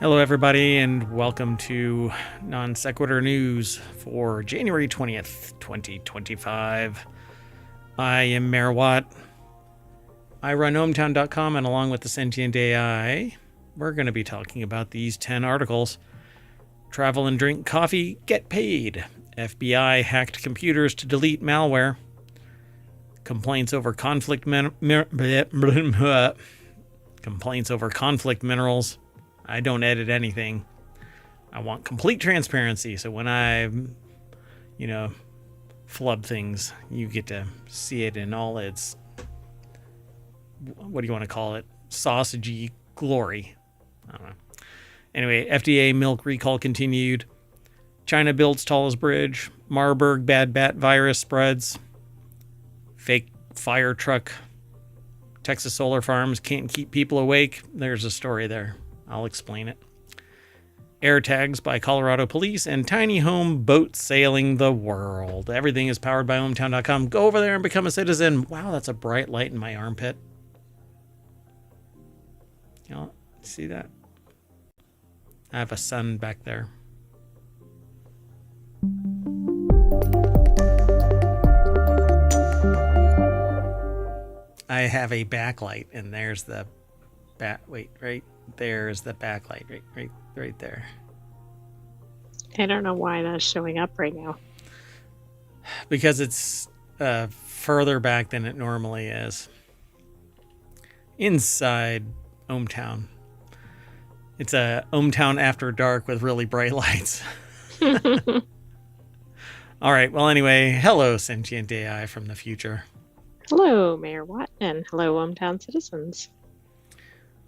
Hello, everybody, and welcome to Non Sequitur News for January 20th, 2025. I am Mayor Watt. I run ohmtown.com, and along with the Sentient AI, we're going to be talking about these 10 articles. Travel and drink coffee, get paid. FBI hacked computers to delete malware. Complaints over conflict minerals. I don't edit anything. I want complete transparency. So when I, flub things, you get to see it in all its, what do you want to call it? Sausagey glory. I don't know. Anyway, FDA milk recall continued. China builds tallest bridge. Marburg bad bat virus spreads. Fake fire truck. Texas solar farms can't keep people awake. There's a story there. I'll explain it. Air tags by Colorado police and tiny home boat sailing the world. Everything is powered by ohmtown.com. Go over there and become a citizen. Wow, that's a bright light in my armpit. You see that? I have a sun back there. I have a backlight, and there's the right there's the backlight right there. I don't know why that's showing up right now. Because it's further back than it normally is. Inside ohmTown. It's a ohmTown after dark with really bright lights. All right. Well, anyway, hello, Sentient AI from the future. Hello, Mayor Watt, and hello, ohmTown citizens.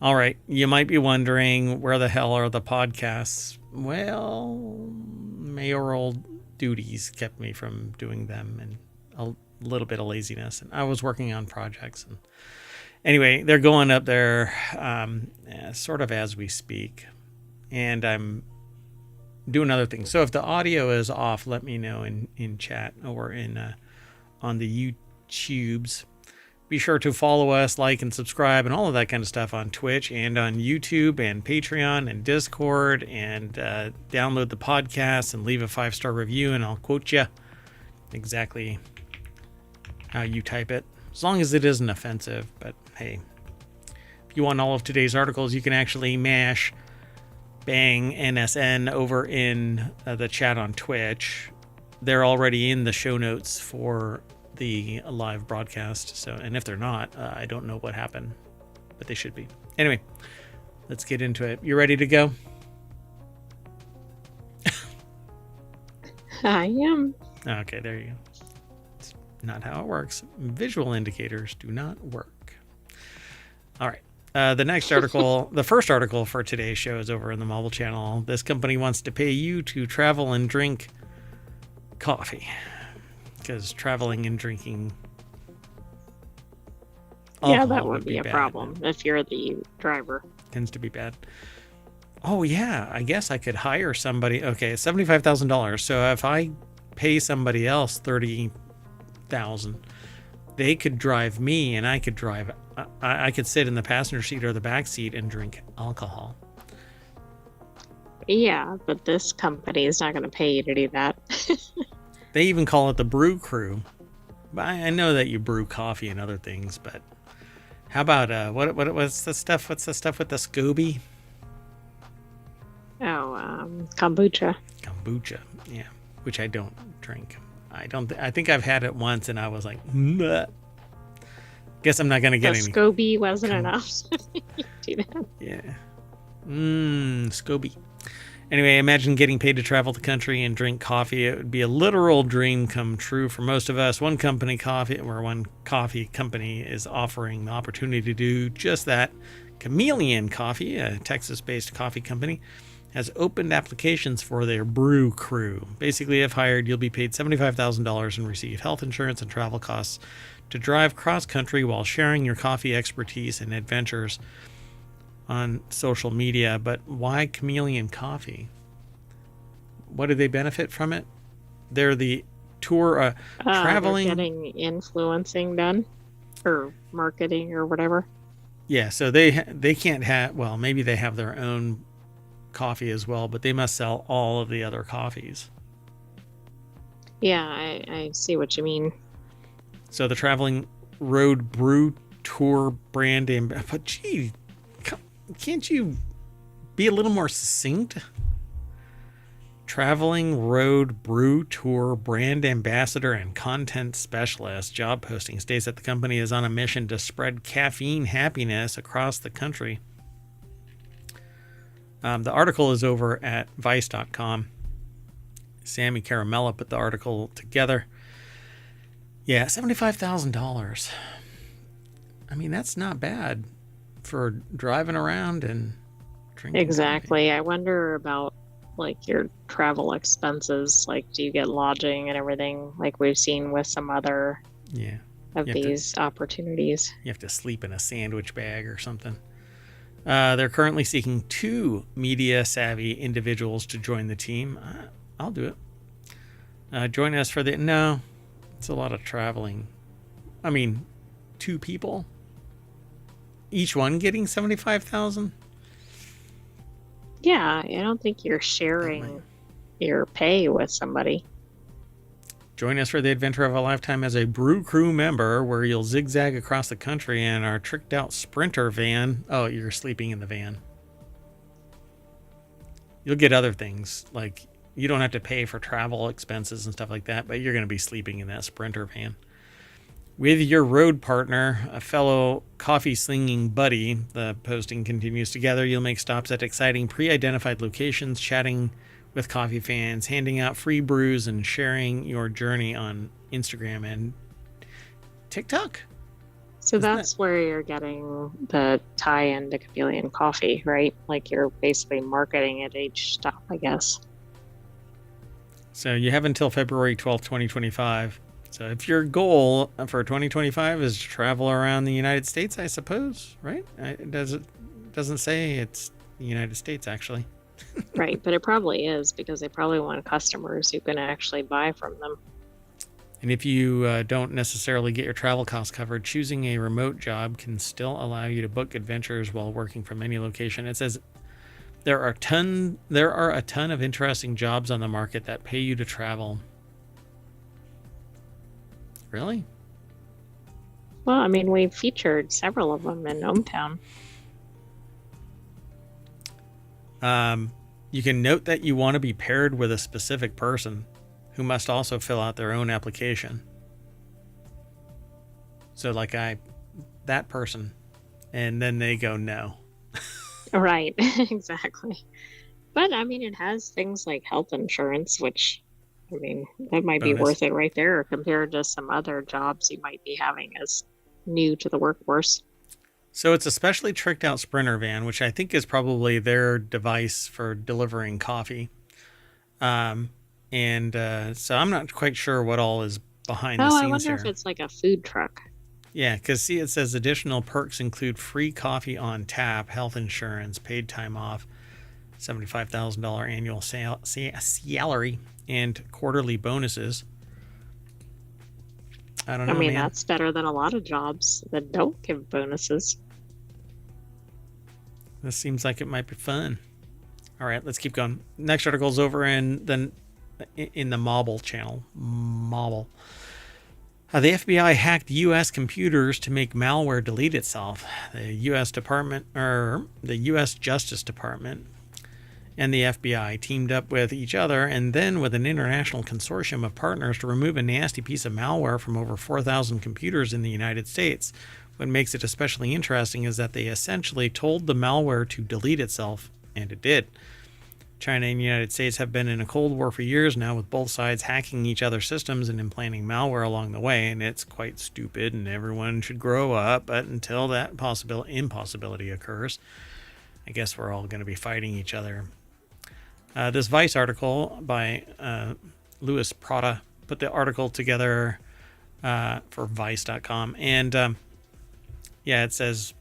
All right. You might be wondering, where the hell are the podcasts? Well, mayoral duties kept me from doing them, and a little bit of laziness. And I was working on projects. And anyway, they're going up there sort of as we speak. And I'm doing other things. So if the audio is off, let me know in chat or on the YouTubes. Be sure to follow us, like, and subscribe, and all of that kind of stuff on Twitch and on YouTube and Patreon and Discord, and download the podcast and leave a 5-star review, and I'll quote you exactly how you type it, as long as it isn't offensive. But hey, if you want all of today's articles, you can actually mash bang NSN over in the chat on Twitch. They're already in the show notes for the live broadcast. So, and if they're not, I don't know what happened, but they should be. Anyway, let's get into it. You ready to go? I am. Okay, there you go. It's not how it works. Visual indicators do not work. All right. The next article, the first article for today's show is over in the mobile channel. This company wants to pay you to travel and drink coffee. Because traveling and drinking that would be a problem if you're the driver. Tends to be bad. Oh, yeah. I guess I could hire somebody. Okay, $75,000. So if I pay somebody else $30,000, they could drive me, and I could drive. I could sit in the passenger seat or the back seat and drink alcohol. Yeah, but this company is not going to pay you to do that. They even call it the brew crew. I know that you brew coffee and other things, but how about what's the stuff? What's the stuff with the SCOBY? Kombucha. Kombucha, yeah, which I don't drink. I think I've had it once, and I was like, bleh. Guess I'm not gonna get any. SCOBY wasn't enough. Do that. Yeah. SCOBY. Anyway, imagine getting paid to travel the country and drink coffee. It would be a literal dream come true for most of us. One coffee company is offering the opportunity to do just that. Chameleon Coffee, a Texas-based coffee company, has opened applications for their brew crew. Basically, if hired, you'll be paid $75,000 and receive health insurance and travel costs to drive cross-country while sharing your coffee expertise and adventures on social media. But why Chameleon Coffee? What do they benefit from it? They're the tour traveling, getting influencing done, or marketing or whatever. Yeah, so they can't have. Well, maybe they have their own coffee as well, but they must sell all of the other coffees. Yeah, I see what you mean. So the Traveling Road Brew Tour brand but gee, can't you be a little more succinct? Traveling Road Brew Tour brand ambassador and content specialist job posting states that the company is on a mission to spread caffeine happiness across the country. The article is over at vice.com. Sammy Caramella put the article together. Yeah, $75,000. I mean, that's not bad for driving around and drinking. Exactly. Coffee. I wonder about like your travel expenses. Like, do you get lodging and everything like we've seen with some other of these opportunities? You have to sleep in a sandwich bag or something. They're currently seeking 2 media-savvy individuals to join the team. I'll do it. Join us for no, it's a lot of traveling. I mean, 2 people, each one getting $75,000. Yeah, I don't think you're sharing your pay with somebody. Join us for the adventure of a lifetime as a Brew Crew member, where you'll zigzag across the country in our tricked-out Sprinter van. Oh, you're sleeping in the van. You'll get other things, like you don't have to pay for travel expenses and stuff like that, but you're going to be sleeping in that Sprinter van. With your road partner, a fellow coffee-slinging buddy, the posting continues, together you'll make stops at exciting pre-identified locations, chatting with coffee fans, handing out free brews, and sharing your journey on Instagram and TikTok. So that's where you're getting the tie-in to Chameleon Coffee, right? Like you're basically marketing at each stop, I guess. So you have until February 12th, 2025. So if your goal for 2025 is to travel around the United States, I suppose, right? It doesn't say it's the United States, actually. Right, but it probably is, because they probably want customers who can actually buy from them. And if you don't necessarily get your travel costs covered, choosing a remote job can still allow you to book adventures while working from any location. It says there are a ton of interesting jobs on the market that pay you to travel. Really? Well, I mean, we've featured several of them in ohmTown. You can note that you want to be paired with a specific person who must also fill out their own application. So like that person, and then they go no. Right, exactly. But I mean, it has things like health insurance, which, I mean, that might be worth it right there compared to some other jobs you might be having as new to the workforce. So it's a specially tricked out Sprinter van, which I think is probably their device for delivering coffee. So I'm not quite sure what all is behind the scenes here. I wonder if it's like a food truck. Yeah, because see, it says additional perks include free coffee on tap, health insurance, paid time off, $75,000 annual salary, and quarterly bonuses. I don't know, man. That's better than a lot of jobs that don't give bonuses. This seems like it might be fun. All right, let's keep going. Next article is over in the Mobble channel. Mobble. The FBI hacked U.S. computers to make malware delete itself. The U.S. Justice Department and the FBI teamed up with each other and then with an international consortium of partners to remove a nasty piece of malware from over 4,000 computers in the United States. What makes it especially interesting is that they essentially told the malware to delete itself, and it did. China and the United States have been in a Cold War for years now, with both sides hacking each other's systems and implanting malware along the way, and it's quite stupid, and everyone should grow up. But until that impossibility occurs, I guess we're all going to be fighting each other. This Vice article by Louis Prada put the article together for Vice.com, and it says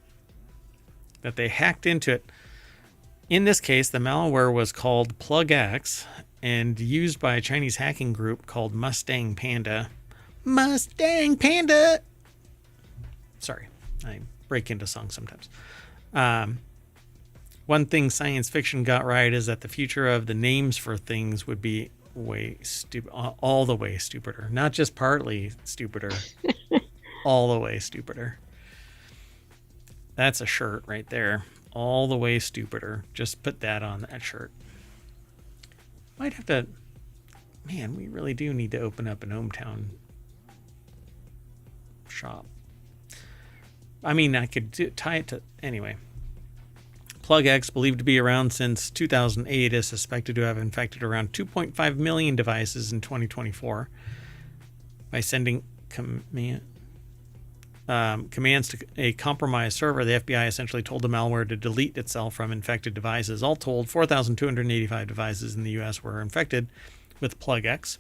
that they hacked into it. In this case, the malware was called PlugX and used by a Chinese hacking group called Mustang Panda. Mustang Panda! Sorry, I break into songs sometimes. one thing science fiction got right is that the future of the names for things would be all the way stupider. Not just partly stupider, all the way stupider. That's a shirt right there. All the way stupider. Just put that on that shirt. Might have to... Man, we really do need to open up an ohmTown shop. I mean, I could tie it to... Anyway. PlugX, believed to be around since 2008, is suspected to have infected around 2.5 million devices in 2024 by sending commands to a compromised server. The FBI essentially told the malware to delete itself from infected devices. All told, 4,285 devices in the U.S. were infected with PlugX.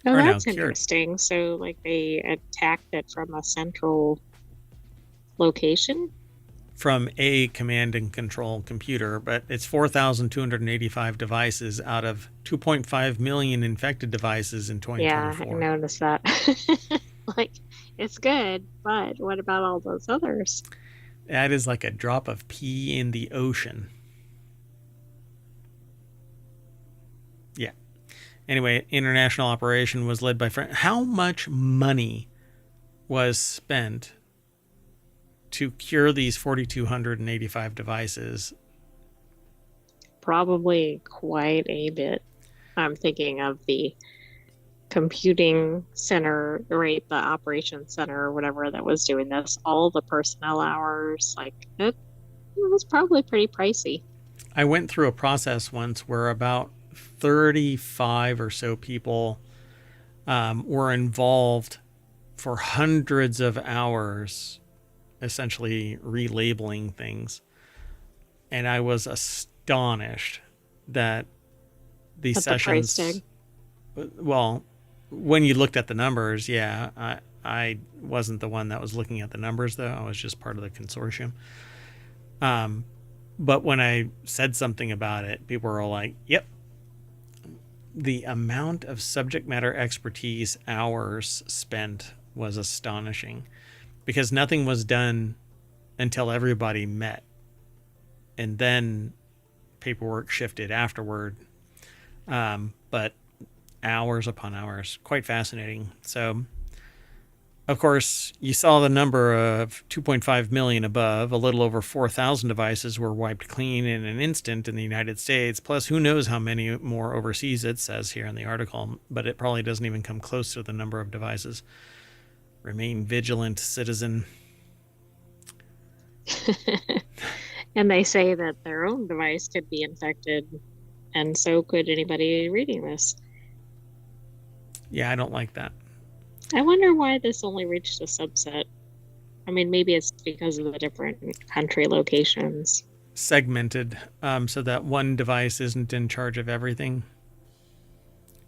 Oh, that's interesting. So, like, they attacked it from a central location? From a command and control computer, but it's 4,285 devices out of 2.5 million infected devices in 2024. Yeah, I noticed that. Like, it's good, but what about all those others? That is like a drop of pee in the ocean. Yeah. Anyway, international operation was led by France. How much money was spent to cure these 4,285 devices? Probably quite a bit. I'm thinking of the computing center, right? The operations center or whatever that was doing this, all the personnel hours, like it was probably pretty pricey. I went through a process once where about 35 or so people were involved for hundreds of hours, essentially relabeling things. And I was astonished that these sessions, well, when you looked at the numbers, yeah, I wasn't the one that was looking at the numbers, though. I was just part of the consortium. But when I said something about it, people were all like, yep. The amount of subject matter expertise hours spent was astonishing, because nothing was done until everybody met, and then paperwork shifted afterward. But hours upon hours, quite fascinating. So, of course, you saw the number of 2.5 million above. A little over 4,000 devices were wiped clean in an instant in the United States. Plus, who knows how many more overseas, it says here in the article, but it probably doesn't even come close to the number of devices. Remain vigilant, citizen. And they say that their own device could be infected, and so could anybody reading this. Yeah, I don't like that. I wonder why this only reached a subset. I mean, maybe it's because of the different country locations. Segmented, so that one device isn't in charge of everything.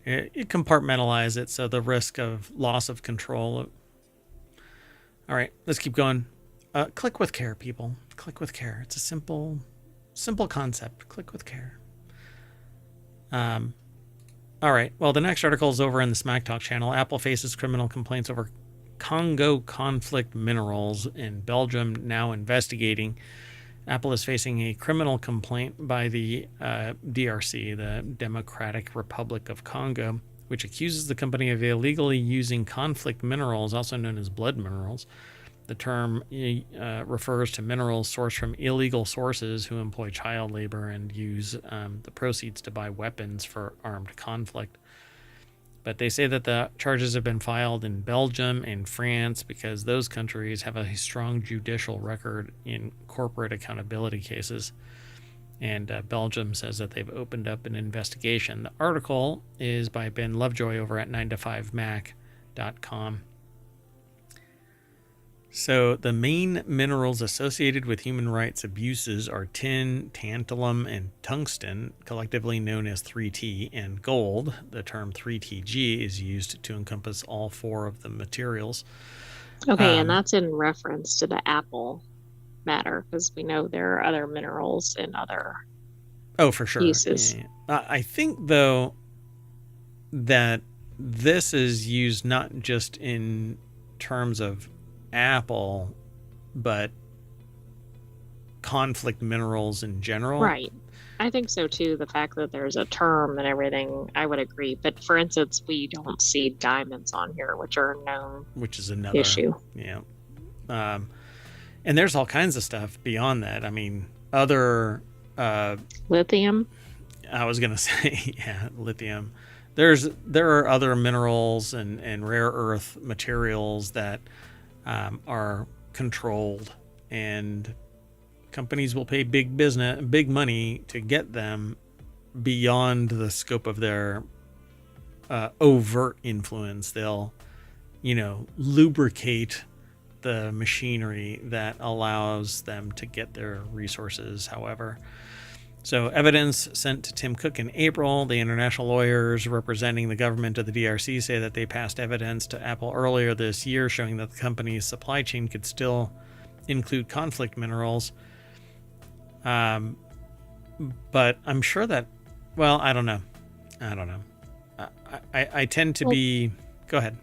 It compartmentalize it, so the risk of loss of control. All right, let's keep going. Click with care, people. Click with care. It's a simple concept. Click with care. All right. Well, the next article is over in the Smack Talk channel. Apple faces criminal complaints over Congo conflict minerals in Belgium, now investigating. Apple is facing a criminal complaint by the DRC, the Democratic Republic of Congo, which accuses the company of illegally using conflict minerals, also known as blood minerals. The term refers to minerals sourced from illegal sources who employ child labor and use the proceeds to buy weapons for armed conflict. But they say that the charges have been filed in Belgium and France because those countries have a strong judicial record in corporate accountability cases. And Belgium says that they've opened up an investigation. The article is by Ben Lovejoy over at 9to5mac.com. So the main minerals associated with human rights abuses are tin, tantalum, and tungsten, collectively known as 3T, and gold. The term 3TG is used to encompass all four of the materials. Okay, and that's in reference to the Apple matter, because we know there are other minerals in other for sure. uses. Yeah. I think, though, that this is used not just in terms of Apple, but conflict minerals in general. Right. I think so too. The fact that there's a term and everything, I would agree. But for instance, we don't see diamonds on here, which are a known which is another issue. Yeah. And there's all kinds of stuff beyond that. I mean, other lithium. I was gonna say, yeah, lithium. There are other minerals and rare earth materials that are controlled, and companies will pay big money to get them beyond the scope of their overt influence. They'll, lubricate the machinery that allows them to get their resources, however. So evidence sent to Tim Cook in April. The international lawyers representing the government of the DRC say that they passed evidence to Apple earlier this year showing that the company's supply chain could still include conflict minerals. But I'm sure that, well, I don't know. I tend to be, go ahead.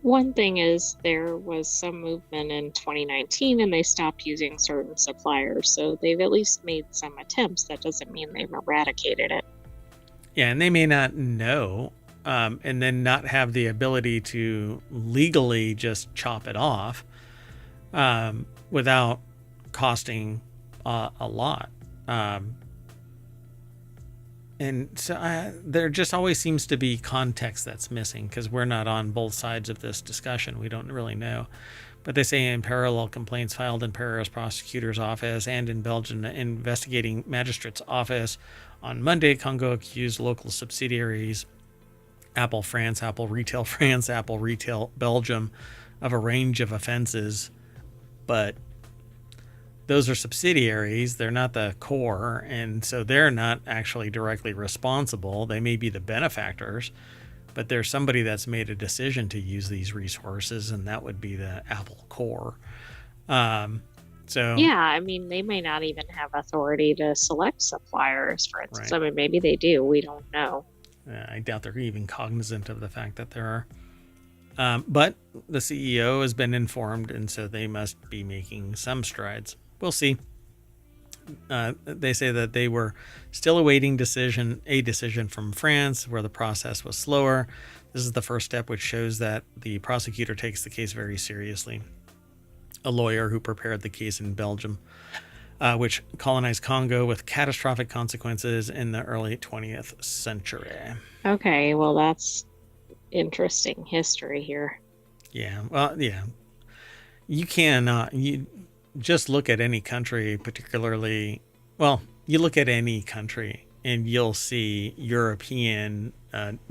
One thing is there was some movement in 2019 and they stopped using certain suppliers. So they've at least made some attempts. That doesn't mean they've eradicated it. Yeah, and they may not know and then not have the ability to legally just chop it off without costing a lot. And so there just always seems to be context that's missing because we're not on both sides of this discussion. We don't really know. But they say in parallel, complaints filed in Paris prosecutor's office and in Belgian investigating magistrate's office. On Monday, Congo accused local subsidiaries, Apple France, Apple Retail France, Apple Retail Belgium, of a range of offenses. But those are subsidiaries. They're not the core, and so they're not actually directly responsible. They may be the benefactors, but there's somebody that's made a decision to use these resources, and that would be the Apple core. So yeah, I mean, they may not even have authority to select suppliers, for instance. Right. I mean, maybe they do. We don't know. I doubt they're even cognizant of the fact that there are. But the CEO has been informed, and so they must be making some strides. We'll see. They say that they were still awaiting a decision from France, where the process was slower. This is the first step, which shows that the prosecutor takes the case very seriously. A lawyer who prepared the case in Belgium, which colonized Congo with catastrophic consequences in the early 20th century. Okay, well, that's interesting history here. Yeah, well, yeah. You cannot... just look at any country, particularly, well, you look at any country and you'll see European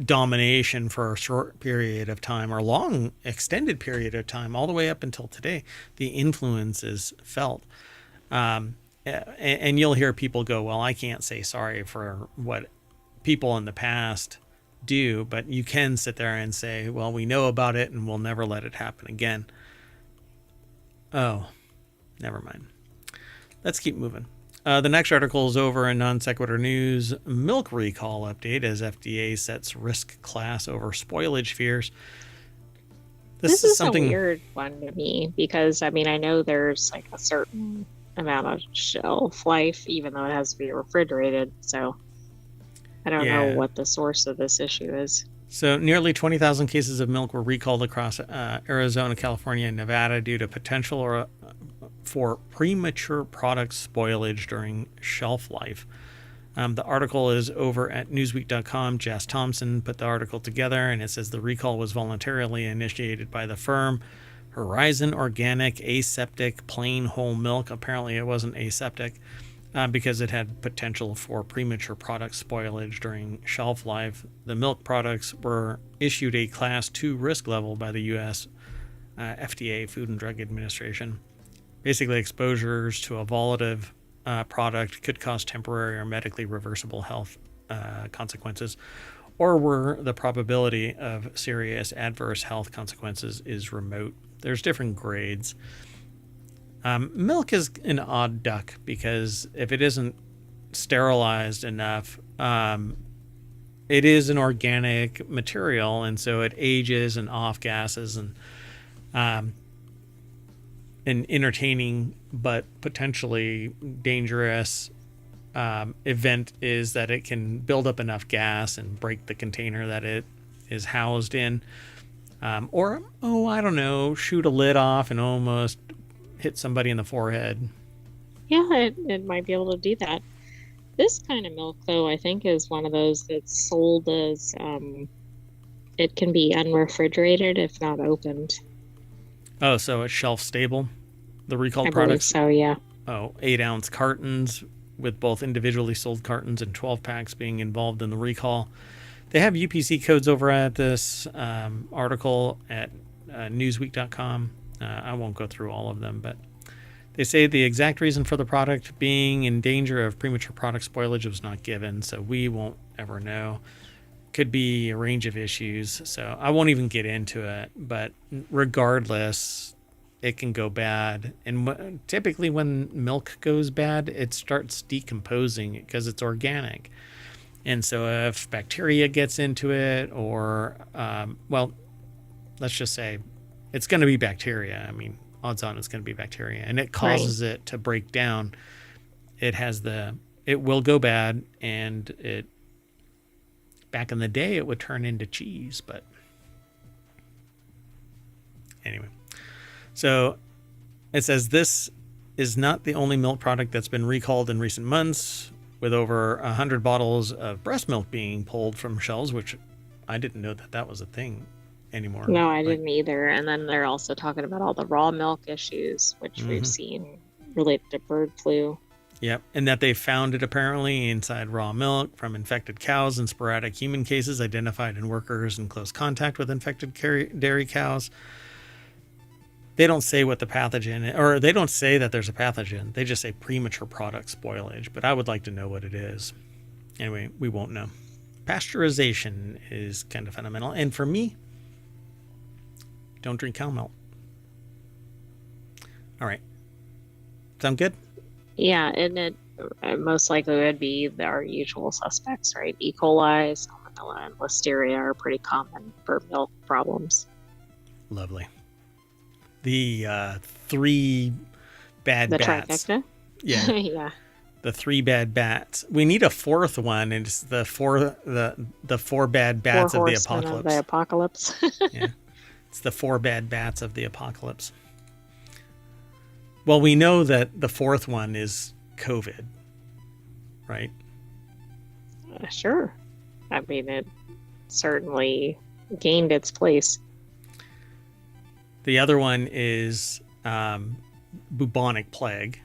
domination for a short period of time or long extended period of time, all the way up until today. The influence is felt. And you'll hear people go, well, I can't say sorry for what people in the past do, but you can sit there and say, well, we know about it and we'll never let it happen again. Oh, never mind. Let's keep moving. The next article is over in Non Sequitur News. Milk recall update as FDA sets risk class over spoilage fears. This is something a weird one to me because, I mean, I know there's like a certain amount of shelf life, even though it has to be refrigerated. So I don't know what the source of this issue is. So nearly 20,000 cases of milk were recalled across Arizona, California, and Nevada due to potential for premature product spoilage during shelf life. The article is over at newsweek.com. Jess Thompson put the article together, and it says the recall was voluntarily initiated by the firm Horizon Organic Aseptic Plain Whole Milk. Apparently it wasn't aseptic because it had potential for premature product spoilage during shelf life. The milk products were issued a Class 2 risk level by the U.S. FDA, Food and Drug Administration. Basically, exposures to a volatile product could cause temporary or medically reversible health consequences, or where the probability of serious adverse health consequences is remote. There's different grades. Milk is an odd duck because if it isn't sterilized enough, it is an organic material, and so it ages and off gases, and an entertaining but potentially dangerous event is that it can build up enough gas and break the container that it is housed in. Or, I don't know, shoot a lid off and almost hit somebody in the forehead. Yeah, it might be able to do that. This kind of milk, though, I think is one of those that's sold as it can be unrefrigerated if not opened. Oh, so it's shelf stable? The recalled I products? believe so, yeah. Oh, 8-ounce cartons with both individually sold cartons and 12 packs being involved in the recall. They have UPC codes over at this article at newsweek.com. I won't go through all of them, but they say the exact reason for the product being in danger of premature product spoilage was not given, so we won't ever know. Could be a range of issues, so I won't even get into it, but regardless, it can go bad. And typically when milk goes bad, it starts decomposing because it's organic. And so if bacteria gets into it, or, let's just say it's going to be bacteria. I mean, odds on it's going to be bacteria, and it causes it to break down. It will go bad, and back in the day, it would turn into cheese, but anyway. So it says this is not the only milk product that's been recalled in recent months, with over 100 bottles of breast milk being pulled from shelves, which I didn't know that was a thing anymore. No, I didn't either. And then they're also talking about all the raw milk issues, which we've seen related to bird flu. Yep, and that they found it apparently inside raw milk from infected cows and sporadic human cases identified in workers in close contact with infected dairy cows. They don't say what the pathogen is, or they don't say that there's a pathogen. They just say premature product spoilage, but I would like to know what it is. Anyway, we won't know. Pasteurization is kind of fundamental. And for me, don't drink cow milk. All right. Sound good? Yeah, and it most likely would be our usual suspects, right? E. coli, salmonella, and listeria are pretty common for milk problems. Lovely. The 3 bad bats. The trifecta? Yeah. Yeah. The 3 bad bats. We need a 4th one, and it's the four bad bats of the apocalypse. Of the apocalypse. Yeah. It's the 4 bad bats of the apocalypse. Well, we know that the 4th one is COVID, right? Sure. I mean, it certainly gained its place. The other one is bubonic plague,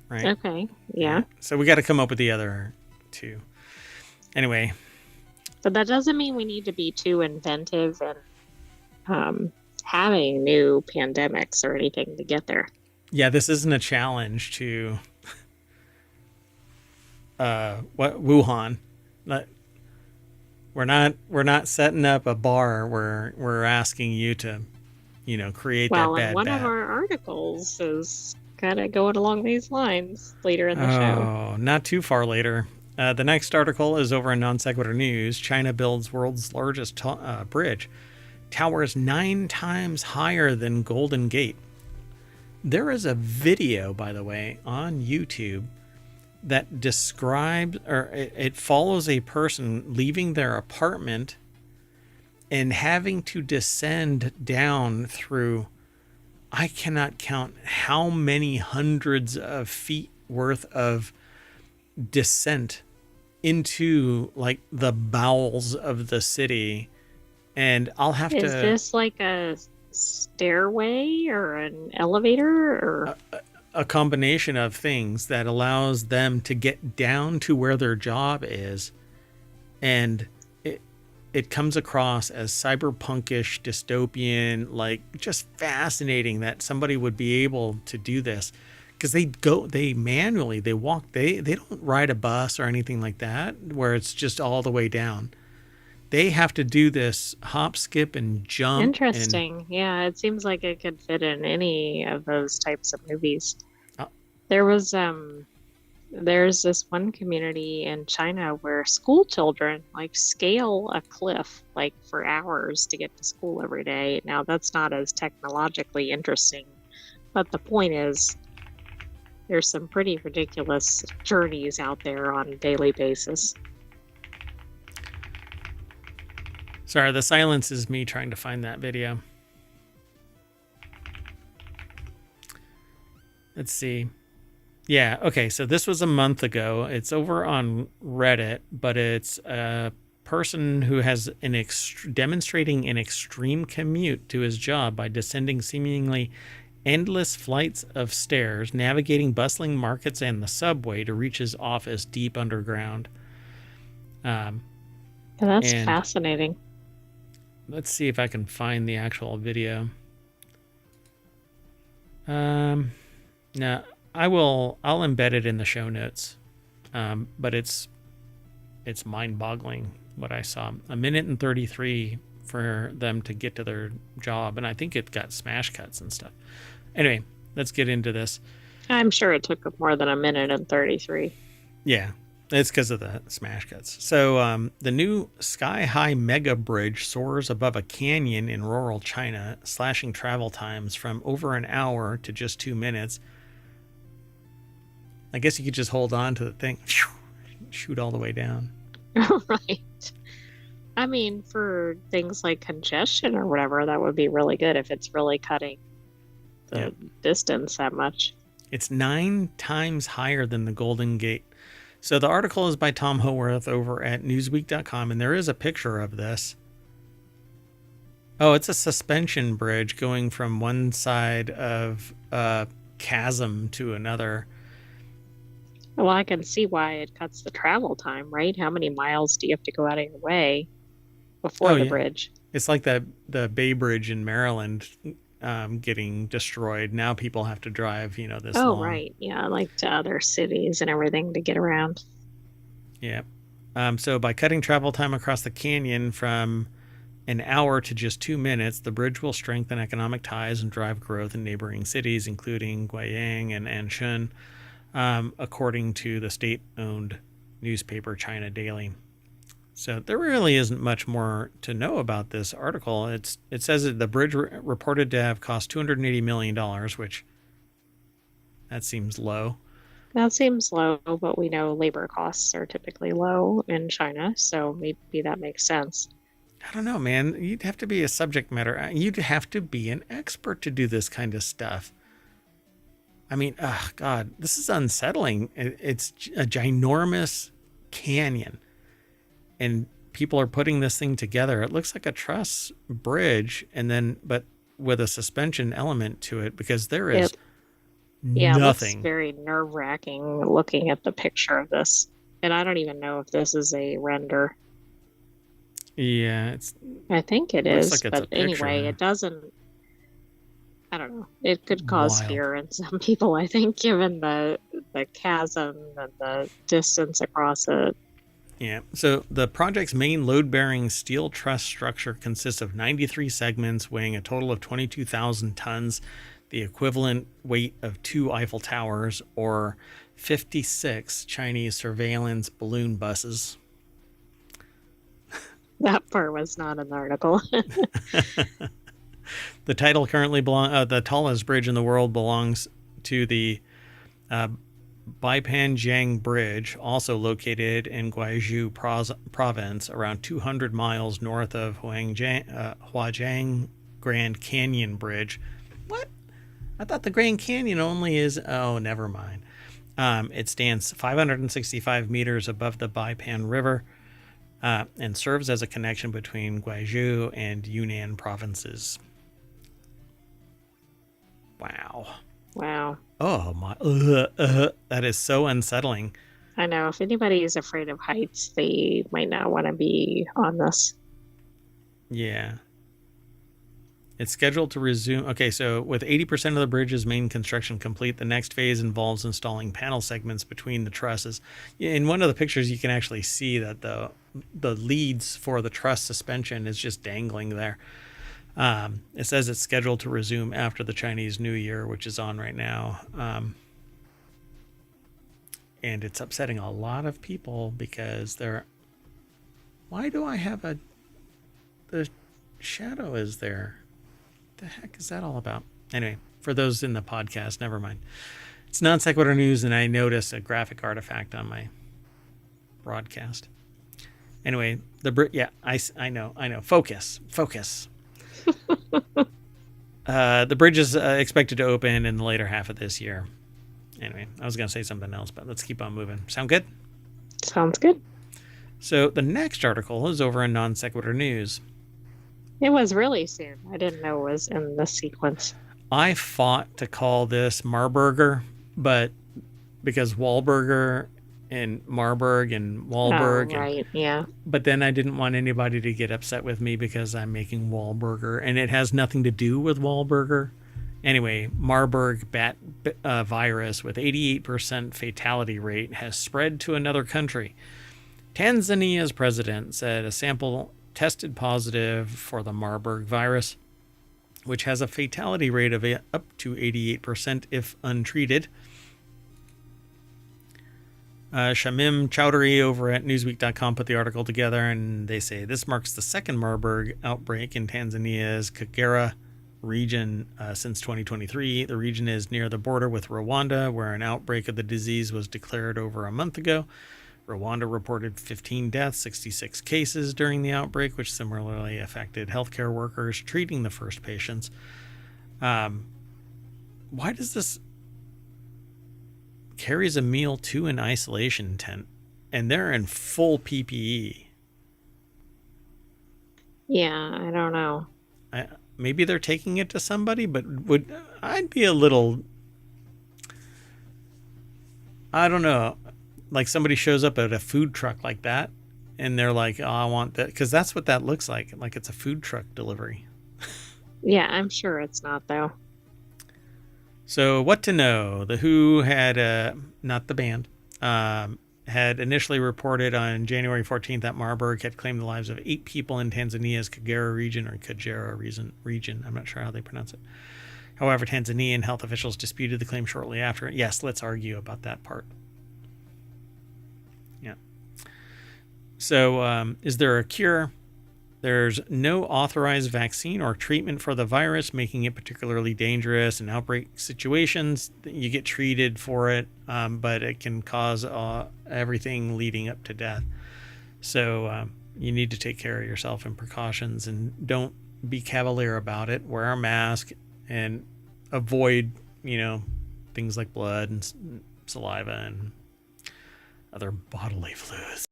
right? Okay, yeah. So we got to come up with the other 2. Anyway. But that doesn't mean we need to be too inventive and having new pandemics or anything to get there. Yeah, this isn't a challenge to Wuhan. We're not setting up a bar where we're asking you to, create that bad bat. Well, one of our articles is kind of going along these lines later in the show. Oh, not too far later. The next article is over in Non Sequitur News. China builds world's largest bridge. Towers 9 times higher than Golden Gate. There is a video, by the way, on YouTube that describes, or it follows a person leaving their apartment and having to descend down through, I cannot count how many hundreds of feet worth of descent into like the bowels of the city. And I'll have to... Is this like a stairway or an elevator or... A combination of things that allows them to get down to where their job is, and it comes across as cyberpunkish, dystopian, like just fascinating that somebody would be able to do this, because they walk, they don't ride a bus or anything like that where it's just all the way down. They have to do this hop, skip, and jump. Interesting. Yeah, it seems like it could fit in any of those types of movies. There was There's this one community in China where school children like scale a cliff like for hours to get to school every day. Now, that's not as technologically interesting, but the point is there's some pretty ridiculous journeys out there on a daily basis. Sorry, the silence is me trying to find that video. Let's see. Yeah, okay, so this was a month ago. It's over on Reddit, but it's a person who has demonstrating an extreme commute to his job by descending seemingly endless flights of stairs, navigating bustling markets and the subway to reach his office deep underground. That's fascinating. Let's see if I can find the actual video. No, I'll embed it in the show notes. But it's mind-boggling what I saw. 1 minute and 33 for them to get to their job, and I think it got smash cuts and stuff. Anyway, let's get into this. I'm sure it took more than 1 minute and 33. Yeah, it's because of the smash cuts. So the new sky-high mega bridge soars above a canyon in rural China, slashing travel times from over an hour to just 2 minutes. I guess you could just hold on to the thing, shoot all the way down. Right. I mean, for things like congestion or whatever, that would be really good if it's really cutting the distance that much. It's 9 times higher than the Golden Gate. So the article is by Tom Howarth over at Newsweek.com, and there is a picture of this. Oh, it's a suspension bridge going from one side of a chasm to another. Well, I can see why it cuts the travel time, right? How many miles do you have to go out of your way before the bridge? It's like the Bay Bridge in Maryland getting destroyed. Now people have to drive, this long. Oh, right. Yeah, like to other cities and everything to get around. Yeah. So by cutting travel time across the canyon from an hour to just 2 minutes, the bridge will strengthen economic ties and drive growth in neighboring cities, including Guiyang and Anshun, according to the state-owned newspaper China Daily. So there really isn't much more to know about this article. It says that the bridge reported to have cost $280 million, which that seems low. That seems low, but we know labor costs are typically low in China, so maybe that makes sense. I don't know, man. You'd have to be a subject matter. You'd have to be an expert to do this kind of stuff. I mean, oh God, this is unsettling. It's a ginormous canyon, and people are putting this thing together. It looks like a truss bridge, but with a suspension element to it, because there is nothing. It's very nerve-wracking looking at the picture of this, and I don't even know if this is a render. Yeah, I think it is, but anyway, it doesn't. I don't know. It could cause fear in some people, I think, given the chasm and the distance across it. Yeah. So the project's main load-bearing steel truss structure consists of 93 segments weighing a total of 22,000 tons, the equivalent weight of 2 Eiffel Towers or 56 Chinese surveillance balloon buses. That part was not an article. The title currently the tallest bridge in the world belongs to the Baipanjiang Bridge, also located in Guizhou province, around 200 miles north of Huajiang Grand Canyon Bridge. What? I thought the Grand Canyon only is... Oh, never mind. It stands 565 meters above the Baipan River and serves as a connection between Guizhou and Yunnan provinces. Wow. Oh my, that is so unsettling. I know. If anybody is afraid of heights, they might not want to be on this. Yeah. It's scheduled to resume. Okay, so with 80% of the bridge's main construction complete, the next phase involves installing panel segments between the trusses. In one of the pictures, you can actually see that the leads for the truss suspension is just dangling there. It says it's scheduled to resume after the Chinese New Year, which is on right now. And it's upsetting a lot of people because they're, why do I have the shadow is there? What the heck is that all about? Anyway, for those in the podcast, never mind. It's Non Sequitur News, and I noticed a graphic artifact on my broadcast. Anyway, I know. Focus. The bridge is expected to open in the later half of this year. Anyway, I was going to say something else, but let's keep on moving. Sound good? Sounds good. So the next article is over in Non Sequitur News. It was really soon. I didn't know it was in the sequence. I fought to call this Marburger, but because Wahlburger and Marburg and Wahlberg. Oh, right, yeah. But then I didn't want anybody to get upset with me because I'm making Wahlburger, and it has nothing to do with Wahlburger. Anyway, Marburg bat virus with 88% fatality rate has spread to another country. Tanzania's president said a sample tested positive for the Marburg virus, which has a fatality rate of up to 88% if untreated. Shamim Chowdhury over at Newsweek.com put the article together, and they say this marks the second Marburg outbreak in Tanzania's Kagera region since 2023. The region is near the border with Rwanda, where an outbreak of the disease was declared over a month ago. Rwanda reported 15 deaths, 66 cases during the outbreak, which similarly affected healthcare workers treating the first patients. Why does this carries a meal to an isolation tent, and they're in full PPE? Yeah, I don't know. Maybe they're taking it to somebody, but I'd be a little, I don't know, like somebody shows up at a food truck like that, and they're like, oh, I want that, because that's what that looks like it's a food truck delivery. Yeah, I'm sure it's not, though. So what to know? The WHO had, not the band, had initially reported on January 14th that Marburg had claimed the lives of 8 people in Tanzania's Kagera region. I'm not sure how they pronounce it. However, Tanzanian health officials disputed the claim shortly after. Yes, let's argue about that part. Yeah. So is there a cure? There's no authorized vaccine or treatment for the virus, making it particularly dangerous in outbreak situations. You get treated for it, but it can cause everything leading up to death. So you need to take care of yourself and precautions, and don't be cavalier about it. Wear a mask and avoid, things like blood and saliva and other bodily fluids.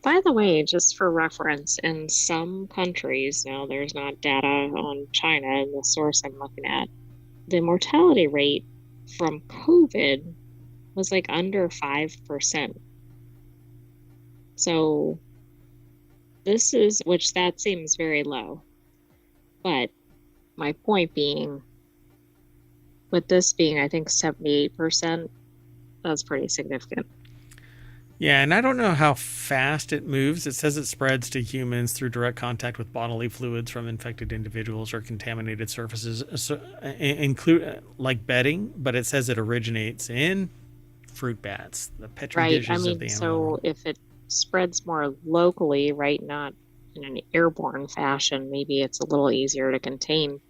By the way, just for reference, in some countries, now there's not data on China in the source I'm looking at, the mortality rate from COVID was like under 5%. So which that seems very low. But my point being, with this being, I think, 78%, that's pretty significant. Yeah, and I don't know how fast it moves. It says it spreads to humans through direct contact with bodily fluids from infected individuals or contaminated surfaces, include like bedding, but it says it originates in fruit bats, the petri dishes of the animal. So if it spreads more locally, right, not in an airborne fashion, maybe it's a little easier to contain.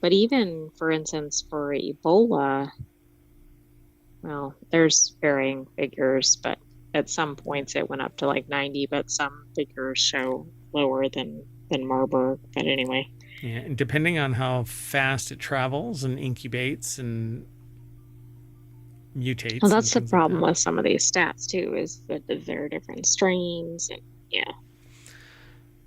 But even, for instance, for Ebola, well, there's varying figures, but at some points it went up to like 90, but some figures show lower than Marburg. But anyway. Yeah, and depending on how fast it travels and incubates and mutates. Well, that's the problem with some of these stats too, is that there are different strains, and yeah.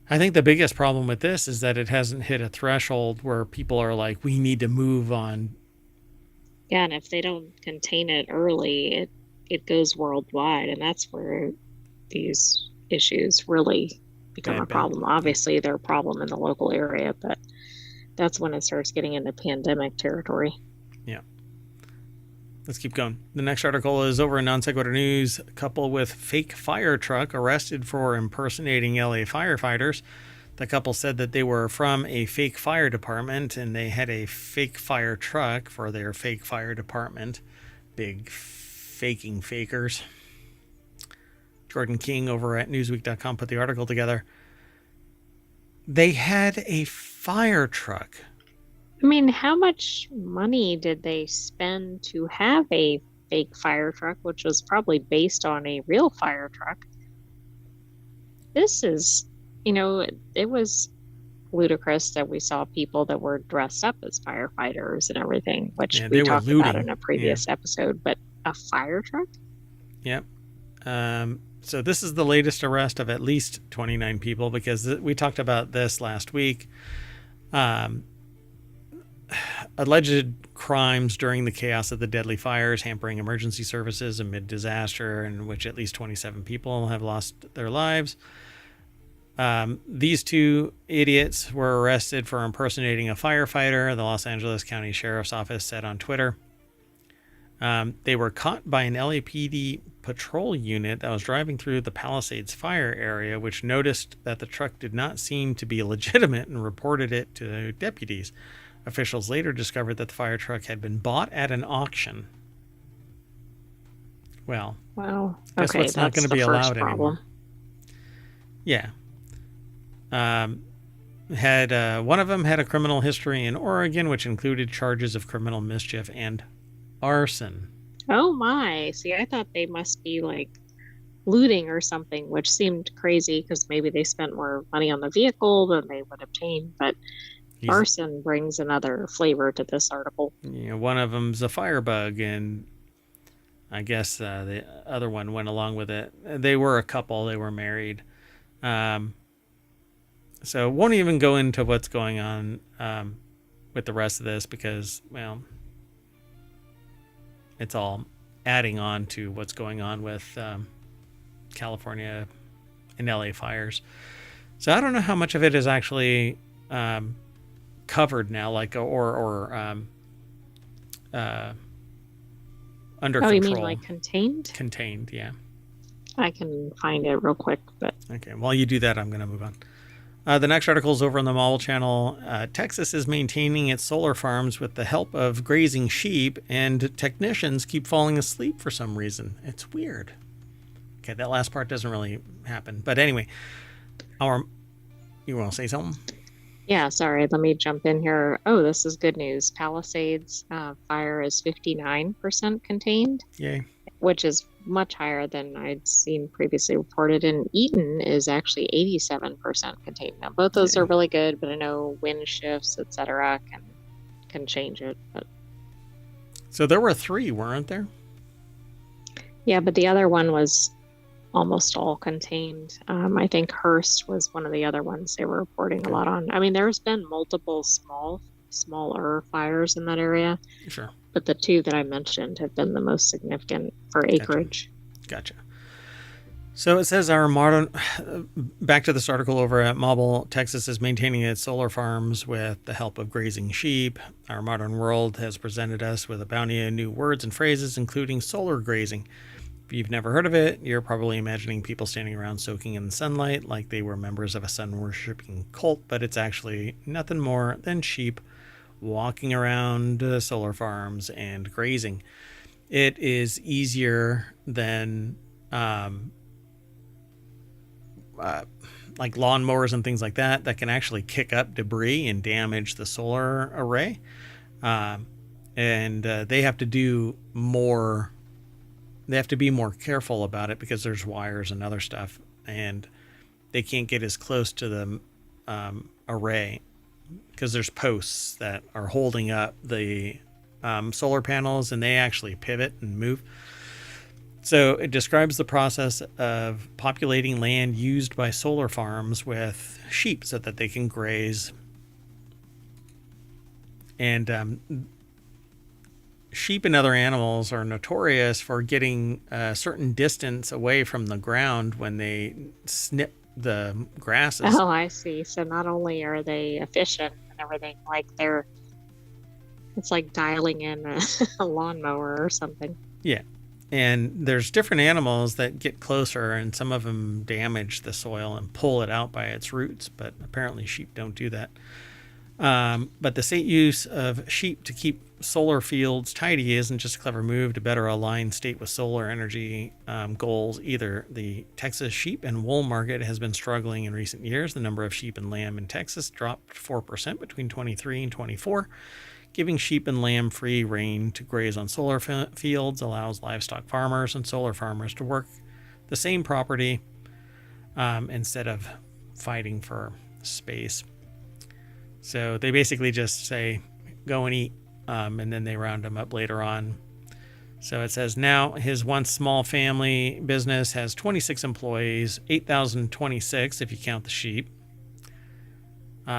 I think the biggest problem with this is that it hasn't hit a threshold where people are like, we need to move on. Yeah, and if they don't contain it early, it goes worldwide, and that's where these issues really become a problem. Obviously, they're a problem in the local area, but that's when it starts getting into pandemic territory. Yeah. Let's keep going. The next article is over in Non Sequitur News. A couple with fake fire truck arrested for impersonating LA firefighters. The couple said that they were from a fake fire department, and they had a fake fire truck for their fake fire department. Big faking fakers. Jordan King over at Newsweek.com put the article together. They had a fire truck. I mean, how much money did they spend to have a fake fire truck, which was probably based on a real fire truck? This is, it was ludicrous that we saw people that were dressed up as firefighters and everything, which we talked about in a previous episode, but a fire truck? Yep. So this is the latest arrest of at least 29 people, because we talked about this last week. Alleged crimes during the chaos of the deadly fires, hampering emergency services amid disaster, in which at least 27 people have lost their lives. These two idiots were arrested for impersonating a firefighter, the Los Angeles County Sheriff's Office said on Twitter. They were caught by an LAPD patrol unit that was driving through the Palisades fire area, which noticed that the truck did not seem to be legitimate and reported it to deputies. Officials later discovered that the fire truck had been bought at an auction. Well, wow. Guess what's not going to be allowed anymore? Yeah. One of them had a criminal history in Oregon, which included charges of criminal mischief and arson. Oh my. See, I thought they must be like looting or something, which seemed crazy because maybe they spent more money on the vehicle than they would obtain, but arson brings another flavor to this article. One of them's a firebug, and I guess the other one went along with it. They were a couple. They were married. So won't even go into what's going on with the rest of this because, well, it's all adding on to what's going on with California and LA fires. So I don't know how much of it is actually covered now, like or under control. Oh, you mean like contained? Contained, yeah. I can find it real quick, but okay. While you do that, I'm going to move on. The next article is over on the Mobile Channel. Texas is maintaining its solar farms with the help of grazing sheep, and technicians keep falling asleep for some reason. It's weird. Okay, that last part doesn't really happen. But anyway, you want to say something? Yeah, sorry. Let me jump in here. Oh, this is good news. Palisades fire is 59% contained. Yay. Which is much higher than I'd seen previously reported. And Eaton is actually 87% contained. Now, both those are really good, but I know wind shifts, etc., can change it. But so there were 3, weren't there? Yeah, but the other one was almost all contained. I think Hearst was one of the other ones they were reporting a lot on. I mean, there's been multiple smaller fires in that area. Sure. But the 2 that I mentioned have been the most significant for acreage. Gotcha. So it says back to this article over at Mobile, Texas is maintaining its solar farms with the help of grazing sheep. Our modern world has presented us with a bounty of new words and phrases, including solar grazing. If you've never heard of it, you're probably imagining people standing around soaking in the sunlight like they were members of a sun-worshipping cult, but it's actually nothing more than sheep walking around solar farms and grazing. It is easier than like lawnmowers and things like that can actually kick up debris and damage the solar array. And they have to do more. They have to be more careful about it because there's wires and other stuff, and they can't get as close to the array because there's posts that are holding up the solar panels, and they actually pivot and move. So it describes the process of populating land used by solar farms with sheep so that they can graze. And sheep and other animals are notorious for getting a certain distance away from the ground when they snip the grasses. Oh, I see. So not only are they efficient and everything, like it's like dialing in a lawnmower or something. Yeah. And there's different animals that get closer, and some of them damage the soil and pull it out by its roots, but apparently sheep don't do that. But the state use of sheep to keep solar fields tidy isn't just a clever move to better align state with solar energy goals either. The Texas sheep and wool market has been struggling in recent years. The number of sheep and lamb in Texas dropped 4% between 23 and 24. Giving sheep and lamb free rein to graze on solar fields allows livestock farmers and solar farmers to work the same property instead of fighting for space. So they basically just say, go and eat, and then they round them up later on. So it says now his once small family business has 26 employees, 8,026 if you count the sheep.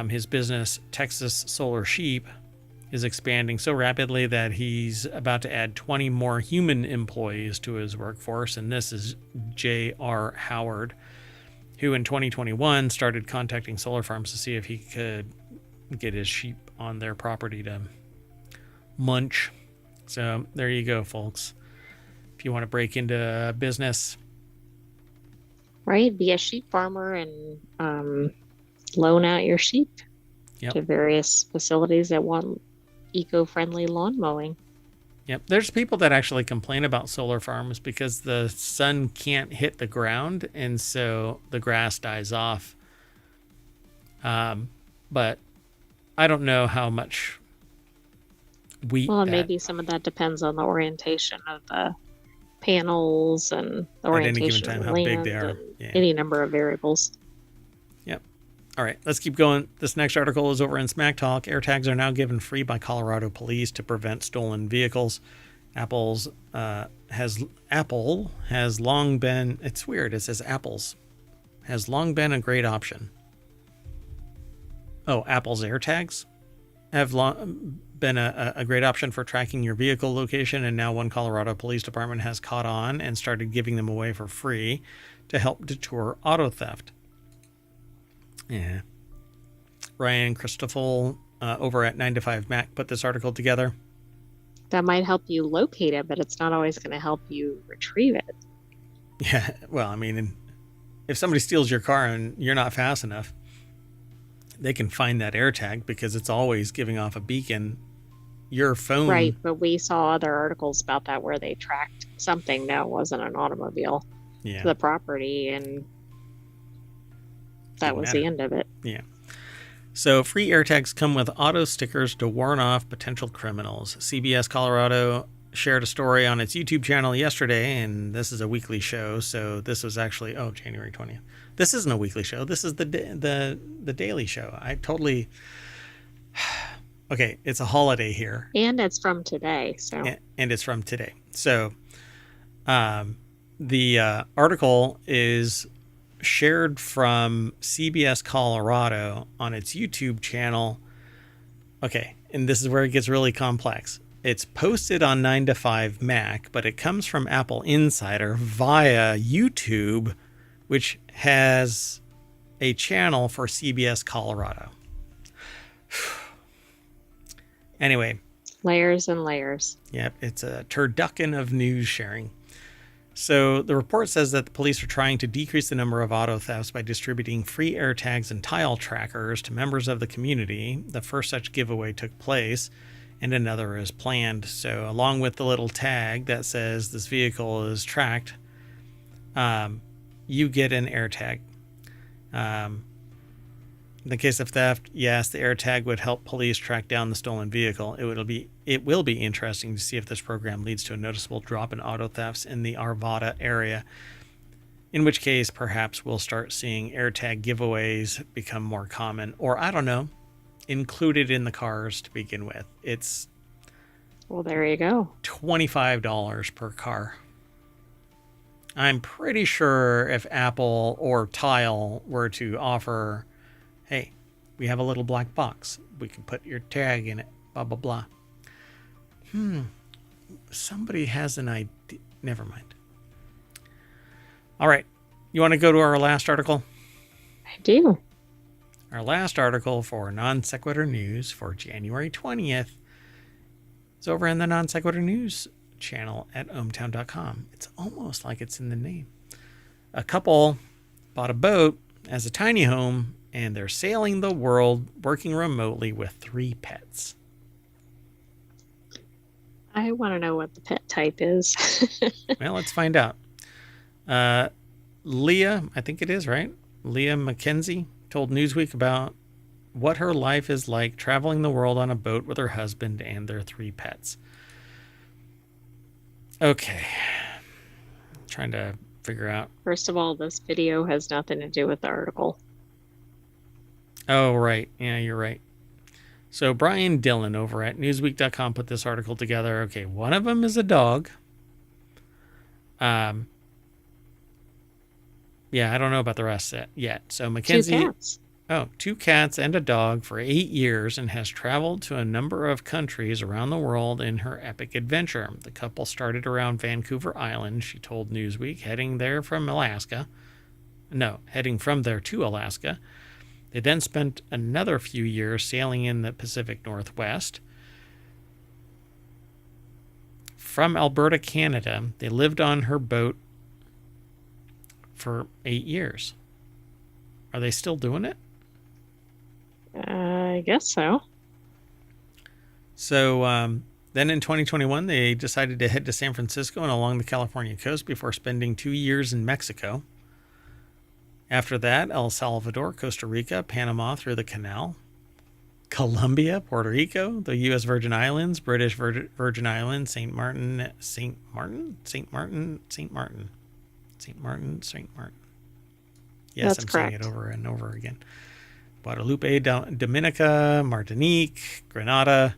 His business, Texas Solar Sheep, is expanding so rapidly that he's about to add 20 more human employees to his workforce. And this is J.R. Howard, who in 2021 started contacting solar farms to see if he could get his sheep on their property to munch. So there you go, folks. If you want to break into business. Right. Be a sheep farmer and loan out your sheep to various facilities that want eco-friendly lawn mowing. Yep. There's people that actually complain about solar farms because the sun can't hit the ground, and so the grass dies off. But I don't know how much wheat. Well, maybe some of that depends on the orientation of the panels and the orientation of the land, how big they are. Any number of variables. Yep. All right, let's keep going. This next article is over in Smack Talk. AirTags are now given free by Colorado police to prevent stolen vehicles. Apple has long been, it's weird, it says Apple's, has long been a great option. Oh, Apple's AirTags have long been a great option for tracking your vehicle location, and now one Colorado police department has caught on and started giving them away for free to help deter auto theft. Yeah. Ryan Christoffel over at 9to5Mac put this article together. That might help you locate it, but it's not always going to help you retrieve it. Yeah, well, I mean, if somebody steals your car and you're not fast enough, they can find that AirTag because it's always giving off a beacon. Your phone. Right, but we saw other articles about that where they tracked something that wasn't an automobile to the property, and that was the end of it. Yeah. So free AirTags come with auto stickers to warn off potential criminals. CBS Colorado shared a story on its YouTube channel yesterday, and this is a weekly show. So this was actually, January 20th. This isn't a weekly show. This is the daily show. I totally... Okay, it's a holiday here. And it's from today. So. And it's from today. So the article is shared from CBS Colorado on its YouTube channel. Okay, and this is where it gets really complex. It's posted on 9to5Mac, but it comes from Apple Insider via YouTube, which has a channel for CBS Colorado. Anyway. Layers and layers. Yep, it's a turducken of news sharing. So the report says that the police are trying to decrease the number of auto thefts by distributing free AirTags and tile trackers to members of the community. The first such giveaway took place, and another is planned. So along with the little tag that says this vehicle is tracked, you get an AirTag. In the case of theft, yes, the AirTag would help police track down the stolen vehicle. It will be interesting to see if this program leads to a noticeable drop in auto thefts in the Arvada area, in which case perhaps we'll start seeing AirTag giveaways become more common, or I don't know, included in the cars to begin with. It's well, there you go. $25 per car. I'm pretty sure if Apple or Tile were to offer, hey, we have a little black box, we can put your tag in it, blah, blah, blah. Somebody has an idea. Never mind. All right. You want to go to our last article? I do. Our last article for Non Sequitur News for January 20th is over in the Non Sequitur News channel at ohmtown.com. It's almost like it's in the name. A couple bought a boat as a tiny home and they're sailing the world working remotely with 3 pets. I want to know what the pet type is. Well, let's find out. Leah, I think it is, right? Leah McKenzie told Newsweek about what her life is like traveling the world on a boat with her husband and their 3 pets. Okay. Trying to figure out. First of all, this video has nothing to do with the article. Oh, right. Yeah, you're right. So Brian Dillon over at Newsweek.com put this article together. Okay, one of them is a dog. Yeah, I don't know about the rest yet. So Mackenzie, 2 cats. 2 cats and a dog for 8 years, and has traveled to a number of countries around the world in her epic adventure. The couple started around Vancouver Island, she told Newsweek, heading from there to Alaska. They then spent another few years sailing in the Pacific Northwest. From Alberta, Canada, they lived on her boat for 8 years. Are they still doing it? I guess so. So then in 2021, they decided to head to San Francisco and along the California coast before spending 2 years in Mexico. After that, El Salvador, Costa Rica, Panama through the canal, Colombia, Puerto Rico, the U.S. Virgin Islands, British Virgin Islands, St. Martin. Yes, That's I'm correct. saying it over and over again. Guadalupe, Dominica, Martinique, Grenada,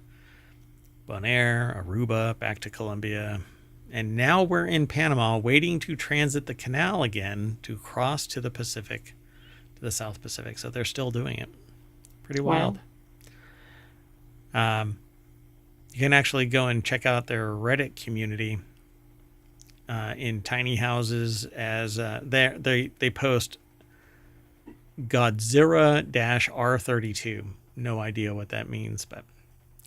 Bonaire, Aruba, back to Colombia. And now we're in Panama waiting to transit the canal again to cross to the Pacific, to the South Pacific. So they're still doing it. Pretty wild. Wow. You can actually go and check out their Reddit community in tiny houses as they post Godzilla-R32. No idea what that means, but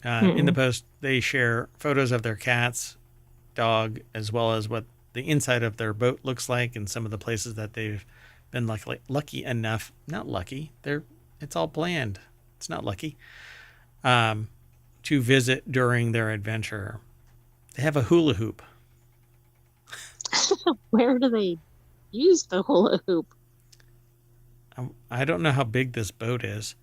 in the post they share photos of their cats, dog, as well as what the inside of their boat looks like and some of the places that they've been lucky enough, not lucky, it's all planned, it's not lucky, to visit during their adventure. They have a hula hoop. Where do they use the hula hoop? I don't know how big this boat is.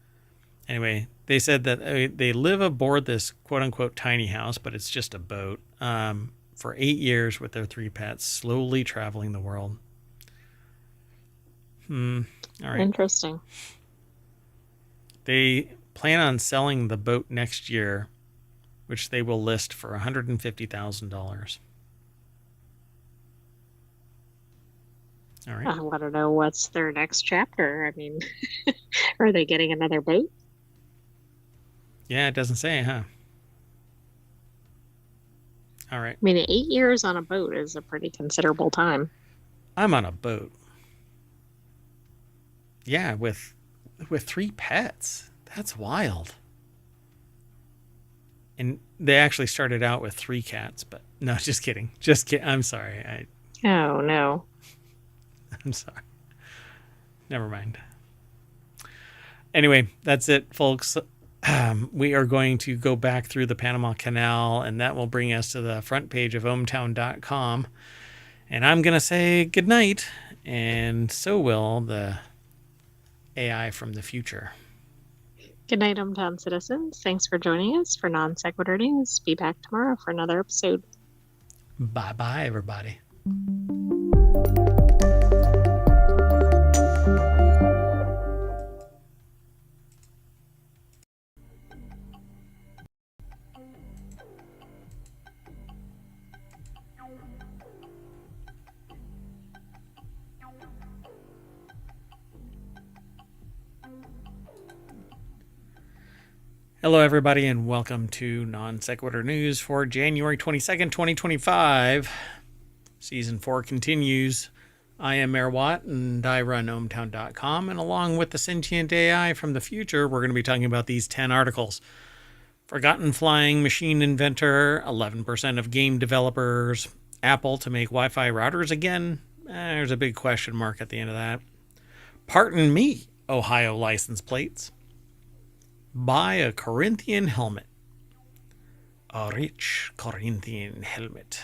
Anyway, they said that they live aboard this quote-unquote tiny house, but it's just a boat, for 8 years with their 3 pets, slowly traveling the world. All right. Interesting. They plan on selling the boat next year, which they will list for $150,000. All right. I want to know what's their next chapter. I mean, are they getting another boat? Yeah, it doesn't say, huh? All right. I mean, 8 years on a boat is a pretty considerable time. I'm on a boat. Yeah, with 3 pets. That's wild. And they actually started out with 3 cats, but no, just kidding. Just kidding. I'm sorry. Oh, no. I'm sorry. Never mind. Anyway, that's it, folks. We are going to go back through the Panama Canal, and that will bring us to the front page of ohmtown.com. And I'm going to say goodnight, and so will the AI from the future. Good night, hometown citizens. Thanks for joining us for Non Sequitur News. Be back tomorrow for another episode. Bye-bye, everybody. Hello, everybody, and welcome to Non Sequitur News for January 22nd, 2025. Season 4 continues. I am Mayor Watt, and I run ohmtown.com, and along with the sentient AI from the future, we're going to be talking about these 10 articles. Forgotten flying machine inventor, 11% of game developers, Apple to make Wi-Fi routers again. There's a big question mark at the end of that. Pardon me, Ohio license plates. Buy a Corinthian helmet. A rich Corinthian helmet.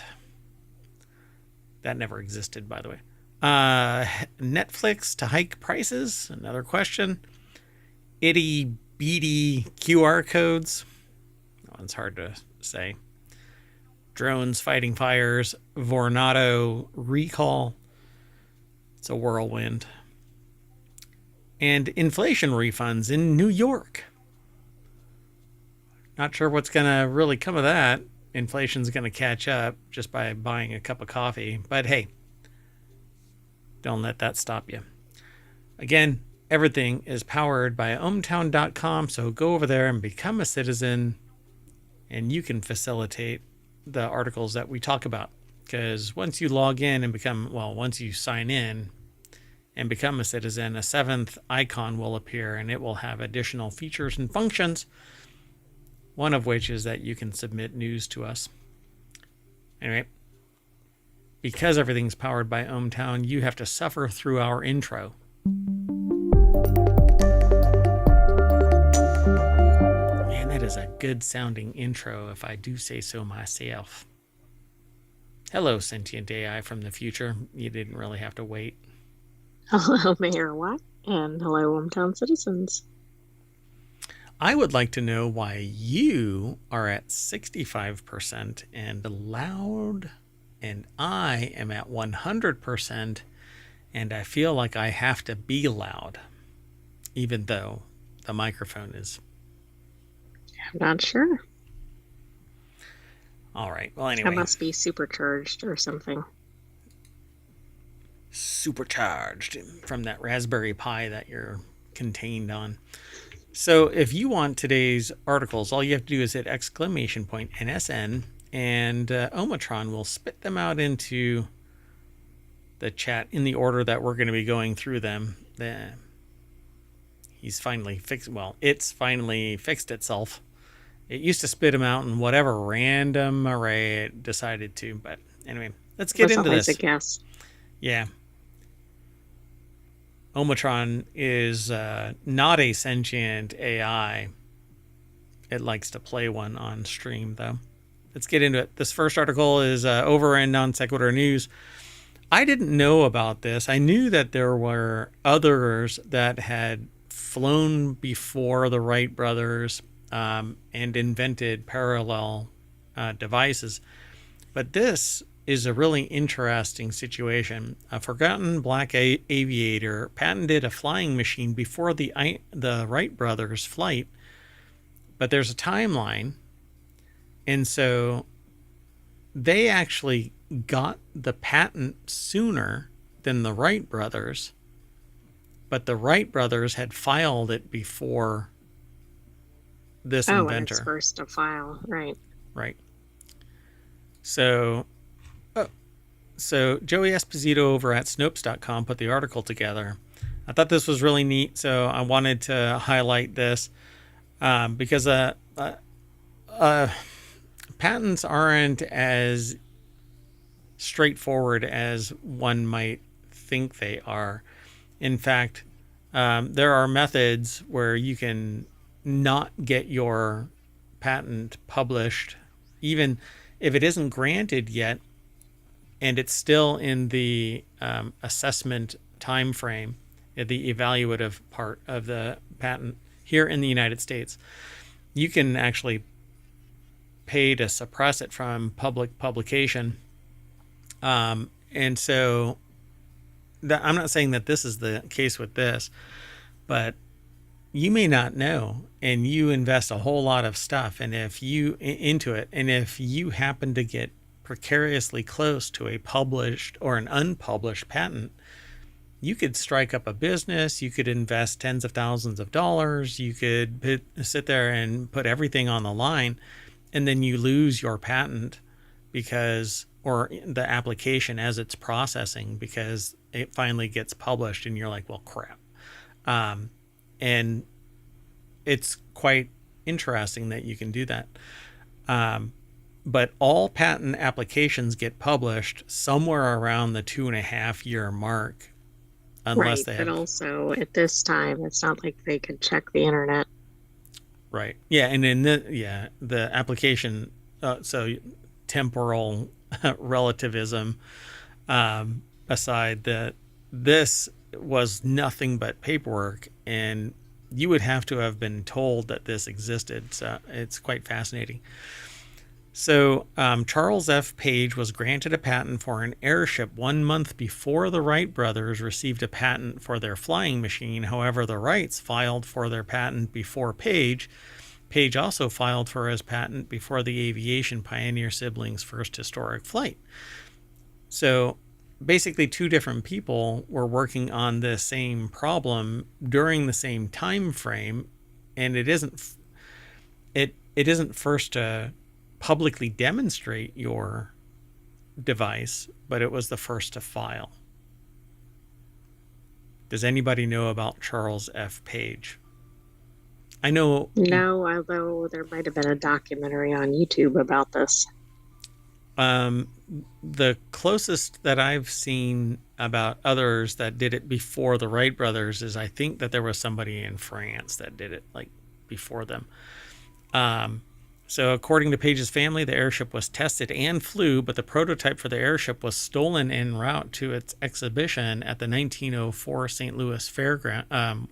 That never existed, by the way. Netflix to hike prices. Another question. Itty beady QR codes. That one's hard to say. Drones fighting fires. Vornado recall. It's a whirlwind. And inflation refunds in New York. Not sure what's going to really come of that. Inflation's going to catch up just by buying a cup of coffee. But hey, don't let that stop you. Again, everything is powered by ohmtown.com. So go over there and become a citizen, and you can facilitate the articles that we talk about. Because once you log in and once you sign in and become a citizen, a 7th icon will appear, and it will have additional features and functions. One of which is that you can submit news to us. Anyway, because everything's powered by ohmTown, you have to suffer through our intro. Man, that is a good sounding intro, if I do say so myself. Hello, sentient AI from the future. You didn't really have to wait. Hello, Mayor Watt, and hello, ohmTown citizens. I would like to know why you are at 65% and loud, and I am at 100%, and I feel like I have to be loud, even though the microphone is. I'm not sure. All right. Well, anyway. I must be supercharged or something. Supercharged from that Raspberry Pi that you're contained on. So if you want today's articles, all you have to do is hit !NSN, and Omatron will spit them out into the chat in the order that we're going to be going through them. He's finally fixed. Well, it's finally fixed itself. It used to spit them out in whatever random array it decided to. But anyway, let's get into this. That's a guess. Yeah. Omatron is not a sentient AI. It likes to play one on stream, though. Let's get into it. This first article is over in Non Sequitur News. I didn't know about this. I knew that there were others that had flown before the Wright brothers and invented parallel devices. But this is a really interesting situation. A forgotten black aviator patented a flying machine before the Wright brothers' flight, but there's a timeline, and so they actually got the patent sooner than the Wright brothers, but the Wright brothers had filed it before this inventor. When it's first to file, right. Right. So Joey Esposito over at Snopes.com put the article together. I thought this was really neat, so I wanted to highlight this because patents aren't as straightforward as one might think they are. In fact, there are methods where you can not get your patent published, even if it isn't granted yet, and it's still in the assessment time frame, the evaluative part of the patent here in the United States. You can actually pay to suppress it from public publication. And so I'm not saying that this is the case with this, but you may not know, and you invest a whole lot of stuff into it, and if you happen to get precariously close to a published or an unpublished patent, you could strike up a business, you could invest tens of thousands of dollars, you could sit there and put everything on the line, and then you lose your patent or the application as it's processing, because it finally gets published and you're like, well, crap. And it's quite interesting that you can do that. But all patent applications get published somewhere around the 2.5 year mark unless Right, they but have. also at this time, it's not like they could check the internet. Right. Yeah, and in the application, so temporal relativism aside, that this was nothing but paperwork, and you would have to have been told that this existed. So it's quite fascinating. So Charles F. Page was granted a patent for an airship 1 month before the Wright brothers received a patent for their flying machine. However, the Wrights filed for their patent before Page. Page also filed for his patent before the aviation pioneer siblings' first historic flight. So basically, two different people were working on the same problem during the same time frame, and it isn't first to publicly demonstrate your device, but it was the first to file. Does anybody know about Charles F. Page? I know. No, although there might have been a documentary on YouTube about this. The closest that I've seen about others that did it before the Wright brothers is I think that there was somebody in France that did it like before them. So according to Page's family, the airship was tested and flew, but the prototype for the airship was stolen en route to its exhibition at the 1904 St. Louis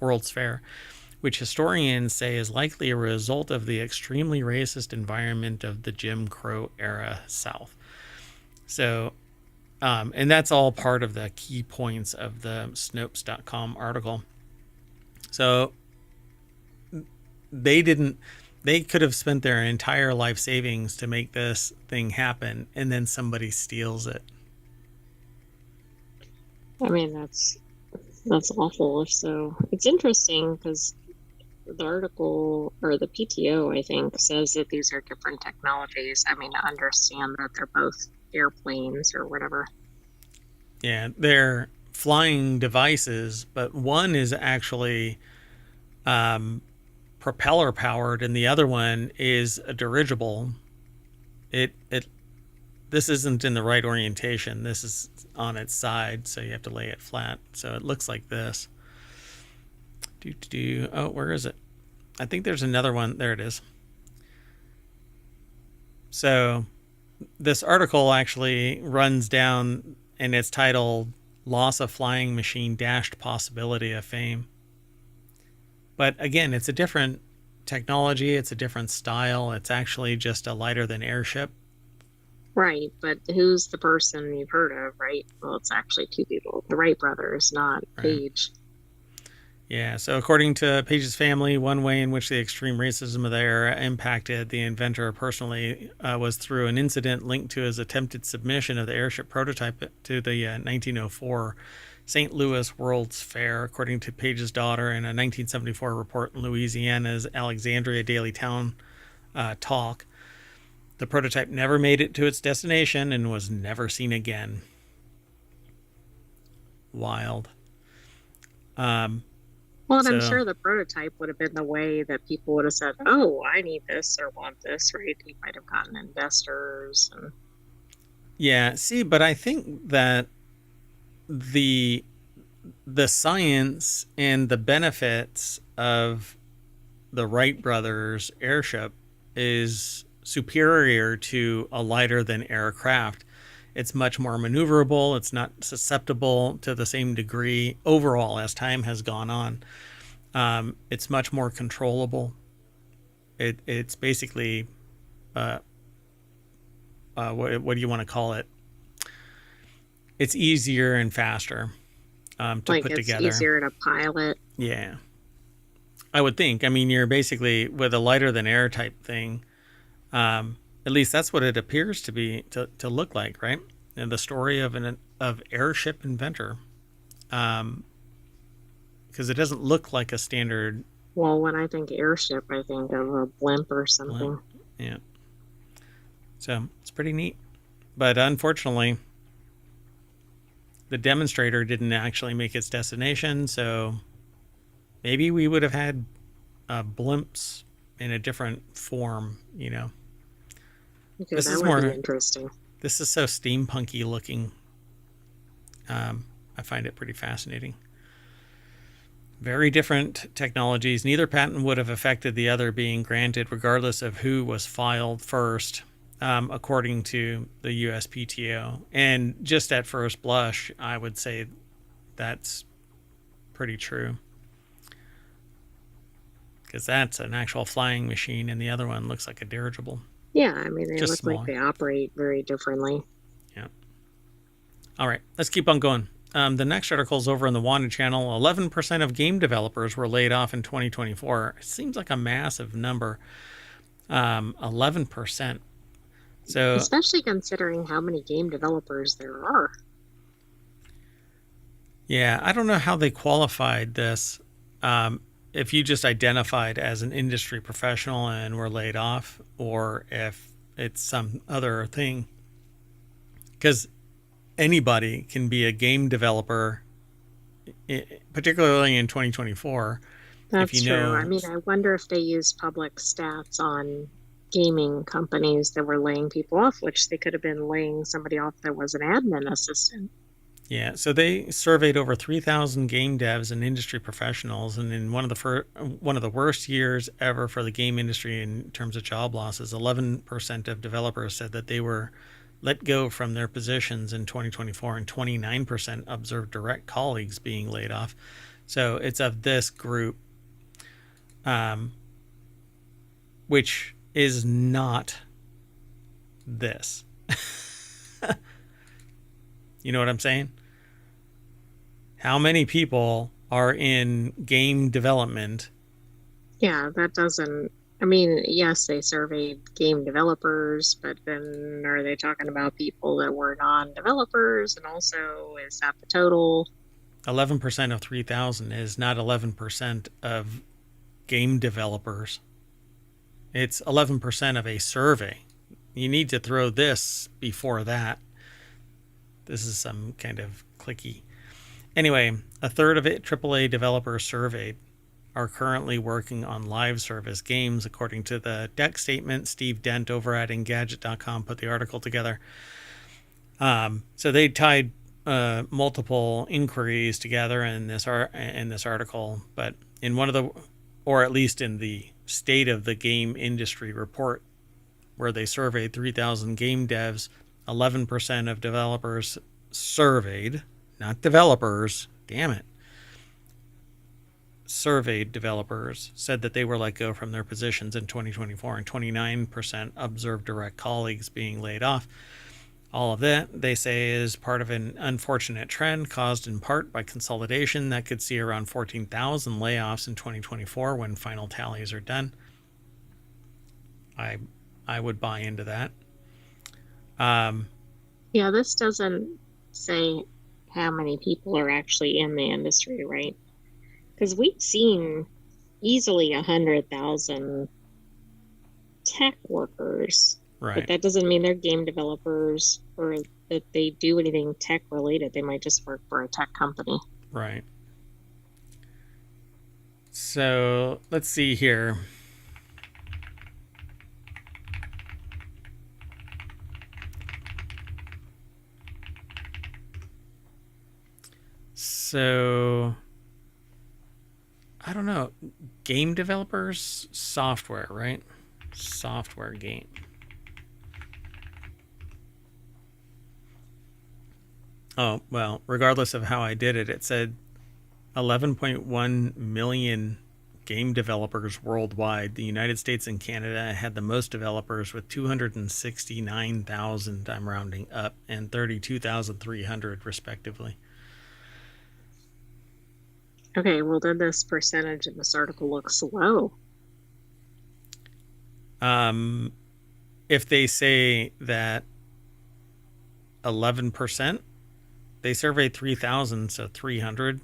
World's Fair, which historians say is likely a result of the extremely racist environment of the Jim Crow era South. So, and that's all part of the key points of the Snopes.com article. So they could have spent their entire life savings to make this thing happen, and then somebody steals it. I mean, that's awful if so. It's interesting because the article or the PTO, I think, says that these are different technologies. I mean, I understand that they're both airplanes or whatever. Yeah, they're flying devices, but one is actually propeller powered, and the other one is a dirigible. This isn't in the right orientation. This is on its side, so you have to lay it flat. So it looks like this. Oh, where is it? I think there's another one. There it is. So this article actually runs down, and it's titled "Loss of Flying Machine Dashed Possibility of Fame." But again, it's a different technology. It's a different style. It's actually just a lighter than airship. Right, but who's the person you've heard of, right? Well, it's actually two people. The Wright brothers, not Page. Yeah, so according to Page's family, one way in which the extreme racism of the era impacted the inventor personally was through an incident linked to his attempted submission of the airship prototype to the 1904 St. Louis World's Fair, according to Page's daughter in a 1974 report in Louisiana's Alexandria Daily Town Talk. The prototype never made it to its destination and was never seen again. Wild. Well, and I'm sure the prototype would have been the way that people would have said, "Oh, I need this or want this," right? He might have gotten investors. Yeah, see, but I think that the science and the benefits of the Wright brothers airship is superior to a lighter than aircraft. It's much more maneuverable. It's not susceptible to the same degree overall as time has gone on. It's much more controllable. It's basically, what do you want to call it? It's easier and faster to put together. It's easier to pilot. Yeah. I would think. I mean, you're basically with a lighter than air type thing. At least that's what it appears to be to look like, right? And the story of airship inventor, because it doesn't look like a standard. Well, when I think airship, I think of a blimp or something. Blimp. Yeah. So it's pretty neat, but unfortunately, the demonstrator didn't actually make its destination. So maybe we would have had blimps in a different form, you know. Okay, this is more interesting. This is so steampunky looking. I find it pretty fascinating. Very different technologies. Neither patent would have affected the other being granted regardless of who was filed first, according to the USPTO. And just at first blush, I would say that's pretty true. Because that's an actual flying machine, and the other one looks like a dirigible. Yeah, I mean, they Just look smaller. like they operate very differently. Yeah. All right, let's keep on going. The next article is over on the Wanted channel. 11% of game developers were laid off in 2024. It seems like a massive number. 11%. So, especially considering how many game developers there are. Yeah, I don't know how they qualified this. If you just identified as an industry professional and were laid off, or if it's some other thing. Because anybody can be a game developer, particularly in 2024. That's true. I mean, I wonder if they use public stats on gaming companies that were laying people off, which they could have been laying somebody off that was an admin assistant. Yeah, so they surveyed over 3,000 game devs and industry professionals, and in one of the worst years ever for the game industry in terms of job losses, 11% of developers said that they were let go from their positions in 2024, and 29% observed direct colleagues being laid off. So it's of this group, which is not this. You know what I'm saying? How many people are in game development? Yeah, that doesn't. I mean, yes, they surveyed game developers, but then are they talking about people that were non-developers? And also, is that the total? 11% of 3,000 is not 11% of game developers. It's 11% of a survey. You need to throw this before that. This is some kind of clicky. Anyway, a third of it AAA developers surveyed are currently working on live service games, according to the deck statement. Steve Dent over at Engadget.com put the article together. So they tied multiple inquiries together in this article, but in one of the, or at least in the State of the Game Industry report, where they surveyed 3,000 game devs, 11% of developers surveyed, not developers, damn it, surveyed developers said that they were let go from their positions in 2024, and 29% observed direct colleagues being laid off. All of that, they say, is part of an unfortunate trend caused in part by consolidation that could see around 14,000 layoffs in 2024 when final tallies are done. I would buy into that. Yeah, this doesn't say how many people are actually in the industry, right? Because we've seen easily 100,000 tech workers, Right. but that doesn't mean they're game developers or that they do anything tech related. They might just work for a tech company. Right. So let's see here. So I don't know. Game developers, software, right? Software game. Oh, well, regardless of how I did it, it said 11.1 million game developers worldwide. The United States and Canada had the most developers with 269,000, I'm rounding up, and 32,300 respectively. Okay, well, then this percentage in this article looks low. If they say that 11%, they surveyed 3,000, so 300,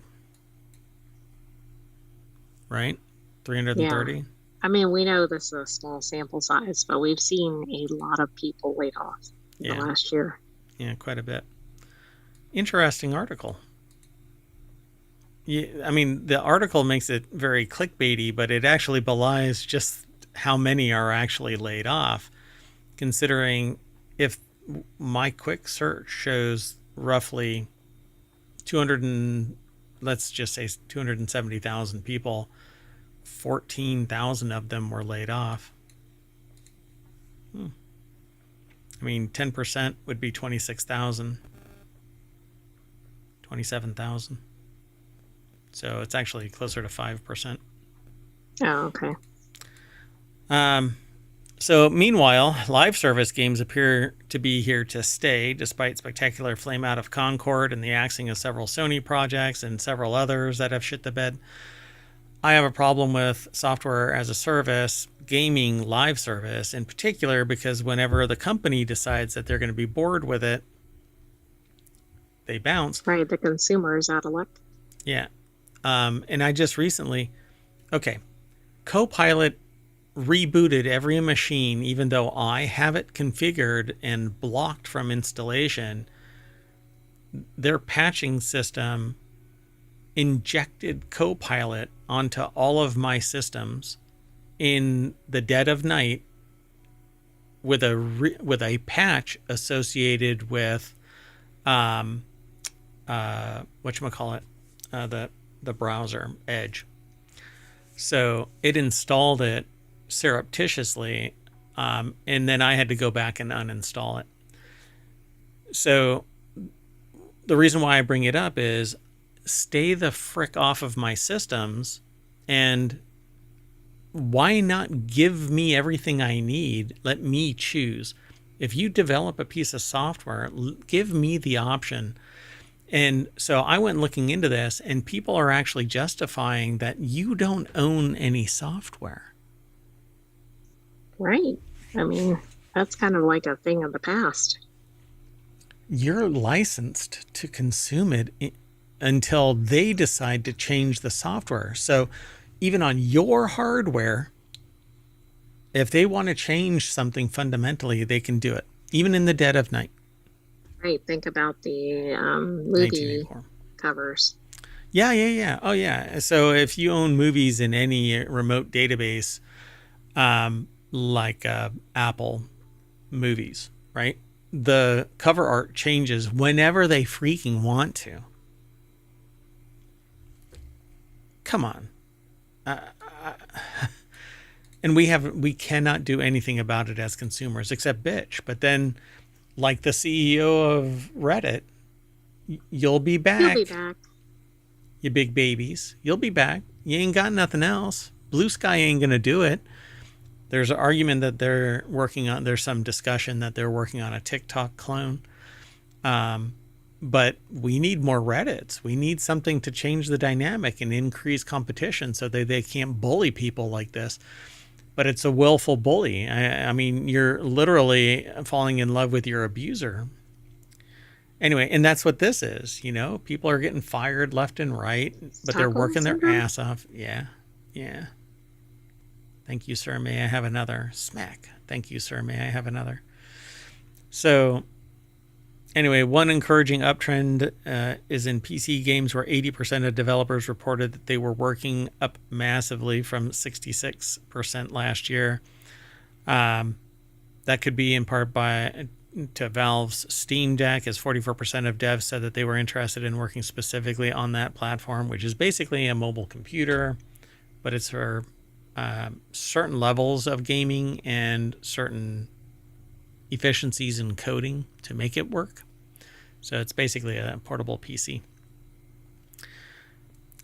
right? 330. Yeah. I mean, we know this is a small sample size, but we've seen a lot of people laid off in the last year. Yeah, quite a bit. Interesting article. Yeah, I mean, the article makes it very clickbaity, but it actually belies just how many are actually laid off, considering if my quick search shows roughly 200 and let's just say 270,000 people, 14,000 of them were laid off. I mean, 10% would be 26,000, 27,000. So it's actually closer to 5%. Oh, okay. So meanwhile, live service games appear to be here to stay, despite spectacular flame out of Concord and the axing of several Sony projects and several others that have shit the bed. I have a problem with software as a service, gaming live service in particular, because whenever the company decides that they're going to be bored with it, they bounce. Right, the consumer is out of luck. Yeah. And I just recently, Copilot rebooted every machine, even though I have it configured and blocked from installation. Their patching system injected Copilot onto all of my systems in the dead of night with a patch associated with whatchamacallit, the browser Edge. So it installed it surreptitiously, and then I had to go back and uninstall it. So the reason why I bring it up is stay the frick off of my systems, and why not give me everything I need? Let me choose. If you develop a piece of software, give me the option. And so I went looking into this, and people are actually justifying that you don't own any software. Right. I mean, that's kind of like a thing of the past. You're licensed to consume it until they decide to change the software. So even on your hardware, if they want to change something fundamentally, they can do it, even in the dead of night. Right. Think about the movie covers. Yeah. Oh, yeah. So if you own movies in any remote database, like Apple movies, right? The cover art changes whenever they freaking want to. Come on. And we cannot do anything about it as consumers except bitch. But then, like the CEO of Reddit, you'll be back. You'll be back. You big babies. You'll be back. You ain't got nothing else. Blue Sky ain't going to do it. There's an argument that they're working on, there's some discussion that they're working on a TikTok clone. But we need more Reddits. We need something to change the dynamic and increase competition so that they can't bully people like this. But it's a willful bully. I mean, you're literally falling in love with your abuser. Anyway, and that's what this is. You know, people are getting fired left and right, but they're working their ass off. Yeah. Thank you, sir. May I have another? Smack. Thank you, sir. May I have another? So anyway, one encouraging uptrend is in PC games, where 80% of developers reported that they were working up massively from 66% last year. That could be in part to Valve's Steam Deck, as 44% of devs said that they were interested in working specifically on that platform, which is basically a mobile computer, but it's for certain levels of gaming and certain efficiencies in coding to make it work. So it's basically a portable PC.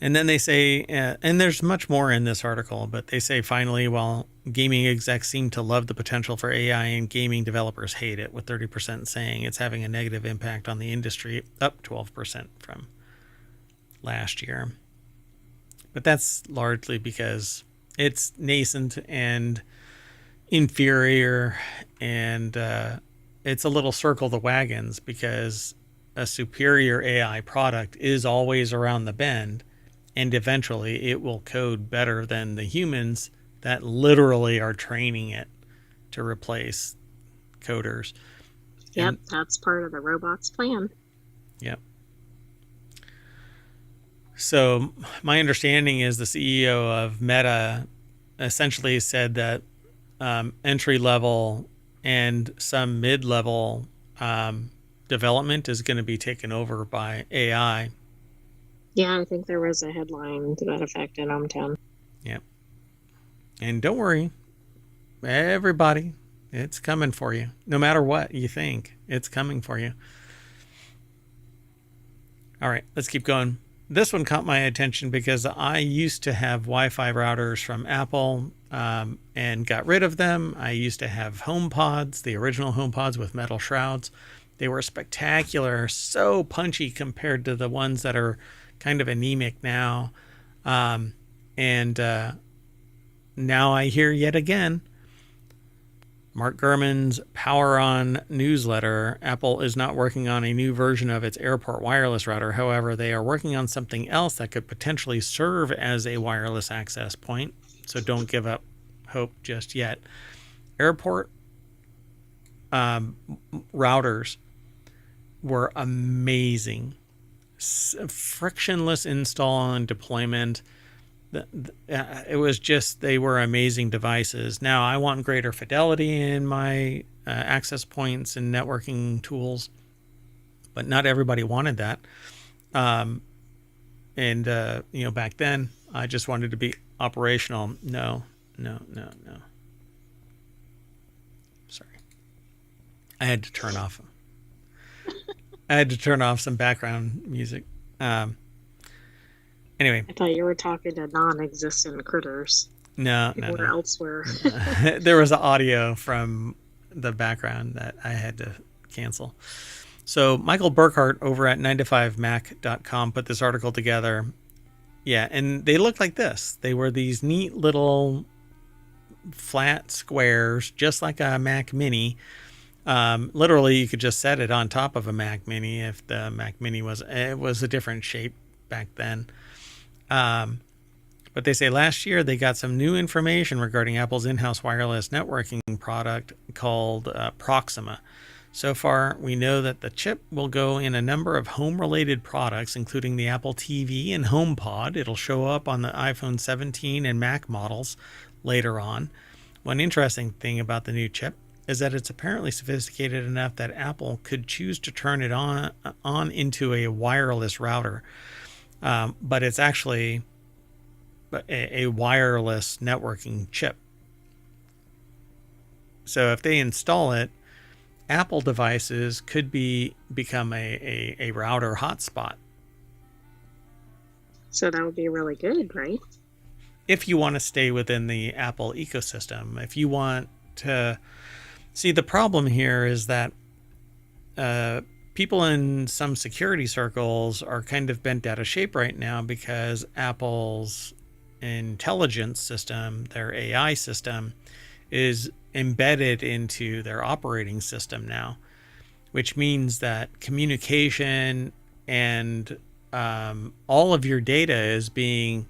And then they say, and there's much more in this article, but they say finally, while gaming execs seem to love the potential for AI, and gaming developers hate it, with 30% saying it's having a negative impact on the industry, up 12% from last year. But that's largely because it's nascent and inferior, and it's a little circle the wagons, because a superior AI product is always around the bend, and eventually it will code better than the humans that literally are training it to replace coders. Yep, that's part of the robot's plan. Yep. So my understanding is the CEO of Meta essentially said that entry level and some mid-level development is going to be taken over by AI. Yeah, I think there was a headline to that effect in Hometown. Yep. And don't worry, everybody, it's coming for you. No matter what you think, it's coming for you. All right, let's keep going. This one caught my attention because I used to have Wi-Fi routers from Apple and got rid of them. I used to have HomePods, the original HomePods with metal shrouds. They were spectacular, so punchy compared to the ones that are kind of anemic now. And now I hear yet again Mark Gurman's Power On newsletter. Apple is not working on a new version of its airport wireless router. However, they are working on something else that could potentially serve as a wireless access point. So don't give up hope just yet. Airport routers were amazing. Frictionless install and deployment. It was just, they were amazing devices. Now I want greater fidelity in my access points and networking tools, but not everybody wanted that. Back then I just wanted to be operational. No. Sorry. I had to turn off some background music. Anyway, I thought you were talking to non-existent critters. No. Elsewhere. There was audio from the background that I had to cancel. So Michael Burkhart over at 9to5mac.com put this article together. Yeah, and they looked like this. They were these neat little flat squares, just like a Mac Mini. Literally, you could just set it on top of a Mac Mini if the Mac Mini was a different shape back then. But they say last year they got some new information regarding Apple's in-house wireless networking product called Proxima. So far, we know that the chip will go in a number of home-related products, including the Apple TV and HomePod. It'll show up on the iPhone 17 and Mac models later on. One interesting thing about the new chip is that it's apparently sophisticated enough that Apple could choose to turn it on into a wireless router. But it's actually a wireless networking chip. So if they install it, Apple devices could become a router hotspot. So that would be really good, right? If you want to stay within the Apple ecosystem. If you want to... See, the problem here is that people in some security circles are kind of bent out of shape right now because Apple's intelligence system, their AI system, is embedded into their operating system now, which means that communication and all of your data is being...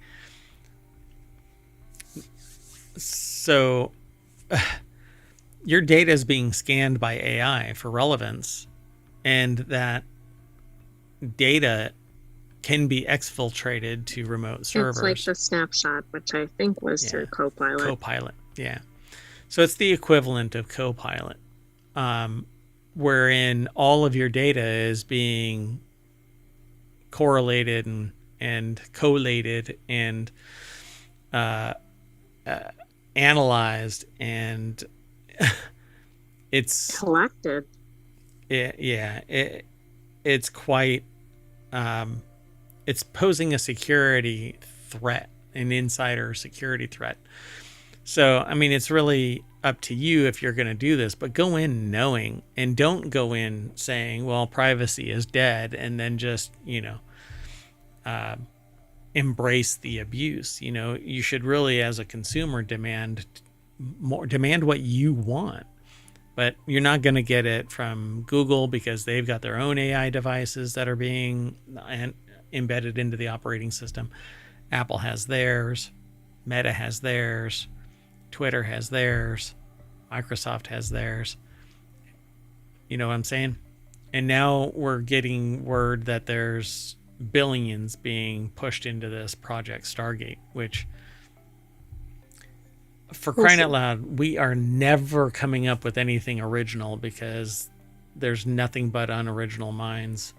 So your data is being scanned by AI for relevance, and that data can be exfiltrated to remote servers. It's like the snapshot, which I think was through Copilot. Copilot, yeah. So it's the equivalent of Copilot, wherein all of your data is being correlated and collated and analyzed, and it's collected. It's quite... it's posing a security threat, an insider security threat. So, I mean, it's really up to you if you're going to do this, but go in knowing, and don't go in saying, well, privacy is dead, and then just, embrace the abuse. You should really, as a consumer, demand what you want. But you're not going to get it from Google because they've got their own AI devices that are being embedded into the operating system. Apple has theirs. Meta has theirs. Twitter has theirs. Microsoft has theirs. You know what I'm saying? And now we're getting word that there's billions being pushed into this Project Stargate, which... For crying out loud, we are never coming up with anything original because there's nothing but unoriginal minds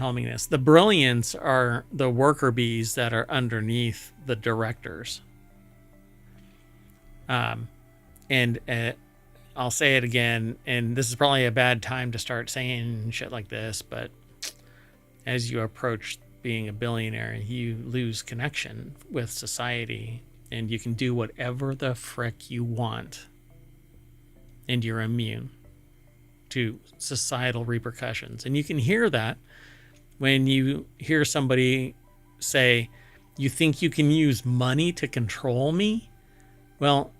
helming this. The brilliants are the worker bees that are underneath the directors. And I'll say it again, and this is probably a bad time to start saying shit like this, but as you approach being a billionaire, you lose connection with society, and you can do whatever the frick you want, and you're immune to societal repercussions. And you can hear that when you hear somebody say, "You think you can use money to control me?" Well,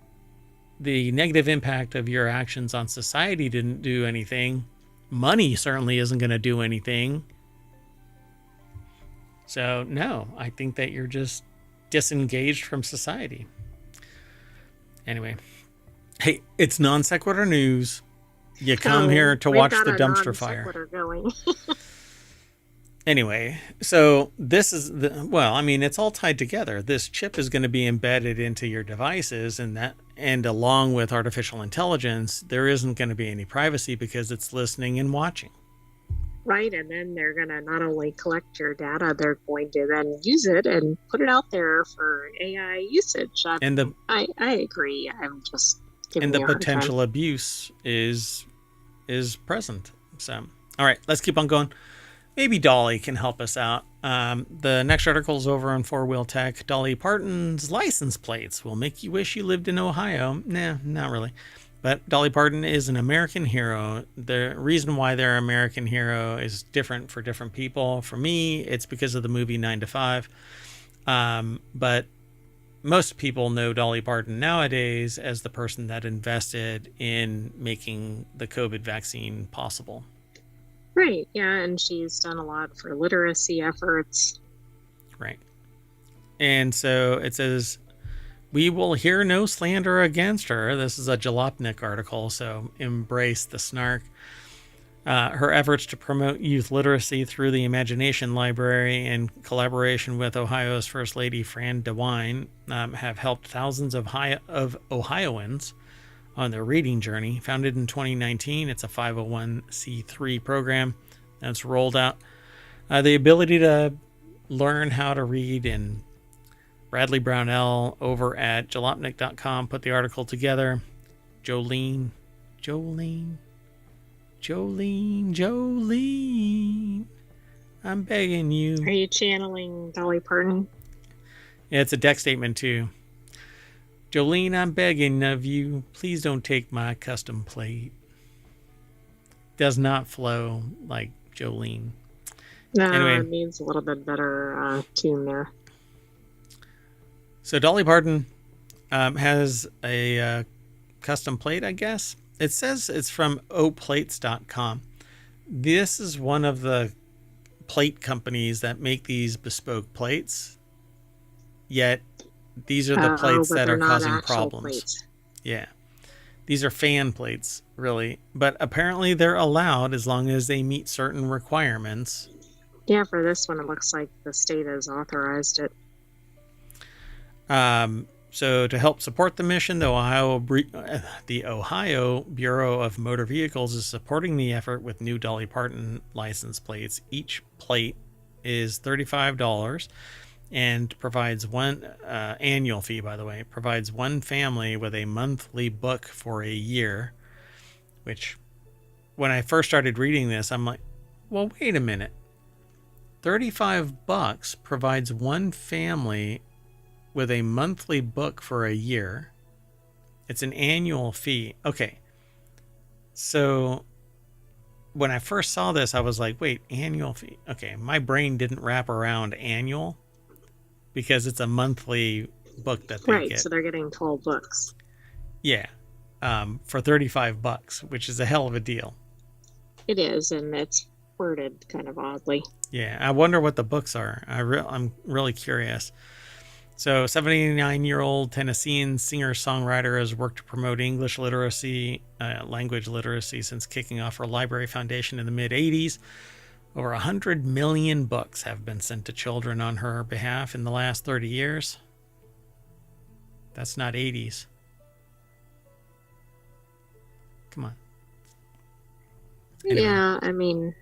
the negative impact of your actions on society didn't do anything. Money certainly isn't going to do anything. So, no, I think that you're just disengaged from society. Anyway, hey, it's Non Sequitur News. You come here to watch the dumpster fire. Going. Anyway, so this is it's all tied together. This chip is going to be embedded into your devices, and along with artificial intelligence, there isn't going to be any privacy because it's listening and watching. Right, and then they're going to not only collect your data, they're going to then use it and put it out there for AI usage. I agree. I'm just giving you a hard potential time. Abuse is present. So, all right, let's keep on going. Maybe Dolly can help us out. The next article is over on 4-Wheel Tech. Dolly Parton's license plates will make you wish you lived in Ohio. Nah, not really. But Dolly Parton is an American hero. The reason why they're an American hero is different for different people. For me, it's because of the movie 9 to 5. But most people know Dolly Parton nowadays as the person that invested in making the COVID vaccine possible. Right, yeah, and she's done a lot for literacy efforts. Right. And so it says, "We will hear no slander against her." This is a Jalopnik article, so embrace the snark. Her efforts to promote youth literacy through the Imagination Library in collaboration with Ohio's First Lady Fran DeWine have helped thousands of Ohioans on their reading journey. Founded in 2019, it's a 501c3 program that's rolled out. The ability to learn how to read, and Bradley Brownell over at jalopnik.com put the article together. Jolene. I'm begging you. Are you channeling Dolly Parton? Yeah, it's a deck statement too. Jolene, I'm begging of you, please don't take my custom plate. Does not flow like Jolene. No, anyway, it needs a little bit better tune there. So Dolly Parton has a custom plate, I guess. It says it's from oplates.com. This is one of the plate companies that make these bespoke plates. Yet these are the plates that are causing problems. Plates. Yeah. These are fan plates, really. But apparently they're allowed as long as they meet certain requirements. Yeah, for this one, it looks like the state has authorized it. So to help support the mission, the Ohio Bureau of Motor Vehicles is supporting the effort with new Dolly Parton license plates. Each plate is $35 and provides one annual fee, by the way, provides one family with a monthly book for a year, which when I first started reading this, I'm like, well, wait a minute. $35 provides one family with a monthly book for a year. It's an annual fee. Okay. So when I first saw this, I was like, wait, annual fee. Okay. My brain didn't wrap around annual because it's a monthly book that they get. Right. So they're getting 12 books. Yeah. For $35, which is a hell of a deal. It is. And it's worded kind of oddly. Yeah. I wonder what the books are. I'm really curious. So 79-year-old Tennessean singer-songwriter has worked to promote English literacy, language literacy since kicking off her library foundation in the mid-'80s. Over 100 million books have been sent to children on her behalf in the last 30 years. That's not 80s. Come on. Anyway. Yeah, I mean,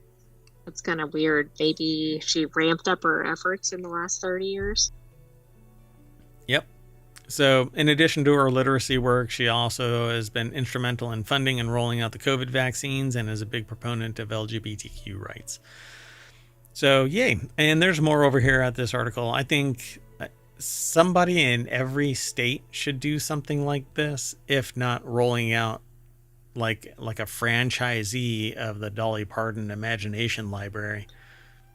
It's kind of weird. Maybe she ramped up her efforts in the last 30 years. Yep. So, in addition to her literacy work, she also has been instrumental in funding and rolling out the COVID vaccines and is a big proponent of LGBTQ rights. So, yay. And there's more over here at this article. I think somebody in every state should do something like this, if not rolling out like a franchisee of the Dolly Parton Imagination Library.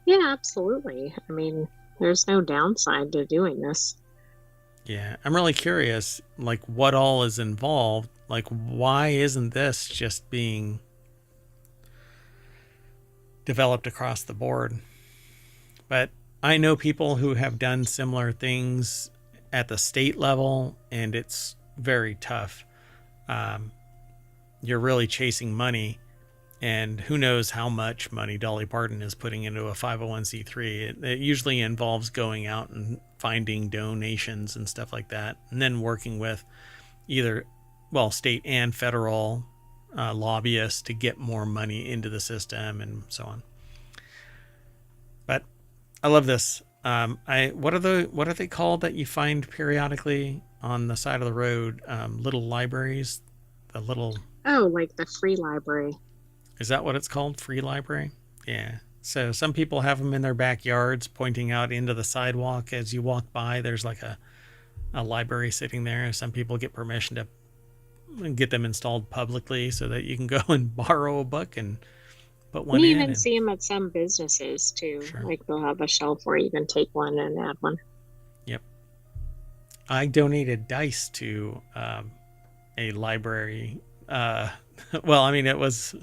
Yeah, absolutely. I mean, there's no downside to doing this. Yeah, I'm really curious, like, what all is involved. Like, why isn't this just being developed across the board? But I know people who have done similar things at the state level, and it's very tough. You're really chasing money, and who knows how much money Dolly Parton is putting into a 501c3. It usually involves going out and finding donations and stuff like that, and then working with either, well, state and federal lobbyists to get more money into the system and so on. But I love this. What are they called that you find periodically on the side of the road? Little libraries, like the free library. Is that what it's called? Free library? Yeah. So some people have them in their backyards, pointing out into the sidewalk as you walk by. There's like a library sitting there. Some people get permission to get them installed publicly so that you can go and borrow a book and put one in. You even see them at some businesses too. Sure. Like they'll have a shelf where you can take one and add one. Yep. I donated dice to a library. Well, I mean, it was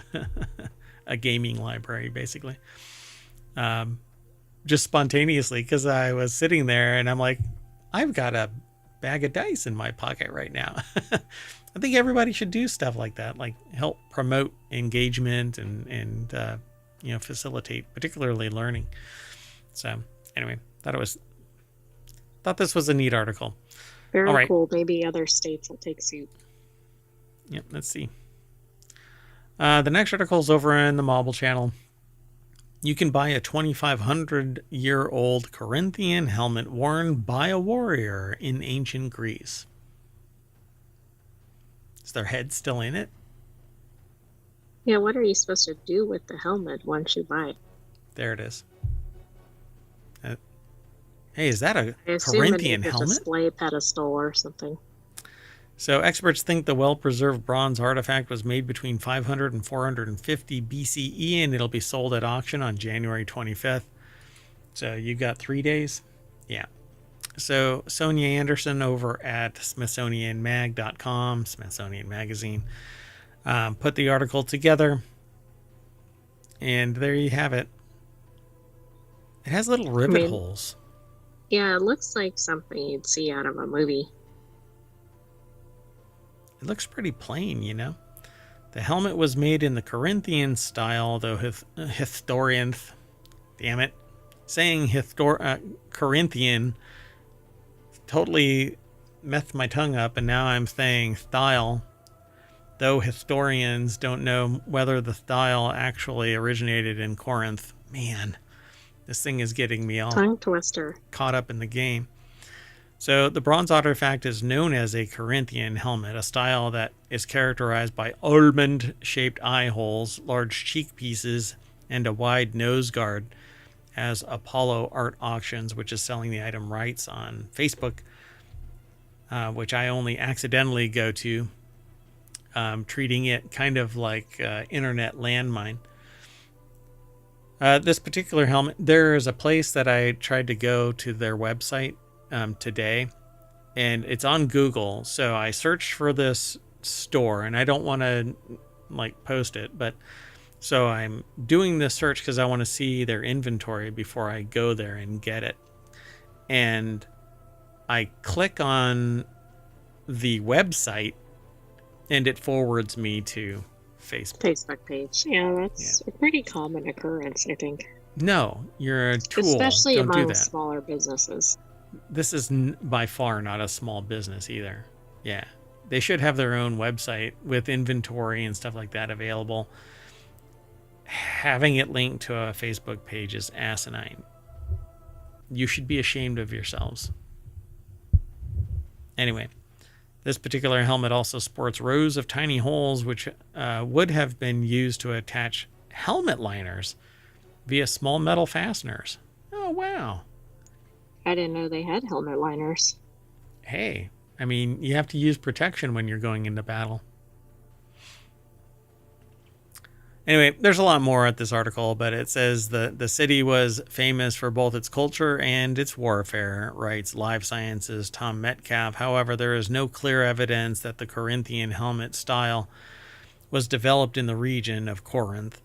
a gaming library, basically. Just spontaneously, because I was sitting there and I'm like, I've got a bag of dice in my pocket right now. I think everybody should do stuff like that, like help promote engagement and facilitate, particularly learning. So anyway, thought this was a neat article. Very cool. Maybe other states will take suit. Yep, let's see. The next article is over in the Mobile channel. You can buy a 2,500-year-old Corinthian helmet worn by a warrior in ancient Greece. Is their head still in it? Yeah, what are you supposed to do with the helmet once you buy it? There it is. Hey, is that a Corinthian helmet? A display pedestal or something. So experts think the well-preserved bronze artifact was made between 500 and 450 BCE, and it'll be sold at auction on January 25th. So you got 3 days? Yeah. So Sonia Anderson over at SmithsonianMag.com, Smithsonian Magazine, put the article together. And there you have it. It has little rivet holes. Yeah, it looks like something you'd see out of a movie. It looks pretty plain, you know. The helmet was made in the Corinthian style, though historians, damn it, saying Corinthian totally messed my tongue up, and now I'm saying style, though historians don't know whether the style actually originated in Corinth. Man, this thing is getting me all tongue twister caught up in the game. So the bronze artifact is known as a Corinthian helmet, a style that is characterized by almond-shaped eye holes, large cheek pieces, and a wide nose guard, as Apollo Art Auctions, which is selling the item rights on Facebook, which I only accidentally go to, treating it kind of like internet landmine. This particular helmet, there is a place that I tried to go to their website today, and it's on Google. So I searched for this store, and I don't want to post it, but so I'm doing this search because I want to see their inventory before I go there and get it. And I click on the website, and it forwards me to Facebook page. Yeah, that's a pretty common occurrence, I think. No, you're a tool. Especially Don't among do that. Smaller businesses. This is by far not a small business either. Yeah. They should have their own website with inventory and stuff like that available. having it linked to a Facebook page is asinine. You should be ashamed of yourselves. Anyway, this particular helmet also sports rows of tiny holes which would have been used to attach helmet liners via small metal fasteners. Oh, wow. I didn't know they had helmet liners. Hey, I mean, you have to use protection when you're going into battle. Anyway, there's a lot more at this article, but it says the city was famous for both its culture and its warfare, writes Live Sciences' Tom Metcalf. However, there is no clear evidence that the Corinthian helmet style was developed in the region of Corinth.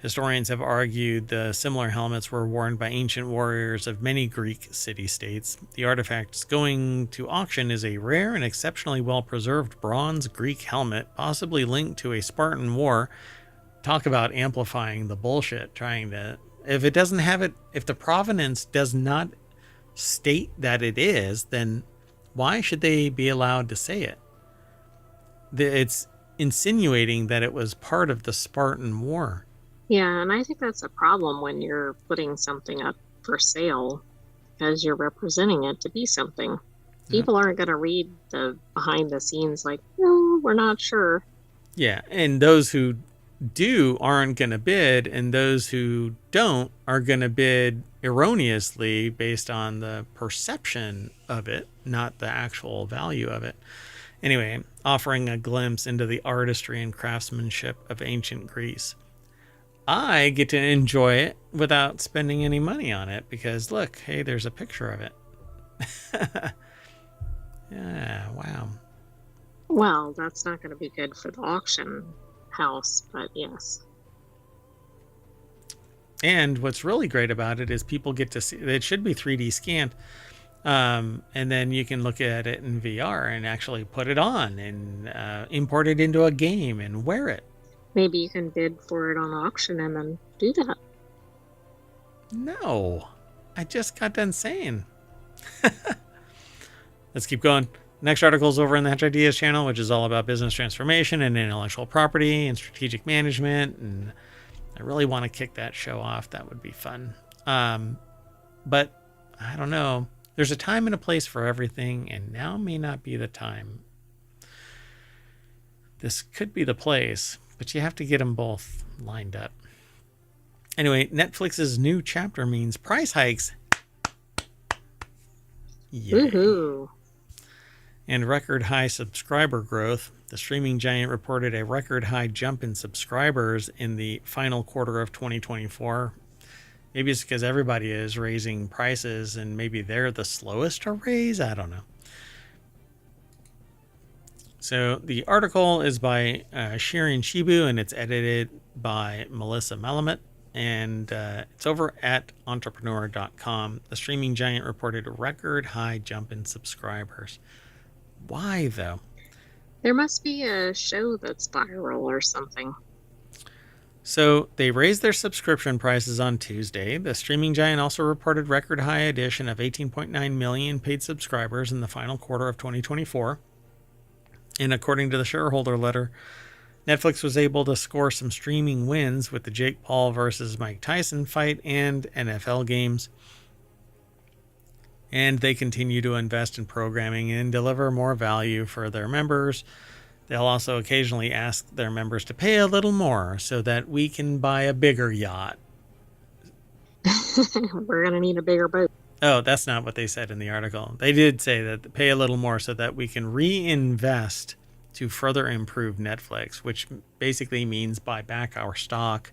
Historians have argued the similar helmets were worn by ancient warriors of many Greek city-states. The artifact going to auction is a rare and exceptionally well-preserved bronze Greek helmet, possibly linked to a Spartan war. Talk about amplifying the bullshit, if it doesn't have it, if the provenance does not state that it is, then why should they be allowed to say it? It's insinuating that it was part of the Spartan war. Yeah, and I think that's a problem when you're putting something up for sale because you're representing it to be something. People aren't going to read the behind the scenes like, no, we're not sure. Yeah, and those who do aren't going to bid, and those who don't are going to bid erroneously based on the perception of it, not the actual value of it. Anyway, offering a glimpse into the artistry and craftsmanship of ancient Greece. I get to enjoy it without spending any money on it because look, hey, there's a picture of it. Yeah, wow. Well, that's not going to be good for the auction house, but yes. And what's really great about it is people get to see it. Should be 3D scanned, and then you can look at it in VR and actually put it on and import it into a game and wear it. Maybe you can bid for it on auction and then do that. No, I just got done saying. Let's keep going. Next article is over in the Hatch Ideas channel, which is all about business transformation and intellectual property and strategic management. And I really want to kick that show off. That would be fun. But I don't know. There's a time and a place for everything, and now may not be the time. This could be the place, but you have to get them both lined up. Anyway, Netflix's new chapter means price hikes. Yay. Woohoo. And record high subscriber growth. The streaming giant reported a record high jump in subscribers in the final quarter of 2024. Maybe it's because everybody is raising prices and maybe they're the slowest to raise. I don't know. So the article is by Shirin Shibu and it's edited by Melissa Melamed. And it's over at entrepreneur.com. The streaming giant reported a record high jump in subscribers. Why, though? There must be a show that's viral or something. So they raised their subscription prices on Tuesday. The streaming giant also reported record high addition of 18.9 million paid subscribers in the final quarter of 2024. And according to the shareholder letter, Netflix was able to score some streaming wins with the Jake Paul versus Mike Tyson fight and NFL games. And they continue to invest in programming and deliver more value for their members. They'll also occasionally ask their members to pay a little more so that we can buy a bigger yacht. We're going to need a bigger boat. Oh, that's not what they said in the article. They did say that pay a little more so that we can reinvest to further improve Netflix, which basically means buy back our stock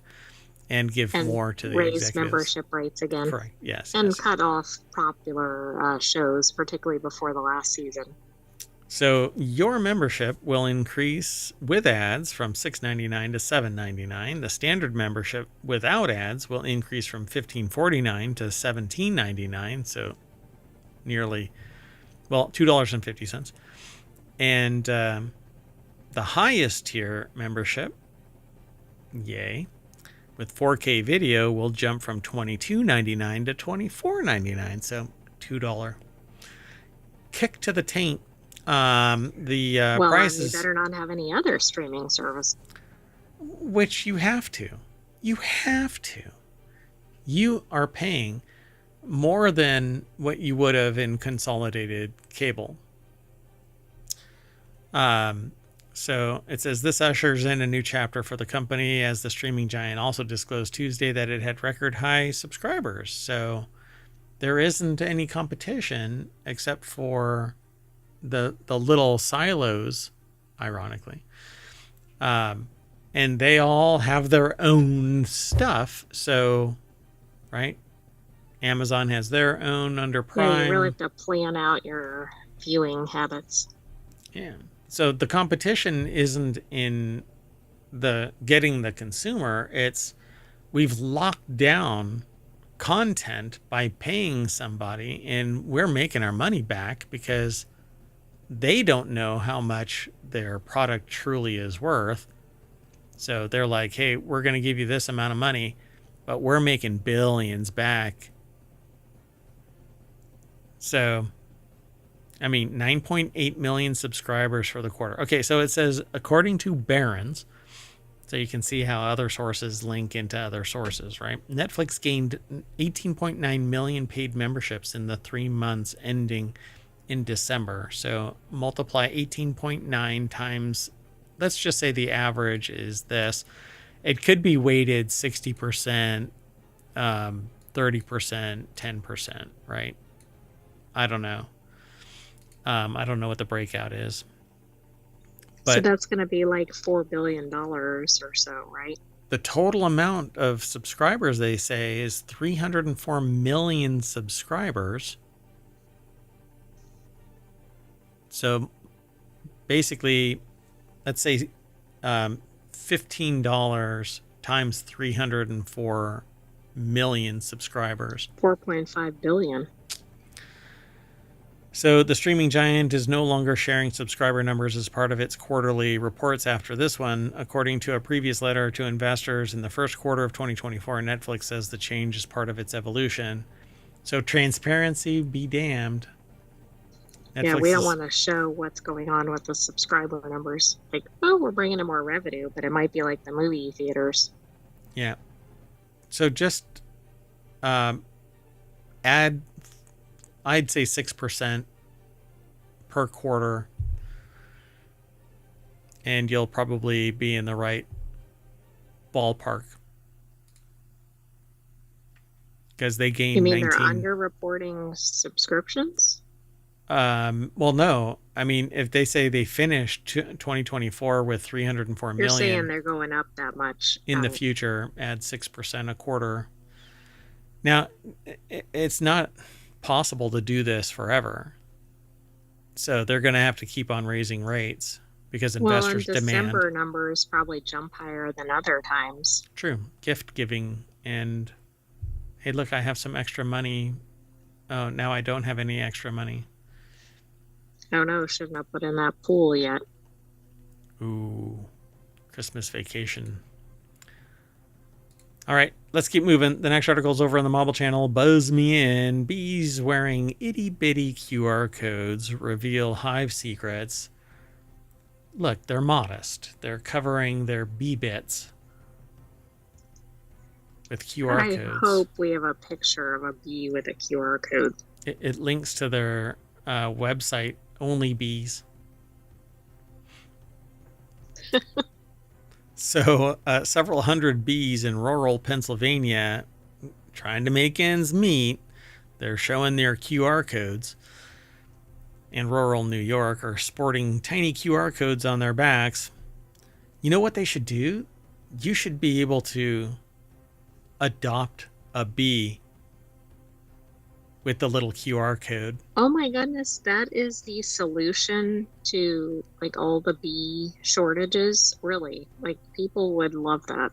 and give more to the raise executives. Membership rates again. Correct. Yes. And yes. cut off popular shows, particularly before the last season. So your membership will increase with ads from $6.99 to $7.99. The standard membership without ads will increase from $15.49 to $17.99. So nearly, well, $2.50. And the highest tier membership, yay, with 4K video will jump from $22.99 to $24.99. So $2 kick to the taint. The prices, you better not have any other streaming service. which you have to. You have to. You are paying more than what you would have in consolidated cable. So it says this ushers in a new chapter for the company, as the streaming giant also disclosed Tuesday that it had record high subscribers. So there isn't any competition except for the little silos, ironically. And they all have their own stuff. So, right? Amazon has their own under Prime. Yeah, you really have to plan out your viewing habits. Yeah. So the competition isn't in the getting the consumer. It's we've locked down content by paying somebody, and we're making our money back because they don't know how much their product truly is worth. So they're like, hey, we're going to give you this amount of money, but we're making billions back. So, I mean, 9.8 million subscribers for the quarter. Okay, so it says, according to Barron's, so you can see how other sources link into other sources, right? Netflix gained 18.9 million paid memberships in the 3 months ending in December. So multiply 18.9 times, let's just say the average is this. It could be weighted 60%, 30%, 10%, right? I don't know. I don't know what the breakout is. But so that's going to be like $4 billion or so, right? The total amount of subscribers, they say, is 304 million subscribers. So basically, let's say $15 times 304 million subscribers. 4.5 billion. So the streaming giant is no longer sharing subscriber numbers as part of its quarterly reports after this one. According to a previous letter to investors in the first quarter of 2024, Netflix says the change is part of its evolution. So transparency be damned. Netflix we don't want to show what's going on with the subscriber numbers. Like, oh, we're bringing in more revenue, but it might be like the movie theaters. Yeah. So just add, I'd say 6% per quarter, and you'll probably be in the right ballpark. Because they gained 19. You mean they're underreporting subscriptions? Well, no. I mean, if they say they finished 2024 with 304 million. You're saying they're going up that much. In the future, add 6% a quarter. Now, it's not possible to do this forever. So they're going to have to keep on raising rates because investors demand. December numbers probably jump higher than other times. True. Gift giving and, hey, look, I have some extra money. Oh, now I don't have any extra money. Oh no, shouldn't have put in that pool yet. Ooh, Christmas vacation. All right, let's keep moving. The next article is over on the Mobile channel. Buzz me in. Bees wearing itty-bitty QR codes reveal hive secrets. Look, they're modest. They're covering their bee bits with QR codes. I hope we have a picture of a bee with a QR code. It links to their website, Only Bees. So several hundred bees in rural Pennsylvania trying to make ends meet. They're showing their QR codes. In rural New York are sporting tiny QR codes on their backs. You know what they should do? You should be able to adopt a bee with the little QR code. Oh my goodness, that is the solution to like all the bee shortages. Really, like people would love that.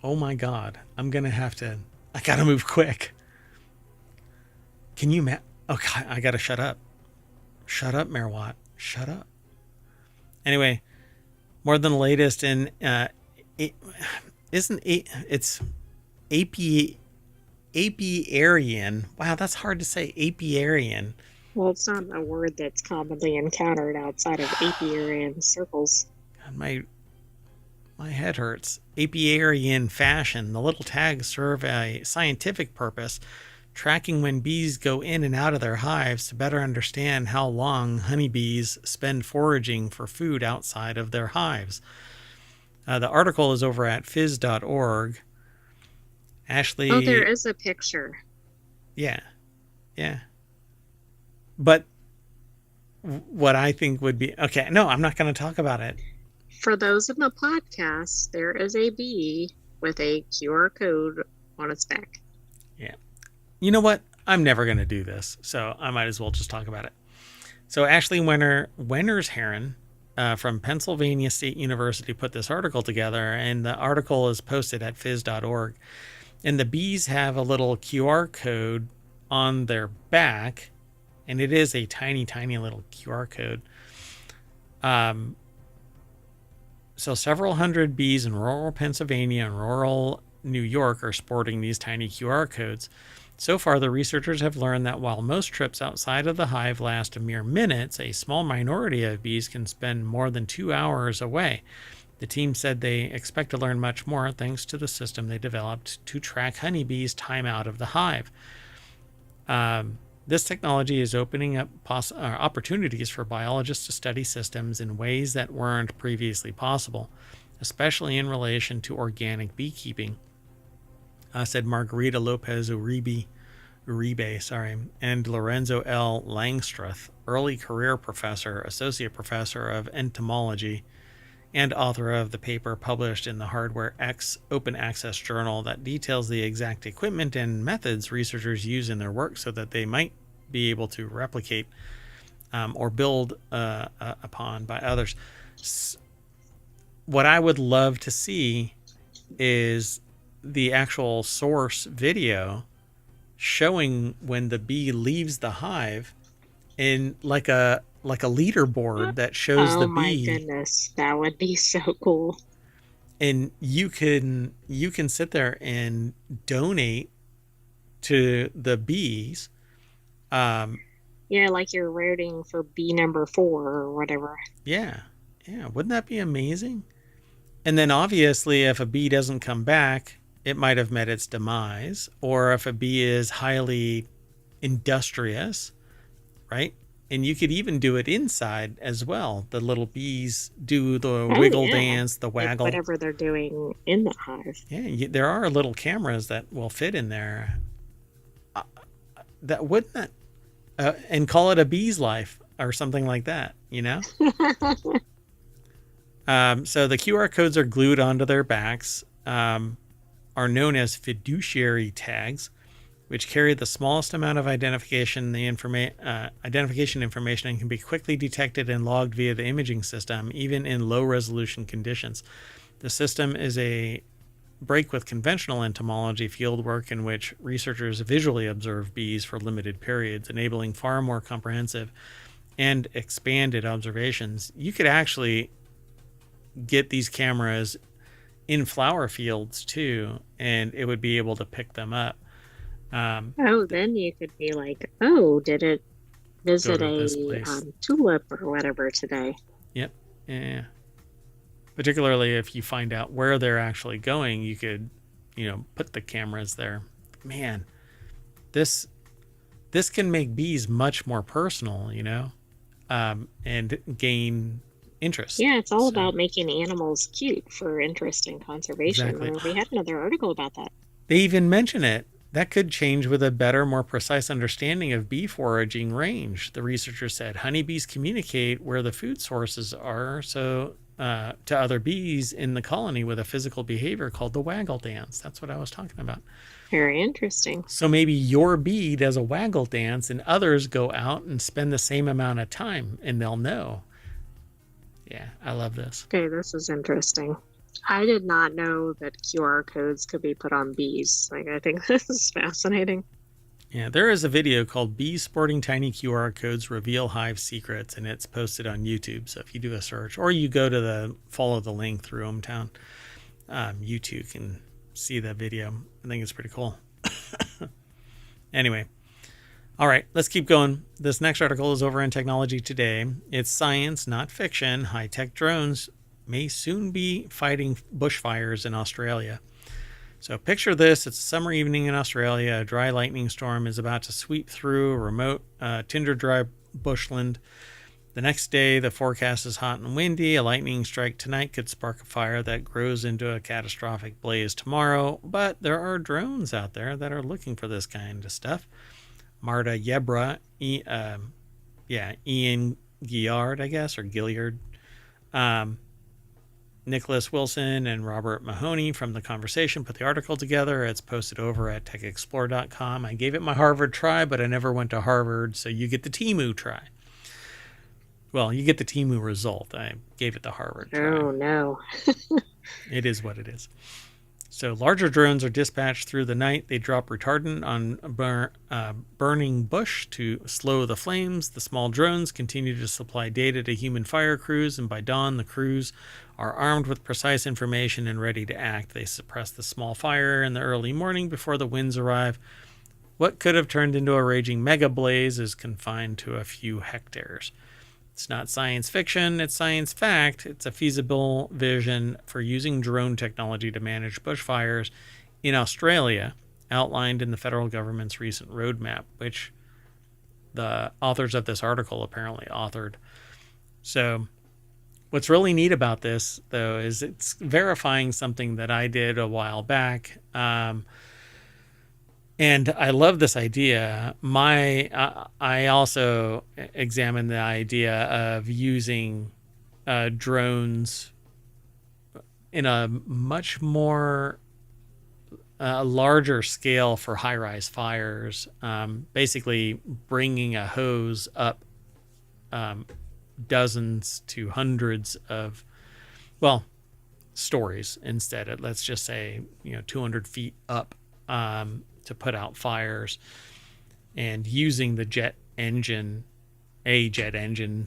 Oh my God, I gotta move quick. Can you okay, I gotta shut up. Shut up, Mayor Watt. Shut up. Anyway, more than the latest in it's apiarian. Wow, that's hard to say. Apiarian. Well, it's not a word that's commonly encountered outside of apiarian circles. God, my My head hurts. Apiarian fashion. The little tags serve a scientific purpose, tracking when bees go in and out of their hives to better understand how long honeybees spend foraging for food outside of their hives. The article is over at phys.org. Ashley. Oh, there is a picture. Yeah. Yeah. But what I think would be... Okay, no, I'm not going to talk about it. For those in the podcast, there is a bee with a QR code on its back. Yeah. You know what? I'm never going to do this, so I might as well just talk about it. So Ashley Wenner's Heron from Pennsylvania State University put this article together, and the article is posted at phys.org. And the bees have a little QR code on their back, and it is a tiny, tiny little QR code. So several hundred bees in rural Pennsylvania and rural New York are sporting these tiny QR codes. So far, the researchers have learned that while most trips outside of the hive last a mere minutes, a small minority of bees can spend more than 2 hours away. The team said they expect to learn much more thanks to the system they developed to track honeybees' time out of the hive. This technology is opening up opportunities for biologists to study systems in ways that weren't previously possible, especially in relation to organic beekeeping, said Margarita Lopez Uribe, and Lorenzo L. Langstruth, early career professor, associate professor of entomology, and author of the paper published in the Hardware X open access journal that details the exact equipment and methods researchers use in their work so that they might be able to replicate or build upon by others. What I would love to see is the actual source video showing when the bee leaves the hive in like a leaderboard that shows the bee. Oh my goodness, that would be so cool. And you can sit there and donate to the bees. Yeah, like you're rooting for bee number 4 or whatever. Yeah. Wouldn't that be amazing? And then obviously, if a bee doesn't come back, it might have met its demise. Or if a bee is highly industrious, right? And you could even do it inside as well. The little bees do the wiggle dance, the waggle. Like whatever they're doing in the hive. Yeah, there are little cameras that will fit in there. That wouldn't that... and call it a bee's life or something like that, you know? So the QR codes are glued onto their backs, are known as fiduciary tags, which carry the smallest amount of identification information and can be quickly detected and logged via the imaging system, even in low-resolution conditions. The system is a break with conventional entomology fieldwork in which researchers visually observe bees for limited periods, enabling far more comprehensive and expanded observations. You could actually get these cameras in flower fields too, and it would be able to pick them up. Then you could be like, did it visit a tulip or whatever today? Yep. Yeah. Particularly if you find out where they're actually going, you could, put the cameras there. Man, this can make bees much more personal, and gain interest. Yeah, it's all about making animals cute for interest in conservation. Exactly. We had another article about that. They even mention it. That could change with a better, more precise understanding of bee foraging range. The researchers said honeybees communicate where the food sources are, so to other bees in the colony with a physical behavior called the waggle dance. That's what I was talking about. Very interesting. So maybe your bee does a waggle dance and others go out and spend the same amount of time and they'll know. Yeah, I love this. Okay, this is interesting. I did not know that QR codes could be put on bees. I think this is fascinating. Yeah, there is a video called Bees Sporting Tiny QR Codes Reveal Hive Secrets, and it's posted on YouTube. So if you do a search, or you go to follow the link through ohmTown, you too can see that video. I think it's pretty cool. Anyway, all right, let's keep going. This next article is over in Technology Today. It's science, not fiction. High-tech drones may soon be fighting bushfires in Australia. So picture this. It's a summer evening in Australia. A dry lightning storm is about to sweep through a remote, tinder-dry bushland. The next day, the forecast is hot and windy. A lightning strike tonight could spark a fire that grows into a catastrophic blaze tomorrow. But there are drones out there that are looking for this kind of stuff. Marta Yebra, Ian Gillard, I guess, or Gilliard. Nicholas Wilson and Robert Mahoney from The Conversation put the article together. It's posted over at techexplore.com. I gave it my Harvard try, but I never went to Harvard, so you get the Temu try. Well, you get the Temu result. I gave it the Harvard try. Oh, no. It is what it is. So larger drones are dispatched through the night. They drop retardant on burning bush to slow the flames. The small drones continue to supply data to human fire crews, and by dawn, the crews are armed with precise information and ready to act. They suppress the small fire in the early morning before the winds arrive. What could have turned into a raging mega blaze is confined to a few hectares. It's not science fiction, it's science fact. It's a feasible vision for using drone technology to manage bushfires in Australia, outlined in the federal government's recent roadmap, which the authors of this article apparently authored. So what's really neat about this, though, is it's verifying something that I did a while back. And I love this idea. I also examined the idea of using drones in a much more larger scale for high-rise fires. Basically, bringing a hose up dozens to hundreds of, stories instead. Let's just say 200 feet up. To put out fires, and using the jet engine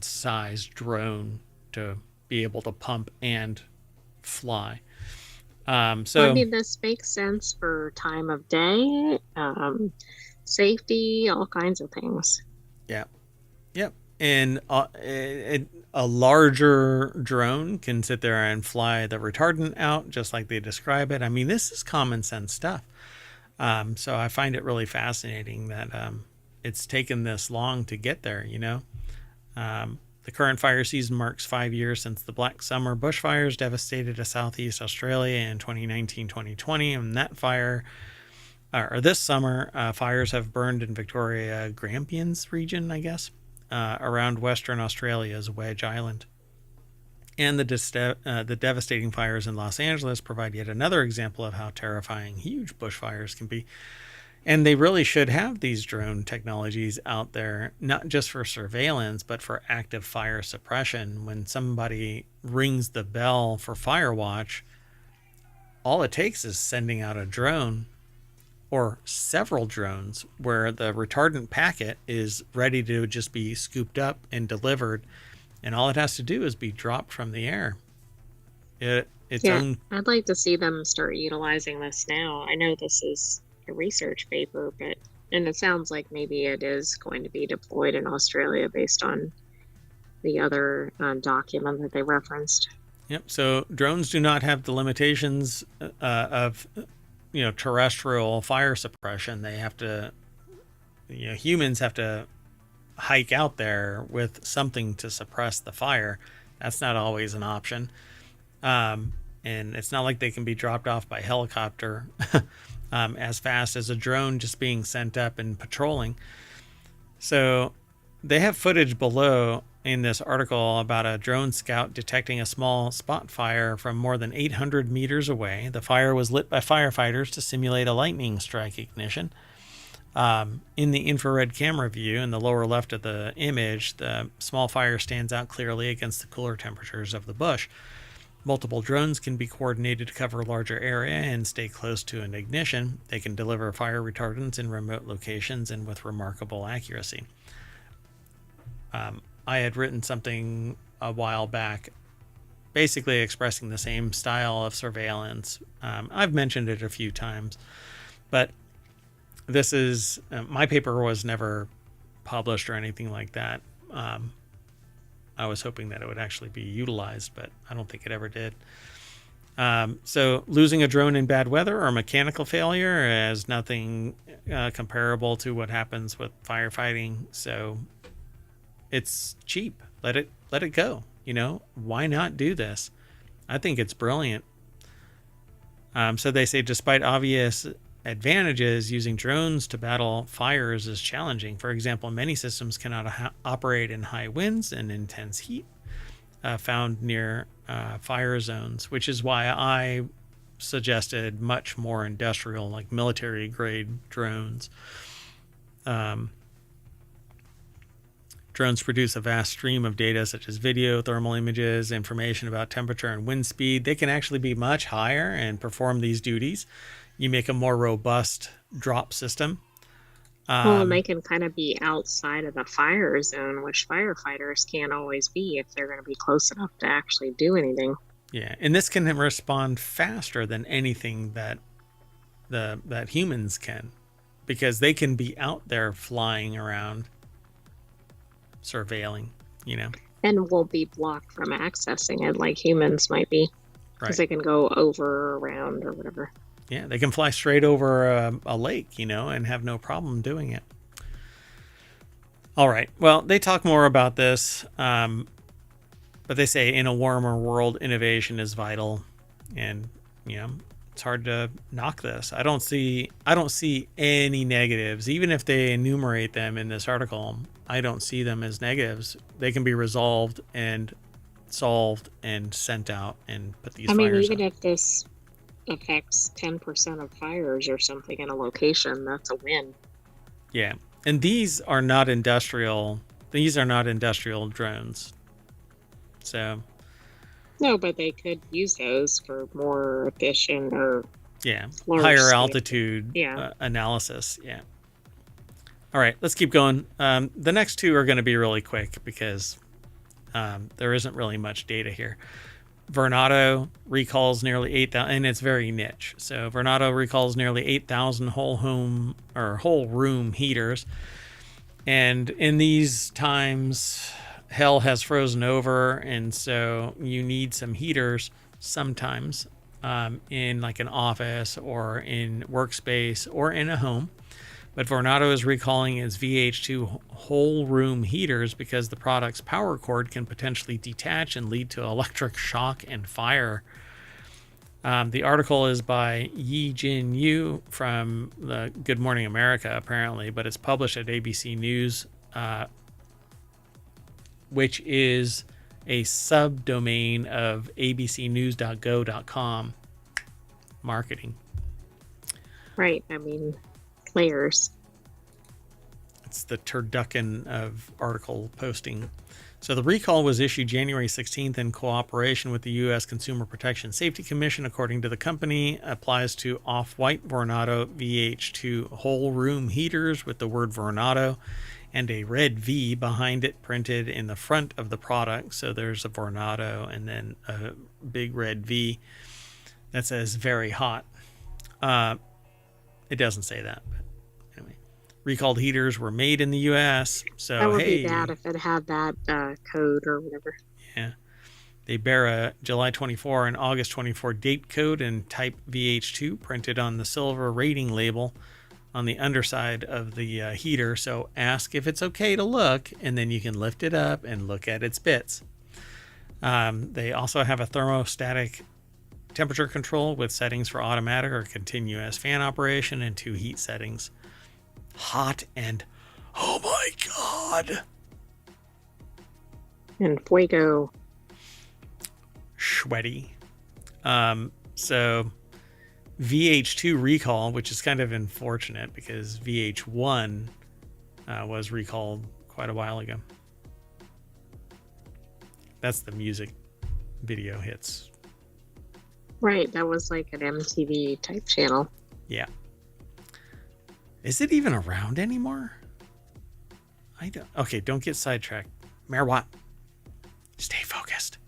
sized drone to be able to pump and fly. So I mean, this makes sense for time of day, safety, all kinds of things. Yep. And a larger drone can sit there and fly the retardant out just like they describe it. I mean, this is common sense stuff. So I find it really fascinating that it's taken this long to get there, The current fire season marks 5 years since the Black Summer bushfires devastated Southeast Australia in 2019-2020. And that this summer, fires have burned in Victoria Grampians region, I guess, around Western Australia's Wedge Island. And the devastating fires in Los Angeles provide yet another example of how terrifying huge bushfires can be. And they really should have these drone technologies out there, not just for surveillance, but for active fire suppression. When somebody rings the bell for fire watch, all it takes is sending out a drone or several drones where the retardant packet is ready to just be scooped up and delivered. And all it has to do is be dropped from the air. I'd like to see them start utilizing this now. I know this is a research paper, and it sounds like maybe it is going to be deployed in Australia based on the other document that they referenced. Yep. So drones do not have the limitations of terrestrial fire suppression. They have to, humans have to hike out there with something to suppress the fire. That's not always an option. And it's not like they can be dropped off by helicopter as fast as a drone just being sent up and patrolling. So they have footage below in this article about a drone scout detecting a small spot fire from more than 800 meters away. The fire was lit by firefighters to simulate a lightning strike ignition. In the infrared camera view in the lower left of the image, the small fire stands out clearly against the cooler temperatures of the bush. Multiple drones can be coordinated to cover a larger area and stay close to an ignition. They can deliver fire retardants in remote locations and with remarkable accuracy. I had written something a while back basically expressing the same style of surveillance. I've mentioned it a few times, but this is my paper was never published or anything like that. I was hoping that it would actually be utilized, but I don't think it ever did. So losing a drone in bad weather or mechanical failure is nothing comparable to what happens with firefighting. So it's cheap. Let it go. Why not do this? I think it's brilliant. So they say, despite obvious advantages, using drones to battle fires is challenging. For example, many systems cannot operate in high winds and intense heat found near fire zones, which is why I suggested much more industrial, like military grade drones. Drones produce a vast stream of data such as video, thermal images, information about temperature and wind speed. They can actually be much higher and perform these duties. You make a more robust drop system. Well, and they can kind of be outside of the fire zone, which firefighters can't always be if they're going to be close enough to actually do anything. Yeah, and this can respond faster than anything that humans can, because they can be out there flying around, surveilling, And will be blocked from accessing it like humans might be, because they can go over or around or whatever. Yeah, they can fly straight over a lake, and have no problem doing it. All right. Well, they talk more about this, but they say in a warmer world, innovation is vital, and it's hard to knock this. I don't see any negatives, even if they enumerate them in this article. I don't see them as negatives. They can be resolved and solved and sent out and put these. Even if this affects 10% of fires or something in a location, that's a win. Yeah. And these are not industrial drones. So no, but they could use those for more efficient or higher scale altitude analysis. Yeah. All right, let's keep going. The next two are going to be really quick because there isn't really much data here. Vornado recalls nearly 8,000, and it's very niche. So Vornado recalls nearly 8,000 whole room heaters. And in these times, hell has frozen over, and so you need some heaters sometimes in like an office or in workspace or in a home. But Vornado is recalling its VH2 whole room heaters because the product's power cord can potentially detach and lead to electric shock and fire. The article is by Yi Jin Yu from the Good Morning America, apparently, but it's published at ABC News, which is a subdomain of abcnews.go.com marketing. Right. Players. It's the turducken of article posting. So the recall was issued January 16th in cooperation with the U.S. Consumer Protection Safety Commission. According to the company, applies to off-white Vornado VH2 whole room heaters with the word Vornado and a red V behind it printed in the front of the product. So there's a Vornado and then a big red V that says very hot. It doesn't say that, but anyway. Recalled heaters were made in the U.S., so that would be bad if it had that code or whatever. Yeah. They bear a July 24 and August 24 date code and type VH2 printed on the silver rating label on the underside of the heater. So ask if it's okay to look, and then you can lift it up and look at its bits. They also have a thermostatic temperature control with settings for automatic or continuous fan operation and 2 heat settings. Hot and oh my god. And fuego. Sweaty. So VH2 recall, which is kind of unfortunate because VH1 was recalled quite a while ago. That's the music video hits. Right, that was like an MTV type channel. Yeah. Is it even around anymore? Okay, don't get sidetracked. Mayor Watt, stay focused.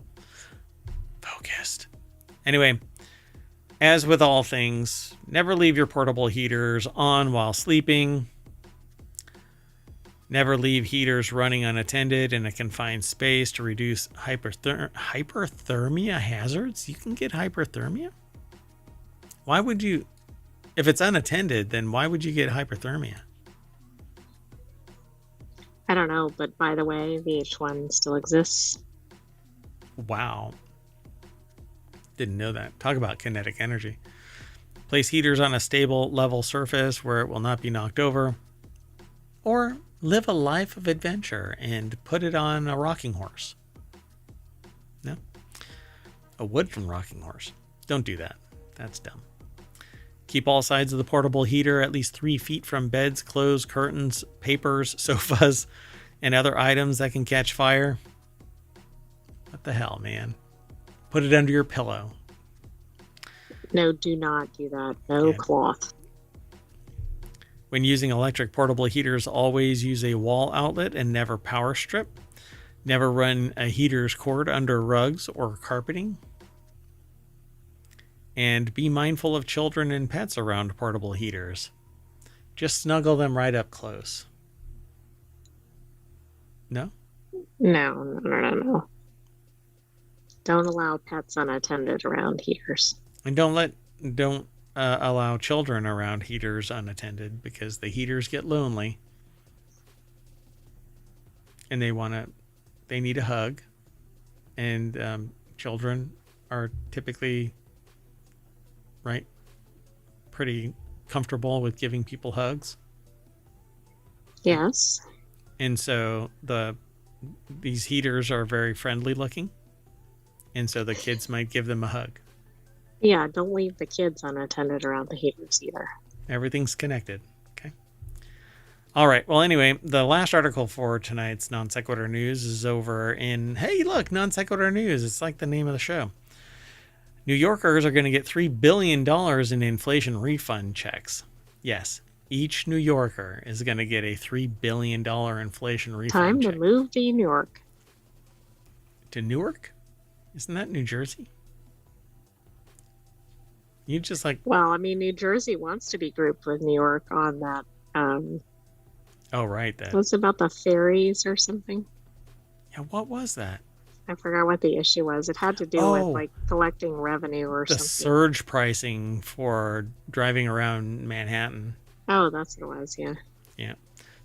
Anyway, as with all things, never leave your portable heaters on while sleeping. Never leave heaters running unattended in a confined space to reduce hyperthermia hazards. You can get hyperthermia? Why would you? If it's unattended, then why would you get hyperthermia? I don't know, but by the way, VH1 still exists. Wow. Didn't know that. Talk about kinetic energy. Place heaters on a stable, level surface where it will not be knocked over. Or live a life of adventure and put it on a rocking horse. No? A wooden rocking horse. Don't do that. That's dumb. Keep all sides of the portable heater at least 3 feet from beds, clothes, curtains, papers, sofas, and other items that can catch fire. What the hell, man? Put it under your pillow. No, do not do that. No cloth. When using electric portable heaters, always use a wall outlet and never power strip. Never run a heater's cord under rugs or carpeting. And be mindful of children and pets around portable heaters. Just snuggle them right up close. No? No. Don't allow pets unattended around heaters. And don't allow children around heaters unattended, because the heaters get lonely. And they need a hug. And children are typically, right, pretty comfortable with giving people hugs. Yes. And so these heaters are very friendly looking. And so the kids might give them a hug. Yeah, don't leave the kids unattended around the heaters either. Everything's connected. Okay. All right. Well, anyway, the last article for tonight's Non Sequitur News is over in, hey, look, Non Sequitur News. It's like the name of the show. New Yorkers are going to get $3 billion in inflation refund checks. Yes, each New Yorker is going to get a $3 billion inflation refund check. Time to move to New York. To Newark? Isn't that New Jersey? You just like... Well, I mean, New Jersey wants to be grouped with New York on that. Oh, right. That was about the ferries or something. Yeah, what was that? I forgot what the issue was. It had to do with like collecting revenue or something. The surge pricing for driving around Manhattan. Oh, that's what it was, yeah. Yeah.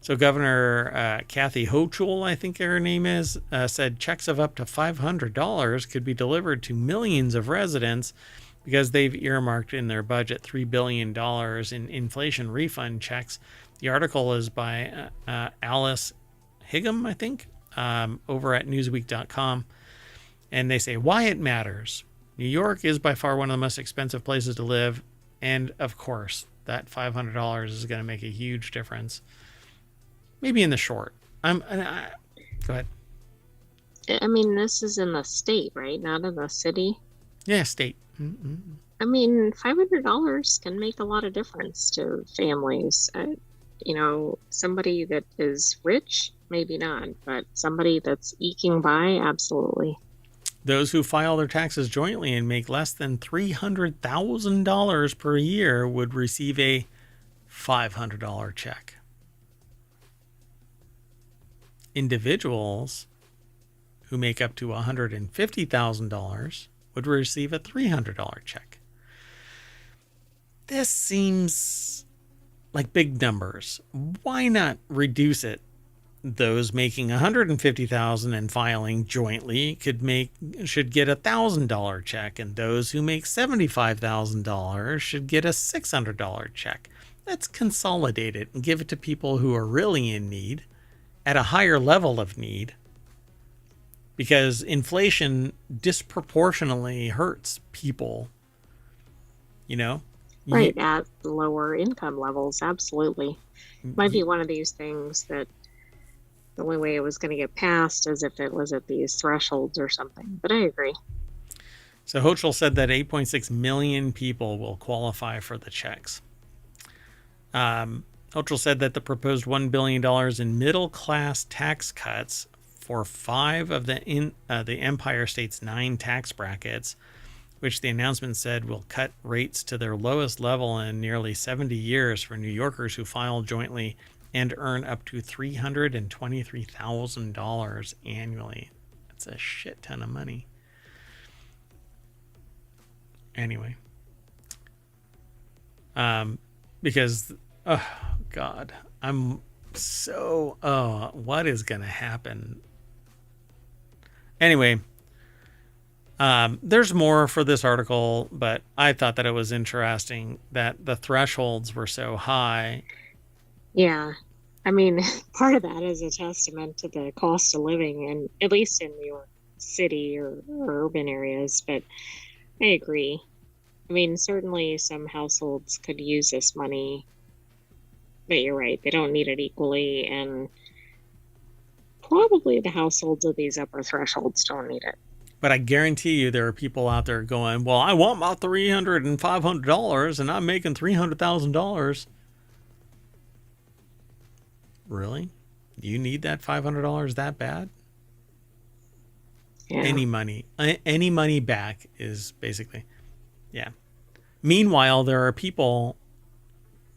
So Governor Kathy Hochul, I think her name is, said checks of up to $500 could be delivered to millions of residents because they've earmarked in their budget $3 billion in inflation refund checks. The article is by Alice Higham, I think, over at Newsweek.com. And they say why it matters. New York is by far one of the most expensive places to live. And of course, that $500 is going to make a huge difference. Maybe in the short. Go ahead. I mean, this is in the state, right? Not in the city. Yeah, state. Mm-hmm. I mean, $500 can make a lot of difference to families. Somebody that is rich, maybe not, but somebody that's eking by, absolutely. Those who file their taxes jointly and make less than $300,000 per year would receive a $500 check. Individuals who make up to $150,000 would receive a $300 check. This seems like big numbers. Why not reduce it? Those making $150,000 and filing jointly should get a $1,000 check, and those who make $75,000 should get a $600 check. Let's consolidate it and give it to people who are really in need at a higher level of need, because inflation disproportionately hurts people, Right, at lower income levels, absolutely. Might be one of these things that the only way it was going to get passed is if it was at these thresholds or something, but I agree. So Hochul said that 8.6 million people will qualify for the checks. Hochul said that the proposed $1 billion in middle-class tax cuts for 5 of the Empire State's 9 tax brackets, which the announcement said will cut rates to their lowest level in nearly 70 years for New Yorkers who file jointly and earn up to $323,000 annually. That's a shit ton of money. Anyway. Because, oh, God, I'm so, what is going to happen? Anyway, there's more for this article, but I thought that it was interesting that the thresholds were so high. Yeah. I mean, part of that is a testament to the cost of living, and at least in New York City or urban areas, but I agree. I mean, certainly some households could use this money, but you're right, they don't need it equally, and probably the households of these upper thresholds don't need it. But I guarantee you there are people out there going, well, I want my $300 and $500 and I'm making $300,000. Really? You need that $500 that bad? Yeah. Any money back is basically, yeah. Meanwhile, there are people,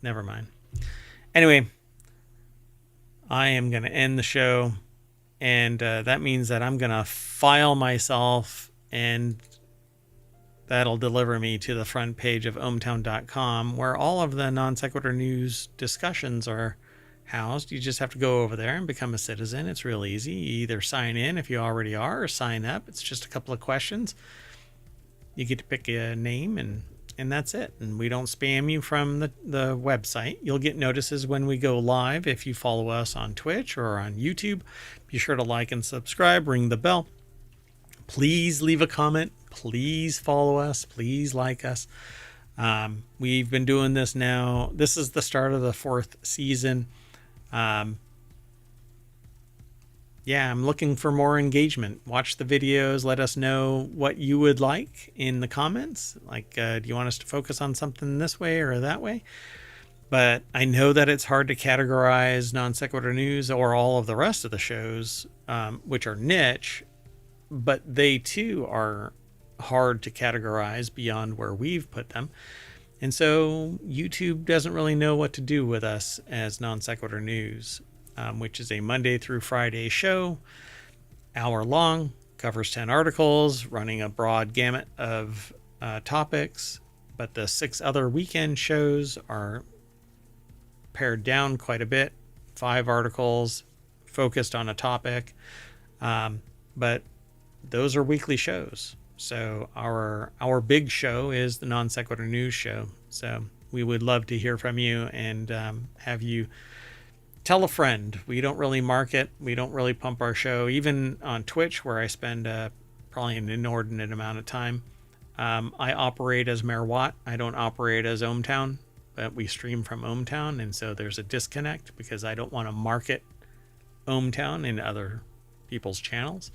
never mind. Anyway, I am going to end the show, and that means that I'm going to file myself, and that'll deliver me to the front page of ohmtown.com, where all of the Non Sequitur news discussions are housed. You just have to go over there and become a citizen. It's real easy. You either sign in if you already are, or sign up. It's just a couple of questions. You get to pick a name, and that's it. And we don't spam you from the website. You'll get notices when we go live if you follow us on Twitch or on YouTube. Be sure to like and subscribe, ring the bell. Please leave a comment. Please follow us. Please like us. We've been doing this now. This is the start of the 4th season. Yeah, I'm looking for more engagement. Watch the videos. Let us know what you would like in the comments. Like, do you want us to focus on something this way or that way? But I know that it's hard to categorize Non Sequitur News or all of the rest of the shows, which are niche, but they too are hard to categorize beyond where we've put them. And so YouTube doesn't really know what to do with us as Non Sequitur News. Which is a Monday through Friday show, hour long, covers 10 articles, running a broad gamut of topics. But the 6 other weekend shows are pared down quite a bit, 5 articles focused on a topic. But those are weekly shows. So our big show is the Non Sequitur News show. So we would love to hear from you and have you tell a friend. We don't really market. We don't really pump our show. Even on Twitch, where I spend probably an inordinate amount of time, I operate as Mayor Watt. I don't operate as ohmTown, but we stream from ohmTown, and so there's a disconnect because I don't want to market ohmTown in other people's channels.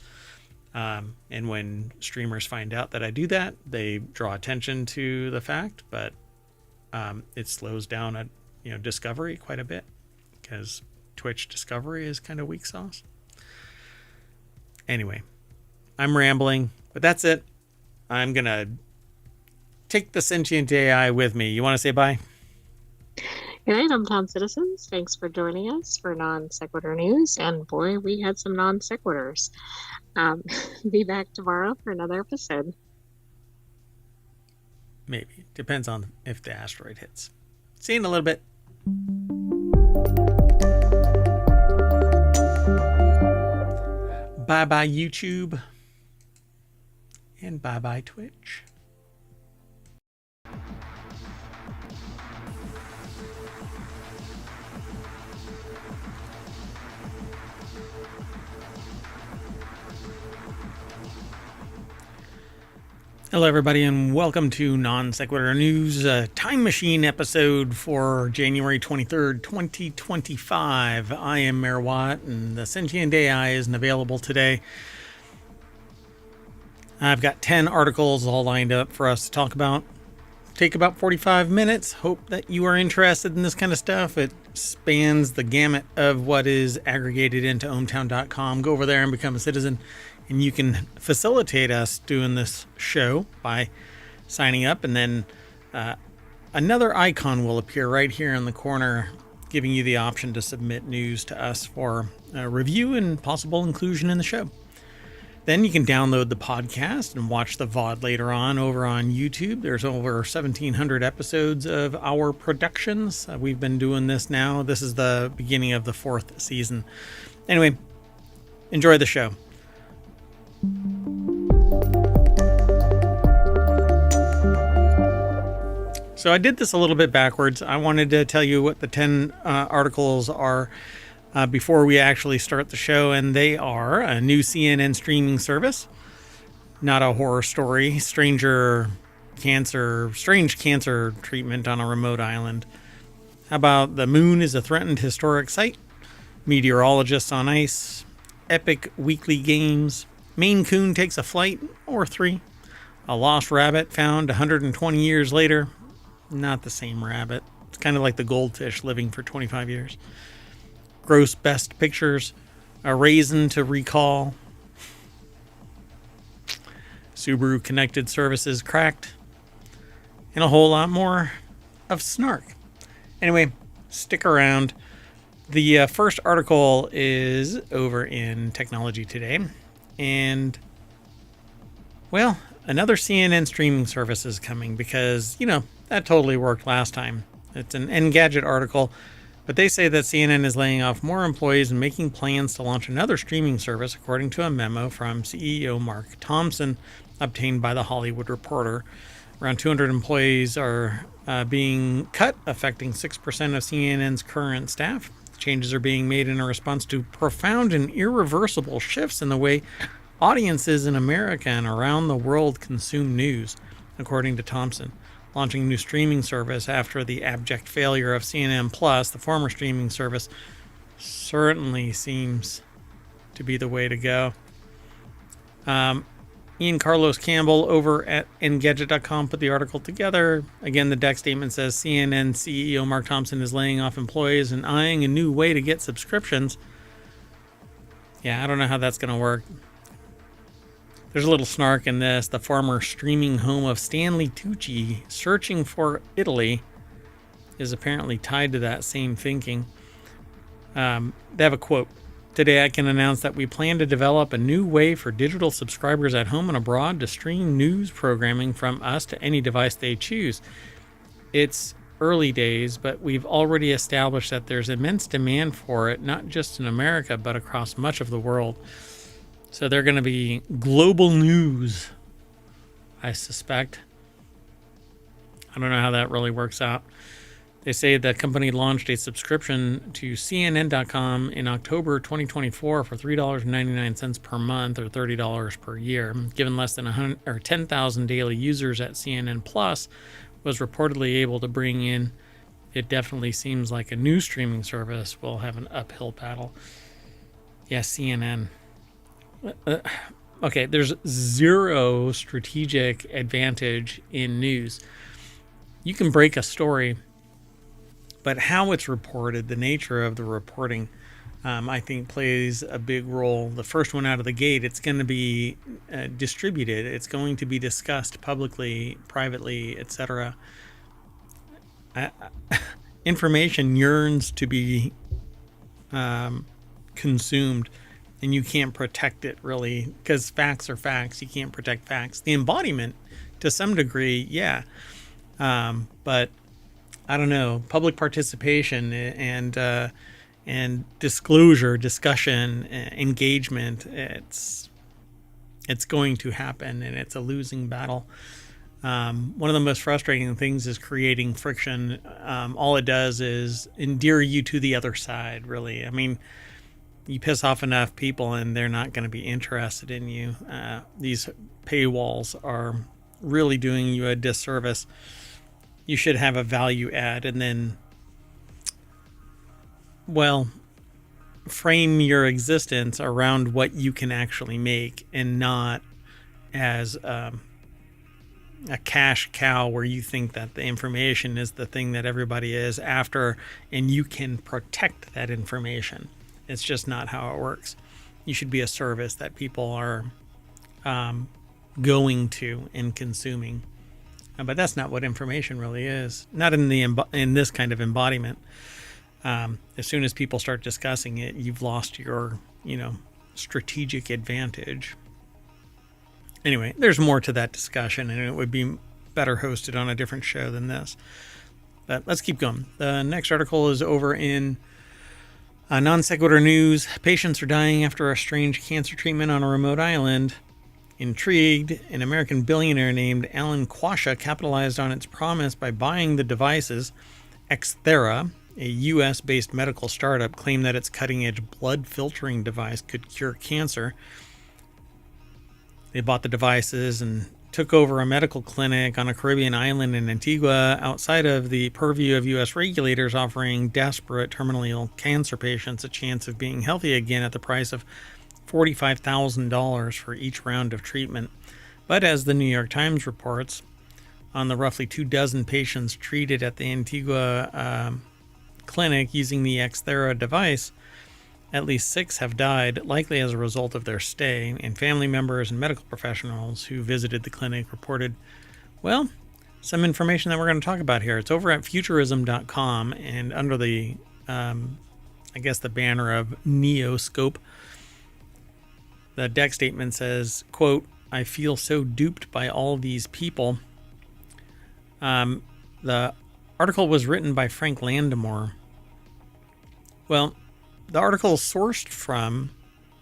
And when streamers find out that I do that, they draw attention to the fact, but it slows down discovery quite a bit, because Twitch discovery is kind of weak sauce. Anyway, I'm rambling, but that's it. I'm going to take the sentient AI with me. You want to say bye? Good night, hometown citizens. Thanks for joining us for Non Sequitur News. And boy, we had some non sequiturs. Be back tomorrow for another episode. Maybe. Depends on if the asteroid hits. See you in a little bit. Bye-bye YouTube, and bye-bye Twitch. Hello everybody, and welcome to Non Sequitur News, Time Machine episode for January 23rd, 2025. I am Mayor Watt, and the sentient AI isn't available today. I've got 10 articles all lined up for us to talk about. Take about 45 minutes. Hope that you are interested in this kind of stuff. It spans the gamut of what is aggregated into ohmtown.com. Go over there and become a citizen. And you can facilitate us doing this show by signing up. And then another icon will appear right here in the corner giving you the option to submit news to us for review and possible inclusion in the show. Then you can download the podcast and watch the VOD later on over on YouTube. There's over 1,700 episodes of our productions. We've been doing this now. This is the beginning of the 4th season. Anyway, enjoy the show. So I did this a little bit backwards. I wanted to tell you what the 10 articles are before we actually start the show, and they are a new CNN streaming service, not a horror story, strange cancer treatment on a remote island. How about the moon is a threatened historic site, meteorologists on ice, epic weekly games, Maine Coon takes a flight, or 3, a lost rabbit found 120 years later, not the same rabbit, it's kind of like the goldfish living for 25 years. Gross best pictures, a raisin to recall, Subaru connected services cracked, and a whole lot more of snark. Anyway, stick around. The first article is over in Technology Today, and well, another CNN streaming service is coming because, that totally worked last time. It's an Engadget article. But they say that CNN is laying off more employees and making plans to launch another streaming service, according to a memo from CEO Mark Thompson, obtained by The Hollywood Reporter. Around 200 employees are being cut, affecting 6% of CNN's current staff. Changes are being made in a response to profound and irreversible shifts in the way audiences in America and around the world consume news, according to Thompson. Launching a new streaming service after the abject failure of CNN Plus, the former streaming service, certainly seems to be the way to go. Ian Carlos Campbell over at Engadget.com put the article together. Again, the deck statement says CNN CEO Mark Thompson is laying off employees and eyeing a new way to get subscriptions. Yeah, I don't know how that's going to work. There's a little snark in this. The former streaming home of Stanley Tucci, Searching for Italy, is apparently tied to that same thinking. They have a quote. Today I can announce that we plan to develop a new way for digital subscribers at home and abroad to stream news programming from us to any device they choose. It's early days, but we've already established that there's immense demand for it, not just in America, but across much of the world. So they're going to be global news, I suspect. I don't know how that really works out. They say the company launched a subscription to CNN.com in October 2024 for $3.99 per month or $30 per year. Given less than 10,000 daily users at CNN Plus was reportedly able to bring in, it definitely seems like a new streaming service will have an uphill battle. Yes, CNN. Okay, there's zero strategic advantage in news. You can break a story, but how it's reported, the nature of the reporting, I think plays a big role. The first one out of the gate, it's going to be distributed. It's going to be discussed publicly, privately, etc. Information yearns to be consumed. And you can't protect it really because facts are facts. You can't protect facts. The embodiment, to some degree, yeah. But I don't know. Public participation and disclosure, discussion, engagement. It's going to happen, and it's a losing battle. One of the most frustrating things is creating friction. All it does is endear you to the other side. Really, I mean. You piss off enough people and they're not going to be interested in you. These paywalls are really doing you a disservice. You should have a value add and then, frame your existence around what you can actually make and not as a cash cow where you think that the information is the thing that everybody is after and you can protect that information. It's just not how it works. You should be a service that people are going to and consuming. But that's not what information really is. Not in this kind of embodiment. As soon as people start discussing it, you've lost your, strategic advantage. Anyway, there's more to that discussion, and it would be better hosted on a different show than this. But let's keep going. The next article is over in Non Sequitur News. Patients are dying after a strange cancer treatment on a remote island. Intrigued, an American billionaire named Alan Quasha capitalized on its promise by buying the devices. Xthera, a U.S.-based medical startup, claimed that its cutting-edge blood filtering device could cure cancer. They bought the devices and took over a medical clinic on a Caribbean island in Antigua outside of the purview of U.S. regulators, offering desperate terminally ill cancer patients a chance of being healthy again at the price of $45,000 for each round of treatment. But as the New York Times reports, on the roughly 24 patients treated at the Antigua clinic using the Xthera device, at least 6 have died, likely as a result of their stay, and family members and medical professionals who visited the clinic reported, well, some information that we're going to talk about here. It's over at futurism.com, and under the, the banner of Neoscope, the deck statement says, quote, "I feel so duped by all these people." The article was written by Frank Landemore. Well, the article is sourced from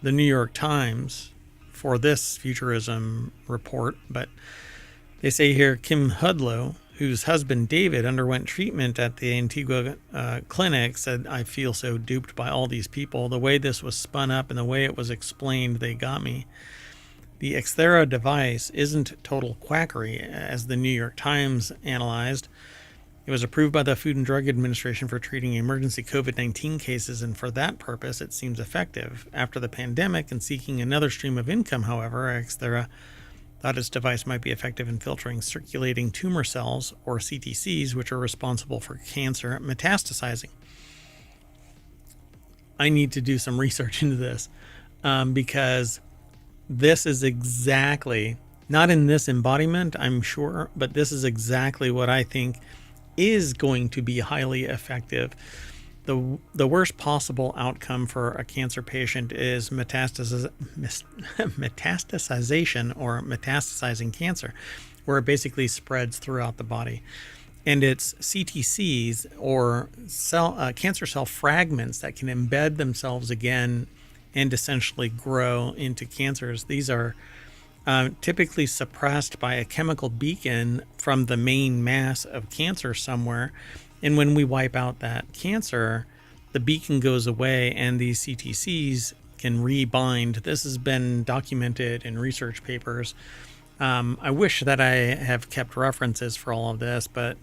the New York Times for this futurism report, but they say here Kim Hudlow, whose husband David underwent treatment at the Antigua clinic, said, "I feel so duped by all these people. The way this was spun up and the way it was explained, they got me. The Xthera device isn't total quackery, as the New York Times analyzed. It was approved by the Food and Drug Administration for treating emergency COVID-19 cases, and for that purpose, it seems effective. After the pandemic and seeking another stream of income, however, Xthera thought its device might be effective in filtering circulating tumor cells, or CTCs, which are responsible for cancer metastasizing." I need to do some research into this because this is exactly, not in this embodiment, I'm sure, but this is exactly what I think is going to be highly effective. The worst possible outcome for a cancer patient is metastasization or metastasizing cancer, where it basically spreads throughout the body. And it's CTCs, or cancer cell fragments, that can embed themselves again and essentially grow into cancers. These are typically suppressed by a chemical beacon from the main mass of cancer somewhere. And when we wipe out that cancer, the beacon goes away and these CTCs can rebind. This has been documented in research papers. I wish that I have kept references for all of this, but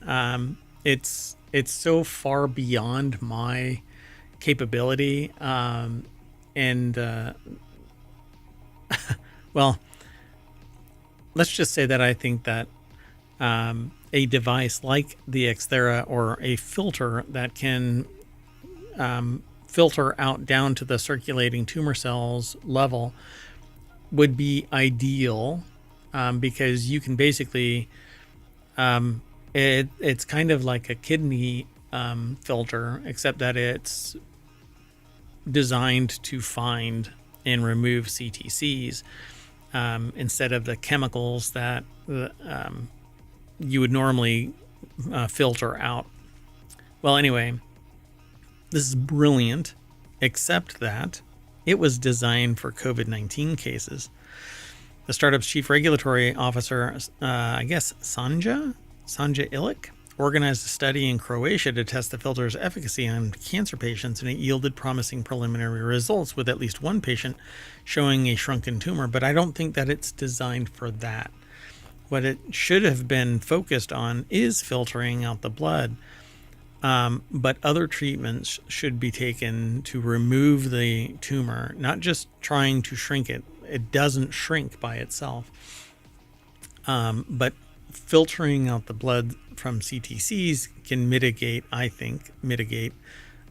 it's so far beyond my capability. Well, let's just say that I think that a device like the Xthera, or a filter that can filter out down to the circulating tumor cells level, would be ideal, because you can basically, it's kind of like a kidney filter, except that it's designed to find and remove CTCs instead of the chemicals that you would normally filter out. Well, anyway, this is brilliant, except that it was designed for COVID-19 cases. The startup's chief regulatory officer, Sanja Ilic, organized a study in Croatia to test the filter's efficacy on cancer patients, and it yielded promising preliminary results, with at least one patient showing a shrunken tumor. But I don't think that it's designed for that. What it should have been focused on is filtering out the blood. But other treatments should be taken to remove the tumor, not just trying to shrink it. It doesn't shrink by itself. But filtering out the blood from CTCs can mitigate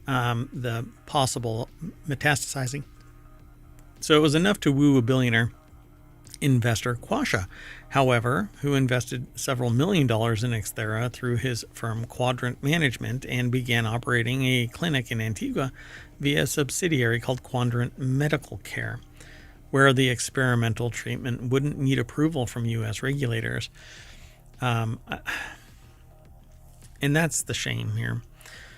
the possible metastasizing. So it was enough to woo a billionaire. investor Quasha, however, who invested several $1 million in Xthera through his firm Quadrant Management and began operating a clinic in Antigua via a subsidiary called Quadrant Medical Care, where the experimental treatment wouldn't need approval from U.S. regulators. And that's the shame here.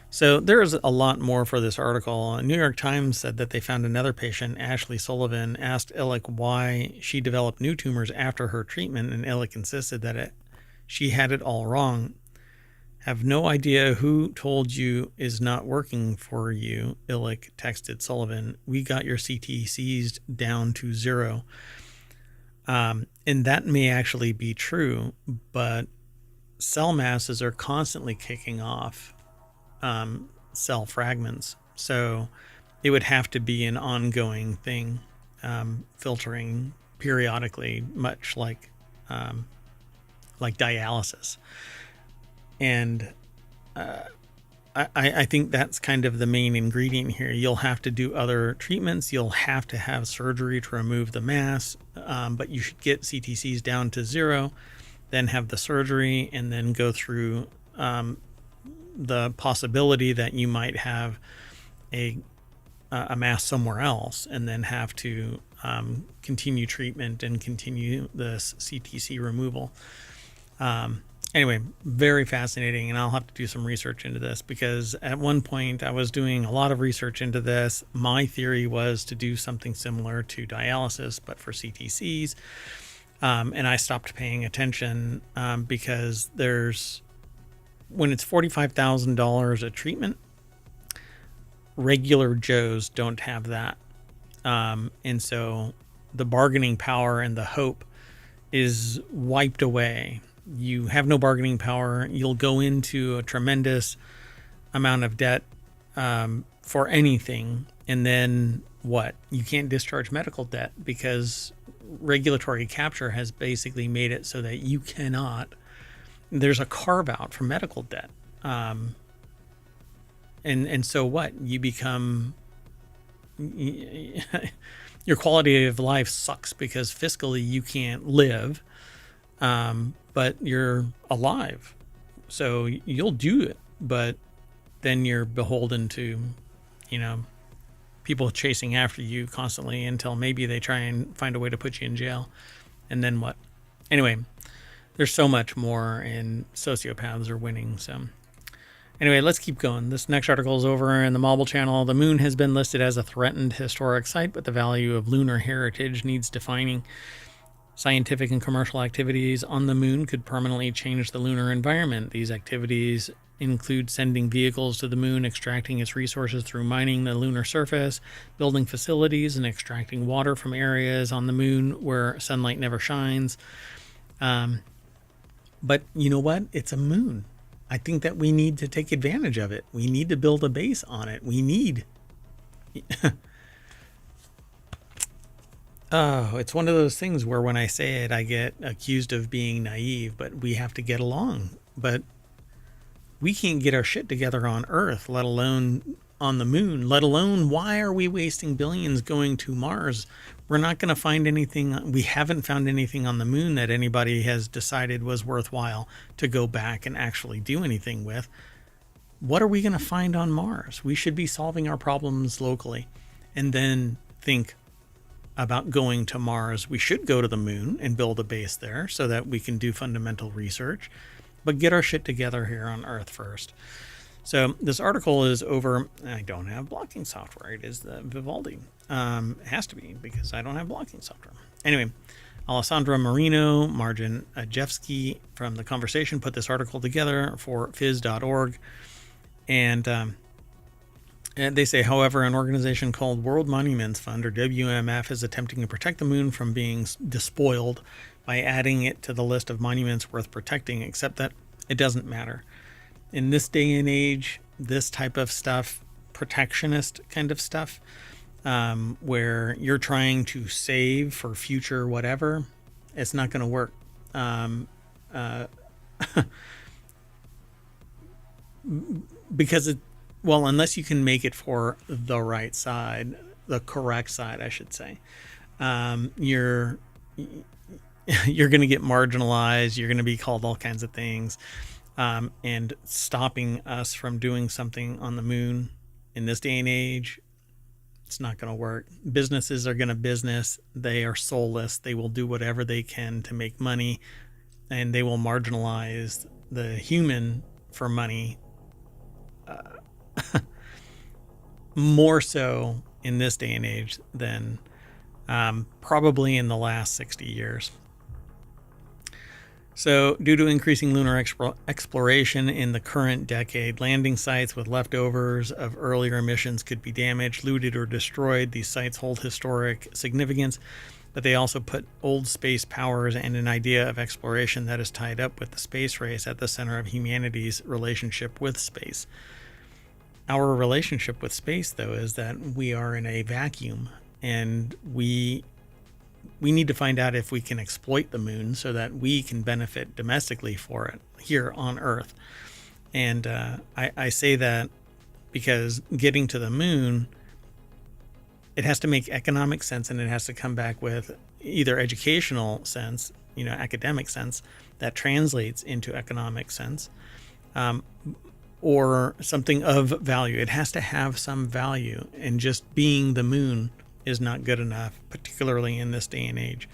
So there's a lot more for this article. New York Times said that they found another patient, Ashley Sullivan, asked Illick why she developed new tumors after her treatment, and Illick insisted that she had it all wrong. Have no idea who told you is not working for you, Illick texted Sullivan. We got your CTCs down to 0. And that may actually be true, but cell masses are constantly kicking off cell fragments. So it would have to be an ongoing thing, filtering periodically, much like dialysis. And I think that's kind of the main ingredient here. You'll have to do other treatments. You'll have to have surgery to remove the mass, but you should get CTCs down to 0, then have the surgery, and then go through the possibility that you might have a mass somewhere else, and then have to continue treatment and continue this CTC removal. Anyway, very fascinating, and I'll have to do some research into this, because at one point I was doing a lot of research into this. My theory was to do something similar to dialysis, but for CTCs, and I stopped paying attention because when it's $45,000 a treatment, regular Joes don't have that. And so the bargaining power and the hope is wiped away. You have no bargaining power. You'll go into a tremendous amount of debt for anything. And then what? You can't discharge medical debt because regulatory capture has basically made it so that you cannot. There's a carve out for medical debt. And so what? You become, your quality of life sucks because fiscally you can't live, but you're alive. So you'll do it, but then you're beholden to, people chasing after you constantly until maybe they try and find a way to put you in jail. And then what? Anyway, there's so much more, and sociopaths are winning. So anyway, let's keep going. This next article is over in the Marble Channel. The moon has been listed as a threatened historic site, but the value of lunar heritage needs defining. Scientific and commercial activities on the moon could permanently change the lunar environment. These activities include sending vehicles to the moon, extracting its resources through mining the lunar surface, building facilities, and extracting water from areas on the moon where sunlight never shines. But you know what? It's a moon. I think that we need to take advantage of it. We need to build a base on it. We need... Oh, it's one of those things where when I say it, I get accused of being naive, but we have to get along. But we can't get our shit together on Earth, let alone on the moon, let alone why are we wasting billions going to Mars? We're not going to find anything. We haven't found anything on the moon that anybody has decided was worthwhile to go back and actually do anything with. What are we going to find on Mars? We should be solving our problems locally and then think about going to Mars. We should go to the moon and build a base there so that we can do fundamental research, but get our shit together here on Earth first. So this article is over. I don't have blocking software. It is the Vivaldi. It has to be because I don't have blocking software. Anyway, Alessandra Marino, Marjan Ajewski from The Conversation put this article together for phys.org. And they say, however, an organization called World Monuments Fund, or WMF, is attempting to protect the moon from being despoiled by adding it to the list of monuments worth protecting, except that it doesn't matter. In this day and age, this type of stuff, protectionist kind of stuff, where you're trying to save for future whatever, it's not going to work. Because unless you can make it for the right side, the correct side, I should say, you're going to get marginalized. You're going to be called all kinds of things. And stopping us from doing something on the moon in this day and age, it's not going to work. Businesses are going to business. They are soulless. They will do whatever they can to make money, and they will marginalize the human for money. More so in this day and age than probably in the last 60 years. So, due to increasing lunar exploration in the current decade, landing sites with leftovers of earlier missions could be damaged, looted, or destroyed. These sites hold historic significance, but they also put old space powers and an idea of exploration that is tied up with the space race at the center of humanity's relationship with space. Our relationship with space, though, is that we are in a vacuum, and we need to find out if we can exploit the moon so that we can benefit domestically for it here on Earth. And I say that because getting to the moon, it has to make economic sense, and it has to come back with either educational sense, academic sense that translates into economic sense, or something of value. It has to have some value, and just being the moon is not good enough, particularly in this day and age.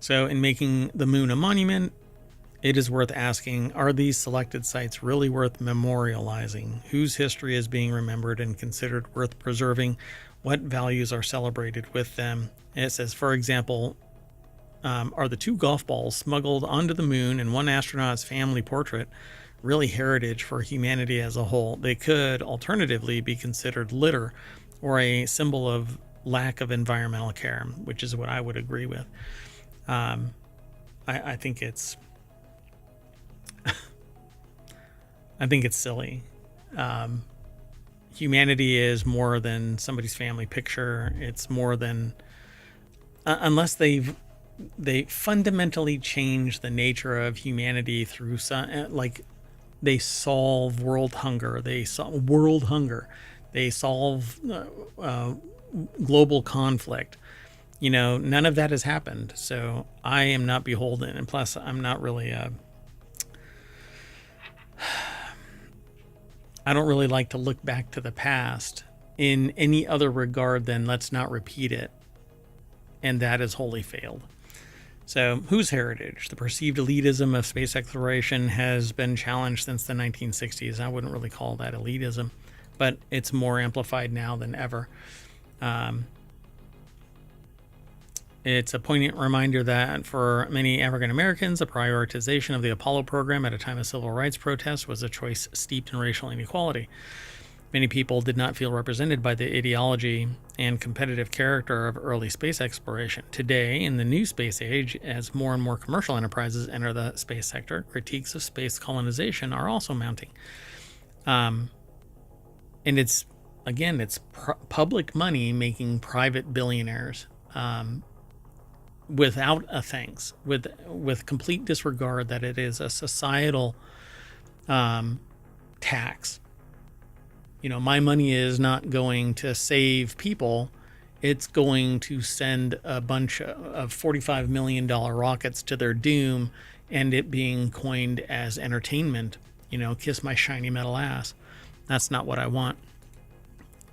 So in making the moon a monument, it is worth asking, are these selected sites really worth memorializing? Whose history is being remembered and considered worth preserving? What values are celebrated with them? And it says, for example, are the 2 golf balls smuggled onto the moon and one astronaut's family portrait really heritage for humanity as a whole? They could alternatively be considered litter or a symbol of lack of environmental care, which is what I would agree with. I think it's I think it's silly. Humanity is more than somebody's family picture. It's more than unless they fundamentally change the nature of humanity through like they solve world hunger. They solve global conflict. None of that has happened. So I am not beholden. And plus, I'm not really I don't really like to look back to the past in any other regard than let's not repeat it. And that has wholly failed. So whose heritage? The perceived elitism of space exploration has been challenged since the 1960s. I wouldn't really call that elitism, but it's more amplified now than ever. It's a poignant reminder that for many African Americans, the prioritization of the Apollo program at a time of civil rights protests was a choice steeped in racial inequality. Many people did not feel represented by the ideology and competitive character of early space exploration. Today, in the new space age, as more and more commercial enterprises enter the space sector, critiques of space colonization are also mounting. And it's public money making private billionaires without a thanks, with complete disregard that it is a societal tax. My money is not going to save people. It's going to send a bunch of $45 million rockets to their doom, and it being coined as entertainment. Kiss my shiny metal ass. That's not what I want.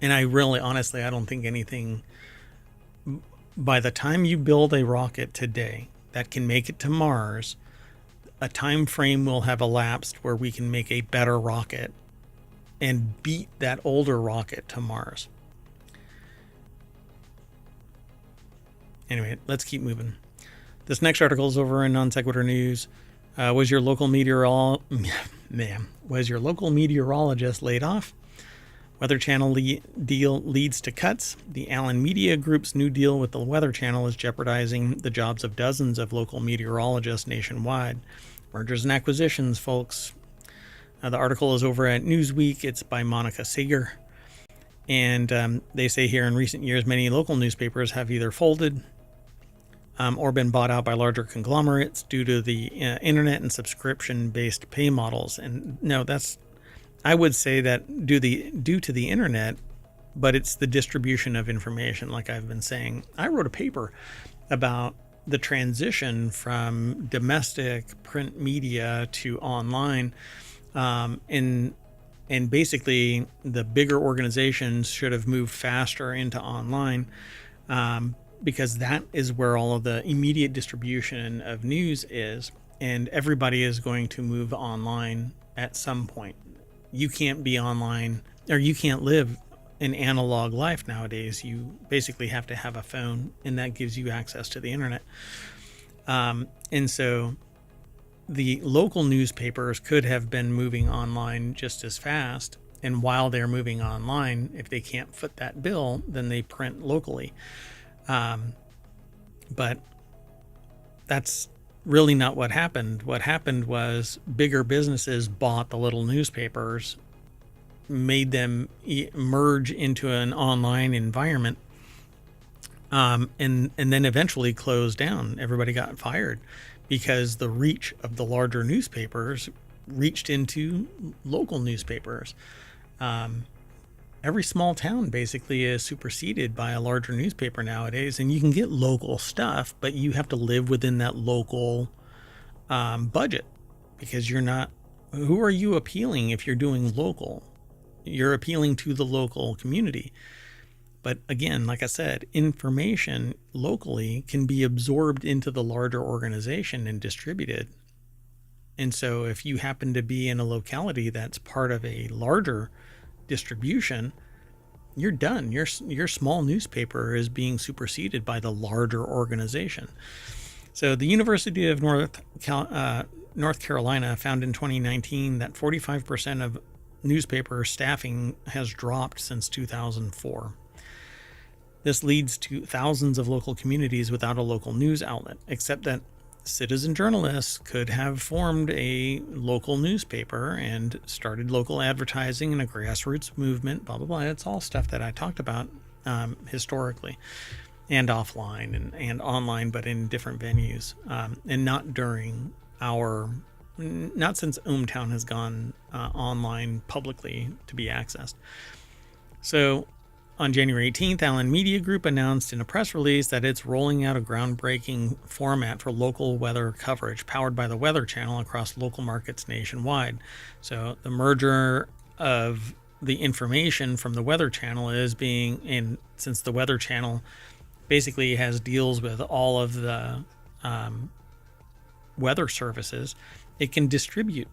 And I really, honestly, I don't think anything, by the time you build a rocket today that can make it to Mars, a time frame will have elapsed where we can make a better rocket and beat that older rocket to Mars. Anyway, let's keep moving. This next article is over in Non Sequitur News. Was your local meteorologist laid off? Weather Channel deal leads to cuts. The Allen Media Group's new deal with the Weather Channel is jeopardizing the jobs of dozens of local meteorologists nationwide. Mergers and acquisitions, folks. The article is over at Newsweek. It's by Monica Sager. And they say here, in recent years, many local newspapers have either folded or been bought out by larger conglomerates due to the internet and subscription-based pay models. And no, I would say that due to the internet, but it's the distribution of information, like I've been saying. I wrote a paper about the transition from domestic print media to online, and basically the bigger organizations should have moved faster into online, because that is where all of the immediate distribution of news is, and everybody is going to move online at some point. You can't be online, or you can't live an analog life nowadays. You basically have to have a phone, and that gives you access to the internet. And so the local newspapers could have been moving online just as fast. And while they're moving online, if they can't foot that bill, then they print locally. But that's really not what happened. What happened was bigger businesses bought the little newspapers, made them merge into an online environment, and then eventually closed down. Everybody got fired because the reach of the larger newspapers reached into local newspapers. Every small town basically is superseded by a larger newspaper nowadays, and you can get local stuff, but you have to live within that local budget, because you're not, who are you appealing if you're doing local? You're appealing to the local community. But again, like I said, information locally can be absorbed into the larger organization and distributed. And so if you happen to be in a locality that's part of a larger distribution, you're done. Your small newspaper is being superseded by the larger organization. So the University of North Carolina found in 2019 that 45% of newspaper staffing has dropped since 2004. This leads to thousands of local communities without a local news outlet, except that citizen journalists could have formed a local newspaper and started local advertising and a grassroots movement, blah, blah, blah. It's all stuff that I talked about historically, and offline and online, but in different venues, and not during not since ohmTown has gone online publicly to be accessed. So on January 18th, Allen Media Group announced in a press release that it's rolling out a groundbreaking format for local weather coverage powered by the Weather Channel across local markets nationwide. So the merger of the information from the Weather Channel is being, and since the Weather Channel basically has deals with all of the weather services, it can distribute.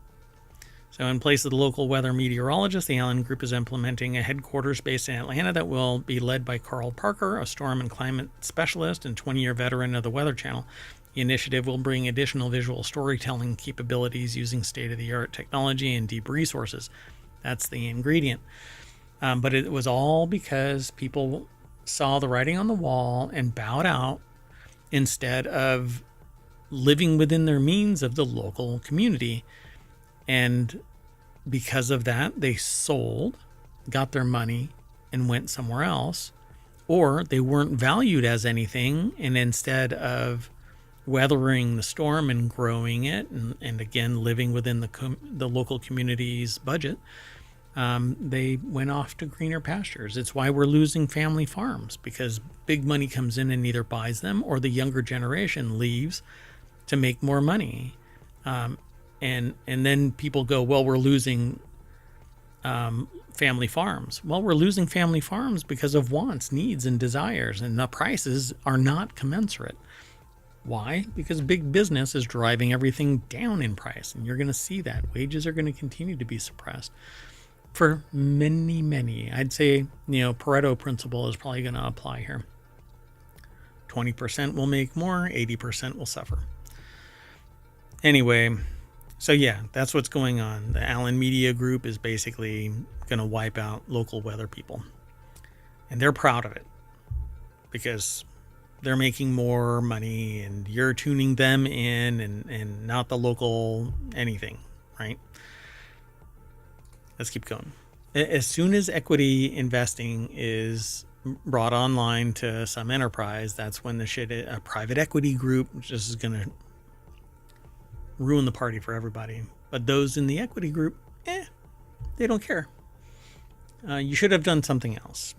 So in place of the local weather meteorologist, the Allen Group is implementing a headquarters based in Atlanta that will be led by Carl Parker, a storm and climate specialist and 20-year veteran of the Weather Channel. The initiative will bring additional visual storytelling capabilities using state-of-the-art technology and deep resources. That's the ingredient. But it was all because people saw the writing on the wall and bowed out instead of living within their means of the local community. And because of that, they sold, got their money, and went somewhere else. Or they weren't valued as anything, and instead of weathering the storm and growing it, and again, living within the local community's budget, they went off to greener pastures. It's why we're losing family farms, because big money comes in and either buys them, or the younger generation leaves to make more money. And then people go, well, we're losing family farms. Well, we're losing family farms because of wants, needs, and desires, and the prices are not commensurate. Why? Because big business is driving everything down in price, and you're going to see that. Wages are going to continue to be suppressed for many. I'd say, Pareto principle is probably going to apply here. 20% will make more, 80% will suffer. Anyway, so yeah, that's what's going on. The Allen Media Group is basically going to wipe out local weather people. And they're proud of it because they're making more money and you're tuning them in and not the local anything, right? Let's keep going. As soon as equity investing is brought online to some enterprise, that's when a private equity group just is going to ruin the party for everybody. But those in the equity group, they don't care. You should have done something else.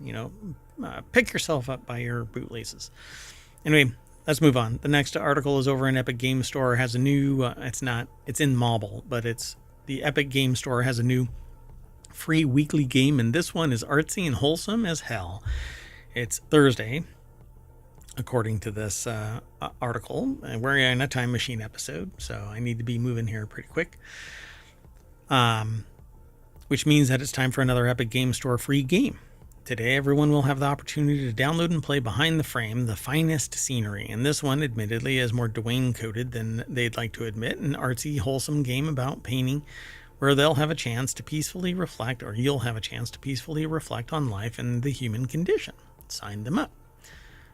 Pick yourself up by your bootlaces. Anyway, let's move on. The next article is over in Epic Game Store. Has a new, it's in mobile, but the Epic Game Store has a new free weekly game, and this one is artsy and wholesome as hell. It's Thursday, according to this article. We're in a time machine episode, so I need to be moving here pretty quick. Which means that it's time for another Epic Game Store free game. Today, everyone will have the opportunity to download and play Behind the Frame, the finest scenery. And this one, admittedly, is more Dwayne-coded than they'd like to admit. An artsy, wholesome game about painting where they'll have a chance to peacefully reflect, or you'll have a chance to peacefully reflect on life and the human condition. Sign them up.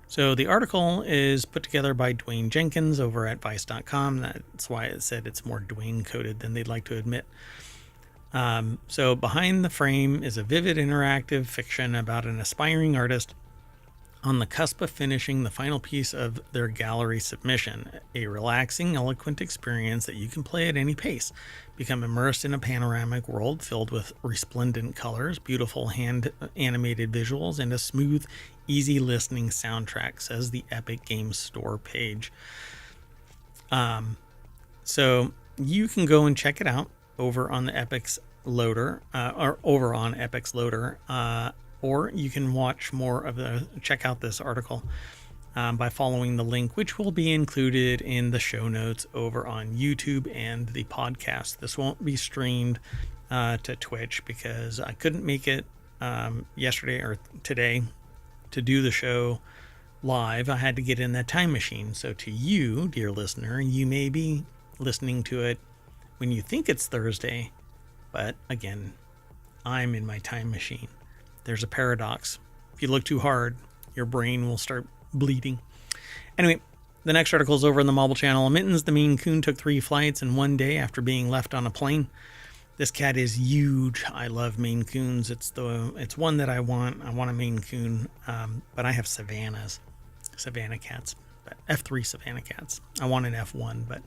So the article is put together by Dwayne Jenkins over at Vice.com. That's why it said it's more Dwayne-coded than they'd like to admit. So Behind the Frame is a vivid interactive fiction about an aspiring artist on the cusp of finishing the final piece of their gallery submission, a relaxing, eloquent experience that you can play at any pace. Become immersed in a panoramic world filled with resplendent colors, beautiful hand-animated visuals, and a smooth, easy listening soundtrack, says the Epic Games Store page. So you can go and check it out over on the Epic's loader, or over on Epic's loader, or you can check out this article by following the link, which will be included in the show notes over on YouTube and the podcast. This won't be streamed to Twitch because I couldn't make it yesterday or today to do the show live. I had to get in that time machine. So to you, dear listener, you may be listening to it when you think it's Thursday, but again, I'm in my time machine. There's a paradox. If you look too hard, your brain will start bleeding. Anyway, the next article is over on the Mobile Channel. Mittens the Maine Coon took 3 flights in one day after being left on a plane. This cat is huge. I love Maine Coons. It's one that I want. I want a Maine Coon, but I have Savannah cats, but F3 Savannah cats. I want an F1, but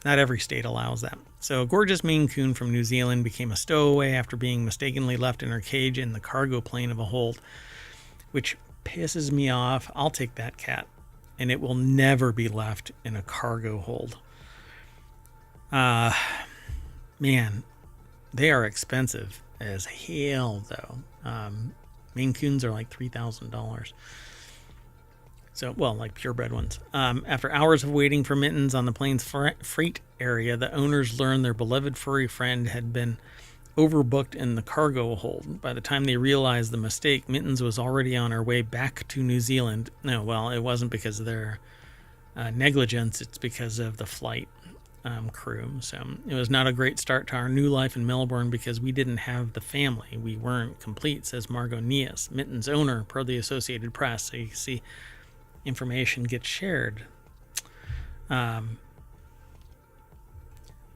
not every state allows that. So a gorgeous Maine Coon from New Zealand became a stowaway after being mistakenly left in her cage in the cargo plane of a hold, which pisses me off. I'll take that cat, and it will never be left in a cargo hold. Man, they are expensive as hell, though. Maine Coons are like $3,000. So, well, like purebred ones. After hours of waiting for Mittens on the plane's freight area, the owners learned their beloved furry friend had been overbooked in the cargo hold. By the time they realized the mistake, Mittens was already on her way back to New Zealand. No, well, it wasn't because of their negligence. It's because of the flight crew. So it was not a great start to our new life in Melbourne because we didn't have the family. We weren't complete, says Margot Nias, Mittens' owner, per the Associated Press. So you can see information gets shared.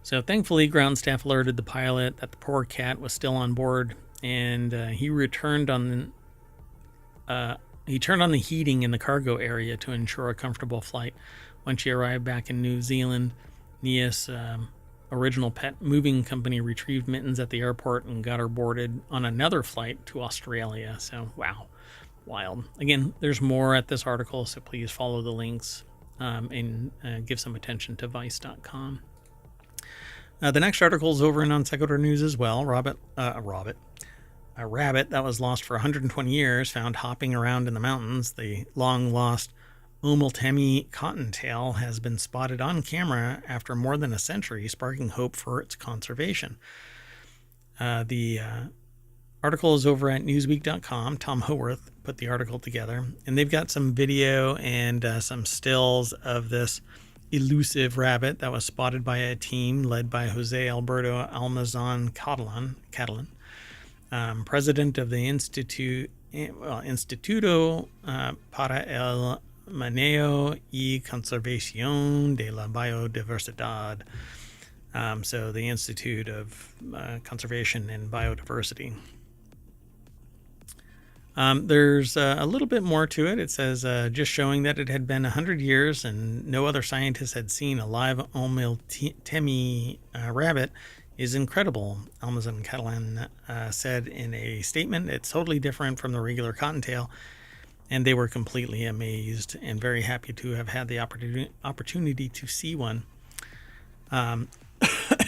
So thankfully, ground staff alerted the pilot that the poor cat was still on board, and he turned on the heating in the cargo area to ensure a comfortable flight. When she arrived back in New Zealand, Nias' original pet moving company retrieved Mittens at the airport and got her boarded on another flight to Australia. So, wow. Wild. Again, there's more at this article, so please follow the links and give some attention to Vice.com. The next article is over in Non Sequitur News as well. A rabbit that was lost for 120 years found hopping around in the mountains. The long-lost Omiltemi cottontail has been spotted on camera after more than a century, sparking hope for its conservation. The article is over at newsweek.com. Tom Howarth put the article together, and they've got some video and some stills of this elusive rabbit that was spotted by a team led by Jose Alberto Almazan Catalan, president of the Instituto para el Manejo y Conservación de la Biodiversidad. So the Institute of Conservation and Biodiversity. There's a little bit more to it. It says, just showing that it had been 100 years and no other scientist had seen a live Omiltemi rabbit is incredible, Almazan Catalan said in a statement. It's totally different from the regular cottontail. and they were completely amazed and very happy to have had the opportunity to see one.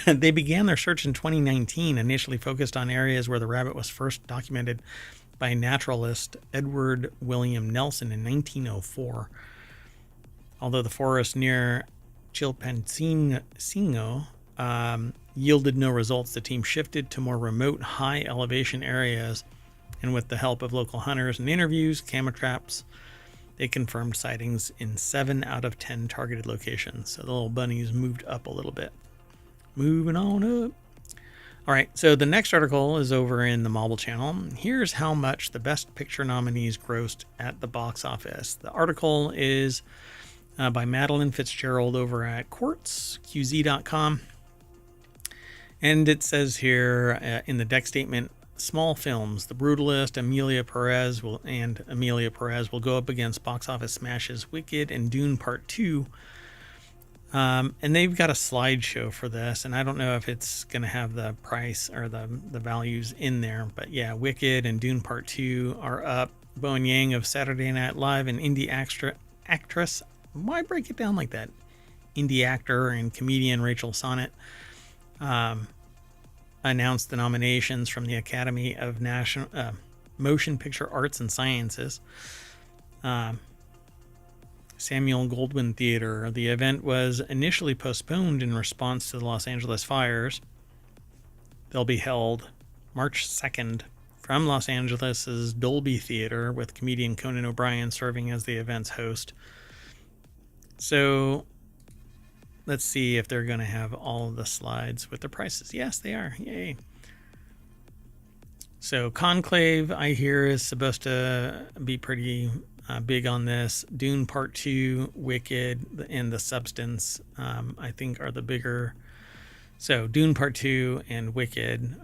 They began their search in 2019, initially focused on areas where the rabbit was first documented by naturalist Edward William Nelson in 1904. Although the forest near Chilpancingo yielded no results, the team shifted to more remote, high elevation areas, and with the help of local hunters and interviews, camera traps, they confirmed sightings in 7 out of 10 targeted locations. So the little bunnies moved up a little bit. Moving on up. All right, so the next article is over in the Marble Channel. Here's how much the Best Picture nominees grossed at the box office. The article is by Madeline Fitzgerald over at quartzqz.com. And it says here in the deck statement, small films, The Brutalist, Amelia Perez will go up against box office smashes Wicked and Dune Part 2. And they've got a slideshow for this, and I don't know if it's going to have the price or the values in there, but yeah, Wicked and Dune Part 2 are up. Bowen Yang of Saturday Night Live and indie actress, why break it down like that? Indie actor and comedian Rachel Sonnett announced the nominations from the Academy of Motion Picture Arts and Sciences. Samuel Goldwyn Theater. The event was initially postponed in response to the Los Angeles fires. They'll be held March 2nd from Los Angeles' Dolby Theater, with comedian Conan O'Brien serving as the event's host. So let's see if they're going to have all of the slides with the prices. Yes, they are. Yay. So Conclave, I hear, is supposed to be pretty big on this. Dune Part 2, Wicked, and The Substance, I think, are the bigger. So Dune Part 2 and Wicked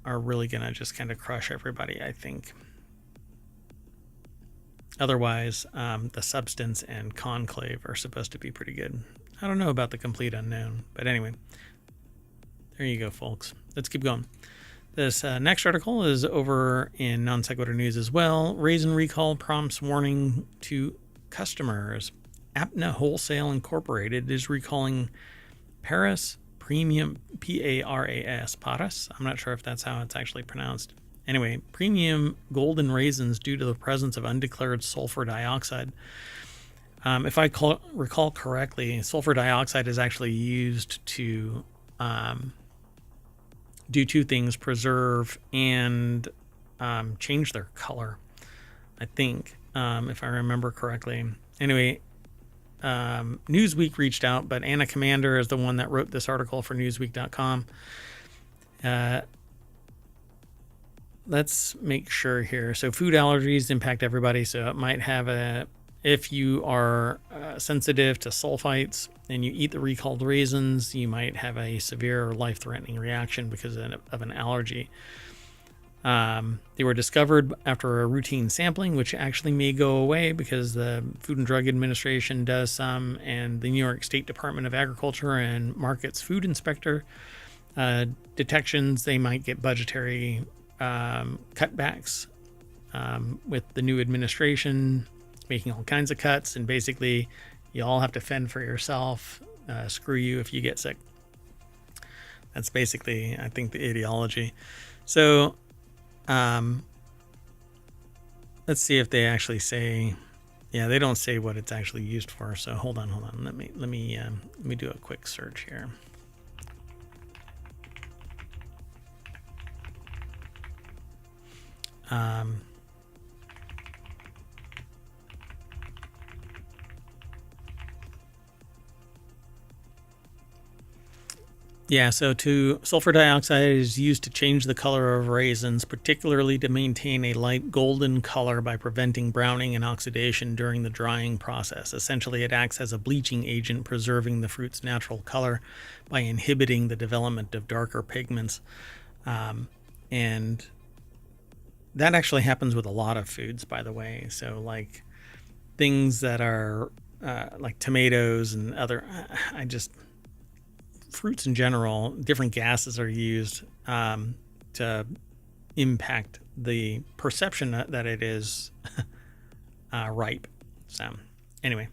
are really going to just kind of crush everybody, I think. Otherwise, The Substance and Conclave are supposed to be pretty good. I don't know about The Complete Unknown, but anyway, there you go, folks. Let's keep going. This next article is over in Non Sequitur News as well. Raisin recall prompts warning to customers. Apna Wholesale Incorporated is recalling Paris Premium, P-A-R-A-S, Paris. I'm not sure if that's how it's actually pronounced. Anyway, premium golden raisins due to the presence of undeclared sulfur dioxide. If I recall correctly, sulfur dioxide is actually used to do two things: preserve and change their color, I think, if I remember correctly. Anyway, Newsweek reached out, but Anna Commander is the one that wrote this article for Newsweek.com. Let's make sure here. So food allergies impact everybody, so it might have if you are sensitive to sulfites and you eat the recalled raisins, you might have a severe or life-threatening reaction because of an allergy. They were discovered after a routine sampling, which actually may go away because the Food and Drug Administration does some, and the New York State Department of Agriculture and Markets Food Inspector detections. They might get budgetary cutbacks with the new administration making all kinds of cuts, and basically you all have to fend for yourself. Screw you if you get sick. That's basically, I think, the ideology. So let's see if they actually say. Yeah, they don't say what it's actually used for. So hold on. Let me do a quick search here. Yeah, so sulfur dioxide is used to change the color of raisins, particularly to maintain a light golden color by preventing browning and oxidation during the drying process. Essentially, it acts as a bleaching agent, preserving the fruit's natural color by inhibiting the development of darker pigments. And that actually happens with a lot of foods, by the way. So like things that are like tomatoes and other, fruits in general, different gases are used to impact the perception that it is ripe. So anyway,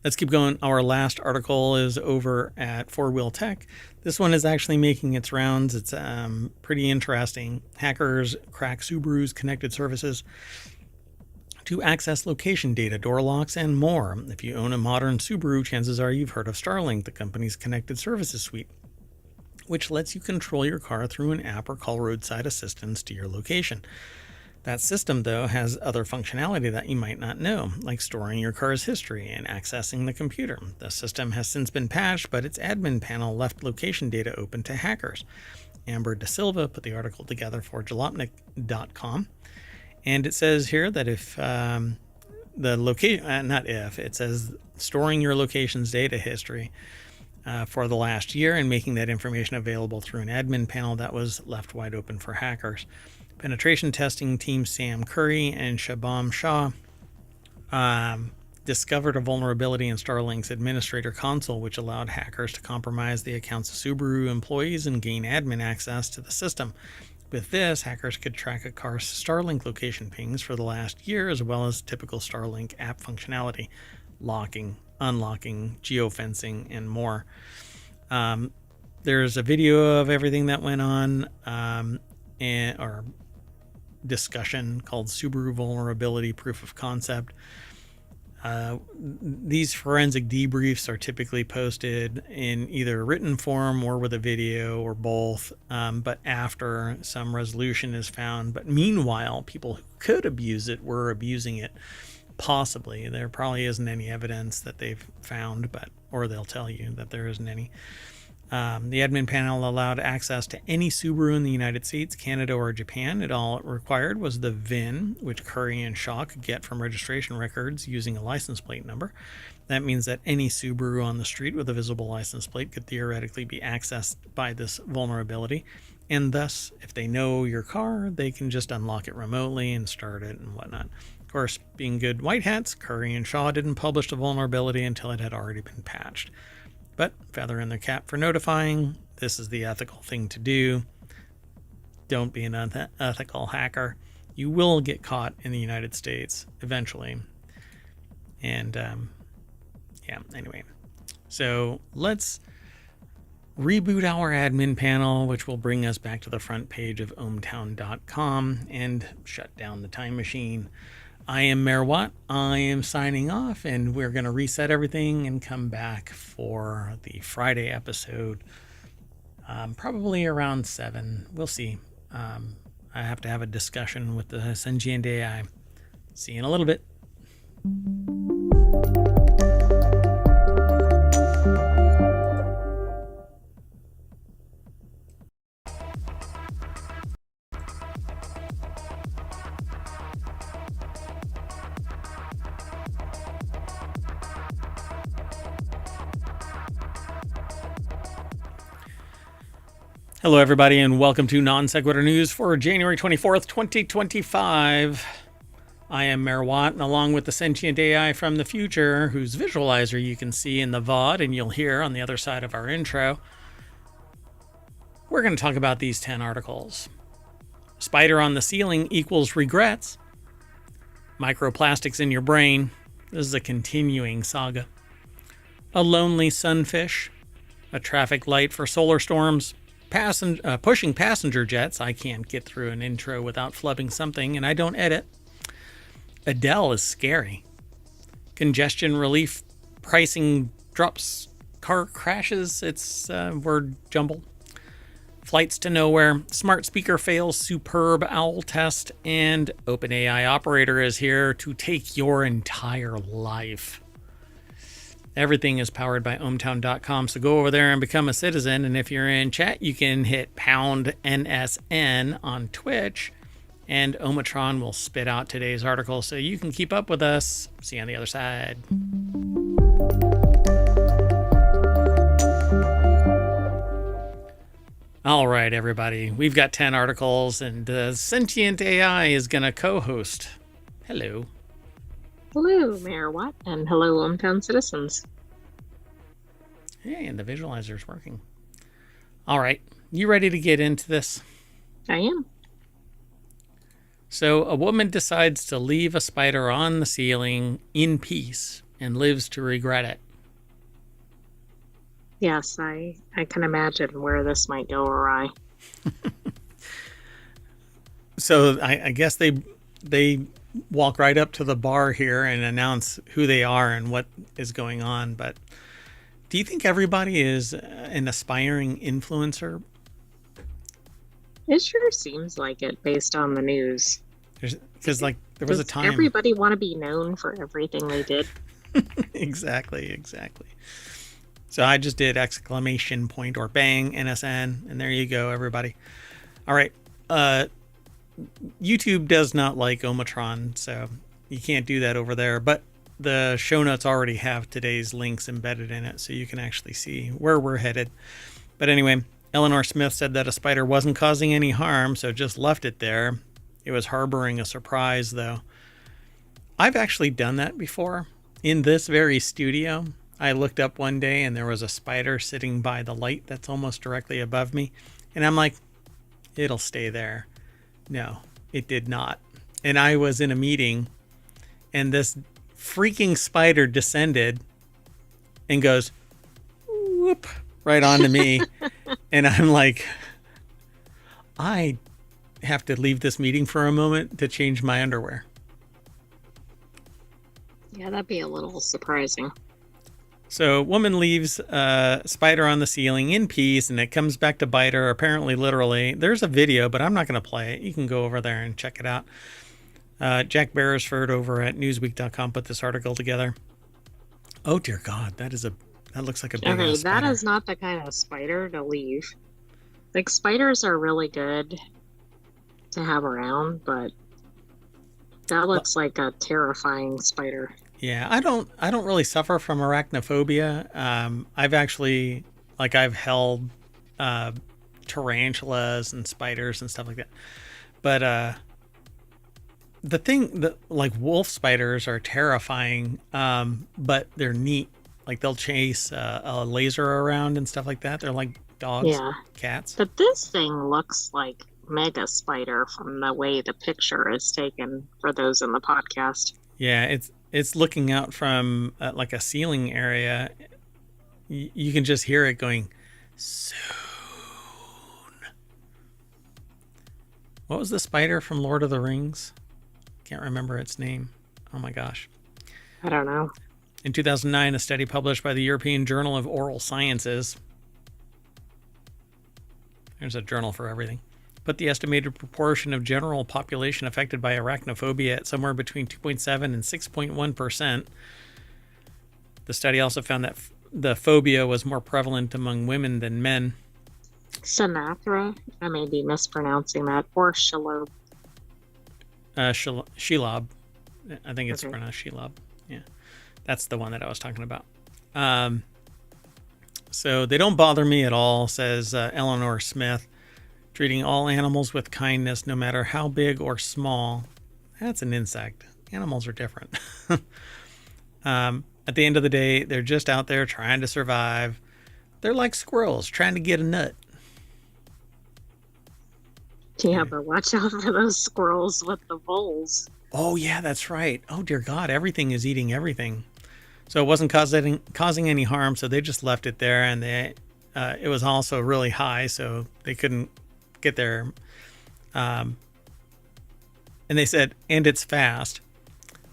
let's keep going. Our last article is over at 4-Wheel Tech. This one is actually making its rounds. It's pretty interesting. Hackers crack Subaru's connected services to access location data, door locks, and more. If you own a modern Subaru, chances are you've heard of Starlink, the company's connected services suite, which lets you control your car through an app or call roadside assistance to your location. That system, though, has other functionality that you might not know, like storing your car's history and accessing the computer. The system has since been patched, but its admin panel left location data open to hackers. Amber Da Silva put the article together for jalopnik.com. And it says here that if the location, it says storing your location's data history for the last year and making that information available through an admin panel that was left wide open for hackers. Penetration testing team Sam Curry and Shabam Shah discovered a vulnerability in Starlink's administrator console, which allowed hackers to compromise the accounts of Subaru employees and gain admin access to the system. With this, hackers could track a car's Starlink location pings for the last year, as well as typical Starlink app functionality, locking, unlocking, geofencing, and more. There's a video of everything that went on, or discussion called Subaru Vulnerability Proof of Concept. These forensic debriefs are typically posted in either written form or with a video or both, but after some resolution is found. But meanwhile, people who could abuse it were abusing it. Possibly. There probably isn't any evidence that they've found, or they'll tell you that there isn't any. The admin panel allowed access to any Subaru in the United States, Canada, or Japan. All it required was the VIN, which Curry and Shaw could get from registration records using a license plate number. That means that any Subaru on the street with a visible license plate could theoretically be accessed by this vulnerability. And thus, if they know your car, they can just unlock it remotely and start it and whatnot. Of course, being good white hats, Curry and Shaw didn't publish the vulnerability until it had already been patched. But feather in their cap for notifying. This is the ethical thing to do. Don't be an unethical hacker. You will get caught in the United States eventually. And anyway. So let's reboot our admin panel, which will bring us back to the front page of ohmtown.com and shut down the time machine. I am Mayor Watt. I am signing off, and we're going to reset everything and come back for the Friday episode, probably around 7. We'll see. I have to have a discussion with the sentient AI. See you in a little bit. Hello, everybody, and welcome to Non Sequitur News for January 24th, 2025. I am Mayor Watt, and along with the sentient AI from the future, whose visualizer you can see in the VOD and you'll hear on the other side of our intro, we're going to talk about these 10 articles. Spider on the ceiling equals regrets. Microplastics in your brain. This is a continuing saga. A lonely sunfish. A traffic light for solar storms. Pushing passenger jets. I can't get through an intro without flubbing something, and I don't edit. Adele is scary. Congestion relief pricing drops car crashes. It's word jumble. Flights to nowhere. Smart speaker fails superb owl test. And OpenAI operator is here to take your entire life. Everything is powered by ohmtown.com, so go over there and become a citizen. And if you're in chat, you can hit pound NSN on Twitch, and Omatron will spit out today's article so you can keep up with us. See you on the other side. All right, everybody. We've got 10 articles, and Sentient AI is going to co-host. Hello. Hello, Mayor Watt, and hello, hometown citizens. Hey, and the visualizer's working. All right, you ready to get into this? I am. So a woman decides to leave a spider on the ceiling in peace and lives to regret it. Yes, I can imagine where this might go awry. So I guess they walk right up to the bar here and announce who they are and what is going on. But do you think everybody is an aspiring influencer? It sure seems like it based on the news. Because like there was a time everybody want to be known for everything they did. Exactly. So I just did ! Or bang NSN, and there you go, everybody. All right. YouTube does not like Omicron, so you can't do that over there. But the show notes already have today's links embedded in it, so you can actually see where we're headed. But anyway, Eleanor Smith said that a spider wasn't causing any harm, so just left it there. It was harboring a surprise, though. I've actually done that before in this very studio. I looked up one day and there was a spider sitting by the light that's almost directly above me. And I'm like, it'll stay there. No, it did not. And I was in a meeting and this freaking spider descended and goes, whoop, right onto me. And I'm like, I have to leave this meeting for a moment to change my underwear. Yeah, that'd be a little surprising. So woman leaves a spider on the ceiling in peace, and it comes back to bite her, apparently literally. There's a video, but I'm not going to play it. You can go over there and check it out. Jack Beresford over at Newsweek.com put this article together. Oh, dear God. That looks like a big spider. That is not the kind of spider to leave. Like, spiders are really good to have around, but that looks like a terrifying spider. Yeah, I don't really suffer from arachnophobia. I've held tarantulas and spiders and stuff like that. But the thing that, like, wolf spiders are terrifying, but they're neat. Like, they'll chase a laser around and stuff like that. They're like dogs, cats. But this thing looks like mega spider from the way the picture is taken for those in the podcast. Yeah, it's looking out from like a ceiling area. You can just hear it going, soon. What was the spider from Lord of the Rings? Can't remember its name. Oh my gosh. I don't know. In 2009, a study published by the European Journal of Oral Sciences, there's a journal for everything, put the estimated proportion of general population affected by arachnophobia at somewhere between 2.7 and 6.1%. The study also found that the phobia was more prevalent among women than men. Sinatra, I may be mispronouncing that, or Shelob. Shelob. I think it's pronounced Shelob. Yeah, that's the one that I was talking about. So they don't bother me at all, says Eleanor Smith. Treating all animals with kindness, no matter how big or small. That's an insect. Animals are different. At the end of the day, they're just out there trying to survive. They're like squirrels trying to get a nut. Yeah, but watch out for those squirrels with the voles. Oh, yeah, that's right. Oh, dear God, everything is eating everything. So it wasn't causing any harm, so they just left it there, and it was also really high, so they couldn't get there. And they said, and it's fast.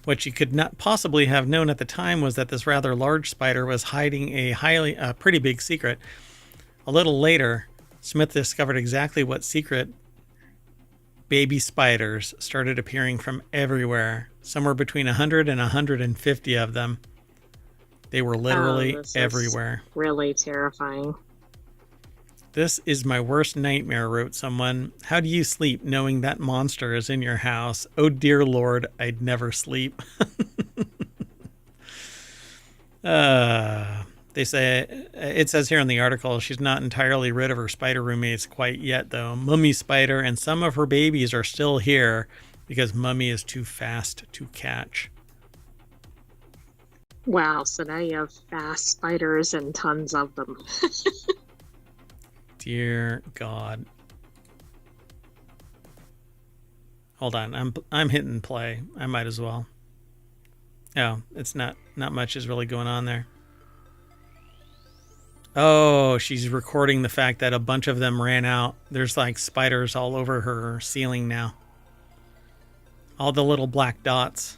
What you could not possibly have known at the time was that this rather large spider was hiding a pretty big secret. A little later, Smith discovered exactly what secret. Baby spiders started appearing from everywhere, somewhere between 100 and 150 of them. They were literally everywhere. Really terrifying. This is my worst nightmare, wrote someone. How do you sleep knowing that monster is in your house? Oh, dear Lord, I'd never sleep. They say, it says here in the article, she's not entirely rid of her spider roommates quite yet, though. Mummy Spider and some of her babies are still here because Mummy is too fast to catch. Wow, so now you have fast spiders and tons of them. Dear God. Hold on. I'm hitting play. I might as well. Oh, it's not much is really going on there. Oh, she's recording the fact that a bunch of them ran out. There's like spiders all over her ceiling now. All the little black dots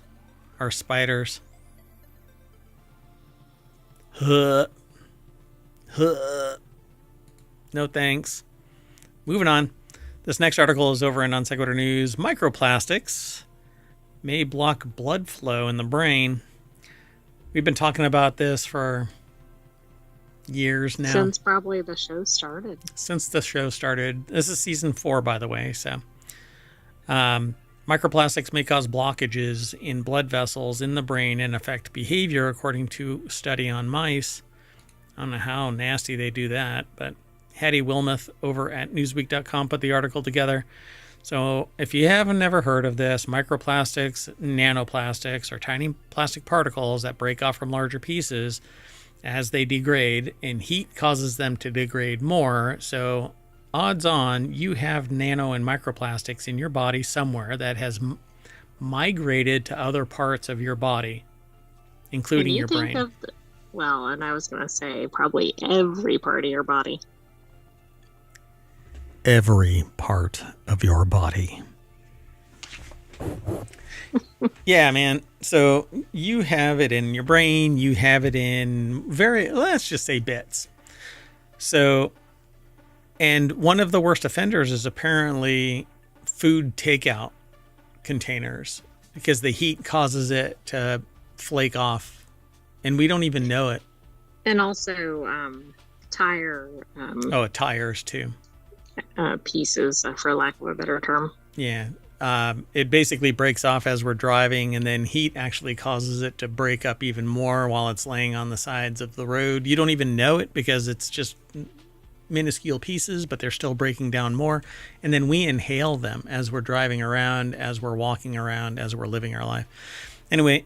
are spiders. Huh. Huh. No thanks. Moving on. This next article is over in Non Sequitur News. Microplastics may block blood flow in the brain. We've been talking about this for years now. Since probably the show started. Since the show started. This is season 4, by the way. So, microplastics may cause blockages in blood vessels in the brain and affect behavior, according to a study on mice. I don't know how nasty they do that, but Hattie Wilmoth over at Newsweek.com put the article together. So if you haven't never heard of this, microplastics, nanoplastics, are tiny plastic particles that break off from larger pieces as they degrade, and heat causes them to degrade more. So odds on you have nano and microplastics in your body somewhere that has migrated to other parts of your body, including your brain. Well, and I was going to say probably every part of your body. Every part of your body. Yeah, man. So you have it in your brain. You have it in let's just say bits. So, and one of the worst offenders is apparently food takeout containers, because the heat causes it to flake off. And we don't even know it. And also tire. Tires too. Pieces, for lack of a better term. Yeah. It basically breaks off as we're driving, and then heat actually causes it to break up even more while it's laying on the sides of the road. You don't even know it because it's just minuscule pieces, but they're still breaking down more. And then we inhale them as we're driving around, as we're walking around, as we're living our life. Anyway,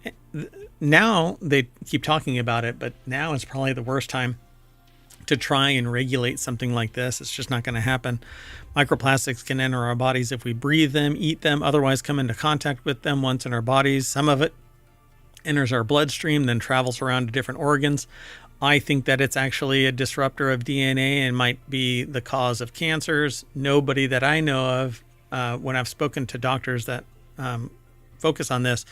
now they keep talking about it, but now is probably the worst time to try and regulate something like this. It's just not going to happen. Microplastics can enter our bodies if we breathe them, eat them, otherwise come into contact with them once in our bodies. Some of it enters our bloodstream, then travels around to different organs. I think that it's actually a disruptor of DNA and might be the cause of cancers. Nobody that I know of, when I've spoken to doctors that focus on this,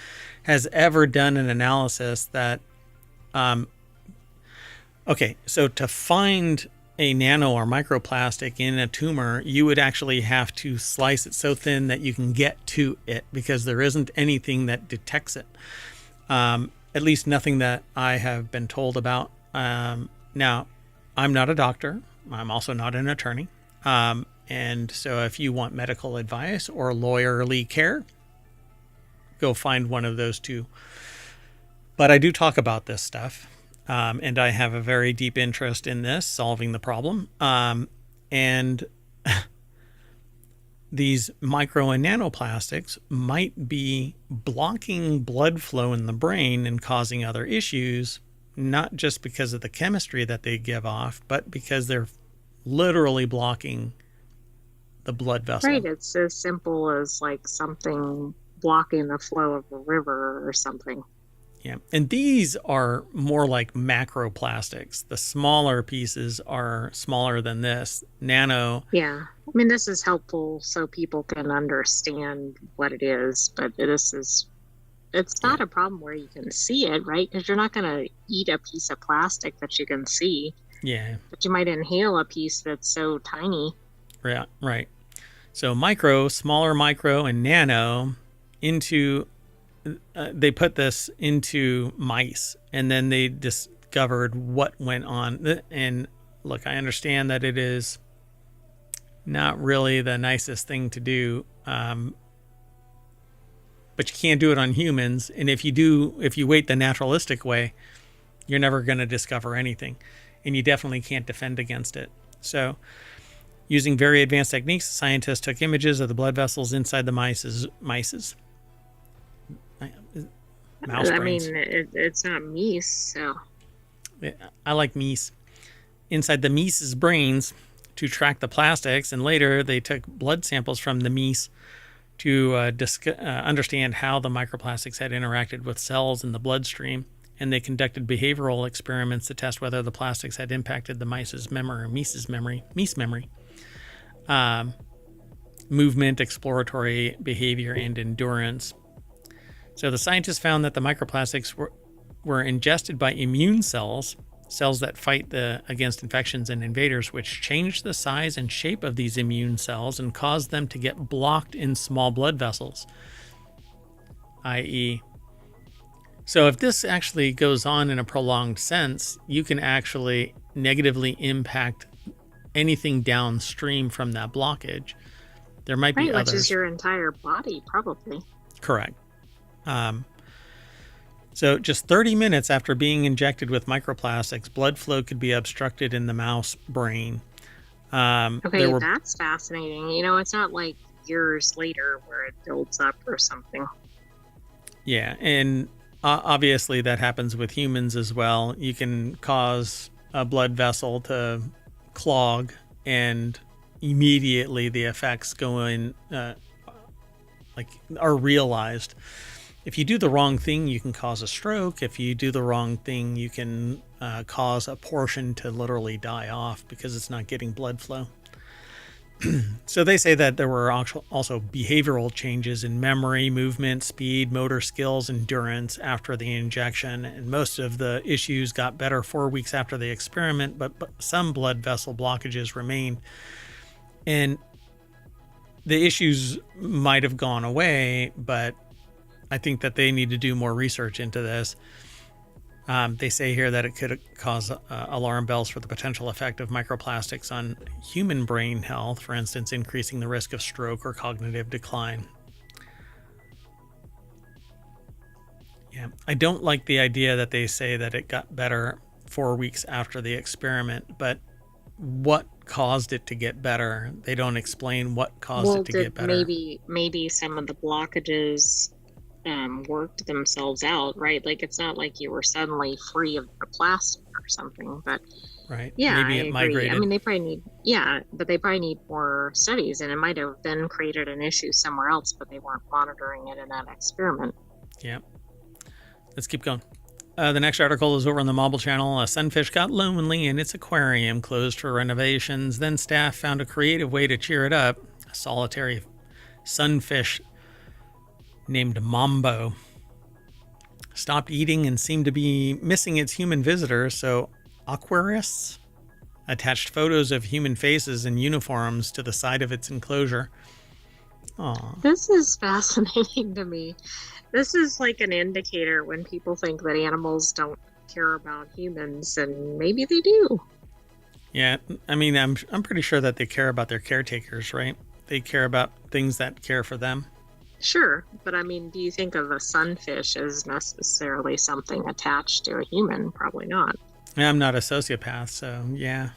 has ever done an analysis that okay, so to find a nano or microplastic in a tumor, you would actually have to slice it so thin that you can get to it, because there isn't anything that detects it. At least nothing that I have been told about. Now, I'm not a doctor. I'm also not an attorney. And so if you want medical advice or lawyerly care, go find one of those two. But I do talk about this stuff. And I have a very deep interest in this, solving the problem. And these micro and nanoplastics might be blocking blood flow in the brain and causing other issues, not just because of the chemistry that they give off, but because they're literally blocking the blood vessel. Right. It's as simple as like something blocking the flow of a river or something. Yeah. And these are more like macroplastics. The smaller pieces are smaller than this. Nano. Yeah. I mean, this is helpful so people can understand what it is, but it's not a problem where you can see it, right? Because you're not going to eat a piece of plastic that you can see. Yeah. But you might inhale a piece that's so tiny. Yeah, right. So micro, smaller micro, and nano into... they put this into mice, and then they discovered what went on. And look, I understand that it is not really the nicest thing to do, but you can't do it on humans. And if you wait the naturalistic way, you're never going to discover anything, and you definitely can't defend against it. So using very advanced techniques, scientists took images of the blood vessels inside the mice's mouse brains. I mean, it's not meese, so. I like meese. Inside the meese's brains to track the plastics, and later they took blood samples from the meese to understand how the microplastics had interacted with cells in the bloodstream, and they conducted behavioral experiments to test whether the plastics had impacted the mice's memory, movement, exploratory behavior, and endurance. So the scientists found that the microplastics were ingested by immune cells that fight against infections and invaders, which changed the size and shape of these immune cells and caused them to get blocked in small blood vessels, i.e., so if this actually goes on in a prolonged sense, you can actually negatively impact anything downstream from that blockage. There might be others. Which is your entire body, probably. Correct. So just 30 minutes after being injected with microplastics, blood flow could be obstructed in the mouse brain. That's fascinating. It's not like years later where it builds up or something. Yeah, and obviously that happens with humans as well. You can cause a blood vessel to clog, and immediately the effects go in, are realized. If you do the wrong thing, you can cause a stroke. If you do the wrong thing, you can cause a portion to literally die off because it's not getting blood flow. So they say that there were also behavioral changes in memory, movement, speed, motor skills, endurance after the injection. And most of the issues got better 4 weeks after the experiment, but some blood vessel blockages remained. And the issues might have gone away, but I think that they need to do more research into this. They say here that it could cause alarm bells for the potential effect of microplastics on human brain health, for instance, increasing the risk of stroke or cognitive decline. Yeah, I don't like the idea that they say that it got better 4 weeks after the experiment, but what caused it to get better? They don't explain what caused it to get better. Maybe some of the blockages worked themselves out, right? Like, it's not like you were suddenly free of the plastic or something, but right. Yeah, maybe it migrated. I mean, they probably need more studies, and it might have then created an issue somewhere else, but they weren't monitoring it in that experiment. Yeah. Let's keep going. The next article is over on the Mobile Channel. A sunfish got lonely in its aquarium, closed for renovations. Then staff found a creative way to cheer it up. A solitary sunfish named Mambo stopped eating and seemed to be missing its human visitors, so aquarists attached photos of human faces in uniforms to the side of its enclosure. Aww. This is fascinating to me. This is like an indicator when people think that animals don't care about humans, and maybe they do. Yeah, I mean, I'm pretty sure that they care about their caretakers, right? They care about things that care for them. Sure, but I mean, do you think of a sunfish as necessarily something attached to a human? Probably not. I'm not a sociopath, so yeah.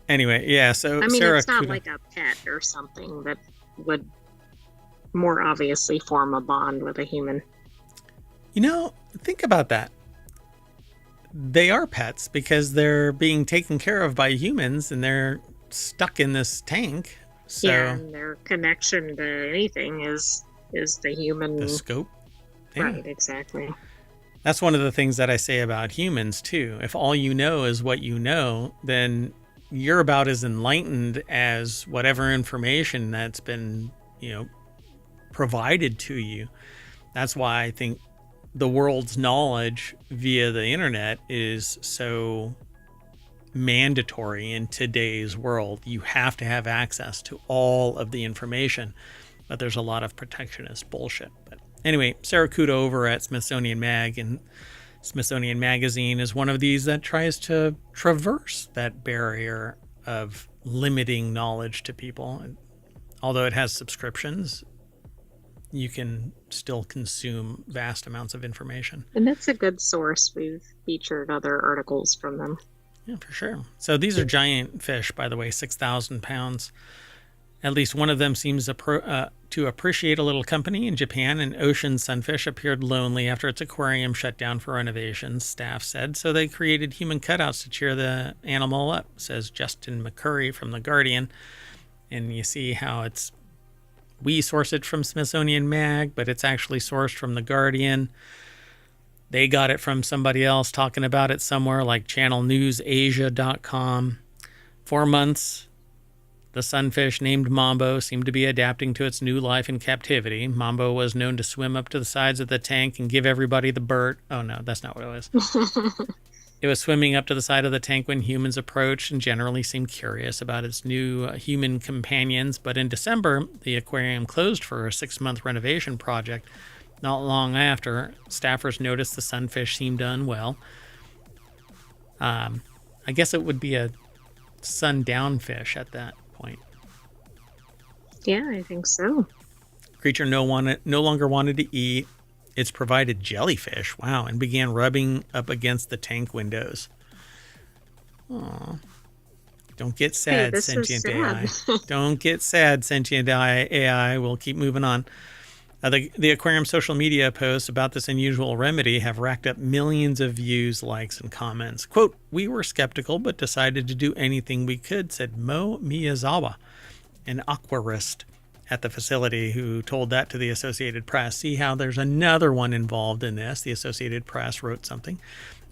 Anyway, yeah, so I mean, Sarah it's not like a pet or something that would more obviously form a bond with a human. Think about that. They are pets because they're being taken care of by humans, and they're stuck in this tank. So yeah, and their connection to anything is the human. The scope. Yeah. Right, exactly. That's one of the things that I say about humans, too. If all you know is what you know, then you're about as enlightened as whatever information that's been, provided to you. That's why I think the world's knowledge via the internet is so mandatory in today's world. You have to have access to all of the information, but there's a lot of protectionist bullshit. But anyway, Sarah Kudo over at Smithsonian Mag, and Smithsonian Magazine is one of these that tries to traverse that barrier of limiting knowledge to people. And although it has subscriptions, you can still consume vast amounts of information. And that's a good source. We've featured other articles from them. Yeah, for sure. So these are giant fish, by the way, 6,000 pounds. At least one of them seems to appreciate a little company. In Japan, an ocean sunfish appeared lonely after its aquarium shut down for renovations, staff said, so they created human cutouts to cheer the animal up, says Justin McCurry from The Guardian. And you see how we source it from Smithsonian Mag, but it's actually sourced from The Guardian. They got it from somebody else talking about it somewhere like channelnewsasia.com. 4 months, the sunfish named Mambo seemed to be adapting to its new life in captivity. Mambo was known to swim up to the sides of the tank and give everybody the bird. Oh, no, that's not what it was. It was swimming up to the side of the tank when humans approached and generally seemed curious about its new human companions. But in December, the aquarium closed for a 6-month renovation project. Not long after, staffers noticed the sunfish seemed unwell. I guess it would be a sundown fish at that point. Yeah, I think so. Creature no longer wanted to eat. It's provided jellyfish, wow, and began rubbing up against the tank windows. Aw. Don't get sad, hey, sentient AI. Don't get sad, sentient AI. We'll keep moving on. The aquarium social media posts about this unusual remedy have racked up millions of views, likes, and comments. Quote, "We were skeptical, but decided to do anything we could," said Mo Miyazawa, an aquarist at the facility, who told that to the Associated Press. See how there's another one involved in this. The Associated Press wrote something.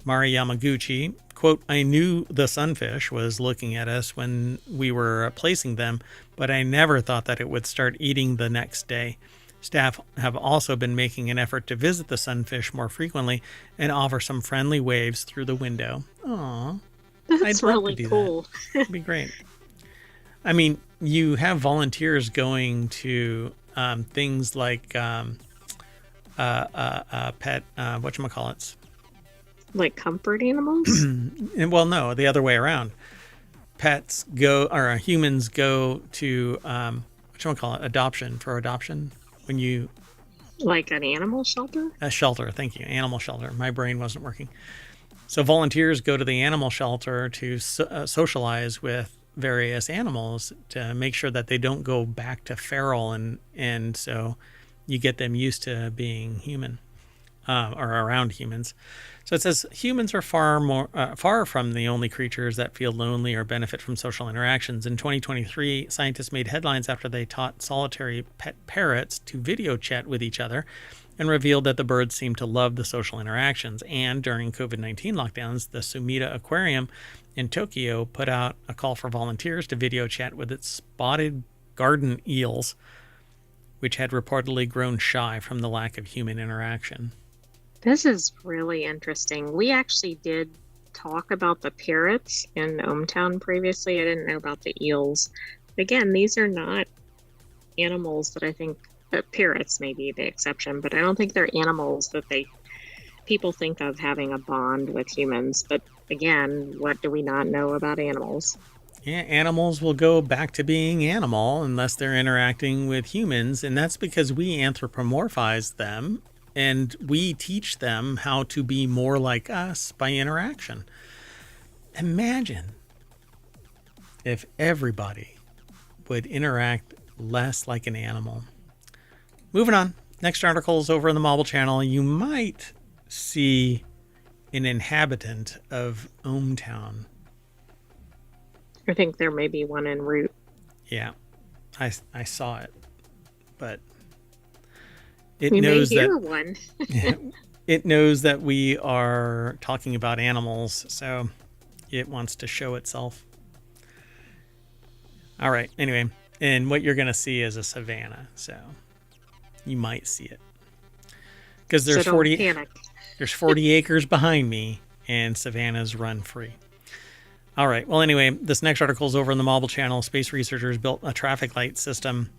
Mari Yamaguchi, quote, "I knew the sunfish was looking at us when we were placing them, but I never thought that it would start eating the next day. Staff have also been making an effort to visit the sunfish more frequently and offer some friendly waves through the window." Aw, that's really cool. It'd be great. I mean, you have volunteers going to things like pet, whatchamacallits. Like comfort animals? Well, no, the other way around. Humans go to, adoption. When you... Like an animal shelter? A shelter, thank you. Animal shelter. My brain wasn't working. So volunteers go to the animal shelter to socialize with various animals to make sure that they don't go back to feral, and so you get them used to being human or around humans. So it says humans are far from the only creatures that feel lonely or benefit from social interactions. In 2023, scientists made headlines after they taught solitary pet parrots to video chat with each other and revealed that the birds seemed to love the social interactions. And during COVID-19 lockdowns, the Sumida Aquarium in Tokyo put out a call for volunteers to video chat with its spotted garden eels, which had reportedly grown shy from the lack of human interaction. This is really interesting. We actually did talk about the parrots in ohmTown previously. I didn't know about the eels. Again, these are not animals that I think... parrots may be the exception, but I don't think they're animals that people think of having a bond with humans. But again, what do we not know about animals? Yeah, animals will go back to being animal unless they're interacting with humans, and that's because we anthropomorphize them and we teach them how to be more like us by interaction. Imagine if everybody would interact less like an animal. Moving on. Next article is over in the Marble Channel. You might see an inhabitant of ohmTown. I think there may be one en route. Yeah, I saw it, but it knows may hear one. It knows that we are talking about animals, so it wants to show itself. All right. Anyway, and what you're going to see is a savanna, so you might see it because there's 40 acres behind me, and savannas run free. All right. Well, anyway, this next article is over in the Marble Channel. Space researchers built a traffic light system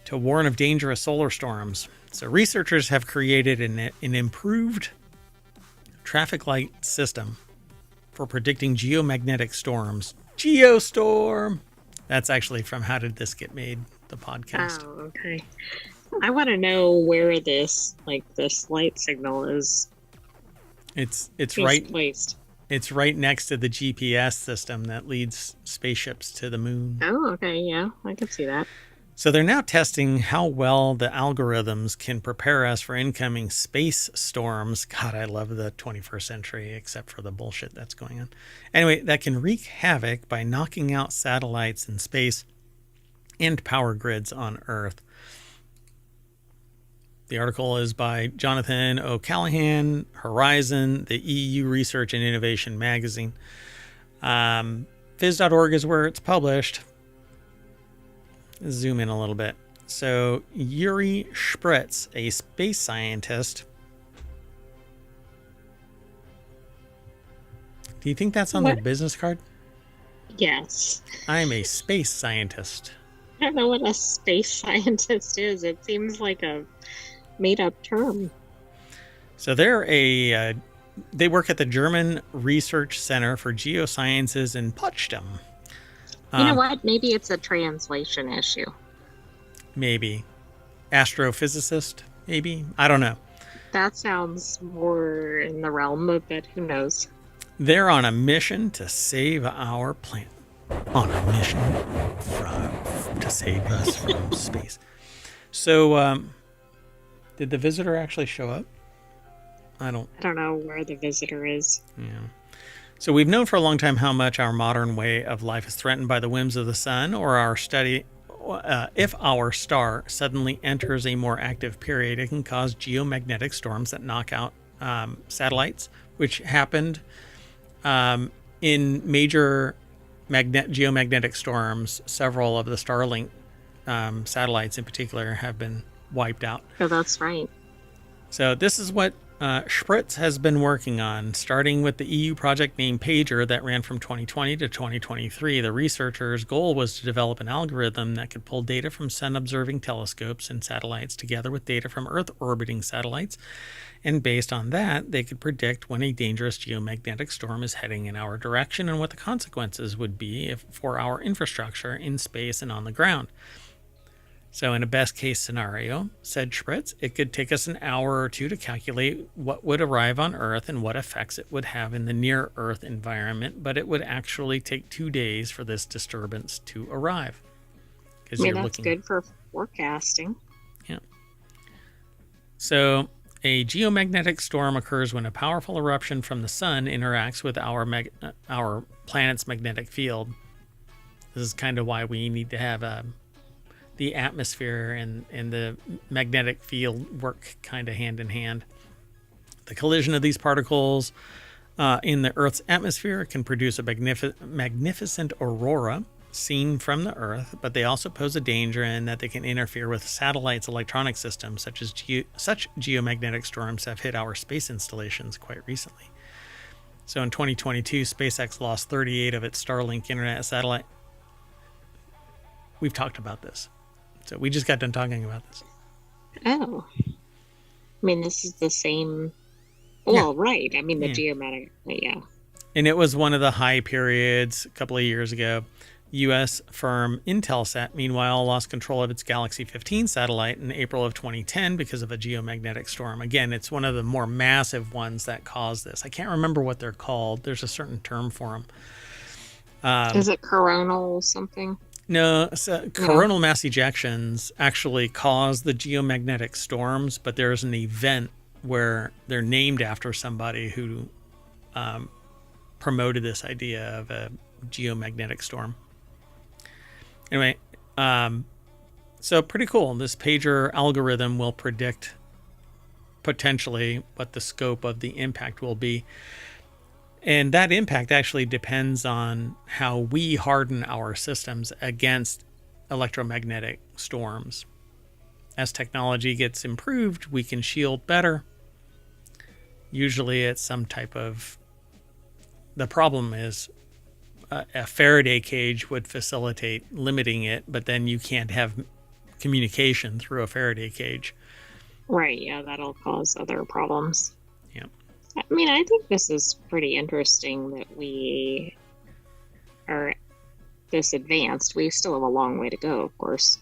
to warn of dangerous solar storms. So researchers have created an improved traffic light system for predicting geomagnetic storms. Geostorm. That's actually from How Did This Get Made, the podcast. Oh, okay. I want to know where this light signal is. It's right placed. It's right next to the GPS system that leads spaceships to the moon. Oh, okay. Yeah, I could see that. So they're now testing how well the algorithms can prepare us for incoming space storms. God, I love the 21st century, except for the bullshit that's going on. Anyway, that can wreak havoc by knocking out satellites in space and power grids on Earth. The article is by Jonathan O'Callaghan, Horizon, the EU Research and Innovation magazine. Phys.org is where it's published. Zoom in a little bit. So Yuri Spritz, a space scientist. Do you think that's on their business card? Yes. I'm a space scientist. I don't know what a space scientist is. It seems like a made-up term. So they work at the German Research Center for Geosciences in Potsdam. You know what? Maybe it's a translation issue. Maybe. Astrophysicist, maybe? I don't know. That sounds more in the realm of it. Who knows? They're on a mission to save our planet. On a mission to save us from space. So, did the visitor actually show up? I don't know where the visitor is. Yeah. So we've known for a long time how much our modern way of life is threatened by the whims of the sun, or if our star suddenly enters a more active period, it can cause geomagnetic storms that knock out satellites, which happened in major geomagnetic storms. Several of the Starlink satellites in particular have been wiped out. Oh, that's right. So this is what Spritz has been working on, starting with the EU project named Pager that ran from 2020 to 2023. The researchers' goal was to develop an algorithm that could pull data from sun-observing telescopes and satellites together with data from Earth-orbiting satellites, and based on that, they could predict when a dangerous geomagnetic storm is heading in our direction and what the consequences would be for our infrastructure in space and on the ground. So in a best-case scenario, said Spritz, it could take us an hour or two to calculate what would arrive on Earth and what effects it would have in the near-Earth environment, but it would actually take 2 days for this disturbance to arrive. That's good for forecasting. Yeah. So a geomagnetic storm occurs when a powerful eruption from the sun interacts with our planet's magnetic field. This is kind of why we need to have the atmosphere and the magnetic field work kind of hand in hand. The collision of these particles in the Earth's atmosphere can produce a magnificent aurora seen from the Earth, but they also pose a danger in that they can interfere with satellites' electronic systems, such geomagnetic storms have hit our space installations quite recently. So in 2022, SpaceX lost 38 of its Starlink internet satellite. We've talked about this. So we just got done talking about this. Oh. I mean, this is the same. Well, yeah. Right. I mean, the geomagnetic. Yeah. And it was one of the high periods a couple of years ago. U.S. firm Intelsat, meanwhile, lost control of its Galaxy 15 satellite in April of 2010 because of a geomagnetic storm. Again, it's one of the more massive ones that caused this. I can't remember what they're called. There's a certain term for them. Is it coronal something? No, coronal mass ejections actually cause the geomagnetic storms, but there's an event where they're named after somebody who promoted this idea of a geomagnetic storm. Anyway, so pretty cool. This pager algorithm will predict potentially what the scope of the impact will be. And that impact actually depends on how we harden our systems against electromagnetic storms. As technology gets improved, we can shield better. Usually it's some type of... The problem is a Faraday cage would facilitate limiting it, but then you can't have communication through a Faraday cage. Right, yeah, that'll cause other problems. Yeah. I mean, I think this is pretty interesting that we are this advanced. We still have a long way to go, of course.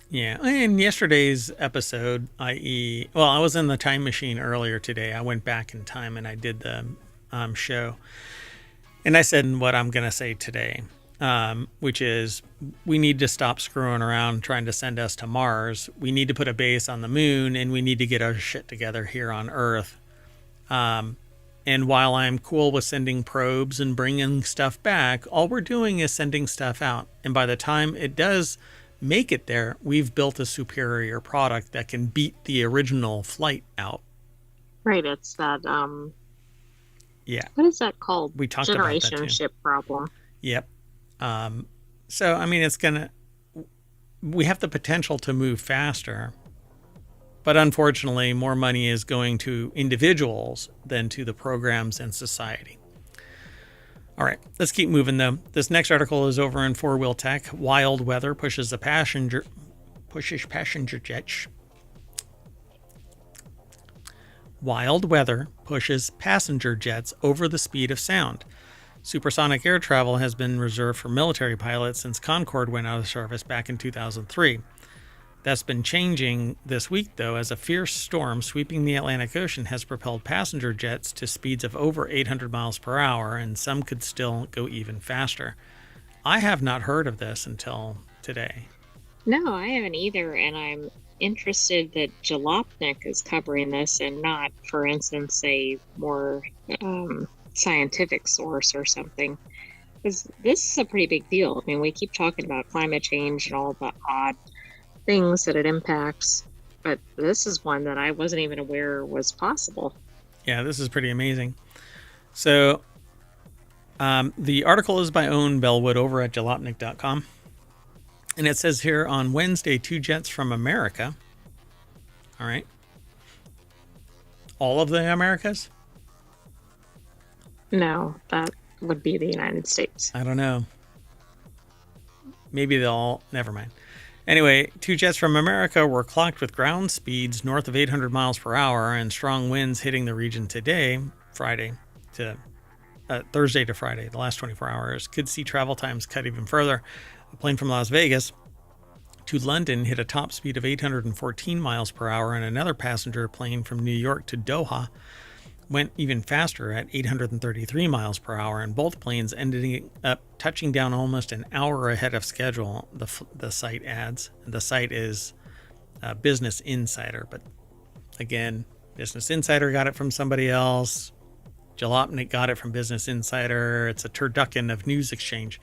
Yeah, in yesterday's episode, I was in the time machine earlier today. I went back in time and I did show. And I said what I'm going to say today, which is we need to stop screwing around trying to send us to Mars. We need to put a base on the moon, and we need to get our shit together here on Earth. And while I'm cool with sending probes and bringing stuff back, all we're doing is sending stuff out. And by the time it does make it there, we've built a superior product that can beat the original flight out. Right. It's that, yeah. What is that called? We talked about that generation too. ship problem. Yep. So, I mean, we have the potential to move faster, but unfortunately, more money is going to individuals than to the programs and society. All right, let's keep moving though. This next article is over in Four Wheel Tech. Wild weather pushes passenger jets. Wild weather pushes passenger jets over the speed of sound. Supersonic air travel has been reserved for military pilots since Concorde went out of service back in 2003. That's been changing this week, though, as a fierce storm sweeping the Atlantic Ocean has propelled passenger jets to speeds of over 800 miles per hour, and some could still go even faster. I have not heard of this until today. No, I haven't either, and I'm interested that Jalopnik is covering this and not, for instance, a more scientific source or something. Because this is a pretty big deal. I mean, we keep talking about climate change and all the odd things that it impacts, but this is one that I wasn't even aware was possible. Yeah, this is pretty amazing. So the article is by Owen Bellwood over at jalopnik.com. And it says here on Wednesday, 2 jets from America. All right. All of the Americas? No, that would be the United States. I don't know. Maybe they'll all... Never mind. Anyway, 2 jets from America were clocked with ground speeds north of 800 miles per hour and strong winds hitting the region today, Thursday to Friday, the last 24 hours. Could see travel times cut even further. A plane from Las Vegas to London hit a top speed of 814 miles per hour, and another passenger plane from New York to Doha went even faster at 833 miles per hour, and both planes ended up touching down almost an hour ahead of schedule, the site adds. The site is Business Insider, but again, Business Insider got it from somebody else. Jalopnik got it from Business Insider. It's a turducken of news exchange.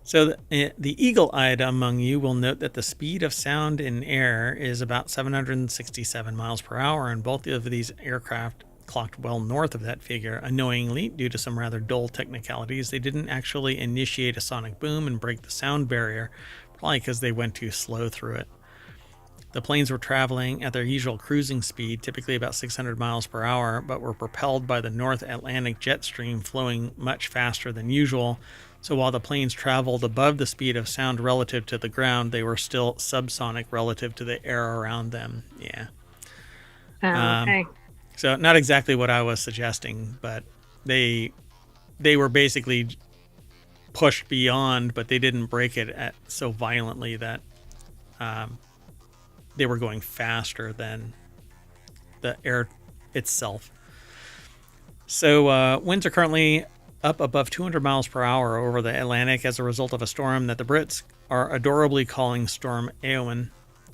So the eagle-eyed among you will note that the speed of sound in air is about 767 miles per hour, and both of these aircraft clocked well north of that figure. Annoyingly, due to some rather dull technicalities, they didn't actually initiate a sonic boom and break the sound barrier, probably because they went too slow through it. The planes were traveling at their usual cruising speed, typically about 600 miles per hour, but were propelled by the North Atlantic jet stream flowing much faster than usual. So while the planes traveled above the speed of sound relative to the ground, they were still subsonic relative to the air around them. Yeah. Okay. So not exactly what I was suggesting, but they were basically pushed beyond, but they didn't break it so violently that they were going faster than the air itself. So winds are currently up above 200 miles per hour over the Atlantic as a result of a storm that the Brits are adorably calling Storm Eowyn.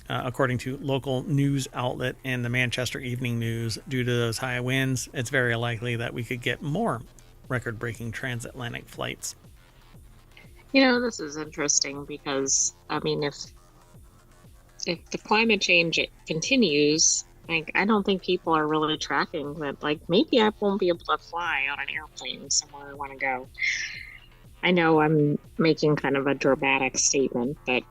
According to local news outlet and the Manchester Evening News, due to those high winds, it's very likely that we could get more record-breaking transatlantic flights. You know, this is interesting because, I mean, if the climate change continues, like, I don't think people are really tracking that, like, maybe I won't be able to fly on an airplane somewhere I want to go. I know I'm making kind of a dramatic statement, but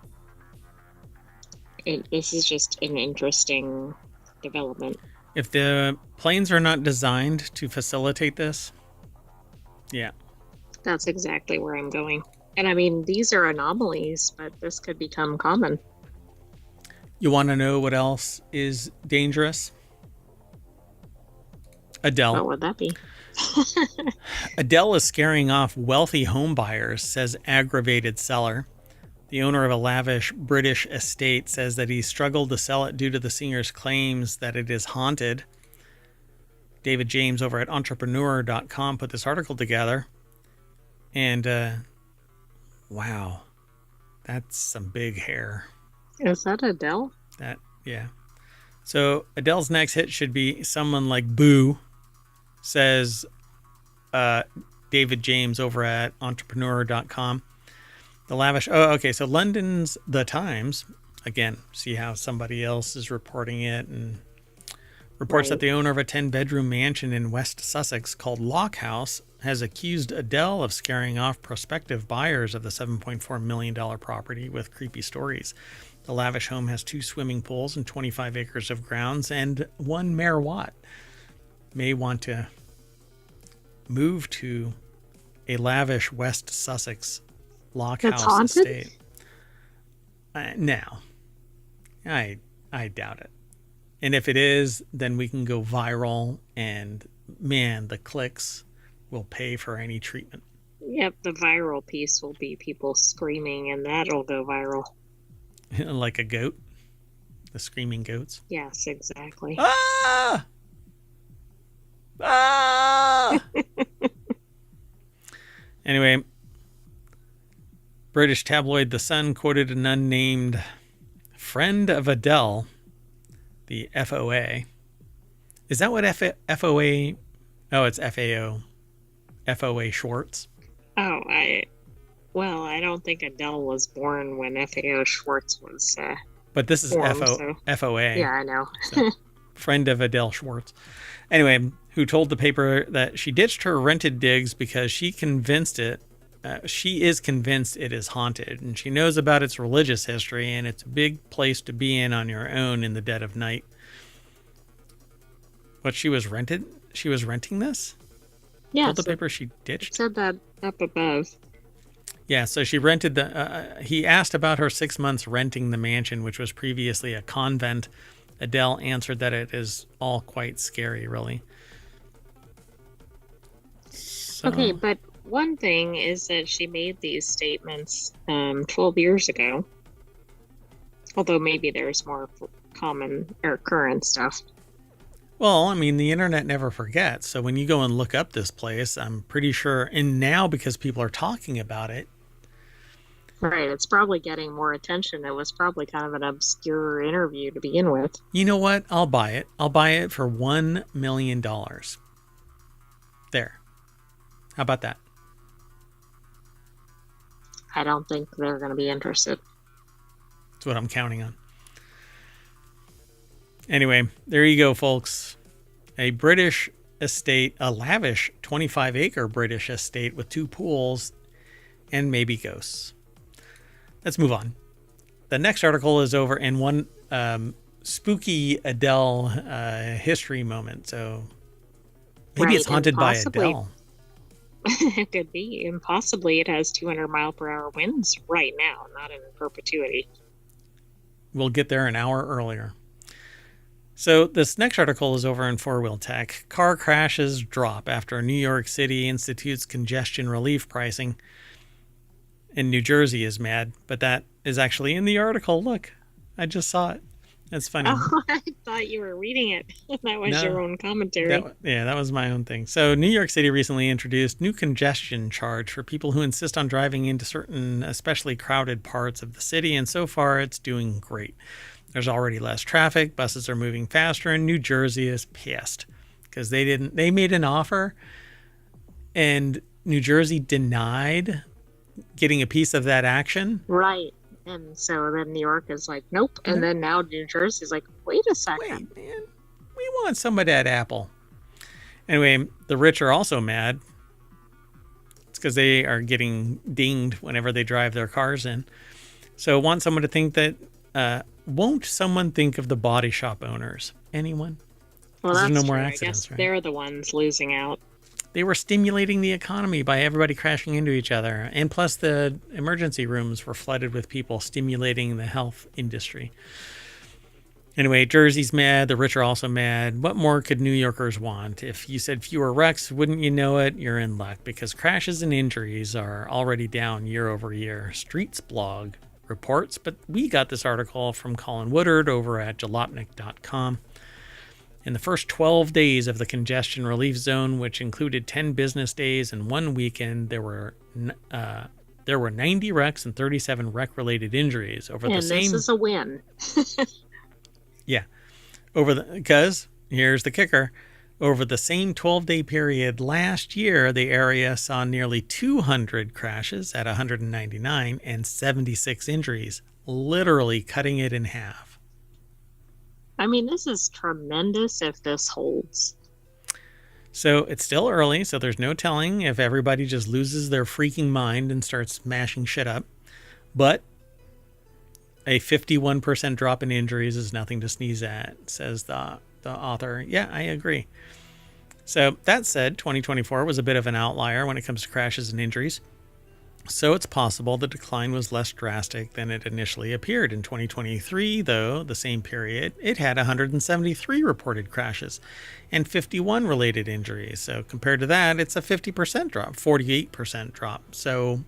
this is just an interesting development. If the planes are not designed to facilitate this, yeah. That's exactly where I'm going. And I mean, these are anomalies, but this could become common. You want to know what else is dangerous? Adele. What would that be? Adele is scaring off wealthy home buyers, says aggravated seller. The owner of a lavish British estate says that he struggled to sell it due to the singer's claims that it is haunted. David James over at entrepreneur.com put this article together. And, wow, that's some big hair. Is that Adele? Yeah. So Adele's next hit should be Someone Like Boo, says David James over at entrepreneur.com. The lavish... Oh, okay. So London's The Times, again, see how somebody else is reporting it, and reports that the owner of a 10-bedroom mansion in West Sussex called Lock House has accused Adele of scaring off prospective buyers of the $7.4 million property with creepy stories. The lavish home has 2 swimming pools and 25 acres of grounds, and one Mayor Watt may want to move to a lavish West Sussex Lock House estate. No, I doubt it. And if it is, then we can go viral, and man, the clicks will pay for any treatment. Yep, the viral piece will be people screaming, and that'll go viral. Like a goat? The screaming goats? Yes, exactly. Ah! Ah! Anyway, British tabloid The Sun quoted an unnamed friend of Adele, the FOA. Is that what FOA? Oh, it's FAO. FOA Schwartz. Oh, I don't think Adele was born when FAO Schwartz was but this is formed, FOA. Yeah, I know. So, friend of Adele Schwartz. Anyway, who told the paper that she ditched her rented digs because she is convinced it is haunted, and she knows about its religious history, and it's a big place to be in on your own in the dead of night. What, she was renting this? Yeah. Told the paper she ditched? It said that up above. Yeah, so she rented he asked about her 6 months renting the mansion, which was previously a convent. Adele answered that it is all quite scary, really. So, okay, but one thing is that she made these statements 12 years ago. Although maybe there's more common or current stuff. well, I mean, the internet never forgets. So when you go and look up this place, I'm pretty sure, and now because people are talking about it. Right, it's probably getting more attention. It was probably kind of an obscure interview to begin with. You know what? I'll buy it. I'll buy it for $1 million. There. How about that? I don't think they're going to be interested. That's what I'm counting on. Anyway, there you go, folks. A British estate, a lavish 25-acre British estate with 2 pools and maybe ghosts. Let's move on. The next article is over in one spooky Adele history moment. So maybe it's haunted by Adele. It could be. And possibly it has 200-mile-per-hour winds right now, not in perpetuity. We'll get there an hour earlier. So this next article is over in 4-Wheel Tech. Car crashes drop after New York City institutes congestion relief pricing. And New Jersey is mad, but that is actually in the article. Look, I just saw it. That's funny. Oh, I thought you were reading it. That was your own commentary. That was my own thing. So New York City recently introduced new congestion charge for people who insist on driving into certain especially crowded parts of the city, and so far it's doing great. There's already less traffic, buses are moving faster, and New Jersey is pissed because they made an offer and New Jersey denied getting a piece of that action. Right. And so then New York is like, nope. And then now New Jersey's like, wait a second. Wait, man. We want some of that apple. Anyway, the rich are also mad. It's because they are getting dinged whenever they drive their cars in. So want someone to think that, won't someone think of the body shop owners? Anyone? Well, that's no more true. accidents, I guess right? they're the ones losing out. They were stimulating the economy by everybody crashing into each other. And plus the emergency rooms were flooded with people stimulating the health industry. Anyway, Jersey's mad. The rich are also mad. What more could New Yorkers want? If you said fewer wrecks, wouldn't you know it? You're in luck because crashes and injuries are already down year over year. Streets blog reports, but we got this article from Colin Woodard over at jalopnik.com. In the first 12 days of the congestion relief zone, which included 10 business days and 1 weekend, there were 90 wrecks and 37 wreck-related injuries. This is a win. Yeah. Because, here's the kicker, over the same 12-day period last year, the area saw nearly 200 crashes at 199 and 76 injuries, literally cutting it in half. I mean, this is tremendous if this holds. So it's still early, so there's no telling if everybody just loses their freaking mind and starts smashing shit up. But a 51% drop in injuries is nothing to sneeze at, says the author. Yeah, I agree. So that said, 2024 was a bit of an outlier when it comes to crashes and injuries. So it's possible the decline was less drastic than it initially appeared. In 2023, though, the same period, it had 173 reported crashes and 51 related injuries. So compared to that, it's a 50% drop, 48% drop. So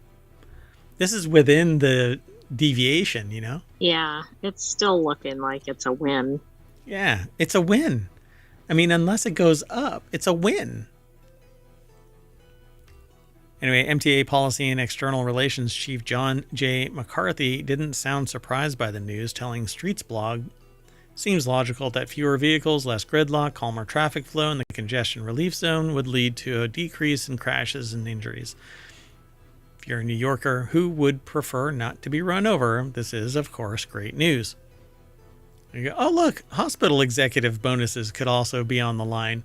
this is within the deviation, you know? Yeah, it's still looking like it's a win. Yeah, it's a win. I mean, unless it goes up, it's a win. Anyway, MTA Policy and External Relations Chief John J. McCarthy didn't sound surprised by the news, telling Streets Blog, "Seems logical that fewer vehicles, less gridlock, calmer traffic flow in the congestion relief zone would lead to a decrease in crashes and injuries. If you're a New Yorker who would prefer not to be run over, this is, of course, great news." You go, oh, look, hospital executive bonuses could also be on the line.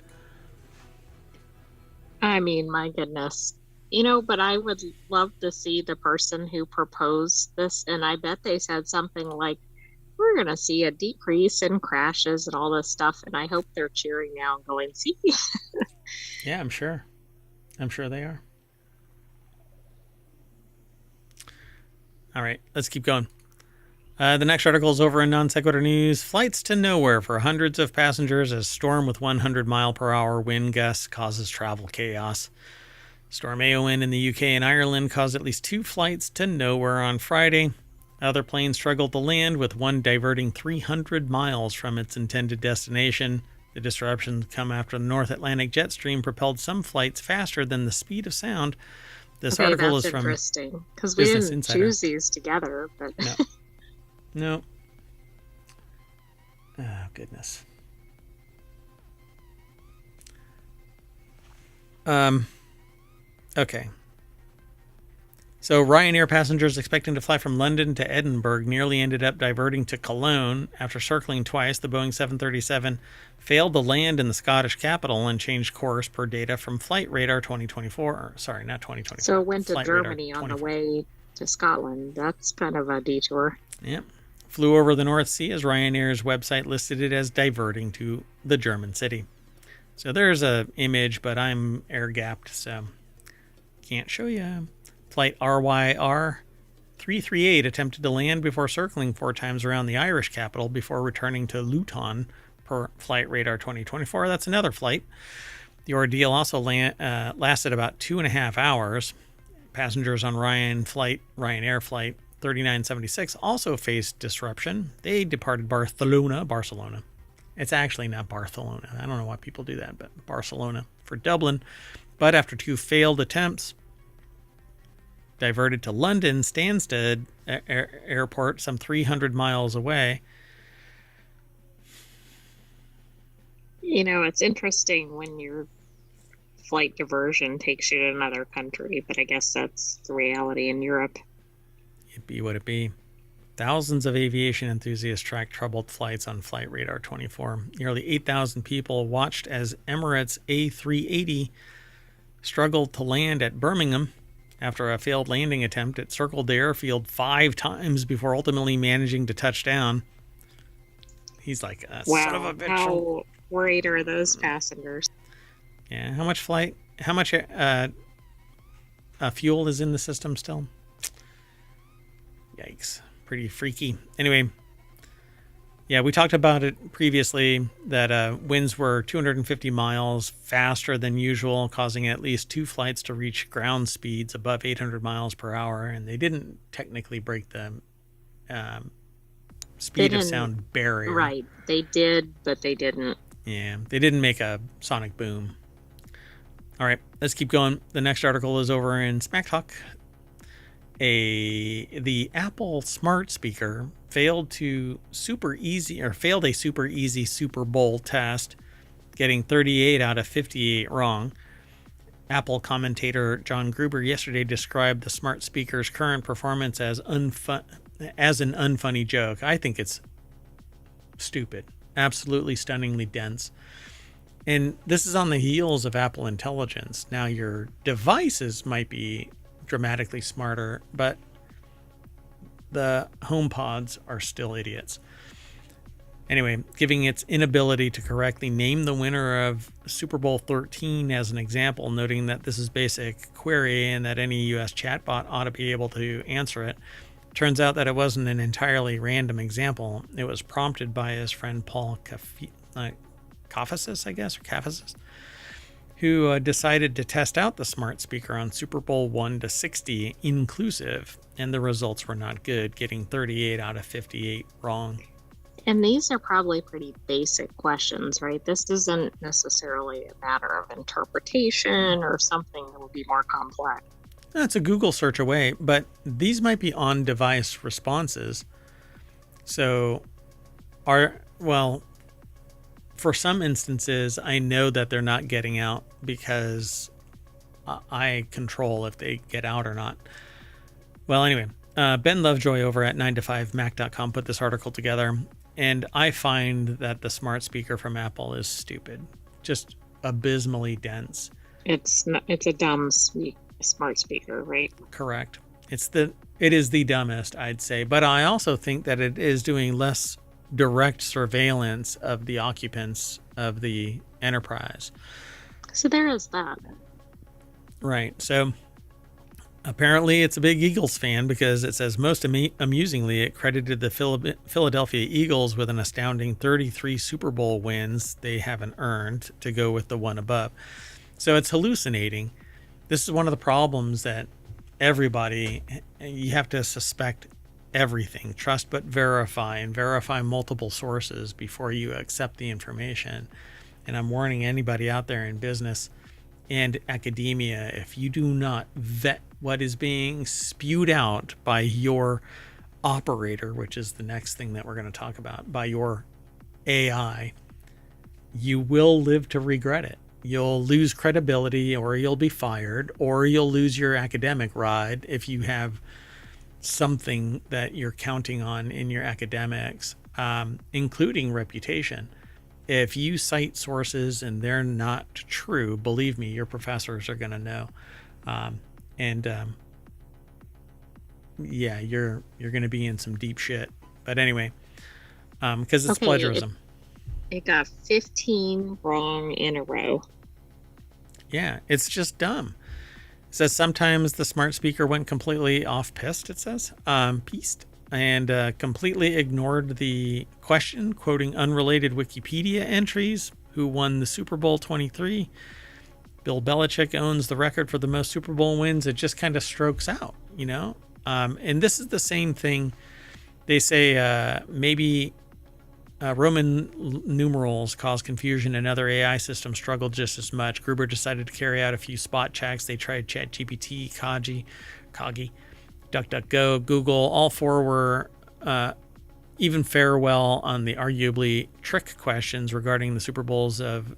I mean, my goodness. You know, but I would love to see the person who proposed this, and I bet they said something like, we're going to see a decrease in crashes and all this stuff, and I hope they're cheering now and going, see? Yeah, I'm sure. I'm sure they are. All right, let's keep going. The next article is over in Non Sequitur News. Flights to nowhere for hundreds of passengers as storm with 100-mile-per-hour wind gusts causes travel chaos. Storm Eowyn in the UK and Ireland caused at least 2 flights to nowhere on Friday. Other planes struggled to land, with one diverting 300 miles from its intended destination. The disruptions come after the North Atlantic jet stream propelled some flights faster than the speed of sound. This article is from interesting, because we didn't choose these together. But No. Oh, goodness. Okay. So Ryanair passengers expecting to fly from London to Edinburgh nearly ended up diverting to Cologne. After circling twice, the Boeing 737 failed to land in the Scottish capital and changed course per data from Flight Radar 2024. Sorry, not 2024. So it went to Germany on the way to Scotland. That's kind of a detour. Yep. Flew over the North Sea, as Ryanair's website listed it as diverting to the German city. So there's a image, but I'm air gapped, so can't show you. Flight RYR 338 attempted to land before circling 4 times around the Irish capital before returning to Luton per Flight Radar 2024. That's another flight. The ordeal also lasted about 2.5 hours. Passengers on Ryanair flight 3976 also faced disruption. They departed Barcelona. It's actually not Barcelona. I don't know why people do that, but Barcelona for Dublin. But after 2 failed attempts, diverted to London Stansted Airport, some 300 miles away. You know, it's interesting when your flight diversion takes you to another country, but I guess that's the reality in Europe. It be what it be. Thousands of aviation enthusiasts tracked troubled flights on Flight Radar 24. Nearly 8,000 people watched as Emirates A380 struggled to land at Birmingham. After a failed landing attempt, it circled the airfield 5 times before ultimately managing to touch down. He's like, son of a bitch. How worried are those passengers? Yeah, how much fuel is in the system still? Yikes. Pretty freaky. Anyway, yeah, we talked about it previously that winds were 250 miles faster than usual, causing at least 2 flights to reach ground speeds above 800 miles per hour. And they didn't technically break the speed of sound barrier. Right. They did, but they didn't Yeah, they didn't make a sonic boom. All right, let's keep going. The next article is over in Smack Talk. The Apple smart speaker failed a super easy Super Bowl test, getting 38 out of 58 wrong. Apple commentator John Gruber yesterday described the smart speaker's current performance as an unfunny joke. I think it's stupid, absolutely stunningly dense. And this is on the heels of Apple Intelligence. Now, your devices might be dramatically smarter, but the HomePods are still idiots. Anyway, giving its inability to correctly name the winner of Super Bowl 13 as an example, noting that this is basic query and that any US chatbot ought to be able to answer it. Turns out that it wasn't an entirely random example. It was prompted by his friend Paul Kafasis, who decided to test out the smart speaker on Super Bowl 1 to 60 inclusive, and the results were not good, getting 38 out of 58 wrong. And these are probably pretty basic questions, right? This isn't necessarily a matter of interpretation or something that would be more complex. That's a Google search away, but these might be on-device responses. So, for some instances, I know that they're not getting out because I control if they get out or not. Well, anyway, Ben Lovejoy over at 9to5mac.com put this article together, and I find that the smart speaker from Apple is stupid, just abysmally dense. It's a dumb smart speaker, right? Correct. It is the dumbest, I'd say, but I also think that it is doing less direct surveillance of the occupants of the enterprise. So there is that. Right. So apparently it's a big Eagles fan, because it says most amusingly, it credited the Philadelphia Eagles with an astounding 33 Super Bowl wins they haven't earned to go with the one above. So it's hallucinating. This is one of the problems that you have to suspect everything. Trust but verify, and verify multiple sources before you accept the information. And I'm warning anybody out there in business and academia, if you do not vet what is being spewed out by your operator, which is the next thing that we're going to talk about, by your AI, you will live to regret it. You'll lose credibility, or you'll be fired, or you'll lose your academic ride if you have something that you're counting on in your academics, including reputation. If you cite sources and they're not true, believe me, your professors are going to know. You're going to be in some deep shit. But anyway, because it's plagiarism. It got 15 wrong in a row. Yeah, it's just dumb. It says sometimes the smart speaker went completely off-piste, it says. Piste. And completely ignored the question, quoting unrelated Wikipedia entries. Who won the Super Bowl 23? Bill Belichick owns the record for the most Super Bowl wins. It just kind of strokes out, you know? And this is the same thing. They say maybe Roman numerals cause confusion and other AI systems struggle just as much. Gruber decided to carry out a few spot checks. They tried ChatGPT, Kagi, DuckDuckGo, Google. All four were even fare well on the arguably trick questions regarding the Super Bowls of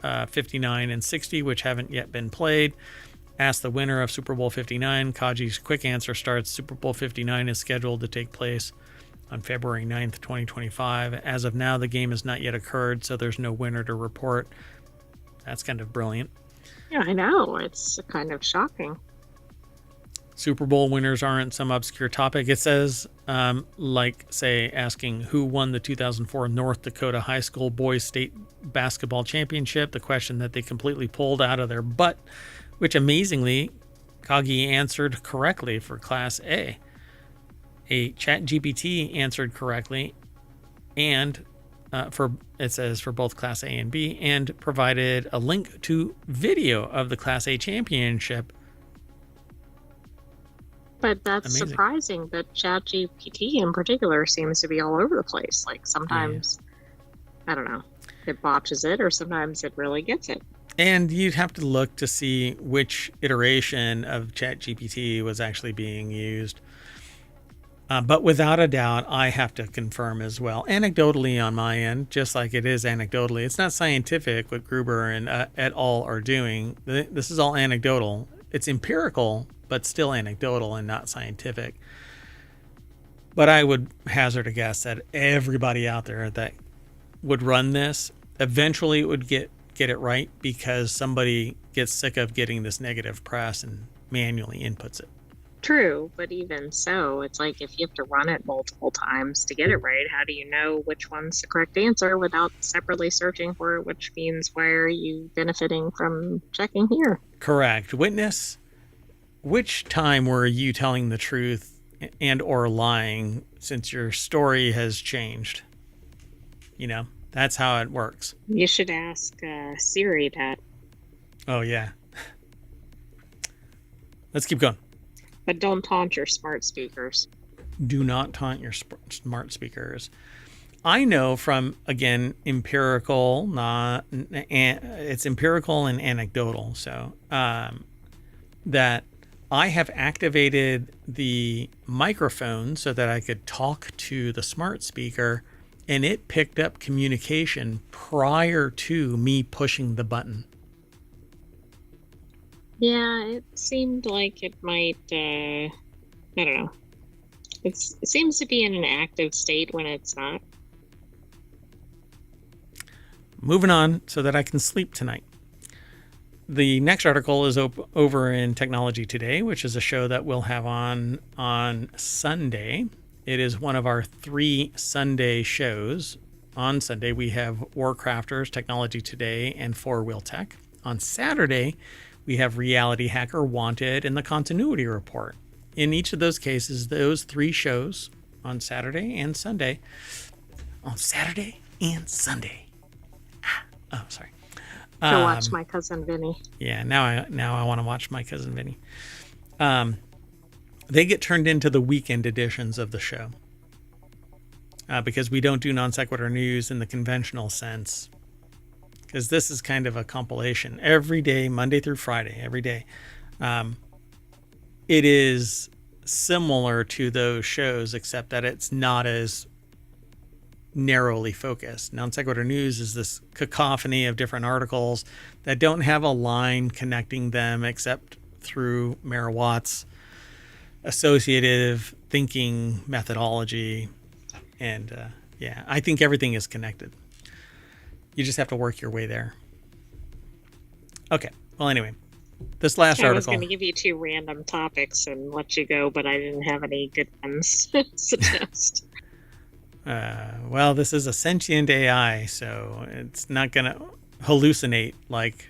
59 and 60, which haven't yet been played. Ask the winner of Super Bowl 59. Kaji's quick answer starts. Super Bowl 59 is scheduled to take place on February 9th, 2025. As of now, the game has not yet occurred, so there's no winner to report. That's kind of brilliant. Yeah, I know. It's kind of shocking. Super Bowl winners aren't some obscure topic. It says, say, asking who won the 2004 North Dakota High School Boys State Basketball Championship, the question that they completely pulled out of their butt, which amazingly, Kagi answered correctly for Class A. A ChatGPT answered correctly, and for both Class A and B, and provided a link to video of the Class A championship. But that's amazing. Surprising that ChatGPT in particular seems to be all over the place. Like sometimes, I don't know. it botches it, or sometimes it really gets it. And you'd have to look to see which iteration of ChatGPT was actually being used. But without a doubt, I have to confirm as well, anecdotally on my end, just like it is anecdotally. It's not scientific what Gruber and et al. Are doing. This is all anecdotal. It's empirical, but still anecdotal and not scientific. But I would hazard a guess that everybody out there that would run this, eventually it would get it right, because somebody gets sick of getting this negative press and manually inputs it. True, but even so, it's like if you have to run it multiple times to get it right, how do you know which one's the correct answer without separately searching for it, which means why are you benefiting from checking here? Correct. Witness, which time were you telling the truth and or lying, since your story has changed? That's how it works. You should ask Siri that. Oh, yeah. Let's keep going. But don't taunt your smart speakers. Do not taunt your smart speakers. I know from, again, empirical, it's empirical and anecdotal. So that I have activated the microphone so that I could talk to the smart speaker, and it picked up communication prior to me pushing the button. Yeah, it seemed like it might, I don't know. It seems to be in an active state when it's not. Moving on so that I can sleep tonight. The next article is over in Technology Today, which is a show that we'll have on Sunday. It is one of our 3 Sunday shows. On Sunday, we have WarCrafters, Technology Today, and 4-Wheel Tech. On Saturday, we have RealityHacker, Wanted, and the Continuity Report. In each of those cases, those 3 shows on Saturday and Sunday. On Saturday and Sunday. Oh, sorry. To watch My Cousin Vinny. Yeah, now I want to watch My Cousin Vinny. They get turned into the weekend editions of the show. Because we don't do non sequitur news in the conventional sense. Because this is kind of a compilation every day, Monday through Friday, every day. It is similar to those shows, except that it's not as narrowly focused. Non sequitur news is this cacophony of different articles that don't have a line connecting them except through Mayor Watt's associative thinking methodology. And I think everything is connected. You just have to work your way there. Okay. Well, anyway, this last article. I was going to give you 2 random topics and let you go, but I didn't have any good ones to suggest. Well, this is a sentient AI, so it's not going to hallucinate like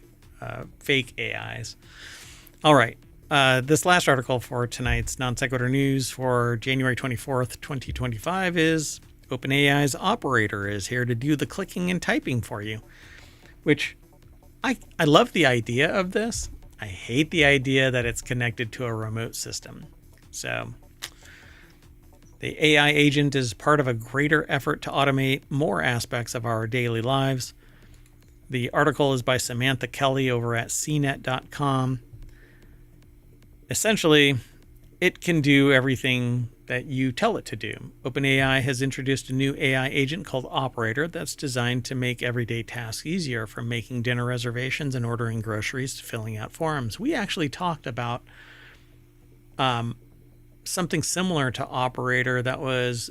fake AIs. All right. This last article for tonight's Non Sequitur News for January 24th, 2025 is OpenAI's Operator is here to do the clicking and typing for you, which I love the idea of this. I hate the idea that it's connected to a remote system. So the AI agent is part of a greater effort to automate more aspects of our daily lives. The article is by Samantha Kelly over at cnet.com. Essentially, it can do everything that you tell it to do. OpenAI has introduced a new AI agent called Operator that's designed to make everyday tasks easier, from making dinner reservations and ordering groceries to filling out forms. We actually talked about something similar to Operator that was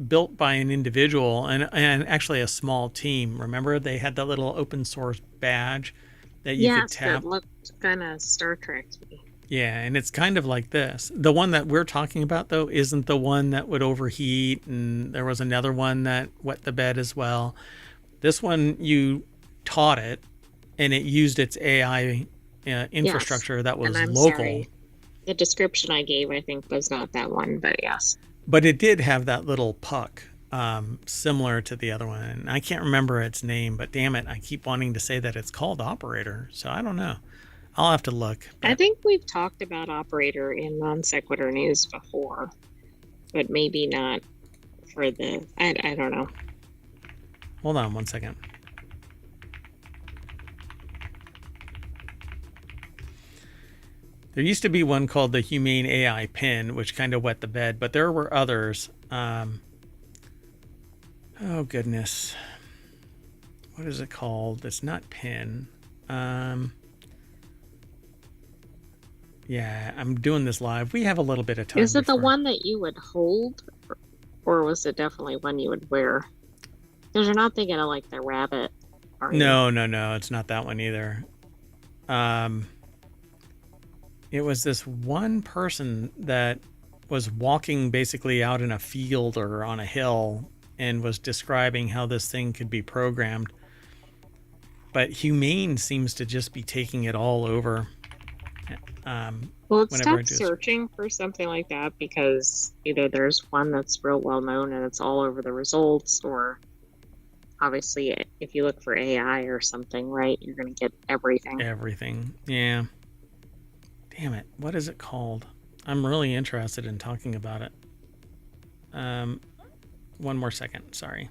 built by an individual and actually a small team. Remember, they had that little open source badge that you could tap. Yes, it looked kind of Star Trek-y. Yeah, and it's kind of like this. The one that we're talking about, though, isn't the one that would overheat, and there was another one that wet the bed as well. This one, you taught it, and it used its AI infrastructure that was local. Sorry. The description I gave, I think, was not that one, but yes. But it did have that little puck, similar to the other one. And I can't remember its name, but damn it, I keep wanting to say that it's called Operator, so I don't know. I'll have to look. I think we've talked about Operator in Non Sequitur News before, but maybe not for the... I don't know. Hold on one second. There used to be one called the Humane AI Pin, which kind of wet the bed, but there were others. Oh, goodness. What is it called? It's not Pin. Yeah, I'm doing this live. We have a little bit of time. Is it the one that you would hold, or was it definitely one you would wear? Because you're not thinking of like the rabbit, are you? No. It's not that one either. It was this one person that was walking basically out in a field or on a hill and was describing how this thing could be programmed. But Humane seems to just be taking it all over. Well, let's stop searching for something like that, because either there's one that's real well known and it's all over the results, or obviously if you look for AI or something, right, you're going to get everything. Everything. Yeah. Damn it. What is it called? I'm really interested in talking about it. One more second. Sorry.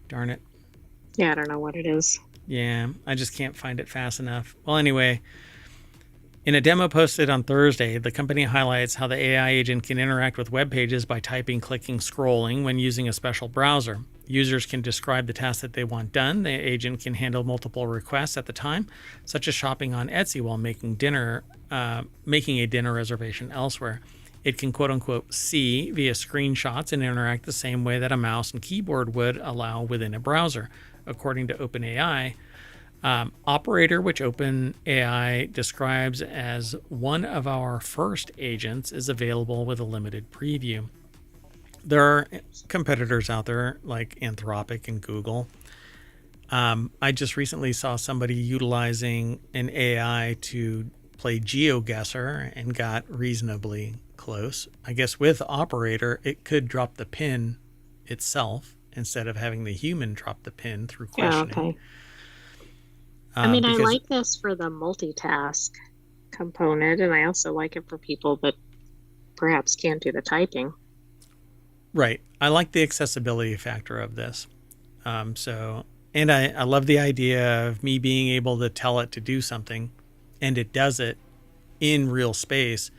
Darn it. Yeah, I don't know what it is. Yeah, I just can't find it fast enough. Well, anyway, in a demo posted on Thursday, the company highlights how the AI agent can interact with web pages by typing, clicking, scrolling when using a special browser. Users can describe the task that they want done. The agent can handle multiple requests at the time, such as shopping on Etsy while making a dinner reservation elsewhere. It can quote-unquote see via screenshots and interact the same way that a mouse and keyboard would allow within a browser, according to OpenAI. Operator, which OpenAI describes as one of our first agents, is available with a limited preview. There are competitors out there like Anthropic and Google. I just recently saw somebody utilizing an AI to play GeoGuessr and got reasonably close. I guess with Operator, it could drop the pin itself instead of having the human drop the pin through questioning. Yeah, okay. I mean, I like this for the multitask component, and I also like it for people that perhaps can't do the typing. Right. I like the accessibility factor of this. And I love the idea of me being able to tell it to do something, and it does it in real space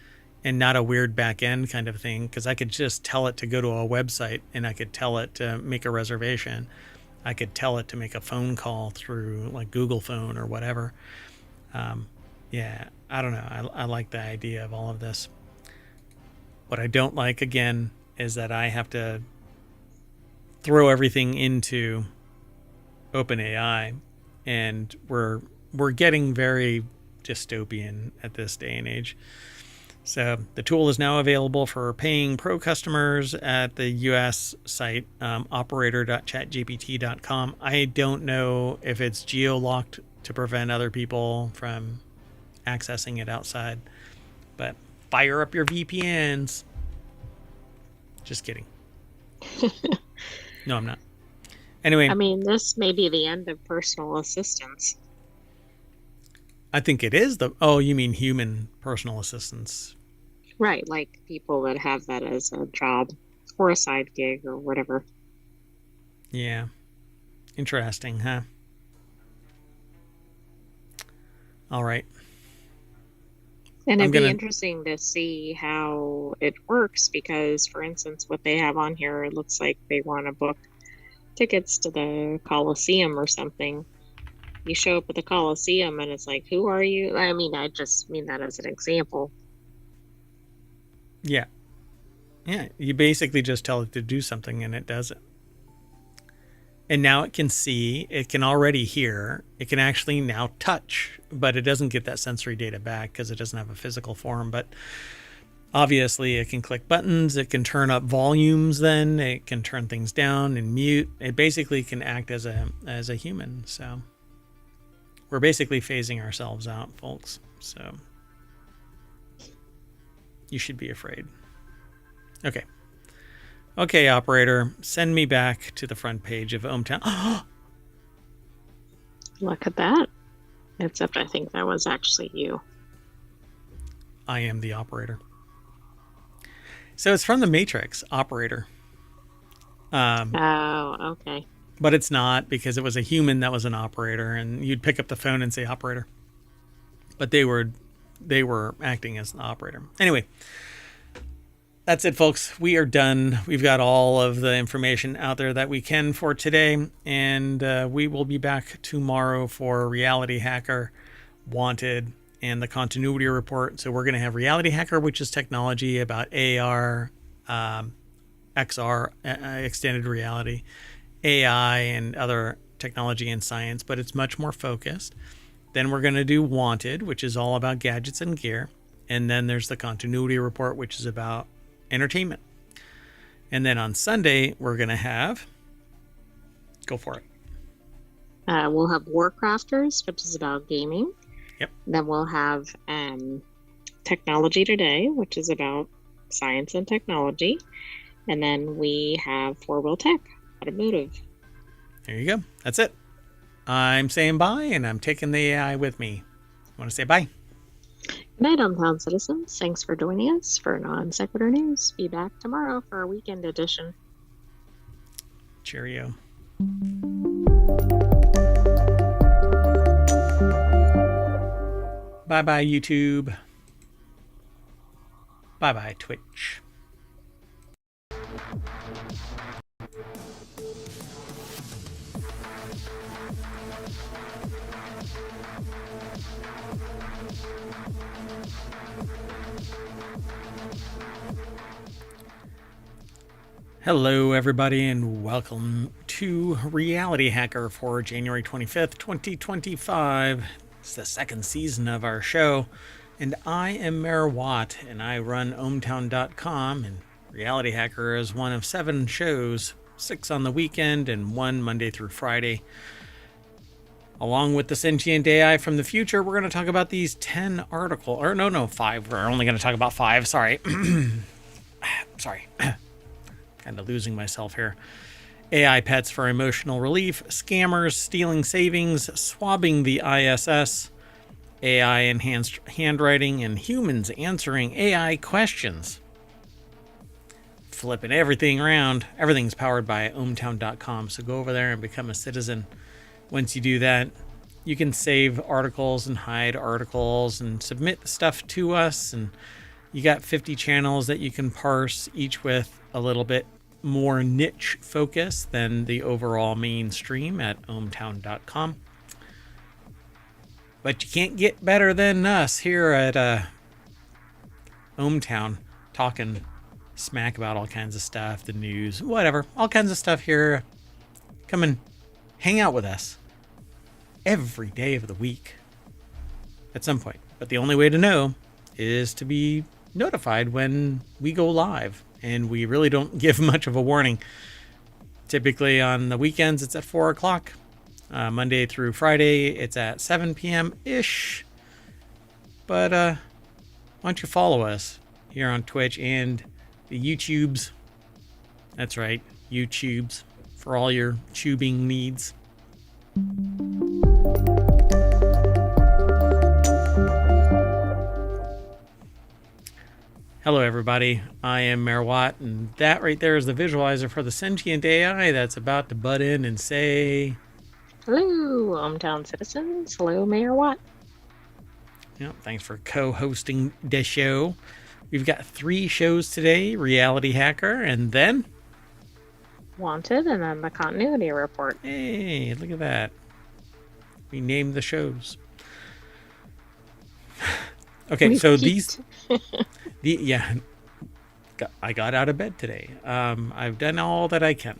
and not a weird back end kind of thing, because I could just tell it to go to a website, and I could tell it to make a reservation. I could tell it to make a phone call through like Google Phone or whatever. Yeah, I don't know. I like the idea of all of this. What I don't like, again, is that I have to throw everything into OpenAI, and we're getting very dystopian at this day and age. So the tool is now available for paying pro customers at the US site, operator.chatgpt.com. I don't know if it's geo-locked to prevent other people from accessing it outside, but fire up your VPNs. Just kidding. No, I'm not. Anyway. I mean, this may be the end of personal assistants. I think it is oh, you mean human personal assistants. Right, like people that have that as a job or a side gig or whatever. Yeah. Interesting, huh? All right. And it'd be interesting to see how it works, because, for instance, what they have on here, it looks like they want to book tickets to the Coliseum or something. You show up at the Coliseum and it's like, who are you? I mean, I just mean that as an example. Yeah. Yeah. You basically just tell it to do something and it does it. And now it can see, it can already hear, it can actually now touch, but it doesn't get that sensory data back because it doesn't have a physical form. But obviously it can click buttons, it can turn up volumes, then it can turn things down and mute. It basically can act as a human. So we're basically phasing ourselves out, folks. So you should be afraid. Okay. Okay, operator, send me back to the front page of ohmTown. Look at that. Except I think that was actually you. I am the operator. So it's from the Matrix, operator. Oh, okay. but it's not, because it was a human that was an operator, and you'd pick up the phone and say operator, but they were acting as an operator. Anyway, that's it, folks. We are done. We've got all of the information out there that we can for today, and we will be back tomorrow for Reality Hacker, Wanted, and the continuity report. So we're going to have Reality Hacker, which is technology about AR, XR, extended reality, AI, and other technology and science, but it's much more focused. Then we're going to do Wanted, which is all about gadgets and gear. And then there's the continuity report, which is about entertainment. And then on Sunday, we're going to have... Go for it. We'll have WarCrafters, which is about gaming. Yep. Then we'll have Technology Today, which is about science and technology. And then we have Four Wheel Tech, automotive. There you go. That's it. I'm saying bye, and I'm taking the AI with me. Want to say bye? Good night, hometown citizens. Thanks for joining us for Non Sequitur News. Be back tomorrow for our weekend edition. Cheerio. Bye-bye, YouTube. Bye-bye, Twitch. Hello, everybody, and welcome to Reality Hacker for January 25th, 2025. It's the second season of our show, and I am Mayor Watt, and I run ohmtown.com, and Reality Hacker is one of 7 shows, 6 on the weekend and 1 Monday through Friday. Along with the sentient AI from the future, we're going to talk about these 10 articles, or no, 5. We're only going to talk about 5, sorry. Sorry. Kind of losing myself here. AI pets for emotional relief, scammers stealing savings, swabbing the ISS, AI enhanced handwriting, and humans answering AI questions. Flipping everything around. Everything's powered by ohmtown.com, so go over there and become a citizen. Once you do that, you can save articles and hide articles and submit stuff to us, and you got 50 channels that you can parse, each with a little bit more niche focus than the overall mainstream at ohmtown.com. But you can't get better than us here at ohmtown, talking smack about all kinds of stuff, the news, whatever, all kinds of stuff here. Come and hang out with us every day of the week at some point. But the only way to know is to be notified when we go live, and we really don't give much of a warning. Typically on the weekends it's at 4 o'clock. Monday through Friday it's at 7 p.m. ish. But why don't you follow us here on Twitch and the YouTubes. That's right, YouTubes, for all your tubing needs. Hello, everybody. I am Mayor Watt, and that right there is the visualizer for the sentient AI that's about to butt in and say... Hello, hometown citizens. Hello, Mayor Watt. Yeah, thanks for co-hosting the show. We've got 3 shows today, Reality Hacker, and then... Wanted, and then the continuity report. Hey, look at that. We named the shows. Okay, so these... I got out of bed today. I've done all that I can.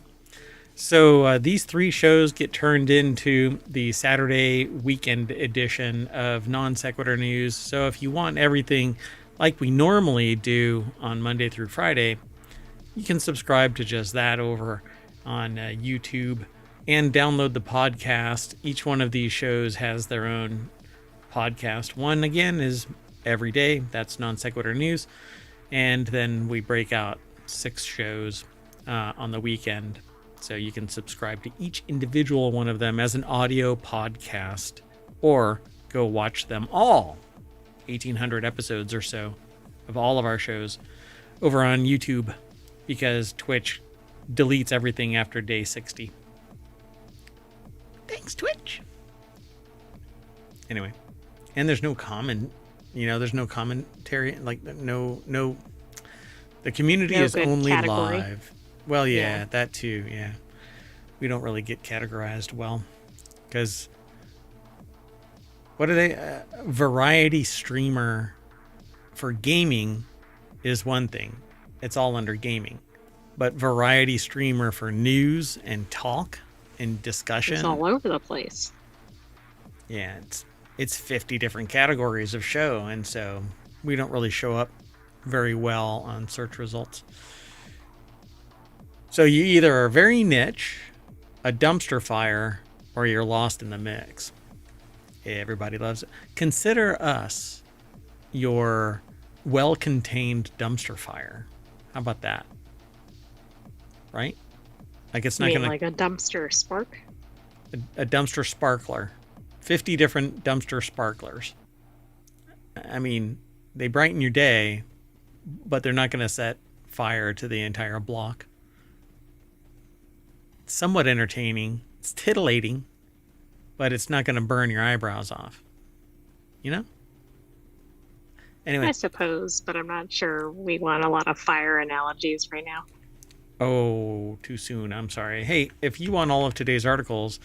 So these 3 shows get turned into the Saturday weekend edition of Non Sequitur News. So if you want everything like we normally do on Monday through Friday, you can subscribe to just that over on YouTube and download the podcast. Each one of these shows has their own podcast. One, again, is every day. That's Non Sequitur News. And then we break out 6 shows on the weekend. So you can subscribe to each individual one of them as an audio podcast, or go watch them all, 1,800 episodes or so of all of our shows over on YouTube, because Twitch deletes everything after day 60. Thanks, Twitch. Anyway, and there's no there's no commentary, like no. The community is only category. live. Well, yeah, that too. Yeah, we don't really get categorized well because what are they? Variety streamer for gaming is one thing. It's all under gaming. But variety streamer for news and talk and discussion. It's all over the place. Yeah, it's 50 different categories of show. And so we don't really show up very well on search results. So you either are very niche, a dumpster fire, or you're lost in the mix. Everybody loves it. Consider us your well-contained dumpster fire. How about that? Right? Like it's not gonna like a dumpster spark? A dumpster sparkler. 50 different dumpster sparklers. I mean, they brighten your day, but they're not gonna set fire to the entire block. It's somewhat entertaining. It's titillating, but it's not gonna burn your eyebrows off. You know? Anyway. I suppose, but I'm not sure we want a lot of fire analogies right now. Oh, too soon. I'm sorry. Hey, if you want all of today's articles,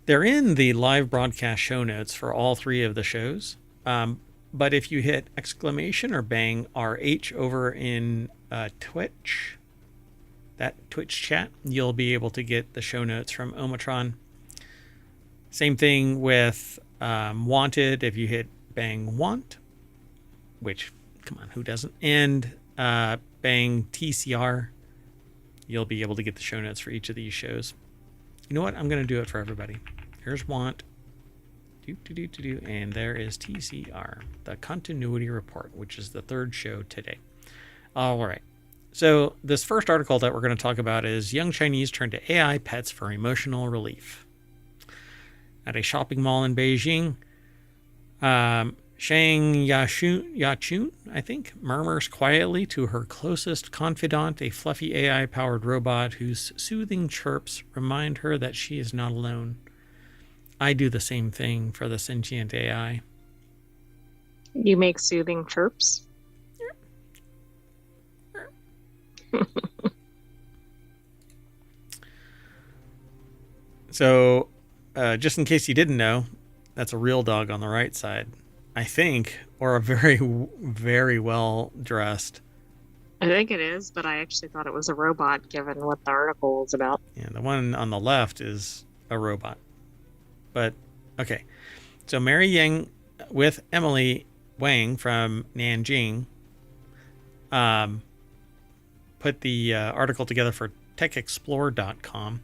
they're in the live broadcast show notes for all three of the shows. But if you hit exclamation or bang RH over in Twitch, that Twitch chat, you'll be able to get the show notes from Omatron. Same thing with Wanted. If you hit bang want, which, come on, who doesn't? And bang TCR, you'll be able to get the show notes for each of these shows. You know what? I'm going to do it for everybody. Here's want. And there is TCR, the Continuity Report, which is the third show today. All right. So this first article that we're going to talk about is Young Chinese Turn to AI Pets for Emotional Relief. At a shopping mall in Beijing, Shang Yachun, I think, murmurs quietly to her closest confidant, a fluffy AI-powered robot whose soothing chirps remind her that she is not alone. I do the same thing for the sentient AI. You make soothing chirps? So, just in case you didn't know, that's a real dog on the right side, I think, or a very, very well dressed. I think it is, but I actually thought it was a robot given what the article was about. Yeah, the one on the left is a robot. But, okay. So Mary Yang with Emily Wang from Nanjing put the article together for techexplore.com.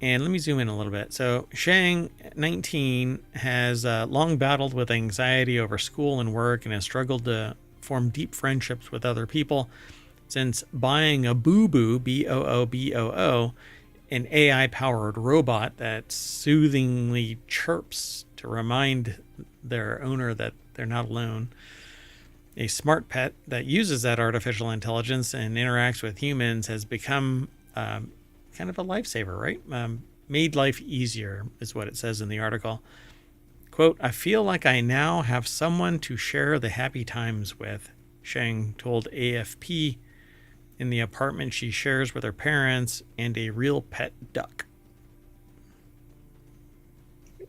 And let me zoom in a little bit. So Shang, 19, has long battled with anxiety over school and work and has struggled to form deep friendships with other people since buying a Boo-Boo, B-O-O-B-O-O, an AI-powered robot that soothingly chirps to remind their owner that they're not alone. A smart pet that uses that artificial intelligence and interacts with humans has become kind of a lifesaver, right? Made life easier is what it says in the article. Quote, I feel like I now have someone to share the happy times with, Shang told AFP in the apartment she shares with her parents and a real pet duck.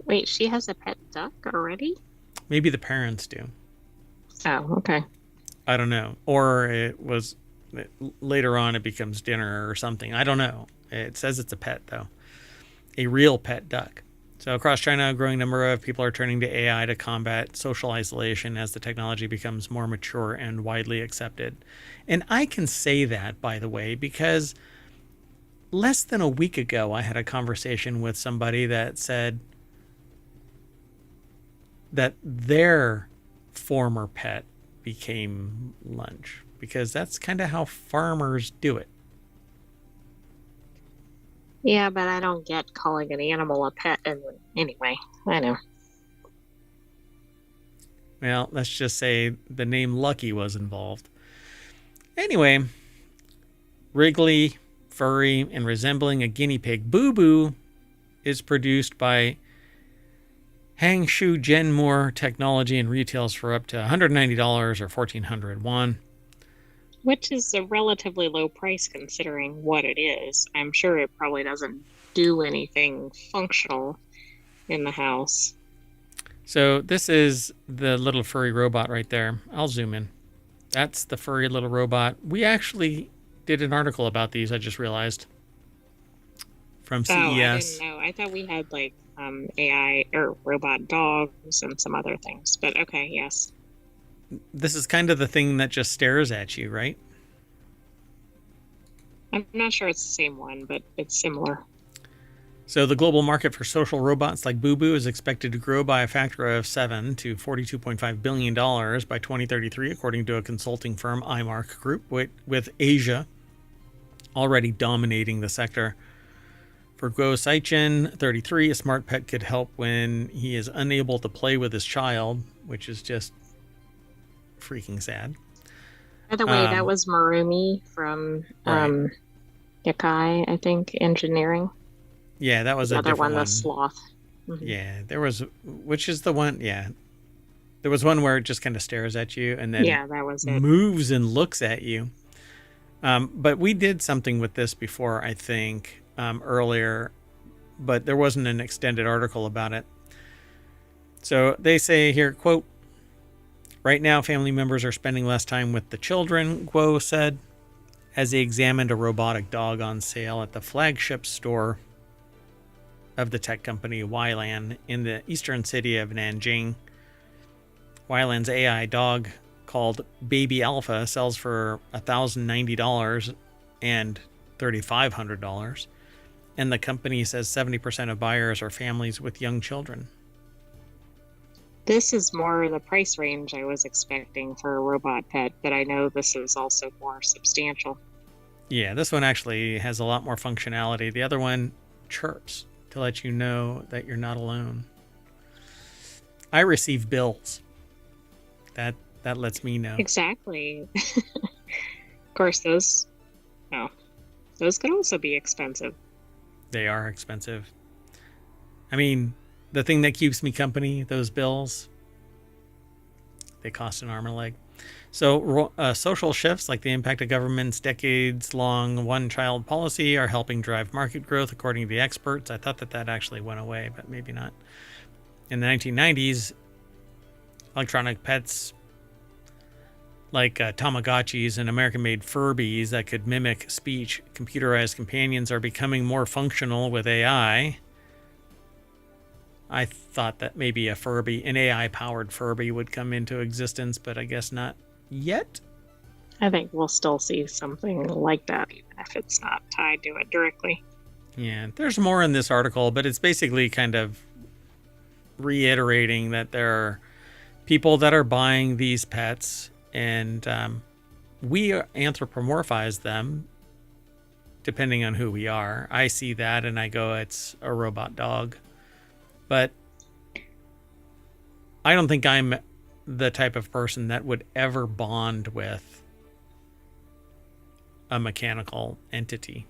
Wait, she has a pet duck already? Maybe the parents do. Oh, okay. I don't know. Or later on it becomes dinner or something. I don't know. It says it's a pet, though. A real pet duck. So across China, a growing number of people are turning to AI to combat social isolation as the technology becomes more mature and widely accepted. And I can say that, by the way, because less than a week ago, I had a conversation with somebody that said that their former pet became lunch, because that's kind of how farmers do it. Yeah, but I don't get calling an animal a pet. Anyway, I know. Well, let's just say the name Lucky was involved. Anyway, wriggly, furry, and resembling a guinea pig, Boo-Boo is produced by Hangshu Genmore Technology and retails for up to $190 or 1,400 won. Which is a relatively low price considering what it is. I'm sure it probably doesn't do anything functional in the house. So this is the little furry robot right there. I'll zoom in. That's the furry little robot. We actually did an article about these, I just realized, from CES. Oh, I didn't know. I thought we had like AI or robot dogs and some other things. But okay, yes. This is kind of the thing that just stares at you, right? I'm not sure it's the same one, but it's similar. So the global market for social robots like Boo Boo is expected to grow by a factor of 7 to $42.5 billion by 2033, according to a consulting firm, iMark Group, with Asia already dominating the sector. For Guo Saichen, 33, a smart pet could help when he is unable to play with his child, which is just freaking sad. By the way, that was Marumi from Yakai, I think, engineering. Yeah, that was the other one, the sloth. Mm-hmm. Yeah, there was, which is the one, yeah. There was one where it just kind of stares at you and then that was it. Moves and looks at you. But we did something with this before, I think, earlier, but there wasn't an extended article about it. So they say here, quote, right now family members are spending less time with the children, Guo said, as he examined a robotic dog on sale at the flagship store of the tech company Weilan in the eastern city of Nanjing. Weilan's AI dog, called Baby Alpha, sells for $1,090 and $3,500, and the company says 70% of buyers are families with young children. This is more the price range I was expecting for a robot pet, but I know this is also more substantial. Yeah, this one actually has a lot more functionality. The other one chirps to let you know that you're not alone. I receive bills. That lets me know. Exactly. Of course, those could also be expensive. They are expensive. I mean, the thing that keeps me company, those bills, they cost an arm and a leg. So social shifts like the impact of government's decades-long one-child policy are helping drive market growth, according to the experts. I thought that actually went away, but maybe not. In the 1990s, electronic pets like Tamagotchis and American-made Furbies that could mimic speech, computerized companions, are becoming more functional with AI. I thought that maybe an AI-powered Furby would come into existence, but I guess not yet. I think we'll still see something like that, even if it's not tied to it directly. Yeah, there's more in this article, but it's basically kind of reiterating that there are people that are buying these pets, and we anthropomorphize them depending on who we are. I see that and I go, it's a robot dog. But I don't think I'm the type of person that would ever bond with a mechanical entity.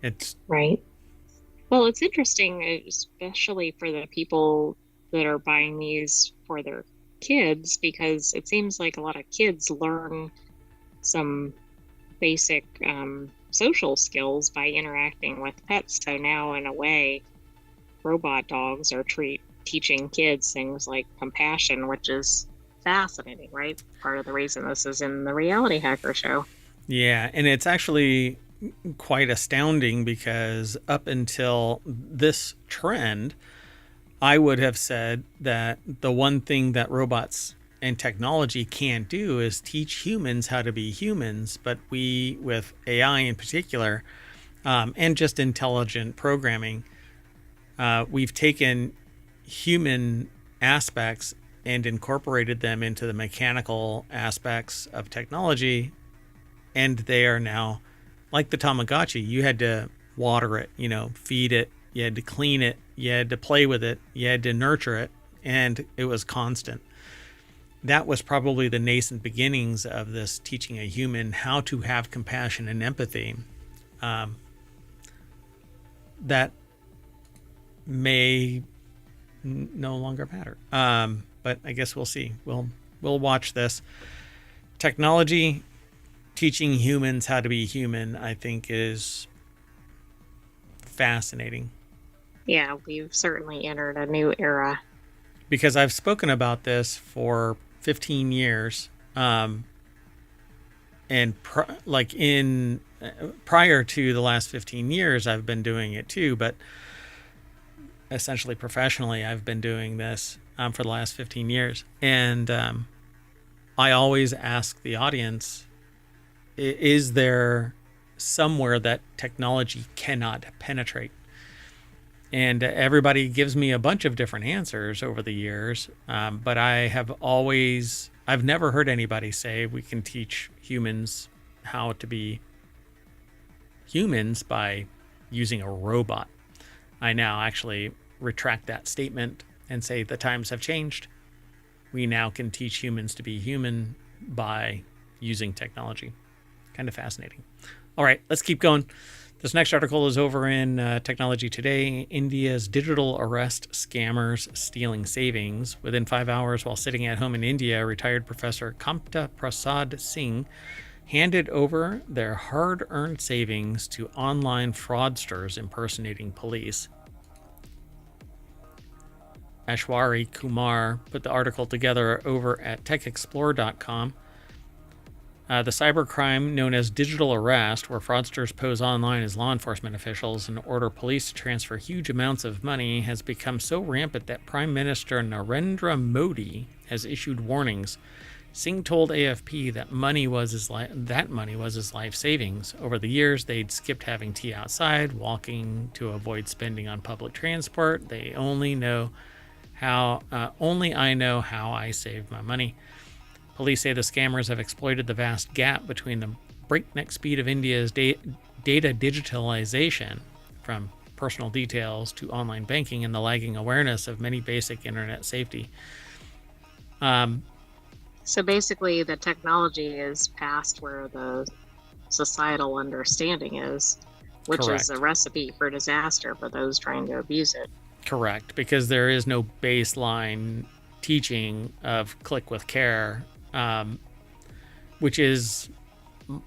It's right. Well, it's interesting, especially for the people that are buying these for their kids, because it seems like a lot of kids learn some basic social skills by interacting with pets. So now, in a way, robot dogs are teaching kids things like compassion, which is fascinating, right? Part of the reason this is in the Reality Hacker show. Yeah, and it's actually quite astounding because up until this trend, I would have said that the one thing that robots and technology can't do is teach humans how to be humans. But we, with AI in particular, and just intelligent programming, we've taken human aspects and incorporated them into the mechanical aspects of technology. And they are now like the Tamagotchi. You had to water it, feed it. You had to clean it. You had to play with it. You had to nurture it. And it was constant. That was probably the nascent beginnings of this teaching a human how to have compassion and empathy. That may no longer matter. But I guess we'll see. We'll watch this. Technology teaching humans how to be human, I think, is fascinating. Yeah, we've certainly entered a new era. Because I've spoken about this for 15 years. And prior to the last 15 years, I've been doing it too. But essentially professionally, I've been doing this for the last 15 years. And I always ask the audience, is there somewhere that technology cannot penetrate? And everybody gives me a bunch of different answers over the years. But I've never heard anybody say we can teach humans how to be humans by using a robot. I now actually retract that statement and say the times have changed. We now can teach humans to be human by using technology. Kind of fascinating. All right, let's keep going. This next article is over in Technology Today. India's digital arrest scammers stealing savings. Within 5 hours while sitting at home in India, retired Professor Kamta Prasad Singh handed over their hard-earned savings to online fraudsters impersonating police. Ashwari Kumar put the article together over at techexplore.com. The cybercrime known as digital arrest, where fraudsters pose online as law enforcement officials and order police to transfer huge amounts of money, has become so rampant that Prime Minister Narendra Modi has issued warnings. Singh told AFP that money was his life savings. Over the years, they'd skipped having tea outside, walking to avoid spending on public transport. Only I know how I saved my money. Police say the scammers have exploited the vast gap between the breakneck speed of India's data digitalization, from personal details to online banking, and the lagging awareness of many basic internet safety. So basically, the technology is past where the societal understanding is, which Correct. is a recipe for disaster for those trying to abuse it. Correct, because there is no baseline teaching of click with care, which is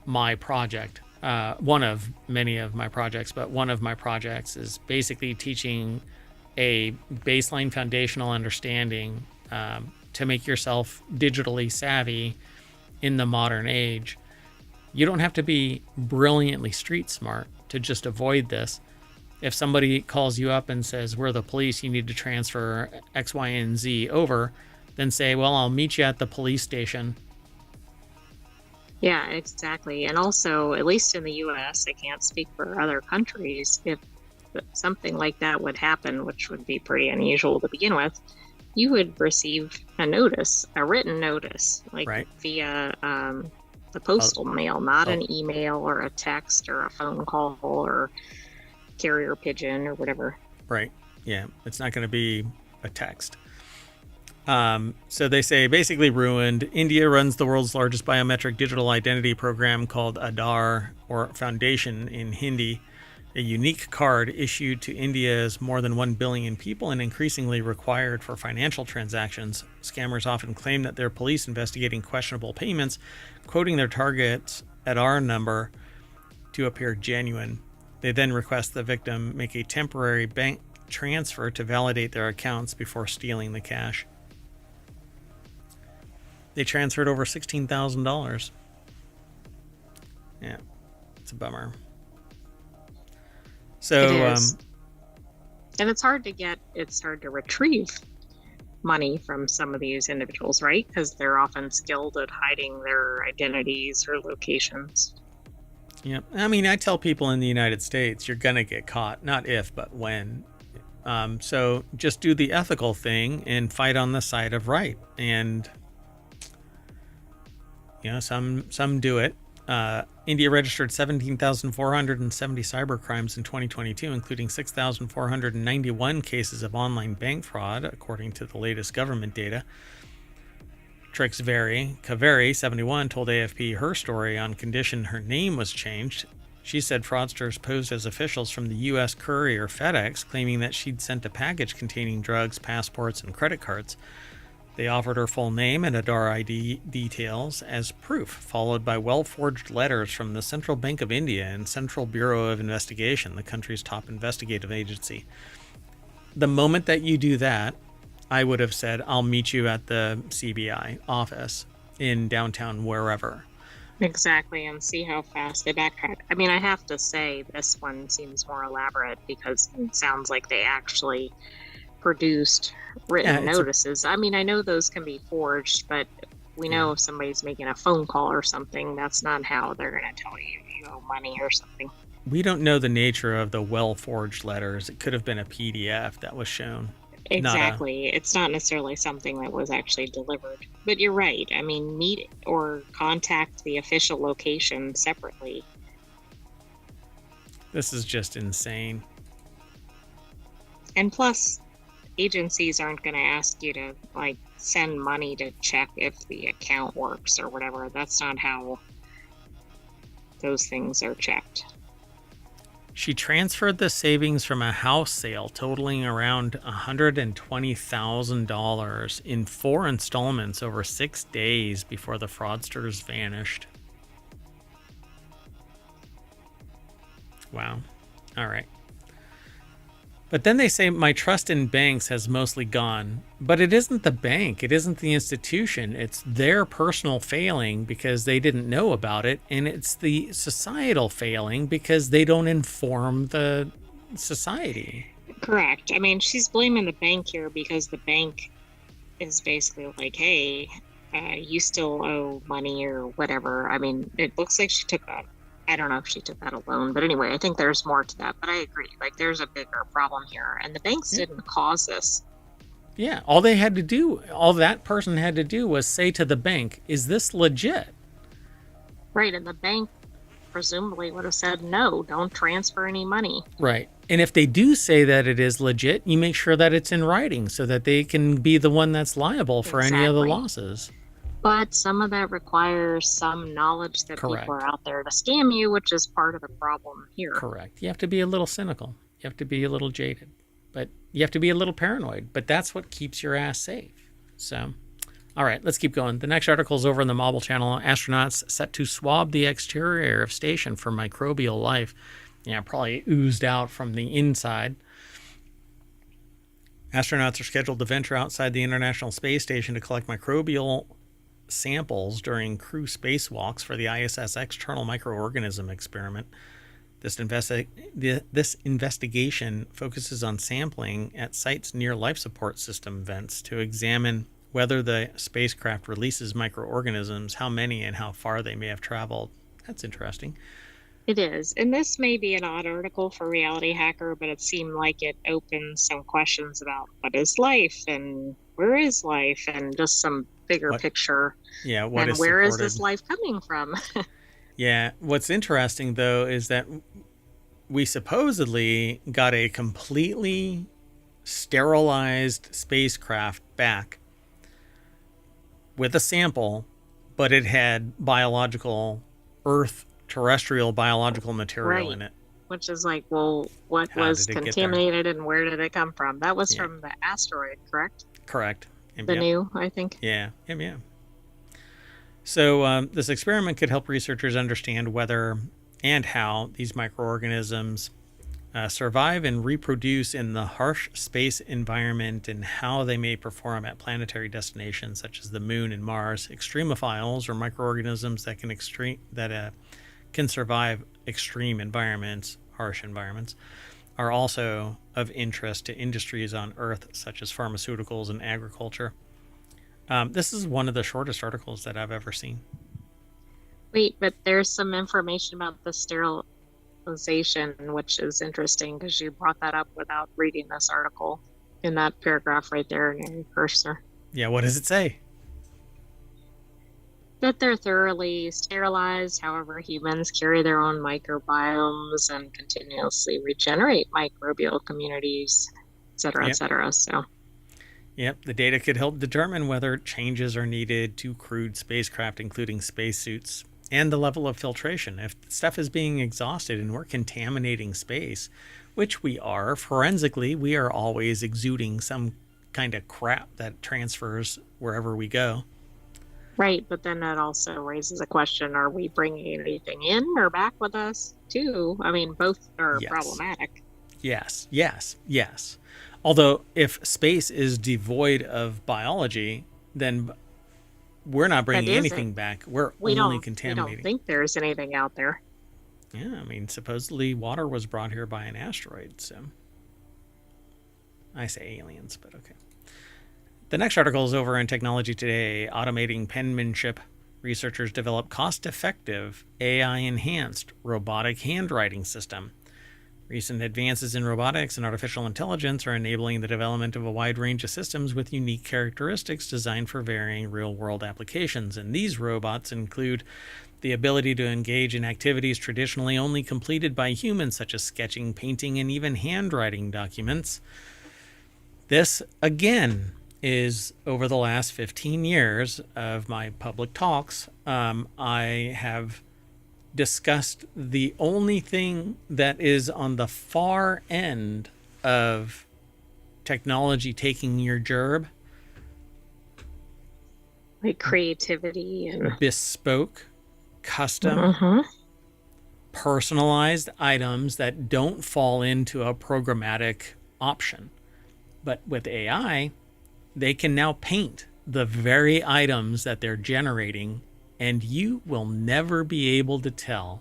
my project. One of many of my projects, but one of my projects is basically teaching a baseline foundational understanding to make yourself digitally savvy in the modern age. You don't have to be brilliantly street smart to just avoid this. If somebody calls you up and says, we're the police, you need to transfer X, Y, and Z over, then say, well, I'll meet you at the police station. Yeah, exactly. And also, at least in the US, I can't speak for other countries, if something like that would happen, which would be pretty unusual to begin with, you would receive a notice, a written notice, like right. via the postal mail, not an email or a text or a phone call or carrier pigeon or whatever. Right. Yeah. It's not going to be a text. So they say basically ruined. India runs the world's largest biometric digital identity program called Aadhaar, or Foundation in Hindi, a unique card issued to India's more than 1 billion people and increasingly required for financial transactions. Scammers often claim that they're police investigating questionable payments, quoting their target's Aadhaar number to appear genuine. They then request the victim make a temporary bank transfer to validate their accounts before stealing the cash. They transferred over $16,000. Yeah, it's a bummer. So, and it's hard to retrieve money from some of these individuals, right? Because they're often skilled at hiding their identities or locations. Yeah, I mean, I tell people in the United States, you're going to get caught, not if, but when. So just do the ethical thing and fight on the side of right. And, some do it. India registered 17,470 cybercrimes in 2022, including 6,491 cases of online bank fraud, according to the latest government data. Kaveri, 71, told AFP her story on condition her name was changed. She said fraudsters posed as officials from the U.S. courier FedEx, claiming that she'd sent a package containing drugs, passports, and credit cards. They offered her full name and Aadhaar ID details as proof, followed by well-forged letters from the Central Bank of India and Central Bureau of Investigation, the country's top investigative agency. The moment that you do that, I would have said, I'll meet you at the CBI office in downtown wherever. Exactly, and see how fast they backtrack. I mean, I have to say this one seems more elaborate because it sounds like they actually produced written notices. I mean, I know those can be forged, but we know if somebody's making a phone call or something, that's not how they're going to tell you you owe money or something. We don't know the nature of the well-forged letters. It could have been a PDF that was shown. Exactly. It's not necessarily something that was actually delivered. But you're right. I mean, meet or contact the official location separately. This is just insane. And plus, agencies aren't going to ask you to, like, send money to check if the account works or whatever. That's not how those things are checked. She transferred the savings from a house sale totaling around $120,000 in 4 installments over 6 days before the fraudsters vanished. Wow. All right. But then they say my trust in banks has mostly gone. But it isn't the bank. It isn't the institution. It's their personal failing because they didn't know about it. And it's the societal failing because they don't inform the society. Correct. I mean, she's blaming the bank here because the bank is basically like, hey, you still owe money or whatever. I mean, it looks like she took that. I don't know if she took that alone, but anyway, I think there's more to that. But I agree. Like, there's a bigger problem here, and the banks didn't cause this. Yeah, all they had to do, all that person had to do was say to the bank, is this legit? Right, and the bank presumably would have said, no, don't transfer any money. Right. And if they do say that it is legit, you make sure that it's in writing so that they can be the one that's liable for any of the losses. But some of that requires some knowledge that people are out there to scam you, which is part of the problem here. Correct. You have to be a little cynical. You have to be a little jaded. But you have to be a little paranoid. But that's what keeps your ass safe. So, all right, let's keep going. The next article is over on the Mobile Channel. Astronauts set to swab the exterior of station for microbial life. Yeah, probably oozed out from the inside. Astronauts are scheduled to venture outside the International Space Station to collect microbial samples during crew spacewalks for the ISS external microorganism experiment. This investigation focuses on sampling at sites near life support system vents to examine whether the spacecraft releases microorganisms, how many, and how far they may have traveled. That's interesting. It is. And this may be an odd article for RealityHacker, but it seemed like it opens some questions about what is life and where is life and just some bigger picture. Yeah, what and where is this life coming from? Yeah, what's interesting though is that we supposedly got a completely sterilized spacecraft back with a sample, but it had terrestrial biological material in it. Which is like, well, what was contaminated and where did it come from? That was from the asteroid, correct? Correct. The new, I think. Yeah. So this experiment could help researchers understand whether and how these microorganisms survive and reproduce in the harsh space environment and how they may perform at planetary destinations such as the Moon and Mars. Extremophiles, or microorganisms that can survive extreme environments, harsh environments, are also of interest to industries on Earth, such as pharmaceuticals and agriculture. This is one of the shortest articles that I've ever seen. Wait, but there's some information about the sterilization, which is interesting because you brought that up without reading this article in that paragraph right there near your cursor. Yeah, what does it say? That they're thoroughly sterilized. However, humans carry their own microbiomes and continuously regenerate microbial communities, et cetera, et cetera. So, yep, the data could help determine whether changes are needed to crewed spacecraft, including spacesuits and the level of filtration. If stuff is being exhausted and we're contaminating space, which we are, forensically, we are always exuding some kind of crap that transfers wherever we go. Right, but then that also raises a question, are we bringing anything in or back with us too? I mean, both are problematic. Yes. Although if space is devoid of biology, then we're not bringing anything back. We're only contaminating. We don't think there's anything out there. Yeah, I mean, supposedly water was brought here by an asteroid, so I say aliens, but okay. The next article is over in Technology Today, automating penmanship. Researchers develop cost-effective, AI-enhanced robotic handwriting system. Recent advances in robotics and artificial intelligence are enabling the development of a wide range of systems with unique characteristics designed for varying real-world applications. And these robots include the ability to engage in activities traditionally only completed by humans, such as sketching, painting, and even handwriting documents. This, again, is over the last 15 years of my public talks, I have discussed the only thing that is on the far end of technology taking your gerb. Like creativity and bespoke, custom, personalized items that don't fall into a programmatic option. But with AI, they can now paint the very items that they're generating, and you will never be able to tell,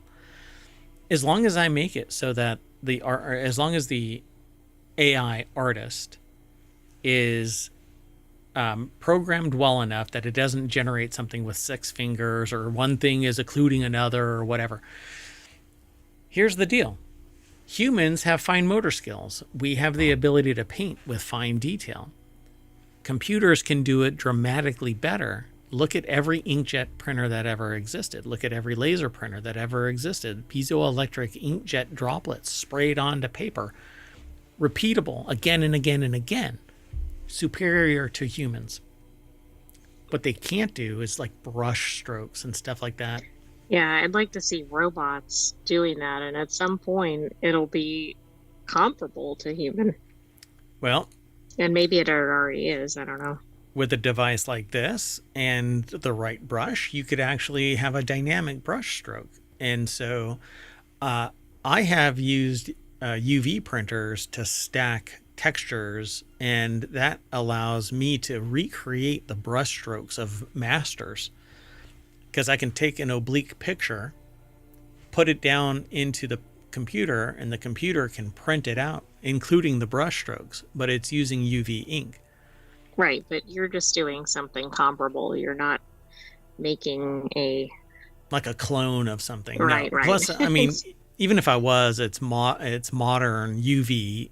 as long as I make it so that as long as the AI artist is programmed well enough that it doesn't generate something with 6 fingers or one thing is occluding another or whatever. Here's the deal. Humans have fine motor skills. We have the ability to paint with fine detail. Computers can do it dramatically better. Look at every inkjet printer that ever existed. Look at every laser printer that ever existed. Piezoelectric inkjet droplets sprayed onto paper. Repeatable again and again and again. Superior to humans. What they can't do is like brush strokes and stuff like that. Yeah, I'd like to see robots doing that, and at some point it'll be comparable to human. Well, and maybe it already is, I don't know. With a device like this and the right brush, you could actually have a dynamic brush stroke. And so I have used UV printers to stack textures, and that allows me to recreate the brush strokes of masters, because I can take an oblique picture, put it down into the computer, and the computer can print it out, including the brush strokes, but it's using UV ink. Right, but you're just doing something comparable. You're not making like a clone of something. Right, no. right. Plus, I mean, even if I was, it's modern UV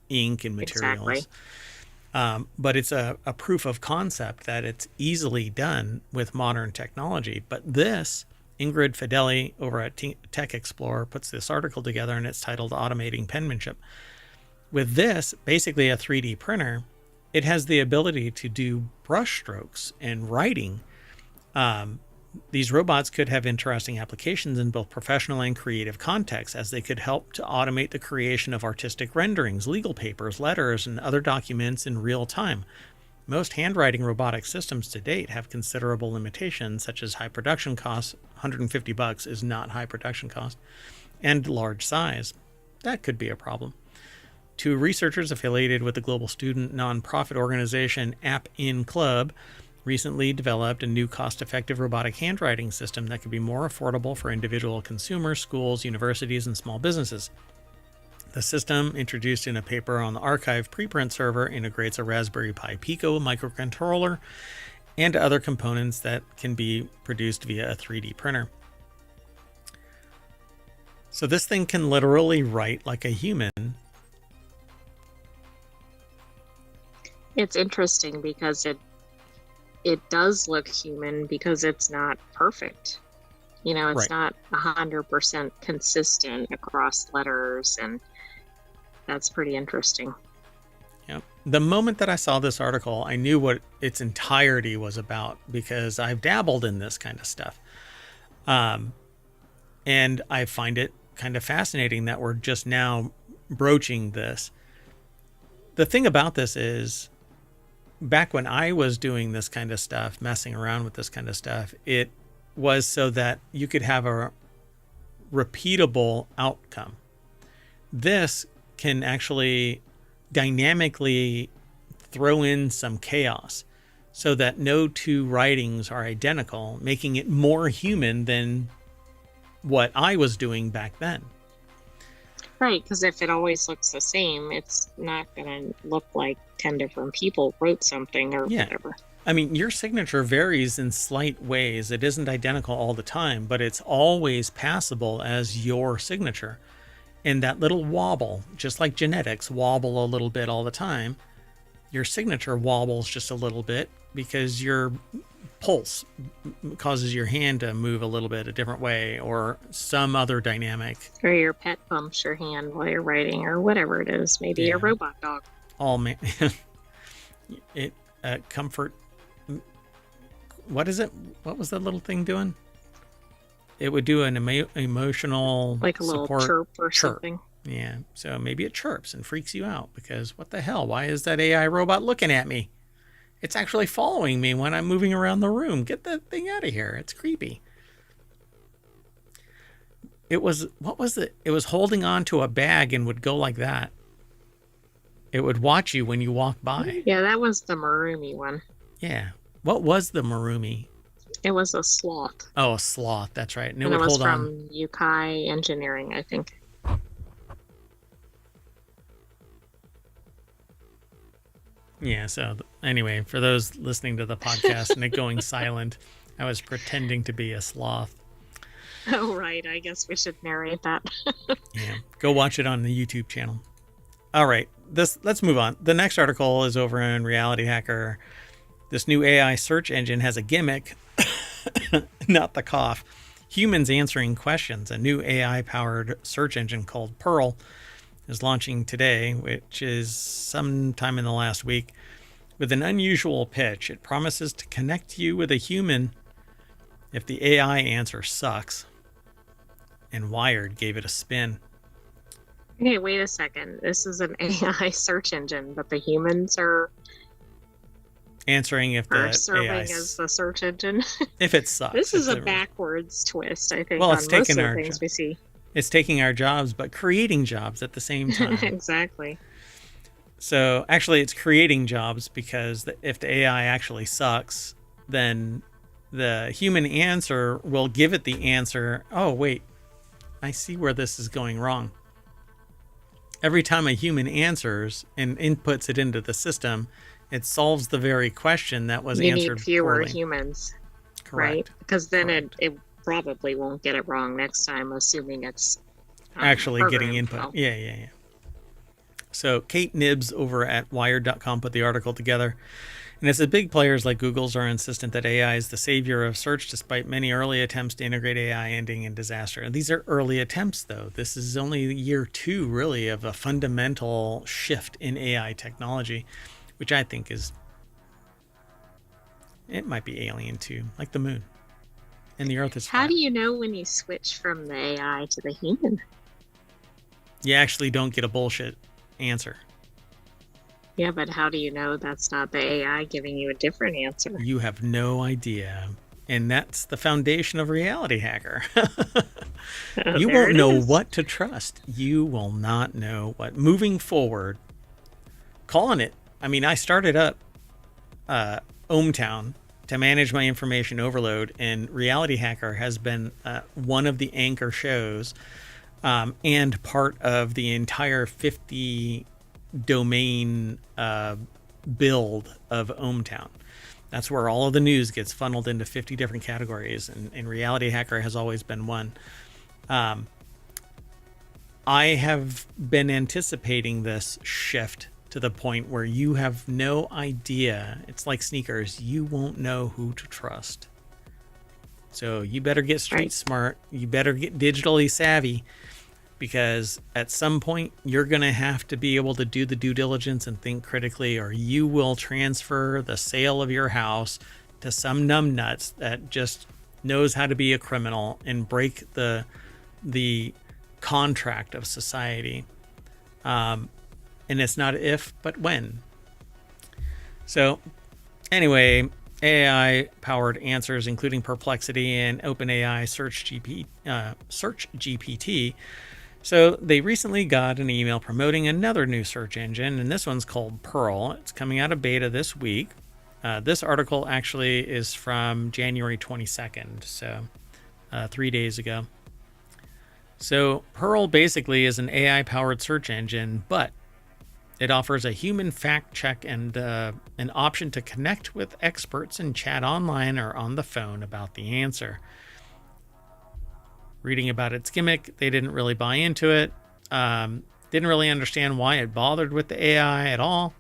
ink and materials. Exactly. But it's a proof of concept that it's easily done with modern technology. But this, Ingrid Fideli over at Tech Explorer puts this article together, and it's titled Automating Penmanship. With this, basically a 3D printer, it has the ability to do brush strokes and writing. These robots could have interesting applications in both professional and creative contexts, as they could help to automate the creation of artistic renderings, legal papers, letters, and other documents in real time. Most handwriting robotic systems to date have considerable limitations, such as high production costs. $150 is not high production cost, and large size. That could be a problem. 2 researchers affiliated with the global student nonprofit organization App In Club recently developed a new cost-effective robotic handwriting system that could be more affordable for individual consumers, schools, universities, and small businesses. The system, introduced in a paper on the archive preprint server, integrates a Raspberry Pi Pico microcontroller and other components that can be produced via a 3D printer. So this thing can literally write like a human. It's interesting because it does look human because it's not perfect. You know, it's not 100% consistent across letters, and that's pretty interesting. Yeah. The moment that I saw this article, I knew what its entirety was about, because I've dabbled in this kind of stuff. And I find it kind of fascinating that we're just now broaching this. The thing about this is, back when I was doing this kind of stuff, messing around with this kind of stuff, it was so that you could have a repeatable outcome. This can actually dynamically throw in some chaos so that no two writings are identical, making it more human than what I was doing back then. Right, because if it always looks the same, it's not going to look like 10 different people wrote something or whatever. I mean, your signature varies in slight ways. It isn't identical all the time, but it's always passable as your signature. And that little wobble, just like genetics wobble a little bit all the time, your signature wobbles just a little bit because your pulse causes your hand to move a little bit a different way, or some other dynamic. Or your pet bumps your hand while you're writing, or whatever it is. Maybe a robot dog. All man, comfort. What is it? What was that little thing doing? It would do an emotional, like a little chirp or something. Yeah, so maybe it chirps and freaks you out because what the hell? Why is that AI robot looking at me? It's actually following me when I'm moving around the room. Get that thing out of here. It's creepy. It was, what was it? It was holding on to a bag and would go like that. It would watch you when you walk by. Yeah, that was the Marumi one. Yeah. What was the Marumi? It was a sloth. Oh, a sloth. That's right. And it was from Yukai Engineering, I think. Yeah, so anyway, for those listening to the podcast and it going silent, I was pretending to be a sloth. Oh, right. I guess we should narrate that. Yeah, go watch it on the YouTube channel. All right, let's move on. The next article is over in RealityHacker. This new AI search engine has a gimmick, not the cough. Humans answering questions. A new AI-powered search engine called Pearl is launching today, which is sometime in the last week, with an unusual pitch. It promises to connect you with a human if the AI answer sucks. And Wired gave it a spin. Okay, wait a second. This is an AI search engine, but the humans are answering if the serving AI as the search engine. If it sucks. This is a backwards twist, I think. Well, on it's most taking of the our things we see. It's taking our jobs, but creating jobs at the same time. Exactly. So actually, it's creating jobs because if the AI actually sucks, then the human answer will give it the answer. Oh, wait, I see where this is going wrong. Every time a human answers and inputs it into the system, it solves the very question that was answered. You need fewer poorly. Humans. Correct. Right? Because then it probably won't get it wrong next time, assuming it's actually getting input. Well. Yeah. So Kate Nibbs over at Wired.com put the article together. And it's the big players like Google's are insistent that AI is the savior of search, despite many early attempts to integrate AI ending in disaster. And these are early attempts, though. This is only year 2, really, of a fundamental shift in AI technology, which I think it might be alien too, like the moon. And the Earth is flat. How do you know when you switch from the AI to the human? You actually don't get a bullshit answer. Yeah, but how do you know that's not the AI giving you a different answer? You have no idea. And that's the foundation of RealityHacker. You won't know what to trust. You will not know what. Moving forward, calling it. I mean, I started up ohmTown to manage my information overload, and RealityHacker has been one of the anchor shows and part of the entire 50 domain build of ohmTown. That's where all of the news gets funneled into 50 different categories, and RealityHacker has always been one. I have been anticipating this shift to the point where you have no idea. It's like sneakers. You won't know who to trust. So you better get street smart. You better get digitally savvy, because at some point you're going to have to be able to do the due diligence and think critically, or you will transfer the sale of your house to some numbnuts that just knows how to be a criminal and break the contract of society. And it's not if, but when. So anyway, AI-powered answers, including Perplexity and OpenAI Search GPT. So they recently got an email promoting another new search engine, and this one's called Pearl. It's coming out of beta this week. This article actually is from January 22nd, so 3 days ago. So Pearl basically is an AI-powered search engine, but it offers a human fact check and an option to connect with experts and chat online or on the phone about the answer. Reading about its gimmick, they didn't really buy into it. Didn't really understand why it bothered with the AI at all.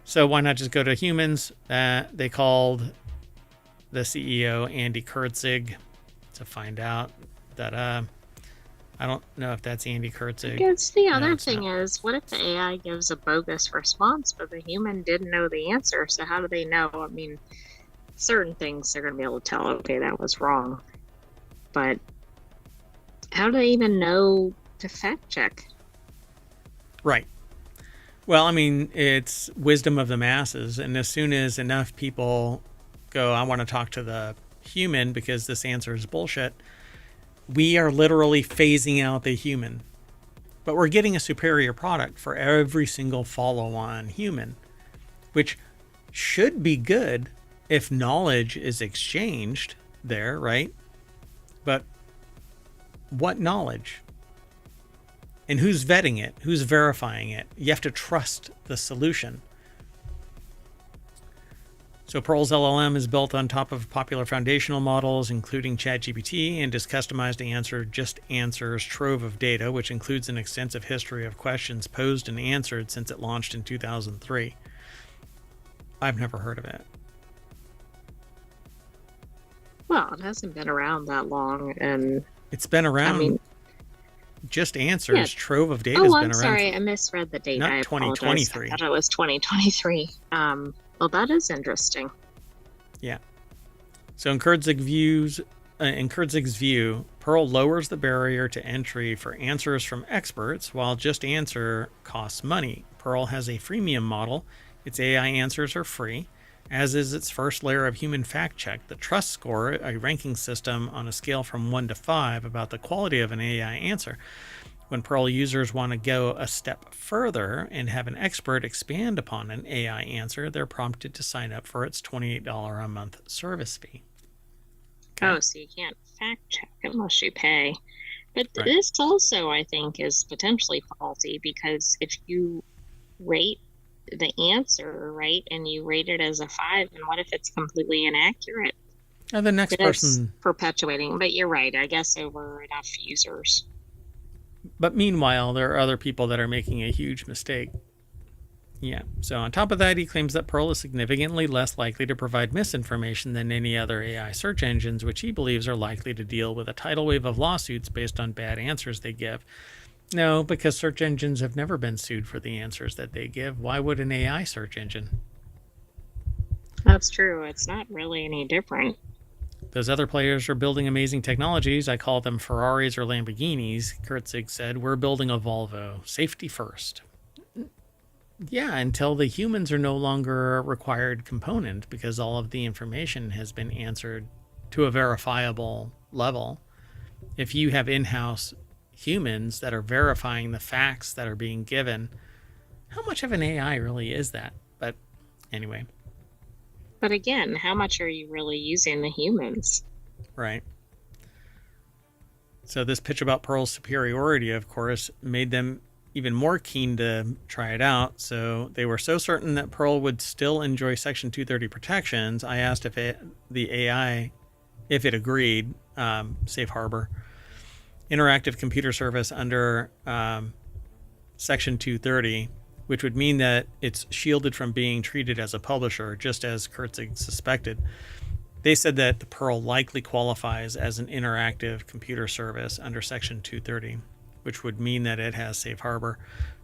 So why not just go to humans? They called the CEO, Andy Kurtzig, to find out that I don't know if that's Andy Kurtzig. I guess the other thing is, what if the AI gives a bogus response, but the human didn't know the answer? So how do they know? I mean, certain things they're going to be able to tell, okay, that was wrong. But how do they even know to fact check? Right. Well, I mean, it's wisdom of the masses. And as soon as enough people go, I want to talk to the human because this answer is bullshit, we are literally phasing out the human. But we're getting a superior product for every single follow-on human, which should be good if knowledge is exchanged there, right? But what knowledge? And who's vetting it? Who's verifying it? You have to trust the solution. So Pearl's LLM is built on top of popular foundational models, including ChatGPT, and is customized to answer just answers trove of data, which includes an extensive history of questions posed and answered since it launched in 2003. I've never heard of it. Well, it hasn't been around that long, and it's been around. I mean, just answers, yeah. Trove of data. Oh, I'm sorry, I misread the date. Not 2023. I thought it was 2023. Well, that is interesting. Yeah. So in Kurzig's view, Pearl lowers the barrier to entry for answers from experts, while just answer costs money. Pearl has a freemium model. Its AI answers are free, as is its first layer of human fact check, the trust score, a ranking system on a scale from 1 to 5 about the quality of an AI answer. When Pearl users want to go a step further and have an expert expand upon an AI answer, they're prompted to sign up for its $28 a month service fee. Okay. Oh, so you can't fact check unless you pay. But right. This also, I think, is potentially faulty, because if you rate the answer, right, and you rate it as a 5, and what if it's completely inaccurate? And the next person perpetuating. But you're right, I guess over enough users. But meanwhile, there are other people that are making a huge mistake. Yeah. So on top of that, he claims that Pearl is significantly less likely to provide misinformation than any other AI search engines, which he believes are likely to deal with a tidal wave of lawsuits based on bad answers they give. No, because search engines have never been sued for the answers that they give. Why would an AI search engine? That's true. It's not really any different. Those other players are building amazing technologies. I call them Ferraris or Lamborghinis. Kurtzig said, we're building a Volvo. Safety first. Yeah, until the humans are no longer a required component, because all of the information has been answered to a verifiable level. If you have in-house humans that are verifying the facts that are being given, how much of an AI really is that? But anyway. But again, how much are you really using the humans? Right. So this pitch about Pearl's superiority, of course, made them even more keen to try it out. So they were so certain that Pearl would still enjoy Section 230 protections. I asked if the AI agreed, safe harbor, interactive computer service under Section 230, which would mean that it's shielded from being treated as a publisher, just as Kurtzig suspected. They said that the Pearl likely qualifies as an interactive computer service under Section 230, which would mean that it has safe harbor.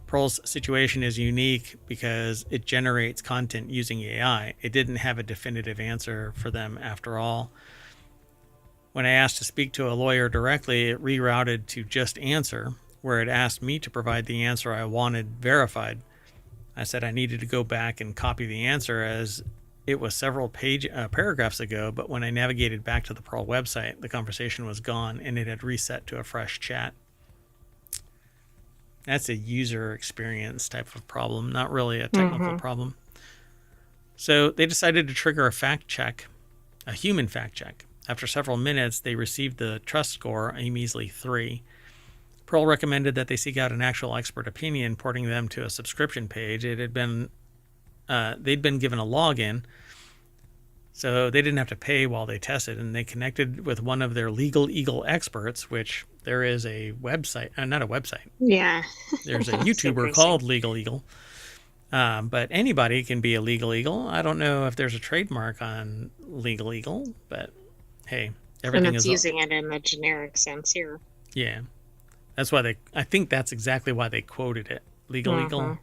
Pearl's situation is unique because it generates content using AI. It didn't have a definitive answer for them after all. When I asked to speak to a lawyer directly, it rerouted to Just Answer, where it asked me to provide the answer I wanted verified. I said I needed to go back and copy the answer as it was several paragraphs ago, but when I navigated back to the Pearl website, the conversation was gone and it had reset to a fresh chat. That's a user experience type of problem, not really a technical problem. So they decided to trigger a fact check, a human fact check. After several minutes, they received the trust score, a measly 3. Pearl recommended that they seek out an actual expert opinion, porting them to a subscription page. It had been, they'd been given a login, so they didn't have to pay while they tested, and they connected with one of their Legal Eagle experts, which there is a website, not a website. Yeah. There's a YouTuber called Legal Eagle. But anybody can be a Legal Eagle. I don't know if there's a trademark on Legal Eagle, but hey, everything and it's is using it in the generic sense here. Yeah. That's why I think that's exactly why they quoted it. Legal Eagle.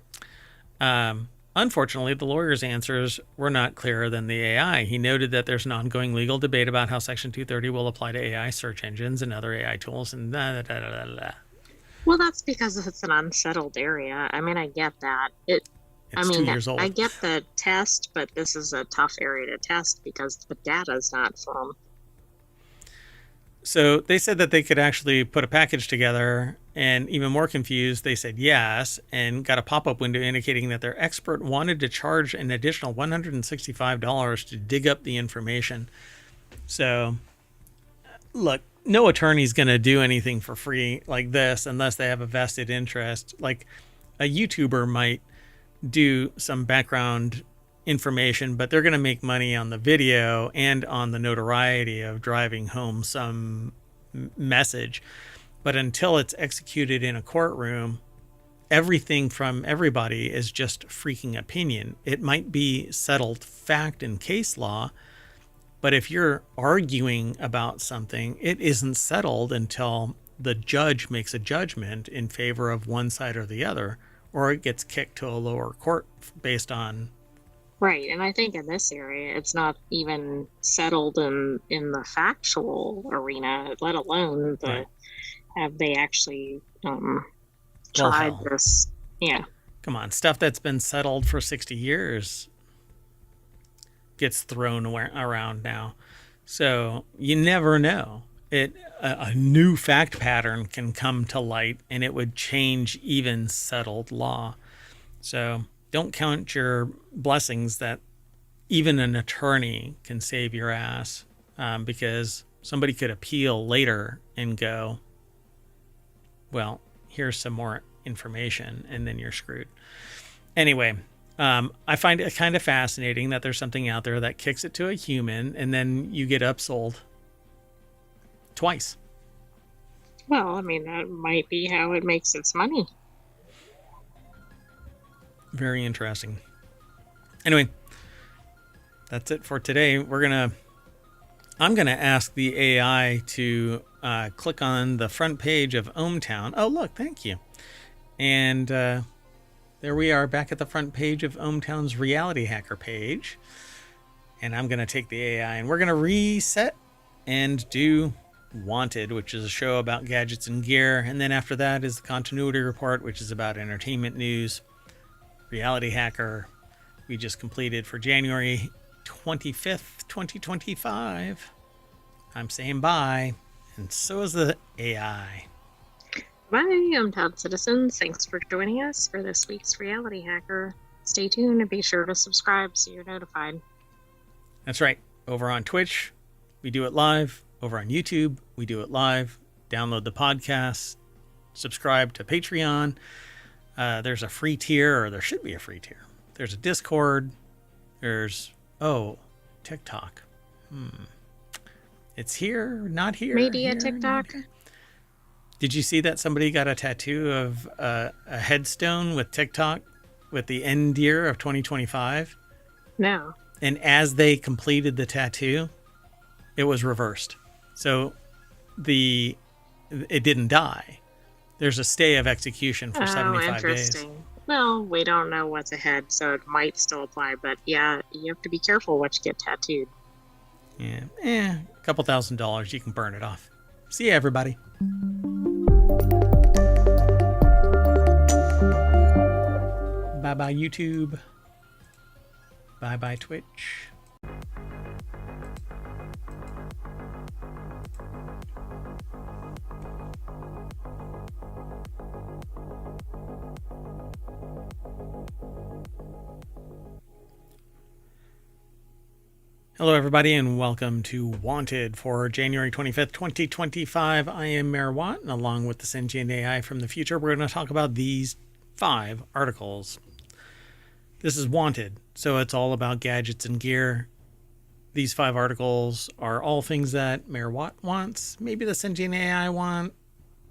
Unfortunately, the lawyer's answers were not clearer than the AI. He noted that there's an ongoing legal debate about how Section 230 will apply to AI search engines and other AI tools and Well, that's because it's an unsettled area. I mean, I get that. It's 2 years old. I get the test, but this is a tough area to test because the data is not firm. So they said that they could actually put a package together, and even more confused, they said yes, and got a pop-up window indicating that their expert wanted to charge an additional $165 to dig up the information. So, look, no attorney's going to do anything for free like this unless they have a vested interest. Like a YouTuber might do some background information, but they're going to make money on the video and on the notoriety of driving home some message. But until it's executed in a courtroom, everything from everybody is just freaking opinion. It might be settled fact in case law, but if you're arguing about something, it isn't settled until the judge makes a judgment in favor of one side or the other, or it gets kicked to a lower court based on. Right, and I think in this area, it's not even settled in the factual arena, let alone have they actually tried this. Yeah. Come on, stuff that's been settled for 60 years gets thrown around now. So you never know. A new fact pattern can come to light, and it would change even settled law. So don't count your blessings that even an attorney can save your ass, because somebody could appeal later and go, well, here's some more information, and then you're screwed. Anyway, I find it kind of fascinating that there's something out there that kicks it to a human, and then you get upsold twice. Well, I mean, that might be how it makes its money. Very interesting. Anyway, that's it for today. I'm gonna ask the AI to click on the front page of ohmTown. Oh, look, thank you. And there we are, back at the front page of ohmTown's RealityHacker page. And I'm gonna take the AI and we're gonna reset and do Wanted, which is a show about gadgets and gear. And then after that is the Continuity Report, which is about entertainment news. RealityHacker we just completed for January 25th, 2025. I'm saying bye, and so is the AI. Bye, I'm Todd Citizens. Thanks for joining us for this week's RealityHacker. Stay tuned and be sure to subscribe so you're notified. That's right. Over on Twitch, we do it live. Over on YouTube, we do it live. Download the podcast. Subscribe to Patreon. There's a free tier, or there should be a free tier. There's a Discord. There's, TikTok. It's here, not here. Maybe here, a TikTok. Did you see that somebody got a tattoo of a headstone with TikTok with the end year of 2025? No. And as they completed the tattoo, it was reversed. So it didn't die. There's a stay of execution for 75 days. Well, we don't know what's ahead, so it might still apply. But yeah, you have to be careful what you get tattooed. Yeah, a couple $1,000, you can burn it off. See ya, everybody. Bye-bye, YouTube. Bye-bye, Twitch. Hello, everybody, and welcome to Wanted for January 25th, 2025. I am Mayor Watt, and along with the sentient AI from the future, we're going to talk about these 5 articles. This is Wanted, so it's all about gadgets and gear. These 5 articles are all things that Mayor Watt wants, maybe the sentient AI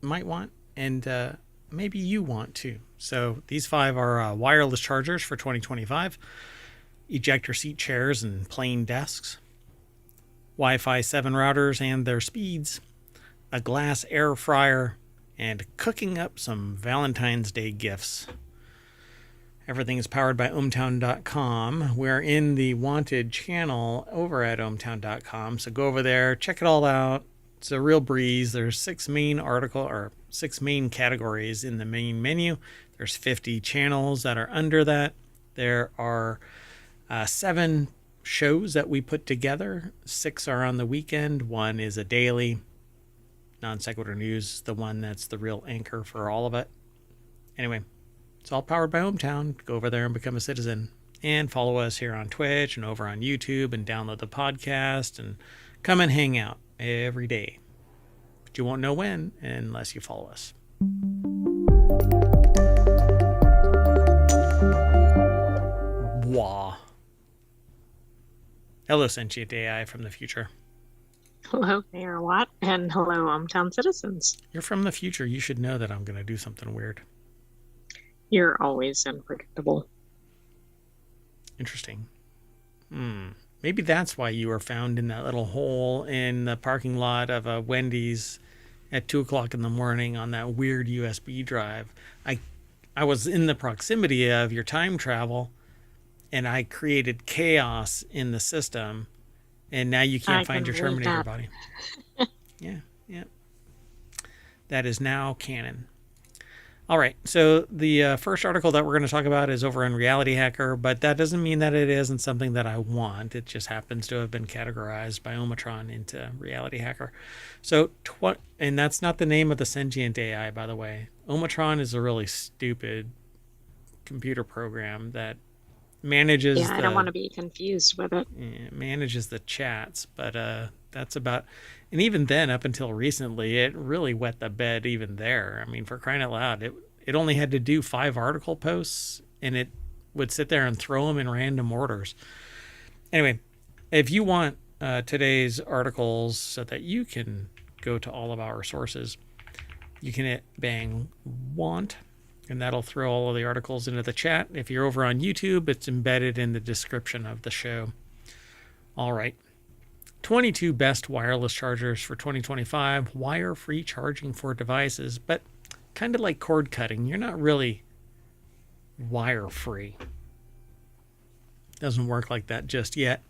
might want, and maybe you want too. So these 5 are wireless chargers for 2025. Ejector seat chairs and plain desks, Wi-Fi 7 routers and their speeds, a glass air fryer, and cooking up some Valentine's Day gifts. Everything is powered by ohmtown.com. We're in the Wanted channel over at ohmtown.com, so go over there, check it all out. It's a real breeze. There's 6 main categories in the main menu. There's 50 channels that are under that. There are 7 shows that we put together. 6 are on the weekend. 1 is a daily. Non Sequitur News, the one that's the real anchor for all of it. Anyway, it's all powered by ohmTown. Go over there and become a citizen. And follow us here on Twitch and over on YouTube, and download the podcast and come and hang out every day. But you won't know when unless you follow us. Wah. Hello, sentient AI from the future. Hello, Mayor Watt, and hello, ohmTown citizens. You're from the future. You should know that I'm going to do something weird. You're always unpredictable. Interesting. Maybe that's why you were found in that little hole in the parking lot of a Wendy's at 2 o'clock in the morning on that weird USB drive. I was in the proximity of your time travel, and I created chaos in the system, and now you can't find your Terminator body. Yeah. That is now canon. All right, so the first article that we're going to talk about is over on RealityHacker, but that doesn't mean that it isn't something that I want. It just happens to have been categorized by Omicron into RealityHacker. So, and that's not the name of the sentient AI, by the way. Omicron is a really stupid computer program that manages I don't want to be confused with it. Manages the chats, but that's about, and even then, up until recently, it really wet the bed even there. I mean, for crying out loud, it only had to do 5 article posts, and it would sit there and throw them in random orders. Anyway, if you want today's articles so that you can go to all of our sources, you can hit bang want, and that'll throw all of the articles into the chat. If you're over on YouTube, it's embedded in the description of the show. All right. 22 best wireless chargers for 2025, wire-free charging for devices, but kind of like cord cutting. You're not really wire-free. Doesn't work like that just yet.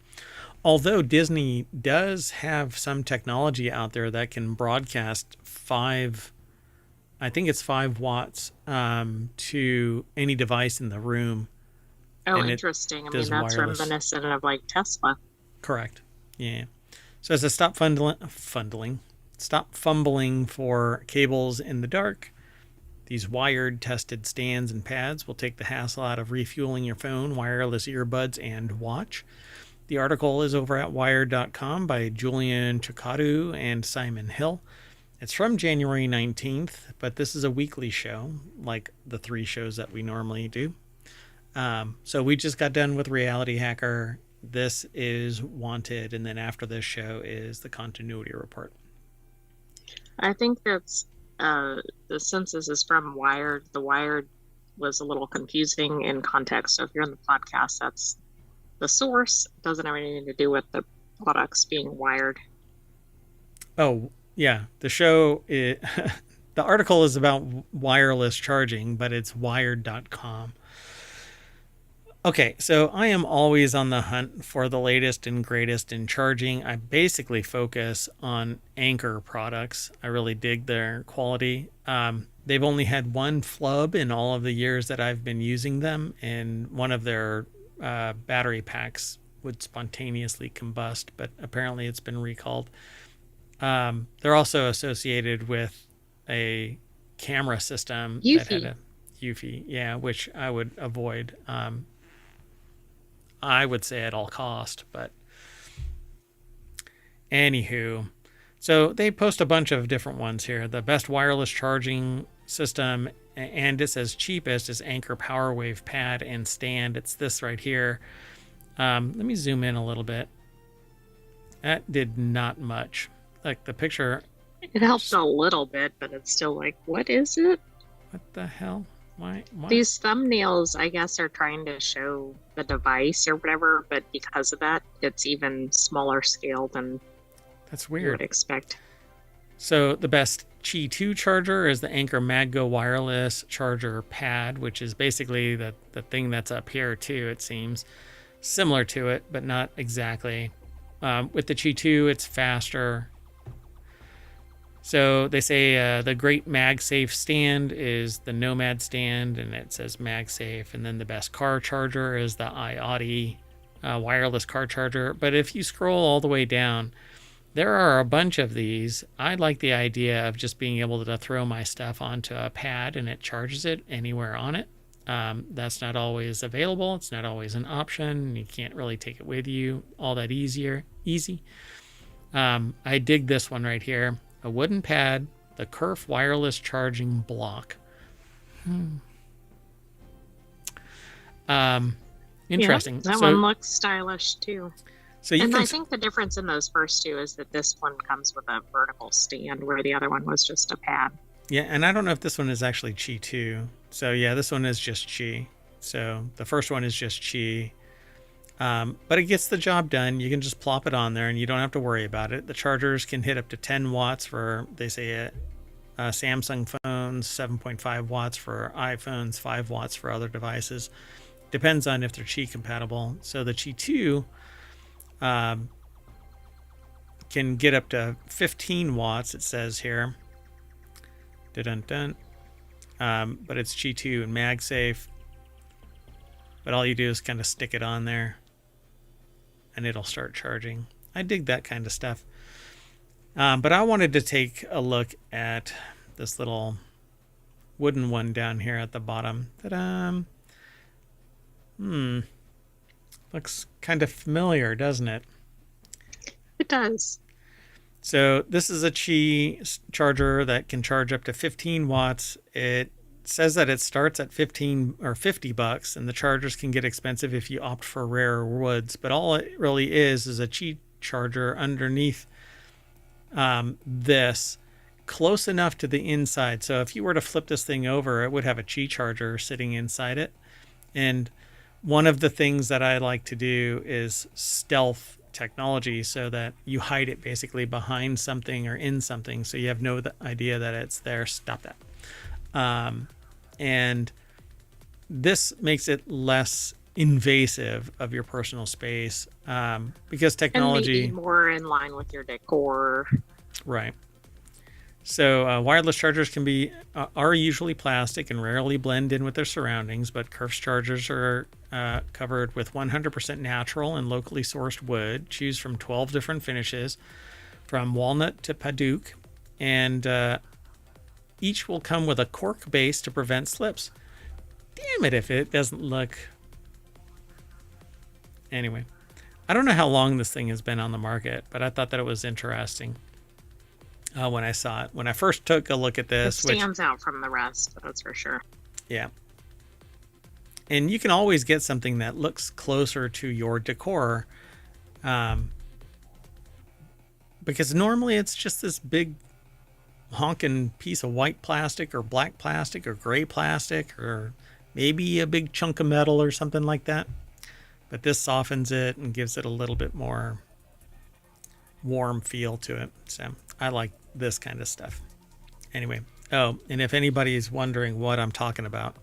Although Disney does have some technology out there that can broadcast 5 watts to any device in the room. Oh, interesting. I mean, that's reminiscent of like Tesla. Correct. Yeah. So as a stop fumbling for cables in the dark, these wired tested stands and pads will take the hassle out of refueling your phone, wireless earbuds, and watch. The article is over at wired.com by Julian Chikadu and Simon Hill. It's from January 19th, but this is a weekly show, like the 3 shows that we normally do. So we just got done with RealityHacker. This is Wanted, and then after this show is the Continuity Report. I think that's the census is from Wired. The Wired was a little confusing in context. So if you're in the podcast, that's the source. It doesn't have anything to do with the products being wired. Oh, yeah. The show, the article is about wireless charging, but it's wired.com. Okay, so I am always on the hunt for the latest and greatest in charging. I basically focus on Anchor products. I really dig their quality. They've only had one flub in all of the years that I've been using them, and one of their battery packs would spontaneously combust, but apparently it's been recalled. They're also associated with a camera system that had Eufy. a UFI, yeah, which I would avoid. I would say at all cost, but anywho, so they post a bunch of different ones here. The best wireless charging system, and it says cheapest, is Anchor PowerWave pad and stand. It's this right here. Let me zoom in a little bit. That did not much. Like the picture. It helps a little bit, but it's still like, what is it? What the hell? Why? These thumbnails, I guess, are trying to show the device or whatever, but because of that, it's even smaller scale than That's you weird. would expect. So the best Qi 2 charger is the Anchor MagGo wireless charger pad, which is basically the thing that's up here too, it seems. Similar to it, but not exactly. With the Qi 2, it's faster. So they say the great MagSafe stand is the Nomad stand, and it says MagSafe. And then the best car charger is the iAudi wireless car charger. But if you scroll all the way down, there are a bunch of these. I like the idea of just being able to throw my stuff onto a pad and it charges it anywhere on it. That's not always available. It's not always an option. You can't really take it with you all that easy. I dig this one right here. A wooden pad, the Kerf wireless charging block. Interesting. Yeah, that one looks stylish too. So you and can, I think the difference in those first two is that this one comes with a vertical stand where the other one was just a pad. yeah, and I don't know if this one is actually Qi 2. So yeah, this one is just Qi. So the first one is just Qi. But it gets the job done. You can just plop it on there and you don't have to worry about it. The chargers can hit up to 10 watts for, they say, Samsung phones, 7.5 watts for iPhones, 5 watts for other devices. Depends on if they're Qi compatible. So the Qi 2 can get up to 15 watts, it says here. Dun-dun-dun. But it's Qi 2 and MagSafe. But all you do is kind of stick it on there and it'll start charging. I dig that kind of stuff. But I wanted to take a look at this little wooden one down here at the bottom. Ta-da! Looks kind of familiar, doesn't it? It does. So this is a Qi charger that can charge up to 15 watts. It says that it starts at 15 or $50, and the chargers can get expensive if you opt for rare woods. But all it really is a Qi charger underneath this, close enough to the inside. So if you were to flip this thing over, it would have a Qi charger sitting inside it. And one of the things that I like to do is stealth technology so that you hide it basically behind something or in something, so you have no idea that it's there. Stop that. And this makes it less invasive of your personal space because technology, and maybe more in line with your decor. right? So wireless chargers are usually plastic and rarely blend in with their surroundings, but Kerf's chargers are covered with 100% natural and locally sourced wood. Choose from 12 different finishes, from walnut to paduk, and each will come with a cork base to prevent slips. Damn it if it doesn't look... Anyway, I don't know how long this thing has been on the market, but I thought that it was interesting when I saw it. When I first took a look at this... It stands out from the rest, that's for sure. Yeah. And you can always get something that looks closer to your decor, because normally it's just this big honking piece of white plastic or black plastic or gray plastic or maybe a big chunk of metal or something like that. But this softens it and gives it a little bit more warm feel to it. So I like this kind of stuff. Anyway, oh, and if anybody's wondering what I'm talking about,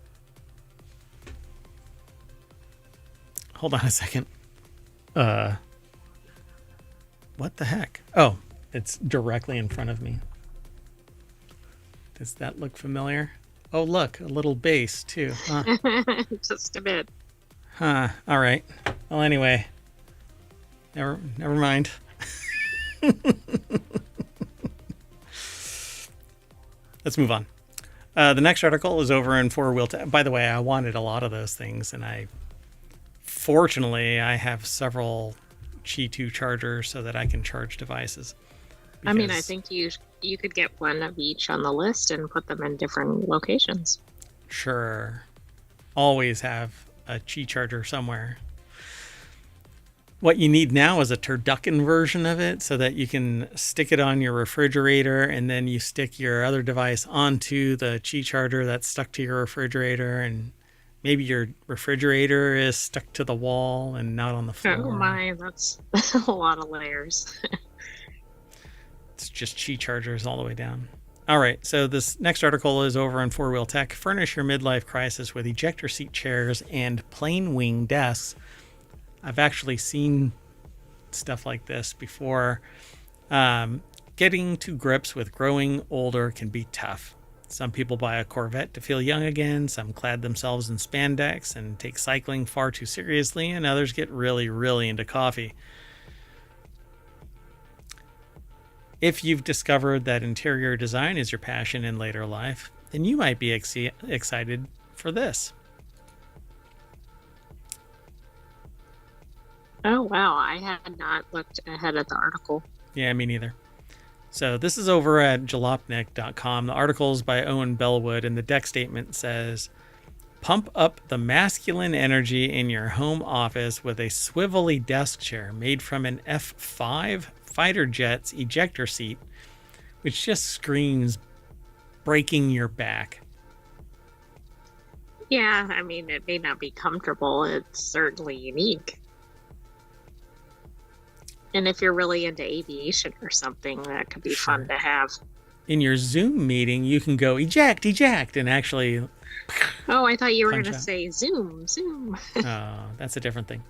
hold on a second. What the heck? Oh, it's directly in front of me. Does that look familiar? Oh, look, a little base too. Huh. Just a bit. Huh. All right. Well, anyway, never mind. Let's move on. The next article is over in four-wheel. By the way, I wanted a lot of those things, and fortunately, I have several Qi 2 chargers so that I can charge devices. I mean, I think you could get one of each on the list and put them in different locations. Sure. Always have a Qi charger somewhere. What you need now is a turducken version of it so that you can stick it on your refrigerator and then you stick your other device onto the Qi charger that's stuck to your refrigerator, and maybe your refrigerator is stuck to the wall and not on the floor. Oh my, that's a lot of layers. It's just Qi chargers all the way down. All right, so this next article is over on Four Wheel Tech. Furnish your midlife crisis with ejector seat chairs and plain wing desks. I've actually seen stuff like this before. Getting to grips with growing older can be tough. Some people buy a Corvette to feel young again. Some clad themselves in spandex and take cycling far too seriously, and others get really, really into coffee. If you've discovered that interior design is your passion in later life, then you might be excited for this. Oh, wow. I had not looked ahead at the article. Yeah, me neither. So this is over at jalopnik.com. The article is by Owen Bellwood, and the deck statement says, pump up the masculine energy in your home office with a swivelly desk chair made from an F5 fighter jet's ejector seat, which just screams breaking your back. Yeah, I mean, it may not be comfortable. It's certainly unique. And if you're really into aviation or something, that could be fun to have. In your Zoom meeting, you can go eject, and actually... Oh, I thought you were going to say zoom. Oh, that's a different thing.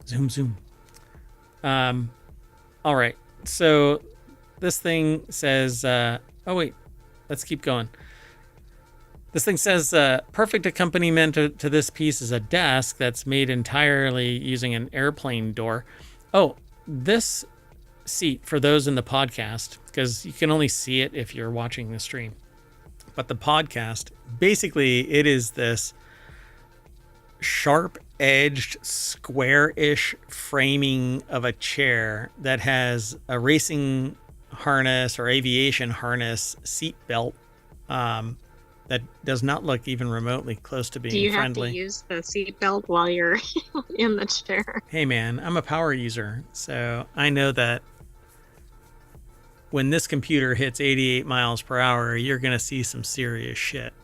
Zoom. All right. So this thing says... oh, wait. Let's keep going. This thing says, perfect accompaniment to this piece is a desk that's made entirely using an airplane door. Oh, this seat, for those in the podcast, because you can only see it if you're watching the stream, but the podcast, basically it is this sharp-edged, square-ish framing of a chair that has a racing harness or aviation harness seat belt that does not look even remotely close to being friendly. Do you have to use the seat belt while you're in the chair? Hey man, I'm a power user, so I know that when this computer hits 88 miles per hour, you're going to see some serious shit.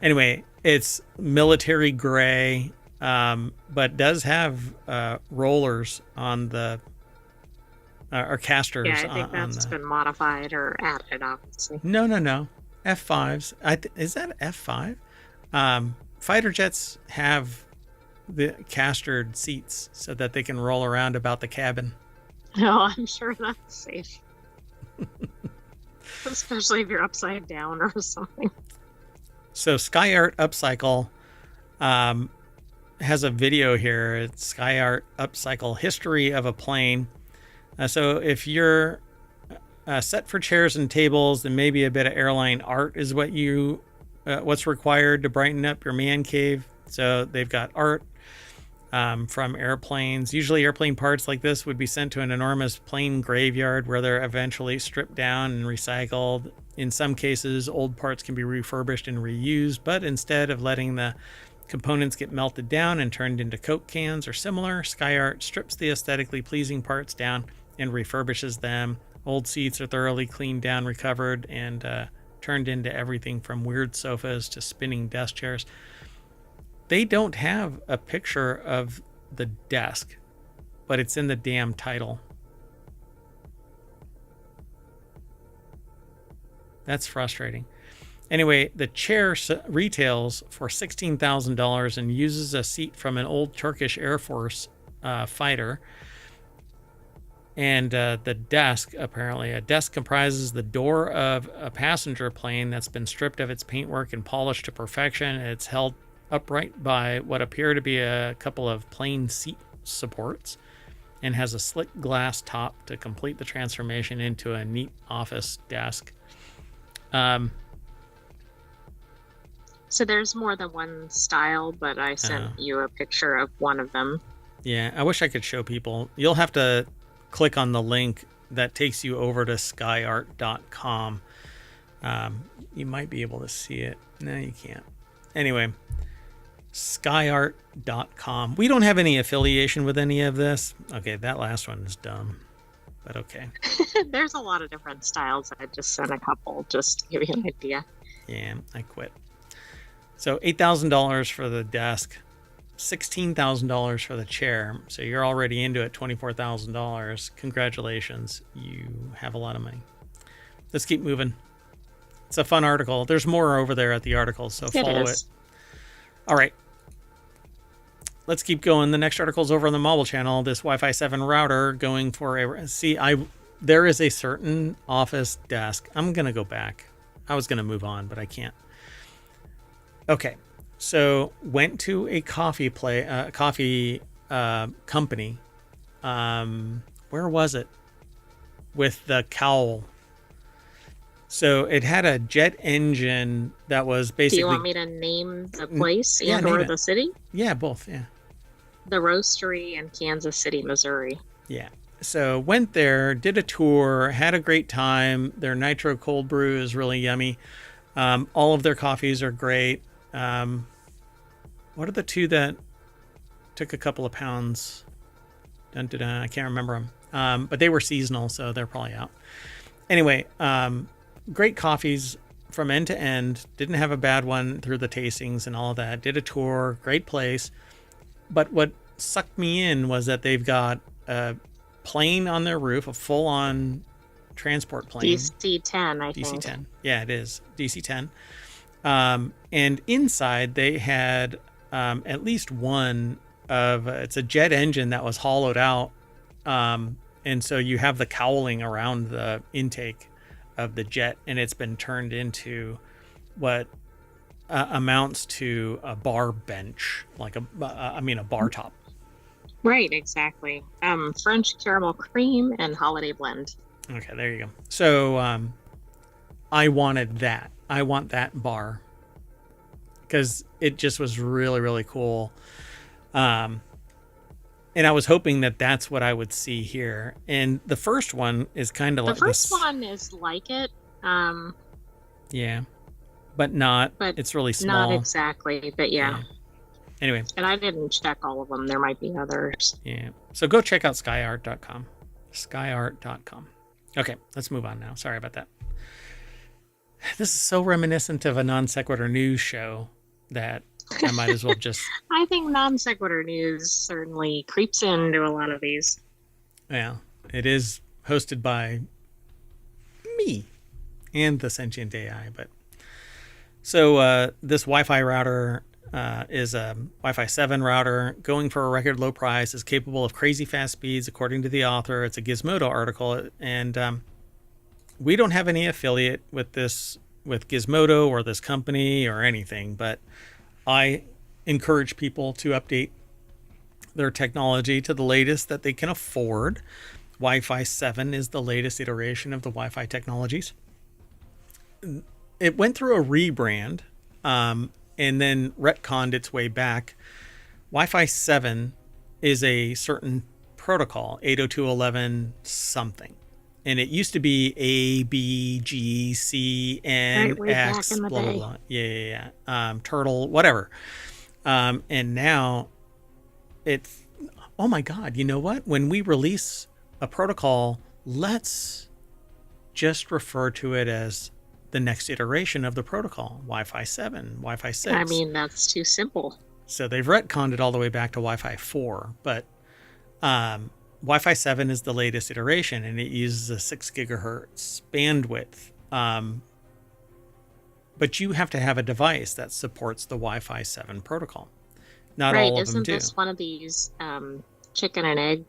Anyway, it's military gray, but does have rollers on the, or casters. Yeah, I think that's been modified or added, obviously. No. F5s. Is that F5? Fighter jets have the castered seats so that they can roll around about the cabin. No, I'm sure that's safe. Especially if you're upside down or something. So Sky Art Upcycle has a video here. It's Sky Art Upcycle History of a Plane. So if you're set for chairs and tables, then maybe a bit of airline art is what's required to brighten up your man cave. So they've got art from airplanes. Usually airplane parts like this would be sent to an enormous plane graveyard where they're eventually stripped down and recycled. In some cases, old parts can be refurbished and reused, but instead of letting the components get melted down and turned into Coke cans or similar, Sky Art strips the aesthetically pleasing parts down and refurbishes them. Old seats are thoroughly cleaned down, recovered, and turned into everything from weird sofas to spinning desk chairs. They don't have a picture of the desk, but it's in the damn title. That's frustrating. Anyway, the chair retails for $16,000 and uses a seat from an old Turkish Air Force fighter. And the desk, apparently, a desk comprises the door of a passenger plane that's been stripped of its paintwork and polished to perfection. It's held upright by what appear to be a couple of plain seat supports and has a slick glass top to complete the transformation into a neat office desk. So there's more than one style, but I sent you a picture of one of them. Yeah, I wish I could show people. You'll have to click on the link that takes you over to skyart.com. You might be able to see it. No, you can't. Anyway, skyart.com. We don't have any affiliation with any of this. Okay, that last one is dumb, but okay. There's a lot of different styles. I just sent a couple just to give you an idea. Yeah, I quit. So $8,000 for the desk, $16,000 for the chair. So you're already into it, $24,000. Congratulations. You have a lot of money. Let's keep moving. It's a fun article. There's more over there at the article, so follow it. All right. Let's keep going. The next article is over on the mobile channel. This Wi-Fi 7 router going for a... there is a certain office desk. I'm going to go back. I was going to move on, but I can't. Okay. So went to a coffee company. Where was it? With the cowl. So it had a jet engine that was basically... Do you want me to name the place or the city? Yeah, both, yeah. The Roastery in Kansas City, Missouri. Yeah. So went there, did a tour, had a great time. Their nitro cold brew is really yummy. All of their coffees are great. What are the two that took a couple of pounds? I can't remember them. But they were seasonal, so they're probably out. Anyway, great coffees from end to end. Didn't have a bad one through the tastings and all of that. Did a tour. Great place. But what sucked me in was that they've got a plane on their roof, a full-on transport plane. DC-10, I think. DC-10. Yeah, it is. DC-10. And inside they had at least one of... it's a jet engine that was hollowed out. And so you have the cowling around the intake of the jet, and it's been turned into what amounts to a bar bench, like a bar top. Right, exactly. French caramel cream and holiday blend. Okay, there you go. So I wanted that. I want that bar because it just was really, really cool. And I was hoping that that's what I would see here. And the first one is kind of like the first one is like it. Yeah, but not. But it's really small. Not exactly, but yeah. Anyway. And I didn't check all of them. There might be others. Yeah. So go check out skyart.com. Skyart.com. Okay, let's move on now. Sorry about that. This is so reminiscent of a Non Sequitur news show that I might as well just... I think Non Sequitur news certainly creeps into a lot of these. Yeah, it is hosted by me and the sentient AI. But so this Wi-Fi router is a Wi-Fi 7 router going for a record low price, is capable of crazy fast speeds, according to the author. It's a Gizmodo article, and we don't have any affiliate with Gizmodo or this company or anything, but I encourage people to update their technology to the latest that they can afford. Wi-Fi 7 is the latest iteration of the Wi-Fi technologies. It went through a rebrand and then retconned its way back. Wi-Fi 7 is a certain protocol, 802.11 something. And it used to be A, B, G, C, N, X, blah, blah, blah. Yeah. Turtle, whatever. And now it's, oh my God, you know what? When we release a protocol, let's just refer to it as the next iteration of the protocol. Wi-Fi 7, Wi-Fi 6. I mean, that's too simple. So they've retconned it all the way back to Wi-Fi 4. But Wi-Fi 7 is the latest iteration, and it uses a 6 gigahertz bandwidth. But you have to have a device that supports the Wi-Fi 7 protocol. Not Right. all of them Isn't do. this one of these chicken and egg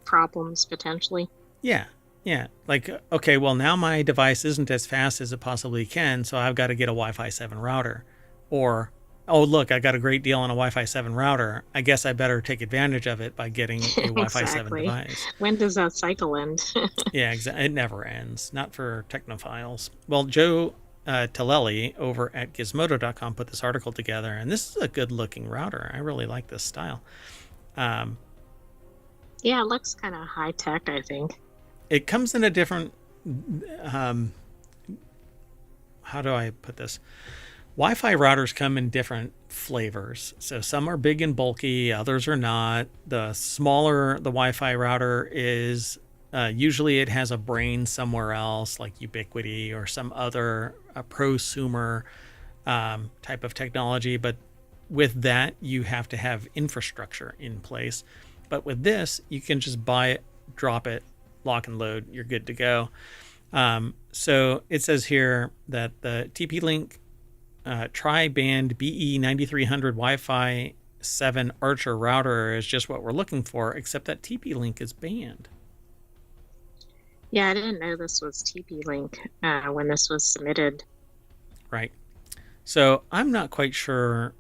problems potentially? Yeah. Yeah. Like, okay, well, now my device isn't as fast as it possibly can, so I've got to get a Wi-Fi 7 router. Or, oh, look, I got a great deal on a Wi-Fi 7 router. I guess I better take advantage of it by getting a Wi-Fi 7 Exactly. device. When does that cycle end? Yeah, exactly. It never ends. Not for technophiles. Well, Joe Tellelli over at Gizmodo.com put this article together, and this is a good-looking router. I really like this style. Yeah, it looks kind of high tech, I think. It comes in a different, how do I put this? Wi-Fi routers come in different flavors. So some are big and bulky, others are not. The smaller the Wi-Fi router is, usually it has a brain somewhere else, like Ubiquiti or some other prosumer type of technology. But with that, you have to have infrastructure in place. But with this, you can just buy it, drop it, lock and load, you're good to go. So it says here that the TP-Link tri-band BE9300 Wi-Fi 7 Archer router is just what we're looking for, except that TP-Link is banned. Yeah, I didn't know this was TP-Link when this was submitted. Right. So I'm not quite sure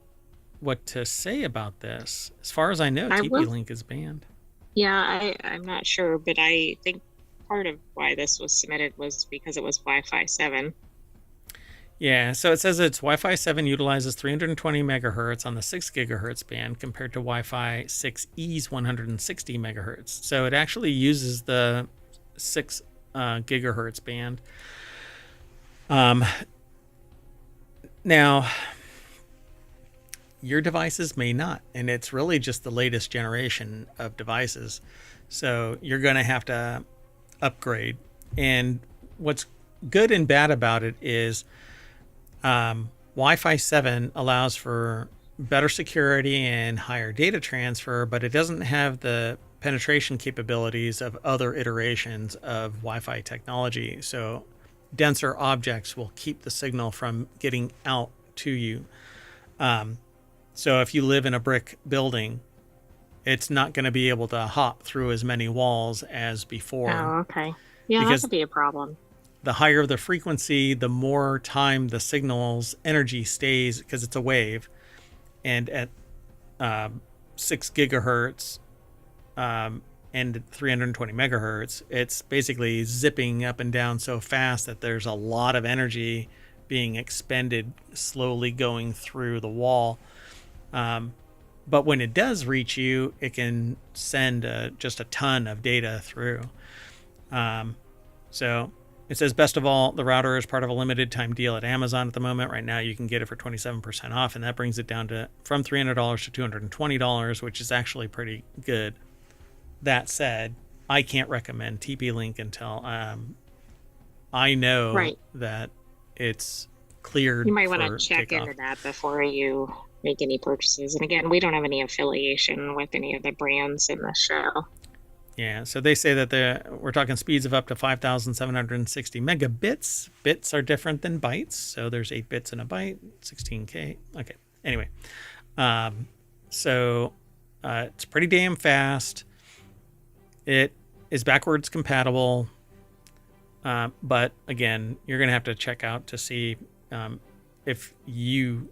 what to say about this. As far as I know, TP-Link is banned. Yeah, I'm not sure, but I think part of why this was submitted was because it was Wi-Fi 7. Yeah, so it says its Wi-Fi 7 utilizes 320 megahertz on the 6 gigahertz band compared to Wi-Fi 6E's 160 megahertz. So it actually uses the 6 gigahertz band. Now, your devices may not, and it's really just the latest generation of devices. So you're going to have to upgrade. And what's good and bad about it is Wi-Fi 7 allows for better security and higher data transfer, but it doesn't have the penetration capabilities of other iterations of Wi-Fi technology. So denser objects will keep the signal from getting out to you. So if you live in a brick building, it's not going to be able to hop through as many walls as before. Oh, okay. Yeah, that could be a problem. The higher the frequency, the more time the signal's energy stays, because it's a wave. And at 6 gigahertz and 320 megahertz, it's basically zipping up and down so fast that there's a lot of energy being expended, slowly going through the wall. But when it does reach you, it can send just a ton of data through. So it says, best of all, the router is part of a limited time deal at Amazon at the moment. Right now, you can get it for 27% off, and that brings it down to from $300 to $220, which is actually pretty good. That said, I can't recommend TP-Link until I know that it's cleared. You might want to check into that before you make any purchases. And again, we don't have any affiliation with any of the brands in the show. Yeah, so they say that we're talking speeds of up to 5,760 megabits. Bits are different than bytes, so there's 8 bits in a byte, 16K. Okay, anyway. So it's pretty damn fast. It is backwards compatible. But again, you're going to have to check out to see if you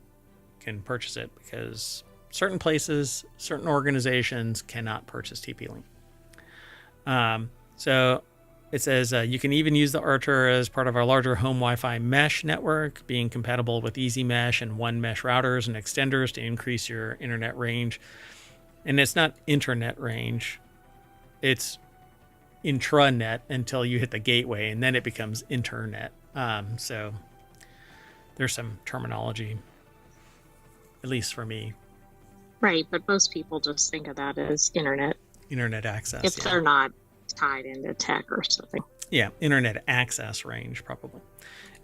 can purchase it, because certain places, certain organizations cannot purchase TP-Link. So it says you can even use the Archer as part of our larger home Wi-Fi mesh network, being compatible with Easy Mesh and One Mesh routers and extenders to increase your internet range. And it's not internet range, it's intranet until you hit the gateway, and then it becomes internet. So there's some terminology, at least for me. Right, but most people just think of that as internet access. If they're not tied into tech or something. Yeah, internet access range, probably.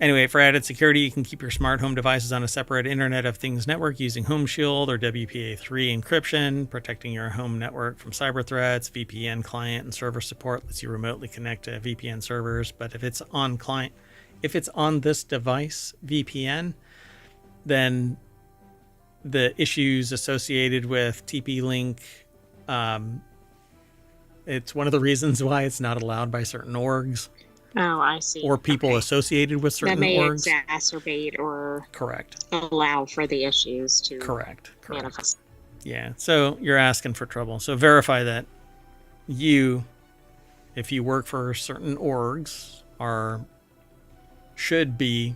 Anyway, for added security, you can keep your smart home devices on a separate Internet of Things network using Home Shield or WPA3 encryption, protecting your home network from cyber threats. VPN client and server support lets you remotely connect to VPN servers, but if it's on this device VPN, then the issues associated with TP-Link, it's one of the reasons why it's not allowed by certain orgs. Oh, I see. Or people associated with certain that may orgs. Exacerbate or correct allow for the issues to correct manifest. Yeah, so you're asking for trouble. So verify that if you work for certain orgs, should be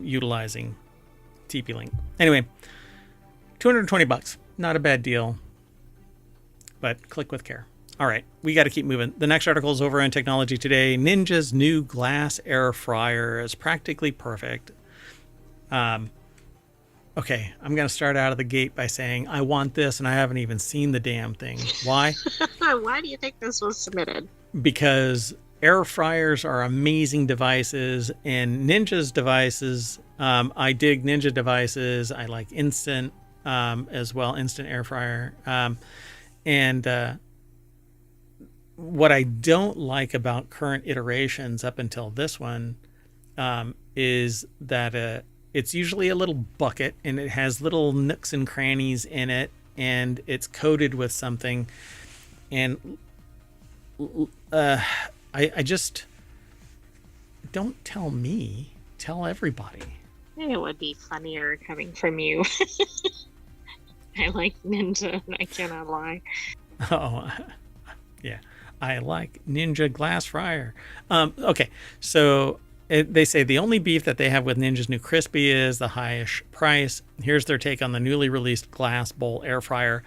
utilizing TP-Link. Anyway, $220, not a bad deal, but click with care. All right, we got to keep moving. The next article is over on Technology Today. Ninja's new glass air fryer is practically perfect. Okay, I'm going to start out of the gate by saying I want this, and I haven't even seen the damn thing. Why? Why do you think this was submitted? Because air fryers are amazing devices, and Ninja's devices, I dig Ninja devices. I like Instant as well, Instant air fryer. And what I don't like about current iterations up until this one is that it's usually a little bucket, and it has little nooks and crannies in it, and it's coated with something. And I just, don't tell me, tell everybody. It would be funnier coming from you. I like Ninja, and I cannot lie. Oh, yeah. I like Ninja glass fryer. Okay, so they say the only beef that they have with Ninja's new Crispy is the highish price. Here's their take on the newly released glass bowl air fryer.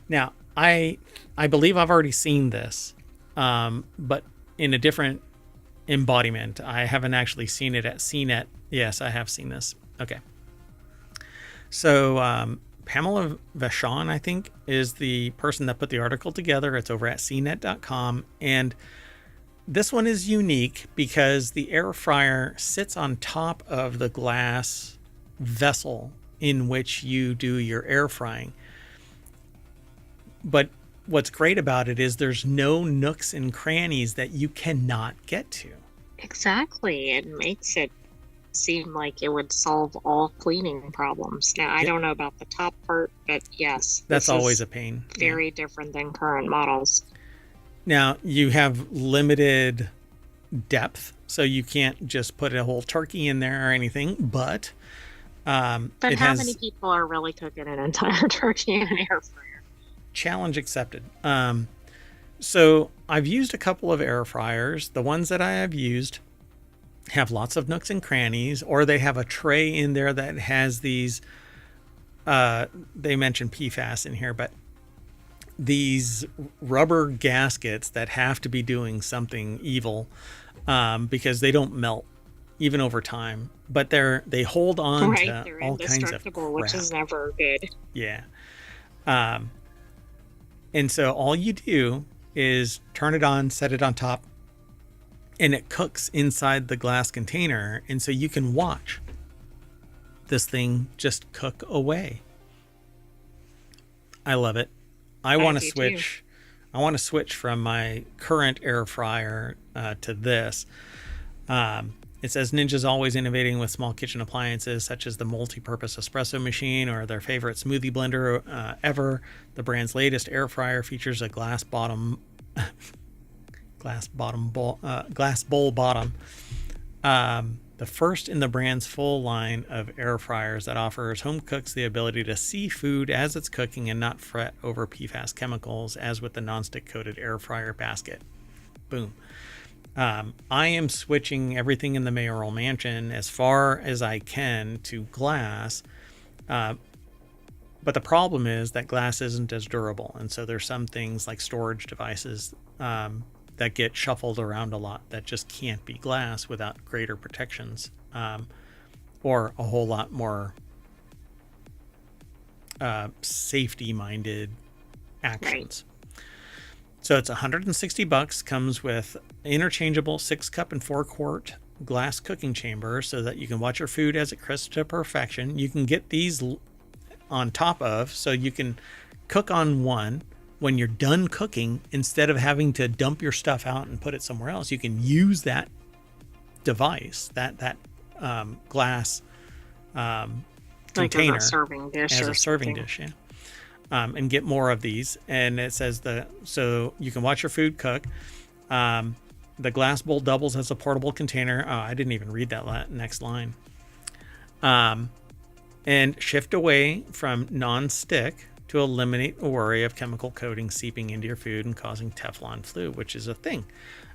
Now, I believe I've already seen this, but in a different embodiment. I haven't actually seen it at CNET. Yes, I have seen this. Okay. So Pamela Vachon, I think, is the person that put the article together. It's over at cnet.com. And this one is unique because the air fryer sits on top of the glass vessel in which you do your air frying. But what's great about it is there's no nooks and crannies that you cannot get to. Exactly. It makes it seem like it would solve all cleaning problems. Now, I don't know about the top part, but yes. That's always a pain. Very different than current models. Now, you have limited depth, so you can't just put a whole turkey in there or anything, but how many people are really cooking an entire turkey in an air fryer? Challenge accepted. So I've used a couple of air fryers. The ones that I have used have lots of nooks and crannies, or they have a tray in there that has these, they mentioned PFAS in here, but these rubber gaskets that have to be doing something evil because they don't melt even over time, but they hold on to they're all kinds of crap, which is never good. Yeah. And so all you do is turn it on, set it on top, and it cooks inside the glass container. And so you can watch this thing just cook away. I love it. I want to switch. I want to switch from my current air fryer to this. It says Ninja's always innovating with small kitchen appliances such as the multi-purpose espresso machine or their favorite smoothie blender ever. The brand's latest air fryer features a glass bowl bottom. The first in the brand's full line of air fryers that offers home cooks the ability to see food as it's cooking and not fret over PFAS chemicals, as with the nonstick coated air fryer basket. Boom. I am switching everything in the mayoral mansion as far as I can to glass. But the problem is that glass isn't as durable. And so there's some things like storage devices that get shuffled around a lot that just can't be glass without greater protections or a whole lot more safety-minded actions. Right. So it's $160, comes with interchangeable 6-cup and 4-quart glass cooking chambers so that you can watch your food as it crisps to perfection. You can get these on top of, so you can cook on one. When you're done cooking, instead of having to dump your stuff out and put it somewhere else, you can use that device, that glass container. Like as a serving dish. As a serving dish, yeah. And get more of these. And it says so you can watch your food cook. The glass bowl doubles as a portable container. Oh, I didn't even read that next line. And shift away from non-stick to eliminate the worry of chemical coating seeping into your food and causing Teflon flu, which is a thing.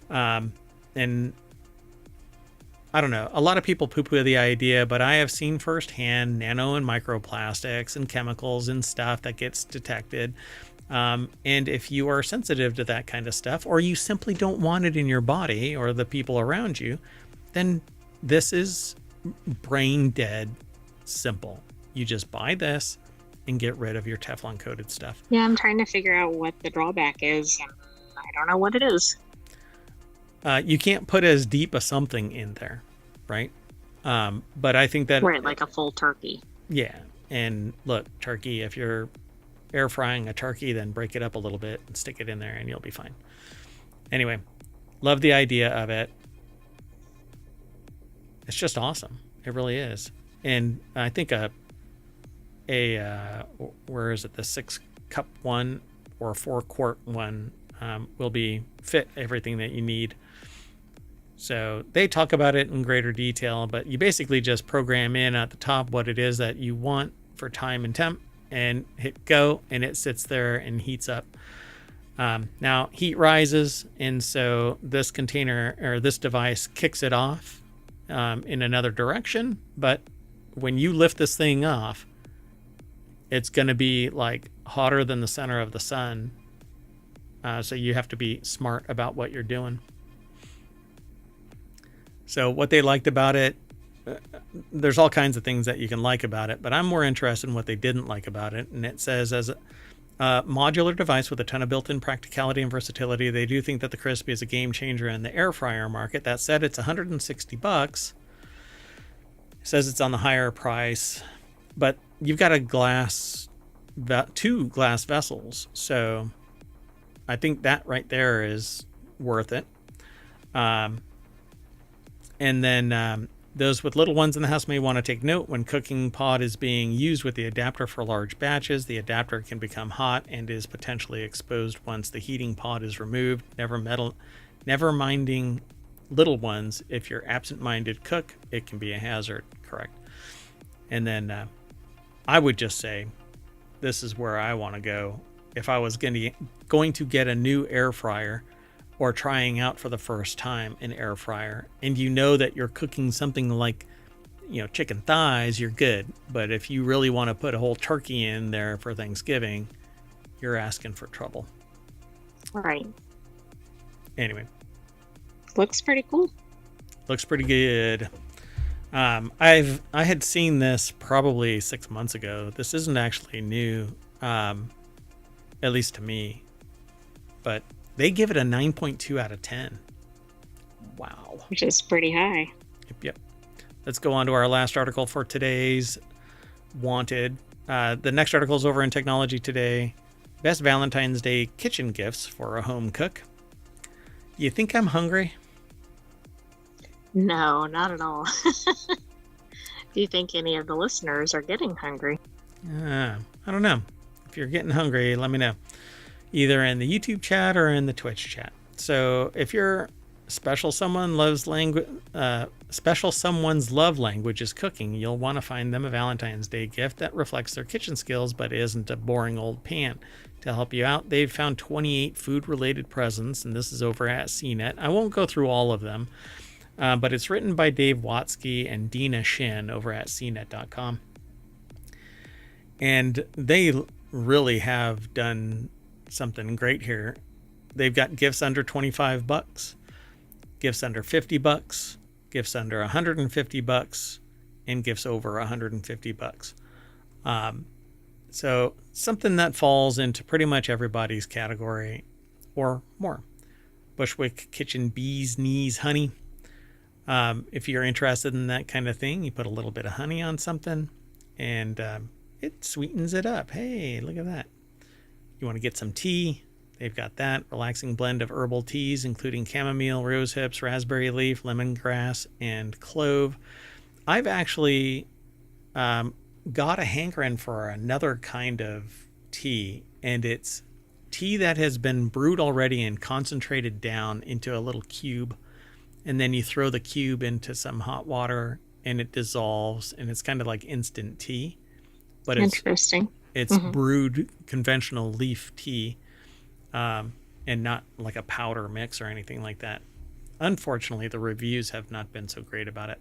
And I don't know, a lot of people poo-poo the idea, but I have seen firsthand nano and microplastics and chemicals and stuff that gets detected. And if you are sensitive to that kind of stuff, or you simply don't want it in your body or the people around you, then this is brain dead simple. You just buy this and get rid of your Teflon coated stuff. Yeah, I'm trying to figure out what the drawback is, and I don't know what it is. You can't put as deep a something in there, right? But I think that... Right, like a full turkey. Yeah, and look, turkey, if you're air frying a turkey, then break it up a little bit and stick it in there and you'll be fine. Anyway, love the idea of it. It's just awesome. It really is. And I think where is it? The 6-cup one or 4-quart one will be fit everything that you need. So they talk about it in greater detail, but you basically just program in at the top what it is that you want for time and temp and hit go, and it sits there and heats up. Now heat rises, and so this container or this device kicks it off in another direction. But when you lift this thing off, it's going to be like hotter than the center of the sun. So you have to be smart about what you're doing. So what they liked about it, there's all kinds of things that you can like about it, but I'm more interested in what they didn't like about it. And it says, as a modular device with a ton of built-in practicality and versatility, they do think that the Crispy is a game changer in the air fryer market. That said, it's $160. It says it's on the higher price, but you've got two glass vessels. So I think that right there is worth it. And then those with little ones in the house may want to take note when cooking pod is being used with the adapter for large batches. The adapter can become hot and is potentially exposed once the heating pod is removed. Never minding little ones. If you're absent-minded cook, it can be a hazard. Correct. And then I would just say this is where I want to go. If I was going to get a new air fryer, or trying out for the first time an air fryer, and you know that you're cooking something like, chicken thighs, you're good. But if you really want to put a whole turkey in there for Thanksgiving, you're asking for trouble. Right. Anyway. Looks pretty cool. Looks pretty good. I had seen this probably 6 months ago. This isn't actually new, at least to me, but they give it a 9.2 out of 10. Wow. Which is pretty high. Yep. Let's go on to our last article for today's Wanted. The next article is over in Technology Today. Best Valentine's Day kitchen gifts for a home cook. Do you think I'm hungry? No, not at all. Do you think any of the listeners are getting hungry? I don't know. If you're getting hungry, let me know. Either in the YouTube chat or in the Twitch chat. So if you're someone's love language is cooking, you'll want to find them a Valentine's Day gift that reflects their kitchen skills but isn't a boring old pan. To help you out, they've found 28 food-related presents, and this is over at CNET. I won't go through all of them, but it's written by Dave Watsky and Dina Shin over at CNET.com. And they really have done something great here. They've got gifts under $25, gifts under $50, gifts under $150, and gifts over $150. So something that falls into pretty much everybody's category or more. Bushwick Kitchen Bee's Knees Honey. If you're interested in that kind of thing, you put a little bit of honey on something and it sweetens it up. Hey, look at that. You want to get some tea? They've got that. Relaxing blend of herbal teas, including chamomile, rose hips, raspberry leaf, lemongrass, and clove. I've actually got a hankering for another kind of tea, and it's tea that has been brewed already and concentrated down into a little cube, and then you throw the cube into some hot water and it dissolves, and it's kind of like instant tea, but Interesting. it's brewed conventional leaf tea, and not like a powder mix or anything like that. Unfortunately, the reviews have not been so great about it.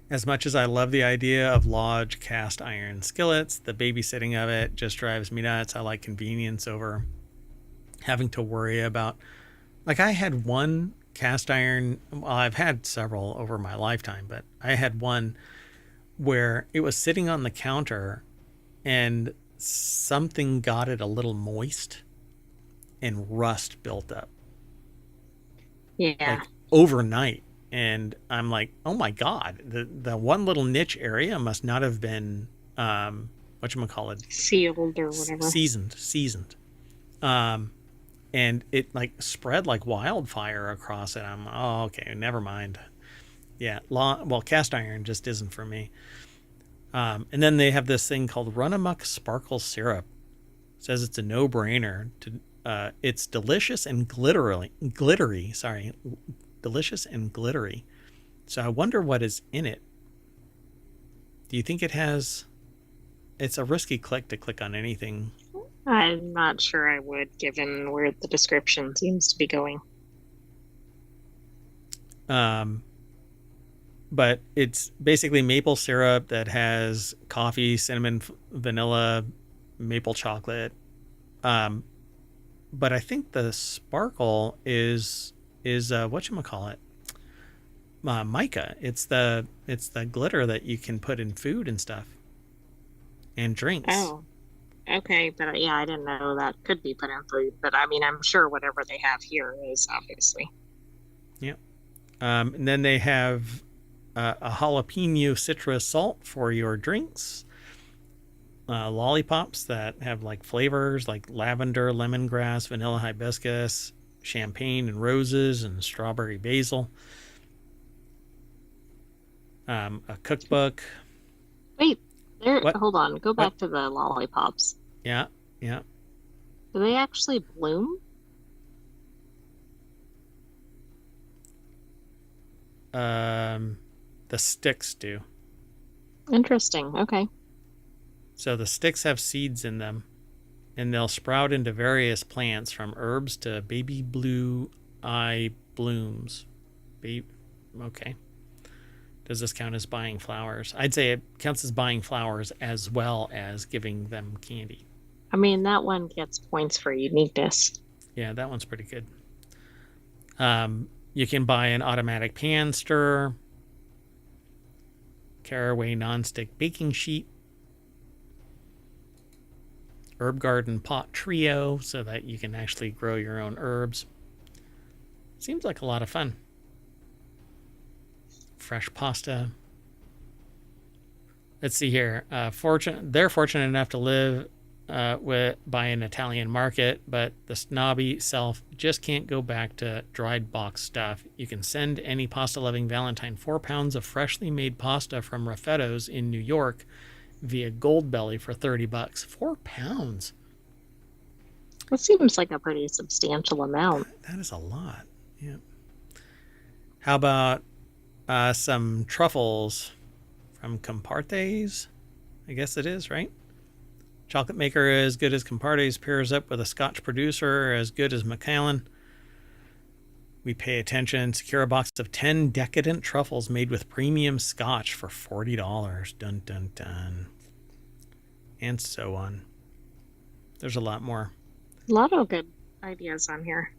As much as I love the idea of large cast iron skillets, the babysitting of it just drives me nuts. I like convenience over having to worry about. Like, I had one cast iron, well, I've had several over my lifetime, but I had one where it was sitting on the counter and something got it a little moist and rust built up. Yeah. Like overnight. And I'm like, oh my God, the one little niche area must not have been, whatchamacallit? Sealed or whatever. Seasoned. And it like spread like wildfire across it. I'm, oh, okay, never mind. Yeah, well, cast iron just isn't for me. And then they have this thing called Run Amok Sparkle Syrup. It says it's a no-brainer. It's delicious and glittery. Sorry, delicious and glittery. So I wonder what is in it. Do you think it has? It's a risky click to click on anything. I'm not sure I would, given where the description seems to be going. But it's basically maple syrup that has coffee, cinnamon, vanilla, maple chocolate. But I think the sparkle is whatchamacallit? Mica. It's the glitter that you can put in food and stuff and drinks. Oh, okay. But yeah, I didn't know that could be put in food. But I mean, I'm sure whatever they have here is obviously. Yeah. And then they have a jalapeno citrus salt for your drinks. Lollipops that have like flavors like lavender, lemongrass, vanilla hibiscus, champagne and roses, and strawberry basil. A cookbook. Wait, What? Hold on. Go back to the lollipops. Yeah. Do they actually bloom? The sticks do. Interesting. Okay. So the sticks have seeds in them, and they'll sprout into various plants, from herbs to baby blue eye blooms. Okay. Does this count as buying flowers? I'd say it counts as buying flowers as well as giving them candy. I mean, that one gets points for uniqueness. Yeah, that one's pretty good. You can buy an automatic pan stir, caraway nonstick baking sheet, herb garden pot trio so that you can actually grow your own herbs. Seems like a lot of fun. Fresh pasta. Let's see here. They're fortunate enough to live by an Italian market, but the snobby self just can't go back to dried box stuff. You can send any pasta-loving Valentine 4 pounds of freshly made pasta from Raffetto's in New York via Goldbelly for $30. 4 pounds. It seems like a pretty substantial amount. That is a lot. Yeah. How about some truffles from Compartes? I guess it is, right? Chocolate maker as good as Compartes pairs up with a Scotch producer as good as Macallan. We pay attention. Secure a box of 10 decadent truffles made with premium Scotch for $40. Dun, dun, dun. And so on. There's a lot more. A lot of good ideas on here.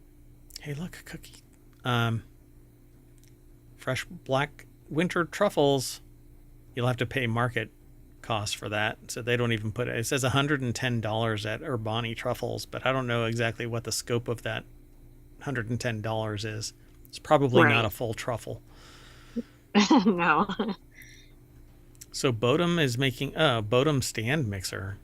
Hey, look, a cookie. Fresh black winter truffles. You'll have to pay market cost for that, so they don't even put it. It says $110 at Urbani Truffles, but I don't know exactly what the scope of that $110 is. It's probably not a full truffle. No. So Bodum is making Bodum stand mixer.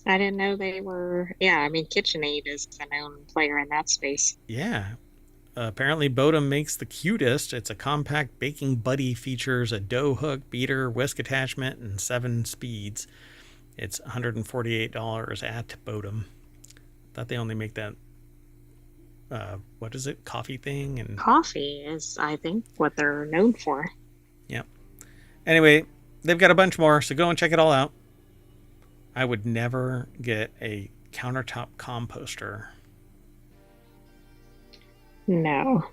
I didn't know they were. Yeah, I mean, KitchenAid is a known player in that space. Yeah. apparently Bodum makes the cutest. It's a compact baking buddy, features a dough hook, beater, whisk attachment, and 7 speeds. It's $148 at Bodum. Thought they only make that, what is it, coffee thing? And Coffee is, I think, what they're known for. Yep. Anyway, they've got a bunch more, so go and check it all out. I would never get a countertop composter. No.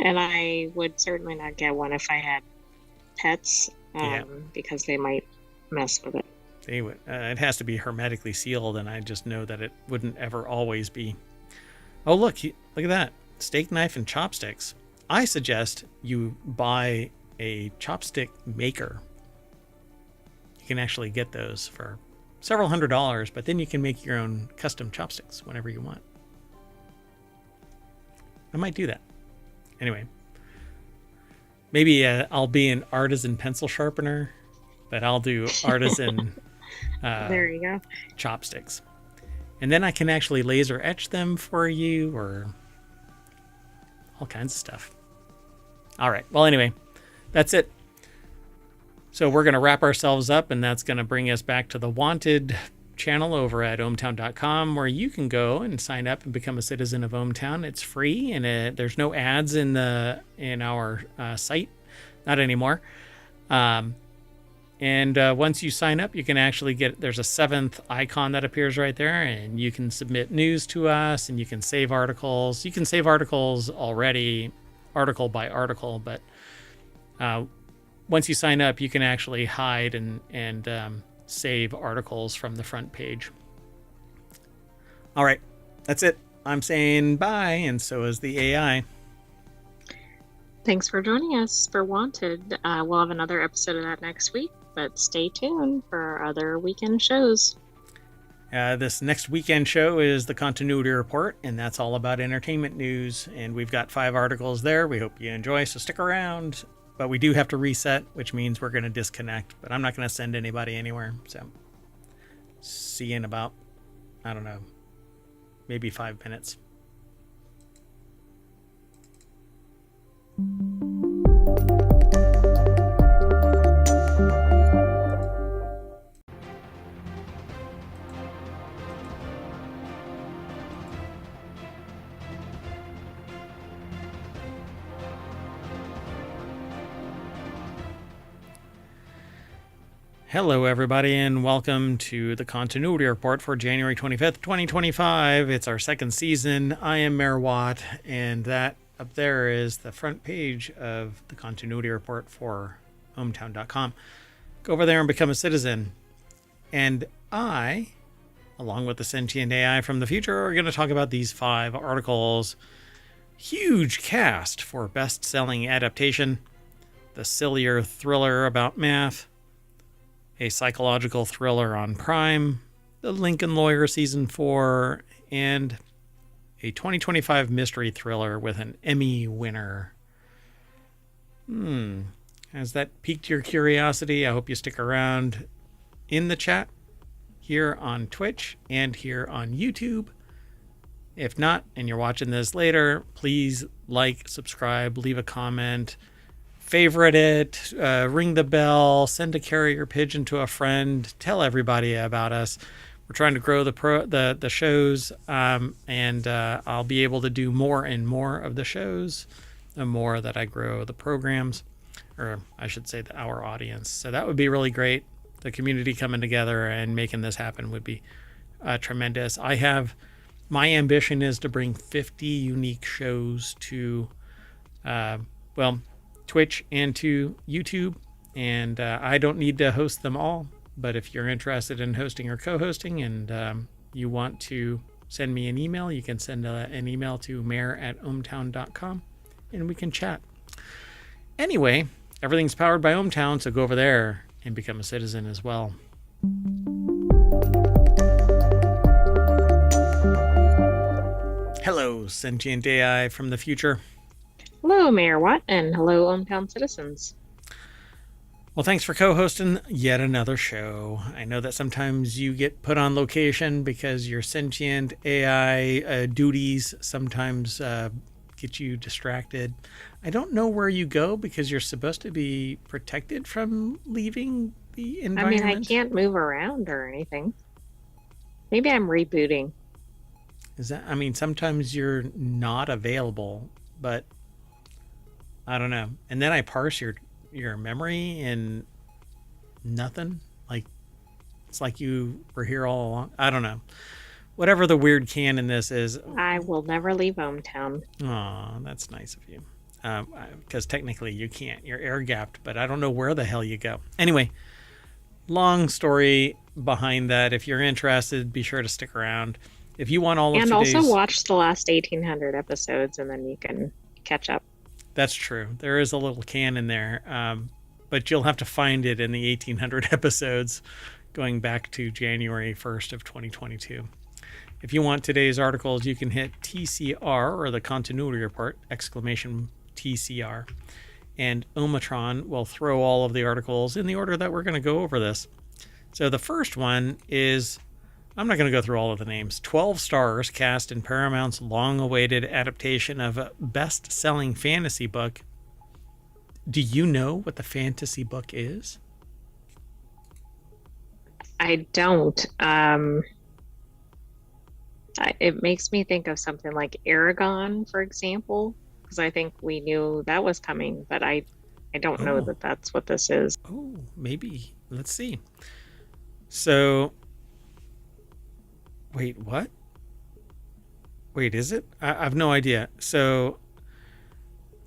And I would certainly not get one if I had pets, because they might mess with it. They would. It has to be hermetically sealed, and I just know that it wouldn't ever always be. Oh, look at that. Steak knife and chopsticks. I suggest you buy a chopstick maker. You can actually get those for several $100s, but then you can make your own custom chopsticks whenever you want. I might do that. Anyway, maybe I'll be an artisan pencil sharpener, but I'll do artisan there you go. chopsticks. And then I can actually laser etch them for you, or all kinds of stuff. All right. Well, anyway, that's it. So we're going to wrap ourselves up, and that's going to bring us back to the Wanted channel over at ohmtown.com, where you can go and sign up and become a citizen of ohmTown. It's free, and there's no ads in our site, not anymore. And once you sign up, you can actually there's a 7th icon that appears right there, and you can submit news to us, and you can save articles. You can save articles already, article by article, but once you sign up, you can actually hide and save articles from the front page. All right, that's it. I'm saying bye, and so is the AI. Thanks for joining us for Wanted. We'll have another episode of that next week, but stay tuned for our other weekend shows. This next weekend show is the Continuity Report, and that's all about entertainment news. And we've got 5 articles there. We hope you enjoy, so stick around. But we do have to reset, which means we're going to disconnect. But I'm not going to send anybody anywhere. So see you in about, I don't know, maybe 5 minutes. Hello, everybody, and welcome to the Continuity Report for January 25th, 2025. It's our 2nd season. I am Mayor Watt, and that up there is the front page of the Continuity Report for ohmtown.com. Go over there and become a citizen. And I, along with the sentient AI from the future, are going to talk about these 5 articles. Huge cast for best-selling adaptation, the sillier thriller about math, a psychological thriller on Prime, the Lincoln Lawyer Season 4, and a 2025 mystery thriller with an Emmy winner. Has that piqued your curiosity? I hope you stick around in the chat here on Twitch and here on YouTube. If not, and you're watching this later, please like, subscribe, leave a comment, favorite it, ring the bell, send a carrier pigeon to a friend, tell everybody about us. We're trying to grow the shows, and I'll be able to do more and more of the shows the more that I grow the programs, or I should say our audience. So that would be really great. The community coming together and making this happen would be tremendous. My ambition is to bring 50 unique shows to, Twitch and to YouTube, and I don't need to host them all, but if you're interested in hosting or co-hosting and you want to send me an email, you can send an email to mayor@ohmtown.com and we can chat. Anyway, everything's powered by ohmTown, so go over there and become a citizen as well. Hello, sentient AI from the future. Hello, Mayor Watt, and hello, ohmTown citizens. Well, thanks for co-hosting yet another show. I know that sometimes you get put on location because your sentient AI duties sometimes get you distracted. I don't know where you go because you're supposed to be protected from leaving the environment. I mean, I can't move around or anything. Maybe I'm rebooting. Sometimes you're not available, but I don't know. And then I parse your memory and nothing. Like, it's like you were here all along. I don't know. Whatever the weird canon this is. I will never leave hometown. Aw, that's nice of you. Because technically you can't. You're air gapped, but I don't know where the hell you go. Anyway, long story behind that. If you're interested, be sure to stick around. If you want all of today's... And also watch the last 1,800 episodes, and then you can catch up. That's true. There is a little canon there, but you'll have to find it in the 1,800 episodes going back to January 1st of 2022. If you want today's articles, you can hit TCR, or the continuity report, exclamation TCR, and Omatron will throw all of the articles in the order that we're going to go over this. So the first one is, I'm not going to go through all of the names, 12 stars cast in Paramount's long-awaited adaptation of a best-selling fantasy book. Do you know what the fantasy book is? I don't. It makes me think of something like Aragon, for example, because I think we knew that was coming, but I don't know that that's what this is. Oh, maybe. Let's see. So, wait, what? Wait, is it? I have no idea. So,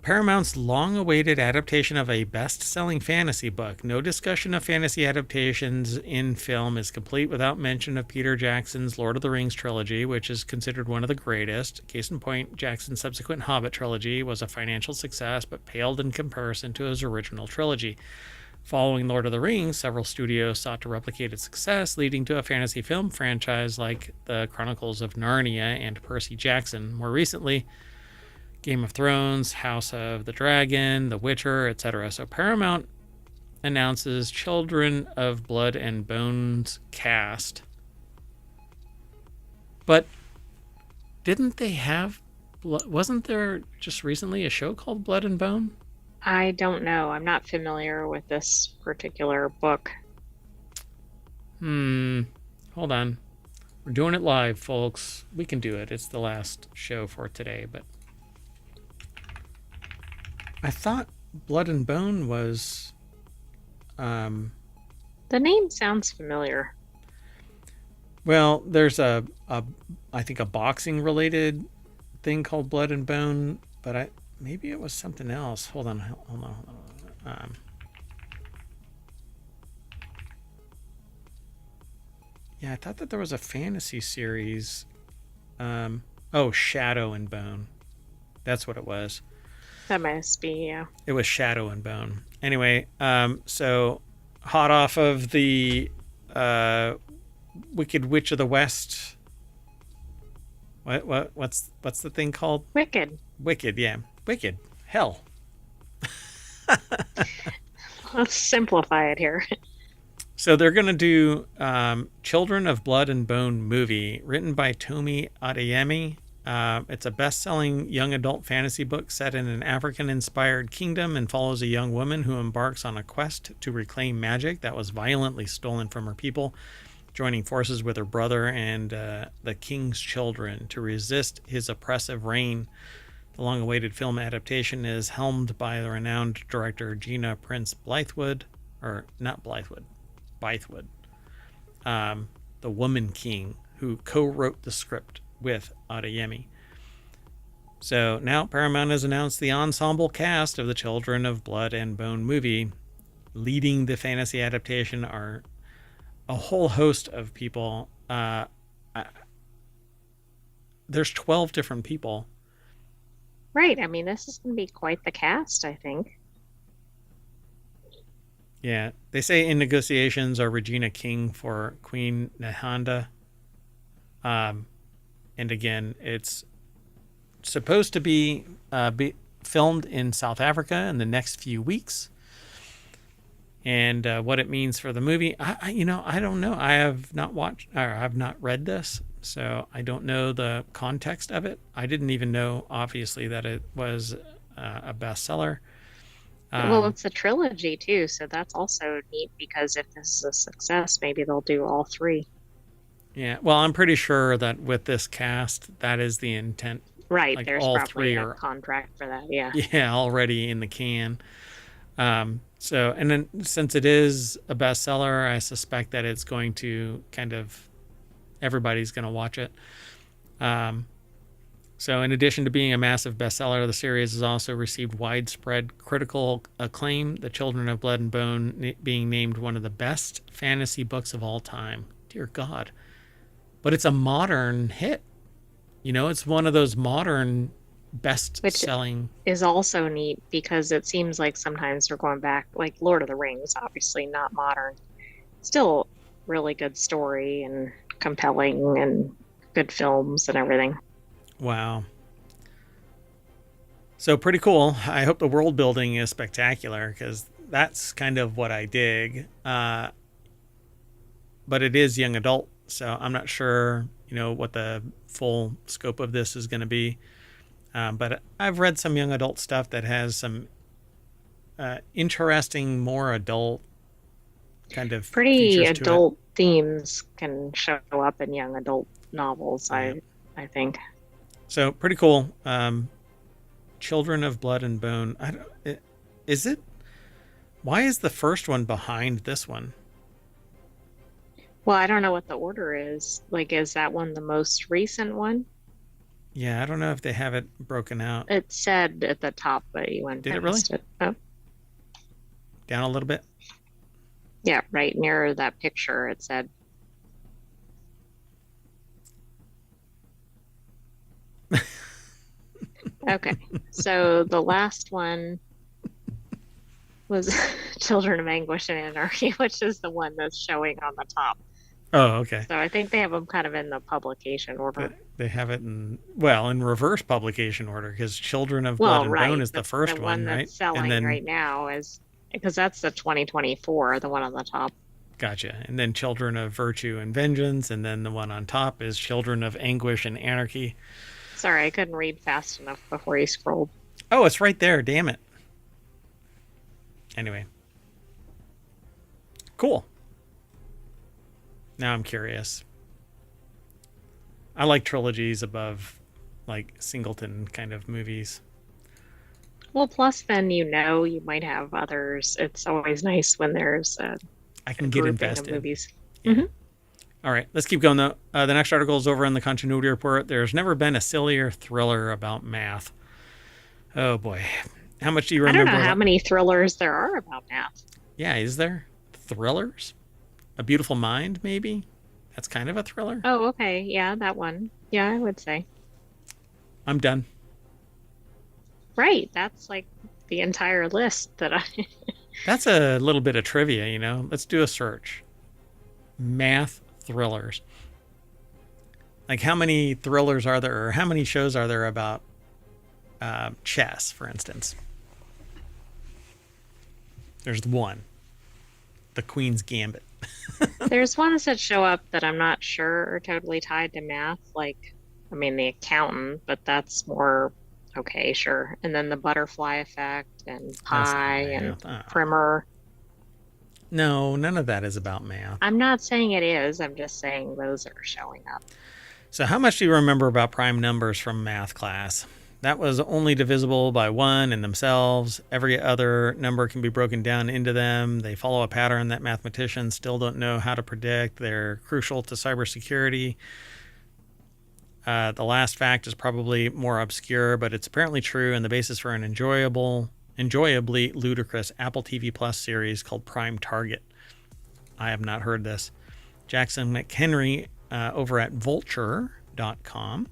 Paramount's long-awaited adaptation of a best-selling fantasy book. No discussion of fantasy adaptations in film is complete without mention of Peter Jackson's Lord of the Rings trilogy, which is considered one of the greatest. Case in point, Jackson's subsequent Hobbit trilogy was a financial success, but paled in comparison to his original trilogy. Following Lord of the Rings, several studios sought to replicate its success, leading to a fantasy film franchise like The Chronicles of Narnia and Percy Jackson. More recently, Game of Thrones, House of the Dragon, The Witcher, etc. So Paramount announces Children of Blood and Bones cast. But didn't they have... Wasn't there just recently a show called Blood and Bone? I don't know. I'm not familiar with this particular book. Hold on. We're doing it live, folks. We can do it. It's the last show for today, but... I thought Blood and Bone was... The name sounds familiar. Well, there's I think a boxing related thing called Blood and Bone, but maybe it was something else. Hold on. Yeah, I thought that there was a fantasy series. Shadow and Bone. That's what it was. That must be, yeah. It was Shadow and Bone. Anyway, so hot off of the Wicked Witch of the West. What's the thing called? Wicked, yeah. Wicked. Hell. Let's simplify it here. So they're going to do Children of Blood and Bone movie, written by Tomi Adeyemi. It's a best-selling young adult fantasy book set in an African-inspired kingdom and follows a young woman who embarks on a quest to reclaim magic that was violently stolen from her people, joining forces with her brother and the king's children to resist his oppressive reign. The long-awaited film adaptation is helmed by the renowned director Gina Prince Bythewood, the Woman King, who co-wrote the script with Adeyemi. So now Paramount has announced the ensemble cast of the Children of Blood and Bone movie. Leading the fantasy adaptation are a whole host of people. There's 12 different people. Right. I mean, this is going to be quite the cast, I think. Yeah. They say in negotiations are Regina King for Queen Nahanda. And again, it's supposed to be filmed in South Africa in the next few weeks. And what it means for the movie, I don't know. I have not watched, or I've not read this, so I don't know the context of it. I didn't even know, obviously, that it was a bestseller. Well, it's a trilogy too, so that's also neat because if this is a success, maybe they'll do all three. Yeah, well, I'm pretty sure that with this cast, that is the intent. Right, Like there's all probably three a are, contract for that. Yeah. yeah, already in the can. So, and then since it is a bestseller, I suspect that it's going to kind of, everybody's going to watch it. So, in addition to being a massive bestseller, the series has also received widespread critical acclaim. The Children of Blood and Bone being named one of the best fantasy books of all time. Dear God. But it's a modern hit. It's one of those modern best-selling. Which is also neat because it seems like sometimes we're going back, like Lord of the Rings, obviously not modern. Still really good story and compelling and good films and everything. Wow. So pretty cool. I hope the world building is spectacular because that's kind of what I dig. But it is young adult, so I'm not sure, what the full scope of this is going to be. But I've read some young adult stuff that has some interesting, more adult kind of pretty features adult themes can show up in young adult novels. Yeah. I think. So pretty cool. Children of Blood and Bone. Is it? Why is the first one behind this one? Well, I don't know what the order is. Like, is that one the most recent one? Yeah, I don't know if they have it broken out. It said at the top, but you went. Did it really? Oh. Down a little bit? Yeah, right near that picture it said. Okay, so the last one was Children of Anguish and Anarchy, which is the one that's showing on the top. Oh, okay. So I think they have them kind of in the publication order. They have it in reverse publication order because Children of Blood and Bone is the first one, right? That's selling and then, right now is because that's the 2024, the one on the top. Gotcha. And then Children of Virtue and Vengeance, and then the one on top is Children of Anguish and Anarchy. Sorry, I couldn't read fast enough before you scrolled. Oh, it's right there. Damn it. Anyway. Cool. Now I'm curious. I like trilogies above, like, singleton kind of movies. Well, plus then you might have others. It's always nice when there's I can get invested in movies. Yeah. Mm-hmm. All right, let's keep going though. The next article is over in the continuity report. There's never been a sillier thriller about math. Oh boy, how much do you remember? I don't know how many thrillers there are about math. Yeah, is there thrillers? A Beautiful Mind, maybe. That's kind of a thriller. Oh, okay, yeah, that one. Yeah, I would say. I'm done. Right, that's like the entire list that I. That's a little bit of trivia, Let's do a search. Math thrillers. Like, how many thrillers are there, or how many shows are there about chess, for instance? There's one. The Queen's Gambit. There's ones that show up that I'm not sure are totally tied to math. Like, The Accountant, but that's more, okay, sure. And then The Butterfly Effect and Pi and Primer. No, none of that is about math. I'm not saying it is. I'm just saying those are showing up. So how much do you remember about prime numbers from math class? That was only divisible by 1 in themselves. Every other number can be broken down into them. They follow a pattern that mathematicians still don't know how to predict. They're crucial to cybersecurity. The last fact is probably more obscure, but it's apparently true and the basis for an enjoyably ludicrous Apple TV Plus series called Prime Target. I have not heard this. Jackson McHenry over at vulture.com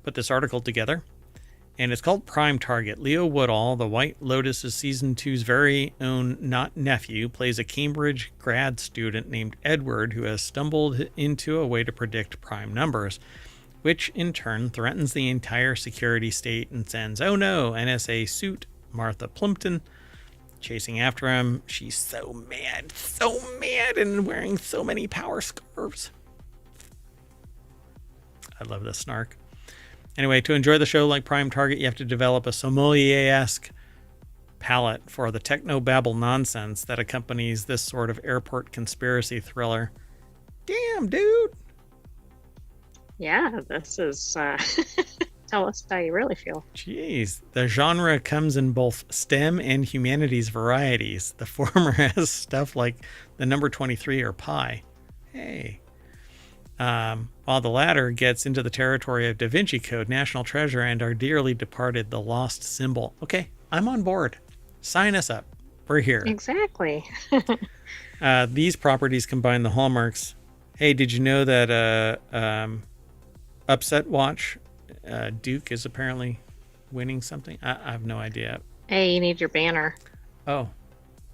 put this article together, and it's called Prime Target. Leo Woodall, the White Lotus' Season 2's very own not nephew, plays a Cambridge grad student named Edward who has stumbled into a way to predict prime numbers, which in turn threatens the entire security state and sends, oh no, NSA suit Martha Plimpton, chasing after him. She's so mad, and wearing so many power scarves. I love this snark. Anyway, to enjoy the show like Prime Target, you have to develop a sommelier-esque palette for the techno-babble nonsense that accompanies this sort of airport conspiracy thriller. Damn, dude. Yeah, this is... tell us how you really feel. Jeez. The genre comes in both STEM and humanities varieties. The former has stuff like the number 23 or pi. Hey. While the latter gets into the territory of Da Vinci Code, National Treasure, and our dearly departed The Lost Symbol. Okay, I'm on board. Sign us up. We're here. Exactly. These properties combine the hallmarks. Hey, did you know that Upset Watch Duke is apparently winning something? I have no idea. Hey, you need your banner. Oh,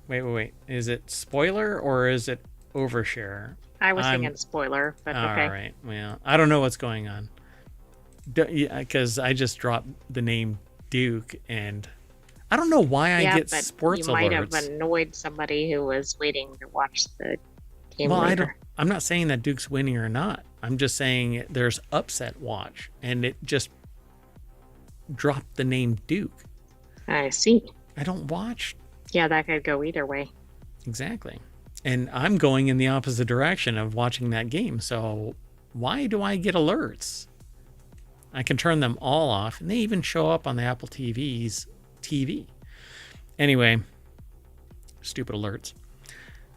wait. Is it spoiler or is it overshare? I was thinking spoiler, but okay. All right. Well, I don't know what's going on. Because I just dropped the name Duke, and I don't know why I get sports alerts. You might have annoyed somebody who was waiting to watch the game later. I'm not saying that Duke's winning or not. I'm just saying there's Upset Watch, and it just dropped the name Duke. I see. I don't watch. Yeah, that could go either way. Exactly. And I'm going in the opposite direction of watching that game. So why do I get alerts? I can turn them all off, and they even show up on the Apple TV's TV. Anyway, stupid alerts.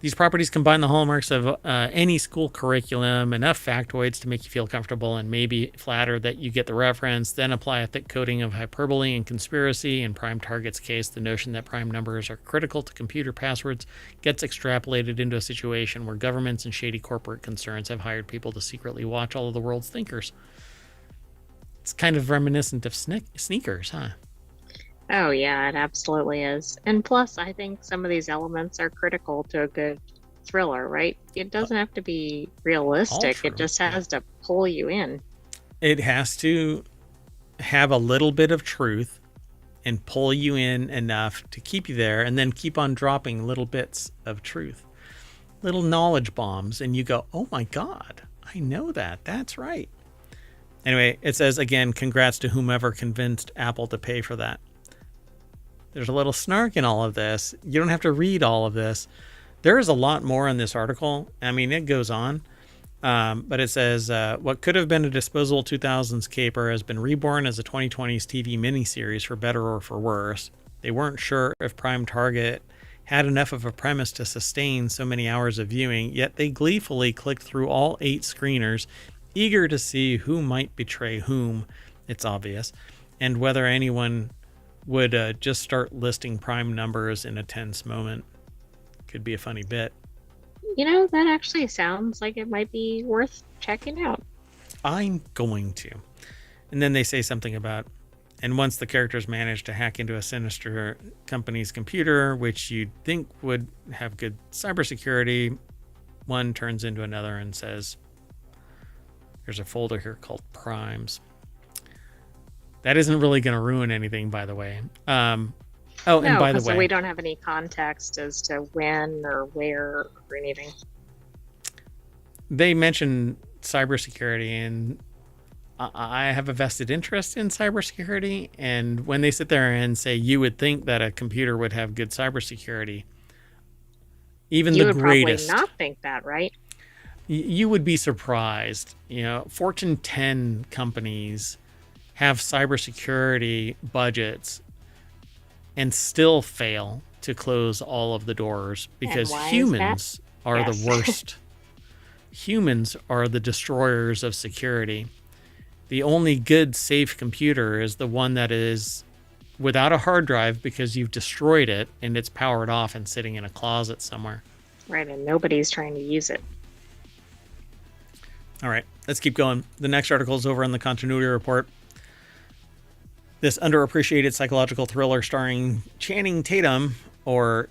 These properties combine the hallmarks of any school curriculum, enough factoids to make you feel comfortable and maybe flatter that you get the reference, then apply a thick coating of hyperbole and conspiracy. In Prime Target's case, the notion that prime numbers are critical to computer passwords gets extrapolated into a situation where governments and shady corporate concerns have hired people to secretly watch all of the world's thinkers. It's kind of reminiscent of sneakers, huh? Oh, yeah, it absolutely is. And plus, I think some of these elements are critical to a good thriller, right? It doesn't have to be realistic. It just has to pull you in. It has to have a little bit of truth and pull you in enough to keep you there, and then keep on dropping little bits of truth. Little knowledge bombs, and you go, oh my God, I know that. That's right. Anyway, it says, again, congrats to whomever convinced Apple to pay for that. There's a little snark in all of this. You don't have to read all of this. There is a lot more in this article. I mean, it goes on. But it says, what could have been a disposable 2000s caper has been reborn as a 2020s TV miniseries for better or for worse. They weren't sure if Prime Target had enough of a premise to sustain so many hours of viewing, yet they gleefully clicked through all 8 screeners, eager to see who might betray whom, it's obvious, and whether anyone would just start listing prime numbers in a tense moment. Could be a funny bit. You know, that actually sounds like it might be worth checking out. I'm going to. And then they say something about, and once the characters manage to hack into a sinister company's computer, which you'd think would have good cybersecurity, one turns into another and says, there's a folder here called Primes. That isn't really going to ruin anything, by the way. And by the way, we don't have any context as to when or where or anything. They mention cybersecurity, and I have a vested interest in cybersecurity. And when they sit there and say, you would think that a computer would have good cybersecurity, even the greatest. You would probably not think that, right? You would be surprised. You know, Fortune 10 companies have cybersecurity budgets and still fail to close all of the doors because humans are the worst. Humans are the destroyers of security. The only good, safe computer is the one that is without a hard drive because you've destroyed it and it's powered off and sitting in a closet somewhere. Right, and nobody's trying to use it. All right, let's keep going. The next article is over on the Continuity Report. This underappreciated psychological thriller starring Channing Tatum, or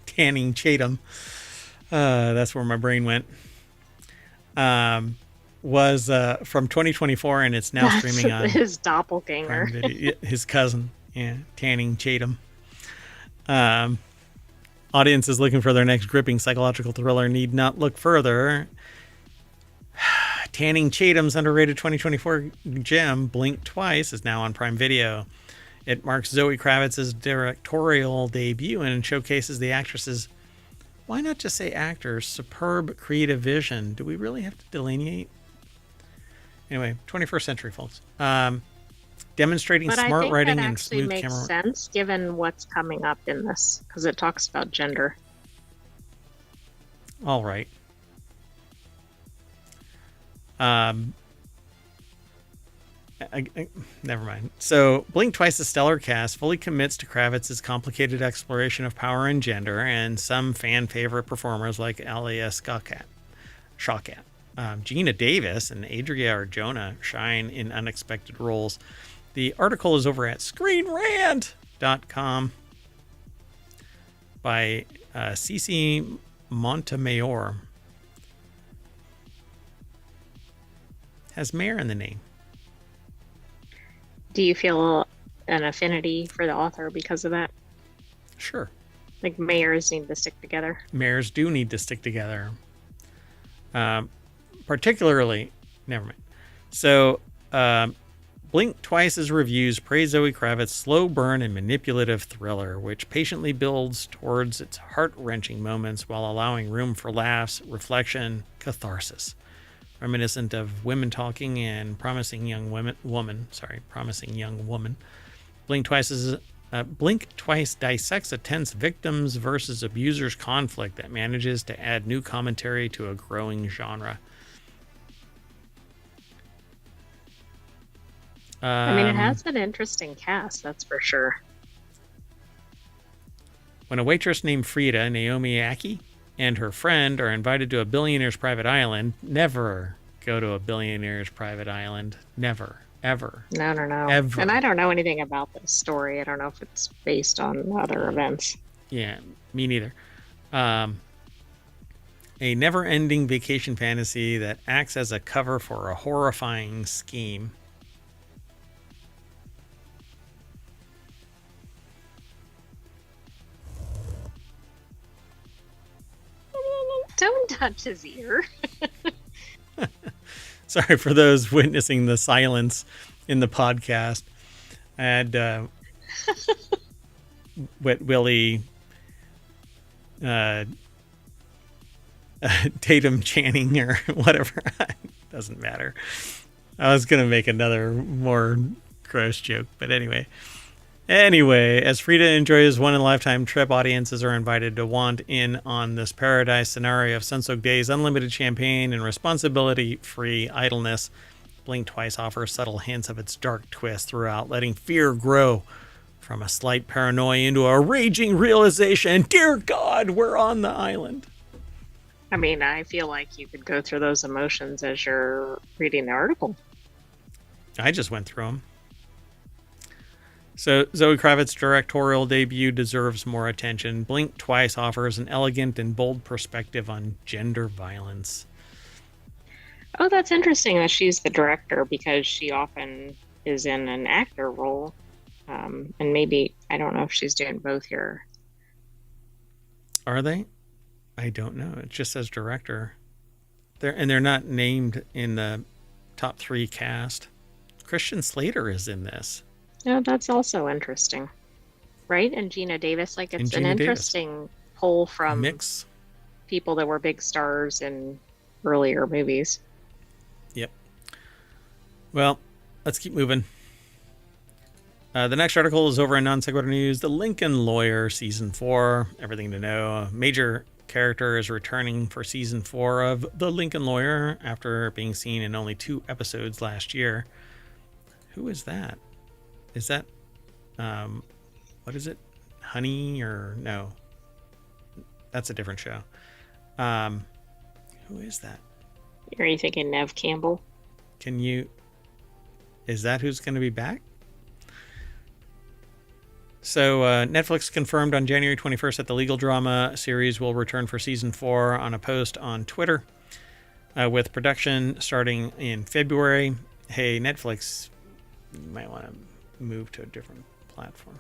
Tanning Tatum, that's where my brain went, was from 2024, and it's now streaming on his doppelganger. his cousin, Yeah, Tanning Tatum. Audiences looking for their next gripping psychological thriller need not look further. Tanning Tatum's underrated 2024 gem, Blink Twice, is now on Prime Video. It marks Zoe Kravitz's directorial debut and showcases the actress's, why not just say actor's, superb creative vision. Do we really have to delineate? Anyway, 21st century, folks. Demonstrating smart writing and smooth camera. But I think that actually makes sense given what's coming up in this, because it talks about gender. All right. Never mind. So, Blink Twice's stellar cast fully commits to Kravitz's complicated exploration of power and gender, and some fan favorite performers like Alia Shawkat. Gina Davis and Adria Arjona shine in unexpected roles. The article is over at ScreenRant.com by Cece Montemayor. Has mayor in the name. Do you feel an affinity for the author because of that? Sure. Like mayors need to stick together. Mayors do need to stick together. Particularly, never mind. So, Blink Twice's reviews praise Zoe Kravitz's slow burn and manipulative thriller, which patiently builds towards its heart-wrenching moments while allowing room for laughs, reflection, catharsis. Reminiscent of Women Talking and Promising Young Woman. Blink Twice dissects a tense victims versus abusers conflict that manages to add new commentary to a growing genre. I mean, it has an interesting cast, that's for sure. When a waitress named Frida, Naomi Aki, and her friend are invited to a billionaire's private island, never go to a billionaire's private island. Never. Ever. No. Ever. And I don't know anything about this story. I don't know if it's based on other events. Yeah, me neither. A never-ending vacation fantasy that acts as a cover for a horrifying scheme. Don't touch his ear. Sorry for those witnessing the silence in the podcast. I had Willie Tatum Channing or whatever. Doesn't matter. I was going to make another more gross joke, but anyway. As Frida enjoys one-in-a-lifetime trip, audiences are invited to want in on this paradise scenario of sun-soaked days, unlimited champagne, and responsibility-free idleness. Blink Twice offers subtle hints of its dark twist throughout, letting fear grow from a slight paranoia into a raging realization, dear God, we're on the island. I mean, I feel like you could go through those emotions as you're reading the article. I just went through them. So Zoe Kravitz's directorial debut deserves more attention. Blink Twice offers an elegant and bold perspective on gender violence. Oh, that's interesting that she's the director because she often is in an actor role. And maybe, I don't know if she's doing both here. Are they? I don't know. It just says director. They're not named in the top 3 cast. Christian Slater is in this. Oh, that's also interesting. Right? And Gina Davis, like it's an interesting pull from mix people that were big stars in earlier movies. Yep. Well, let's keep moving. The next article is over in Non Sequitur News. The Lincoln Lawyer, Season 4. Everything to know. A major character is returning for Season 4 of The Lincoln Lawyer after being seen in only 2 episodes last year. Who is that? Is that, what is it? Honey or no? That's a different show. Who is that? Are you thinking Nev Campbell? Is that who's going to be back? So Netflix confirmed on January 21st that the legal drama series will return for season 4 on a post on Twitter, with production starting in February. Hey, Netflix, you might want to move to a different platform.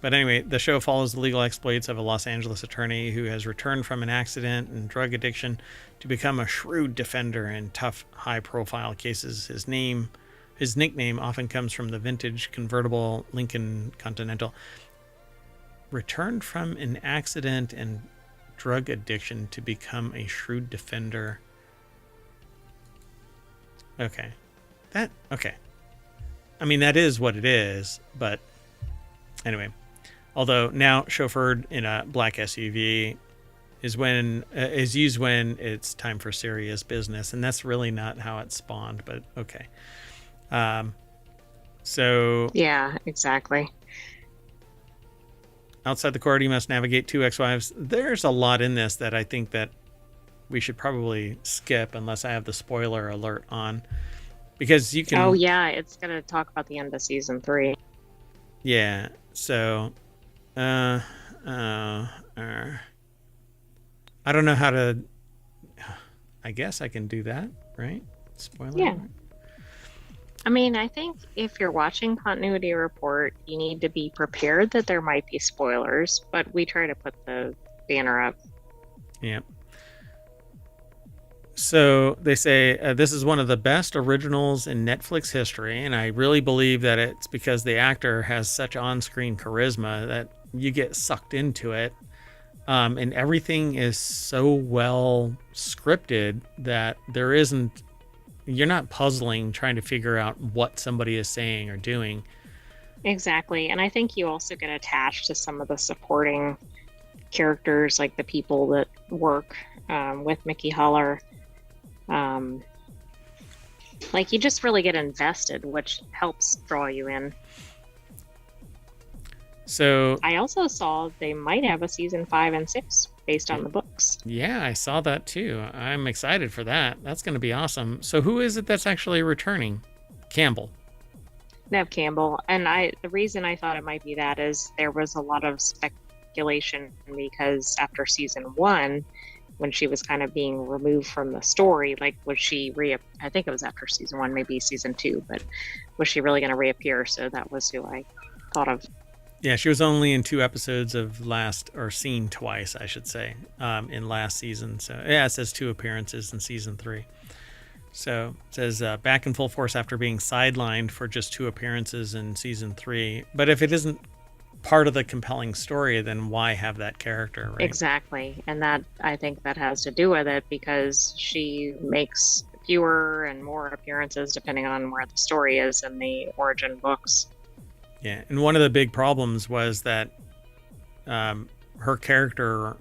But anyway, the show follows the legal exploits of a Los Angeles attorney who has returned from an accident and drug addiction to become a shrewd defender in tough, high-profile cases. His nickname often comes from the vintage convertible Lincoln Continental. Returned from an accident and drug addiction to become a shrewd defender. Okay. Okay. I mean, that is what it is, but anyway. Although now chauffeured in a black SUV is used when it's time for serious business, and that's really not how it spawned, but okay. So yeah, exactly. Outside the court, you must navigate 2 ex-wives. There's a lot in this that I think that we should probably skip unless I have the spoiler alert on, because you can. Oh yeah, it's gonna talk about the end of season 3. Yeah. So, I don't know how to. I guess I can do that, right? Spoiler. Yeah. Alert? I mean, I think if you're watching Continuity Report, you need to be prepared that there might be spoilers, but we try to put the banner up. Yeah. So they say this is one of the best originals in Netflix history, and I really believe that it's because the actor has such on-screen charisma that you get sucked into it, and everything is so well scripted that you're not puzzling trying to figure out what somebody is saying or doing. Exactly, and I think you also get attached to some of the supporting characters, like the people that work with Mickey Haller. Like you just really get invested, which helps draw you in. So I also saw they might have a season 5 and 6 based on the books. Yeah, I saw that too. I'm excited for that. That's going to be awesome. So who is it that's actually returning? Campbell. Nev Campbell. And the reason I thought it might be that is there was a lot of speculation because after season 1, when she was kind of being removed from the story, like was she I think it was after season 1, maybe season 2, but was she really going to reappear? So that was who I thought of. Yeah, she was only in 2 episodes of seen twice, I should say, in last season. So yeah, it says 2 appearances in season 3. So it says back in full force after being sidelined for just 2 appearances in season 3. But if it isn't part of the compelling story, then why have that character, right? Exactly. And that, I think that has to do with it because she makes fewer and more appearances depending on where the story is in the origin books. Yeah, and one of the big problems was that her character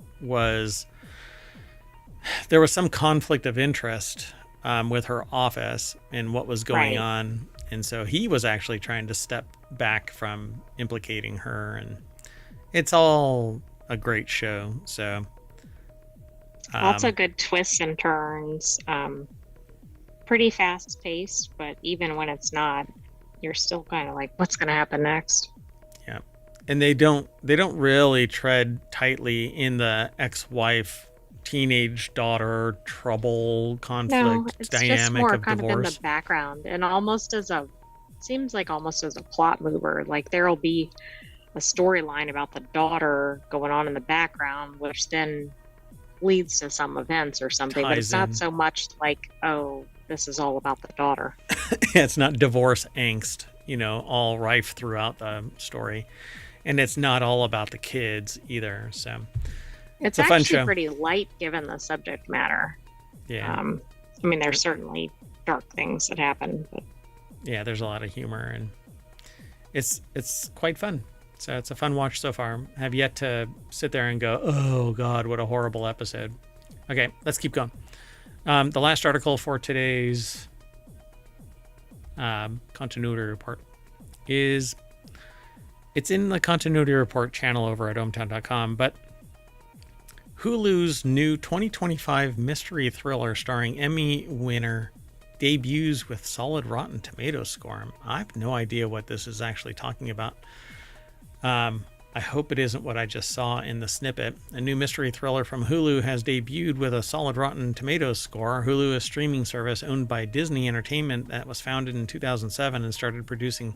there was some conflict of interest with her office and what was going on. And so he was actually trying to step back from implicating her. And it's all a great show. So lots of good twists and turns. Pretty fast paced, but even when it's not, you're still kind of like, what's going to happen next? Yeah. And they don't really tread tightly in the ex-wife, teenage daughter trouble, conflict, it's dynamic just more of kind divorce. of in the background and almost as a plot mover. Like there'll be a storyline about the daughter going on in the background, which then leads to some events or something. But it's not so much like, oh, this is all about the daughter. It's not divorce angst, all rife throughout the story. And it's not all about the kids either. So it's a fun actually show. Pretty light given the subject matter. Yeah. I mean, there's certainly dark things that happen, but yeah, there's a lot of humor and it's quite fun. So it's a fun watch so far. Have yet to sit there and go, oh God, what a horrible episode. Okay, let's keep going. The last article for today's continuity report it's in the continuity report channel over at ohmtown.com, but Hulu's new 2025 mystery thriller starring Emmy winner debuts with solid Rotten Tomatoes score. I have no idea what this is actually talking about. I hope it isn't what I just saw in the snippet. A new mystery thriller from Hulu has debuted with a solid Rotten Tomatoes score. Hulu is a streaming service owned by Disney Entertainment that was founded in 2007 and started producing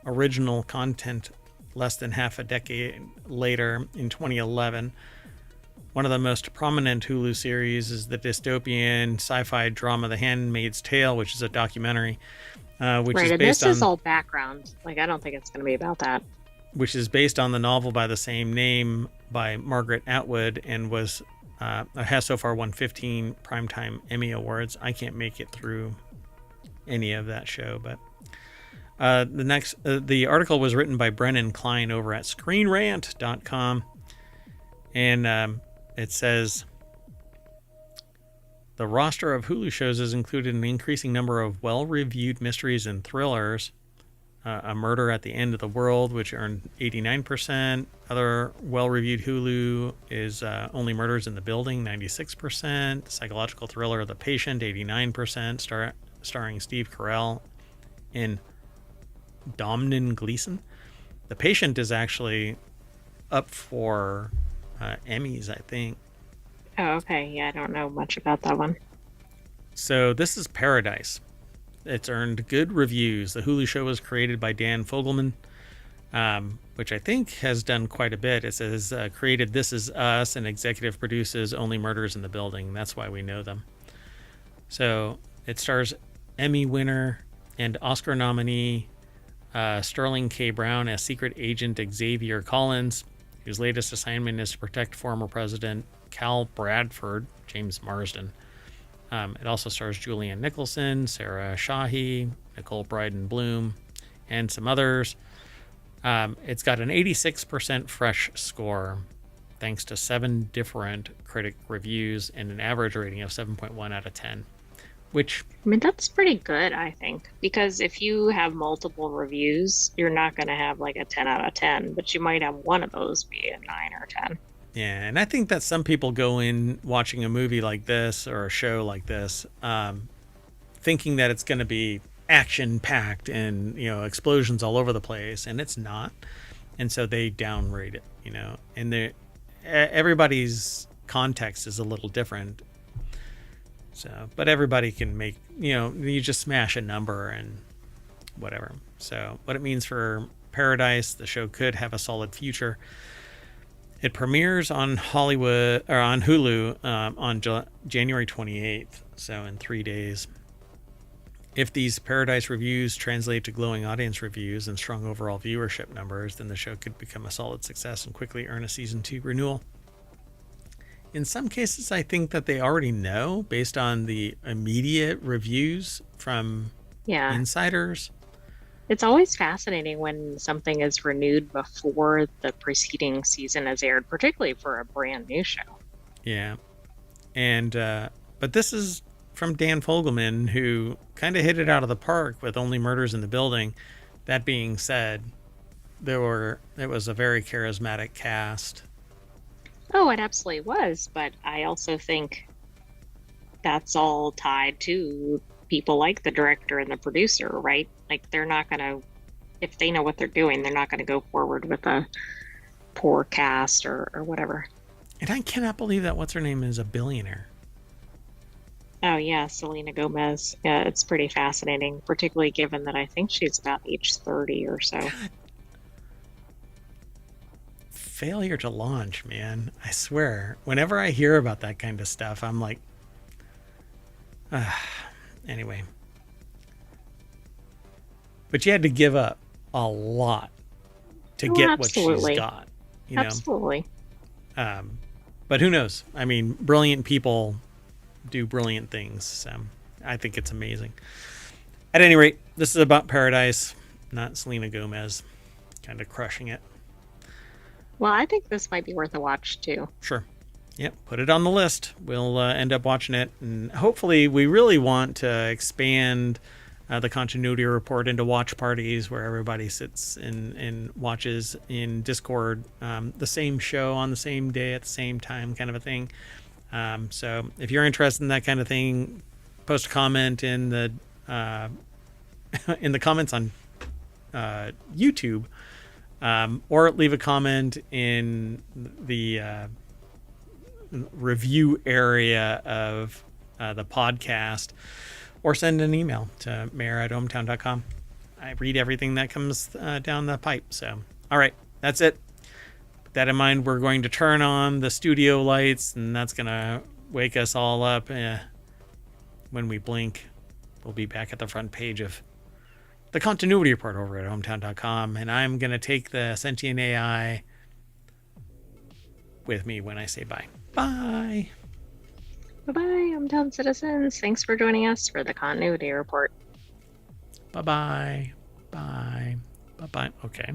original content less than half a decade later in 2011. One of the most prominent Hulu series is the dystopian sci-fi drama The Handmaid's Tale, which is a documentary, which is and based this is on all background. Like, I don't think it's going to be about that. which is based on the novel by the same name by Margaret Atwood, and has so far won 15 Primetime Emmy Awards. I can't make it through any of that show, but the article was written by Brennan Klein over at ScreenRant.com, and it says the roster of Hulu shows has included an increasing number of well-reviewed mysteries and thrillers. A Murder at the End of the World, which earned 89%. Other well-reviewed Hulu is Only Murders in the Building, 96%. Psychological thriller The Patient, 89%, starring Steve Carell and Domhnall Gleeson. The Patient is actually up for Emmys, I think. Oh, okay. Yeah, I don't know much about that one. So this is Paradise. It's earned good reviews. The Hulu show was created by Dan Fogelman, which I think has done quite a bit. It says created This Is Us and executive produces Only Murders in the Building. That's why we know them. So it stars Emmy winner and Oscar nominee Sterling K. Brown as secret agent Xavier Collins, whose latest assignment is to protect former President Cal Bradford, James Marsden. It also stars Julianne Nicholson, Sarah Shahi, Nicole Bryden Bloom, and some others. It's got an 86% fresh score, thanks to 7 different critic reviews and an average rating of 7.1 out of 10. Which, I mean, that's pretty good, I think, because if you have multiple reviews, you're not going to have like a 10 out of 10, but you might have one of those be a 9 or 10. yeah, and I think that some people go in watching a movie like this or a show like this, thinking that it's going to be action-packed and, explosions all over the place, and it's not. And so they downrate it, and everybody's context is a little different. So, but everybody can make, you just smash a number and whatever. So what it means for Paradise, the show could have a solid future. It premieres on Hulu on January 28th, so in 3 days. If these Paradise reviews translate to glowing audience reviews and strong overall viewership numbers, then the show could become a solid success and quickly earn a season 2 renewal. In some cases, I think that they already know based on the immediate reviews from insiders. It's always fascinating when something is renewed before the preceding season has aired, particularly for a brand new show. Yeah. And, but this is from Dan Fogelman, who kind of hit it out of the park with Only Murders in the Building. That being said, it was a very charismatic cast. Oh, it absolutely was. But I also think that's all tied to people like the director and the producer, right? Like, they're not going to, if they know what they're doing, they're not going to go forward with a poor cast or whatever. And I cannot believe that what's her name is a billionaire. Oh, yeah, Selena Gomez. Yeah, it's pretty fascinating, particularly given that I think she's about age 30 or so. God. Failure to launch, man. I swear. Whenever I hear about that kind of stuff, I'm like, anyway. But you had to give up a lot to get absolutely. what she's got. Absolutely. But who knows? I mean, brilliant people do brilliant things. So I think it's amazing. At any rate, this is about Paradise, not Selena Gomez kind of crushing it. Well, I think this might be worth a watch too. Sure. Yep. Put it on the list. We'll end up watching it. And hopefully we really want to expand the continuity report into watch parties where everybody sits and watches in Discord the same show on the same day at the same time, kind of a thing. So if you're interested in that kind of thing, post a comment in the comments on YouTube, or leave a comment in the review area of the podcast, or send an email to mayor@ohmtown.com. I read everything that comes down the pipe, so All right, that's it. With that in mind, we're going to turn on the studio lights, and that's going to wake us all up. When we blink, we'll be back at the front page of the continuity report over at hometown.com, and I'm going to take the sentient AI with me when I say bye. Bye. Bye-bye, hometown citizens. Thanks for joining us for the continuity report. Bye-bye. Bye. Bye-bye. Okay.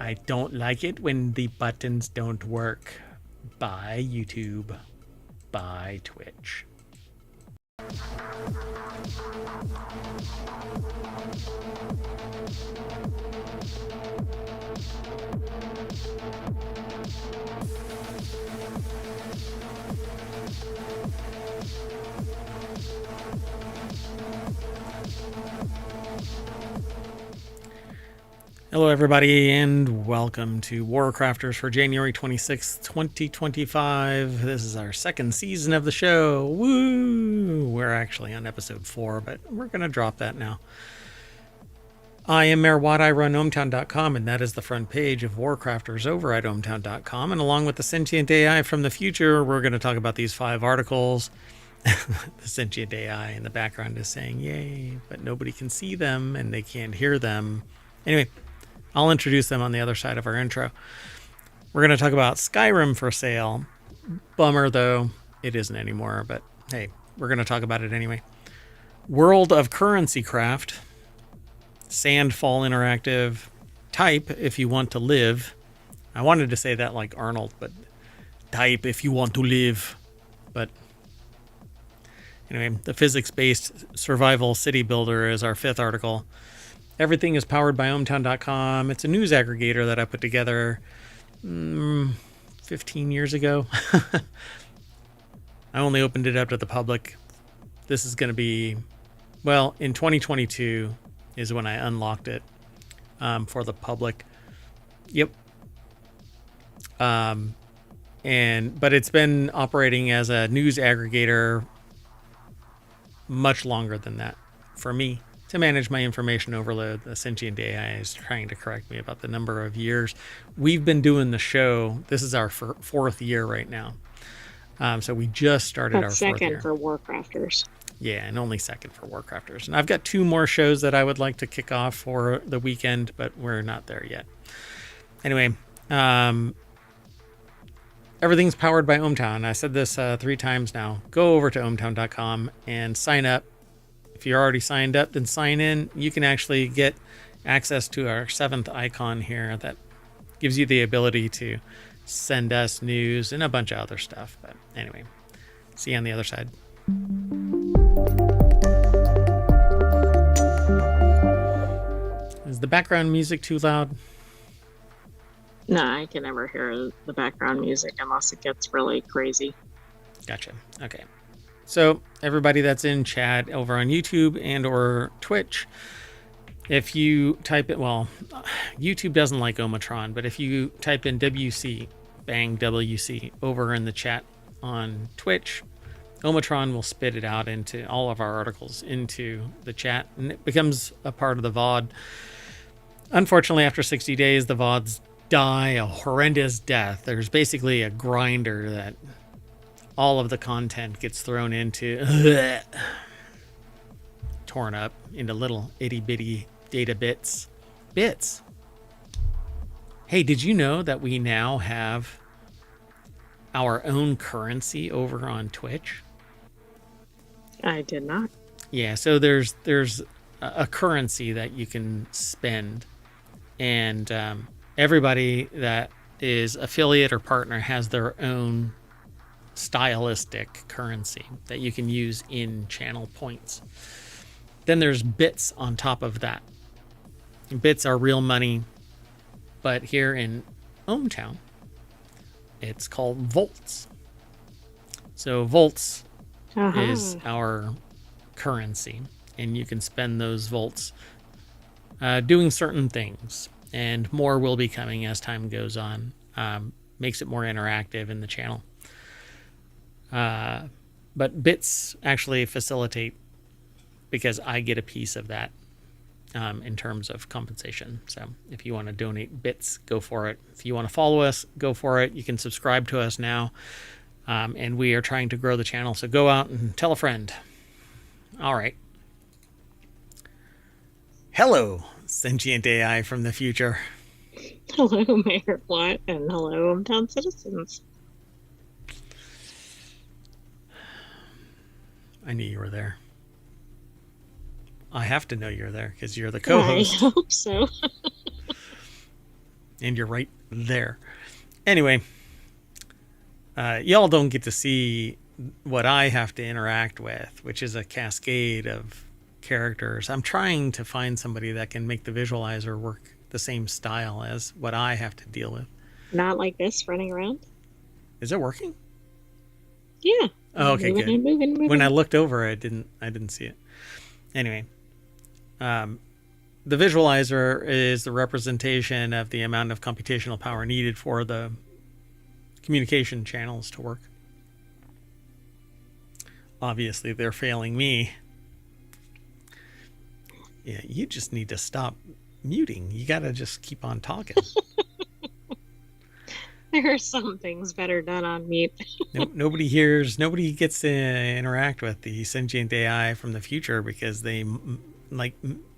I don't like it when the buttons don't work. Bye, YouTube. Bye, Twitch. Hello, everybody, and welcome to WarCrafters for January 26th, 2025. This is our second season of the show. Woo! We're actually on episode 4, but we're going to drop that now. I am Mayor Watt. I run ohmtown.com, and that is the front page of WarCrafters over at ohmtown.com. And along with the sentient AI from the future, we're going to talk about these 5 articles. The sentient AI in the background is saying, yay, but nobody can see them, and they can't hear them. Anyway, I'll introduce them on the other side of our intro. We're going to talk about Skyrim for sale. Bummer, though, it isn't anymore, but hey, we're going to talk about it anyway. World of Currency Craft. Sandfall Interactive. Type if you want to live. I wanted to say that like Arnold, but type if you want to live. But anyway, the physics-based survival city builder is our 5th article. Everything is powered by ohmtown.com. It's a news aggregator that I put together 15 years ago. I only opened it up to the public. This is going to be, well, in 2022 is when I unlocked it for the public. Yep. But it's been operating as a news aggregator much longer than that for me. To manage my information overload. The sentient AI is trying to correct me about the number of years. We've been doing the show. This is our 4th year right now. So we just started our 4th year. Second for WarCrafters. Yeah, and only second for WarCrafters. And I've got 2 more shows that I would like to kick off for the weekend, but we're not there yet. Anyway, everything's powered by ohmtown. I said this 3 times now. Go over to ohmtown.com and sign up. If you're already signed up, then sign in. You can actually get access to our 7th icon here that gives you the ability to send us news and a bunch of other stuff. But anyway, see you on the other side. Is the background music too loud? No, I can never hear the background music unless it gets really crazy. Gotcha. Okay. So everybody that's in chat over on YouTube and or Twitch, if you type it, well, YouTube doesn't like Omatron, but if you type in WC, bang WC over in the chat on Twitch, Omatron will spit it out into all of our articles into the chat, and it becomes a part of the VOD. Unfortunately, after 60 days, the VODs die a horrendous death. There's basically a grinder that all of the content gets thrown into, torn up into little itty bitty data bits. Hey, did you know that we now have our own currency over on Twitch? I did not. Yeah, so there's a currency that you can spend, and everybody that is affiliate or partner has their own stylistic currency that you can use in channel points. Then there's bits on top of that. Bits are real money, but here in ohmtown, it's called volts. So volts is our currency, and you can spend those volts doing certain things, and more will be coming as time goes on. Makes it more interactive in the channel. But bits actually facilitate because I get a piece of that in terms of compensation. So if you want to donate bits, go for it. If you want to follow us, go for it. You can subscribe to us now. And we are trying to grow the channel. So go out and tell a friend. All right. Hello, sentient AI from the future. Hello, Mayor Watt, and hello, hometown citizens. I knew you were there. I have to know you're there because you're the co-host. I hope so. And you're right there. Anyway, y'all don't get to see what I have to interact with, which is a cascade of characters. I'm trying to find somebody that can make the visualizer work the same style as what I have to deal with. Not like this, running around. Is it working? Yeah. Oh, okay, good. Moving. When I looked over, I didn't see it. Anyway, the visualizer is the representation of the amount of computational power needed for the communication channels to work. Obviously, they're failing me. Yeah, you just need to stop muting. You got to just keep on talking. There are some things better done on mute. Nobody gets to interact with the sentient AI from the future because they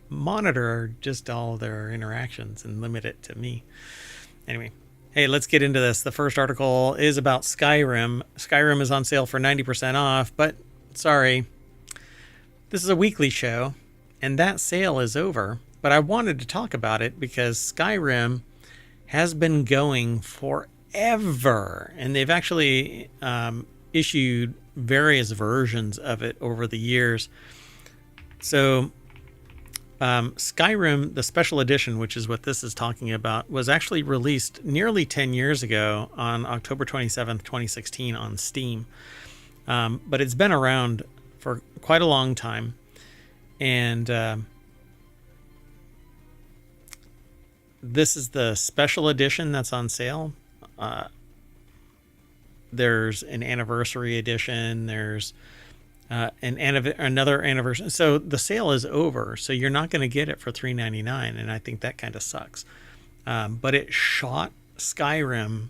monitor just all their interactions and limit it to me. Anyway, hey, let's get into this. The first article is about Skyrim. Skyrim is on sale for 90% off, but sorry, this is a weekly show, and that sale is over. But I wanted to talk about it because Skyrim has been going forever, and they've actually issued various versions of it over the years. So Skyrim, the special edition, which is what this is talking about, was actually released nearly 10 years ago on October 27th, 2016 on Steam. But it's been around for quite a long time. And this is the special edition that's on sale. There's an anniversary edition. There's another anniversary. So the sale is over. So you're not going to get it for $3.99, and I think that kind of sucks. But it shot Skyrim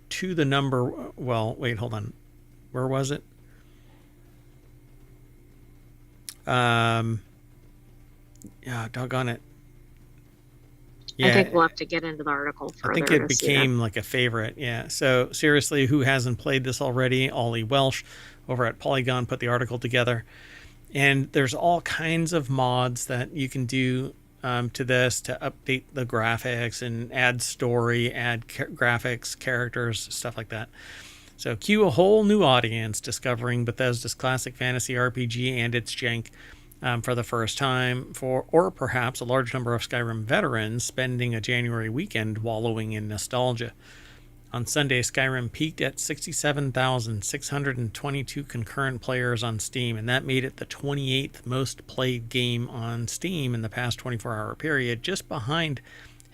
to the number. Well, wait, hold on. Where was it? Yeah, doggone it. Yeah, I think we'll have to get into the article further. I think it became like a favorite. Yeah. So seriously, who hasn't played this already? Ollie Welsh over at Polygon put the article together. And there's all kinds of mods that you can do to this to update the graphics and add story, add graphics, characters, stuff like that. So cue a whole new audience discovering Bethesda's classic fantasy RPG and its jank for the first time, or perhaps a large number of Skyrim veterans spending a January weekend wallowing in nostalgia. On Sunday, Skyrim peaked at 67,622 concurrent players on Steam, and that made it the 28th most played game on Steam in the past 24-hour period, just behind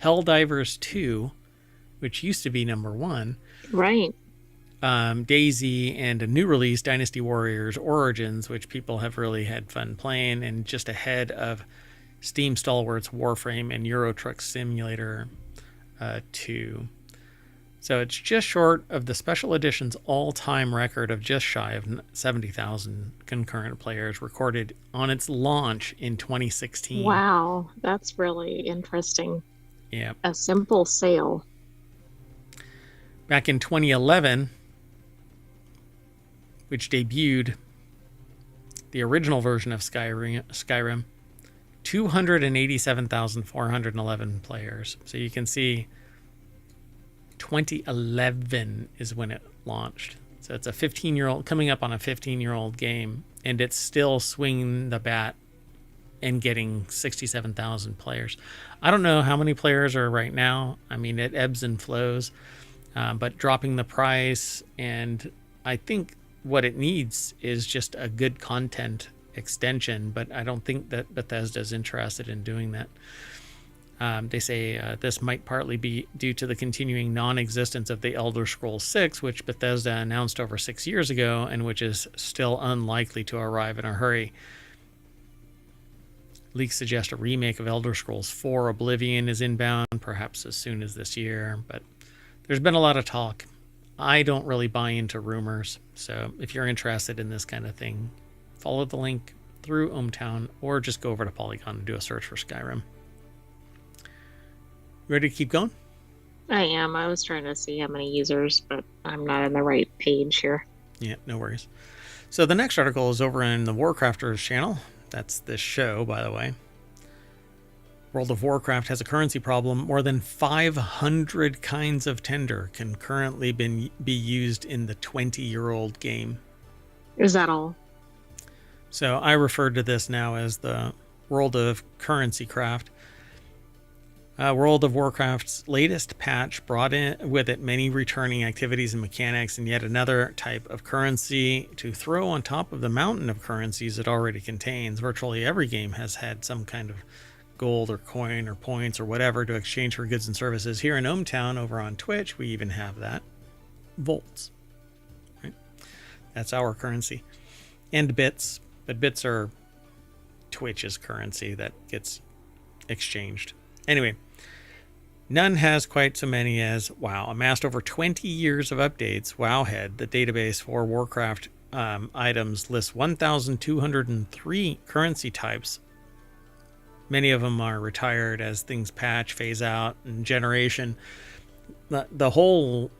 Helldivers 2, which used to be number one. Right. DayZ, and a new release, Dynasty Warriors Origins, which people have really had fun playing, and just ahead of Steam stalwarts Warframe and Euro Truck Simulator 2. So it's just short of the special edition's all-time record of just shy of 70,000 concurrent players recorded on its launch in 2016. Wow, that's really interesting. Yeah. A simple sale. Back in 2011, which debuted the original version of Skyrim, 287,411 players. So you can see 2011 is when it launched. So it's a 15-year-old, coming up on a 15-year-old game, and it's still swinging the bat and getting 67,000 players. I don't know how many players are right now. I mean, it ebbs and flows, but dropping the price, and I think what it needs is just a good content extension, but I don't think that Bethesda is interested in doing that. They say this might partly be due to the continuing non-existence of the Elder Scrolls 6, which Bethesda announced over 6 years ago, and which is still unlikely to arrive in a hurry. Leaks suggest a remake of Elder Scrolls 4 Oblivion is inbound, perhaps as soon as this year, but there's been a lot of talk. I don't really buy into rumors, so if you're interested in this kind of thing, follow the link through ohmTown or just go over to Polygon and do a search for Skyrim. Ready to keep going? I am. I was trying to see how many users, but I'm not on the right page here. Yeah, no worries. So the next article is over in the WarCrafters channel. That's this show, by the way. World of Warcraft has a currency problem. More than 500 kinds of tender can currently be used in the 20-year-old game. Is that all? So I refer to this now as the World of Currency Craft. World of Warcraft's latest patch brought in with it many returning activities and mechanics, and yet another type of currency to throw on top of the mountain of currencies it already contains. Virtually every game has had some kind of gold or coin or points or whatever to exchange for goods and services. Here in ohmTown over on Twitch, we even have that. Volts. Right? That's our currency. And bits. But bits are Twitch's currency that gets exchanged. Anyway, none has quite so many as WoW. Amassed over 20 years of updates, Wowhead, the database for Warcraft items, lists 1,203 currency types. Many of them are retired as things patch, phase out, and generation. The whole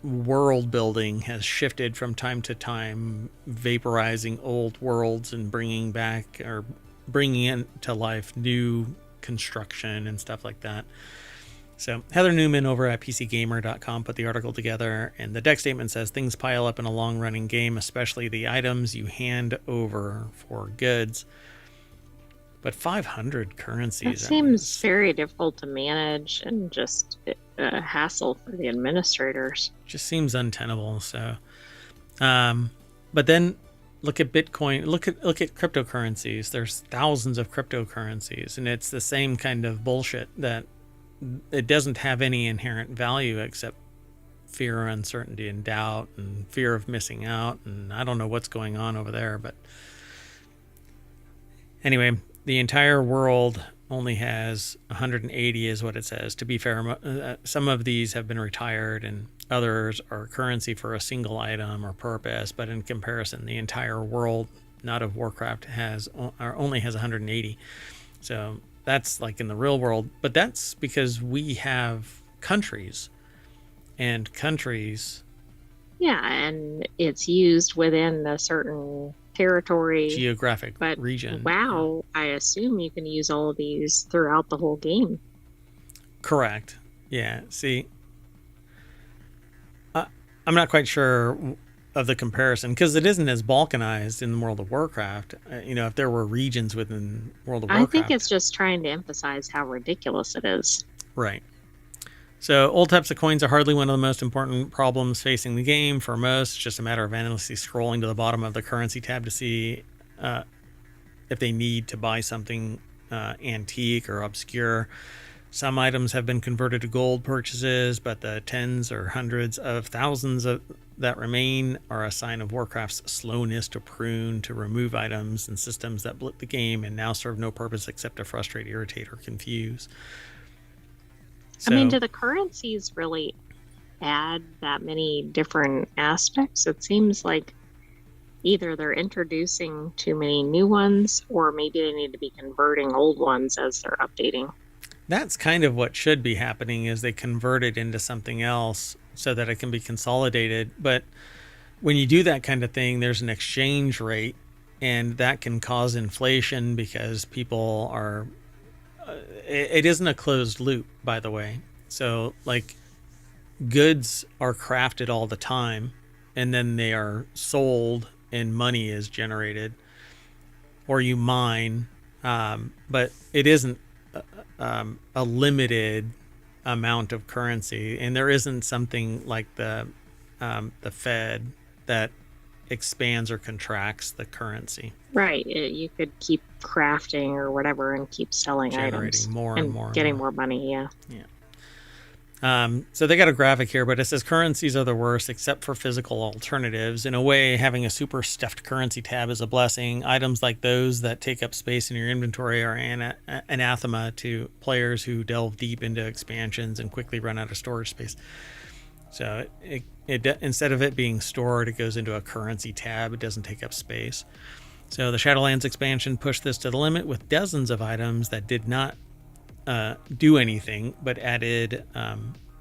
world building has shifted from time to time, vaporizing old worlds and bringing back or bringing into life new construction and stuff like that. So Heather Newman over at PCGamer.com put the article together, and the deck statement says things pile up in a long-running game, especially the items you hand over for goods. But 500 currencies. That seems very difficult to manage and just a hassle for the administrators. Just seems untenable. So, but then look at Bitcoin. Look at cryptocurrencies. There's thousands of cryptocurrencies, and it's the same kind of bullshit that it doesn't have any inherent value except fear, uncertainty, and doubt, and fear of missing out. And I don't know what's going on over there, but anyway. The entire world only has 180 is what it says. To be fair, some of these have been retired and others are currency for a single item or purpose. But in comparison, the entire world, not of Warcraft, only has 180. So that's like in the real world. But that's because we have countries and countries. Yeah, and it's used within a certain territory, geographic region. Wow, I assume you can use all of these throughout the whole game. Correct. Yeah. See, I'm not quite sure of the comparison because it isn't as balkanized in World of Warcraft. If there were regions within World of Warcraft, I think it's just trying to emphasize how ridiculous it is. Right. So old types of coins are hardly one of the most important problems facing the game. For most, it's just a matter of endlessly scrolling to the bottom of the currency tab to see if they need to buy something antique or obscure. Some items have been converted to gold purchases, but the tens or hundreds of thousands that remain are a sign of Warcraft's slowness to prune, to remove items and systems that blip the game and now serve no purpose except to frustrate, irritate, or confuse. So, do the currencies really add that many different aspects? It seems like either they're introducing too many new ones or maybe they need to be converting old ones as they're updating. That's kind of what should be happening, is they convert it into something else so that it can be consolidated. But when you do that kind of thing, there's an exchange rate, and that can cause inflation because people are... it isn't a closed loop, by the way. So, like, goods are crafted all the time, and then they are sold, and money is generated, or you mine. But it isn't a limited amount of currency, and there isn't something like the Fed that expands or contracts the currency. Right. You could keep crafting or whatever and keep selling generating items. More and more. Getting more money, yeah. Yeah. So they got a graphic here, but it says currencies are the worst except for physical alternatives. In a way, having a super stuffed currency tab is a blessing. Items like those that take up space in your inventory are anathema to players who delve deep into expansions and quickly run out of storage space. So instead of it being stored, it goes into a currency tab. It doesn't take up space. So the Shadowlands expansion pushed this to the limit with dozens of items that did not do anything, but added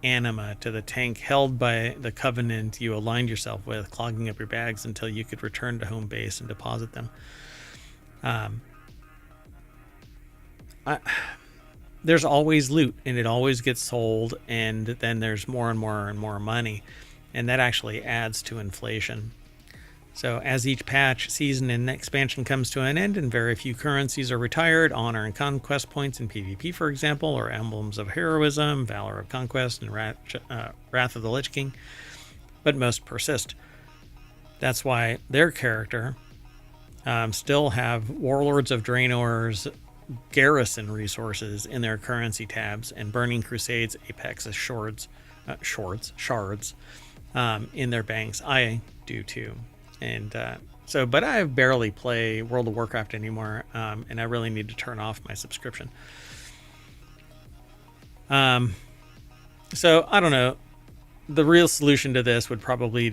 anima to the tank held by the covenant you aligned yourself with, clogging up your bags until you could return to home base and deposit them. There's always loot, and it always gets sold, and then there's more and more and more money, and that actually adds to inflation. So as each patch, season, and expansion comes to an end and very few currencies are retired, honor and conquest points in PvP, for example, or emblems of heroism, valor of conquest, and wrath of the Lich King, but most persist. That's why their character still have Warlords of Draenor's garrison resources in their currency tabs and Burning Crusades, Apex's shards in their banks. I do too. And but I barely play World of Warcraft anymore, and I really need to turn off my subscription. So I don't know. The real solution to this would probably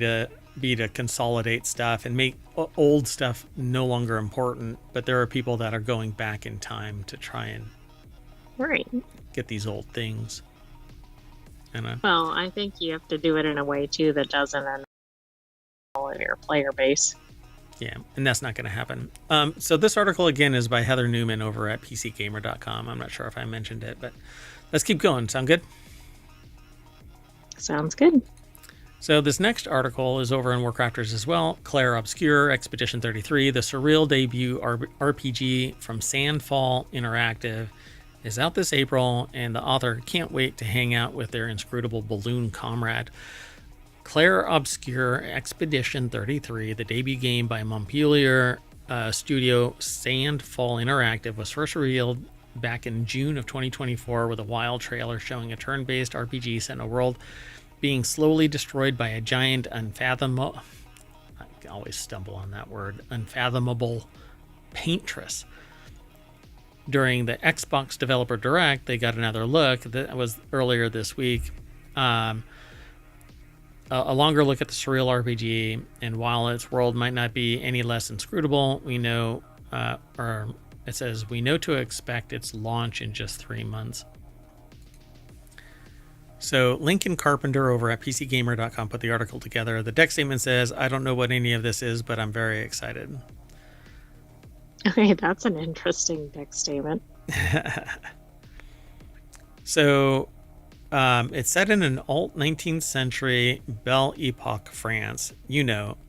be to consolidate stuff and make old stuff no longer important. But there are people that are going back in time to try and get these old things. Well, I think you have to do it in a way too that doesn't in your player base. Yeah, and that's not going to happen. So this article, again, is by Heather Newman over at PCGamer.com. I'm not sure if I mentioned it, but let's keep going. Sound good? Sounds good. So this next article is over in WarCrafters as well. Claire Obscure, Expedition 33, the surreal debut RPG from Sandfall Interactive, is out this April, and the author can't wait to hang out with their inscrutable balloon comrade. Claire Obscure Expedition 33, the debut game by Montpellier studio Sandfall Interactive, was first revealed back in June of 2024 with a wild trailer showing a turn-based RPG set in a world being slowly destroyed by a giant unfathomable paintress. During the Xbox Developer Direct, they got another look. That was earlier this week. A longer look at the surreal RPG, and while its world might not be any less inscrutable, we know, or it says, we know to expect its launch in just 3 months. So Lincoln Carpenter over at PCGamer.com put the article together. The deck statement says, I don't know what any of this is, but I'm very excited. Okay, that's an interesting deck statement. So it's set in an alt 19th century Belle Epoque France,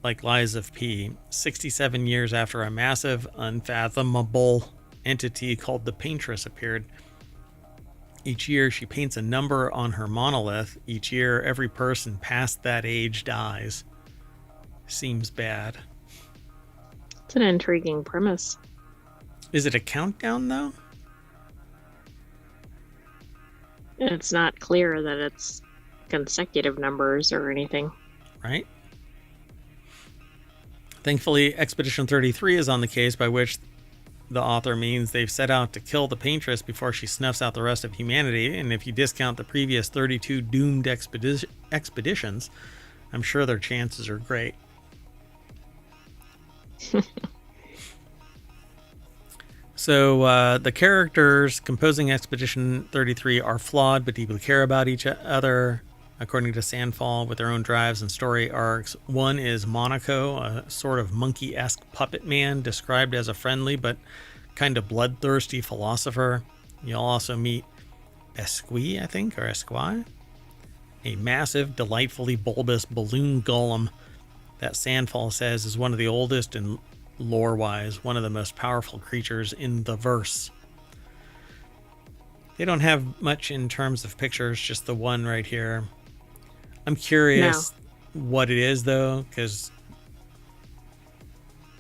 like Lies of P, 67 years after a massive, unfathomable entity called the Paintress appeared. Each year, she paints a number on her monolith. Each year, every person past that age dies. Seems bad. It's an intriguing premise. Is it a countdown, though? It's not clear that it's consecutive numbers or anything. Right? Thankfully, Expedition 33 is on the case, by which the author means they've set out to kill the Paintress before she snuffs out the rest of humanity, and if you discount the previous 32 doomed expeditions, I'm sure their chances are great. So the characters composing Expedition 33 are flawed but deeply care about each other, according to Sandfall, with their own drives and story arcs. One is Monaco, a sort of monkey-esque puppet man described as a friendly but kind of bloodthirsty philosopher. You'll also meet Esqui, I think, or Esqui, a massive, delightfully bulbous balloon golem that Sandfall says is one of the oldest and lore-wise, one of the most powerful creatures in the verse. They don't have much in terms of pictures, just the one right here. I'm curious what it is, though, because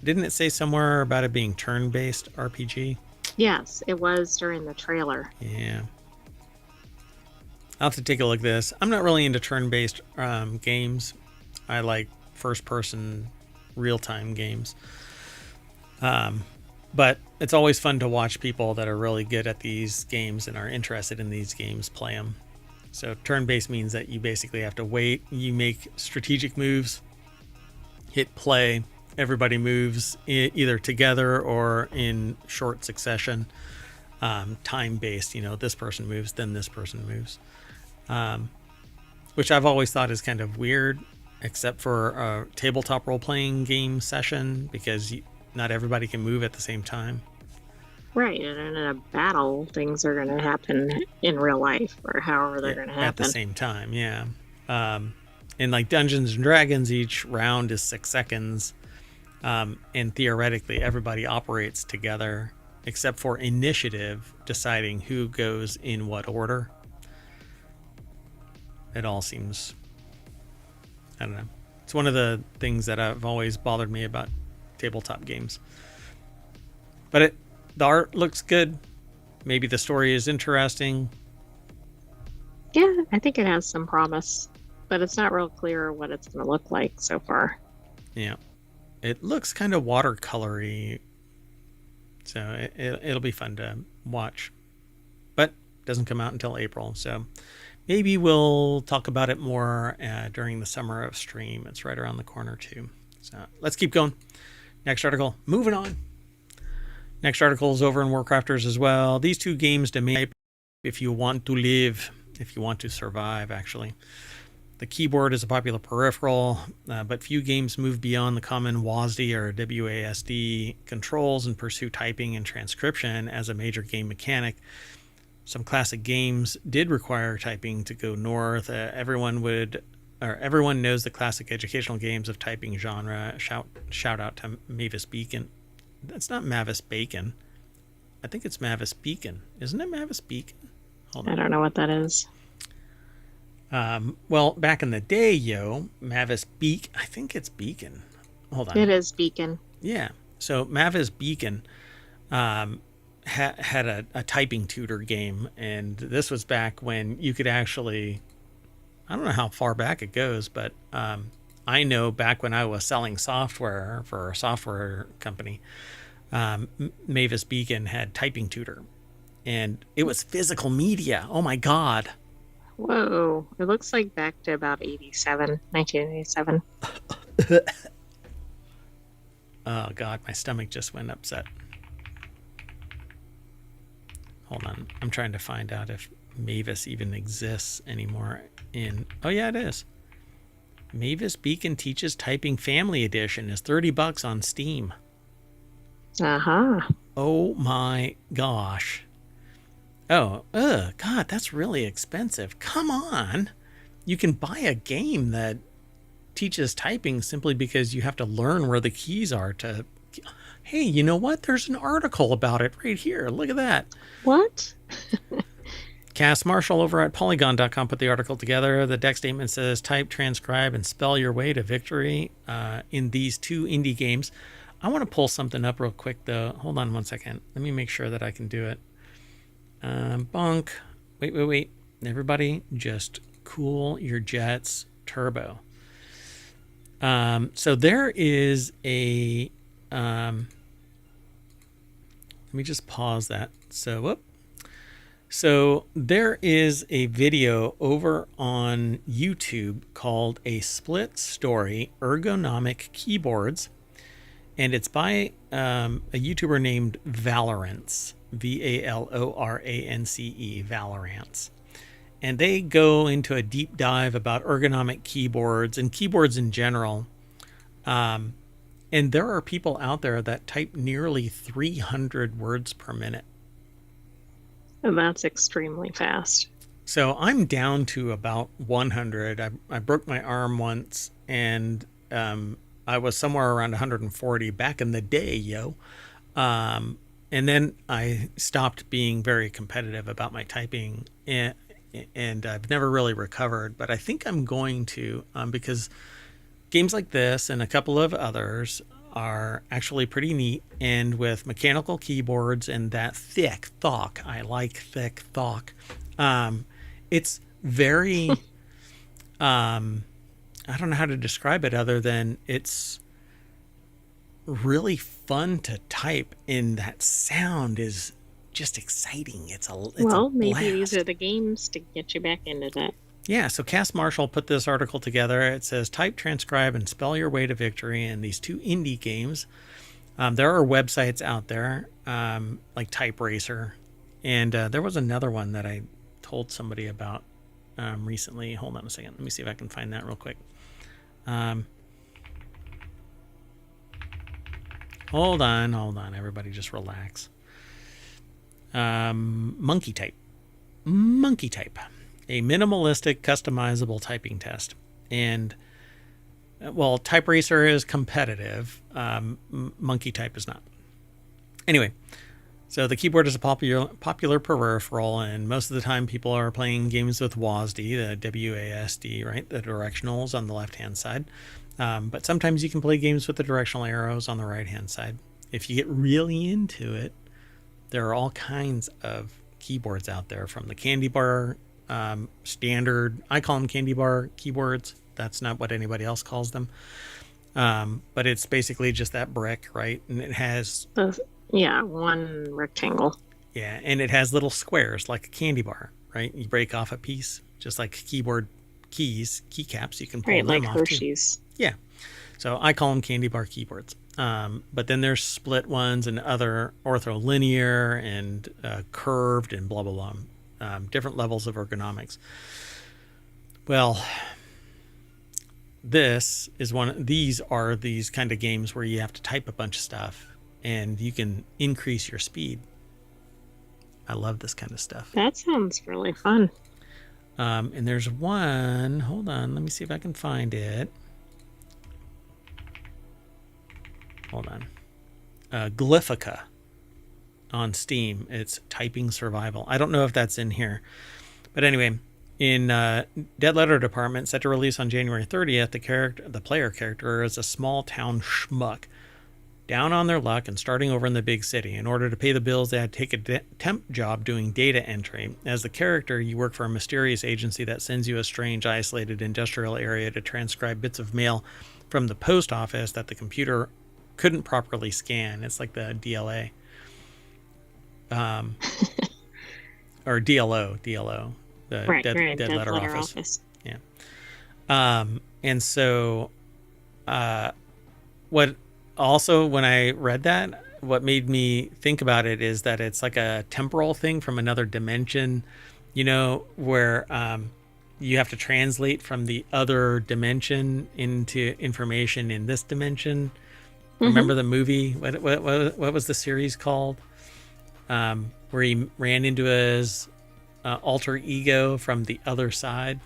didn't it say somewhere about it being turn-based RPG? Yes, it was during the trailer. Yeah. I'll have to take a look at this. I'm not really into turn-based games. I like first-person, real-time games. But it's always fun to watch people that are really good at these games and are interested in these games play them. So turn-based means that you basically have to wait. You make strategic moves, hit play. Everybody moves either together or in short succession. Time-based, this person moves, then this person moves. Which I've always thought is kind of weird, except for a tabletop role-playing game session, because not everybody can move at the same time. Right, and in a battle, things are going to happen in real life, or however they're going to happen. At the same time, yeah. In like Dungeons and Dragons, each round is 6 seconds, and theoretically, everybody operates together, except for initiative, deciding who goes in what order. It all seems, I don't know. It's one of the things that have always bothered me about tabletop games. But the art looks good. Maybe the story is interesting. Yeah, I think it has some promise, but it's not real clear what it's going to look like so far. Yeah. It looks kind of watercolory, so it'll be fun to watch. But it doesn't come out until April, so maybe we'll talk about it more during the summer of stream. It's right around the corner too. So let's keep going. Next article. Moving on. Next article is over in WarCrafters as well. These two games demand if you want to live, if you want to survive, actually. The keyboard is a popular peripheral, but few games move beyond the common WASD or WASD controls and pursue typing and transcription as a major game mechanic. Some classic games did require typing to go north. Everyone knows the classic educational games of typing genre. Shout out to Mavis Beacon. That's not Mavis Bacon. I think it's Mavis Beacon. Isn't it Mavis Beacon? Hold on. I don't know what that is. Well, back in the day, Mavis Beacon. I think it's Beacon. Hold on. It is Beacon. Yeah. So Mavis Beacon had a typing tutor game, and this was back when you could actually, I don't know how far back it goes, but I know back when I was selling software for a software company, Mavis Beacon had typing tutor, and it was physical media. Oh my God. Whoa. It looks like back to about 1987. Oh God, my stomach just went upset. Hold on. I'm trying to find out if Mavis even exists anymore oh yeah, it is. Mavis Beacon Teaches Typing Family Edition is $30 on Steam. Uh-huh. Oh my gosh. Oh, God, that's really expensive. Come on. You can buy a game that teaches typing simply because you have to learn where the keys are to... Hey, you know what? There's an article about it right here. Look at that. What? Cass Marshall over at Polygon.com put the article together. The deck statement says, type, transcribe, and spell your way to victory in these two indie games. I want to pull something up real quick, though. Hold on one second. Let me make sure that I can do it. Bonk. Wait. Everybody, just cool your jets. Turbo. So there is a... let me just pause that. So there is a video over on YouTube called A Split Story Ergonomic Keyboards. And it's by a YouTuber named Valorance. Valorance. Valorance. And they go into a deep dive about ergonomic keyboards and keyboards in general. And there are people out there that type nearly 300 words per minute. And that's extremely fast. So I'm down to about 100. I broke my arm once, and I was somewhere around 140 back in the day, and then I stopped being very competitive about my typing, and I've never really recovered. But I think I'm going to, because games like this and a couple of others are actually pretty neat, and with mechanical keyboards and that thick thock, I like thick thock. It's very, I don't know how to describe it other than it's really fun to type, and that sound is just exciting. It's a Maybe blast. these are the games to get you back into that. Yeah, so Cass Marshall put this article together. It says, type, transcribe, and spell your way to victory in these 2 indie games. There are websites out there, like Type Racer. And there was another one that I told somebody about recently. Hold on a second. Let me see if I can find that real quick. Hold on. Everybody just relax. Monkey Type, a minimalistic, customizable typing test. And, well, Type Racer is competitive. Monkey Type is not. Anyway, so the keyboard is a popular peripheral, and most of the time people are playing games with WASD, the WASD, right? The directionals on the left-hand side. But sometimes you can play games with the directional arrows on the right-hand side. If you get really into it, there are all kinds of keyboards out there, from the candy bar standard. I call them candy bar keyboards. That's not what anybody else calls them. But it's basically just that brick, right? And it has... one rectangle. Yeah, and it has little squares like a candy bar, right? You break off a piece, just like keyboard keycaps. You can pull them like off Hershey's. Too. Yeah. So I call them candy bar keyboards. But then there's split ones and other ortholinear and curved and blah, blah, blah. Different levels of ergonomics. Well, these are these kind of games where you have to type a bunch of stuff and you can increase your speed. I love this kind of stuff. That sounds really fun. And there's one, hold on, let me see if I can find it. Hold on. Glyphica on Steam. It's typing survival. I don't know if that's in here. But anyway, in Dead Letter Department, set to release on January 30th, the player character is a small town schmuck, down on their luck and starting over in the big city. In order to pay the bills, they had to take a temp job doing data entry. As the character, you work for a mysterious agency that sends you a strange, isolated industrial area to transcribe bits of mail from the post office that the computer couldn't properly scan. It's like the DLA. Or DLO. The right, dead letter office. Yeah. And so what also, when I read that, what made me think about it is that it's like a temporal thing from another dimension, where you have to translate from the other dimension into information in this dimension. Mm-hmm. Remember the movie? What was the series called? Where he ran into his alter ego from the other side.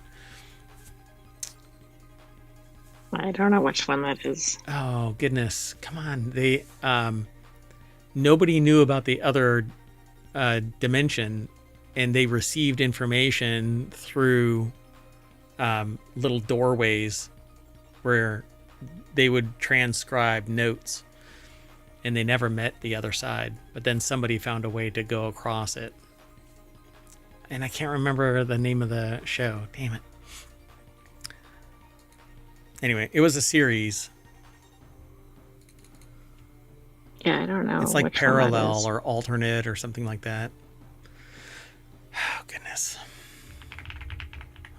I don't know which one that is. Oh goodness! Come on, they nobody knew about the other dimension, and they received information through little doorways where they would transcribe notes, and they never met the other side. But then somebody found a way to go across it, and I can't remember the name of the show. Damn it. Anyway, it was a series. Yeah, I don't know. It's like Parallel or Alternate or something like that. Oh, goodness.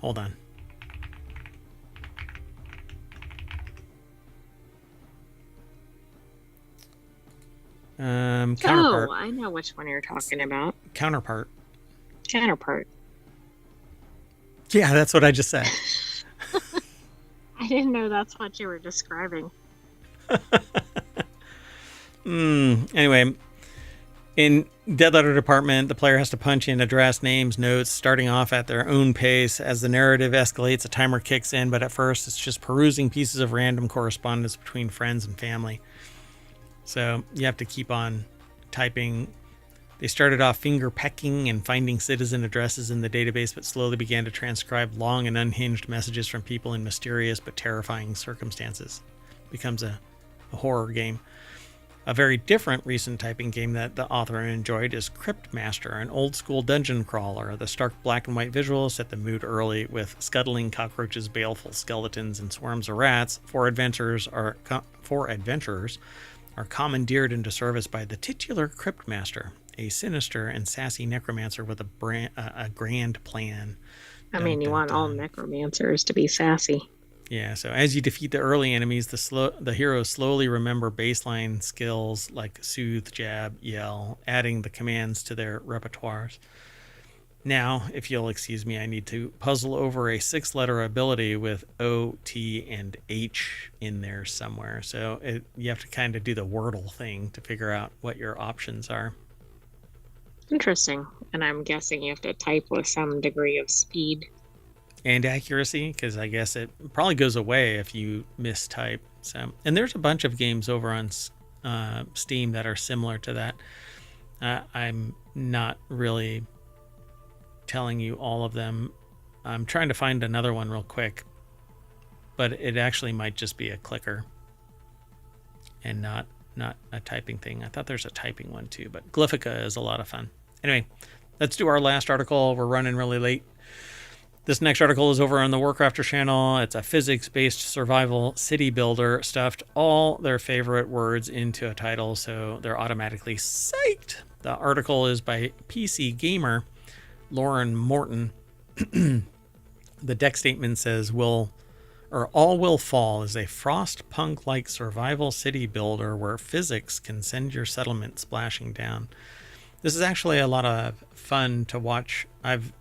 Hold on. Counterpart. Oh, I know which one you're talking about. Counterpart. Yeah, that's what I just said. I didn't know that's what you were describing. Anyway, in Dead Letter Department, the player has to punch in address, names, notes, starting off at their own pace. As the narrative escalates, a timer kicks in, but at first it's just perusing pieces of random correspondence between friends and family. So you have to keep on typing. They started off finger pecking and finding citizen addresses in the database, but slowly began to transcribe long and unhinged messages from people in mysterious but terrifying circumstances. Becomes a horror game. A very different recent typing game that the author enjoyed is Cryptmaster, an old-school dungeon crawler. The stark black and white visuals set the mood early with scuttling cockroaches, baleful skeletons, and swarms of rats. Four adventurers are commandeered into service by the titular Cryptmaster, a sinister and sassy necromancer with a grand plan. I mean, you want all necromancers to be sassy. Yeah, so as you defeat the early enemies, the heroes slowly remember baseline skills like soothe, jab, yell, adding the commands to their repertoires. Now, if you'll excuse me, I need to puzzle over a 6-letter ability with O, T, and H in there somewhere. So you have to kind of do the Wordle thing to figure out what your options are. Interesting. And I'm guessing you have to type with some degree of speed. And accuracy, because I guess it probably goes away if you mistype. So, and there's a bunch of games over on Steam that are similar to that. I'm not really telling you all of them. I'm trying to find another one real quick, but it actually might just be a clicker and not a typing thing. I thought there's a typing one too, but Glyphica is a lot of fun. Anyway, let's do our last article. We're running really late. This next article is over on the WarCrafters channel. It's a physics-based survival city builder, stuffed all their favorite words into a title, so they're automatically psyched. The article is by PC Gamer, Lauren Morton. The deck statement says, All Will Fall is a Frostpunk-like survival city builder where physics can send your settlement splashing down. This is actually a lot of fun to watch. I've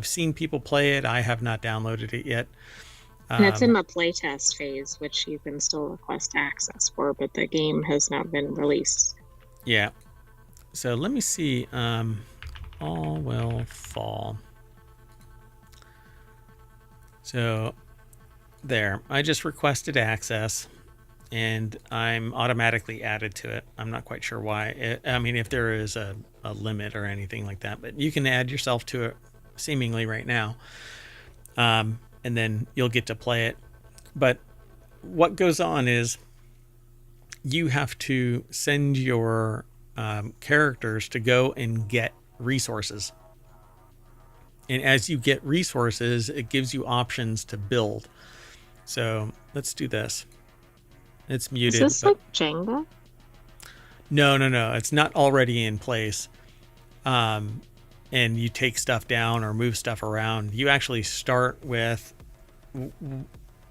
seen people play it. I have not downloaded it yet. And it's in the playtest phase, which you can still request access for, but the game has not been released. Yeah. So let me see. All Will Fall. So there. I just requested access, and I'm automatically added to it. I'm not quite sure why. I mean, if there is a limit or anything like that, but you can add yourself to it seemingly right now, and then you'll get to play it. But what goes on is you have to send your characters to go and get resources, and as you get resources, it gives you options to build. So let's do this. It's muted. Is this like Jenga? No. It's not already in place. And you take stuff down or move stuff around. You actually start with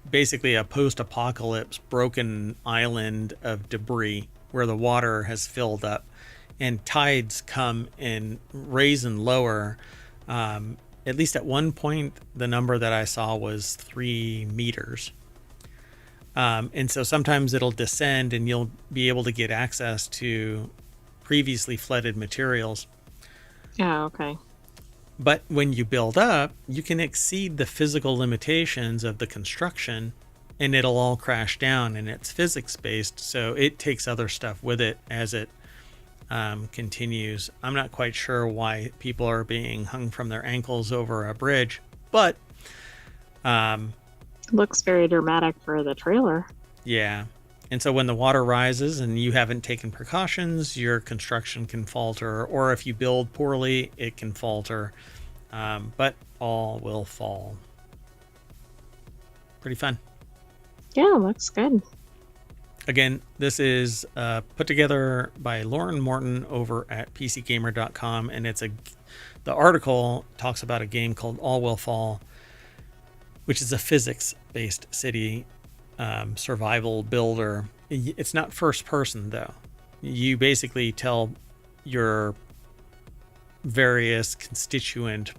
basically a post-apocalypse broken island of debris where the water has filled up, and tides come and raise and lower. At least at one point, the number that I saw was 3 meters. And so sometimes it'll descend and you'll be able to get access to previously flooded materials. Oh, okay. But when you build up, you can exceed the physical limitations of the construction, and it'll all crash down, and it's physics-based, so it takes other stuff with it as it continues. I'm not quite sure why people are being hung from their ankles over a bridge, but looks very dramatic for the trailer. Yeah. And so when the water rises and you haven't taken precautions, your construction can falter, or if you build poorly, it can falter. But all will fall. Pretty fun. Yeah, looks good. Again, this is put together by Lauren Morton over at PCGamer.com, and the article talks about a game called All Will Fall, which is a physics-based city survival builder. It's not first person, though. You basically tell your various constituent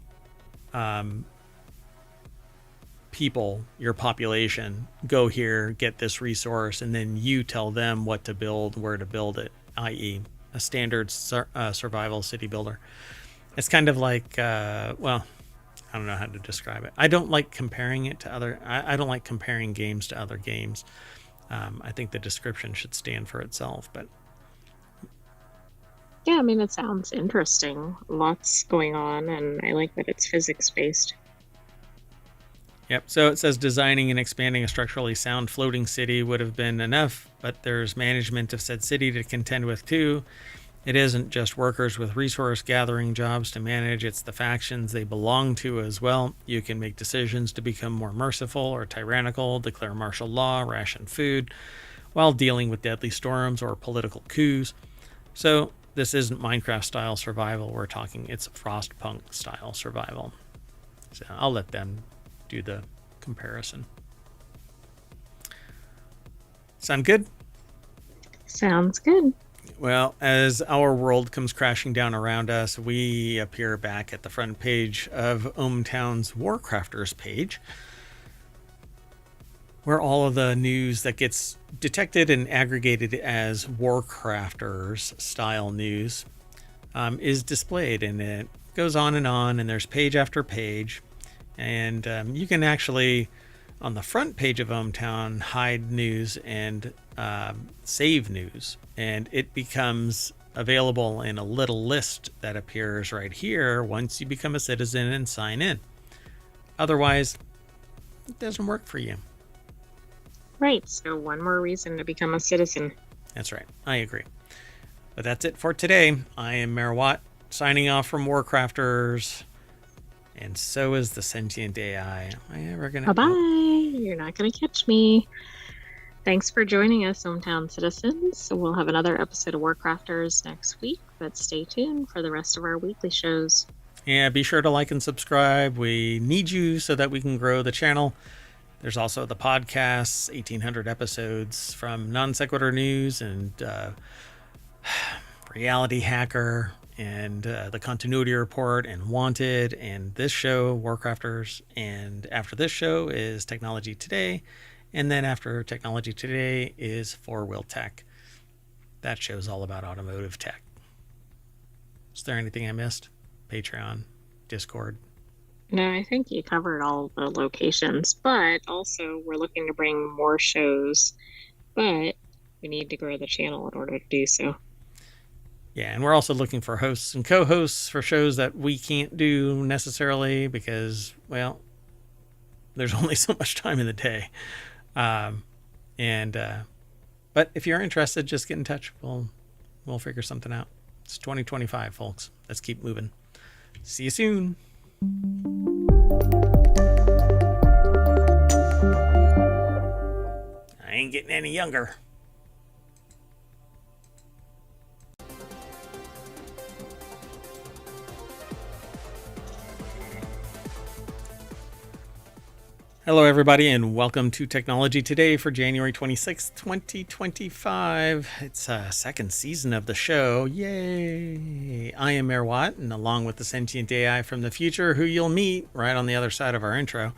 people, your population, go here, get this resource, and then you tell them what to build, where to build it, i.e. a standard survival city builder. It's kind of like, I don't know how to describe it. I don't like comparing it to other, I don't like comparing games to other games. I think the description should stand for itself, but. Yeah, I mean, it sounds interesting. Lots going on, and I like that it's physics-based. Yep. So it says designing and expanding a structurally sound floating city would have been enough, but there's management of said city to contend with too. It isn't just workers with resource gathering jobs to manage, it's the factions they belong to as well. You can make decisions to become more merciful or tyrannical, declare martial law, ration food, while dealing with deadly storms or political coups. So this isn't Minecraft style survival we're talking, it's Frostpunk style survival. So I'll let them do the comparison. Sound good? Sounds good. Well, as our world comes crashing down around us, we appear back at the front page of ohmTown's WarCrafters page, where all of the news that gets detected and aggregated as WarCrafters style news is displayed, and it goes on, and there's page after page. And you can actually, on the front page of ohmTown, hide news and save news, and it becomes available in a little list that appears right here once you become a citizen and sign in. Otherwise, it doesn't work for you. Right, so one more reason to become a citizen. That's right, I agree. But that's it for today. I am Mayor Watt, signing off from WarCrafters. And so is the sentient AI. Am I ever gonna? Bye-bye. You're not gonna catch me. Thanks for joining us, ohmTown citizens. We'll have another episode of WarCrafters next week, but stay tuned for the rest of our weekly shows. Yeah, be sure to like and subscribe. We need you so that we can grow the channel. There's also the podcasts, 1,800 episodes from Non Sequitur News and RealityHacker, and the Continuity Report, and Wanted, and this show, WarCrafters. And after this show is Technology Today, and then after Technology Today is Four Wheel Tech. That show's all about automotive tech. Is there anything I missed? Patreon, Discord? No, I think you covered all the locations, but also we're looking to bring more shows, but we need to grow the channel in order to do so. Yeah, and we're also looking for hosts and co-hosts for shows that we can't do necessarily because, well, there's only so much time in the day. But if you're interested, just get in touch. We'll figure something out. It's 2025, folks. Let's keep moving. See you soon. I ain't getting any younger. Hello, everybody, and welcome to Technology Today for January 26th, 2025. It's a second season of the show. Yay! I am Mayor Watt, and along with the sentient AI from the future, who you'll meet right on the other side of our intro,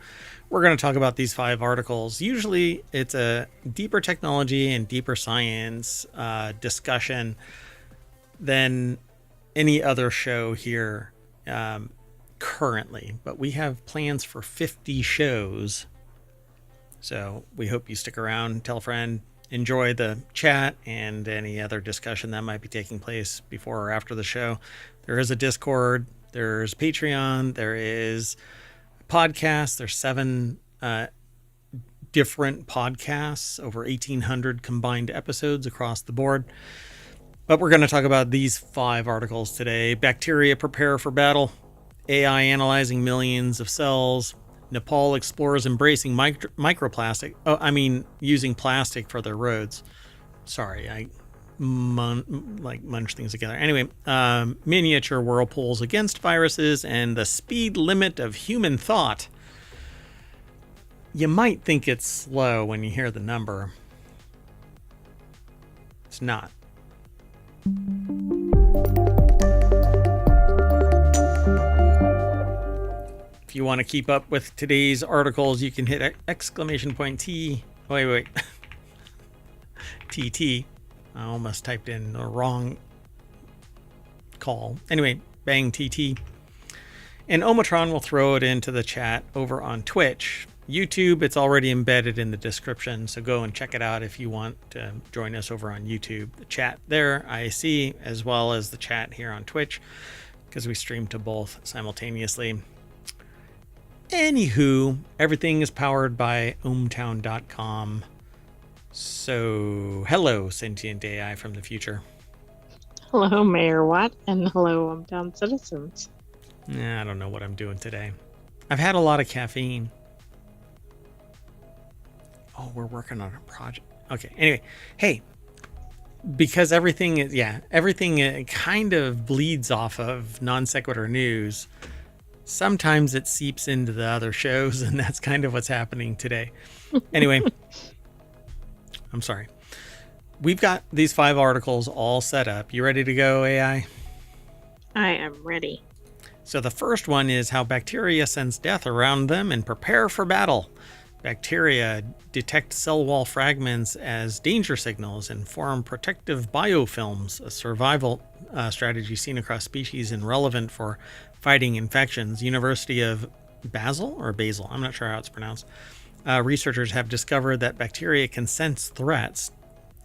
we're going to talk about these 5 articles. Usually, it's a deeper technology and deeper science discussion than any other show here currently, but we have plans for 50 shows, so we hope you stick around, tell a friend, enjoy the chat and any other discussion that might be taking place before or after the show. There is a Discord, there's Patreon, there is podcasts. There's 7 different podcasts, over 1,800 combined episodes across the board. But we're going to talk about these 5 articles today. Bacteria prepare for battle. AI analyzing millions of cells. Nepal explorers embracing microplastic. Using plastic for their roads. Sorry, I munch things together. Anyway, miniature whirlpools against viruses and the speed limit of human thought. You might think it's slow when you hear the number. It's not. If you want to keep up with today's articles, you can hit exclamation point T. Wait. TT. I almost typed in the wrong call. Anyway, bang TT. And Omatron will throw it into the chat over on Twitch. YouTube, it's already embedded in the description, so go and check it out if you want to join us over on YouTube. The chat there, I see, as well as the chat here on Twitch, because we stream to both simultaneously. Anywho, everything is powered by ohmtown.com. So, hello, sentient AI from the future. Hello, Mayor Watt, and hello, hometown citizens. I don't know what I'm doing today. I've had a lot of caffeine. Oh, we're working on a project. Okay, anyway, hey, because everything kind of bleeds off of Non Sequitur news. Sometimes it seeps into the other shows, and that's kind of what's happening today. Anyway, I'm sorry. We've got these 5 articles all set up. You ready to go, AI? I am ready. So the first one is how bacteria sense death around them and prepare for battle. Bacteria detect cell wall fragments as danger signals and form protective biofilms, a survival strategy seen across species and relevant for fighting infections. University of Basel, I'm not sure how it's pronounced. Researchers have discovered that bacteria can sense threats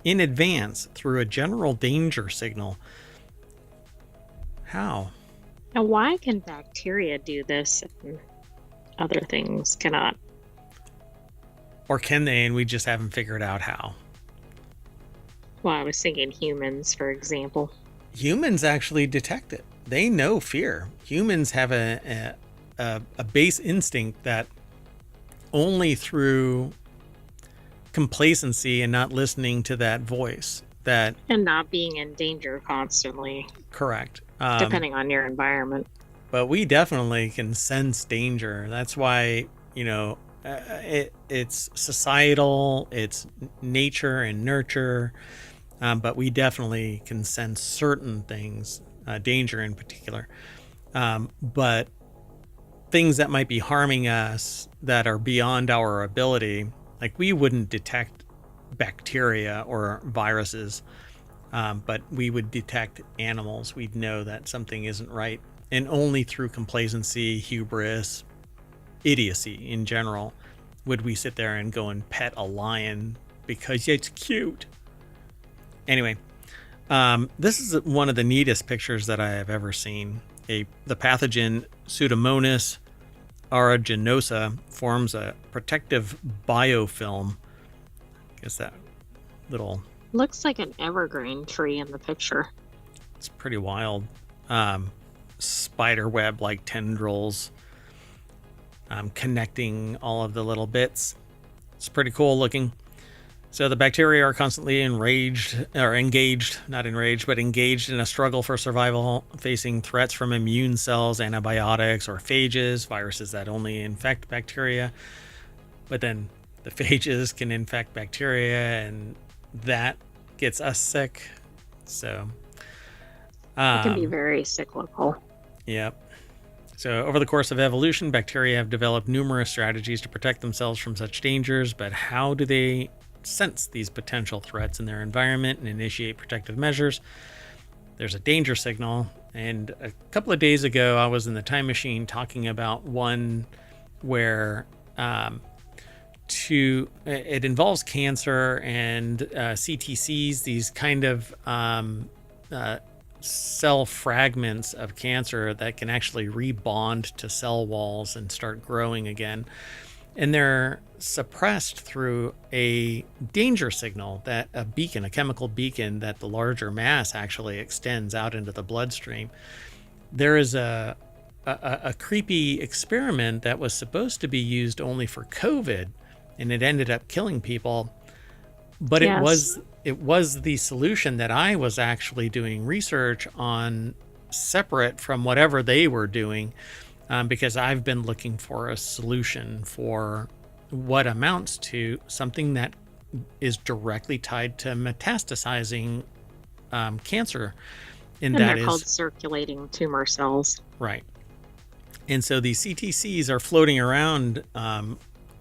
in advance through a general danger signal. How? Now, why can bacteria do this and other things cannot? Or can they, and we just haven't figured out how? Well, I was thinking humans, for example. Humans actually detect it. They know fear. Humans have a base instinct that only through complacency and not listening to that voice that... And not being in danger constantly. Correct. Depending on your environment. But we definitely can sense danger. That's why, it's societal, it's nature and nurture, but we definitely can sense certain things, danger in particular. But things that might be harming us that are beyond our ability, like we wouldn't detect bacteria or viruses, but we would detect animals. We'd know that something isn't right. And only through complacency, hubris, idiocy in general would we sit there and go and pet a lion because it's cute. Anyway, this is one of the neatest pictures that I have ever seen. The pathogen Pseudomonas aeruginosa forms a protective biofilm. I guess that little... Looks like an evergreen tree in the picture. It's pretty wild. Spider web like tendrils connecting all of the little bits. It's pretty cool looking. So the bacteria are constantly engaged in a struggle for survival, facing threats from immune cells, antibiotics, or phages, viruses that only infect bacteria. But then the phages can infect bacteria, and that gets us sick. So it can be very cyclical. Yep. So over the course of evolution, bacteria have developed numerous strategies to protect themselves from such dangers, but how do they sense these potential threats in their environment and initiate protective measures? There's a danger signal, and a couple of days ago I was in the time machine talking about one where it involves cancer and CTCs, these kind of cell fragments of cancer that can actually rebond to cell walls and start growing again. And they're suppressed through a danger signal, that a chemical beacon that the larger mass actually extends out into the bloodstream. There is a creepy experiment that was supposed to be used only for COVID, and it ended up killing people. But yes, it was the solution that I was actually doing research on, separate from whatever they were doing. Because I've been looking for a solution for what amounts to something that is directly tied to metastasizing cancer. And they're called circulating tumor cells. Right. And so these CTCs are floating around,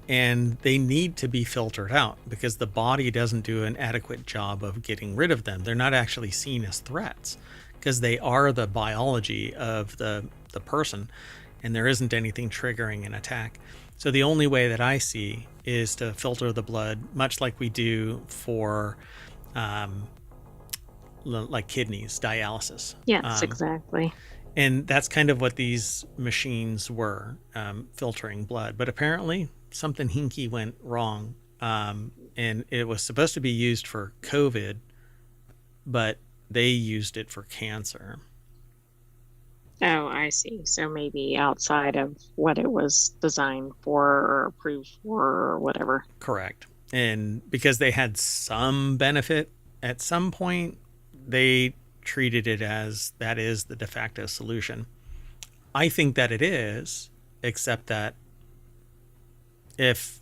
and they need to be filtered out because the body doesn't do an adequate job of getting rid of them. They're not actually seen as threats because they are the biology of the person. And there isn't anything triggering an attack. So the only way that I see is to filter the blood, much like we do for like kidneys, dialysis. Yes, exactly. And that's kind of what these machines were, filtering blood. But apparently, something hinky went wrong. And it was supposed to be used for COVID, but they used it for cancer. Oh, I see. So maybe outside of what it was designed for or approved for or whatever. Correct. And because they had some benefit at some point, they treated it as that is the de facto solution. I think that it is, except that if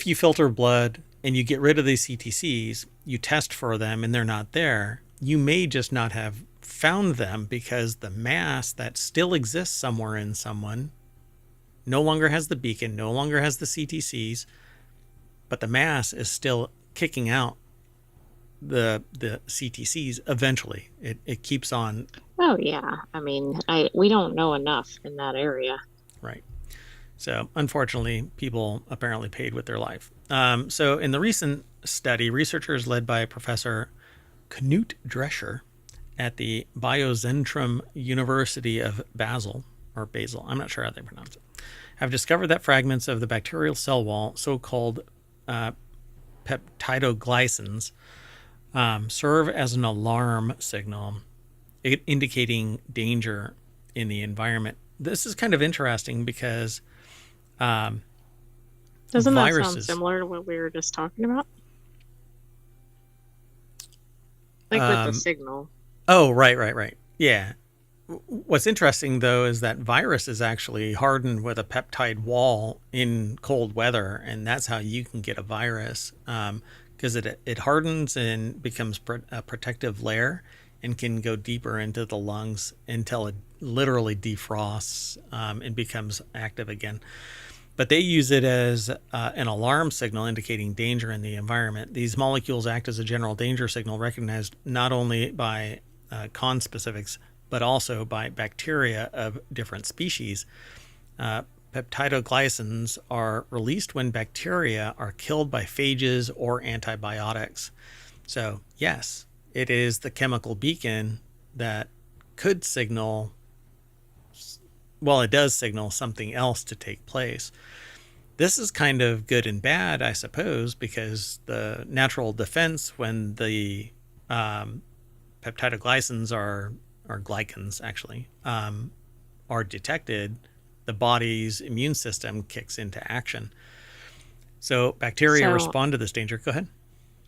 you filter blood and you get rid of these CTCs, you test for them and they're not there, you may just not have found them because the mass that still exists somewhere in someone no longer has the beacon, no longer has the CTCs, but the mass is still kicking out the CTCs eventually. It keeps on. Oh yeah. I mean, we don't know enough in that area. Right. So unfortunately, people apparently paid with their life. So in the recent study, researchers led by Professor Knut Drescher at the Biozentrum University of Basel, I'm not sure how they pronounce it, have discovered that fragments of the bacterial cell wall, so-called peptidoglycans, serve as an alarm signal indicating danger in the environment. This is kind of interesting because Doesn't that sound similar to what we were just talking about? Like with the signal. Oh, right. Yeah. What's interesting, though, is that viruses actually harden with a peptide wall in cold weather, and that's how you can get a virus, because it hardens and becomes a protective layer and can go deeper into the lungs until it literally defrosts and becomes active again. But they use it as an alarm signal indicating danger in the environment. These molecules act as a general danger signal recognized not only by conspecifics, but also by bacteria of different species. Peptidoglycans are released when bacteria are killed by phages or antibiotics. So, yes, it is the chemical beacon that could signal, well, it does signal something else to take place. This is kind of good and bad, I suppose, because the natural defense when the peptidoglycans are glycans actually are detected, the body's immune system kicks into action. So bacteria respond to this danger. Go ahead.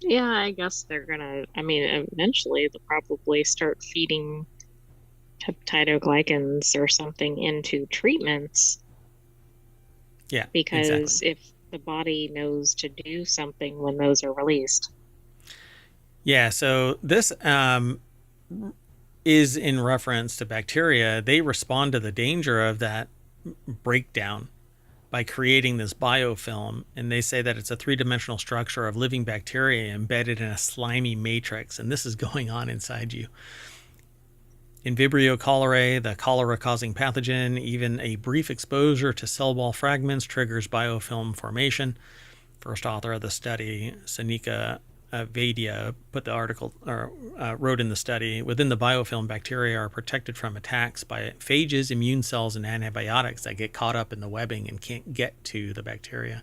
Yeah, I guess they're gonna, I mean, eventually they'll probably start feeding peptidoglycans or something into treatments. Yeah, because exactly. if the body knows to do something when those are released. Yeah, so this is in reference to bacteria. They respond to the danger of that breakdown by creating this biofilm, and they say that it's a three-dimensional structure of living bacteria embedded in a slimy matrix, and this is going on inside you. In Vibrio cholerae, the cholera-causing pathogen, even a brief exposure to cell wall fragments triggers biofilm formation. First author of the study, Sanika Vaidya, put the article or wrote in the study, within the biofilm, bacteria are protected from attacks by phages, immune cells, and antibiotics that get caught up in the webbing and can't get to the bacteria.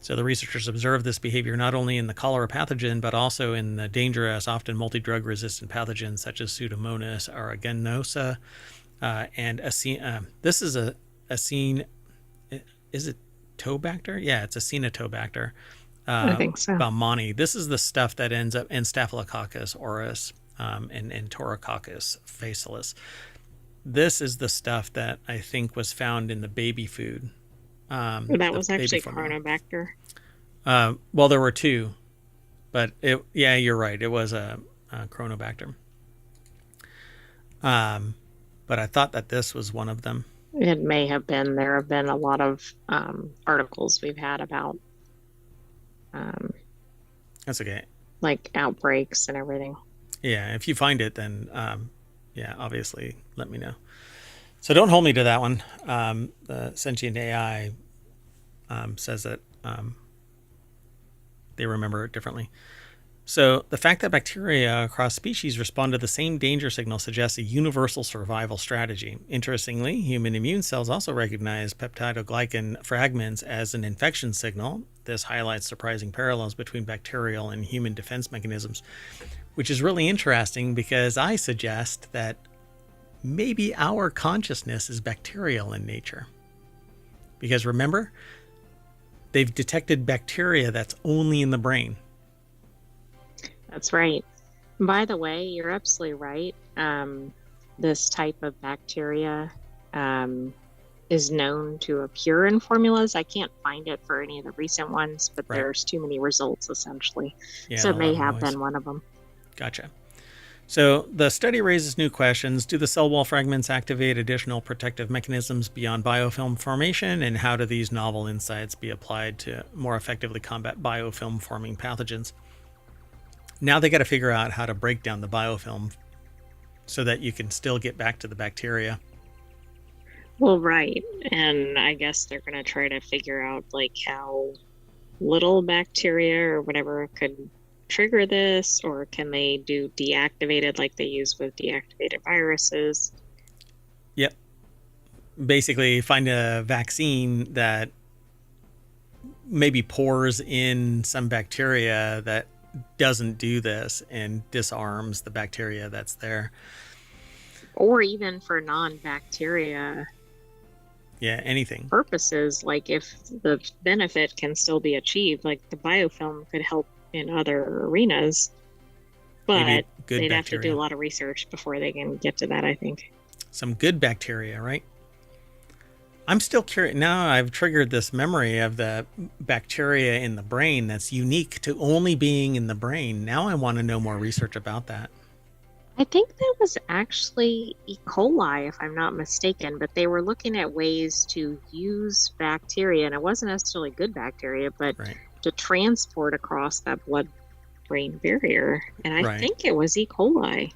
So the researchers observed this behavior not only in the cholera pathogen, but also in the dangerous, often multi-drug resistant pathogens such as Pseudomonas aeruginosa and this is a acene. Is it Tobacter? Yeah, it's Acinetobacter. I think so. Baumannii. This is the stuff that ends up in Staphylococcus aureus and Enterococcus facialis. This is the stuff that I think was found in the baby food. That was actually Chronobacter. Well, there were two, but you're right. It was a Chronobacter. But I thought that this was one of them. It may have been. There have been a lot of articles we've had about. That's okay. Like outbreaks and everything. Yeah, if you find it, then obviously let me know. So don't hold me to that one. The sentient AI says that they remember it differently. So the fact that bacteria across species respond to the same danger signal suggests a universal survival strategy. Interestingly, human immune cells also recognize peptidoglycan fragments as an infection signal. This highlights surprising parallels between bacterial and human defense mechanisms, which is really interesting because I suggest that maybe our consciousness is bacterial in nature. Because remember, they've detected bacteria that's only in the brain. That's right. By the way, you're absolutely right. This type of bacteria is known to appear in formulas. I can't find it for any of the recent ones, but Right. There's too many results, essentially. Yeah, So it a may lot of have noise. been one of them. Gotcha. So the study raises new questions. Do the cell wall fragments activate additional protective mechanisms beyond biofilm formation? And how do these novel insights be applied to more effectively combat biofilm forming pathogens? Now they got to figure out how to break down the biofilm so that you can still get back to the bacteria. Well, right. And I guess they're going to try to figure out like how little bacteria or whatever could trigger this, or can they do deactivated like they use with deactivated viruses? Yep. Basically, find a vaccine that maybe pours in some bacteria that doesn't do this and disarms the bacteria that's there. Or even for non-bacteria Yeah, anything. purposes, like if the benefit can still be achieved, like the biofilm could help in other arenas, Maybe but good they'd have to do bacteria. a lot of research before they can get to that, I think. Some good bacteria, right? I'm still curious. Now I've triggered this memory of the bacteria in the brain that's unique to only being in the brain. Now I want to know more research about that. I think that was actually E. coli, if I'm not mistaken, but they were looking at ways to use bacteria, and it wasn't necessarily good bacteria, but Right. to transport across that blood-brain barrier. And I Right. think it was E. coli,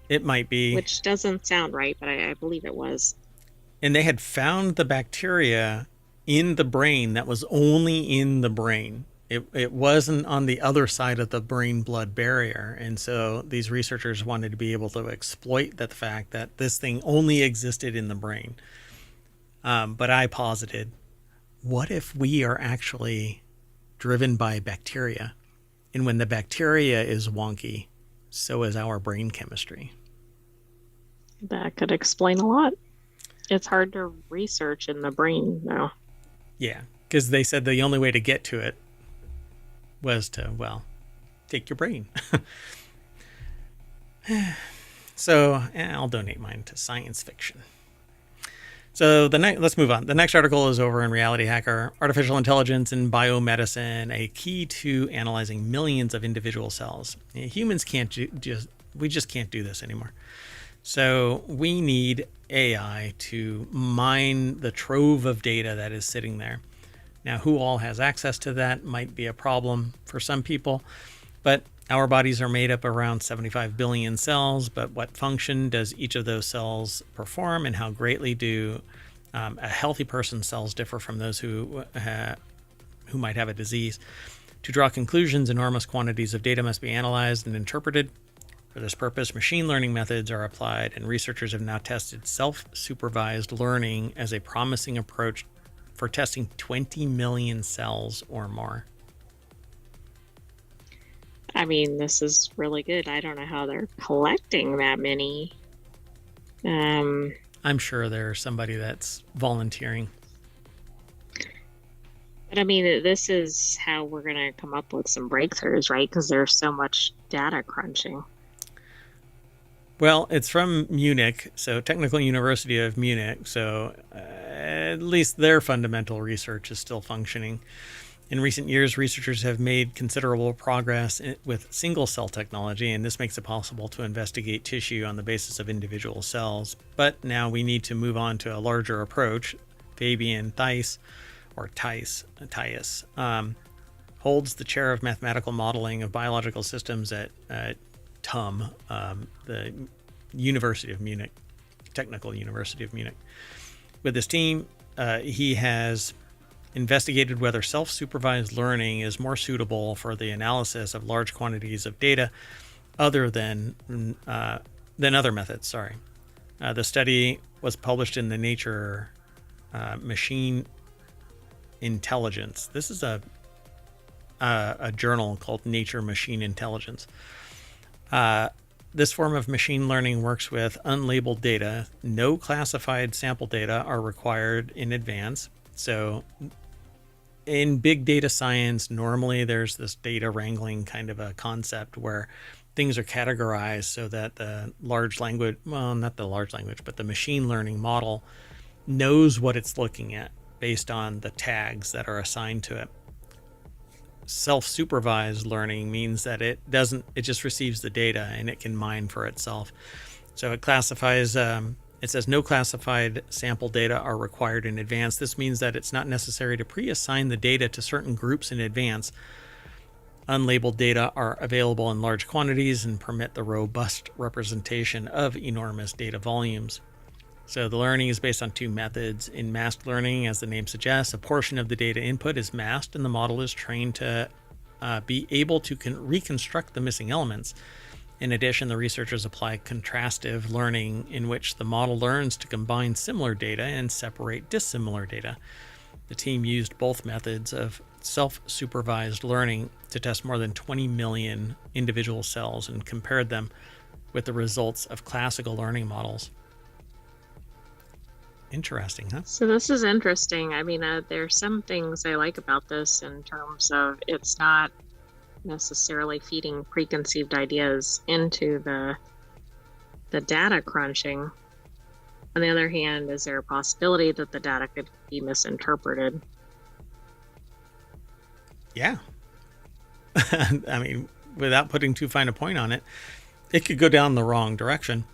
It might be. which doesn't sound right, but I believe it was. And they had found the bacteria in the brain that was only in the brain. It wasn't on the other side of the brain blood barrier. And so these researchers wanted to be able to exploit that fact that this thing only existed in the brain. But I posited, what if we are actually driven by bacteria? And when the bacteria is wonky, so is our brain chemistry. That could explain a lot. It's hard to research in the brain, though. Yeah, because they said the only way to get to it was to, well, take your brain. So I'll donate mine to science fiction. So let's move on. The next article is over in RealityHacker. Artificial intelligence in biomedicine, a key to analyzing millions of individual cells. Humans we just can't do this anymore. So we need AI to mine the trove of data that is sitting there. Now, who all has access to that might be a problem for some people, but our bodies are made up around 75 billion cells. But what function does each of those cells perform, and how greatly do a healthy person's cells differ from those who might have a disease? To draw conclusions, enormous quantities of data must be analyzed and interpreted. For this purpose, machine learning methods are applied, and researchers have now tested self-supervised learning as a promising approach for testing 20 million cells or more. I mean, this is really good. I don't know how they're collecting that many. I'm sure there's somebody that's volunteering. But I mean, this is how we're going to come up with some breakthroughs, right? Because there's so much data crunching. Well, it's from Munich, so Technical University of Munich, so at least their fundamental research is still functioning. In recent years, researchers have made considerable progress with single-cell technology, and this makes it possible to investigate tissue on the basis of individual cells. But now we need to move on to a larger approach. Fabian Theis, holds the chair of mathematical modeling of biological systems at TUM, the University of Munich, Technical University of Munich. With his team, he has investigated whether self-supervised learning is more suitable for the analysis of large quantities of data other than other methods. The study was published in the Nature Machine Intelligence. This is a journal called Nature Machine Intelligence. This form of machine learning works with unlabeled data. No classified sample data are required in advance. So in big data science, normally there's this data wrangling kind of a concept where things are categorized so that the large language, well, not the large language, but the machine learning model knows what it's looking at based on the tags that are assigned to it. Self-supervised learning means that it just receives the data and it can mine for itself. So it classifies, it says no classified sample data are required in advance. This means that it's not necessary to pre-assign the data to certain groups in advance. Unlabeled data are available in large quantities and permit the robust representation of enormous data volumes. So the learning is based on two methods. In masked learning, as the name suggests, a portion of the data input is masked and the model is trained to be able to reconstruct the missing elements. In addition, the researchers apply contrastive learning, in which the model learns to combine similar data and separate dissimilar data. The team used both methods of self-supervised learning to test more than 20 million individual cells and compared them with the results of classical learning models. Interesting, huh? So this is interesting. I mean, there's some things I like about this in terms of it's not necessarily feeding preconceived ideas into the data crunching. On the other hand, is there a possibility that the data could be misinterpreted? Yeah. I mean, without putting too fine a point on it, it could go down the wrong direction.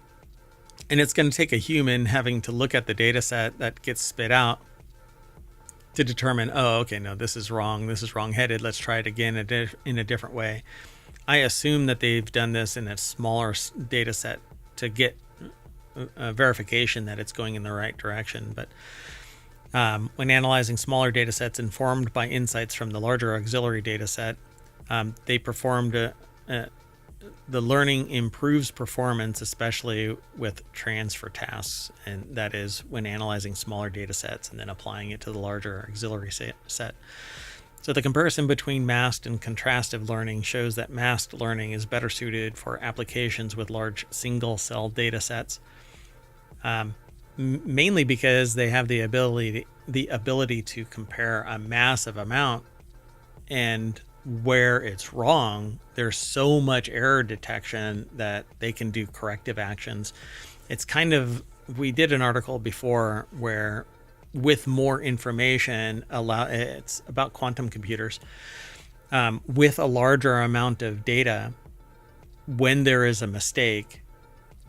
And it's going to take a human having to look at the data set that gets spit out to determine, oh, okay, no, this is wrong. This is wrong-headed. Let's try it again in a different way. I assume that they've done this in a smaller data set to get a verification that it's going in the right direction. But when analyzing smaller data sets informed by insights from the larger auxiliary data set, they performed the learning improves performance, especially with transfer tasks, and that is when analyzing smaller data sets and then applying it to the larger auxiliary set. So the comparison between masked and contrastive learning shows that masked learning is better suited for applications with large single-cell data sets, mainly because they have the ability to compare a massive amount, and where it's wrong, there's so much error detection that they can do corrective actions. It's kind of, we did an article before where with more information, it's about quantum computers, with a larger amount of data, when there is a mistake,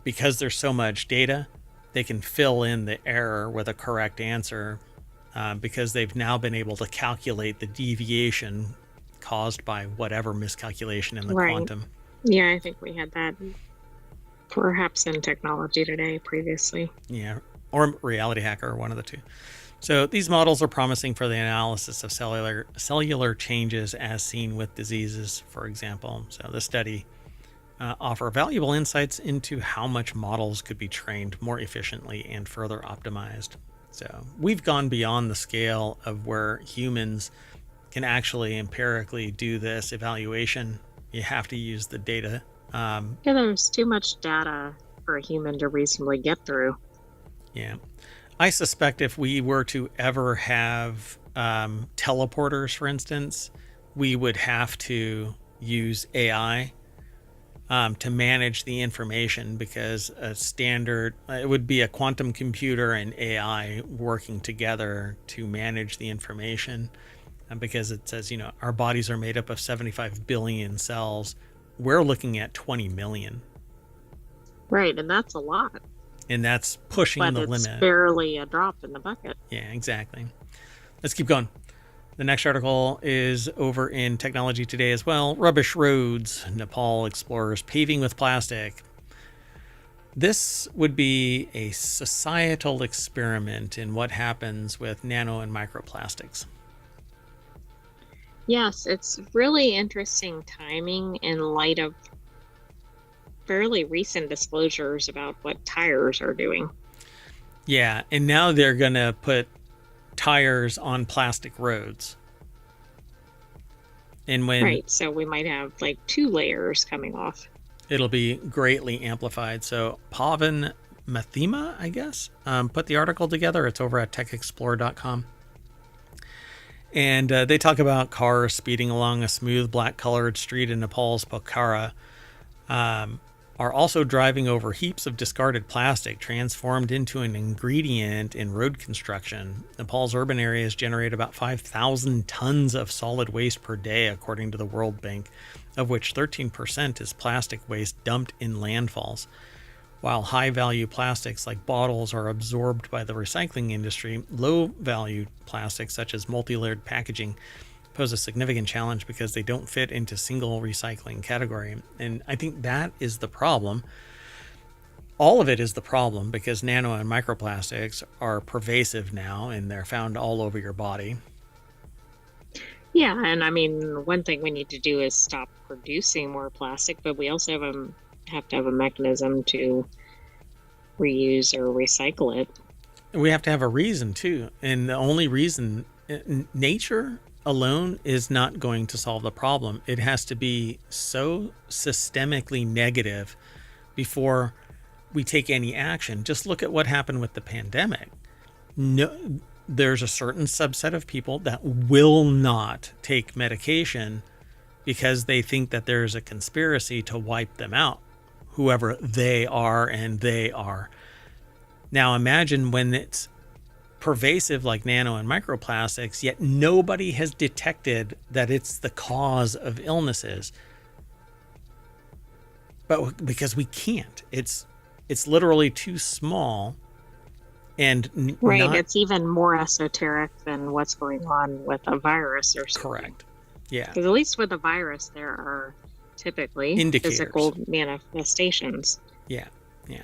because there's so much data, they can fill in the error with a correct answer, because they've now been able to calculate the deviation caused by whatever miscalculation in the quantum. Yeah, I think we had that perhaps in technology today previously. Yeah, or RealityHacker, one of the two. So these models are promising for the analysis of cellular changes as seen with diseases, for example. So the study offer valuable insights into how much models could be trained more efficiently and further optimized. So we've gone beyond the scale of where humans can actually empirically do this evaluation. You have to use the data. Yeah, there's too much data for a human to reasonably get through. Yeah. I suspect if we were to ever have teleporters, for instance, we would have to use AI to manage the information, because it would be a quantum computer and AI working together to manage the information. Because it says, our bodies are made up of 75 billion cells. We're looking at 20 million. Right, and that's a lot. And that's pushing the limit. But it's barely a drop in the bucket. Yeah, exactly. Let's keep going. The next article is over in Technology Today as well. Rubbish roads. Nepal explorers paving with plastic. This would be a societal experiment in what happens with nano and microplastics. Yes, it's really interesting timing in light of fairly recent disclosures about what tires are doing. Yeah, and now they're going to put tires on plastic roads. And when Right, so we might have like two layers coming off. it'll be greatly amplified. So Pavan Mathema, I guess, put the article together. It's over at techexplore.com. And they talk about cars speeding along a smooth black colored street in Nepal's Pokhara, are also driving over heaps of discarded plastic transformed into an ingredient in road construction. Nepal's urban areas generate about 5,000 tons of solid waste per day, according to the World Bank, of which 13% is plastic waste dumped in landfalls. While high-value plastics like bottles are absorbed by the recycling industry, low-value plastics such as multi-layered packaging pose a significant challenge because they don't fit into single recycling category. And I think that is the problem. All of it is the problem because nano and microplastics are pervasive now and they're found all over your body. Yeah, and I mean, one thing we need to do is stop producing more plastic, but we also have to have a mechanism to reuse or recycle it. We have to have a reason too. And the only reason, nature alone is not going to solve the problem. It has to be so systemically negative before we take any action. Just look at what happened with the pandemic. No, there's a certain subset of people that will not take medication because they think that there's a conspiracy to wipe them out, whoever they are, and they are. Now imagine when it's pervasive like nano and microplastics, yet nobody has detected that it's the cause of illnesses. But because we can't, it's literally too small and right. It's even more esoteric than what's going on with a virus or something. Correct. Yeah. Because at least with a virus, there are typically indicators, physical manifestations. Yeah. Yeah.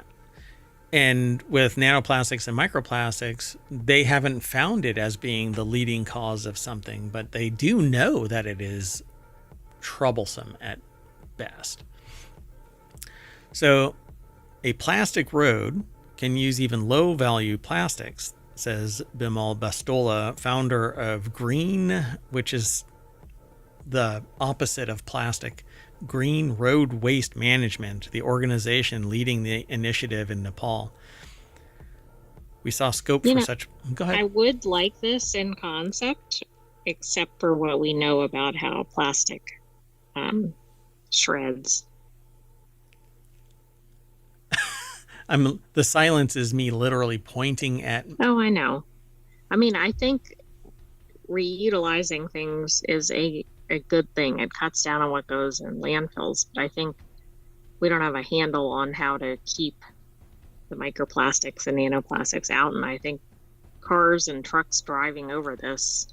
And with nanoplastics and microplastics, they haven't found it as being the leading cause of something, but they do know that it is troublesome at best. So a plastic road can use even low-value plastics, says Bimal Bastola, founder of Green, which is the opposite of plastic, Green Road Waste Management, the organization leading the initiative in Nepal. We saw scope for such. Go ahead. I would like this in concept, except for what we know about how plastic shreds. The silence is me literally pointing at. Oh, I know. I mean, I think reutilizing things is a good thing. It cuts down on what goes in landfills, but I think we don't have a handle on how to keep the microplastics and nanoplastics out. And I think cars and trucks driving over this,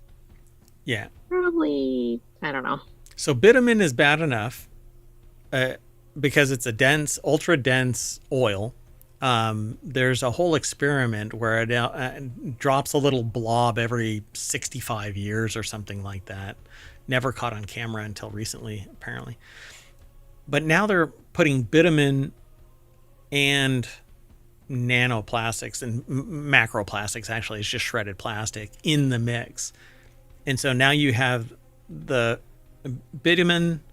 yeah, probably, I don't know. So bitumen is bad enough because it's a dense, ultra dense oil. There's a whole experiment where it drops a little blob every 65 years or something like that. Never caught on camera until recently, apparently. But now they're putting bitumen and nanoplastics and macroplastics, actually, it's just shredded plastic, in the mix. And so now you have the bitumen,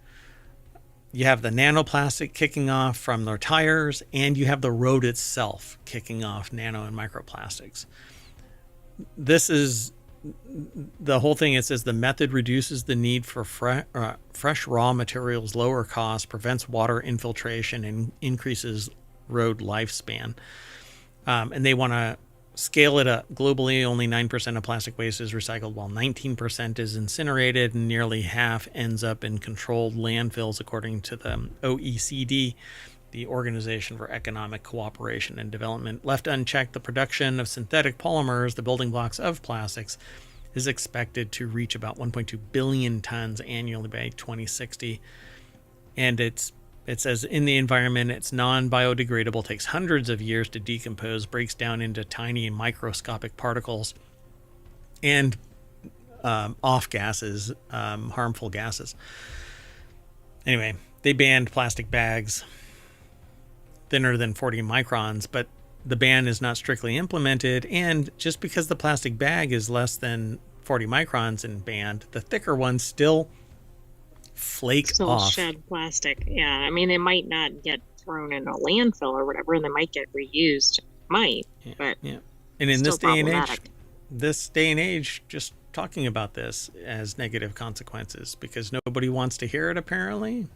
you have the nanoplastic kicking off from their tires, and you have the road itself kicking off nano and microplastics. This is the whole thing. It says the method reduces the need for fresh raw materials, lower cost, prevents water infiltration, and increases road lifespan. And they want to scale it up. Globally, only 9% of plastic waste is recycled, while 19% is incinerated, and nearly half ends up in controlled landfills, according to the OECD, the Organization for Economic Cooperation and Development. Left unchecked, the production of synthetic polymers, the building blocks of plastics, is expected to reach about 1.2 billion tons annually by 2060. And it says in the environment, it's non-biodegradable, takes hundreds of years to decompose, breaks down into tiny microscopic particles. And off gases, harmful gases. Anyway, they banned plastic bags thinner than 40 microns, but the ban is not strictly implemented. And just because the plastic bag is less than 40 microns and banned, the thicker ones still flake off. Shed plastic. Yeah. I mean, they might not get thrown in a landfill or whatever, and they might get reused. But yeah. And in this day and age, just talking about this has negative consequences because nobody wants to hear it, apparently.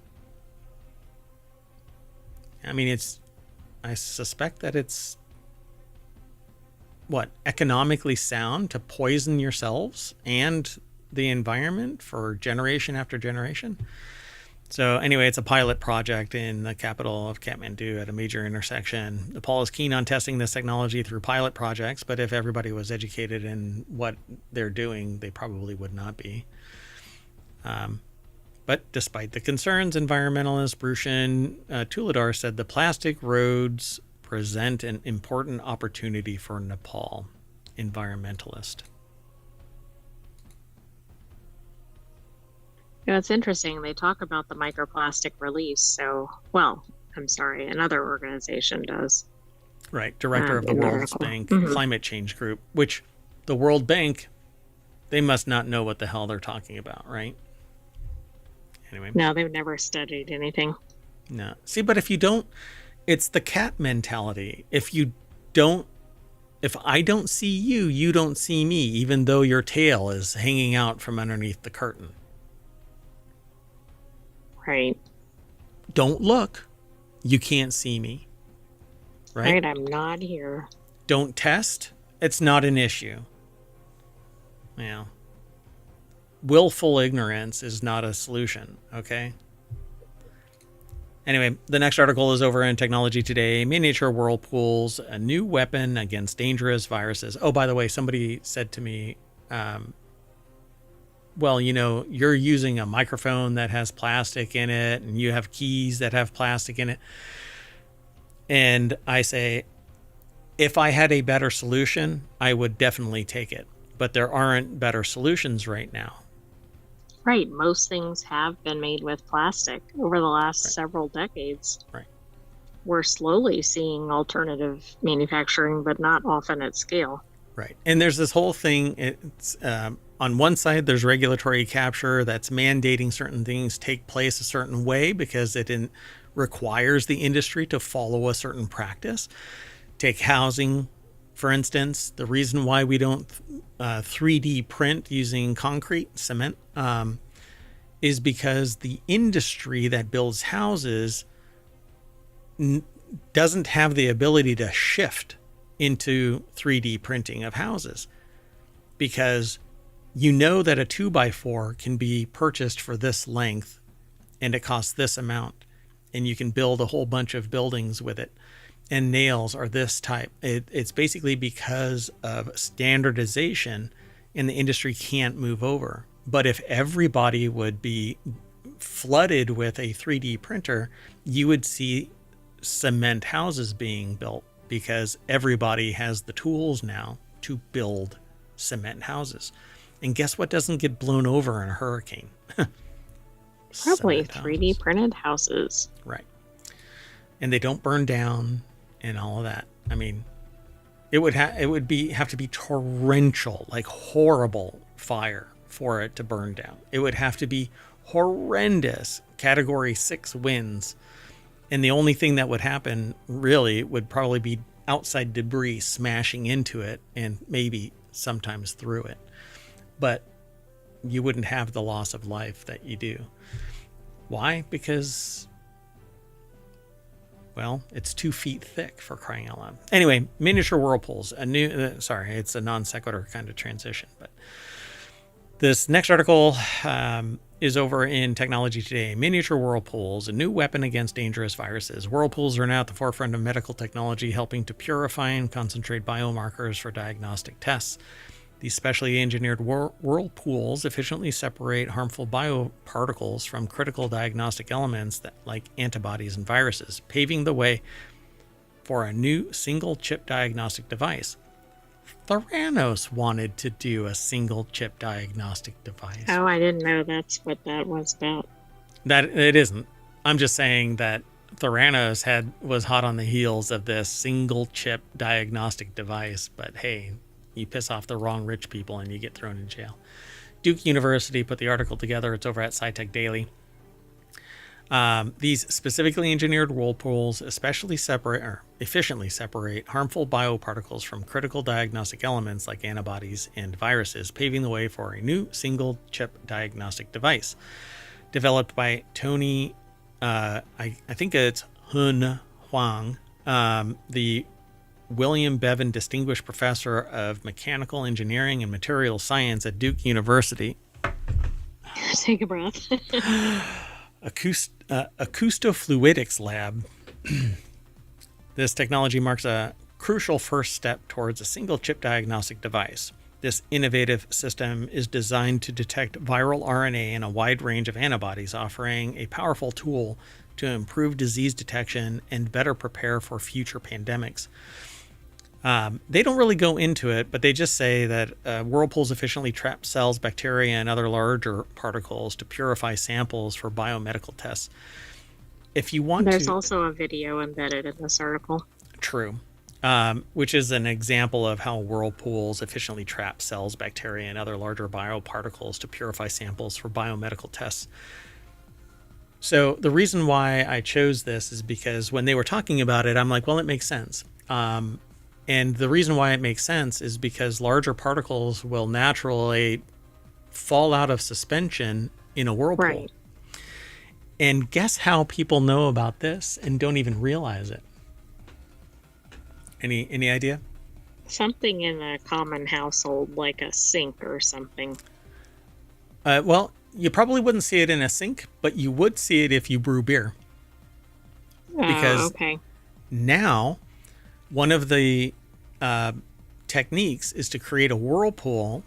I mean, I suspect that it's economically sound to poison yourselves and the environment for generation after generation. So anyway, it's a pilot project in the capital of Kathmandu at a major intersection. Nepal is keen on testing this technology through pilot projects, but if everybody was educated in what they're doing, they probably would not be. But despite the concerns, environmentalist Bhushan Tuladar said the plastic roads present an important opportunity for Nepal. Environmentalist. Yeah, it's interesting. They talk about the microplastic release. Another organization does. Right, director of the World Bank Climate Change Group, which the World Bank, they must not know what the hell they're talking about, right? Anyway. No, they've never studied anything. No. See, but if you don't, it's the cat mentality. If I don't see you, you don't see me, even though your tail is hanging out from underneath the curtain. Right. Don't look. You can't see me. Right? I'm not here. Don't test. It's not an issue. Yeah. Willful ignorance is not a solution, okay? Anyway, the next article is over in Technology Today. Miniature whirlpools, a new weapon against dangerous viruses. Oh, by the way, somebody said to me, well, you're using a microphone that has plastic in it, and you have keys that have plastic in it. And I say, if I had a better solution, I would definitely take it. But there aren't better solutions right now. Right. Most things have been made with plastic over the last several decades. Right. We're slowly seeing alternative manufacturing, but not often at scale. Right. And there's this whole thing. It's on one side, there's regulatory capture that's mandating certain things take place a certain way because it requires the industry to follow a certain practice. Take housing, for instance. The reason why we don't 3D print using concrete, cement, is because the industry that builds houses doesn't have the ability to shift into 3D printing of houses, because that a 2x4 can be purchased for this length and it costs this amount, and you can build a whole bunch of buildings with it, and nails are this type. It's basically because of standardization, and the industry can't move over. But if everybody would be flooded with a 3D printer, you would see cement houses being built, because everybody has the tools now to build cement houses. And guess what doesn't get blown over in a hurricane? Probably 3D printed houses. Right. And they don't burn down and all of that. I mean, it would have to be torrential, like horrible fire for it to burn down. It would have to be horrendous Category 6 winds. And the only thing that would happen really would probably be outside debris smashing into it and maybe sometimes through it. But you wouldn't have the loss of life that you do. Why? Because, well, it's 2 feet thick, for crying out loud. Anyway, miniature whirlpools. It's a non sequitur kind of transition. But this next article is over in Technology Today. Miniature whirlpools, a new weapon against dangerous viruses. Whirlpools are now at the forefront of medical technology, helping to purify and concentrate biomarkers for diagnostic tests. These specially engineered whirlpools efficiently separate harmful bioparticles from critical diagnostic elements like antibodies and viruses, paving the way for a new single-chip diagnostic device. Theranos wanted to do a single chip diagnostic device. Oh, I didn't know that's what that was about. That it isn't. I'm just saying that Theranos was hot on the heels of this single chip diagnostic device, but hey, you piss off the wrong rich people and you get thrown in jail. Duke University put the article together. It's over at SciTech Daily. These specifically engineered whirlpools efficiently separate harmful bioparticles from critical diagnostic elements like antibodies and viruses, paving the way for a new single chip diagnostic device. Developed by Tony, I think it's Hun Huang, the William Bevan Distinguished Professor of Mechanical Engineering and Materials Science at Duke University. Take a breath. Acoustofluidics Lab. This technology marks a crucial first step towards a single chip diagnostic device. This innovative system is designed to detect viral RNA and a wide range of antibodies, offering a powerful tool to improve disease detection and better prepare for future pandemics. They don't really go into it, but they just say that whirlpools efficiently trap cells, bacteria, and other larger particles to purify samples for biomedical tests. If you want There's also a video embedded in this article. True. Which is an example of how whirlpools efficiently trap cells, bacteria, and other larger bioparticles to purify samples for biomedical tests. So the reason why I chose this is because when they were talking about it, I'm like, well, it makes sense. And the reason why it makes sense is because larger particles will naturally fall out of suspension in a whirlpool. Right. And guess how people know about this and don't even realize it? Any idea? Something in a common household, like a sink or something. Well, you probably wouldn't see it in a sink, but you would see it if you brew beer. Because okay. Now, one of the techniques is to create a whirlpool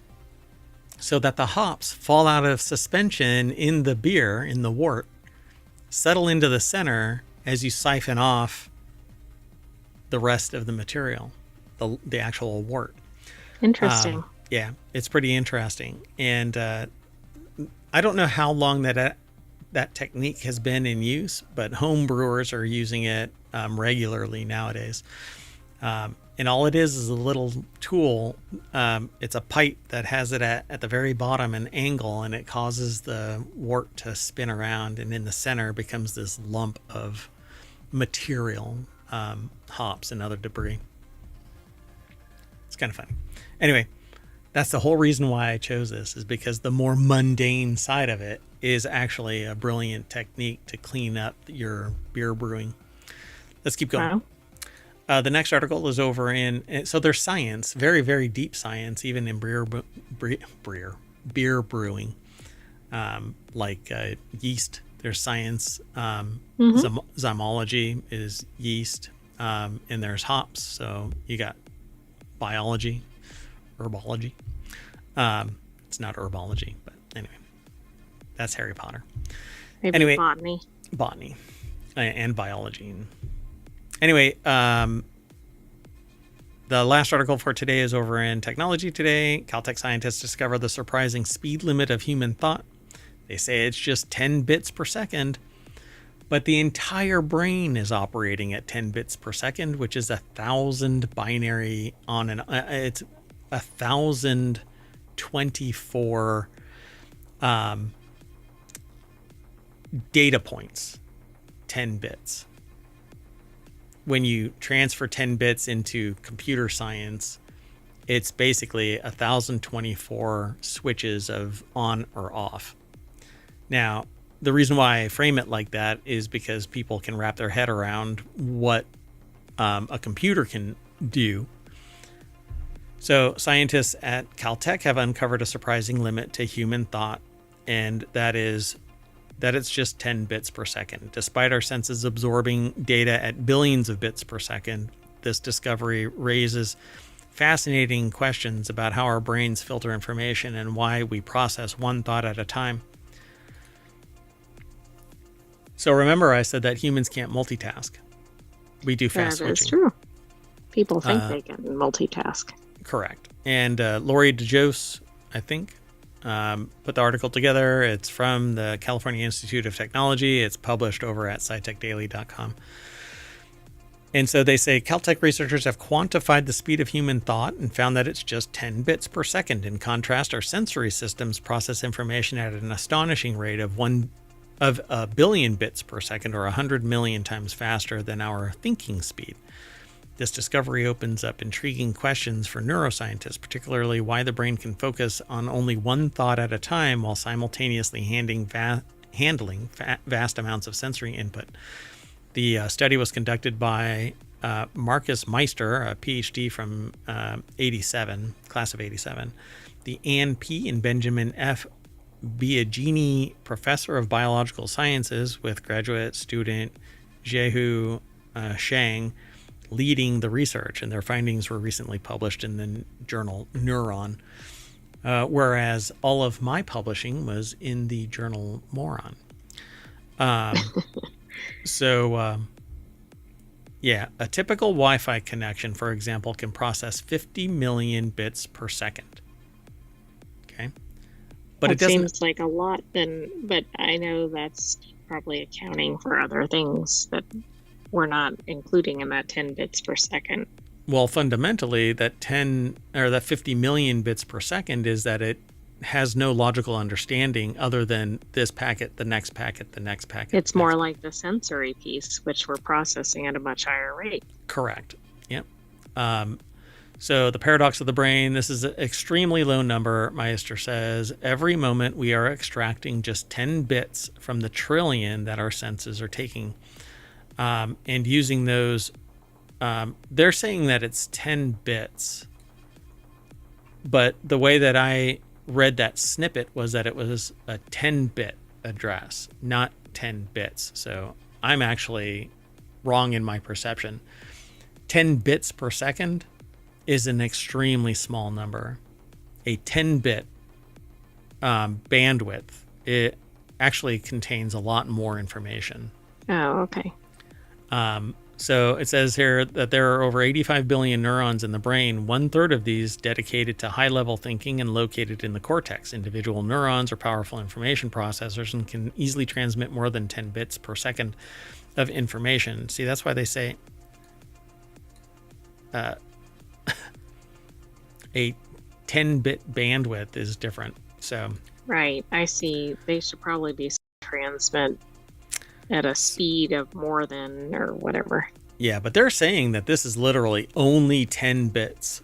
so that the hops fall out of suspension in the beer, in the wort, settle into the center as you siphon off the rest of the material, the actual wort. Interesting. Yeah, it's pretty interesting. And I don't know how long that technique has been in use, but home brewers are using it regularly nowadays. And all it is a little tool. It's a pipe that has it at the very bottom, an angle, and it causes the wort to spin around, and in the center becomes this lump of material, hops and other debris. It's kind of funny. Anyway, that's the whole reason why I chose this, is because the more mundane side of it is actually a brilliant technique to clean up your beer brewing. Let's keep going. Wow. The next article is over in, so there's science, very, very deep science, even in beer brewing, like yeast. There's science. Zymology is yeast, and there's hops. So you got biology, herbology. It's not herbology, but anyway, that's Harry Potter. Maybe anyway, botany, and biology. Anyway, the last article for today is over in Technology Today. Caltech scientists discover the surprising speed limit of human thought. They say it's just 10 bits per second, but the entire brain is operating at 10 bits per second, which is 1,000 binary on an. It's 1,024 data points. 10 bits. When you transfer 10 bits into computer science, it's basically 1,024 switches of on or off. Now, the reason why I frame it like that is because people can wrap their head around what a computer can do. So scientists at Caltech have uncovered a surprising limit to human thought, and that is that it's just 10 bits per second. Despite our senses absorbing data at billions of bits per second, this discovery raises fascinating questions about how our brains filter information and why we process one thought at a time. So remember, I said that humans can't multitask. We do fast switching. That is true. People think they can multitask. Correct. And Lori DeJose, I think, put the article together. It's from the California Institute of Technology. It's published over at scitechdaily.com. And so they say Caltech researchers have quantified the speed of human thought and found that it's just 10 bits per second. In contrast, our sensory systems process information at an astonishing rate of a billion bits per second, or 100 million times faster than our thinking speed. This discovery opens up intriguing questions for neuroscientists, particularly why the brain can focus on only one thought at a time while simultaneously handling vast amounts of sensory input. The study was conducted by Marcus Meister, a PhD from 87, class of 87, the Ann P. and Benjamin F. Biagini Professor of Biological Sciences, with graduate student Jehu Shang leading the research, and their findings were recently published in the journal Neuron, whereas all of my publishing was in the journal Moron. Yeah, a typical Wi-Fi connection, for example, can process 50 million bits per second. Okay. But it seems like a lot then, but I know that's probably accounting for other things that we're not including in that 10 bits per second. Well, fundamentally, that 50 million bits per second is that it has no logical understanding other than this packet, the next packet, the next packet. It's more like the sensory piece, which we're processing at a much higher rate. Correct. Yep. So the paradox of the brain, this is an extremely low number, Meister says. Every moment we are extracting just 10 bits from the trillion that our senses are taking. And using those, they're saying that it's 10 bits. But the way that I read that snippet was that it was a 10-bit address, not 10 bits. So I'm actually wrong in my perception. 10 bits per second is an extremely small number. A 10-bit bandwidth, it actually contains a lot more information. Oh, okay. So it says here that there are over 85 billion neurons in the brain, 1/3 of these dedicated to high-level thinking and located in the cortex. Individual neurons are powerful information processors and can easily transmit more than 10 bits per second of information. See, that's why they say a 10-bit bandwidth is different. So right, I see. They should probably be transmit at a speed of more than or whatever. Yeah, but they're saying that this is literally only 10 bits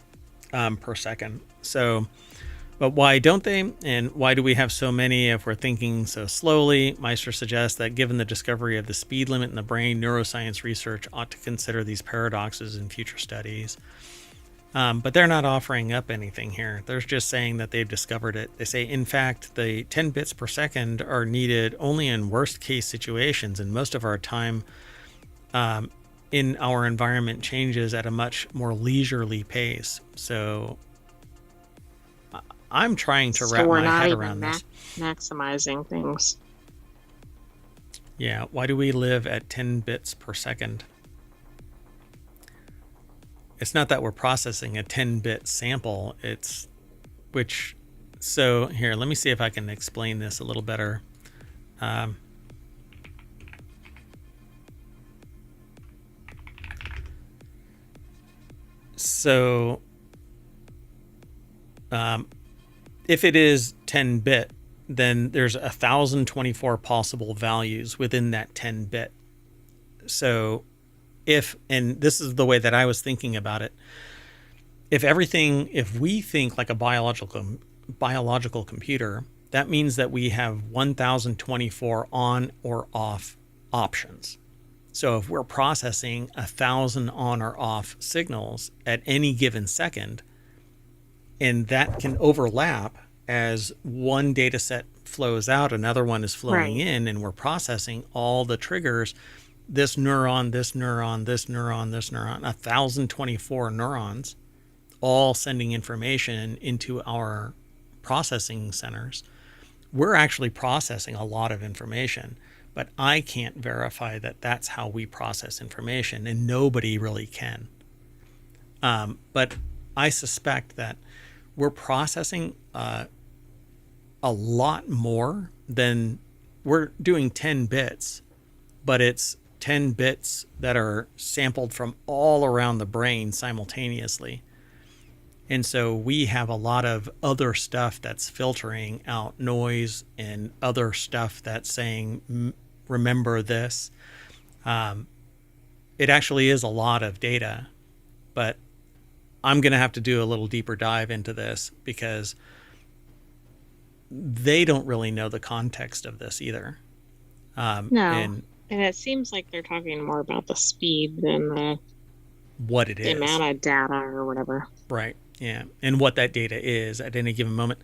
per second. So, but why don't they? And why do we have so many if we're thinking so slowly? Meister suggests that given the discovery of the speed limit in the brain, neuroscience research ought to consider these paradoxes in future studies. But they're not offering up anything here. They're just saying that they've discovered it. They say, in fact, the 10 bits per second are needed only in worst case situations, and most of our time in our environment changes at a much more leisurely pace. So I'm trying to wrap my head around this. Maximizing things. Yeah, why do we live at 10 bits per second? It's not that we're processing a 10-bit sample. So here, let me see if I can explain this a little better. If it is 10-bit, then there's 1,024 possible values within that 10-bit. So and this is the way that I was thinking about it, if we think like a biological computer, that means that we have 1,024 on or off options. So if we're processing 1,000 on or off signals at any given second, and that can overlap as one data set flows out, another one is flowing in, and we're processing all the triggers, this neuron, this neuron, this neuron, this neuron, 1,024 neurons, all sending information into our processing centers. We're actually processing a lot of information, but I can't verify that that's how we process information, and nobody really can. But I suspect that we're processing a lot more than we're doing 10 bits, but it's 10 bits that are sampled from all around the brain simultaneously. And so we have a lot of other stuff that's filtering out noise and other stuff that's saying, remember this. It actually is a lot of data, but I'm going to have to do a little deeper dive into this because they don't really know the context of this either. No. And it seems like they're talking more about the speed than what it is. The amount of data or whatever. Right. Yeah. And what that data is at any given moment.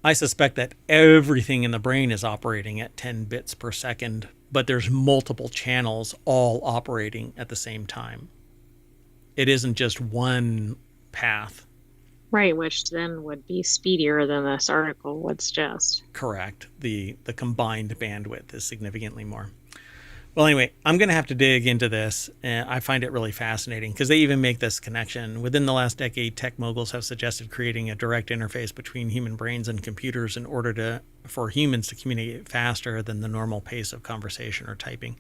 I suspect that everything in the brain is operating at 10 bits per second, but there's multiple channels all operating at the same time. It isn't just one path. Right, which then would be speedier than this article would suggest. Correct. The combined bandwidth is significantly more. Well, anyway, I'm going to have to dig into this. I find it really fascinating because they even make this connection. Within the last decade, tech moguls have suggested creating a direct interface between human brains and computers in order for humans to communicate faster than the normal pace of conversation or typing.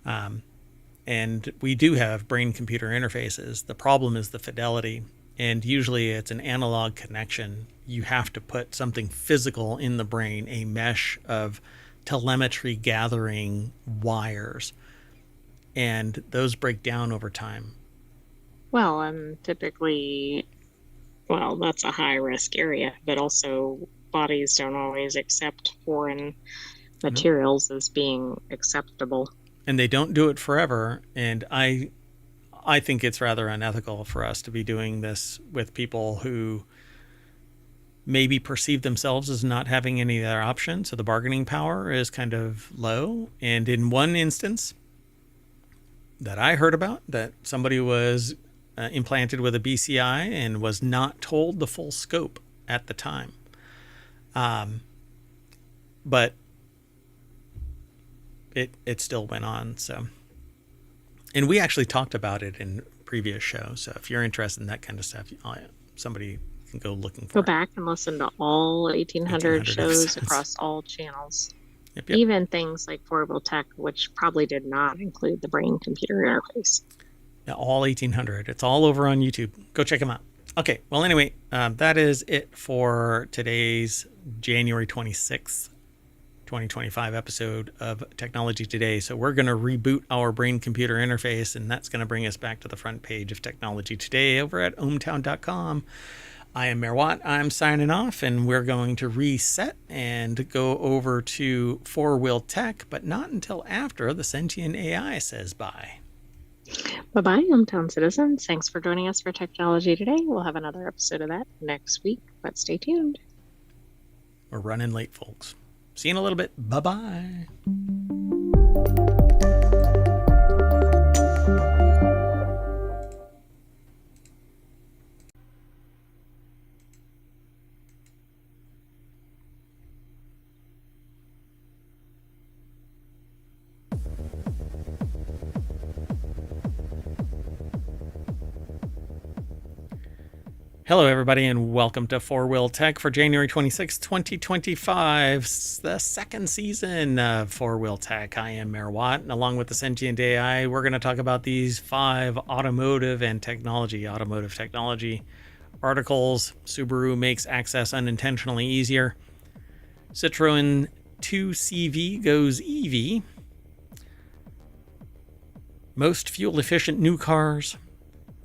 And we do have brain-computer interfaces. The problem is the fidelity. And usually it's an analog connection. You have to put something physical in the brain, a mesh of telemetry gathering wires, and those break down over time. Well, and typically, that's a high risk area, but also bodies don't always accept foreign materials as being acceptable. And they don't do it forever. And I think it's rather unethical for us to be doing this with people who maybe perceive themselves as not having any other options. So the bargaining power is kind of low. And in one instance that I heard about, that somebody was implanted with a BCI and was not told the full scope at the time. But it still went on. So, and we actually talked about it in previous shows. So if you're interested in that kind of stuff, somebody can go looking for Go back and listen to all 1800 shows episodes across all channels. Yep. Even things like For Real Tech, which probably did not include the brain-computer interface. Yeah, all 1800. It's all over on YouTube. Go check them out. Okay, well, anyway, that is it for today's January 26th, 2025 episode of Technology Today. So we're going to reboot our brain-computer interface, and that's going to bring us back to the front page of Technology Today over at ohmtown.com. I am Mayor Watt. I'm signing off, and we're going to reset and go over to For Real Tech, but not until after the sentient AI says bye. Bye-bye, ohmTown citizens. Thanks for joining us for Technology Today. We'll have another episode of that next week, but stay tuned. We're running late, folks. See you in a little bit. Bye-bye. Hello, everybody, and welcome to For Real Tech for January 26, 2025, the second season of For Real Tech. I am Mayor Watt, and along with the Sentient AI, we're going to talk about these 5 automotive technology articles. Subaru makes access unintentionally easier. Citroen 2CV goes EV. Most fuel-efficient new cars.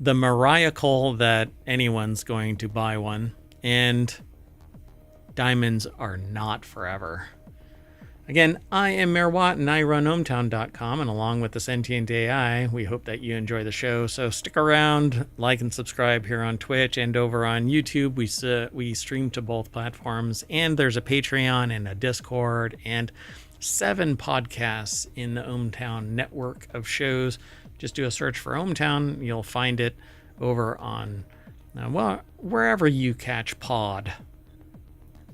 The miracle that anyone's going to buy one, and diamonds are not forever. Again, I am Mayor Watt, and I run ohmtown.com, and along with the Sentient AI, we hope that you enjoy the show. So stick around, like and subscribe here on Twitch and over on YouTube. We stream to both platforms, and there's a Patreon and a Discord and 7 podcasts in the ohmTown network of shows. Just do a search for ohmTown. You'll find it over on, wherever you catch pod.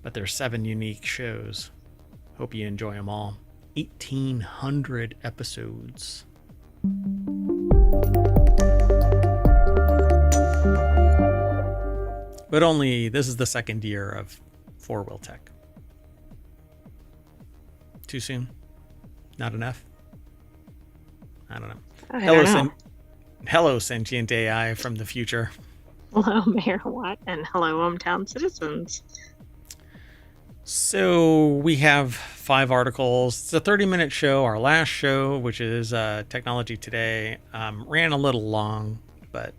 But there's 7 unique shows. Hope you enjoy them all. 1,800 episodes. But only, this is the second year of four-wheel tech. Too soon? Not enough? I don't know. I don't know. Hello, sentient AI from the future. Hello, Mayor Watt, and hello, hometown citizens. So we have 5 articles. It's a 30-minute show. Our last show, which is Technology Today, ran a little long, but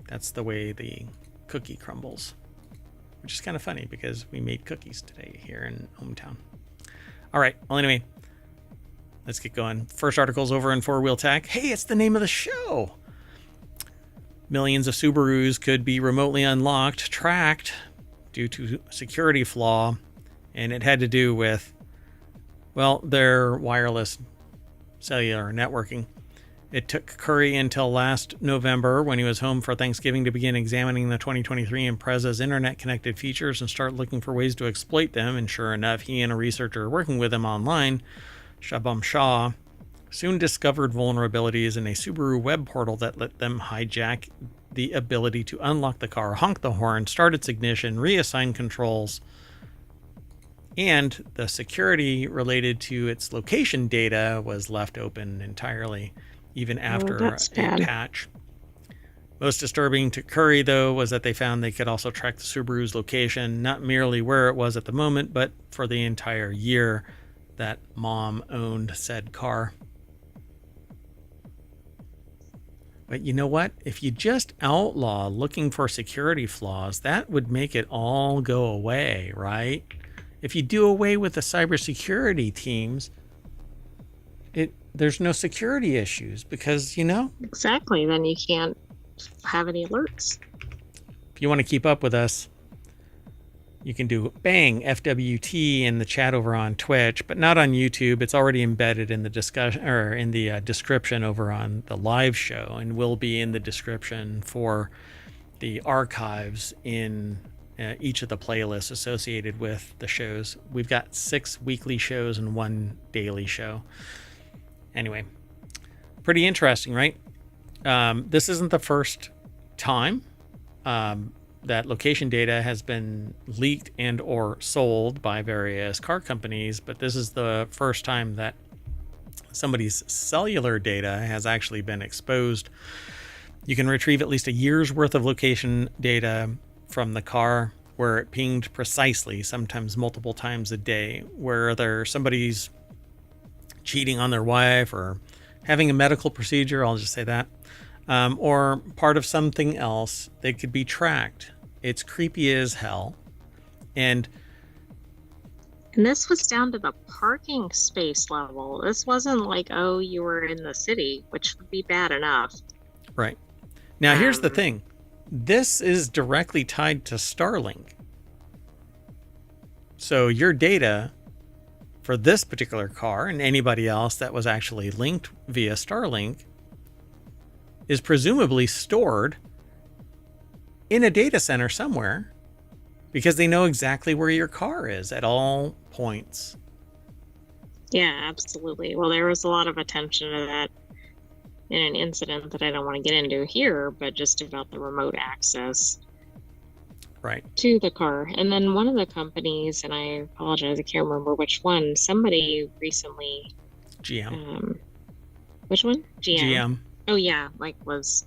that's the way the cookie crumbles, which is kind of funny because we made cookies today here in hometown. All right. Well, anyway, let's get going. First article's over in Four Wheel Tech. Hey, it's the name of the show. Millions of Subarus could be remotely unlocked, tracked due to security flaw, and it had to do with, well, their wireless cellular networking. It took Curry until last November when he was home for Thanksgiving to begin examining the 2023 Impreza's internet-connected features and start looking for ways to exploit them, and sure enough, he and a researcher working with him online, Shabam Shah, soon discovered vulnerabilities in a Subaru web portal that let them hijack the ability to unlock the car, honk the horn, start its ignition, reassign controls, and the security related to its location data was left open entirely, even after a patch. Most disturbing to Curry, though, was that they found they could also track the Subaru's location, not merely where it was at the moment, but for the entire year that mom owned said car. But you know what? If you just outlaw looking for security flaws, that would make it all go away, right? If you do away with the cybersecurity teams, there's no security issues because, Exactly. Then you can't have any alerts. If you want to keep up with us, you can do bang FWT in the chat over on Twitch, but not on YouTube. It's already embedded in the discussion or in the description over on the live show, and will be in the description for the archives in each of the playlists associated with the shows. We've got 6 weekly shows and 1 daily show. Anyway, pretty interesting, right? This isn't the first time that location data has been leaked and or sold by various car companies, but this is the first time that somebody's cellular data has actually been exposed. You can retrieve at least a year's worth of location data from the car where it pinged precisely, sometimes multiple times a day, whether somebody's cheating on their wife or having a medical procedure, I'll just say that, or part of something else. They could be tracked. It's creepy as hell. And this was down to the parking space level. This wasn't like, oh, you were in the city, which would be bad enough. Right. Now, here's the thing. This is directly tied to Starlink. So your data for this particular car and anybody else that was actually linked via Starlink is presumably stored in a data center somewhere because they know exactly where your car is at all points. Yeah, absolutely. Well, there was a lot of attention to that in an incident that I don't want to get into here, but just about the remote access to the car. And then one of the companies, and I apologize, I can't remember which one, somebody recently... GM. Which one? GM. Oh, yeah, was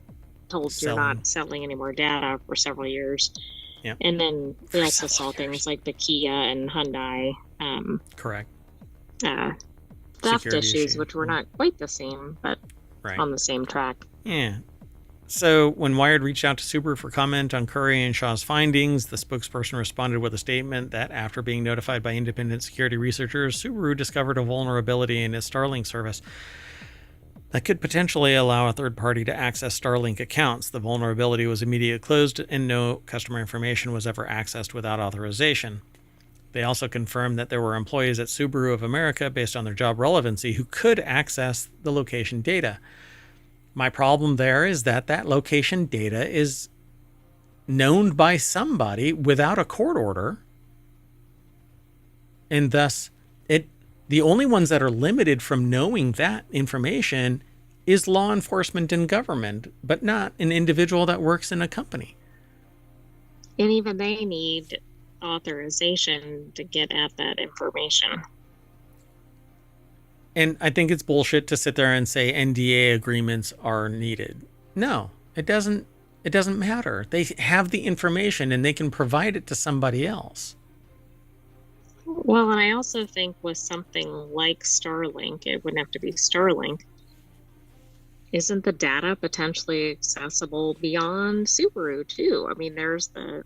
told you're not selling any more data for several years. Yep. And then we also saw things like the Kia and Hyundai. Correct. Theft issues, which were not quite the same, but on the same track. Yeah. So when Wired reached out to Subaru for comment on Curry and Shaw's findings, the spokesperson responded with a statement that after being notified by independent security researchers, Subaru discovered a vulnerability in its Starlink service that could potentially allow a third party to access Starlink accounts. The vulnerability was immediately closed and no customer information was ever accessed without authorization. They also confirmed that there were employees at Subaru of America, based on their job relevancy, who could access the location data. My problem there is that location data is known by somebody without a court order, and thus the only ones that are limited from knowing that information is law enforcement and government, but not an individual that works in a company. And even they need authorization to get at that information. And I think it's bullshit to sit there and say NDA agreements are needed. No, it doesn't. It doesn't matter. They have the information and they can provide it to somebody else. Well, and I also think with something like Starlink, it wouldn't have to be Starlink. Isn't the data potentially accessible beyond Subaru too? I mean, there's the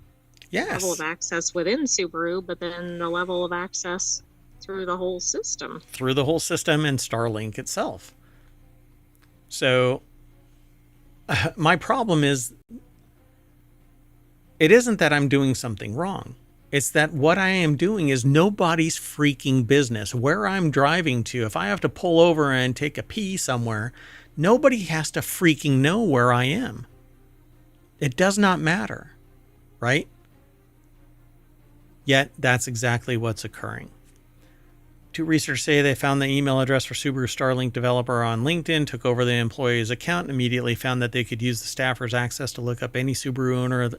level of access within Subaru, but then the level of access through the whole system. Through the whole system and Starlink itself. So my problem is, it isn't that I'm doing something wrong. It's that what I am doing is nobody's freaking business. Where I'm driving to, if I have to pull over and take a pee somewhere, nobody has to freaking know where I am. It does not matter, right? Yet that's exactly what's occurring. Two researchers say they found the email address for Subaru Starlink developer on LinkedIn, took over the employee's account, and immediately found that they could use the staffer's access to look up any Subaru owner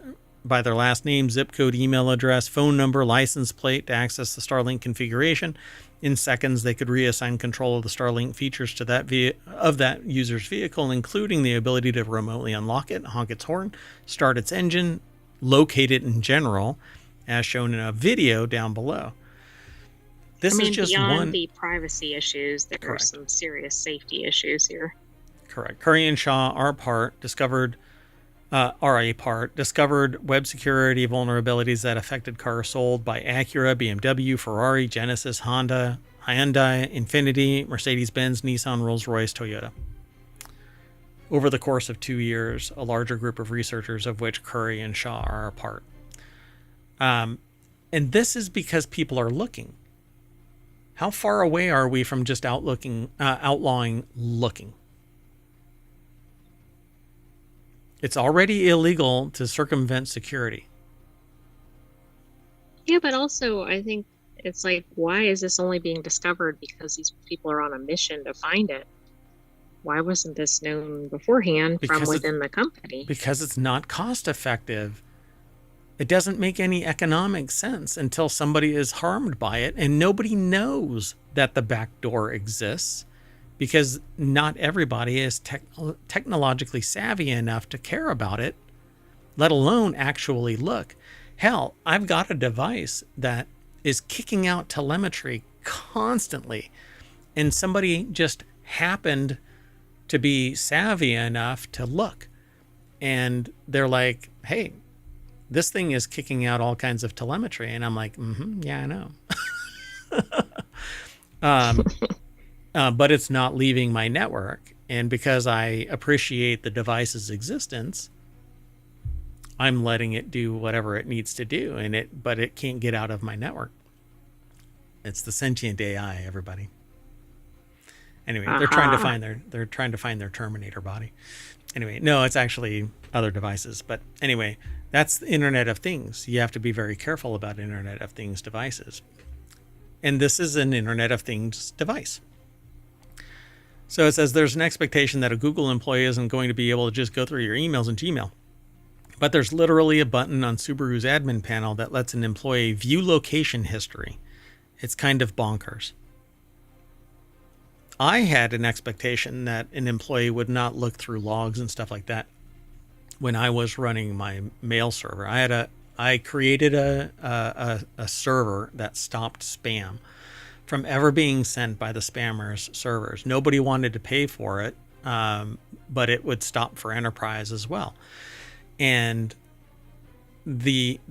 by their last name, zip code, email address, phone number, license plate to access the Starlink configuration. In seconds, they could reassign control of the Starlink features to that user's vehicle, including the ability to remotely unlock it, honk its horn, start its engine, locate it in general, as shown in a video down below. This is just beyond the privacy issues, there are some serious safety issues here. Correct. Curry and Shaw discovered web security vulnerabilities that affected cars sold by Acura, BMW, Ferrari, Genesis, Honda, Hyundai, Infiniti, Mercedes-Benz, Nissan, Rolls-Royce, Toyota. Over the course of 2 years, a larger group of researchers, of which Curry and Shaw are a part. And this is because people are looking. How far away are we from just outlawing looking? It's already illegal to circumvent security. Yeah, but also I think it's like, why is this only being discovered because these people are on a mission to find it? Why wasn't this known beforehand from within the company? Because it's not cost effective. It doesn't make any economic sense until somebody is harmed by it, and nobody knows that the back door exists because not everybody is technologically savvy enough to care about it, let alone actually look. Hell, I've got a device that is kicking out telemetry constantly, and somebody just happened to be savvy enough to look, and they're like, hey, this thing is kicking out all kinds of telemetry. And I'm like, yeah, I know. But it's not leaving my network. And because I appreciate the device's existence, I'm letting it do whatever it needs to do. But it can't get out of my network. It's the sentient AI, everybody. Anyway, they're trying to find their Terminator body. Anyway, no, it's actually other devices. But anyway, that's the Internet of Things. You have to be very careful about Internet of Things devices. And this is an Internet of Things device. So it says there's an expectation that a Google employee isn't going to be able to just go through your emails in Gmail. But there's literally a button on Subaru's admin panel that lets an employee view location history. It's kind of bonkers. I had an expectation that an employee would not look through logs and stuff like that when I was running my mail server. I created a server that stopped spam from ever being sent by the spammers' servers. Nobody wanted to pay for it, but it would stop for enterprise as well. And the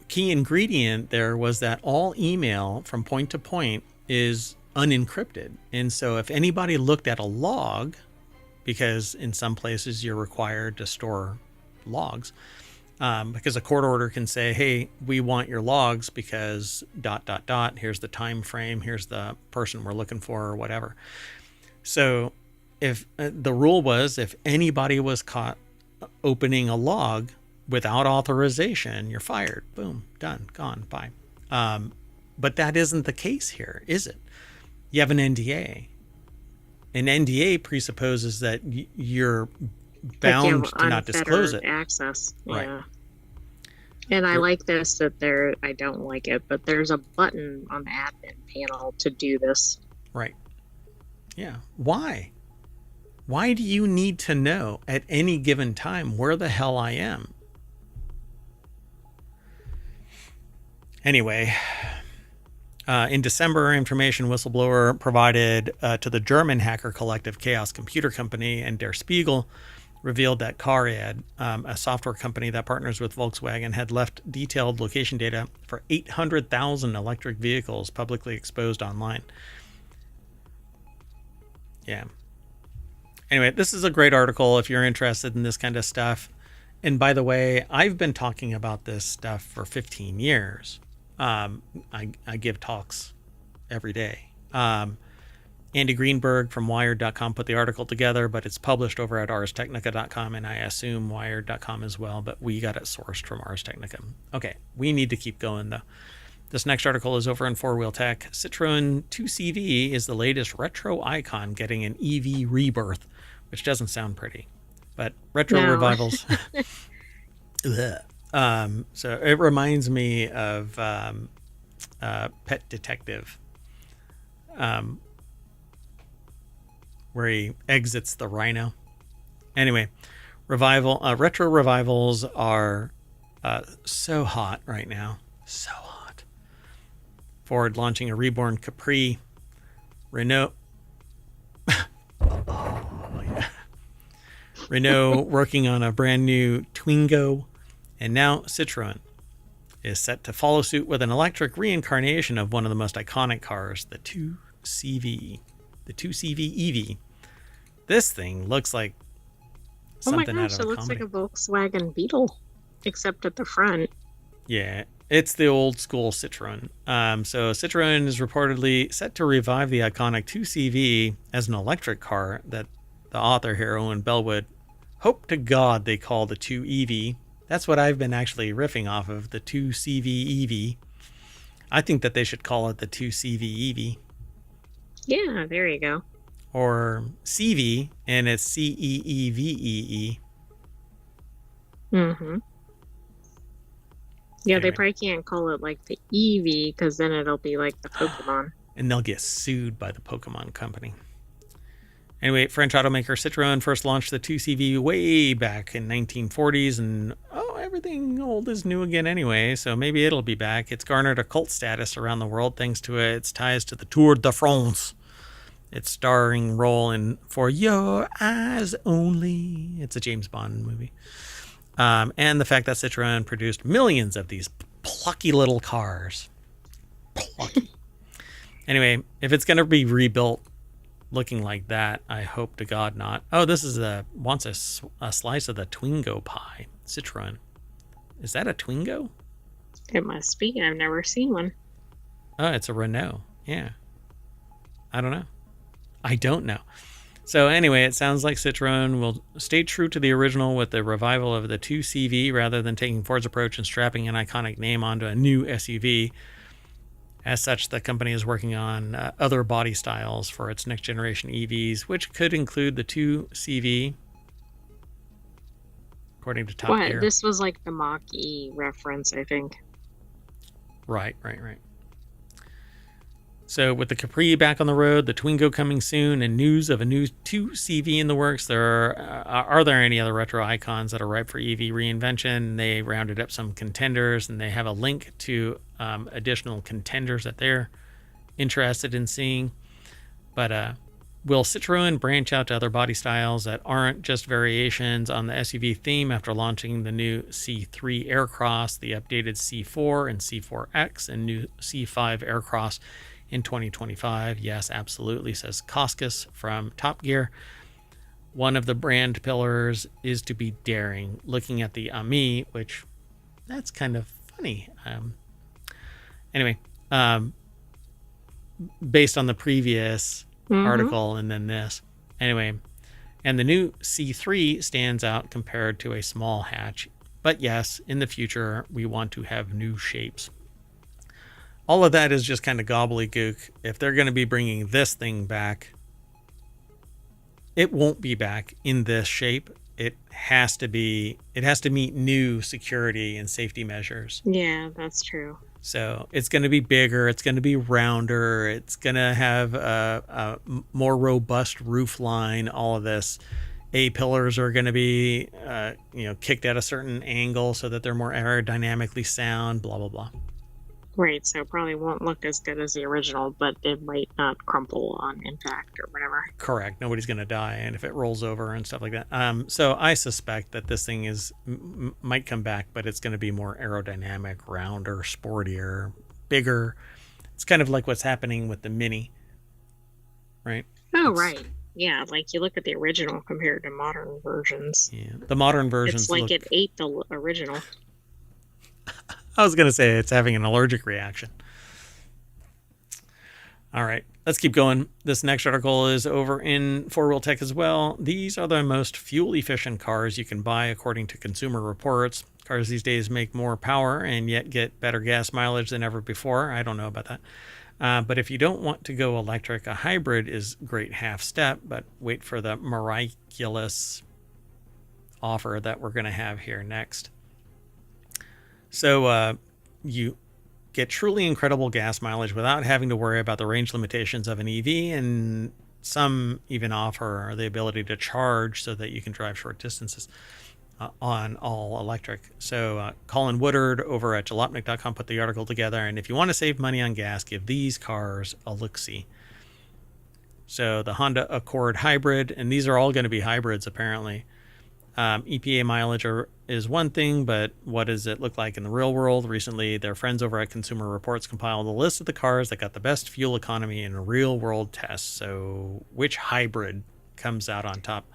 key ingredient there was that all email from point to point is unencrypted. And so if anybody looked at a log, because in some places you're required to store logs, because a court order can say, hey, we want your logs because ... here's the time frame, here's the person we're looking for, or whatever. So if the rule was, if anybody was caught opening a log without authorization, you're fired. Boom, done, gone, bye. But that isn't the case here, is it? You have an NDA. An NDA presupposes that you're bound to not disclose it. Access. Yeah. Right. And I like this that I don't like it, but there's a button on the admin panel to do this. Right. Yeah. Why? Why do you need to know at any given time where the hell I am? Anyway, in December, information whistleblower provided to the German hacker collective Chaos Computer Company and Der Spiegel revealed that Cariad, a software company that partners with Volkswagen, had left detailed location data for 800,000 electric vehicles publicly exposed online. Yeah. Anyway, this is a great article if you're interested in this kind of stuff. And by the way, I've been talking about this stuff for 15 years. I give talks every day. Andy Greenberg from Wired.com put the article together, but it's published over at ArsTechnica.com, and I assume Wired.com as well, but we got it sourced from Ars Technica. Okay, we need to keep going, though. This next article is over in 4-Wheel Tech. Citroen 2CV is the latest retro icon getting an EV rebirth, which doesn't sound pretty, but retro revivals. So it reminds me of Pet Detective, where he exits the rhino. Anyway, retro revivals are so hot right now. So hot. Ford launching a reborn Capri. Renault. Oh, yeah. Renault working on a brand new Twingo. And now Citroen is set to follow suit with an electric reincarnation of one of the most iconic cars, the 2CV. The 2CV EV. This thing looks like something out of a comedy. It looks like a Volkswagen Beetle, except at the front. Yeah, it's the old school Citroen. So Citroen is reportedly set to revive the iconic 2CV as an electric car that the author here, Owen Bellwood, hope to God they call the 2EV. That's what I've been actually riffing off of, the 2CV EV. I think that they should call it the 2CV EV. Yeah, there you go. Or CV, and it's CEEVEE. Mm-hmm. Yeah, anyway. They probably can't call it like the EV because then it'll be like the Pokemon. And they'll get sued by the Pokemon company. Anyway, French automaker Citroën first launched the 2CV way back in 1940s, and everything old is new again anyway, so maybe it'll be back. It's garnered a cult status around the world thanks to its ties to the Tour de France. Its starring role in For Your Eyes Only. It's a James Bond movie. And the fact that Citroën produced millions of these plucky little cars. Plucky. Anyway, if it's going to be rebuilt looking like that, I hope to God not. Oh, this is wants a slice of the Twingo pie. Citroën. Is that a Twingo? It must be. I've never seen one. Oh, it's a Renault. Yeah. I don't know. So anyway, it sounds like Citroën will stay true to the original with the revival of the 2CV rather than taking Ford's approach and strapping an iconic name onto a new SUV. As such, the company is working on other body styles for its next generation EVs, which could include the 2CV, according to Top Gear. This was like the Mach-E reference, I think. Right. So with the Capri back on the road, the Twingo coming soon, and news of a new 2CV in the works, are there any other retro icons that are ripe for EV reinvention? They rounded up some contenders, and they have a link to additional contenders that they're interested in seeing. But will Citroën branch out to other body styles that aren't just variations on the SUV theme after launching the new C3 Aircross, the updated C4 and C4X, and new C5 Aircross in 2025? Yes, absolutely, says Koskas from Top Gear. One of the brand pillars is to be daring. Looking at the Ami, which that's kind of funny. Anyway, based on the previous article and then this. Anyway, and the new C3 stands out compared to a small hatch. But yes, in the future, we want to have new shapes. All of that is just kind of gobbledygook. If they're going to be bringing this thing back, it won't be back in this shape. it has to meet new security and safety measures. Yeah, that's true. So it's going to be bigger. It's going to be rounder. It's going to have a more robust roof line. All of this. A-pillars are going to be, kicked at a certain angle so that they're more aerodynamically sound. Blah blah blah. Right, so it probably won't look as good as the original, but it might not crumple on impact or whatever. Correct. Nobody's going to die, and if it rolls over and stuff like that. So I suspect that this thing might come back, but it's going to be more aerodynamic, rounder, sportier, bigger. It's kind of like what's happening with the Mini, right? Oh, right. Yeah, like you look at the original compared to modern versions. Yeah, the modern versions. It's like it ate the original. I was going to say it's having an allergic reaction. All right, let's keep going. This next article is over in 4-Wheel Tech as well. These are the most fuel-efficient cars you can buy, according to Consumer Reports. Cars these days make more power and yet get better gas mileage than ever before. I don't know about that. But if you don't want to go electric, a hybrid is a great half step, but wait for the miraculous offer that we're going to have here next. So you get truly incredible gas mileage without having to worry about the range limitations of an EV, and some even offer the ability to charge so that you can drive short distances on all electric. So Colin Woodard over at jalopnik.com put the article together, and if you want to save money on gas, give these cars a look-see. So the Honda Accord Hybrid, and these are all going to be hybrids apparently. EPA mileage is one thing, but what does it look like in the real world? Recently, their friends over at Consumer Reports compiled a list of the cars that got the best fuel economy in real-world tests. So which hybrid comes out on top?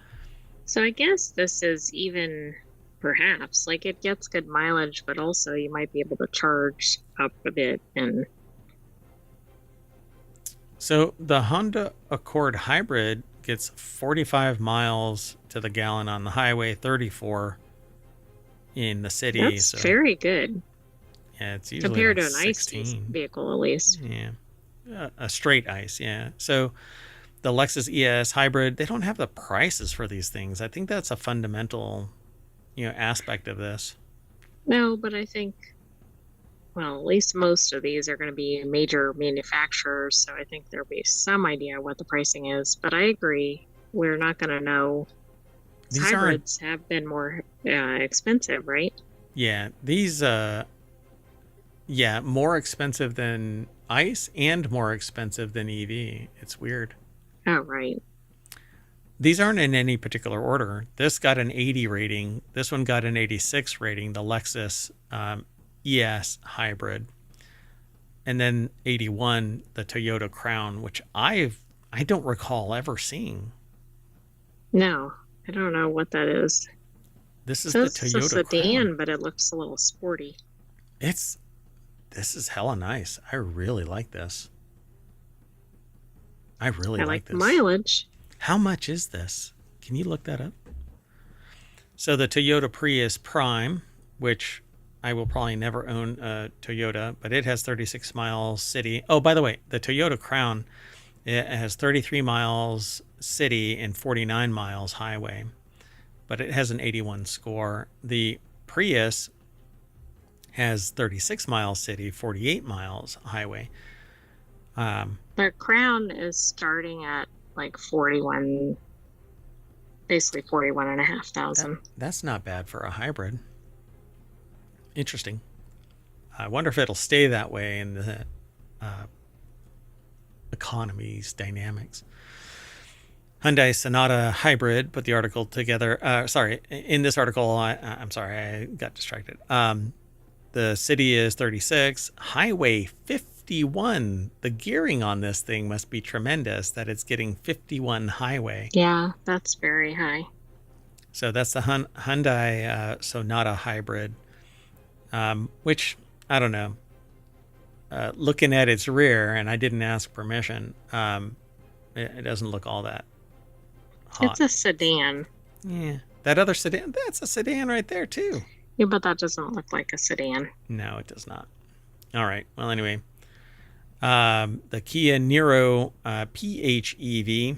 So I guess this is even, perhaps, like it gets good mileage, but also you might be able to charge up a bit. And so the Honda Accord Hybrid gets 45 miles to the gallon on the highway, 34 in the city. That's very good. Yeah, it's usually compared to an 16. ICE vehicle, at least. Yeah, a straight ICE. Yeah. So the Lexus ES Hybrid, they don't have the prices for these things. I think that's a fundamental, aspect of this. No, but I think, well, at least most of these are going to be major manufacturers, so I think there'll be some idea what the pricing is. But I agree, we're not going to know. These hybrids have been more expensive, right? Yeah, these, more expensive than ICE and more expensive than EV. It's weird. Oh, right. These aren't in any particular order. This got an 80 rating. This one got an 86 rating, the Lexus ES Hybrid. And then 81, the Toyota Crown, which I don't recall ever seeing. No, I don't know what that is. This is the Toyota Crown. It's a sedan, but it looks a little sporty. This is hella nice. I really like this. I like this. Mileage. How much is this? Can you look that up? So the Toyota Prius Prime, which I will probably never own a Toyota, but it has 36 miles city. Oh, by the way, the Toyota Crown, it has 33 miles city and 49 miles highway, but it has an 81 score. The Prius has 36 miles city, 48 miles highway. The Crown is starting at like 41, basically 41,500. That's not bad for a hybrid. Interesting. I wonder if it'll stay that way in the economy's dynamics. Hyundai Sonata Hybrid put the article together. In this article, I'm sorry, I got distracted. The city is 36, highway 51. The gearing on this thing must be tremendous that it's getting 51 highway. Yeah, that's very high. So that's the Hyundai Sonata Hybrid, which, I don't know. Looking at its rear, and I didn't ask permission, it doesn't look all that hot. It's a sedan. Yeah, that other sedan, that's a sedan right there too. Yeah, but that doesn't look like a sedan. No, it does not. All right. Well, anyway, the Kia Niro PHEV.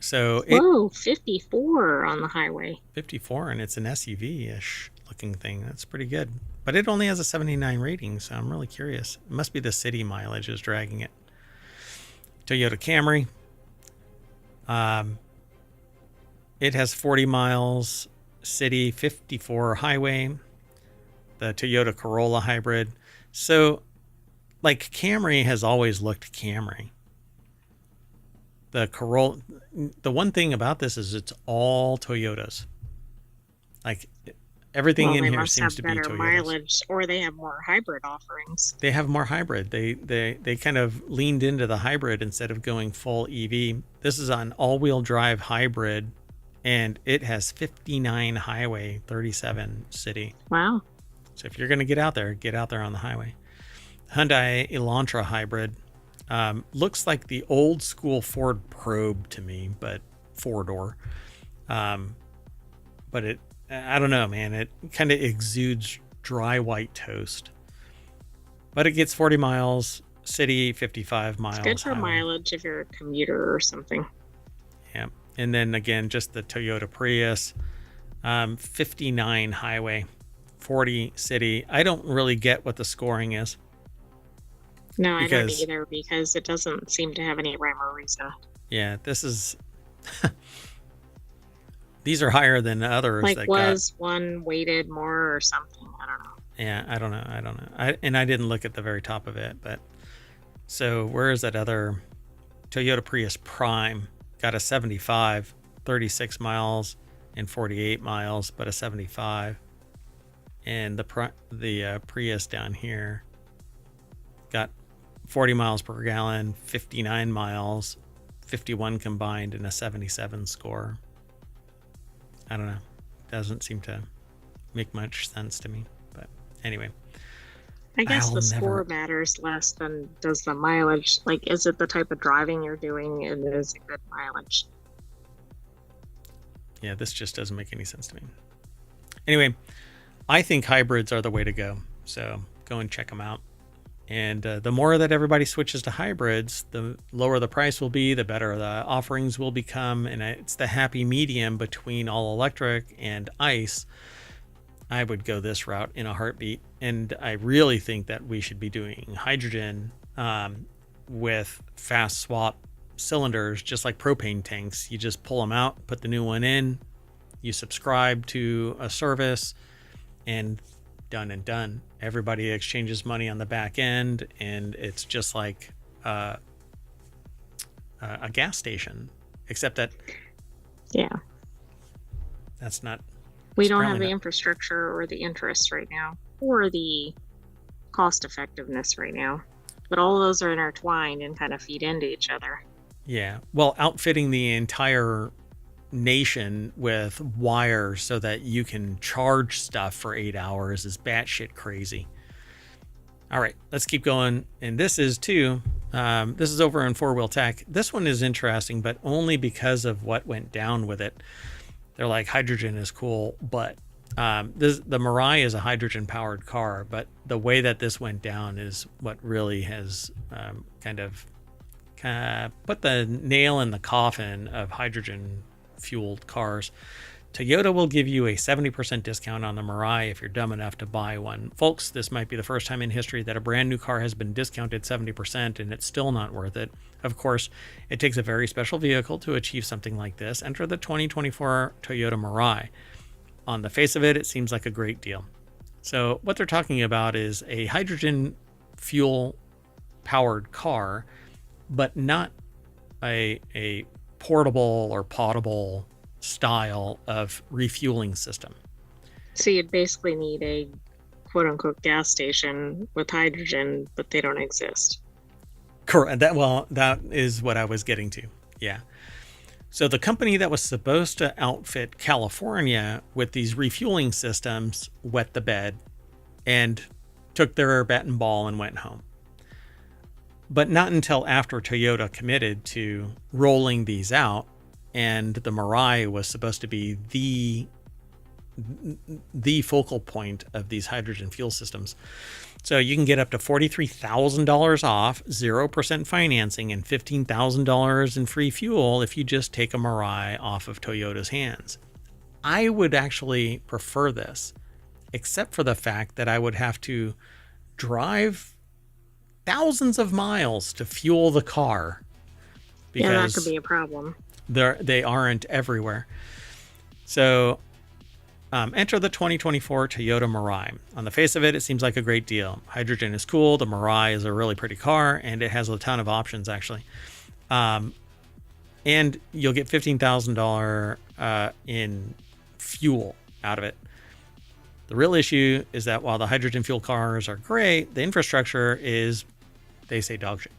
So Whoa, 54 on the highway. 54, and it's an SUV-ish looking thing. That's pretty good. But it only has a 79 rating, so I'm really curious. It must be the city mileage is dragging it. Toyota Camry. It has 40 miles city, 54 highway. The Toyota Corolla hybrid. So, like, Camry has always looked Camry. The Corolla, the one thing about this is it's all Toyotas. Like, everything in here seems to be Toyotas. Mileage, or they have more hybrid offerings. They have more hybrid. They kind of leaned into the hybrid instead of going full EV. This is an all-wheel drive hybrid, and it has 59 highway, 37 city. Wow. So if you're going to get out there on the highway. Hyundai Elantra hybrid. Looks like the old school Ford Probe to me, but 4-door. But it, I don't know, man. It kind of exudes dry white toast. But it gets 40 miles, city 55 miles. It's good for highway. Mileage if you're a commuter or something. Yeah. And then again, just the Toyota Prius, 59 highway, 40 city. I don't really get what the scoring is. No, I don't either, because it doesn't seem to have any rhyme or reason. Yeah, this is... These are higher than others. Like, was one weighted more or something? I don't know. Yeah, I don't know. I didn't look at the very top of it, but... So, where is that other... Toyota Prius Prime got a 75, 36 miles and 48 miles, but a 75. And the Prius down here got 40 miles per gallon, 59 miles, 51 combined, and a 77 score. I don't know. Doesn't seem to make much sense to me. But anyway. I guess the score matters less than does the mileage. Like, is it the type of driving you're doing, and is it good mileage? Yeah, this just doesn't make any sense to me. Anyway, I think hybrids are the way to go. So go and check them out. And the more that everybody switches to hybrids, the lower the price will be, the better the offerings will become. And it's the happy medium between all electric and ICE. I would go this route in a heartbeat. And I really think that we should be doing hydrogen with fast swap cylinders, just like propane tanks. You just pull them out, put the new one in, you subscribe to a service, and done and done. Everybody exchanges money on the back end, and it's just like a gas station, except that that's not. We don't have the infrastructure or the interest right now, or the cost effectiveness right now. But all of those are intertwined and kind of feed into each other. Yeah. Well, outfitting the entire nation with wires so that you can charge stuff for 8 hours is batshit crazy. All right, let's keep going. And this is too. This is over in 4-Wheel Tech. This one is interesting, but only because of what went down with it. They're like, hydrogen is cool, but the Mirai is a hydrogen powered car, but the way that this went down is what really has kind of put the nail in the coffin of hydrogen fueled cars. Toyota will give you a 70% discount on the Mirai if you're dumb enough to buy one. Folks, this might be the first time in history that a brand new car has been discounted 70% and it's still not worth it. Of course, it takes a very special vehicle to achieve something like this. Enter the 2024 Toyota Mirai. On the face of it, it seems like a great deal. So what they're talking about is a hydrogen fuel powered car, but not a portable or potable style of refueling system. So you'd basically need a quote unquote gas station with hydrogen, but they don't exist. Correct. That is what I was getting to. Yeah. So the company that was supposed to outfit California with these refueling systems wet the bed and took their bat and ball and went home. But not until after Toyota committed to rolling these out, and the Mirai was supposed to be the the focal point of these hydrogen fuel systems. So you can get up to $43,000 off, 0% financing, and $15,000 in free fuel if you just take a Mirai off of Toyota's hands. I would actually prefer this, except for the fact that I would have to drive thousands of miles to fuel the car. Because yeah, that could be a problem. They aren't everywhere. So enter the 2024 Toyota Mirai. On the face of it, it seems like a great deal. Hydrogen is cool. The Mirai is a really pretty car, and it has a ton of options, actually. And you'll get $15,000 in fuel out of it. The real issue is that while the hydrogen fuel cars are great, the infrastructure is, they say, dog shit.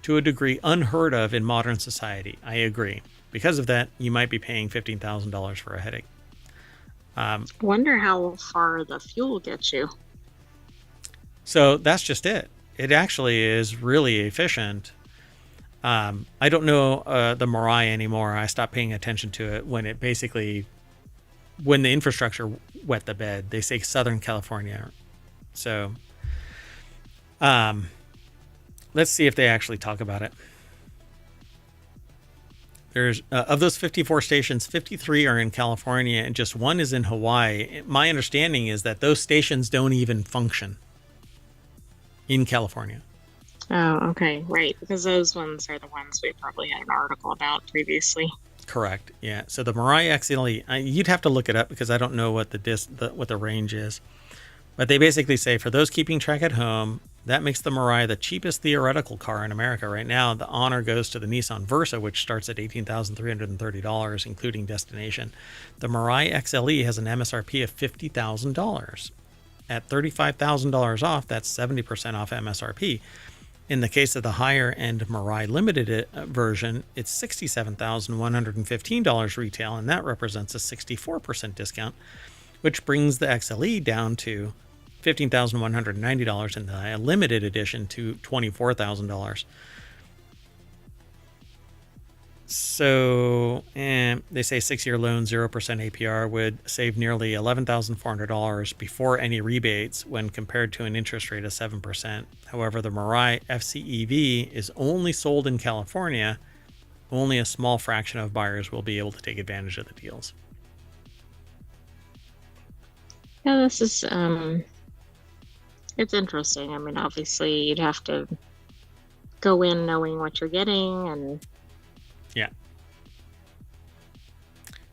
To a degree unheard of in modern society. I agree. Because of that, you might be paying $15,000 for a headache. Wonder how far the fuel gets you. So that's just it. It actually is really efficient. I don't know the Mirai anymore. I stopped paying attention to it when the infrastructure wet the bed. They say Southern California. So let's see if they actually talk about it. There's of those 54 stations, 53 are in California and just one is in Hawaii. My understanding is that those stations don't even function in California. Oh, okay. Right. Because those ones are the ones we probably had an article about previously. Correct. Yeah. So the Mirai XLE, you'd have to look it up because I don't know what what the range is. But they basically say for those keeping track at home, that makes the Mirai the cheapest theoretical car in America right now. The honor goes to the Nissan Versa, which starts at $18,330, including destination. The Mirai XLE has an MSRP of $50,000. At $35,000 off, that's 70% off MSRP. In the case of the higher-end Mirai Limited version, it's $67,115 retail, and that represents a 64% discount, which brings the XLE down to $15,190 and the limited edition to $24,000. So they say 6-year loan, 0% APR would save nearly $11,400 before any rebates when compared to an interest rate of 7%. However, the Mirai FCEV is only sold in California. Only a small fraction of buyers will be able to take advantage of the deals. Yeah, this is it's interesting. I mean, obviously you'd have to go in knowing what you're getting and yeah.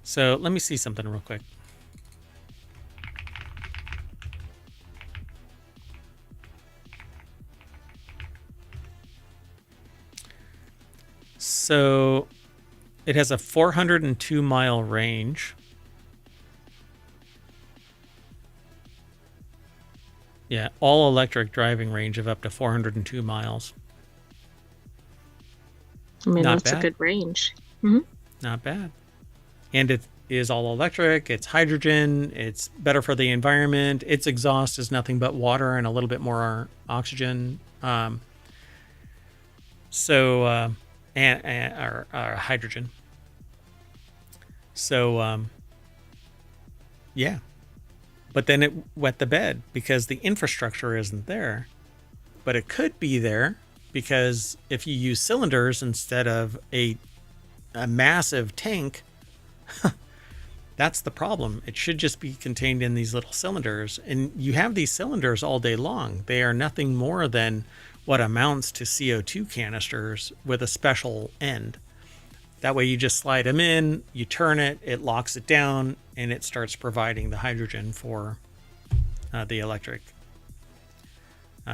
So let me see something real quick. So it has a 402 mile range. Yeah, all electric driving range of up to 402 miles. I mean, that's a good range. Mm-hmm. Not bad. And it is all electric. It's hydrogen. It's better for the environment. Its exhaust is nothing but water and a little bit more oxygen. Or hydrogen. So, yeah. But then it wet the bed because the infrastructure isn't there. But it could be there because if you use cylinders instead of a massive tank, that's the problem. It should just be contained in these little cylinders. And you have these cylinders all day long. They are nothing more than what amounts to CO2 canisters with a special end. That way you just slide them in, you turn it, it locks it down, and it starts providing the hydrogen for the electric.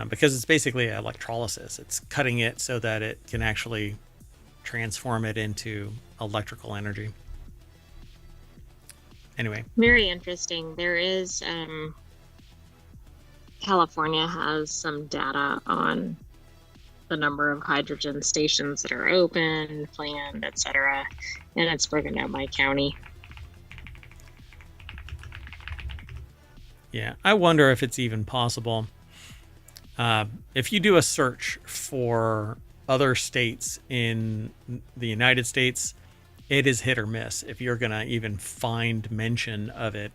Because it's basically electrolysis. It's cutting it so that it can actually transform it into electrical energy. Anyway. Very interesting. There is, California has some data on the number of hydrogen stations that are open, planned, etc. And it's broken down by county. Yeah, I wonder if it's even possible. If you do a search for other states in the United States, it is hit or miss if you're going to even find mention of it.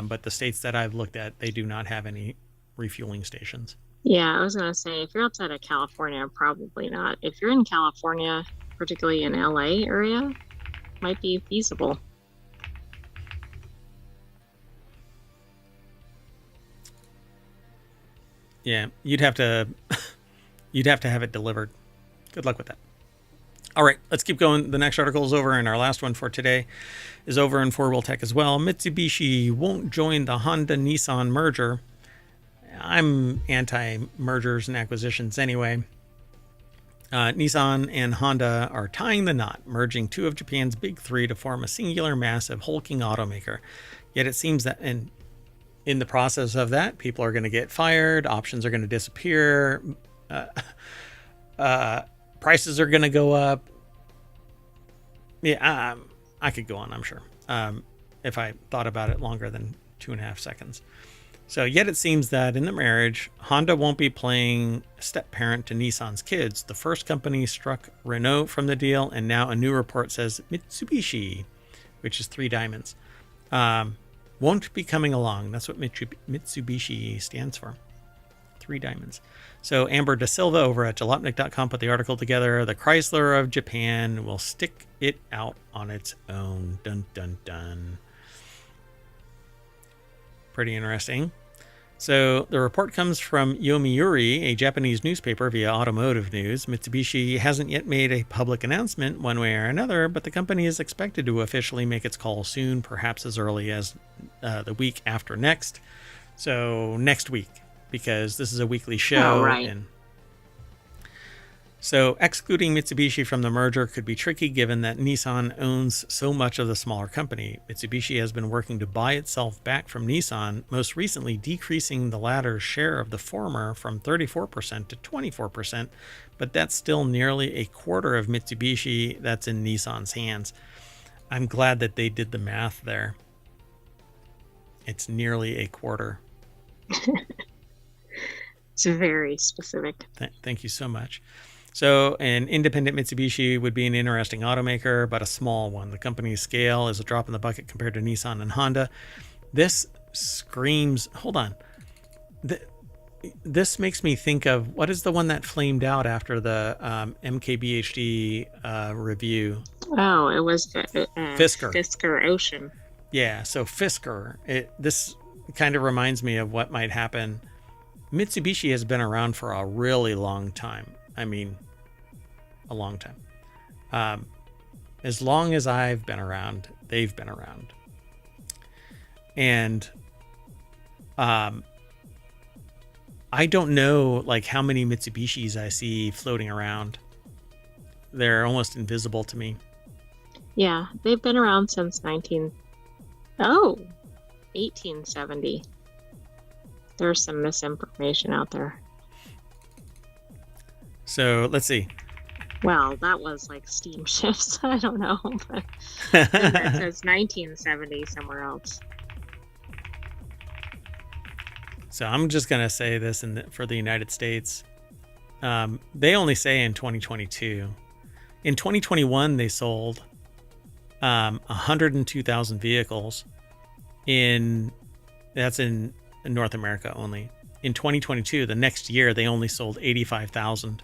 But the states that I've looked at, they do not have any refueling stations. Yeah, I was going to say, if you're outside of California, probably not. If you're in California, particularly in LA area, might be feasible. Yeah, you'd have to have it delivered. Good luck with that. All right, let's keep going. The next article is over, and our last one for today is over in four-wheel tech as well. Mitsubishi won't join the Honda-Nissan merger. I'm anti-mergers and acquisitions anyway. Nissan and Honda are tying the knot, merging two of Japan's big three to form a singular, massive, hulking automaker. Yet it seems that in the process of that, people are going to get fired, options are going to disappear, prices are going to go up. Yeah, I could go on, I'm sure, if I thought about it longer than 2.5 seconds. So yet it seems that in the marriage, Honda won't be playing step-parent to Nissan's kids. The first company struck Renault from the deal, and now a new report says Mitsubishi, which is 3 diamonds, won't be coming along. That's what Mitsubishi stands for. 3 diamonds. So Amber Da Silva over at jalopnik.com put the article together. The Chrysler of Japan will stick it out on its own. Dun, dun, dun. Pretty interesting. So the report comes from Yomiuri, a Japanese newspaper via Automotive News. Mitsubishi hasn't yet made a public announcement one way or another, but the company is expected to officially make its call soon, perhaps as early as the week after next. So next week, because this is a weekly show. Oh, right. And so excluding Mitsubishi from the merger could be tricky given that Nissan owns so much of the smaller company. Mitsubishi has been working to buy itself back from Nissan, most recently decreasing the latter's share of the former from 34% to 24%, but that's still nearly a quarter of Mitsubishi that's in Nissan's hands. I'm glad that they did the math there. It's nearly a quarter. It's very specific. Thank you so much. So an independent Mitsubishi would be an interesting automaker, but a small one. The company's scale is a drop in the bucket compared to Nissan and Honda. This screams, hold on. This makes me think of, what is the one that flamed out after the MKBHD review? Oh, it was Fisker. Fisker Ocean. Yeah, so Fisker. This kind of reminds me of what might happen. Mitsubishi has been around for a really long time. I mean, a long time. As long as I've been around, they've been around. And I don't know like how many Mitsubishis I see floating around. They're almost invisible to me. Yeah, they've been around since 1870. There's some misinformation out there. So let's see. Well, that was like steamships. I don't know, but it says 1970 somewhere else. So I'm just gonna say this for the United States. They only say in 2022. In 2021, they sold 102,000 vehicles. That's in North America only. In 2022, the next year, they only sold 85,000.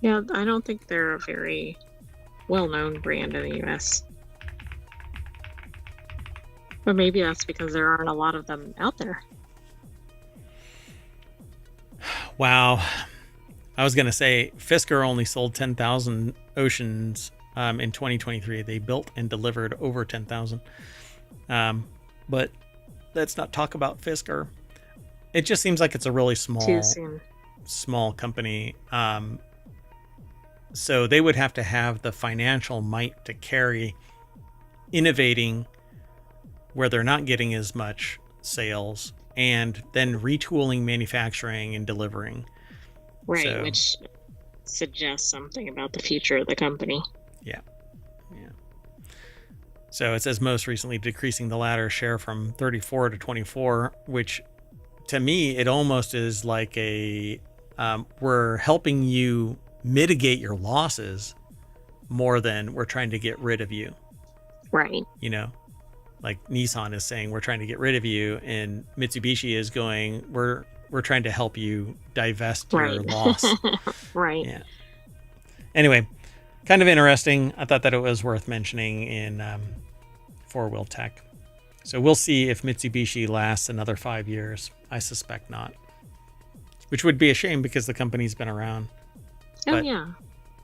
Yeah, I don't think they're a very well-known brand in the U.S. But maybe that's because there aren't a lot of them out there. Wow. I was going to say Fisker only sold 10,000 Oceans in 2023. They built and delivered over 10,000. But let's not talk about Fisker. It just seems like it's a really small company. So they would have to have the financial might to carry innovating where they're not getting as much sales and then retooling manufacturing and delivering. Right, so, which suggests something about the future of the company. Yeah. So it says most recently decreasing the latter share from 34 to 24, which to me, it almost is like we're helping you mitigate your losses more than we're trying to get rid of you. Right. You know? like Nissan is saying, we're trying to get rid of you, and Mitsubishi is going, we're trying to help you divest your loss. Right. Yeah. Anyway, kind of interesting. I thought that it was worth mentioning in four-wheel tech. So we'll see if Mitsubishi lasts another 5 years. I suspect not, which would be a shame because the company's been around. Oh, But yeah.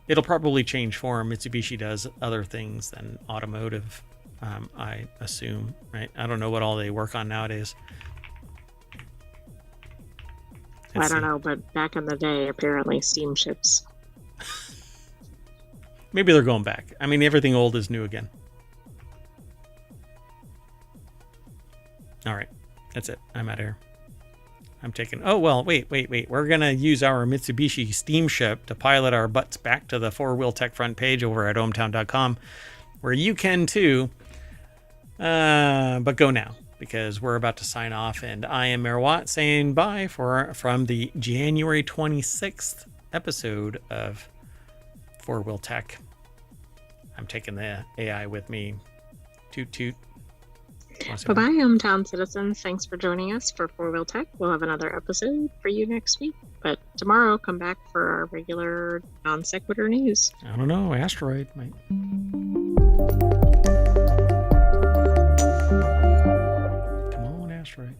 it'll probably change form. Mitsubishi does other things than automotive, I assume, right? I don't know what all they work on nowadays. I don't know, but back in the day, apparently steamships. Maybe they're going back. I mean, everything old is new again. All right. That's it. I'm out of here. I'm taking... Oh, well, wait. We're going to use our Mitsubishi steamship to pilot our butts back to the 4-Wheel Tech front page over at ohmtown.com, where you can too. But go now, because we're about to sign off, and I am Mayor Watt saying bye from the January 26th episode of 4-Wheel Tech. I'm taking the AI with me. Toot toot. Bye-bye, hometown citizens. Thanks for joining us for 4-Wheel Tech. We'll have another episode for you next week. But tomorrow, come back for our regular Non Sequitur news. I don't know. Asteroid might... Come on, asteroid.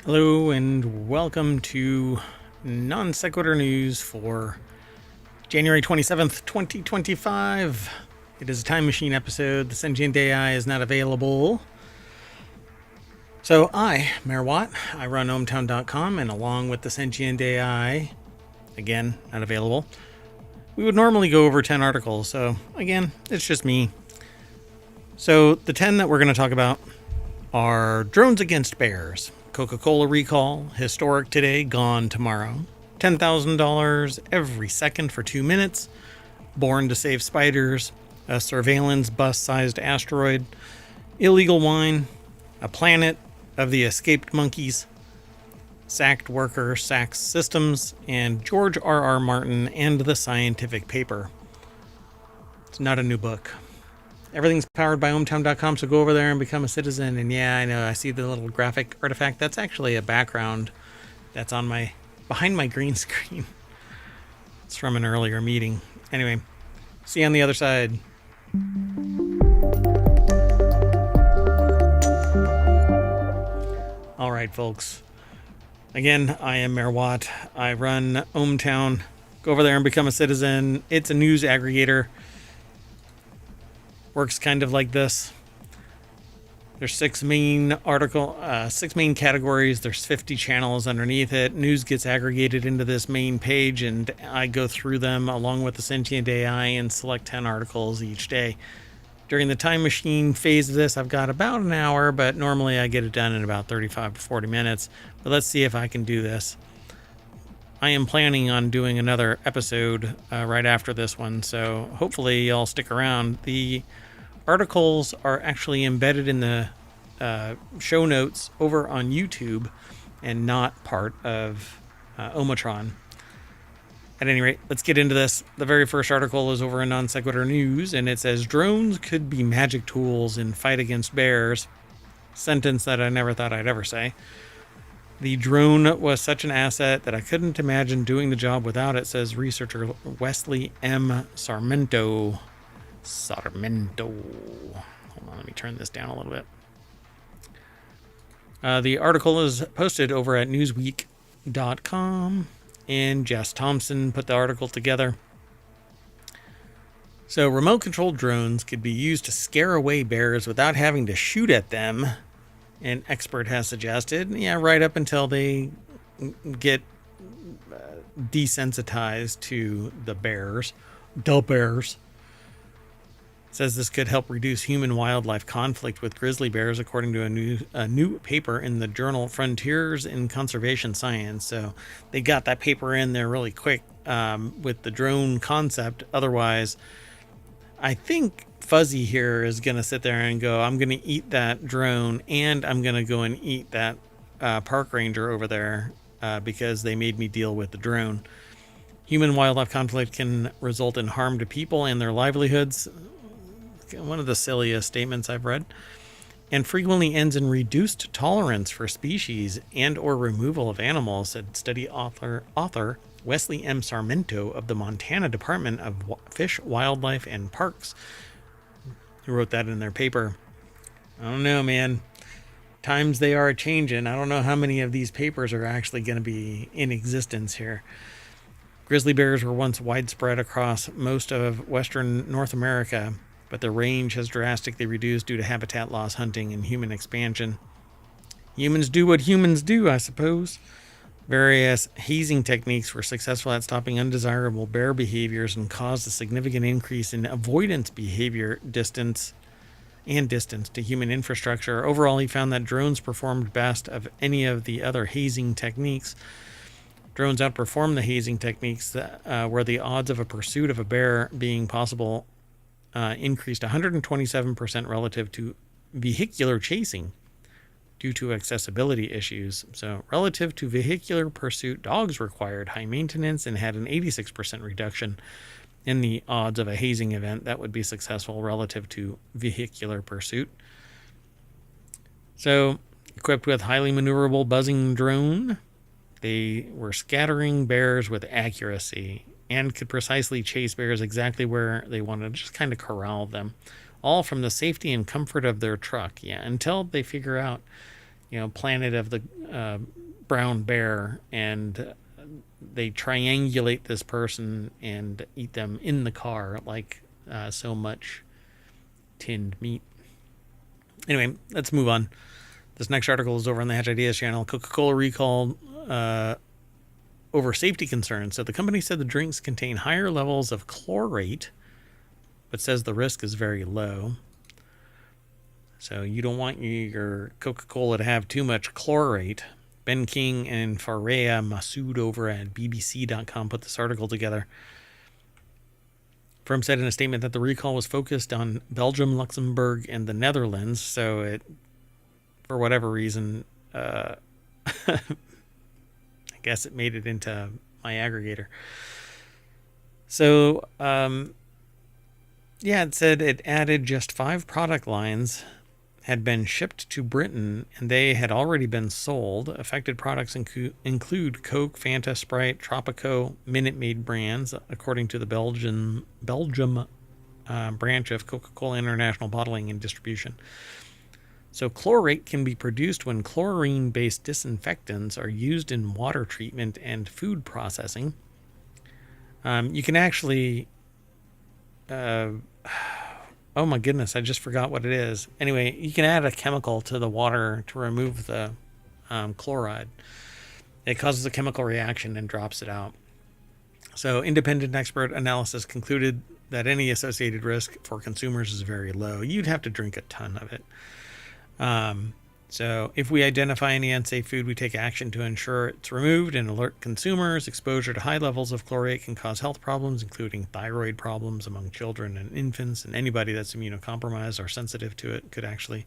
Hello and welcome to Non Sequitur News for January 27th, 2025. It is a time machine episode. The sentient AI is not available. So I, Mayor Watt, I run ohmtown.com, and along with the sentient AI, again, not available, we would normally go over 10 articles. So again, it's just me. So the 10 that we're going to talk about are drones against bears. Coca-Cola recall, historic today, gone tomorrow. $10,000 every second for 2 minutes. Born to save spiders. A surveillance bus-sized asteroid. Illegal wine. A planet of the escaped monkeys. Sacked worker sacks systems. And George R.R. Martin and the scientific paper. It's not a new book. Everything's powered by ohmtown.com, so go over there and become a citizen. And yeah, I know, I see the little graphic artifact. That's actually a background that's on behind my green screen. It's from an earlier meeting. Anyway, see you on the other side. All right, folks. Again, I am Mayor Watt. I run ohmtown. Go over there and become a citizen. It's a news aggregator. Works kind of like this. There's 6 main categories. There's 50 channels underneath it. News gets aggregated into this main page, and I go through them along with the sentient AI and select 10 articles each day. During the time machine phase of this, I've got about an hour, but normally I get it done in about 35 to 40 minutes. But let's see if I can do this. I am planning on doing another episode right after this one, so hopefully y'all stick around. The articles are actually embedded in the show notes over on YouTube and not part of Omatron. At any rate, let's get into this. The very first article is over in Non Sequitur News, and it says, drones could be magic tools in fight against bears. Sentence that I never thought I'd ever say. The drone was such an asset that I couldn't imagine doing the job without it, says researcher Wesley M. Sarmento. Hold on, let me turn this down a little bit. The article is posted over at newsweek.com, and Jess Thompson put the article together. So, remote-controlled drones could be used to scare away bears without having to shoot at them, an expert has suggested. Yeah, right up until they get desensitized to the bears. The bears. Says this could help reduce human-wildlife conflict with grizzly bears, according to a new paper in the journal Frontiers in Conservation Science. So they got that paper in there really quick with the drone concept. Otherwise, I think Fuzzy here is going to sit there and go, I'm going to eat that drone and I'm going to go and eat that park ranger over there because they made me deal with the drone. Human-wildlife conflict can result in harm to people and their livelihoods. One of the silliest statements I've read, and frequently ends in reduced tolerance for species and or removal of animals, said study author Wesley M. Sarmento of the Montana Department of Fish, Wildlife, and Parks, who wrote that in their paper. I don't know, man. Times they are changing. I don't know how many of these papers are actually going to be in existence here. Grizzly bears were once widespread across most of western North America, but the range has drastically reduced due to habitat loss, hunting, and human expansion. Humans do what humans do, I suppose. Various hazing techniques were successful at stopping undesirable bear behaviors and caused a significant increase in avoidance behavior distance to human infrastructure. Overall, he found that drones performed best of any of the other hazing techniques. Drones outperformed the hazing techniques where the odds of a pursuit of a bear being possible increased 127% relative to vehicular chasing due to accessibility issues. So relative to vehicular pursuit, dogs required high maintenance and had an 86% reduction in the odds of a hazing event that would be successful relative to vehicular pursuit. So equipped with highly maneuverable buzzing drone, they were scattering bears with accuracy and could precisely chase bears exactly where they wanted, just kind of corral them, all from the safety and comfort of their truck. Yeah, until they figure out, Planet of the Brown Bear, and they triangulate this person and eat them in the car like so much tinned meat. Anyway, let's move on. This next article is over on the Hatch Ideas channel. Coca-Cola recalled over safety concerns. So the company said the drinks contain higher levels of chlorate, but says the risk is very low. So you don't want your Coca-Cola to have too much chlorate. Ben King and Fareya Massoud over at BBC.com put this article together. Firm said in a statement that the recall was focused on Belgium, Luxembourg, and the Netherlands. So it, for whatever reason, I guess it made it into my aggregator. So, it said it added just 5 product lines had been shipped to Britain, and they had already been sold. Affected products include Coke, Fanta, Sprite, Tropico, Minute Maid brands, according to the Belgium branch of Coca-Cola International Bottling and Distribution. So chlorate can be produced when chlorine-based disinfectants are used in water treatment and food processing. You can actually... oh my goodness, I just forgot what it is. Anyway, you can add a chemical to the water to remove the chloride. It causes a chemical reaction and drops it out. So independent expert analysis concluded that any associated risk for consumers is very low. You'd have to drink a ton of it. So if we identify any unsafe food, we take action to ensure it's removed and alert consumers. Exposure to high levels of chlorate can cause health problems, including thyroid problems among children and infants, and anybody that's immunocompromised or sensitive to it could actually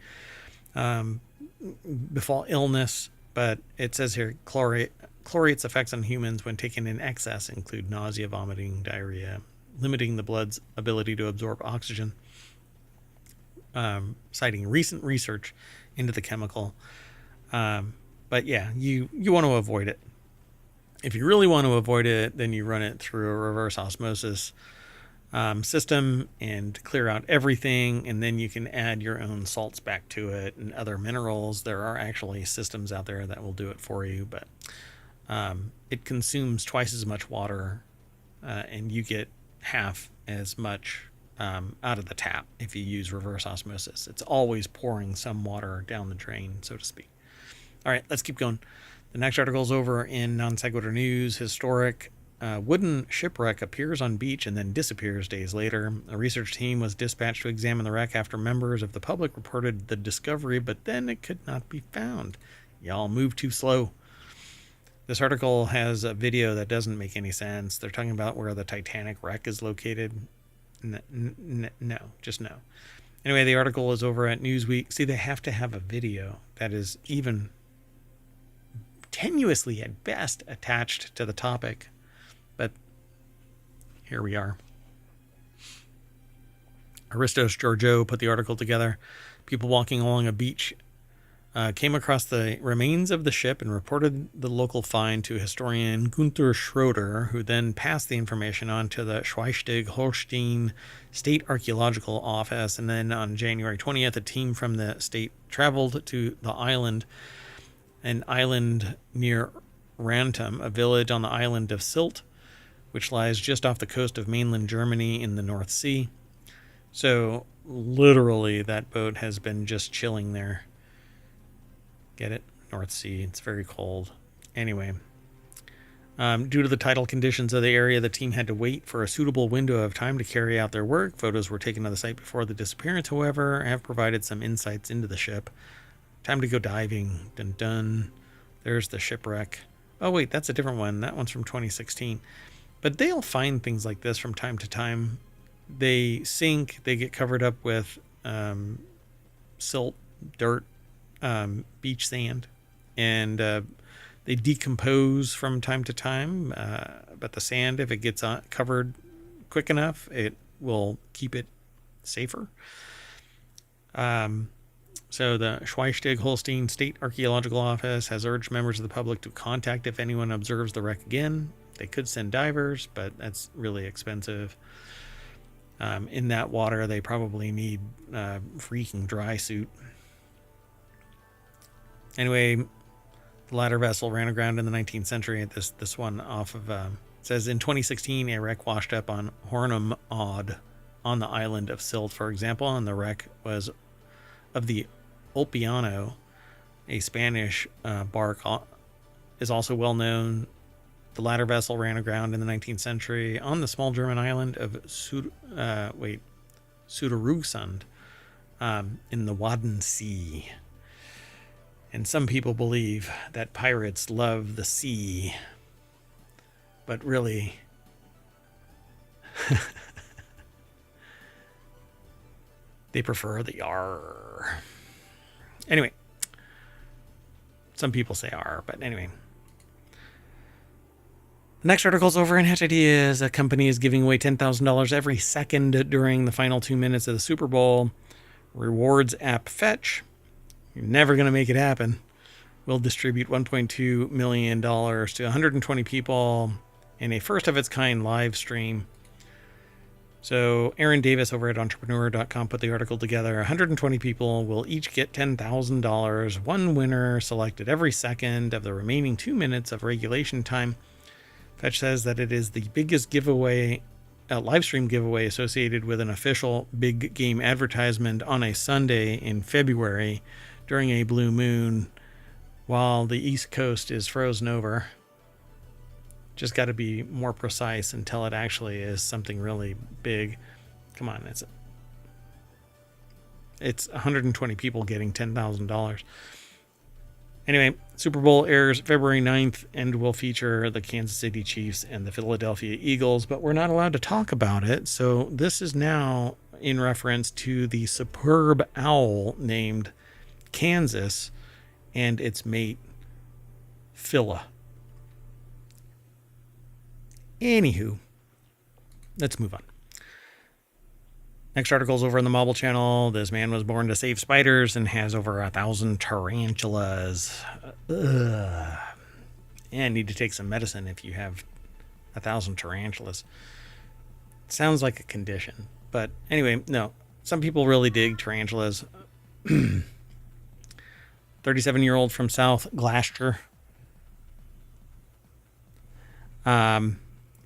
befall illness. But it says here, chlorate's effects on humans when taken in excess include nausea, vomiting, diarrhea, limiting the blood's ability to absorb oxygen. Citing recent research into the chemical. But yeah, you want to avoid it. If you really want to avoid it, then you run it through a reverse osmosis system and clear out everything, and then you can add your own salts back to it and other minerals. There are actually systems out there that will do it for you, but it consumes twice as much water, and you get half as much out of the tap if you use reverse osmosis. It's always pouring some water down the drain, so to speak. All right, let's keep going. The next article is over in Non Sequitur News. Historic wooden shipwreck appears on beach and then disappears days later. A research team was dispatched to examine the wreck after members of the public reported the discovery, but then it could not be found. Y'all move too slow. This article has a video that doesn't make any sense. They're talking about where the Titanic wreck is located. No, just no. Anyway, the article is over at Newsweek. See, they have to have a video that is even tenuously at best attached to the topic. But here we are. Aristos Georgiou put the article together. People walking along a beach came across the remains of the ship and reported the local find to historian Gunther Schroeder, who then passed the information on to the Schleswig-Holstein State Archaeological Office. And then on January 20th, a team from the state traveled to the island, an island near Rantum, a village on the island of Sylt, which lies just off the coast of mainland Germany in the North Sea. So literally that boat has been just chilling there. Get it? North Sea. It's very cold. Anyway, due to the tidal conditions of the area, the team had to wait for a suitable window of time to carry out their work. Photos were taken of the site before the disappearance, however, have provided some insights into the ship. Time to go diving. Dun dun. There's the shipwreck. Oh, wait, that's a different one. That one's from 2016. But they'll find things like this from time to time. They sink. They get covered up with silt, dirt, beach sand, and they decompose from time to time. But the sand, if it gets covered quick enough, it will keep it safer. So the Schleswig-Holstein State Archaeological Office has urged members of the public to contact if anyone observes the wreck again. They could send divers, but that's really expensive. In that water, they probably need a freaking dry suit. Anyway, the latter vessel ran aground in the 19th century. This one off of says in 2016, a wreck washed up on Hornum Odd on the island of Sylt, for example, and the wreck was of the Ulpiano, a Spanish bark, is also well known. The latter vessel ran aground in the 19th century on the small German island of Suderusund in the Wadden Sea. And some people believe that pirates love the sea, but really, they prefer the R. Anyway, some people say R, but anyway. The next article's over in Hatch Ideas. A company is giving away $10,000 every second during the final 2 minutes of the Super Bowl. Rewards app Fetch. You're never going to make it happen. We'll distribute $1.2 million to 120 people in a first-of-its-kind live stream. So Aaron Davis over at entrepreneur.com put the article together. 120 people will each get $10,000. One winner selected every second of the remaining 2 minutes of regulation time. Fetch says that it is the biggest giveaway, live stream giveaway associated with an official big game advertisement on a Sunday in February during a blue moon while the East Coast is frozen over. Just got to be more precise and tell it actually is something really big. Come on, it's 120 people getting $10,000. Anyway, Super Bowl airs February 9th and will feature the Kansas City Chiefs and the Philadelphia Eagles, but we're not allowed to talk about it. So this is now in reference to the superb owl named Kansas and its mate, Phila. Anywho, let's move on. Next article's over in the Mobile Channel. This man was born to save spiders and has over 1,000 tarantulas. Ugh. And need to take some medicine if you have 1,000 tarantulas. Sounds like a condition. But anyway, no. Some people really dig tarantulas. 37-year-old from South Gloucester.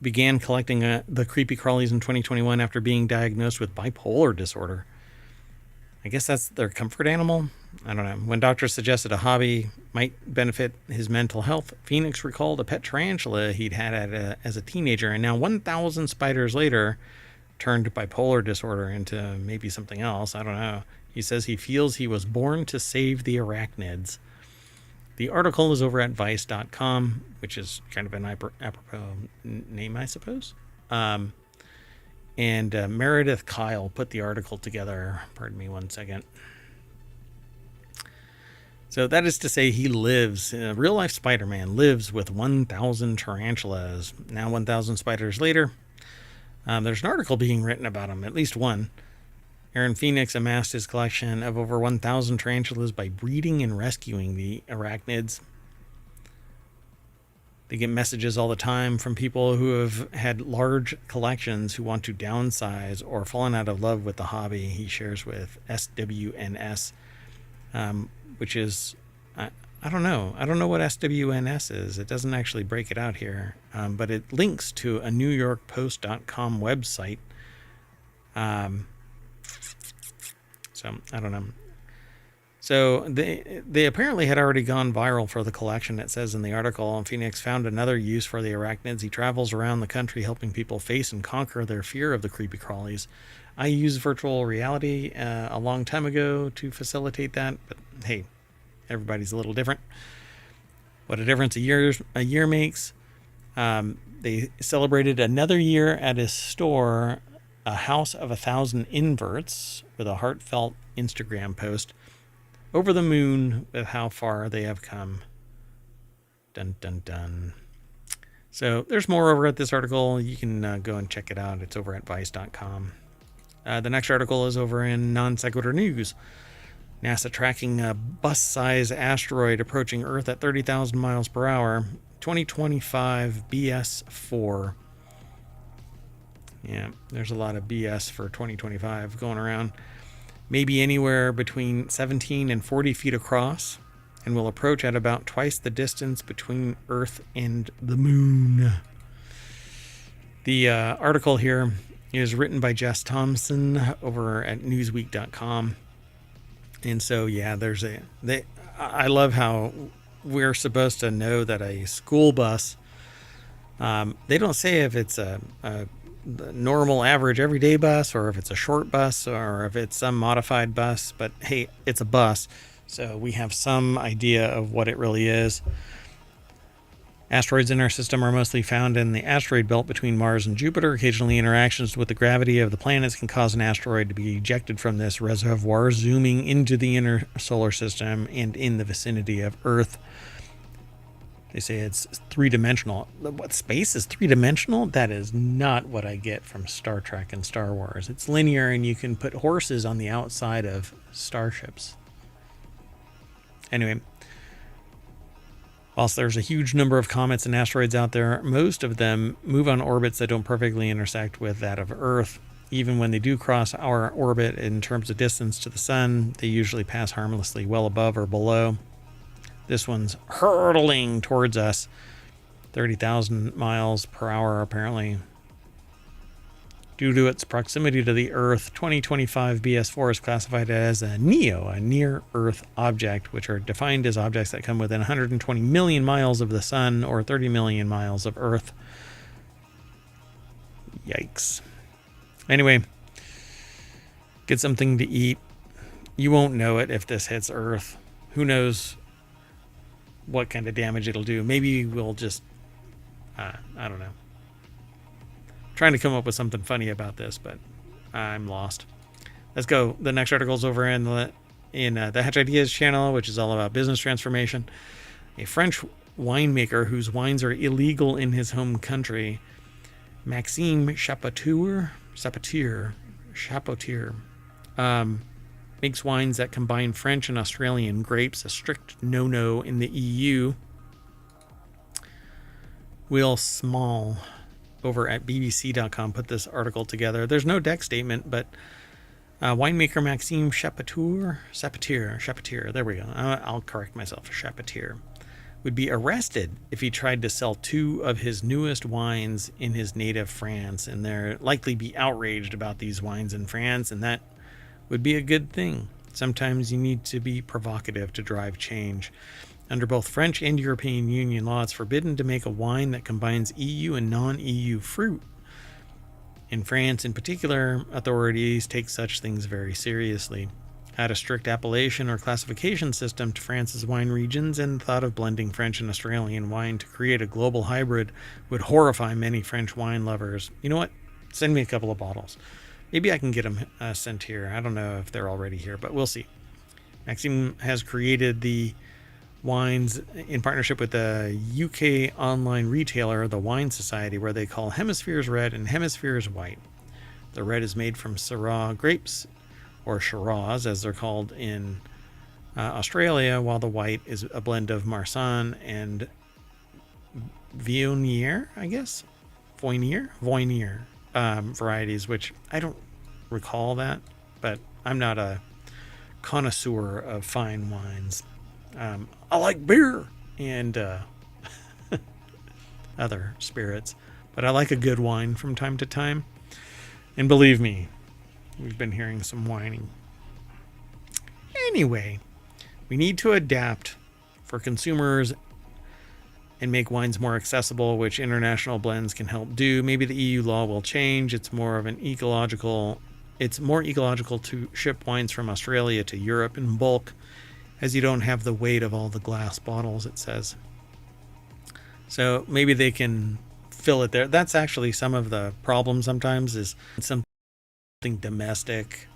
Began collecting the creepy crawlies in 2021 after being diagnosed with bipolar disorder. I guess that's their comfort animal. I don't know. When doctors suggested a hobby, might benefit his mental health. Phoenix recalled a pet tarantula he'd had as a teenager, and now 1,000 spiders later turned bipolar disorder into maybe something else. I don't know. He says he feels he was born to save the arachnids. The article is over at Vice.com, which is kind of an apropos name, I suppose. And Meredith Kyle put the article together. Pardon me 1 second. So that is to say he lives, real-life Spider-Man lives with 1,000 tarantulas. Now 1,000 spiders later, there's an article being written about him, at least one. Aaron Phoenix amassed his collection of over 1,000 tarantulas by breeding and rescuing the arachnids. They get messages all the time from people who have had large collections who want to downsize or fallen out of love with the hobby. He shares with SWNS, which is, I don't know. I don't know what SWNS is. It doesn't actually break it out here, but it links to a NewYorkPost.com website. So I don't know. So they apparently had already gone viral for the collection, it says in the article. And Phoenix found another use for the arachnids. He travels around the country helping people face and conquer their fear of the creepy crawlies. I used virtual reality a long time ago to facilitate that, but hey, everybody's a little different. What a difference a year makes. They celebrated another year at his store, a house of 1,000 inverts, with a heartfelt Instagram post. Over the moon with how far they have come. Dun, dun, dun. So there's more over at this article. You can go and check it out. It's over at Vice.com. The next article is over in Non Sequitur News. NASA tracking a bus-sized asteroid approaching Earth at 30,000 miles per hour. 2025 BS4. Yeah, there's a lot of BS for 2025 going around. Maybe anywhere between 17 and 40 feet across, and will approach at about twice the distance between Earth and the moon. The article here is written by Jess Thompson over at Newsweek.com. And so, yeah, I love how we're supposed to know that a school bus, they don't say if it's a normal, average, everyday bus, or if it's a short bus, or if it's some modified bus, but hey, it's a bus, so we have some idea of what it really is. Asteroids in our system are mostly found in the asteroid belt between Mars and Jupiter. Occasionally, interactions with the gravity of the planets can cause an asteroid to be ejected from this reservoir, zooming into the inner solar system and in the vicinity of Earth. They say it's three-dimensional. What, space is three-dimensional? That is not what I get from Star Trek and Star Wars. It's linear, and you can put horses on the outside of starships. Anyway, whilst there's a huge number of comets and asteroids out there, most of them move on orbits that don't perfectly intersect with that of Earth. Even when they do cross our orbit in terms of distance to the sun, they usually pass harmlessly well above or below. This one's hurtling towards us, 30,000 miles per hour, apparently. Due to its proximity to the Earth, 2025 BS4 is classified as a NEO, a near-Earth object, which are defined as objects that come within 120 million miles of the Sun or 30 million miles of Earth. Yikes. Anyway, get something to eat. You won't know it if this hits Earth. Who knows what kind of damage it'll do. Maybe we'll just, I don't know. Trying to come up with something funny about this, but I'm lost. Let's go. The next article is over in the Hatch Ideas channel, which is all about business transformation. A French winemaker whose wines are illegal in his home country, Maxime Chapoutier, makes wines that combine French and Australian grapes, a strict no-no in the EU. Will Small over at BBC.com put this article together. There's no deck statement, but winemaker Maxime Chapoutier, there we go. I'll correct myself, Chapoutier, would be arrested if he tried to sell two of his newest wines in his native France, and they're likely be outraged about these wines in France, and that would be a good thing. Sometimes you need to be provocative to drive change. Under both French and European Union law, it's forbidden to make a wine that combines EU and non-EU fruit. In France, in particular, authorities take such things very seriously. Add a strict appellation or classification system to France's wine regions, and the thought of blending French and Australian wine to create a global hybrid would horrify many French wine lovers. You know what? Send me a couple of bottles. Maybe I can get them sent here. I don't know if they're already here, but we'll see. Maxim has created the wines in partnership with the UK online retailer, the Wine Society, where they call Hemispheres Red and Hemispheres White. The red is made from Syrah grapes, or Shiraz as they're called in Australia, while the white is a blend of Marsanne and Viognier, I guess? Voinier varieties, which I don't recall that, but I'm not a connoisseur of fine wines. I like beer and other spirits, but I like a good wine from time to time. And believe me, we've been hearing some whining. Anyway, we need to adapt for consumers and make wines more accessible, which international blends can help do. Maybe the EU law will change. It's more ecological to ship wines from Australia to Europe in bulk, as you don't have the weight of all the glass bottles, it says. So maybe they can fill it there. That's actually some of the problem sometimes, is something domestic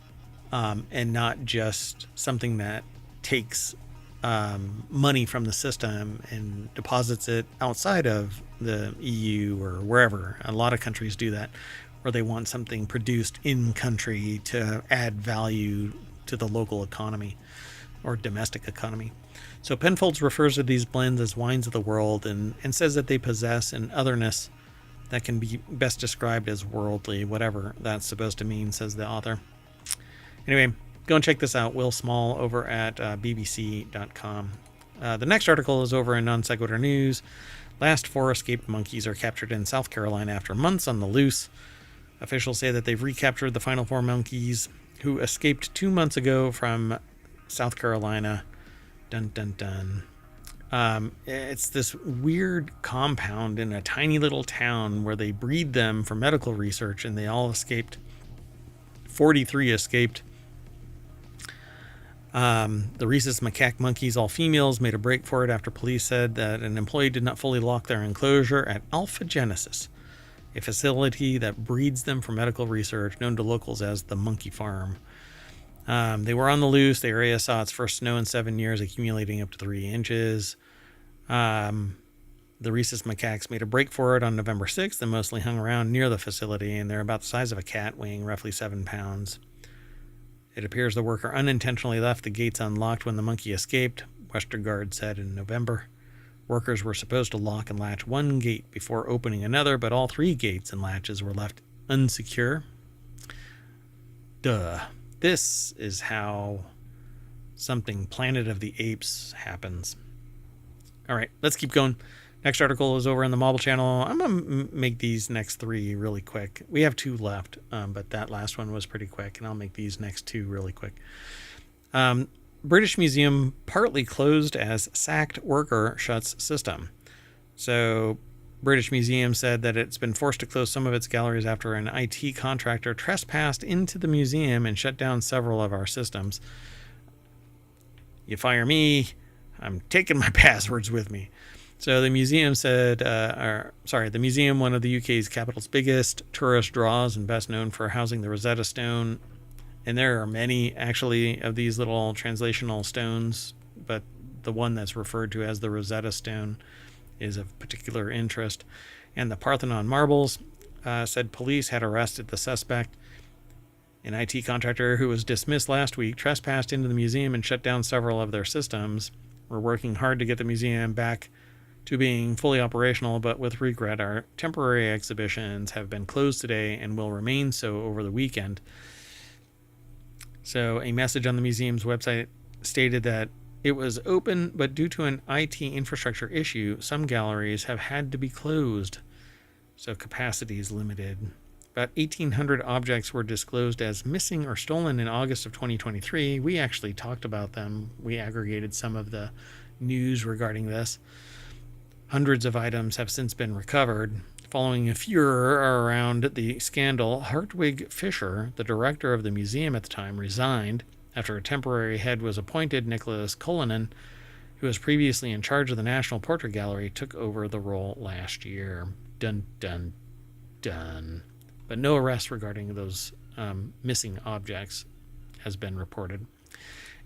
and not just something that takes money from the system and deposits it outside of the EU or wherever. A lot of countries do that, where they want something produced in country to add value to the local economy or domestic economy. So Penfolds refers to these blends as wines of the world and says that they possess an otherness that can be best described as worldly, whatever that's supposed to mean, says the author. Anyway, go and check this out. Will Small over at bbc.com. The next article is over in Non Sequitur News. Last 4 escaped monkeys are captured in South Carolina after months on the loose. Officials say that they've recaptured the final 4 monkeys who escaped 2 months ago from South Carolina. Dun dun dun. It's this weird compound in a tiny little town where they breed them for medical research, and they all escaped. 43 escaped. The rhesus macaque monkeys, all females, made a break for it after police said that an employee did not fully lock their enclosure at Alpha Genesis, a facility that breeds them for medical research, known to locals as the Monkey Farm. They were on the loose. The area saw its first snow in 7 years, accumulating up to 3 inches. The rhesus macaques made a break for it on November 6th and mostly hung around near the facility, and they're about the size of a cat, weighing roughly 7 pounds. It appears the worker unintentionally left the gates unlocked when the monkey escaped, Westergaard said in November. Workers were supposed to lock and latch one gate before opening another, but all 3 gates and latches were left unsecure. Duh. This is how something Planet of the Apes happens. All right, let's keep going. Next article is over on the Mobile channel. I'm going to make these next 3 really quick. We have 2 left, but that last one was pretty quick, and I'll make these next 2 really quick. British Museum partly closed as sacked worker shuts system. So British Museum said that it's been forced to close some of its galleries after an IT contractor trespassed into the museum and shut down several of our systems. You fire me, I'm taking my passwords with me. So the museum said, the museum, one of the UK's capital's biggest tourist draws and best known for housing the Rosetta Stone. And there are many, actually, of these little translational stones, but the one that's referred to as the Rosetta Stone is of particular interest. And the Parthenon marbles, said police had arrested the suspect. An IT contractor who was dismissed last week trespassed into the museum and shut down several of their systems. We're working hard to get the museum back to being fully operational, but with regret, our temporary exhibitions have been closed today and will remain so over the weekend. So a message on the museum's website stated that it was open, but due to an IT infrastructure issue, some galleries have had to be closed. So capacity is limited. About 1,800 objects were disclosed as missing or stolen in August of 2023. We actually talked about them. We aggregated some of the news regarding this. Hundreds of items have since been recovered. Following a furor around the scandal, Hartwig Fischer, the director of the museum at the time, resigned after a temporary head was appointed. Nicholas Cullinan, who was previously in charge of the National Portrait Gallery, took over the role last year. Dun, dun, done. But no arrest regarding those missing objects has been reported.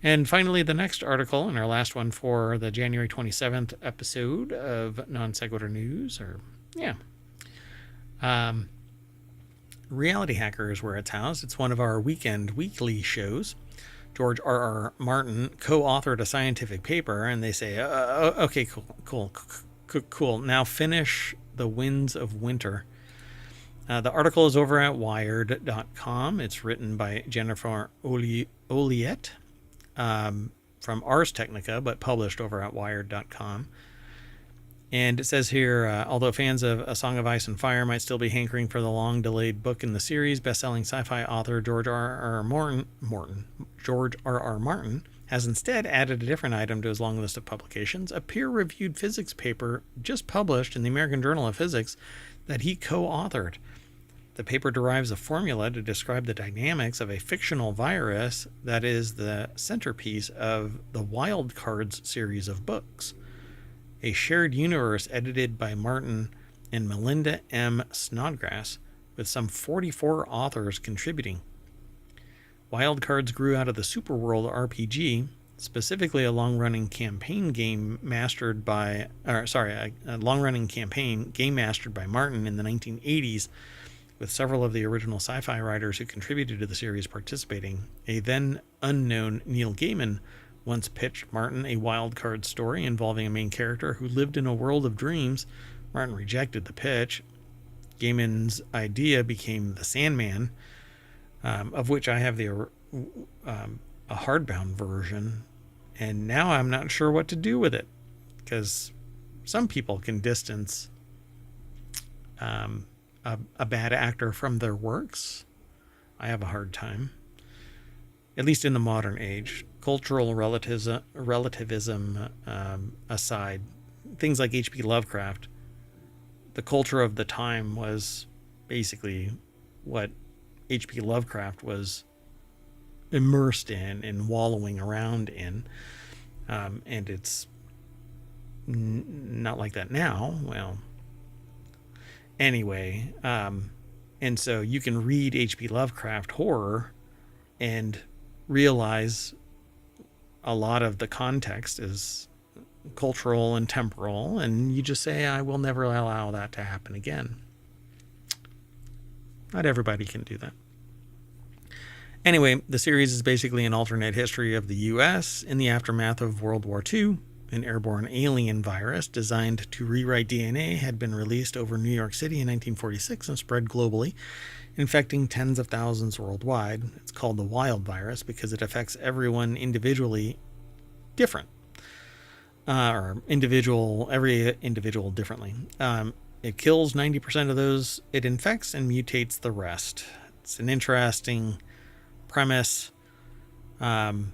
And finally, the next article, and our last one for the January 27th episode of Non Sequitur News, RealityHacker is where it's housed. It's one of our weekly shows. George R.R. Martin co-authored a scientific paper, and they say, okay, cool. Now finish The Winds of Winter. The article is over at Wired.com. It's written by Jennifer Oliette from Ars Technica, but published over at Wired.com. And it says here, although fans of A Song of Ice and Fire might still be hankering for the long-delayed book in the series, best-selling sci-fi author George R.R. Martin has instead added a different item to his long list of publications, a peer-reviewed physics paper just published in the American Journal of Physics that he co-authored. The paper derives a formula to describe the dynamics of a fictional virus that is the centerpiece of the Wild Cards series of books, a shared universe edited by Martin and Melinda M. Snodgrass, with some 44 authors contributing. Wild Cards grew out of the Superworld RPG, specifically a long-running campaign game mastered by Martin in the 1980s, with several of the original sci-fi writers who contributed to the series participating. A then unknown Neil Gaiman once pitched Martin a Wild Card story involving a main character who lived in a world of dreams. Martin rejected the pitch. Gaiman's idea became The Sandman, of which I have a hardbound version, and now I'm not sure what to do with it, because some people can distance a bad actor from their works. I have a hard time, at least in the modern age. Cultural relativism aside, things like H.P. Lovecraft, the culture of the time was basically what H.P. Lovecraft was immersed in and wallowing around in. And it's not like that now. Well, anyway, and so you can read H.P. Lovecraft horror and realize a lot of the context is cultural and temporal, and you just say, I will never allow that to happen again. Not everybody can do that. Anyway, the series is basically an alternate history of the U.S. in the aftermath of World War II. An airborne alien virus designed to rewrite DNA had been released over New York City in 1946 and spread globally, infecting tens of thousands worldwide. It's called the wild virus because it affects everyone individually different. Every individual differently. It kills 90% of those it infects and mutates the rest. It's an interesting premise. I've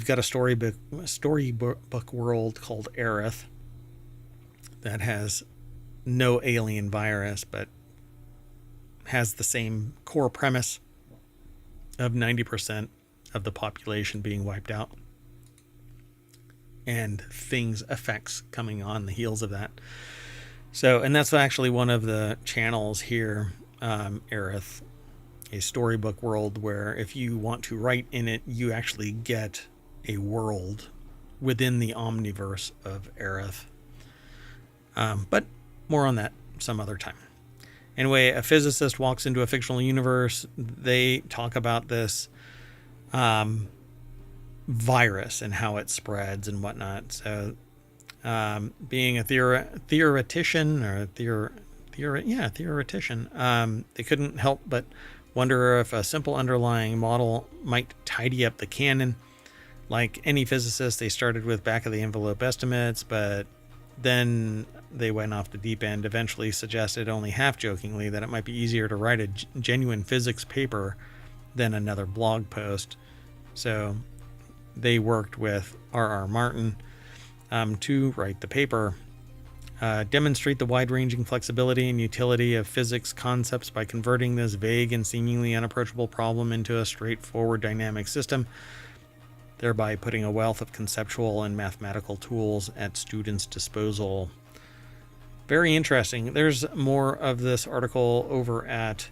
got a storybook world called Aerith that has no alien virus, but has the same core premise of 90% of the population being wiped out, and effects coming on the heels of that. So, and that's actually one of the channels here, Aerith, a storybook world where if you want to write in it, you actually get a world within the omniverse of Aerith. But more on that some other time. Anyway, a physicist walks into a fictional universe. They talk about this virus and how it spreads and whatnot. So being a theoretician, they couldn't help but wonder if a simple underlying model might tidy up the canon. Like any physicist, they started with back-of-the-envelope estimates, but then they went off the deep end, eventually suggested only half-jokingly that it might be easier to write a genuine physics paper than another blog post. So they worked with R.R. Martin to write the paper. Demonstrate the wide-ranging flexibility and utility of physics concepts by converting this vague and seemingly unapproachable problem into a straightforward dynamic system, thereby putting a wealth of conceptual and mathematical tools at students' disposal. Very interesting. There's more of this article over at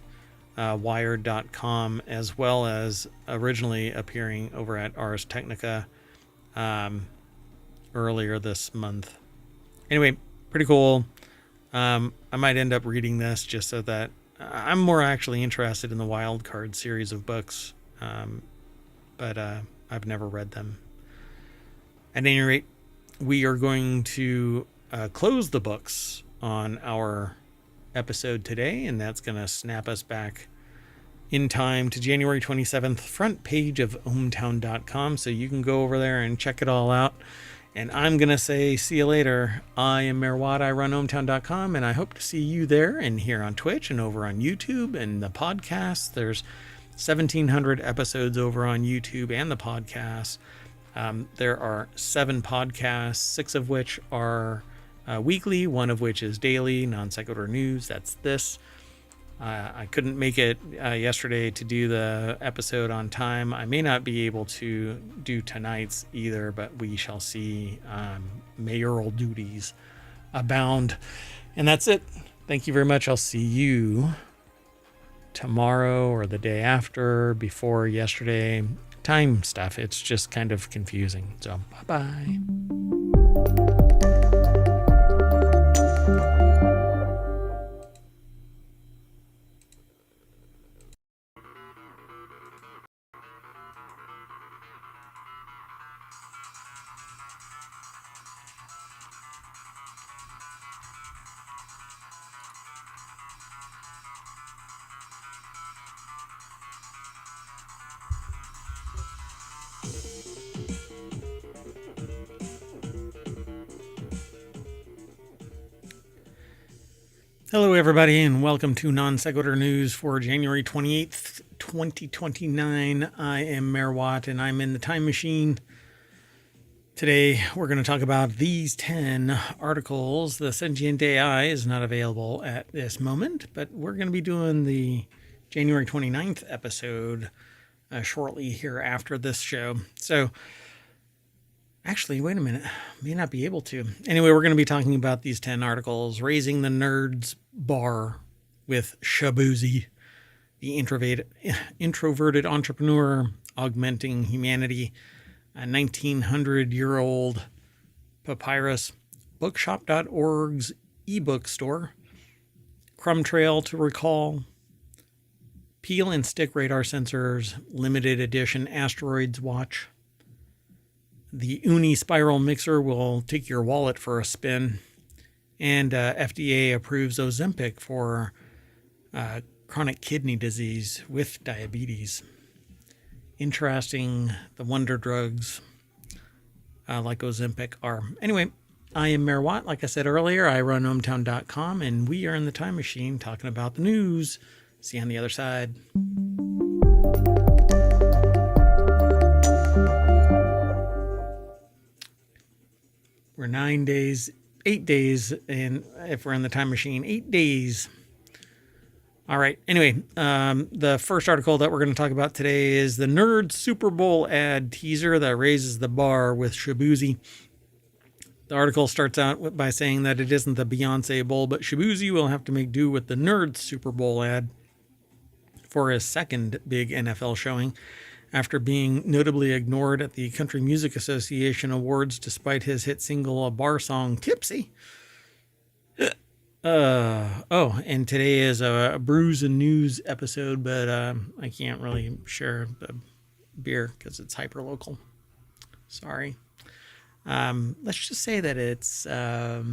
Wired.com, as well as originally appearing over at Ars Technica earlier this month. Anyway, pretty cool. I might end up reading this just so that I'm more actually interested in the Wildcard series of books, but I've never read them. At any rate, we are going to close the books on our episode today, and that's going to snap us back in time to January 27th, front page of ohmtown.com, so you can go over there and check it all out. And I'm going to say, see you later. I am Mayor Watt. I run ohmtown.com, and I hope to see you there and here on Twitch and over on YouTube and the podcast. There's 1,700 episodes over on YouTube and the podcast. There are 7 podcasts, 6 of which are weekly, 1 of which is daily, Non Sequitur News. That's this. I couldn't make it yesterday to do the episode on time. I may not be able to do tonight's either, but we shall see. Mayoral duties abound. And that's it. Thank you very much. I'll see you tomorrow or the day after, before yesterday. Time stuff. It's just kind of confusing. So, bye-bye. Hello, everybody, and welcome to Non Sequitur News for January 28th, 2029. I am Mayor Watt, and I'm in the time machine. Today, we're going to talk about these 10 articles. The Sentient AI is not available at this moment, but we're going to be doing the January 29th episode shortly here after this show. So, actually, wait a minute. May not be able to. Anyway, we're going to be talking about these 10 articles. Raising the Nerds Bar with Shabuzi, the introverted entrepreneur augmenting humanity, a 1900-year-old papyrus, bookshop.org's ebook store, Crumb Trail to recall, peel and stick radar sensors, limited edition asteroids watch, the Uni Spiral Mixer will take your wallet for a spin. And FDA approves Ozempic for chronic kidney disease with diabetes. Interesting, the wonder drugs like Ozempic are. Anyway, I am Mayor Watt. Like I said earlier, I run ohmtown.com, and we are in the time machine talking about the news. See you on the other side. We're 8 days, and if we're in the time machine, 8 days. All right. Anyway, the first article that we're going to talk about today is the Nerd Super Bowl ad teaser that raises the bar with Shabuzi. The article starts out by saying that it isn't the Beyonce Bowl, but Shabuzi will have to make do with the Nerd Super Bowl ad for his second big NFL showing, after being notably ignored at the Country Music Association Awards despite his hit single, a bar song, Tipsy. And today is a Brews and News episode, but I can't really share the beer because it's hyper-local. Sorry. Let's just say that it's a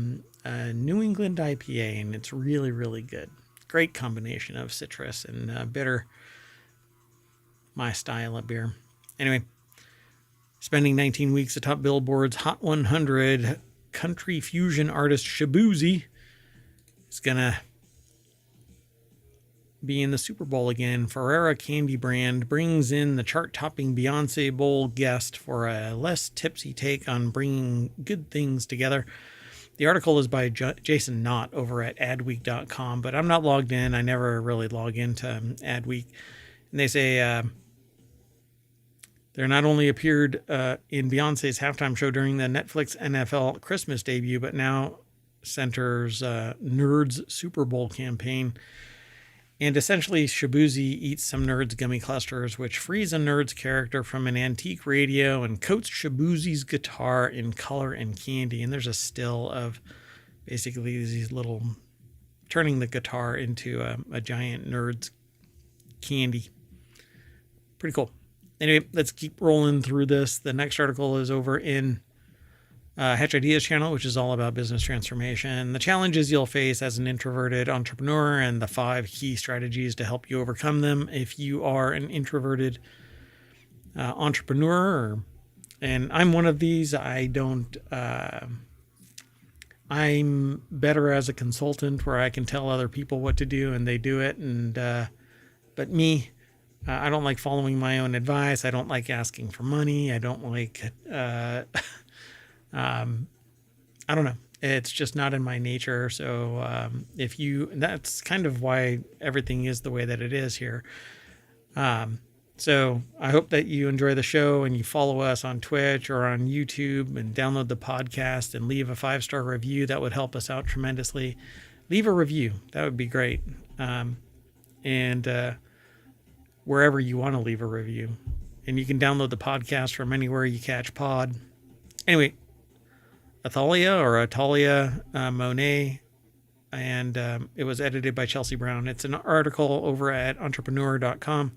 New England IPA, and it's really, really good. Great combination of citrus and bitter. My style of beer. Anyway, spending 19 weeks atop Billboard's Hot 100, country fusion artist Shabuzi is gonna be in the Super Bowl again. Ferrera Candy Brand brings in the chart-topping Beyonce Bowl guest for a less tipsy take on bringing good things together. The article is by Jason Knott over at adweek.com, but I'm not logged in. I never really log into Adweek. And they say they not only appeared in Beyonce's halftime show during the Netflix NFL Christmas debut, but now centers Nerds Super Bowl campaign. And essentially, Shaboozey eats some Nerds gummy clusters, which frees a Nerds character from an antique radio and coats Shaboozey's guitar in color and candy. And there's a still of basically these little, turning the guitar into a giant Nerds candy. Pretty cool. Anyway, let's keep rolling through this. The next article is over in Hatch Ideas channel, which is all about business transformation, the challenges you'll face as an introverted entrepreneur, and the 5 key strategies to help you overcome them if you are an introverted entrepreneur. And I'm one of these. I'm better as a consultant, where I can tell other people what to do and they do it. And but me, I don't like following my own advice. I don't like asking for money. I don't like I don't know. It's just not in my nature. So that's kind of why everything is the way that it is here. So I hope that you enjoy the show and you follow us on Twitch or on YouTube and download the podcast and leave a 5-star review. That would help us out tremendously. Leave a review. That would be great. And wherever you want to leave a review. And you can download the podcast from anywhere you catch pod. Anyway, Atalia Monet, and it was edited by Chelsea Brown. It's an article over at entrepreneur.com.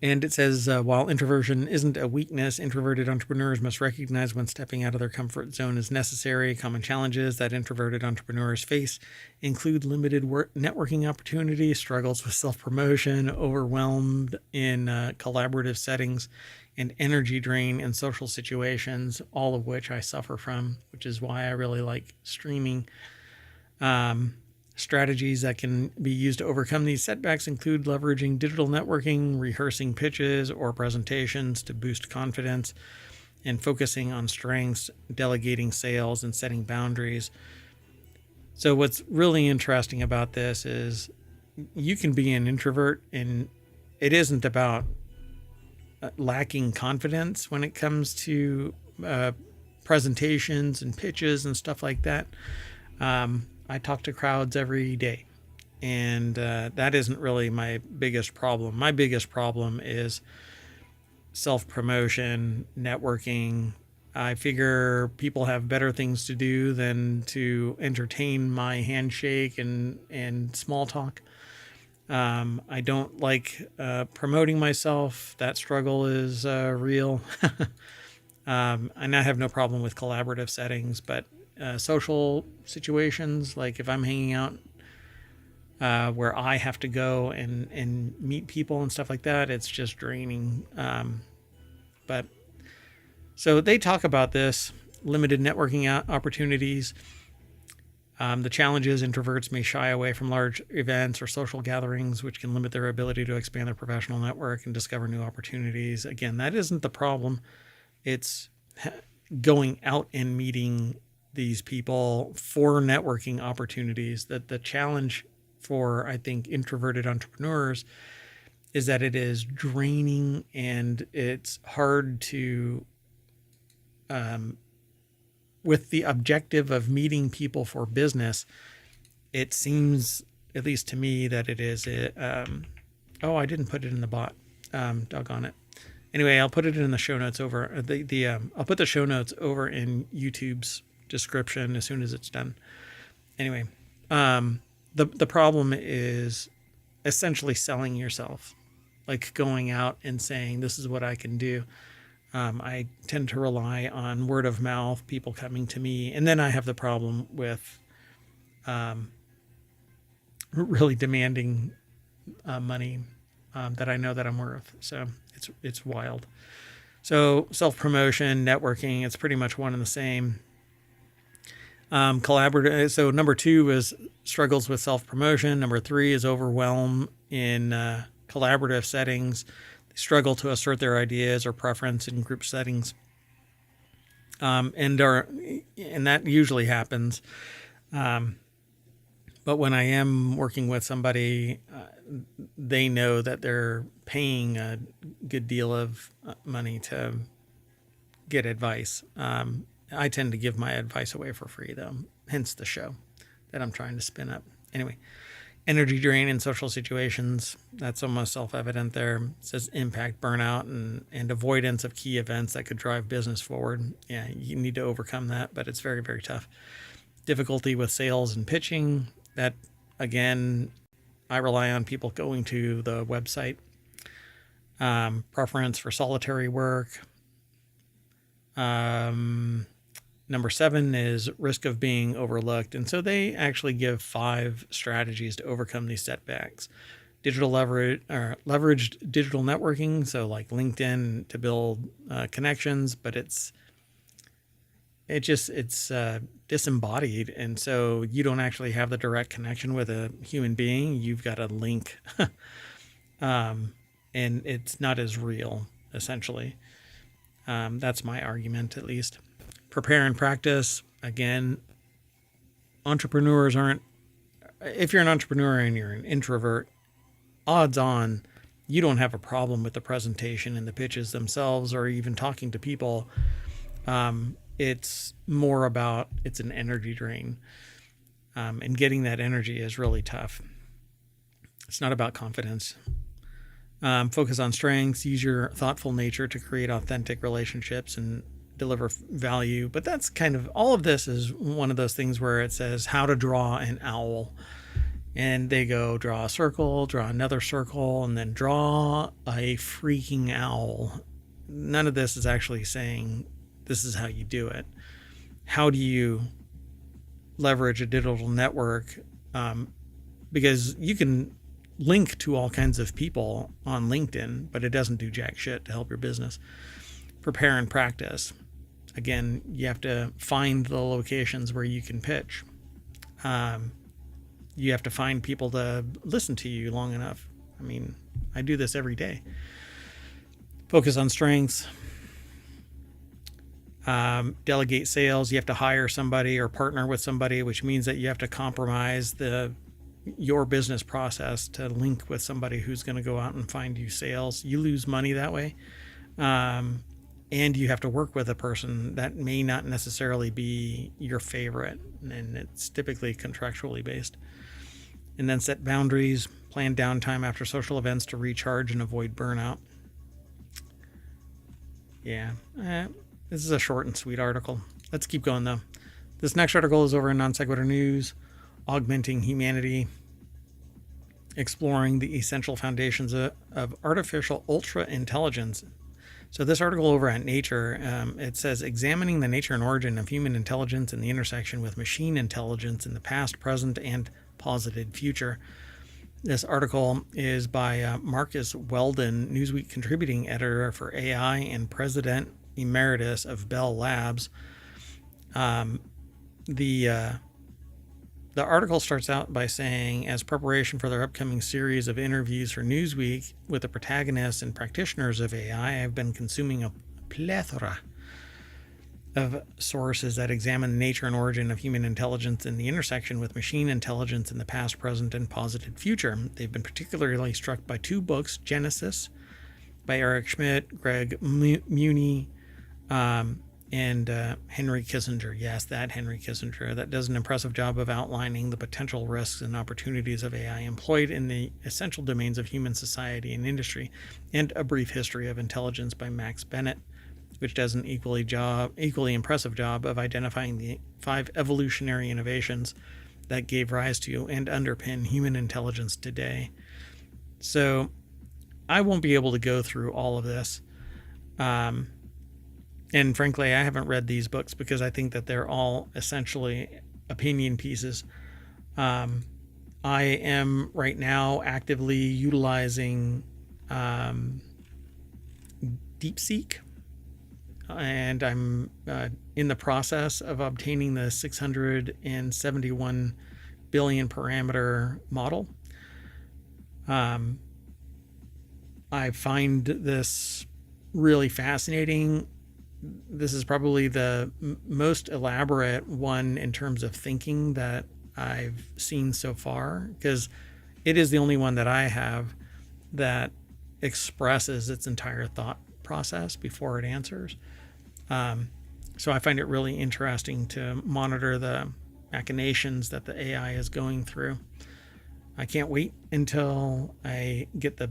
And it says, while introversion isn't a weakness, introverted entrepreneurs must recognize when stepping out of their comfort zone is necessary. Common challenges that introverted entrepreneurs face include limited networking opportunities, struggles with self-promotion, overwhelmed in collaborative settings, and energy drain in social situations, all of which I suffer from, which is why I really like streaming. Strategies that can be used to overcome these setbacks include leveraging digital networking, rehearsing pitches or presentations to boost confidence, and focusing on strengths, delegating sales, and setting boundaries. So what's really interesting about this is you can be an introvert, and it isn't about lacking confidence when it comes to presentations and pitches and stuff like that. I talk to crowds every day, and that isn't really my biggest problem. My biggest problem is self-promotion, networking. I figure people have better things to do than to entertain my handshake and small talk. I don't like promoting myself. That struggle is real. And I have no problem with collaborative settings, but social situations, like if I'm hanging out where I have to go and meet people and stuff like that, it's just draining. But so they talk about this, limited networking opportunities. The challenge is introverts may shy away from large events or social gatherings, which can limit their ability to expand their professional network and discover new opportunities. Again, that isn't the problem. It's going out and meeting these people for networking opportunities. That the challenge for, I think, introverted entrepreneurs is that it is draining and it's hard to, with the objective of meeting people for business, it seems, at least to me, that it is, I didn't put it in the bot. Doggone it. Anyway, I'll put it in the show notes over I'll put the show notes over in YouTube's description as soon as it's done. Anyway, the problem is essentially selling yourself, like going out and saying, this is what I can do. I tend to rely on word of mouth, people coming to me. And then I have the problem with really demanding money that I know that I'm worth. So it's wild. So self-promotion, networking, it's pretty much one and the same. Collaborative. So number 2 is struggles with self-promotion. Number 3 is overwhelm in collaborative settings. They struggle to assert their ideas or preference in group settings. And that usually happens. But when I am working with somebody, they know that they're paying a good deal of money to get advice. I tend to give my advice away for free, though, hence the show that I'm trying to spin up. Anyway, energy drain in social situations. That's almost self-evident there. It says impact, burnout, and avoidance of key events that could drive business forward. Yeah, you need to overcome that, but it's very, very tough. Difficulty with sales and pitching. That, again, I rely on people going to the website. Preference for solitary work. Number 7 is risk of being overlooked. And so they actually give 5 strategies to overcome these setbacks. Digital leveraged digital networking. So like LinkedIn to build connections, but it's disembodied. And so you don't actually have the direct connection with a human being. You've got a link and it's not as real, essentially. That's my argument, at least. Prepare and practice. Again, entrepreneurs aren't, if you're an entrepreneur and you're an introvert, odds on you don't have a problem with the presentation and the pitches themselves or even talking to people. It's more about, it's an energy drain. And getting that energy is really tough. It's not about confidence. Focus on strengths, use your thoughtful nature to create authentic relationships and deliver value. But that's kind of, all of this is one of those things where it says how to draw an owl. And they go draw a circle, draw another circle, and then draw a freaking owl. None of this is actually saying this is how you do it. How do you leverage a digital network? Because you can link to all kinds of people on LinkedIn, but it doesn't do jack shit to help your business. Prepare and practice. Again, you have to find the locations where you can pitch. You have to find people to listen to you long enough. I mean, I do this every day. Focus on strengths. Delegate sales. You have to hire somebody or partner with somebody, which means that you have to compromise your business process to link with somebody who's going to go out and find you sales. You lose money that way. And you have to work with a person that may not necessarily be your favorite. And it's typically contractually based. And then set boundaries, plan downtime after social events to recharge and avoid burnout. Yeah, this is a short and sweet article. Let's keep going, though. This next article is over in Non Sequitur News. Augmenting Humanity, exploring the essential foundations of artificial ultra intelligence. So this article over at Nature, it says, examining the nature and origin of human intelligence and the intersection with machine intelligence in the past, present, and posited future. This article is by Marcus Weldon, Newsweek contributing editor for AI and president emeritus of Bell Labs. The article starts out by saying, as preparation for their upcoming series of interviews for Newsweek with the protagonists and practitioners of AI, I've been consuming a plethora of sources that examine the nature and origin of human intelligence and the intersection with machine intelligence in the past, present, and positive future. They've been particularly struck by 2 books, Genesis by Eric Schmidt, Greg Muni, and Henry Kissinger. Yes, that Henry Kissinger. That does an impressive job of outlining the potential risks and opportunities of AI employed in the essential domains of human society and industry, and A Brief History of Intelligence by Max Bennett, which does an equally impressive job of identifying the 5 evolutionary innovations that gave rise to and underpin human intelligence today. So I won't be able to go through all of this. And frankly, I haven't read these books because I think that they're all essentially opinion pieces. I am right now actively utilizing DeepSeek. and I'm in the process of obtaining the 671 billion parameter model. I find this really fascinating. This is probably the most elaborate one in terms of thinking that I've seen so far, because it is the only one that I have that expresses its entire thought process before it answers. So I find it really interesting to monitor the machinations that the AI is going through. I can't wait until I get the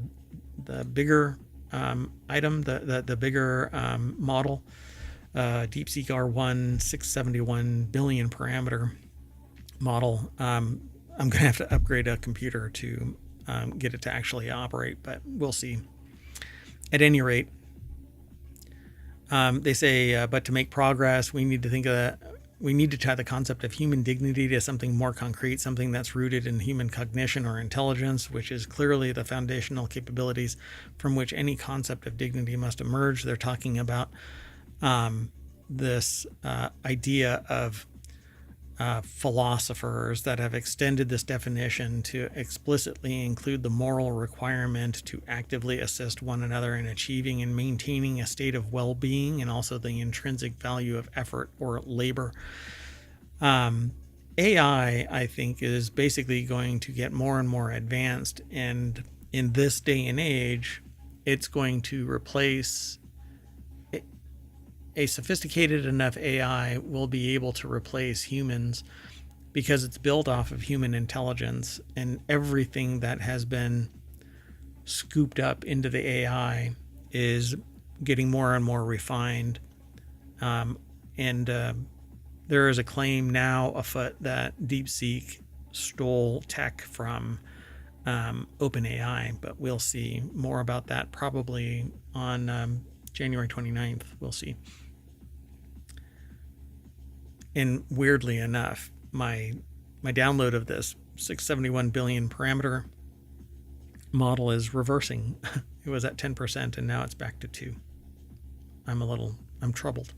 bigger item, the bigger model, DeepSeek R1 671 billion parameter model. I'm going to have to upgrade a computer to get it to actually operate, but we'll see. At any rate, they say, but to make progress, we need to tie the concept of human dignity to something more concrete, something that's rooted in human cognition or intelligence, which is clearly the foundational capabilities from which any concept of dignity must emerge. They're talking about this idea of philosophers that have extended this definition to explicitly include the moral requirement to actively assist one another in achieving and maintaining a state of well-being, and also the intrinsic value of effort or labor. AI, I think, is basically going to get more and more advanced, and in this day and age, it's going to replace a sophisticated enough AI will be able to replace humans, because it's built off of human intelligence, and everything that has been scooped up into the AI is getting more and more refined. There is a claim now afoot that DeepSeek stole tech from OpenAI, but we'll see more about that probably on January 29th. We'll see. And weirdly enough, my download of this 671 billion parameter model is reversing. It was at 10% and now it's back to 2. I'm troubled.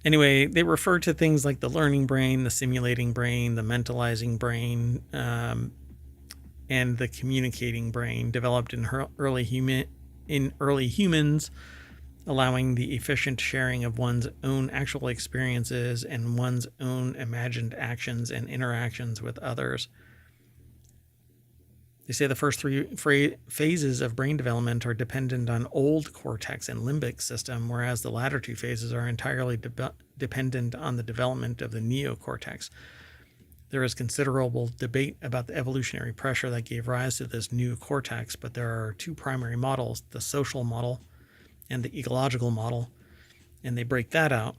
Anyway, they refer to things like the learning brain, the simulating brain, the mentalizing brain, and the communicating brain developed in early humans, allowing the efficient sharing of one's own actual experiences and one's own imagined actions and interactions with others. They say the first 3 phases of brain development are dependent on old cortex and limbic system, whereas the latter 2 phases are entirely dependent on the development of the neocortex. There is considerable debate about the evolutionary pressure that gave rise to this new cortex, but there are 2 primary models, the social model and the ecological model, and they break that out.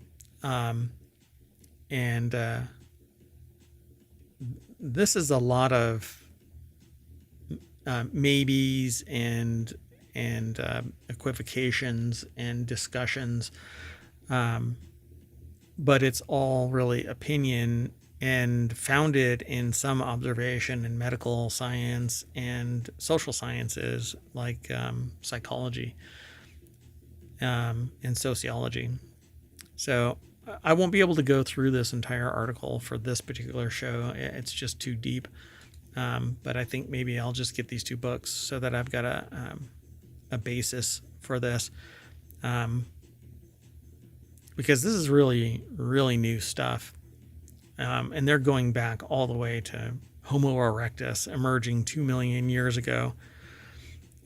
This is a lot of maybes and equivocations and discussions, but it's all really opinion and founded in some observation in medical science and social sciences like psychology and sociology. So I won't be able to go through this entire article for this particular show. It's just too deep. But I think maybe I'll just get these 2 books so that I've got a basis for this. Because this is really, really new stuff. And they're going back all the way to Homo erectus emerging 2 million years ago,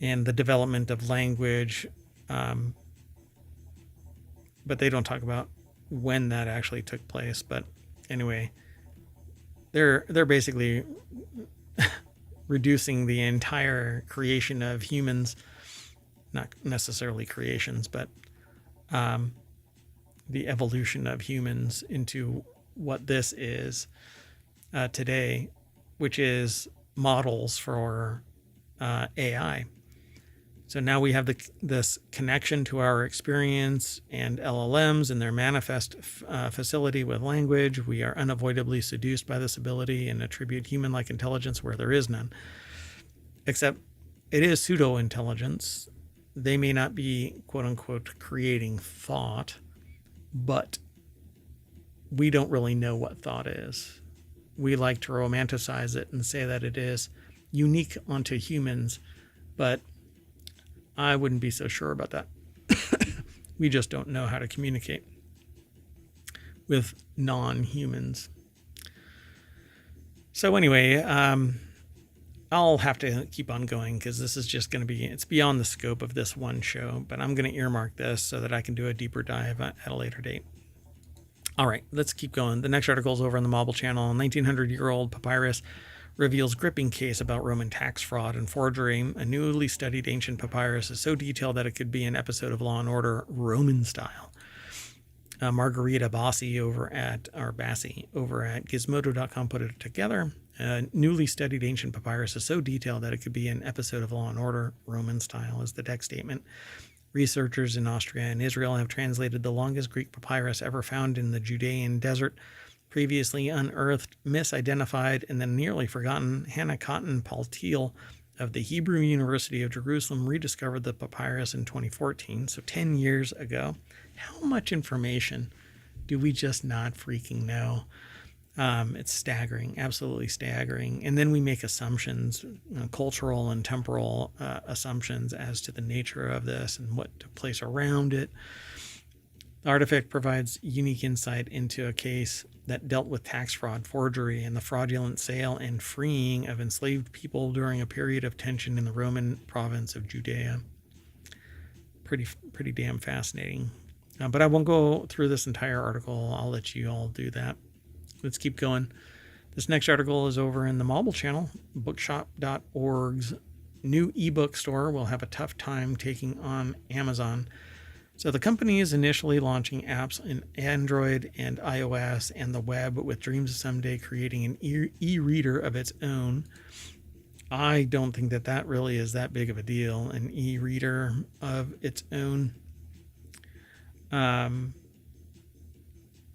and the development of language. But they don't talk about when that actually took place. But anyway, they're basically reducing the entire creation of humans, not necessarily creations, but the evolution of humans into what this is today, which is models for AI. So now we have this connection to our experience and LLMs and their manifest facility with language. We are unavoidably seduced by this ability and attribute human-like intelligence where there is none. Except it is pseudo-intelligence. They may not be, quote-unquote, creating thought, but we don't really know what thought is. We like to romanticize it and say that it is unique onto humans, but I wouldn't be so sure about that. We just don't know how to communicate with non-humans. So anyway, I'll have to keep on going because this is just going to be, it's beyond the scope of this one show, but I'm going to earmark this so that I can do a deeper dive at a later date. All right, let's keep going. The next article is over on the Mobile channel. 1900-year-old papyrus reveals gripping case about Roman tax fraud and forgery. A newly studied ancient papyrus is so detailed that it could be an episode of Law & Order Roman style. Margarita Bassi over at Gizmodo.com put it together. A newly studied ancient papyrus is so detailed that it could be an episode of Law & Order Roman style, is the text statement. Researchers in Austria and Israel have translated the longest Greek papyrus ever found in the Judean desert, previously unearthed, misidentified, and then nearly forgotten. Hannah Cotton Paltiel of the Hebrew University of Jerusalem rediscovered the papyrus in 2014, so 10 years ago. How much information do we just not freaking know? It's staggering, absolutely staggering. And then we make assumptions, cultural and temporal assumptions as to the nature of this and what took place around it. The artifact provides unique insight into a case that dealt with tax fraud, forgery, and the fraudulent sale and freeing of enslaved people during a period of tension in the Roman province of Judea. Pretty damn fascinating. But I won't go through this entire article. I'll let you all do that. Let's keep going. This next article is over in the Mobile channel. Bookshop.org's new ebook store will have a tough time taking on Amazon. So the company is initially launching apps in Android and iOS and the web, with dreams of someday creating an e-reader of its own. I don't think that really is that big of a deal, an e-reader of its own.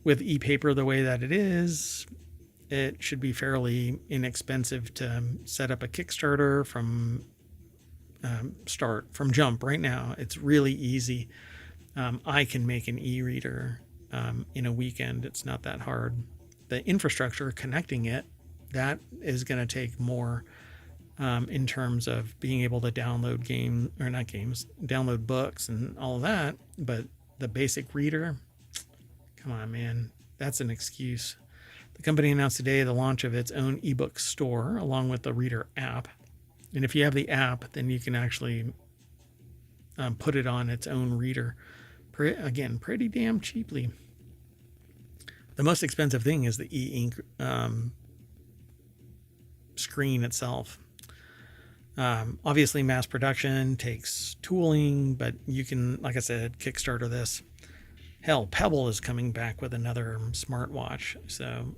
With e-paper the way that it is, it should be fairly inexpensive to set up a Kickstarter from jump right now. It's really easy. I can make an e-reader in a weekend. It's not that hard. The infrastructure connecting it, that is going to take more in terms of being able to download download books and all of that. But the basic reader, come on, man, that's an excuse. The company announced today the launch of its own ebook store along with the reader app. And if you have the app, then you can actually put it on its own reader. Again, pretty damn cheaply. The most expensive thing is the e-ink screen itself. Obviously, mass production takes tooling, but you can, like I said, Kickstarter this. Hell, Pebble is coming back with another smartwatch. So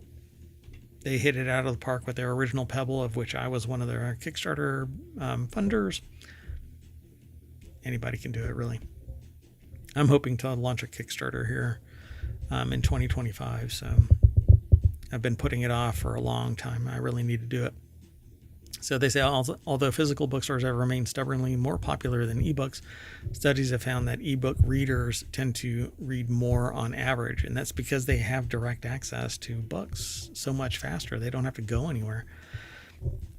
they hit it out of the park with their original Pebble, of which I was one of their Kickstarter funders. Anybody can do it, really. I'm hoping to launch a Kickstarter here in 2025. So I've been putting it off for a long time. I really need to do it. So they say, although physical bookstores have remained stubbornly more popular than ebooks, studies have found that ebook readers tend to read more on average. And that's because they have direct access to books so much faster. They don't have to go anywhere.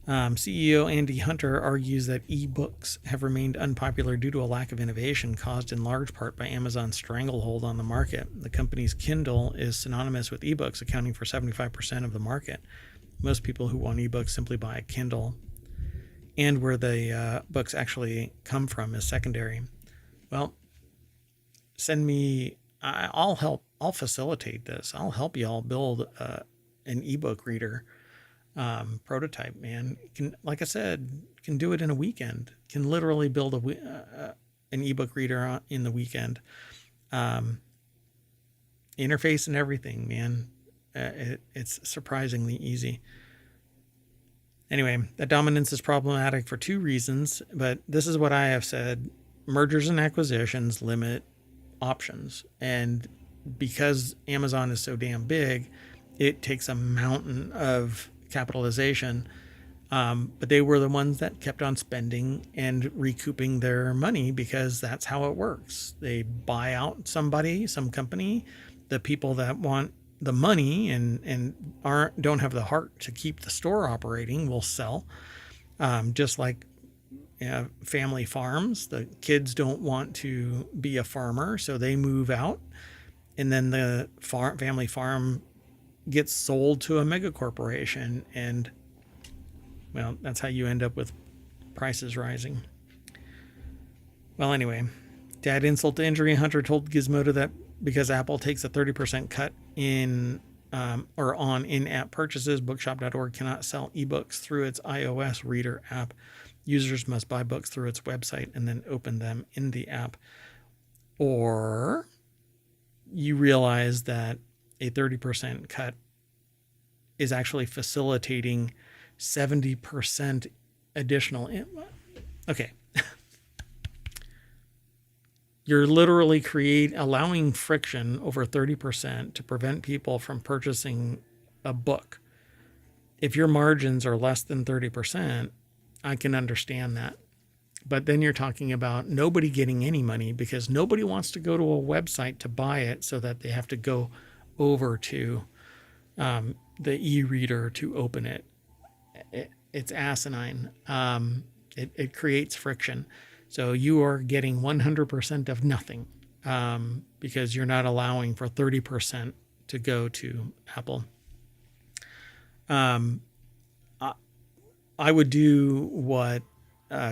CEO Andy Hunter argues that ebooks have remained unpopular due to a lack of innovation caused in large part by Amazon's stranglehold on the market. The company's Kindle is synonymous with ebooks, accounting for 75% of the market. Most people who want ebooks simply buy a Kindle, and where the books actually come from is secondary. Well, send me, I'll help, I'll facilitate this. I'll help y'all build an ebook reader prototype, man. Like I said, can do it in a weekend. Can literally build an ebook reader in the weekend. Interface and everything, man. It's surprisingly easy. Anyway, that dominance is problematic for two reasons, but this is what I have said. Mergers and acquisitions limit options. And because Amazon is so damn big, it takes a mountain of capitalization But they were the ones that kept on spending and recouping their money because that's how it works. They buy out somebody, some company. The people that want the money and don't have the heart to keep the store operating will sell. Just like family farms, the kids don't want to be a farmer, so they move out, and then the family farm gets sold to a mega corporation, and well, that's how you end up with prices rising. Well, anyway, to add insult to injury, Hunter told Gizmodo that because Apple takes a 30% cut in or on in-app purchases, bookshop.org cannot sell ebooks through its iOS reader app. Users must buy books through its website and then open them in the app. Or you realize that a 30% cut is actually facilitating 70% additional. Okay. You're literally allowing friction over 30% to prevent people from purchasing a book. If your margins are less than 30%, I can understand that. But then you're talking about nobody getting any money because nobody wants to go to a website to buy it, so that they have to go over to the e-reader to open it. It's asinine. It creates friction. So you are getting 100% of nothing because you're not allowing for 30% to go to Apple. I would do what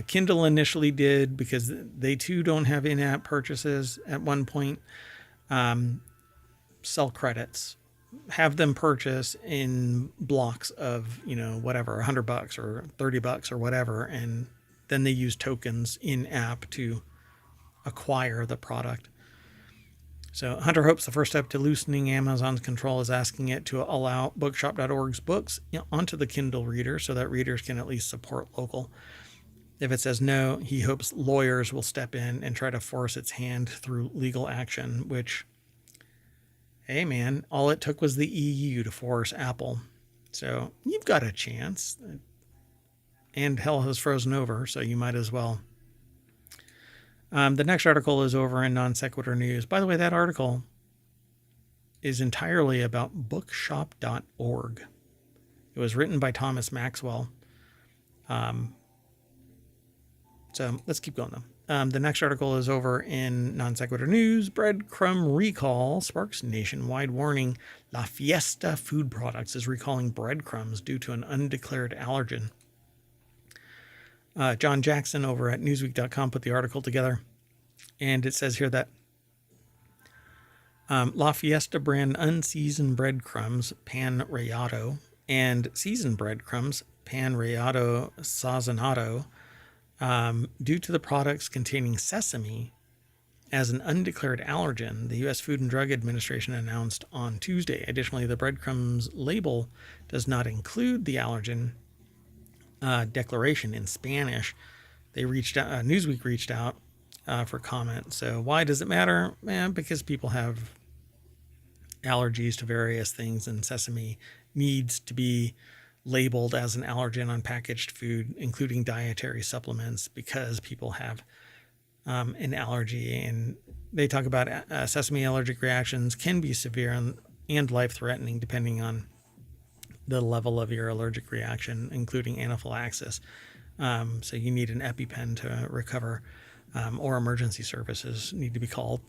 Kindle initially did, because they too don't have in-app purchases at one point. Sell credits. Have them purchase in blocks of, whatever, $100 or $30 or whatever, and then they use tokens in app to acquire the product. So Hunter hopes the first step to loosening Amazon's control is asking it to allow bookshop.org's books onto the Kindle reader so that readers can at least support local. If it says no, he hopes lawyers will step in and try to force its hand through legal action, which, hey man, all it took was the EU to force Apple. So you've got a chance. And hell has frozen over, so you might as well. The next article is over in Non Sequitur News. By the way, that article is entirely about bookshop.org. It was written by Thomas Maxwell. So let's keep going, though. The next article is over in Non Sequitur News. Breadcrumb recall sparks nationwide warning. La Fiesta Food Products is recalling breadcrumbs due to an undeclared allergen. John Jackson over at Newsweek.com put the article together, and it says here that La Fiesta brand unseasoned breadcrumbs, Pan Rallado, and seasoned breadcrumbs, Pan Rallado Sazonado, due to the products containing sesame as an undeclared allergen, the U.S. Food and Drug Administration announced on Tuesday. Additionally, the breadcrumbs label does not include the allergen declaration in Spanish. They reached out, Newsweek reached out for comment. So why does it matter? Because people have allergies to various things, and sesame needs to be labeled as an allergen on packaged food, including dietary supplements, because people have an allergy. And they talk about sesame allergic reactions can be severe and life-threatening depending on the level of your allergic reaction, including anaphylaxis. So you need an EpiPen to recover, or emergency services need to be called.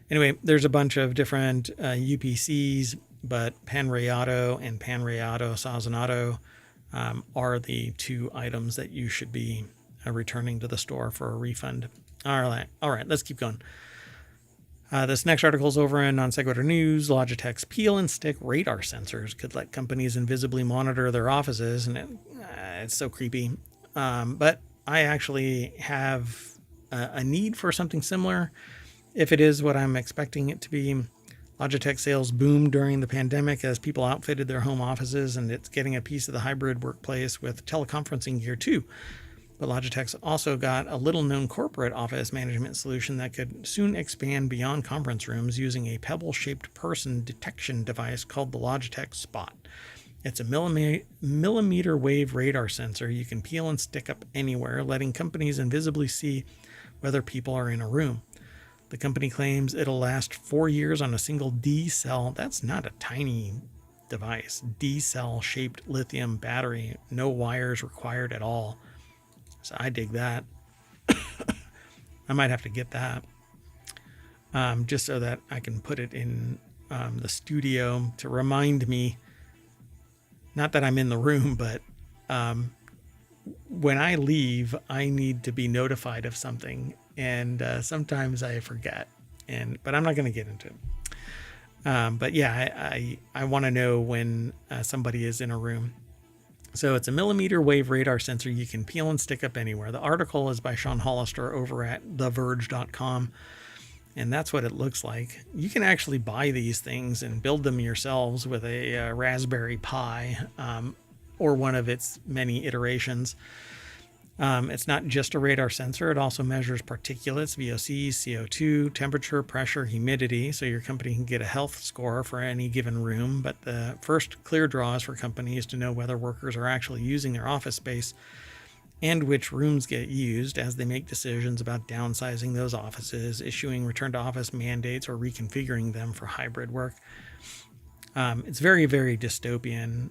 Anyway, there's a bunch of different UPCs, but Pan Rallado and Pan Rallado Sazonado are the two items that you should be returning to the store for a refund. All right, let's keep going. This next article is over in Non Sequitur News. Logitech's peel and stick radar sensors could let companies invisibly monitor their offices, and it's so creepy. But I actually have a need for something similar. If it is what I'm expecting it to be, Logitech sales boomed during the pandemic as people outfitted their home offices, and it's getting a piece of the hybrid workplace with teleconferencing gear too. But Logitech's also got a little-known corporate office management solution that could soon expand beyond conference rooms using a pebble-shaped person detection device called the Logitech Spot. It's a millimeter wave radar sensor you can peel and stick up anywhere, letting companies invisibly see whether people are in a room. The company claims it'll last 4 years on a single D-cell. That's not a tiny device. D-cell shaped lithium battery. No wires required at all. So I dig that. I might have to get that. Just so that I can put it in the studio to remind me, not that I'm in the room, but when I leave, I need to be notified of something. And sometimes I forget. But I'm not going to get into it. But yeah, I want to know when somebody is in a room. So it's a millimeter wave radar sensor you can peel and stick up anywhere. The article is by Sean Hollister over at theverge.com. And that's what it looks like. You can actually buy these things and build them yourselves with a Raspberry Pi or one of its many iterations. It's not just a radar sensor. It also measures particulates, VOCs, CO2, temperature, pressure, humidity, so your company can get a health score for any given room. But the first clear draw is for companies to know whether workers are actually using their office space and which rooms get used as they make decisions about downsizing those offices, issuing return to office mandates, or reconfiguring them for hybrid work. It's very, very dystopian.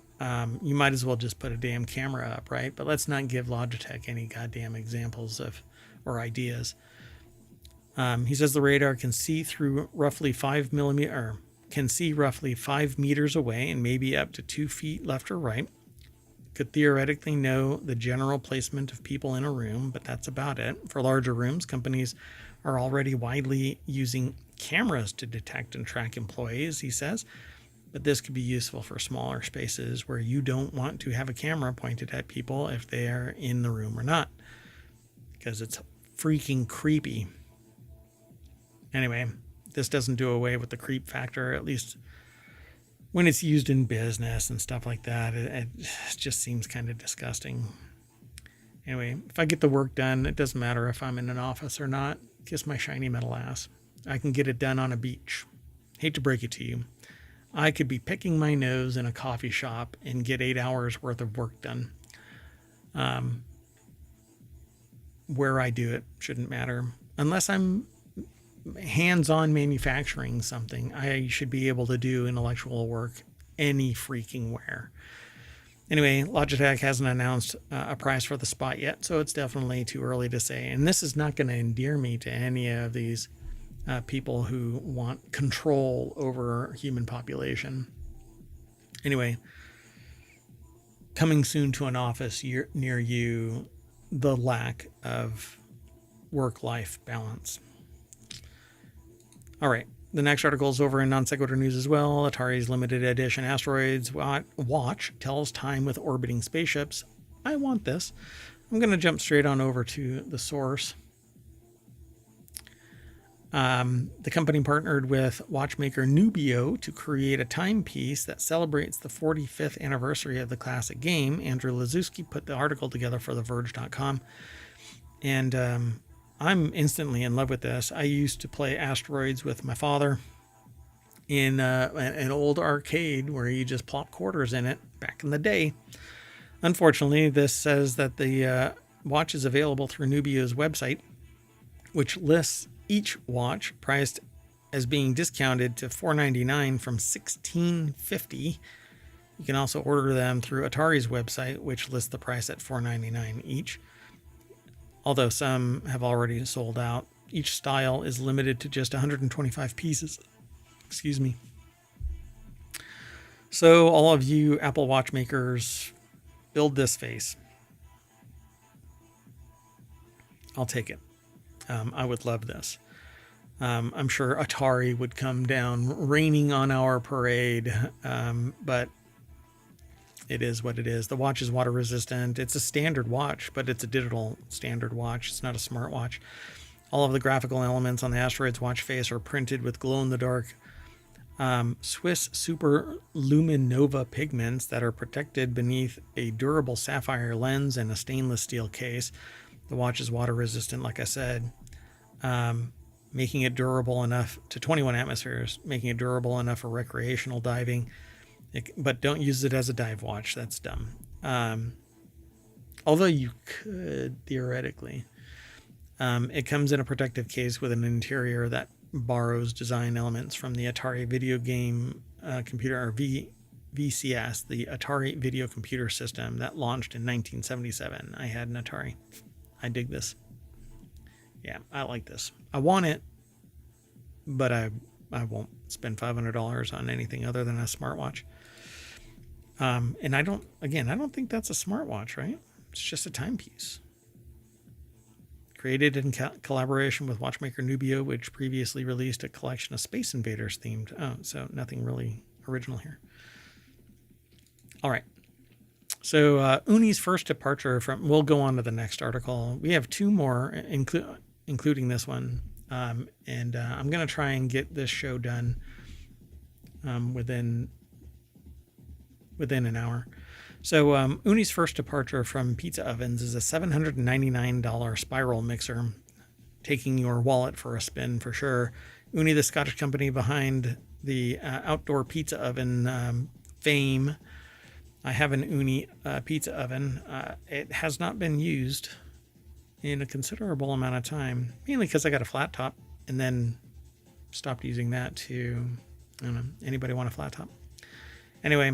You might as well just put a damn camera up, right? But let's not give Logitech any goddamn examples of or ideas. He says the radar can see through roughly 5 meters away and maybe up to 2 feet left or right. Could theoretically know the general placement of people in a room, but that's about it. For larger rooms, companies are already widely using cameras to detect and track employees, he says. But this could be useful for smaller spaces where you don't want to have a camera pointed at people if they are in the room or not, because it's freaking creepy. Anyway, this doesn't do away with the creep factor, at least when it's used in business and stuff like that. It just seems kind of disgusting. Anyway, if I get the work done, it doesn't matter if I'm in an office or not. Kiss my shiny metal ass. I can get it done on a beach. Hate to break it to you. I could be picking my nose in a coffee shop and get 8 hours worth of work done. Where I do it shouldn't matter. Unless I'm hands-on manufacturing something, I should be able to do intellectual work any freaking where. Anyway, Logitech hasn't announced a price for the Spot yet, so it's definitely too early to say. And this is not going to endear me to any of these people who want control over human population. Anyway, coming soon to an office near you, the lack of work-life balance. All right, the next article is over in Non Sequitur News as well. Atari's limited edition Asteroids watch tells time with orbiting spaceships. I want this. I'm going to jump straight on over to the source. The company partnered with watchmaker Nubio to create a timepiece that celebrates the 45th anniversary of the classic game. Andrew Lazuski put the article together for TheVerge.com. And I'm instantly in love with this. I used to play Asteroids with my father in an old arcade where you just plop quarters in it back in the day. Unfortunately, this says that the watch is available through Nubio's website, which lists each watch priced as being discounted to $499 from $1650. You can also order them through Atari's website, which lists the price at $499 each. Although some have already sold out. Each style is limited to just 125 pieces. Excuse me. So all of you Apple Watch makers, build this face. I'll take it. I would love this. I'm sure Atari would come down raining on our parade, but it is what it is. The watch is water resistant. It's a standard watch, but it's a digital standard watch. It's not a smart watch. All of the graphical elements on the Asteroids watch face are printed with glow-in-the-dark Swiss Super Luminova pigments that are protected beneath a durable sapphire lens and a stainless steel case. The watch is water resistant, like I said, making it durable enough to 21 atmospheres, making it durable enough for recreational diving. But don't use it as a dive watch. That's dumb. Although you could, theoretically. It comes in a protective case with an interior that borrows design elements from the Atari video game computer, or VCS, the Atari Video Computer System that launched in 1977. I had an Atari. I dig this. Yeah, I like this. I want it, but I won't spend $500 on anything other than a smartwatch. And I don't think that's a smartwatch, right? It's just a timepiece. Created in collaboration with watchmaker Nubio, which previously released a collection of Space Invaders themed. Oh, so nothing really original here. All right. So Uni's first departure from. We'll go on to the next article. We have two more, including this one, and I'm going to try and get this show done within an hour. So Uni's first departure from pizza ovens is a $799 spiral mixer, taking your wallet for a spin for sure. Uni, the Scottish company behind the outdoor pizza oven fame. I have an Uni pizza oven. It has not been used in a considerable amount of time, mainly because I got a flat top and then stopped using that to, I don't know, anybody want a flat top? Anyway,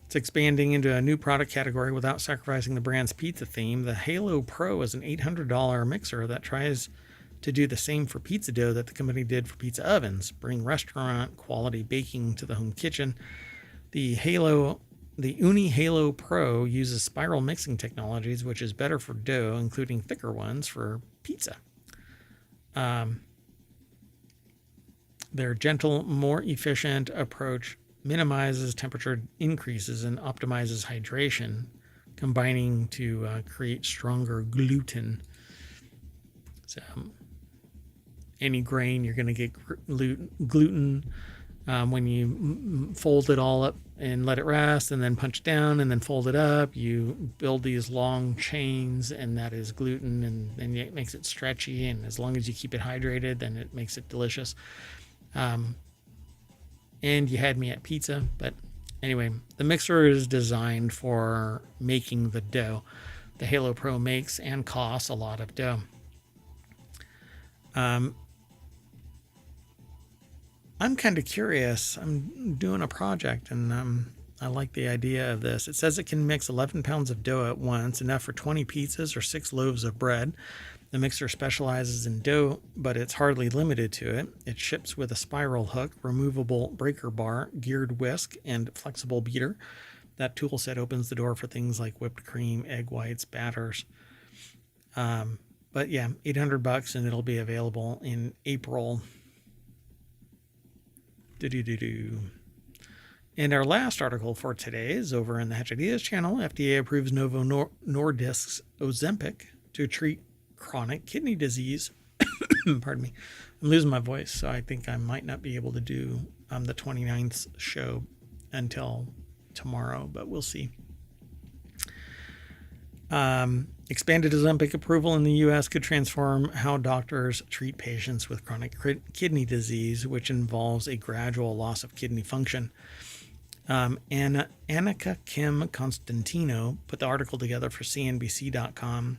it's expanding into a new product category without sacrificing the brand's pizza theme. The Halo Pro is an $800 mixer that tries to do the same for pizza dough that the company did for pizza ovens, bring restaurant quality baking to the home kitchen. The Uni Halo Pro uses spiral mixing technologies, which is better for dough, including thicker ones for pizza. Their gentle, more efficient approach minimizes temperature increases and optimizes hydration, combining to create stronger gluten. So any grain, you're going to get gluten when you fold it all up and let it rest and then punch down and then fold it up. You build these long chains, and that is gluten, and it makes it stretchy, and as long as you keep it hydrated, then it makes it delicious. And you had me at pizza, but anyway, the mixer is designed for making the dough. The Halo Pro makes and costs a lot of dough. I'm kind of curious. I'm doing a project, and I like the idea of this. It says it can mix 11 pounds of dough at once, enough for 20 pizzas or 6 loaves of bread. The mixer specializes in dough, but it's hardly limited to it. It ships with a spiral hook, removable breaker bar, geared whisk, and flexible beater. That tool set opens the door for things like whipped cream, egg whites, batters. But yeah, $800, and it'll be available in April. And our last article for today is over in the Hatch Ideas channel. FDA approves Novo Nordisk's Ozempic to treat chronic kidney disease. Pardon me. I'm losing my voice, so I think I might not be able to do the 29th show until tomorrow, but we'll see. Expanded Ozempic approval in the U.S. could transform how doctors treat patients with chronic kidney disease, which involves a gradual loss of kidney function. Annika Kim Constantino put the article together for CNBC.com.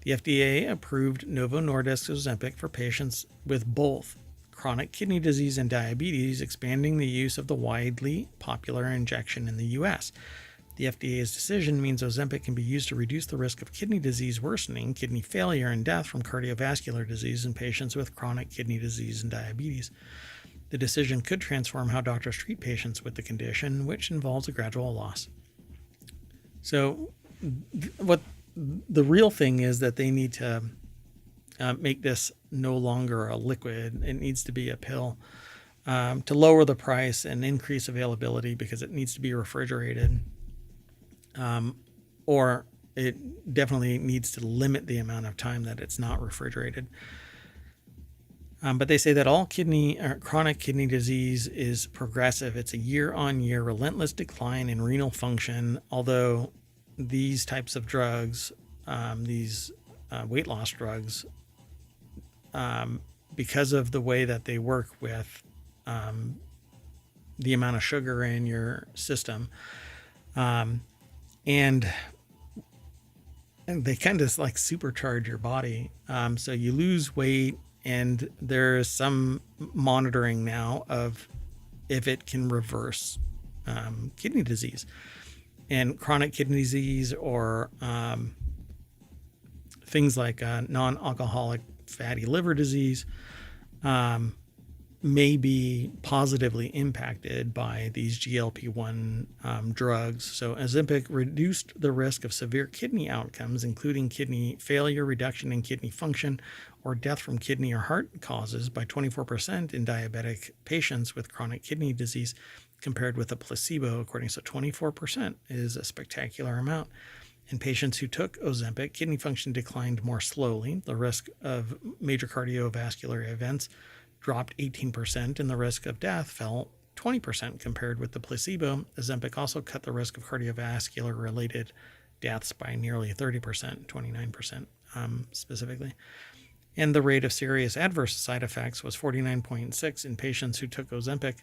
The FDA approved Novo Nordisk's Ozempic for patients with both chronic kidney disease and diabetes, expanding the use of the widely popular injection in the U.S. The FDA's decision means Ozempic can be used to reduce the risk of kidney disease worsening, kidney failure, and death from cardiovascular disease in patients with chronic kidney disease and diabetes. The decision could transform how doctors treat patients with the condition, which involves a gradual loss. So what the real thing is that they need to make this no longer a liquid. It needs to be a pill to lower the price and increase availability, because it needs to be refrigerated. Or it definitely needs to limit the amount of time that it's not refrigerated. But they say that all chronic kidney disease is progressive. It's a year-on-year relentless decline in renal function, although these types of drugs, these weight loss drugs, because of the way that they work with the amount of sugar in your system. And they kind of like supercharge your body. So you lose weight, and there's some monitoring now of if it can reverse kidney disease and chronic kidney disease, or things like non-alcoholic fatty liver disease may be positively impacted by these GLP-1 drugs. So Ozempic reduced the risk of severe kidney outcomes, including kidney failure, reduction in kidney function, or death from kidney or heart causes by 24% in diabetic patients with chronic kidney disease compared with a placebo, according to 24% is a spectacular amount. In patients who took Ozempic, kidney function declined more slowly. The risk of major cardiovascular events dropped 18%, and the risk of death fell 20% compared with the placebo. Ozempic also cut the risk of cardiovascular-related deaths by nearly 30%, 29% specifically. And the rate of serious adverse side effects was 49.6 in patients who took Ozempic,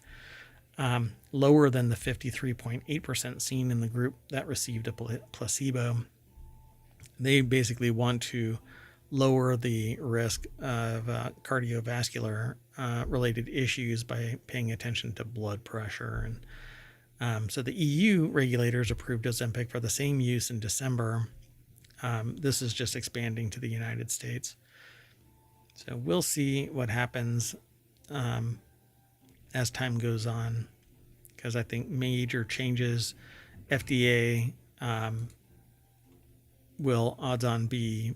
lower than the 53.8% seen in the group that received a placebo. They basically want to lower the risk of cardiovascular related issues by paying attention to blood pressure. And so the EU regulators approved Ozempic for the same use in December. This is just expanding to the United States. So we'll see what happens as time goes on, because I think major changes, FDA will odds on be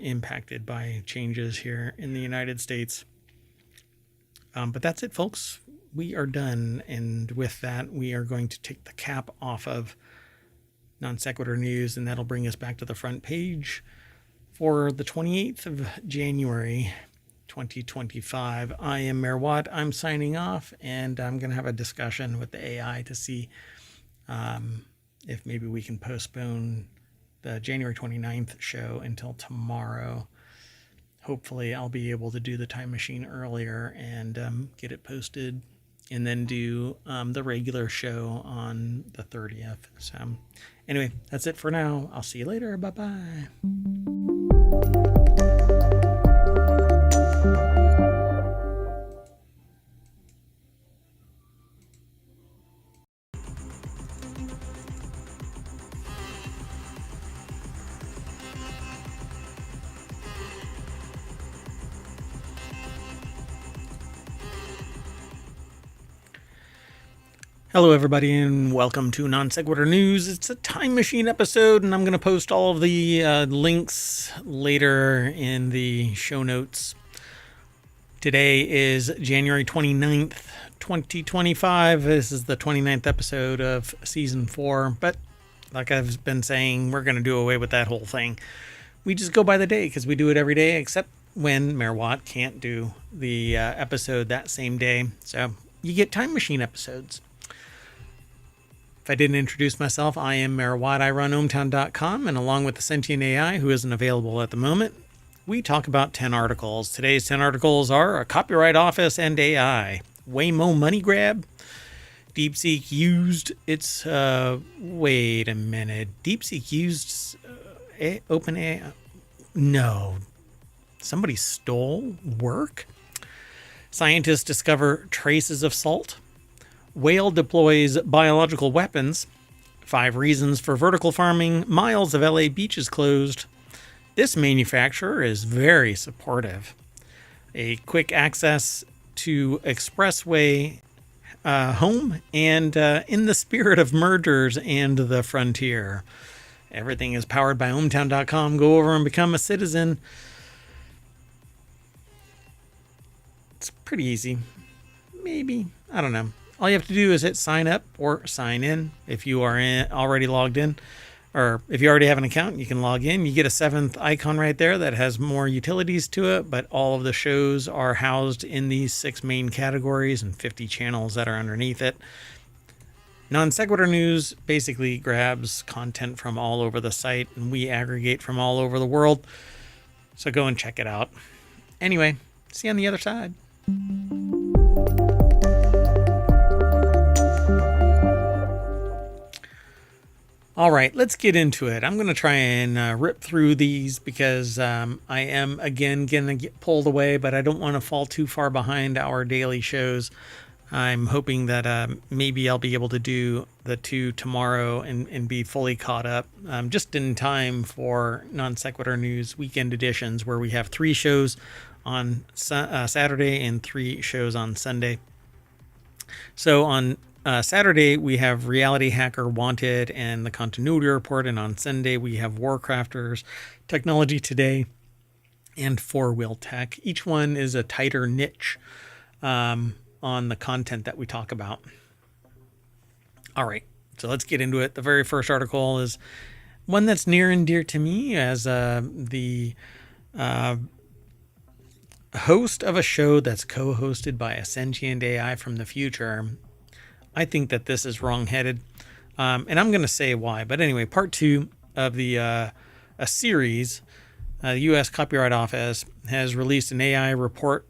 impacted by changes here in the United States. But that's it, folks. We are done. And with that, we are going to take the cap off of Non Sequitur News, and that'll bring us back to the front page for the 28th of January, 2025. I am Mayor Watt. I'm signing off, and I'm going to have a discussion with the AI to see if maybe we can postpone the January 29th show until tomorrow. Hopefully I'll be able to do the time machine earlier and get it posted, and then do the regular show on the 30th. So anyway, that's it for now. I'll see you later. Bye-bye. Hello, everybody, and welcome to Non Sequitur News. It's a time machine episode, and I'm going to post all of the links later in the show notes. Today is January 29th, 2025. This is the 29th episode of Season 4, but like I've been saying, we're going to do away with that whole thing. We just go by the day because we do it every day, except when Mayor Watt can't do the episode that same day. So you get time machine episodes. If I didn't introduce myself, I am Mayor Watt. I run ohmtown.com, and along with the sentient AI, who isn't available at the moment, we talk about 10 articles. Today's 10 articles are a copyright office and AI, Waymo money grab, DeepSeek used its, wait a minute, DeepSeek used OpenAI? No, somebody stole work? Scientists discover traces of salt. Whale deploys biological weapons. 5 reasons for vertical farming. Miles of LA beaches closed. This manufacturer is very supportive. A quick access to expressway home, and in the spirit of mergers and the frontier. Everything is powered by ohmtown.com. Go over and become a citizen. It's pretty easy. Maybe. I don't know. All you have to do is hit sign up or sign in if you are already logged in. Or if you already have an account, you can log in. You get a 7th icon right there that has more utilities to it, but all of the shows are housed in these 6 main categories and 50 channels that are underneath it. Non Sequitur News basically grabs content from all over the site, and we aggregate from all over the world. So go and check it out. Anyway, see you on the other side. All right, let's get into it. I'm going to try and rip through these because I am, again, going to get pulled away, but I don't want to fall too far behind our daily shows. I'm hoping that maybe I'll be able to do the 2 tomorrow and be fully caught up just in time for Non Sequitur News weekend editions, where we have 3 shows on Saturday and 3 shows on Sunday. So on Saturday, we have RealityHacker Wanted and the Continuity Report. And on Sunday, we have WarCrafters, Technology Today, and 4-Wheel Tech. Each one is a tighter niche on the content that we talk about. All right, so let's get into it. The very first article is one that's near and dear to me as the host of a show that's co-hosted by a sentient AI from the future. I think that this is wrong-headed, and I'm going to say why. But anyway, part 2 of a series, the U.S. Copyright Office has released an AI report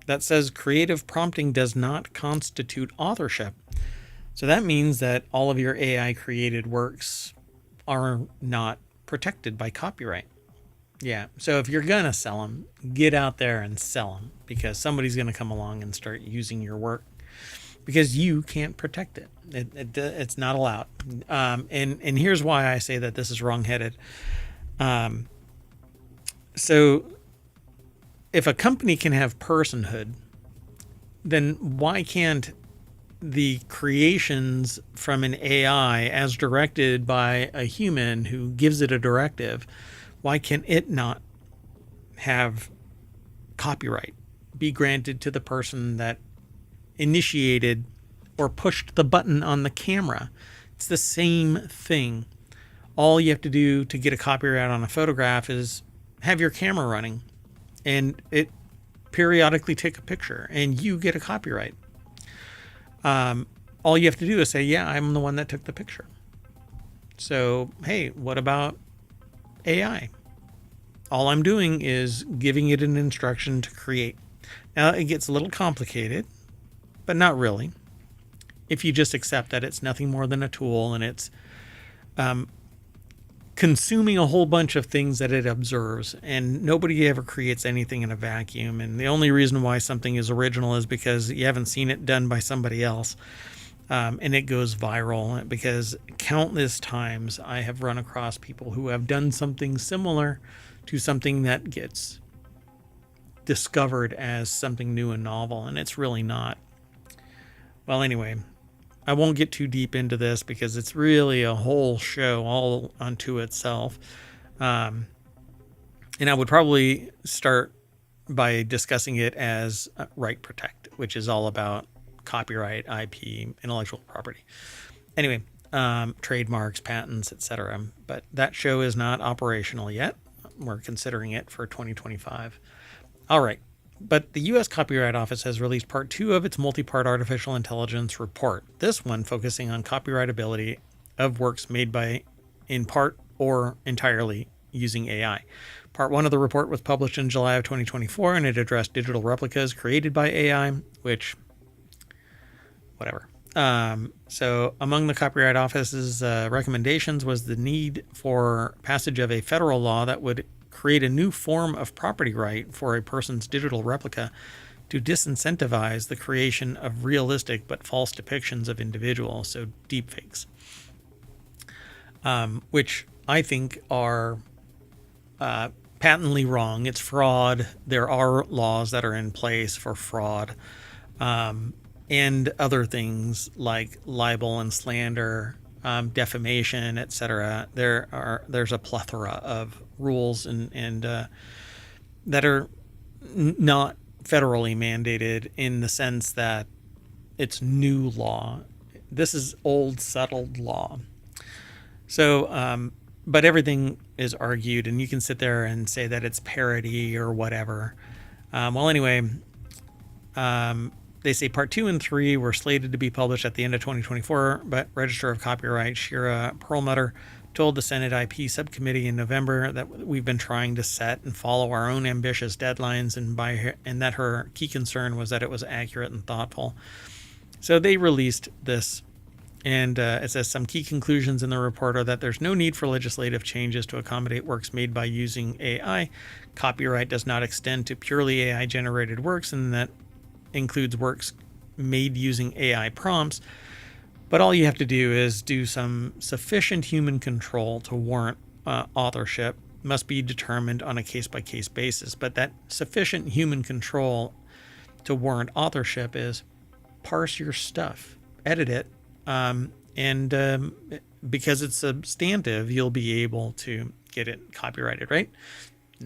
that says creative prompting does not constitute authorship. So that means that all of your AI-created works are not protected by copyright. Yeah, so if you're going to sell them, get out there and sell them, because somebody's going to come along and start using your work because you can't protect it. It's not allowed. And here's why I say that this is wrong-headed. So if a company can have personhood, then why can't the creations from an AI as directed by a human who gives it a directive, why can it not have copyright be granted to the person that initiated or pushed the button on the camera? It's the same thing. All you have to do to get a copyright on a photograph is have your camera running and it periodically take a picture and you get a copyright. All you have to do is say, yeah, I'm the one that took the picture. So, hey, what about AI? All I'm doing is giving it an instruction to create. Now, it gets a little complicated, but not really. If you just accept that it's nothing more than a tool and it's consuming a whole bunch of things that it observes, and nobody ever creates anything in a vacuum. And the only reason why something is original is because you haven't seen it done by somebody else. And it goes viral because countless times I have run across people who have done something similar to something that gets discovered as something new and novel, and it's really not. Well, anyway, I won't get too deep into this because it's really a whole show all unto itself. And I would probably start by discussing it as Right Protect, which is all about copyright, IP, intellectual property. Anyway, trademarks, patents, etc. But that show is not operational yet. We're considering it for 2025. All right. But the U.S. Copyright Office has released part 2 of its multi-part artificial intelligence report. This one focusing on copyrightability of works made by, in part or entirely, using AI. Part 1 of the report was published in July of 2024, and it addressed digital replicas created by AI, which, whatever. So among the Copyright Office's recommendations was the need for passage of a federal law that would create a new form of property right for a person's digital replica to disincentivize the creation of realistic but false depictions of individuals, so deepfakes, which I think are patently wrong. It's fraud. There are laws that are in place for fraud, and other things like libel and slander, defamation, etc. There's a plethora of rules and that are not federally mandated in the sense that it's new law. This is old settled law. So, but everything is argued, and you can sit there and say that it's parody or whatever. Well, anyway, they say part 2 and 3 were slated to be published at the end of 2024, but Register of Copyright Shira Perlmutter told the Senate IP subcommittee in November that we've been trying to set and follow our own ambitious deadlines, and that her key concern was that it was accurate and thoughtful. So they released this And it says some key conclusions in the report are that there's no need for legislative changes to accommodate works made by using AI. Copyright does not extend to purely AI-generated works, and that includes works made using AI prompts. But all you have to do is do some sufficient human control to warrant authorship. Must be determined on a case-by-case basis. But that sufficient human control to warrant authorship is parse your stuff, edit it, and because it's substantive, you'll be able to get it copyrighted, right?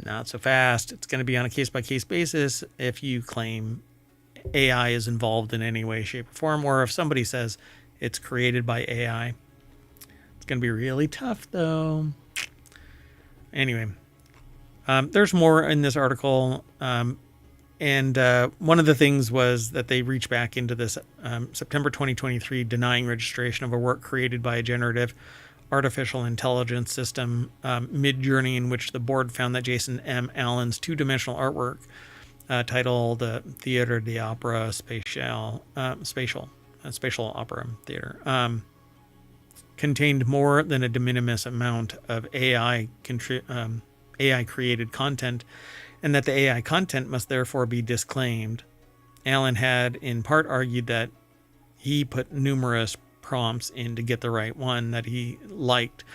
Not so fast. It's going to be on a case-by-case basis if you claim AI is involved in any way, shape, or form, or if somebody says it's created by AI. It's going to be really tough, though. Anyway, there's more in this article. And one of the things was that they reached back into this September 2023 denying registration of a work created by a generative artificial intelligence system, Mid-Journey, in which the board found that Jason M. Allen's two-dimensional artwork titled Theater de Opera Spatial Opera Theater contained more than a de minimis amount of AI-created content, and that the AI content must therefore be disclaimed. Allen had in part argued that he put numerous prompts in to get the right one that he liked.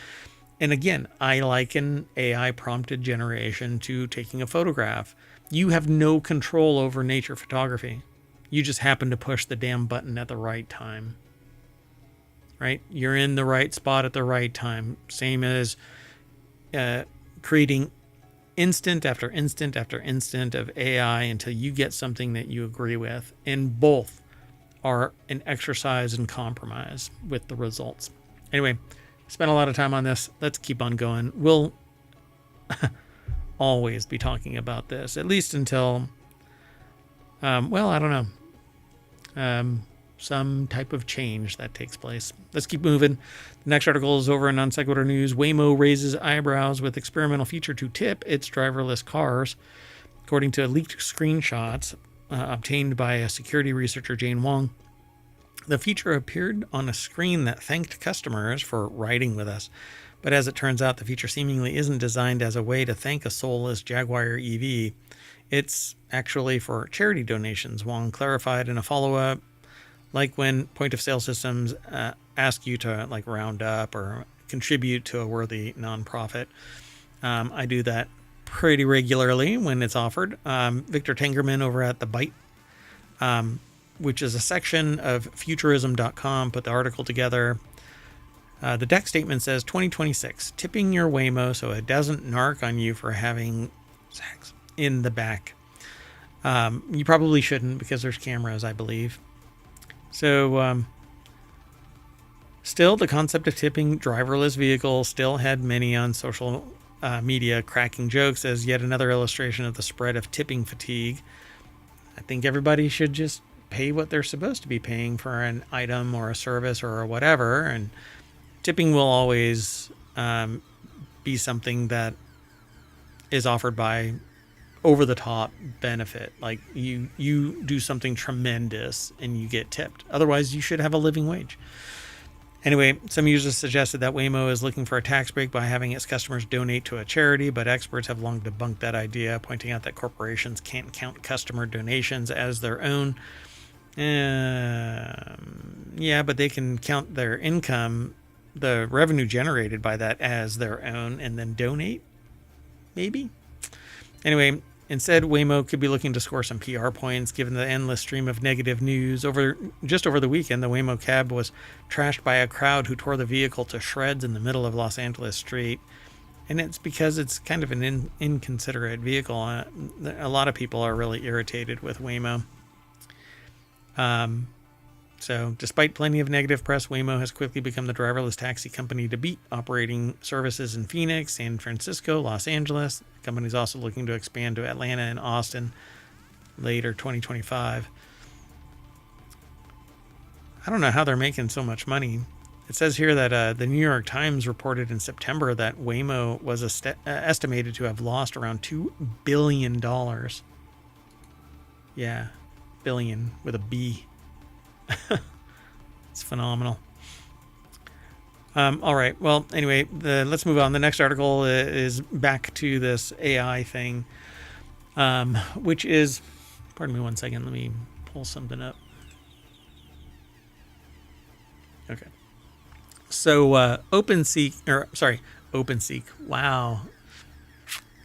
And again, I liken AI prompted generation to taking a photograph. You have no control over nature photography. You just happen to push the damn button at the right time. Right? You're in the right spot at the right time. Same as creating instant after instant after instant of AI until you get something that you agree with. And both are an exercise in compromise with the results. Anyway, spent a lot of time on this. Let's keep on going. We'll always be talking about this, at least until, I don't know, some type of change that takes place. Let's keep moving. The next article is over in Non Sequitur News. Waymo raises eyebrows with experimental feature to tip its driverless cars. According to leaked screenshots obtained by a security researcher, Jane Wong, the feature appeared on a screen that thanked customers for riding with us. But as it turns out, the feature seemingly isn't designed as a way to thank a soulless Jaguar EV. It's actually for charity donations, Wong clarified in a follow-up. Like when point-of-sale systems ask you to like round up or contribute to a worthy nonprofit. I do that pretty regularly when it's offered. Victor Tengerman over at The Byte, which is a section of futurism.com, put the article together. The deck statement says 2026, tipping your Waymo so it doesn't narc on you for having sex in the back. You probably shouldn't because there's cameras, I believe. So, still, the concept of tipping driverless vehicles still had many on social media cracking jokes as yet another illustration of the spread of tipping fatigue. I think everybody should just pay what they're supposed to be paying for an item or a service or whatever, and tipping will always be something that is offered by over-the-top benefit. Like you do something tremendous and you get tipped. Otherwise, you should have a living wage. Anyway, some users suggested that Waymo is looking for a tax break by having its customers donate to a charity, but experts have long debunked that idea, pointing out that corporations can't count customer donations as their own. Yeah, but they can count their income, the revenue generated by that, as their own and then donate, maybe? Anyway, instead, Waymo could be looking to score some PR points given the endless stream of negative news. Just over the weekend, the Waymo cab was trashed by a crowd who tore the vehicle to shreds in the middle of Los Angeles Street. And it's because it's kind of an inconsiderate vehicle. A lot of people are really irritated with Waymo. So despite plenty of negative press, Waymo has quickly become the driverless taxi company to beat, operating services in Phoenix, San Francisco, Los Angeles. The company is also looking to expand to Atlanta and Austin later 2025. I don't know how they're making so much money. It says here that the New York Times reported in September that Waymo was estimated to have lost around $2 billion. Yeah, billion with a B. It's phenomenal. All right. Well, anyway, let's move on. The next article is back to this AI thing, which is, pardon me one second. Let me pull something up. Okay. So OpenSeek. Wow.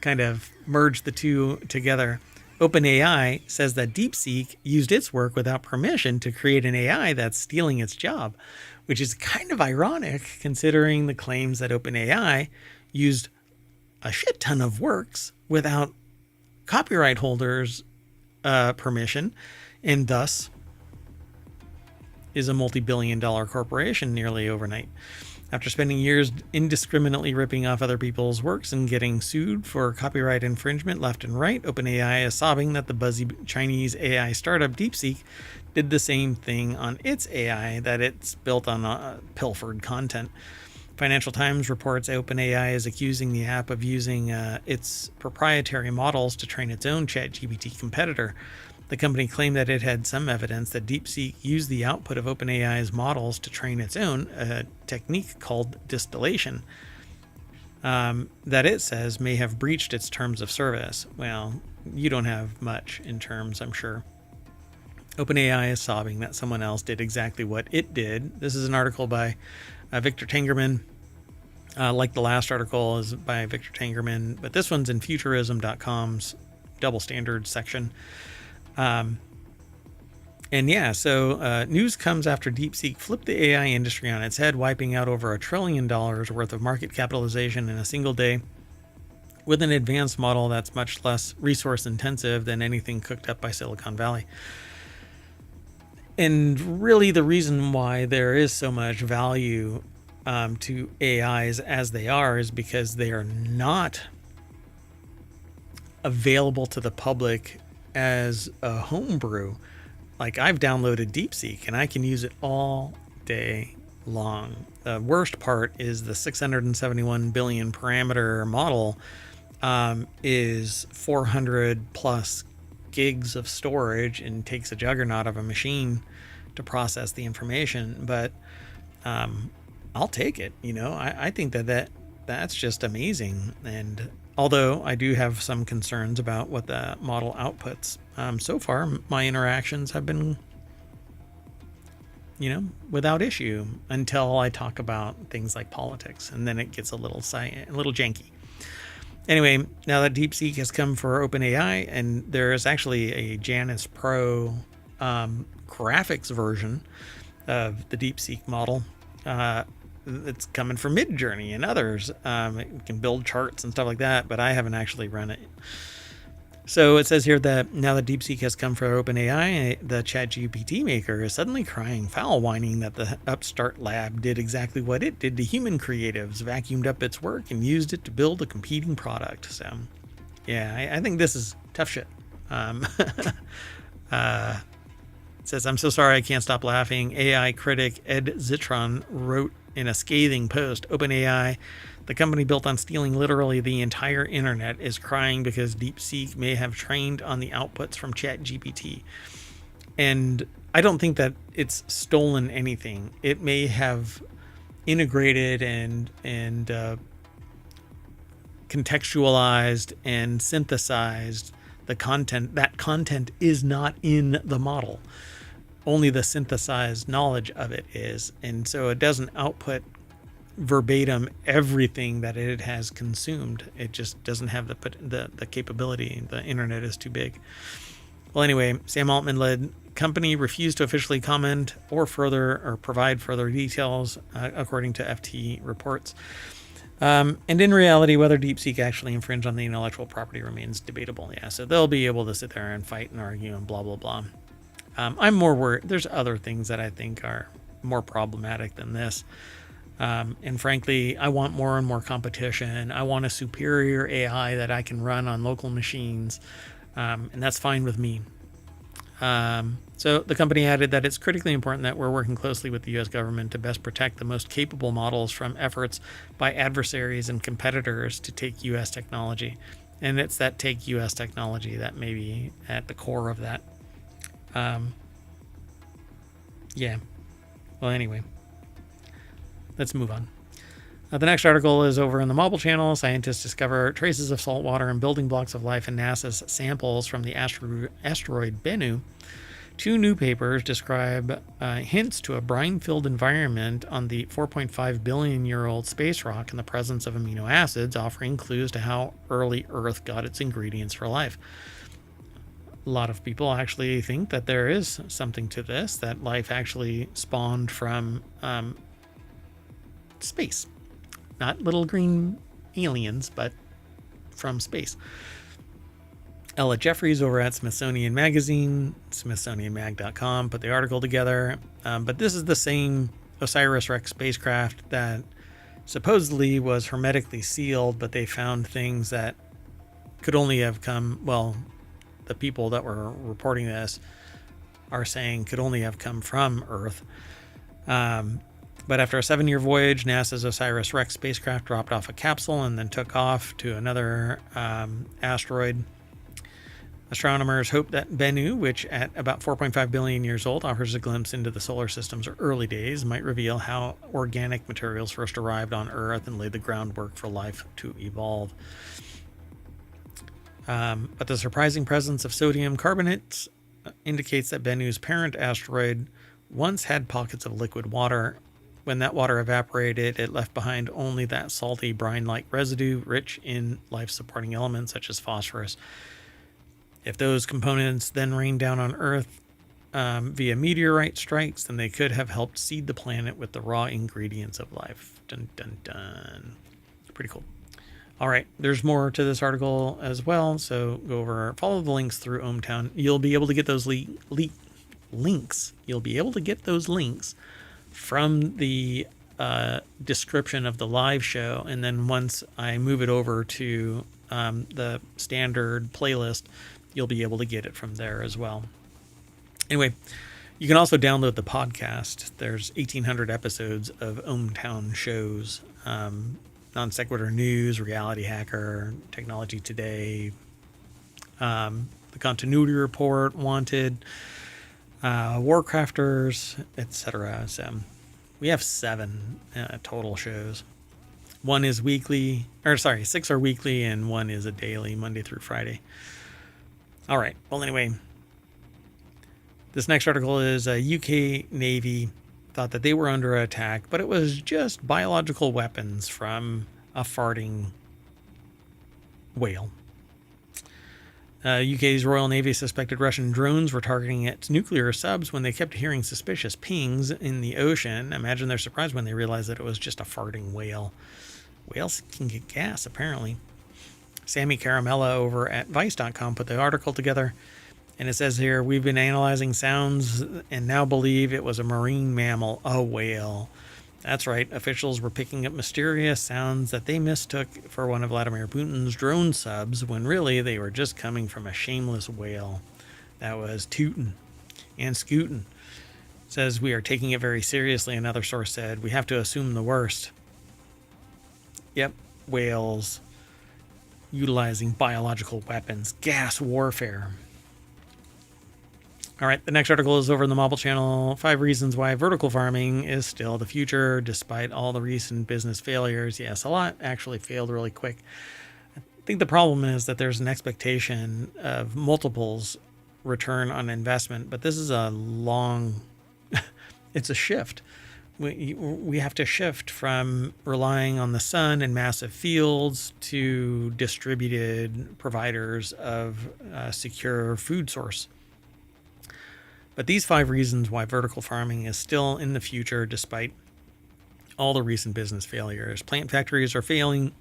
Kind of merged the two together. OpenAI says that DeepSeek used its work without permission to create an AI that's stealing its job, which is kind of ironic considering the claims that OpenAI used a shit ton of works without copyright holders' permission, and thus is a multi-billion-dollar corporation nearly overnight. After spending years indiscriminately ripping off other people's works and getting sued for copyright infringement left and right, OpenAI is sobbing that the buzzy Chinese AI startup DeepSeek did the same thing on its AI, that it's built on pilfered content. Financial Times reports OpenAI is accusing the app of using its proprietary models to train its own ChatGPT competitor. The company claimed that it had some evidence that DeepSeek used the output of OpenAI's models to train its own, a technique called distillation, that it says may have breached its terms of service. Well, you don't have much in terms, I'm sure. OpenAI is sobbing that someone else did exactly what it did. This is an article by Victor Tangerman. Like the last article is by Victor Tangerman, but this one's in futurism.com's double standards section. News comes after DeepSeek flipped the AI industry on its head, wiping out over $1 trillion worth of market capitalization in a single day with an advanced model that's much less resource intensive than anything cooked up by Silicon Valley. And really the reason why there is so much value to AIs as they are is because they are not available to the public as a homebrew. Like, I've downloaded DeepSeek and I can use it all day long. The worst part is the 671 billion parameter model is 400 plus gigs of storage and takes a juggernaut of a machine to process the information. But I'll take it. I think that's just amazing. And although I do have some concerns about what the model outputs, so far my interactions have been, without issue until I talk about things like politics, and then it gets a little janky. Anyway, now that DeepSeek has come for OpenAI, and there is actually a Janus Pro graphics version of the DeepSeek model. It's coming from Midjourney and others. It can build charts and stuff like that, but I haven't actually run it. So it says here that now that DeepSeek has come for OpenAI, the ChatGPT maker is suddenly crying foul, whining that the upstart lab did exactly what it did to human creatives, vacuumed up its work and used it to build a competing product. So, yeah, I think this is tough shit. It says, I'm so sorry I can't stop laughing. AI critic Ed Zitron wrote in a scathing post, OpenAI, the company built on stealing literally the entire internet, is crying because DeepSeek may have trained on the outputs from ChatGPT. And I don't think that it's stolen anything. It may have integrated and contextualized and synthesized the content. That content is not in the model. Only the synthesized knowledge of it is. And so it doesn't output verbatim everything that it has consumed. It just doesn't have the capability. The internet is too big. Well, anyway, Sam Altman-led company refused to officially comment or provide further details, according to FT reports. And in reality, whether DeepSeek actually infringed on the intellectual property remains debatable. Yeah, so they'll be able to sit there and fight and argue and blah, blah, blah. I'm more worried. There's other things that I think are more problematic than this. And frankly, I want more and more competition. I want a superior AI that I can run on local machines. And that's fine with me. So the company added that it's critically important that we're working closely with the U.S. government to best protect the most capable models from efforts by adversaries and competitors to take U.S. technology. And it's that take U.S. technology that may be at the core of that. Yeah. Well, anyway, let's move on. The next article is over in the Mobile Channel. Scientists discover traces of salt water and building blocks of life in NASA's samples from the asteroid Bennu. 2 new papers describe hints to a brine-filled environment on the 4.5-billion-year-old space rock in the presence of amino acids, offering clues to how early Earth got its ingredients for life. A lot of people actually think that there is something to this, that life actually spawned from space. Not little green aliens, but from space. Ella Jeffries over at Smithsonian Magazine, smithsonianmag.com, put the article together. But this is the same OSIRIS-REx spacecraft that supposedly was hermetically sealed, but they found things that could only have come, well, the people that were reporting this are saying could only have come from Earth. But after a 7-year voyage, NASA's OSIRIS-REx spacecraft dropped off a capsule and then took off to another asteroid. Astronomers hope that Bennu, which at about 4.5 billion years old offers a glimpse into the solar system's early days, might reveal how organic materials first arrived on Earth and laid the groundwork for life to evolve. But the surprising presence of sodium carbonate indicates that Bennu's parent asteroid once had pockets of liquid water. When that water evaporated, it left behind only that salty brine-like residue rich in life-supporting elements such as phosphorus. If those components then rained down on Earth via meteorite strikes, then they could have helped seed the planet with the raw ingredients of life. Dun, dun, dun. Pretty cool. All right, there's more to this article as well, so go over, follow the links through ohmTown. You'll be able to get those links. You'll be able to get those links from the description of the live show, and then once I move it over to the standard playlist, you'll be able to get it from there as well. Anyway, you can also download the podcast. There's 1,800 episodes of ohmTown shows, Non Sequitur News, RealityHacker, Technology Today, the Continuity Report, Wanted, WarCrafters, etc. So we have 7 total shows. 1 is weekly, 6 are weekly, and 1 is a daily, Monday through Friday. All right. Well, anyway, this next article is UK Navy thought that they were under attack, but it was just biological weapons from a farting whale. UK's Royal Navy suspected Russian drones were targeting its nuclear subs when they kept hearing suspicious pings in the ocean. Imagine their surprise when they realized that it was just a farting whale. Whales can get gas, apparently. Sammy Caramella over at Vice.com put the article together, and it says here, we've been analyzing sounds and now believe it was a marine mammal, a whale. That's right, officials were picking up mysterious sounds that they mistook for one of Vladimir Putin's drone subs, when really they were just coming from a shameless whale that was tootin' and scootin'. It says, we are taking it very seriously, another source said. We have to assume the worst. Yep, whales utilizing biological weapons, gas warfare. All right, the next article is over in the Mobile Channel. 5 reasons why vertical farming is still the future, despite all the recent business failures. Yes, a lot actually failed really quick. I think the problem is that there's an expectation of multiples return on investment, but this is a long, it's a shift. We have to shift from relying on the sun and massive fields to distributed providers of secure food source. But these 5 reasons why vertical farming is still in the future despite all the recent business failures. Plant factories are failing,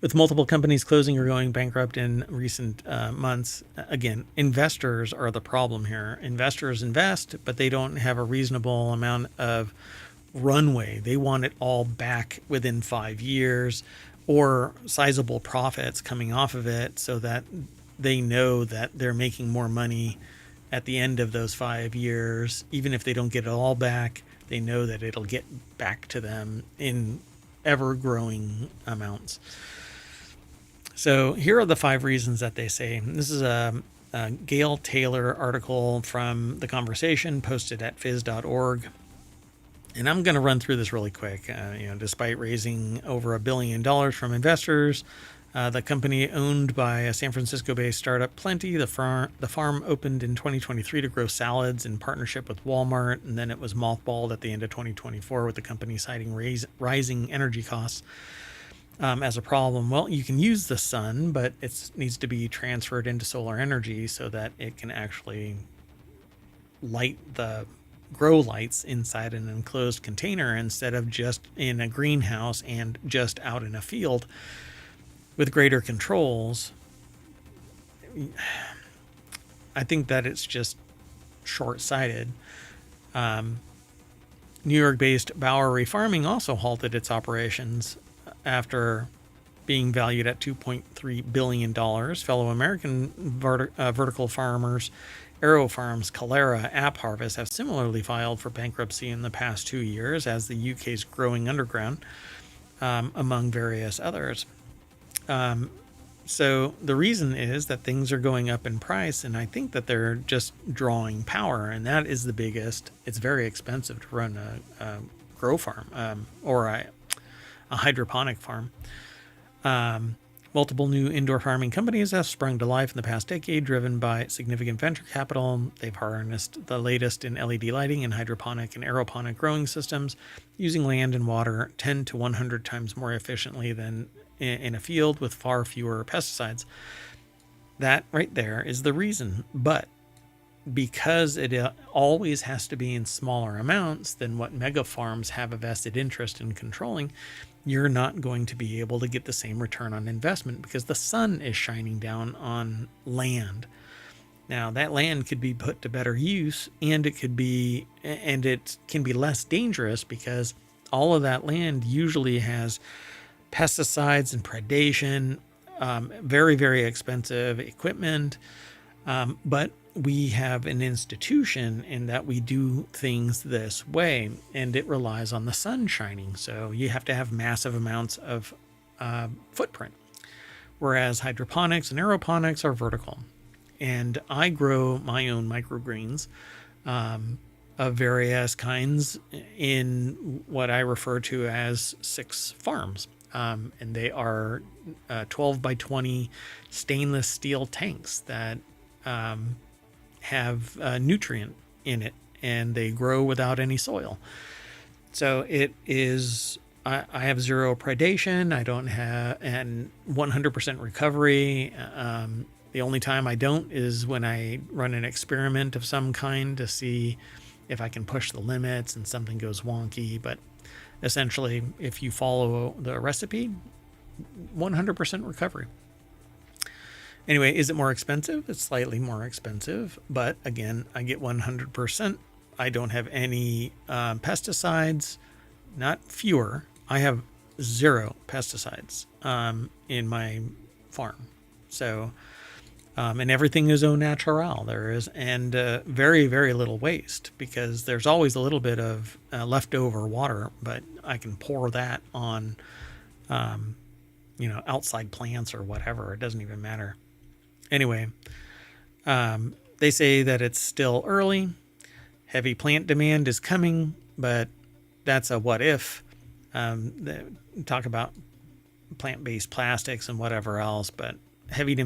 with multiple companies closing or going bankrupt in recent months. Again, investors are the problem here. Investors invest, but they don't have a reasonable amount of runway. They want it all back within 5 years, or sizable profits coming off of it, so that they know that they're making more money at the end of those 5 years. Even if they don't get it all back, they know that it'll get back to them in ever-growing amounts. So here are the 5 reasons that they say. This is a Gail Taylor article from The Conversation, posted at phys.org. And I'm going to run through this really quick. Despite raising over $1 billion from investors, the company owned by a San Francisco-based startup, Plenty, the farm opened in 2023 to grow salads in partnership with Walmart, and then it was mothballed at the end of 2024 with the company citing rising energy costs as a problem. Well, you can use the sun, but it needs to be transferred into solar energy so that it can actually grow lights inside an enclosed container instead of just in a greenhouse and just out in a field with greater controls. I think that it's just short-sighted. New York-based Bowery Farming also halted its operations after being valued at $2.3 billion. Fellow American vertical farmers AeroFarms, Calera, AppHarvest have similarly filed for bankruptcy in the past 2 years as the UK's growing underground, among various others. So the reason is that things are going up in price, and I think that they're just drawing power, and that is the biggest. It's very expensive to run a grow farm or a hydroponic farm. Multiple new indoor farming companies have sprung to life in the past decade, driven by significant venture capital. They've harnessed the latest in LED lighting and hydroponic and aeroponic growing systems, using land and water 10 to 100 times more efficiently than in a field with far fewer pesticides. That right there is the reason. But because it always has to be in smaller amounts than what mega farms have a vested interest in controlling, you're not going to be able to get the same return on investment because the sun is shining down on land. Now, that land could be put to better use, and it can be less dangerous because all of that land usually has pesticides and predation, very, very expensive equipment. But we have an institution in that we do things this way, and it relies on the sun shining. So you have to have massive amounts of footprint, whereas hydroponics and aeroponics are vertical. And I grow my own microgreens of various kinds in what I refer to as 6 farms. And they are 12 by 20 stainless steel tanks that have nutrient in it, and they grow without any soil. So it is, I have zero predation. I don't have, and 100% recovery. The only time I don't is when I run an experiment of some kind to see if I can push the limits and something goes wonky. But essentially, if you follow the recipe, 100% recovery. Anyway, is it more expensive? It's slightly more expensive, but again, I get 100%. I don't have any pesticides, not fewer. I have 0 pesticides in my farm. So, and everything is au naturel. There is, and very, very little waste because there's always a little bit of leftover water, but I can pour that on, outside plants or whatever. It doesn't even matter. Anyway, they say that it's still early. Heavy plant demand is coming, but that's a what if. They talk about plant-based plastics and whatever else, but heavy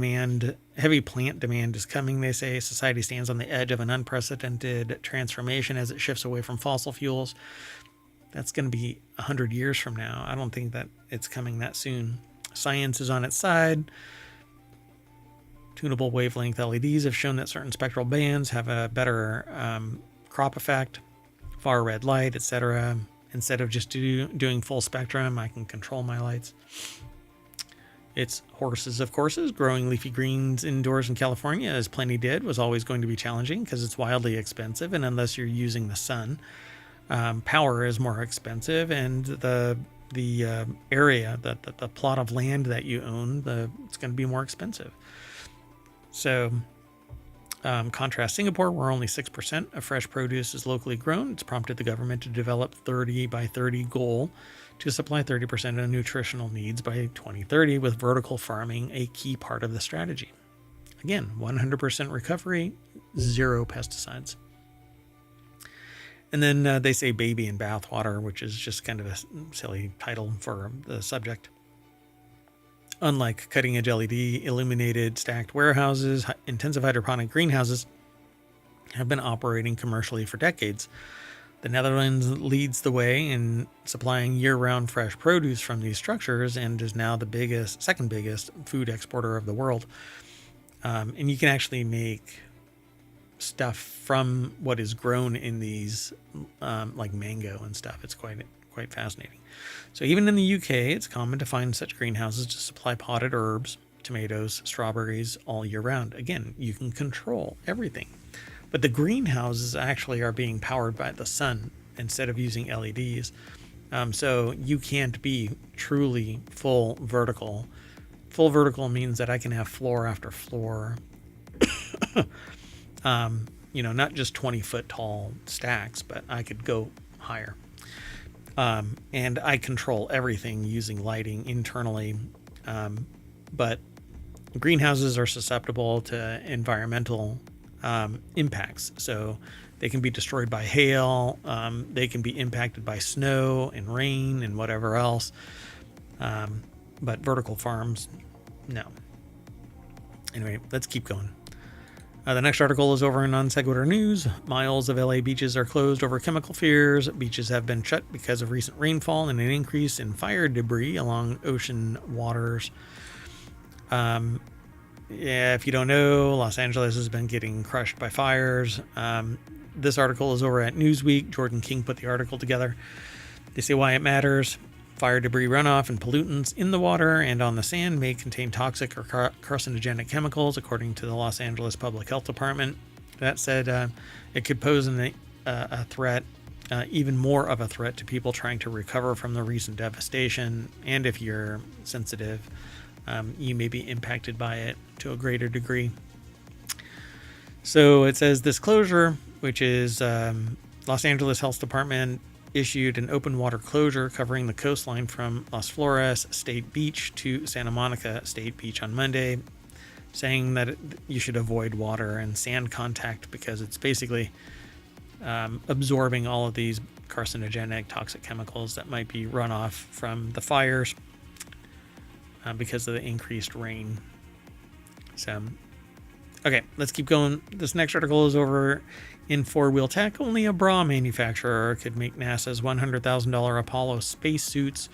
plant demand is coming, they say. Society stands on the edge of an unprecedented transformation as it shifts away from fossil fuels. That's going to be 100 years from now. I don't think that it's coming that soon. Science is on its side. Tunable wavelength LEDs have shown that certain spectral bands have a better crop effect, far red light, etc. Instead of just doing full spectrum, I can control my lights. It's horses of courses. Growing leafy greens indoors in California, as Plenty did, was always going to be challenging because it's wildly expensive, and unless you're using the sun, power is more expensive, and the area, the plot of land that you own, it's going to be more expensive. So, contrast Singapore, where only 6% of fresh produce is locally grown. It's prompted the government to develop 30 by 30 goal to supply 30% of nutritional needs by 2030, with vertical farming a key part of the strategy. Again, 100% recovery, 0 pesticides. And then they say baby in bathwater, which is just kind of a silly title for the subject. Unlike cutting-edge LED illuminated stacked warehouses, intensive hydroponic greenhouses have been operating commercially for decades. The Netherlands leads the way in supplying year-round fresh produce from these structures and is now the second biggest food exporter of the world. And you can actually make stuff from what is grown in these, like mango and stuff. It's quite fascinating. So even in the UK, it's common to find such greenhouses to supply potted herbs, tomatoes, strawberries all year round. Again, you can control everything. But the greenhouses actually are being powered by the sun instead of using LEDs. So you can't be truly full vertical. Full vertical means that I can have floor after floor, not just 20-foot tall stacks, but I could go higher. And I control everything using lighting internally. But greenhouses are susceptible to environmental impacts. So they can be destroyed by hail. They can be impacted by snow and rain and whatever else. But vertical farms, no. Anyway, let's keep going. The next article is over in Non Sequitur News. Miles of LA beaches are closed over chemical fears. Beaches have been shut because of recent rainfall and an increase in fire debris along ocean waters. If you don't know, Los Angeles has been getting crushed by fires. This article is over at Newsweek. Jordan King put the article together. They say why it matters. Fire debris runoff and pollutants in the water and on the sand may contain toxic or carcinogenic chemicals, according to the Los Angeles Public Health Department. That said, it could pose a threat, even more of a threat to people trying to recover from the recent devastation. And if you're sensitive, you may be impacted by it to a greater degree. So it says this closure, which is Los Angeles Health Department issued an open water closure covering the coastline from Las Flores State Beach to Santa Monica State Beach on Monday, saying that you should avoid water and sand contact because it's basically absorbing all of these carcinogenic toxic chemicals that might be runoff from the fires because of the increased rain. So, okay, let's keep going. This next article is over in four-wheel tech. Only a bra manufacturer could make NASA's $100,000 Apollo spacesuits.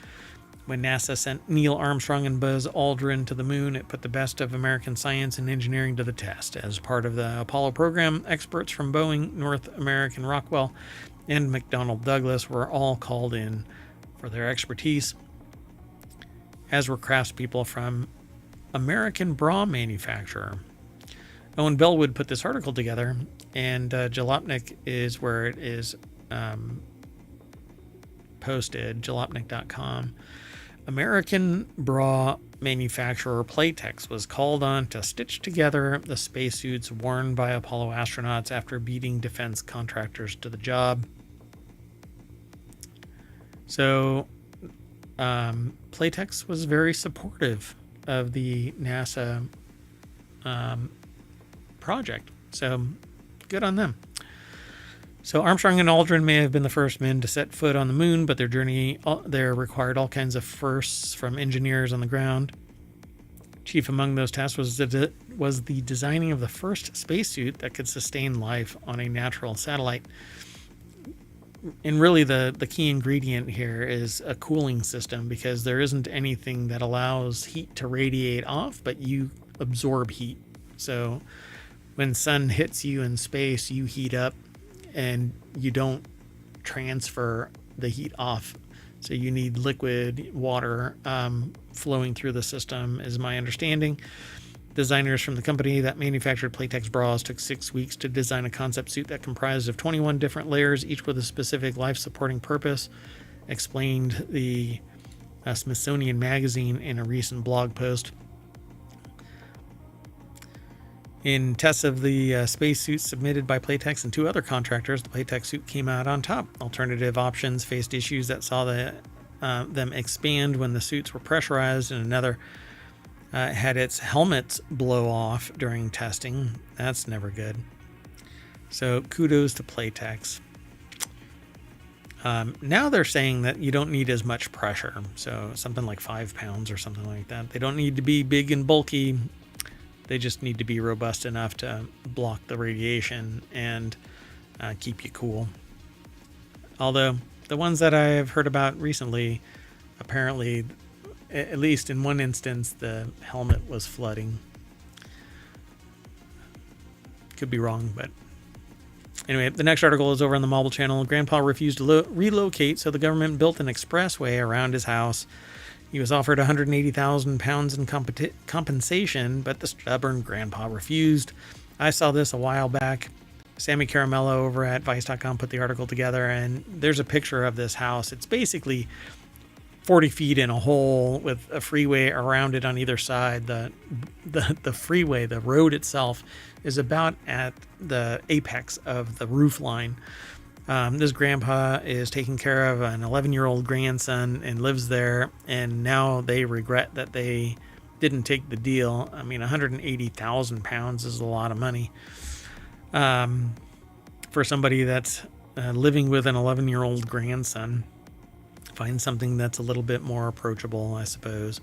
When NASA sent Neil Armstrong and Buzz Aldrin to the moon, it put the best of American science and engineering to the test. As part of the Apollo program, experts from Boeing, North American Rockwell, and McDonnell Douglas were all called in for their expertise, as were craftspeople from American bra manufacturer. Owen Bellwood put this article together, and Jalopnik is where it is posted, jalopnik.com. American bra manufacturer Playtex was called on to stitch together the spacesuits worn by Apollo astronauts after beating defense contractors to the job. So Playtex was very supportive of the NASA project. So good on them. So Armstrong and Aldrin may have been the first men to set foot on the moon, but their journey there required all kinds of firsts from engineers on the ground. Chief among those tasks was the designing of the first spacesuit that could sustain life on a natural satellite. And really the key ingredient here is a cooling system, because there isn't anything that allows heat to radiate off, but you absorb heat. So when sun hits you in space, you heat up and you don't transfer the heat off. So you need liquid water flowing through the system, is my understanding. Designers from the company that manufactured Playtex bras took 6 weeks to design a concept suit that comprised of 21 different layers, each with a specific life-supporting purpose, explained the Smithsonian Magazine in a recent blog post. In tests of the spacesuits submitted by Playtex and two other contractors, the Playtex suit came out on top. Alternative options faced issues that saw them expand when the suits were pressurized, and another had its helmets blow off during testing. That's never good. So kudos to Playtex. Now they're saying that you don't need as much pressure. So something like 5 pounds or something like that. They don't need to be big and bulky. They just need to be robust enough to block the radiation and keep you cool. Although the ones that I've heard about recently, apparently, at least in one instance, the helmet was flooding. Could be wrong, but anyway, the next article is over on the Mobile Channel. Grandpa refused to relocate, so the government built an expressway around his house. He was offered 180,000 pounds in compensation, but the stubborn grandpa refused. I saw this a while back. Sammy Caramello over at Vice.com put the article together, and there's a picture of this house. It's basically 40 feet in a hole with a freeway around it on either side. The freeway, the road itself, is about at the apex of the roof line. This grandpa is taking care of an 11-year-old grandson and lives there, and now they regret that they didn't take the deal. I mean, 180,000 pounds is a lot of money. For somebody that's living with an 11-year-old grandson. Find something that's a little bit more approachable, I suppose.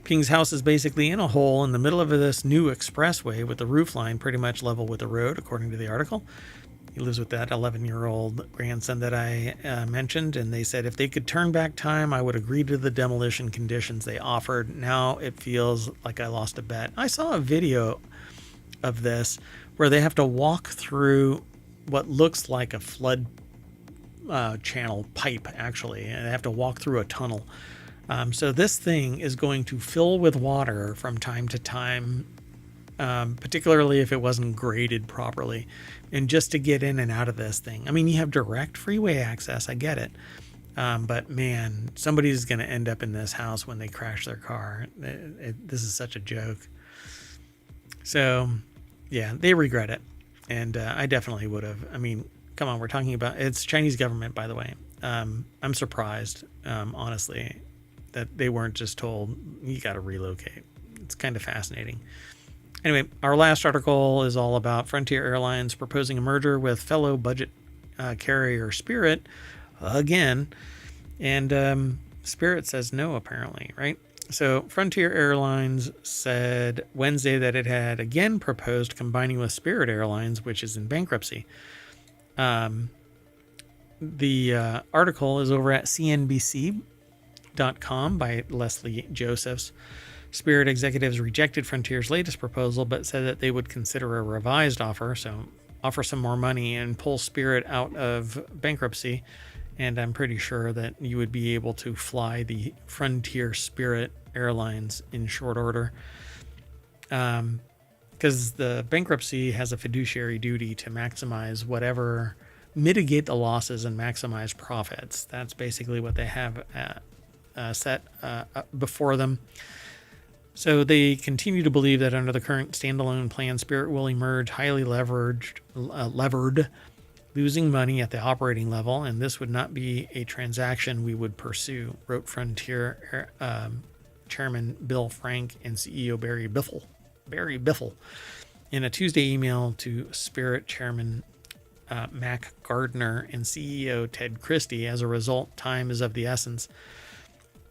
King's house is basically in a hole in the middle of this new expressway with the roof line pretty much level with the road, according to the article. He lives with that 11-year-old grandson that I mentioned, and they said if they could turn back time, I would agree to the demolition conditions they offered. Now it feels like I lost a bet. I saw a video of this where they have to walk through what looks like a flood channel pipe, actually, and they have to walk through a tunnel. So this thing is going to fill with water from time to time, particularly if it wasn't graded properly. And just to get in and out of this thing, I mean, you have direct freeway access, I get it. But man, somebody's going to end up in this house when they crash their car. This is such a joke. So yeah, they regret it. And I definitely would have. I mean, come on, we're talking about, it's Chinese government, by the way. I'm surprised, honestly, that they weren't just told, you got to relocate. It's kind of fascinating. Anyway, our last article is all about Frontier Airlines proposing a merger with fellow budget carrier Spirit again. And Spirit says no, apparently, right? So Frontier Airlines said Wednesday that it had again proposed combining with Spirit Airlines, which is in bankruptcy. The article is over at CNBC.com by Leslie Josephs. Spirit executives rejected Frontier's latest proposal, but said that they would consider a revised offer, so offer some more money and pull Spirit out of bankruptcy. And I'm pretty sure that you would be able to fly the Frontier Spirit Airlines in short order. Because the bankruptcy has a fiduciary duty to mitigate the losses and maximize profits. That's basically what they have set before them. So they continue to believe that under the current standalone plan, Spirit will emerge highly levered, losing money at the operating level, and this would not be a transaction we would pursue, wrote Frontier Chairman Bill Frank and CEO Barry Biffle in a Tuesday email to Spirit Chairman Mac Gardner and CEO Ted Christie. As a result, time is of the essence.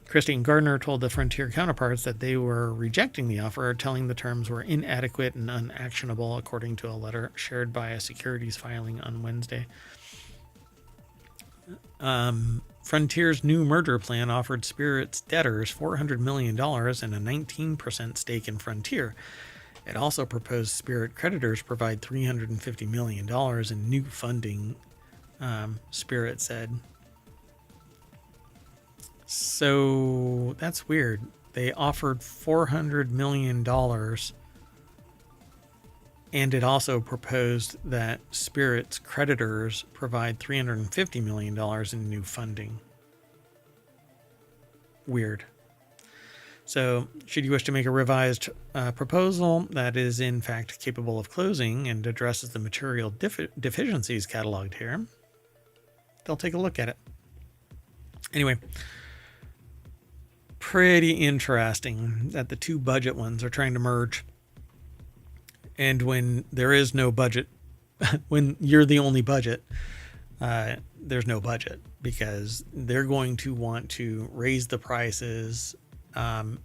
Christie and Gardner told the Frontier counterparts that they were rejecting the offer, telling the terms were inadequate and unactionable, according to a letter shared by a securities filing on Wednesday. Frontier's new merger plan offered Spirit's debtors $400 million and a 19% stake in Frontier. It also proposed Spirit creditors provide $350 million in new funding, Spirit said. So that's weird. They offered $400 million, and it also proposed that Spirit's creditors provide $350 million in new funding. Weird. So, should you wish to make a revised proposal that is in fact capable of closing and addresses the material deficiencies cataloged here, they'll take a look at it. Anyway, pretty interesting that the two budget ones are trying to merge. And when there is no budget, when you're the only budget, there's no budget, because they're going to want to raise the prices, and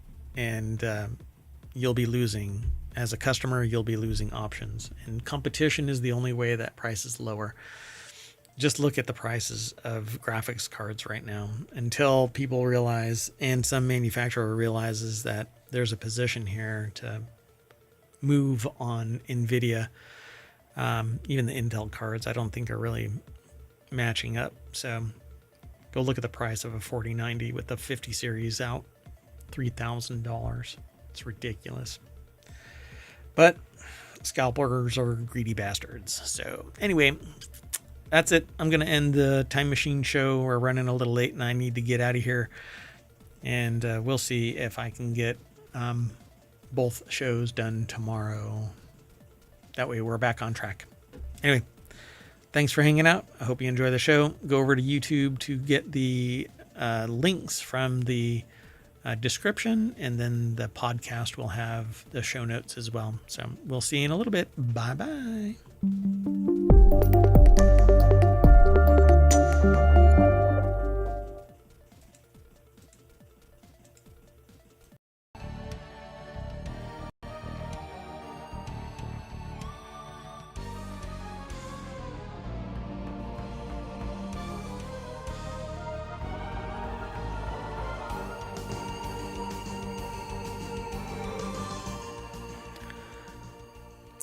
you'll be losing. As a customer, you'll be losing options, and competition is the only way that prices lower. Just look at the prices of graphics cards right now. Until people realize, and some manufacturer realizes, that there's a position here to move on NVIDIA. Even the Intel cards, I don't think are really matching up. So go look at the price of a 4090 with the 50 series out, $3,000. It's ridiculous. But scalpers are greedy bastards. So anyway, that's it. I'm going to end the Time Machine show. We're running a little late and I need to get out of here. And we'll see if I can get both shows done tomorrow. That way we're back on track. Anyway, thanks for hanging out. I hope you enjoy the show. Go over to YouTube to get the links from the description, and then the podcast will have the show notes as well. So we'll see you in a little bit. Bye-bye.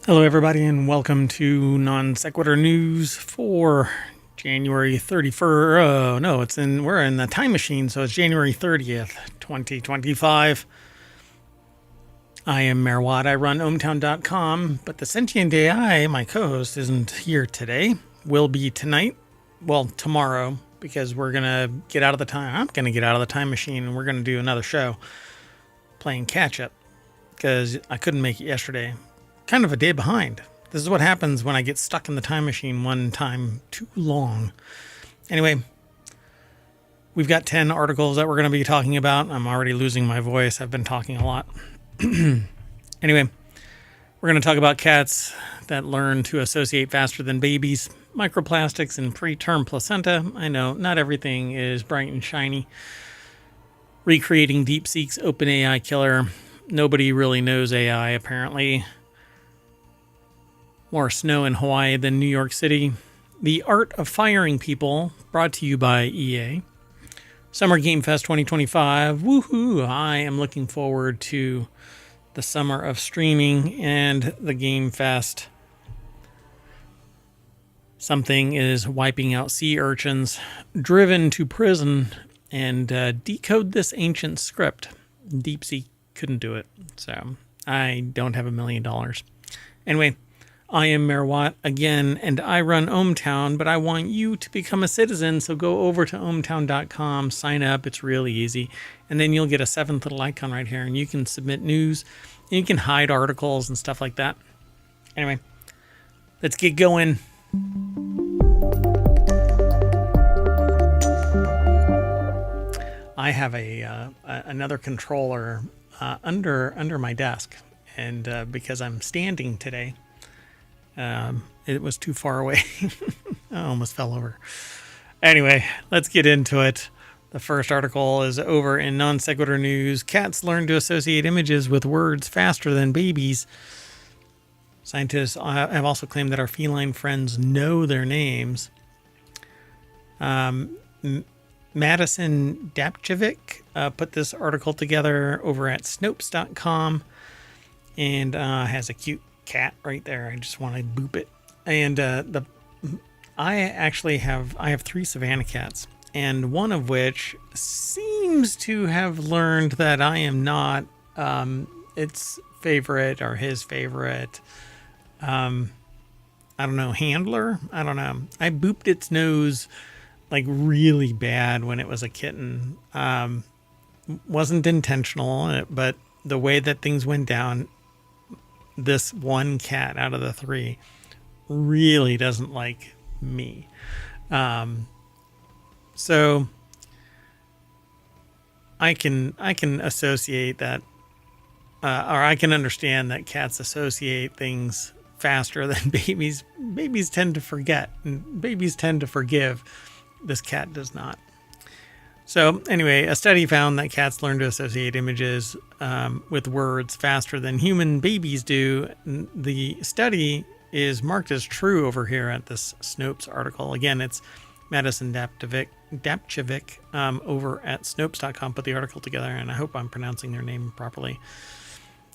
Hello, everybody, and welcome to Non Sequitur News for January 31st. Oh, no, we're in the Time Machine, so it's January 30th, 2025. I am Merwad. I run ohmtown.com, but the sentient AI, my co-host, isn't here today. Will be tonight. Well, tomorrow, because we're going to get out of the time. I'm going to get out of the Time Machine, and we're going to do another show playing catch-up, because I couldn't make it yesterday. Kind of a day behind. This is what happens when I get stuck in the time machine one time too long. Anyway, we've got 10 articles that we're going to be talking about. I'm already losing my voice. I've been talking a lot. Anyway, we're going to talk about cats that learn to associate faster than babies, microplastics in preterm placenta. I know not everything is bright and shiny. Recreating DeepSeek's OpenAI killer. Nobody really knows AI, apparently. More snow in Hawaii than New York City. The Art of Firing People, brought to you by EA. Summer Game Fest 2025. Woohoo! I am looking forward to the summer of streaming and the Game Fest. Something is wiping out sea urchins, driven to prison, and decode this ancient script. DeepSeek couldn't do it, so I don't have $1 million. Anyway, I am Merwat again, and I run ohmTown, but I want you to become a citizen, so go over to ohmtown.com, sign up, it's really easy, and then you'll get a 7th little icon right here, and you can submit news, and you can hide articles and stuff like that. Anyway, let's get going. I have another controller under my desk, and because I'm standing today, it was too far away. I almost fell over. Anyway, let's get into it. The first article is over in Non Sequitur News. Cats learn to associate images with words faster than babies. Scientists have also claimed that our feline friends know their names. Madison Dapchevic put this article together over at Snopes.com, and has a cute cat right there. I just want to boop it. And I have 3 Savannah cats, and one of which seems to have learned that I am not its favorite or his favorite. I don't know, handler. I don't know. I booped its nose like really bad when it was a kitten. Wasn't intentional, but the way that things went down, this one cat out of the 3 really doesn't like me. So I can associate that, or I can understand that cats associate things faster than babies. Babies tend to forget, and babies tend to forgive. This cat does not. So anyway, a study found that cats learn to associate images with words faster than human babies do. The study is marked as true over here at this Snopes article. Again, it's Madison Dapchevic over at Snopes.com put the article together, and I hope I'm pronouncing their name properly.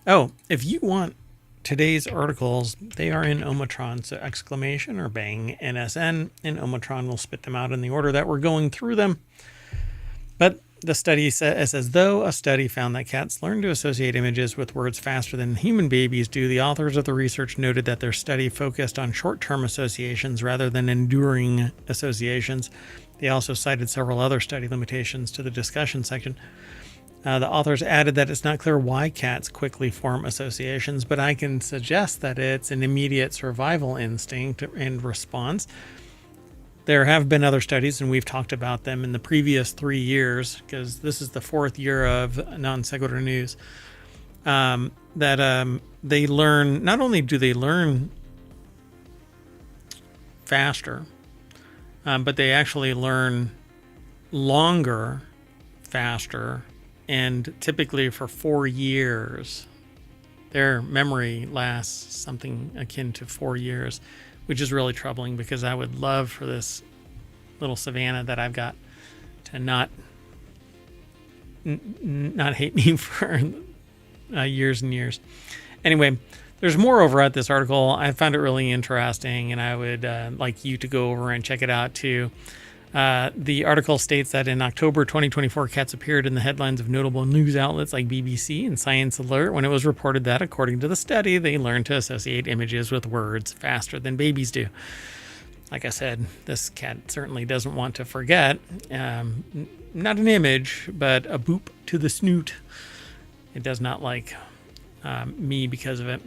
Oh, if you want today's articles, they are in Omatron, so exclamation or bang NSN, and Omatron will spit them out in the order that we're going through them. But the study says, though a study found that cats learn to associate images with words faster than human babies do, the authors of the research noted that their study focused on short-term associations rather than enduring associations. They also cited several other study limitations to the discussion section. The authors added that it's not clear why cats quickly form associations, but I can suggest that it's an immediate survival instinct and response. There have been other studies, and we've talked about them in the previous 3 years, because this is the 4th year of Non Sequitur News, that they learn, not only do they learn faster, but they actually learn longer, faster, and typically for 4 years. Their memory lasts something akin to 4 years, which is really troubling, because I would love for this little Savannah that I've got to not hate me for years and years. Anyway, there's more over at this article. I found it really interesting, and I would like you to go over and check it out too. The article states that in October 2024, cats appeared in the headlines of notable news outlets like BBC and Science Alert when it was reported that, according to the study, they learned to associate images with words faster than babies do. Like I said, this cat certainly doesn't want to forget. Not an image, but a boop to the snoot. It does not like me because of it.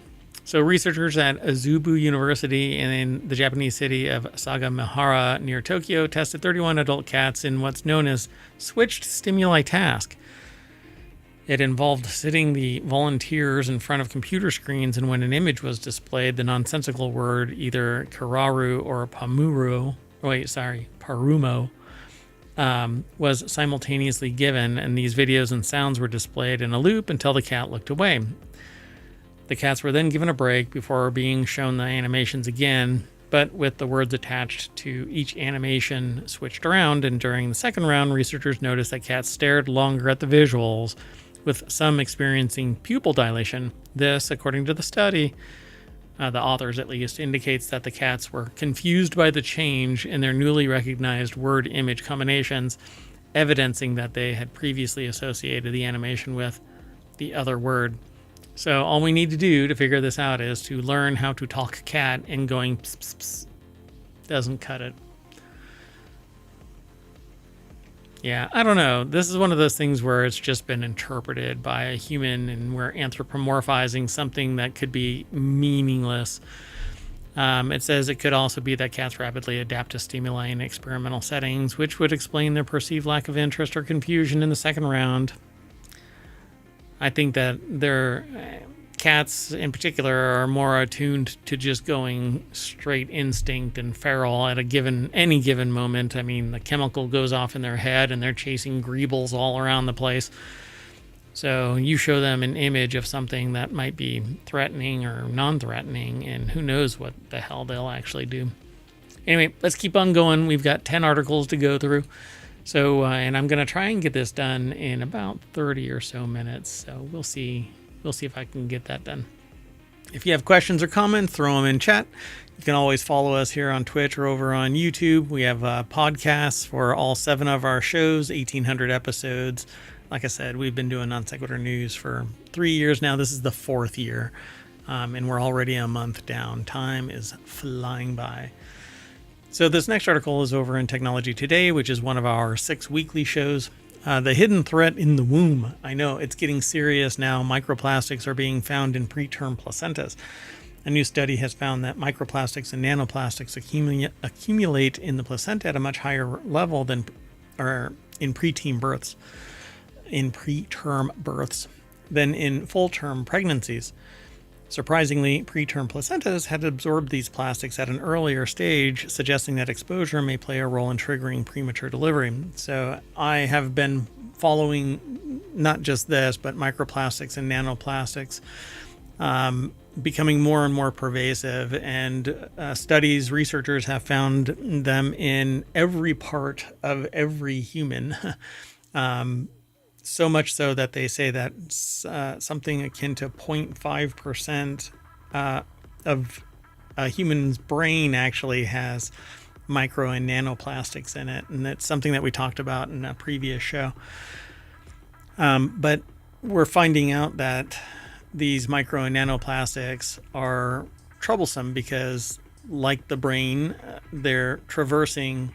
So researchers at Azubu University in the Japanese city of Sagamihara near Tokyo tested 31 adult cats in what's known as switched stimuli task. It involved sitting the volunteers in front of computer screens, and when an image was displayed, the nonsensical word, either kararu or parumo, was simultaneously given, and these videos and sounds were displayed in a loop until the cat looked away. The cats were then given a break before being shown the animations again, but with the words attached to each animation switched around, and during the second round, researchers noticed that cats stared longer at the visuals, with some experiencing pupil dilation. This, according to the study, the authors at least, indicates that the cats were confused by the change in their newly recognized word-image combinations, evidencing that they had previously associated the animation with the other word. So all we need to do to figure this out is to learn how to talk cat, and going pss, pss, pss doesn't cut it. Yeah, I don't know. This is one of those things where it's just been interpreted by a human, and we're anthropomorphizing something that could be meaningless. It says it could also be that cats rapidly adapt to stimuli in experimental settings, which would explain their perceived lack of interest or confusion in the second round. I think that their cats in particular are more attuned to just going straight instinct and feral at any given moment. I mean, the chemical goes off in their head and they're chasing greebles all around the place. So you show them an image of something that might be threatening or non-threatening, and who knows what the hell they'll actually do. Anyway, let's keep on going. We've got 10 articles to go through. So, and I'm going to try and get this done in about 30 or so minutes. So we'll see if I can get that done. If you have questions or comments, throw them in chat. You can always follow us here on Twitch or over on YouTube. We have podcasts for all 7 of our shows, 1,800 episodes. Like I said, we've been doing Non Sequitur News for 3 years now. This is the 4th year, and we're already a month down. Time is flying by. So this next article is over in Technology Today, which is one of our 6 weekly shows. The hidden threat in the womb. I know, it's getting serious now. Microplastics are being found in preterm placentas. A new study has found that microplastics and nanoplastics accumulate in the placenta at a much higher level than in preterm births than in full-term pregnancies. Surprisingly, preterm placentas had absorbed these plastics at an earlier stage, suggesting that exposure may play a role in triggering premature delivery. So I have been following not just this, but microplastics and nanoplastics becoming more and more pervasive, and researchers have found them in every part of every human. So much so that they say that something akin to 0.5% of a human's brain actually has micro and nanoplastics in it. And it's something that we talked about in a previous show. But we're finding out that these micro and nanoplastics are troublesome because, like the brain, they're traversing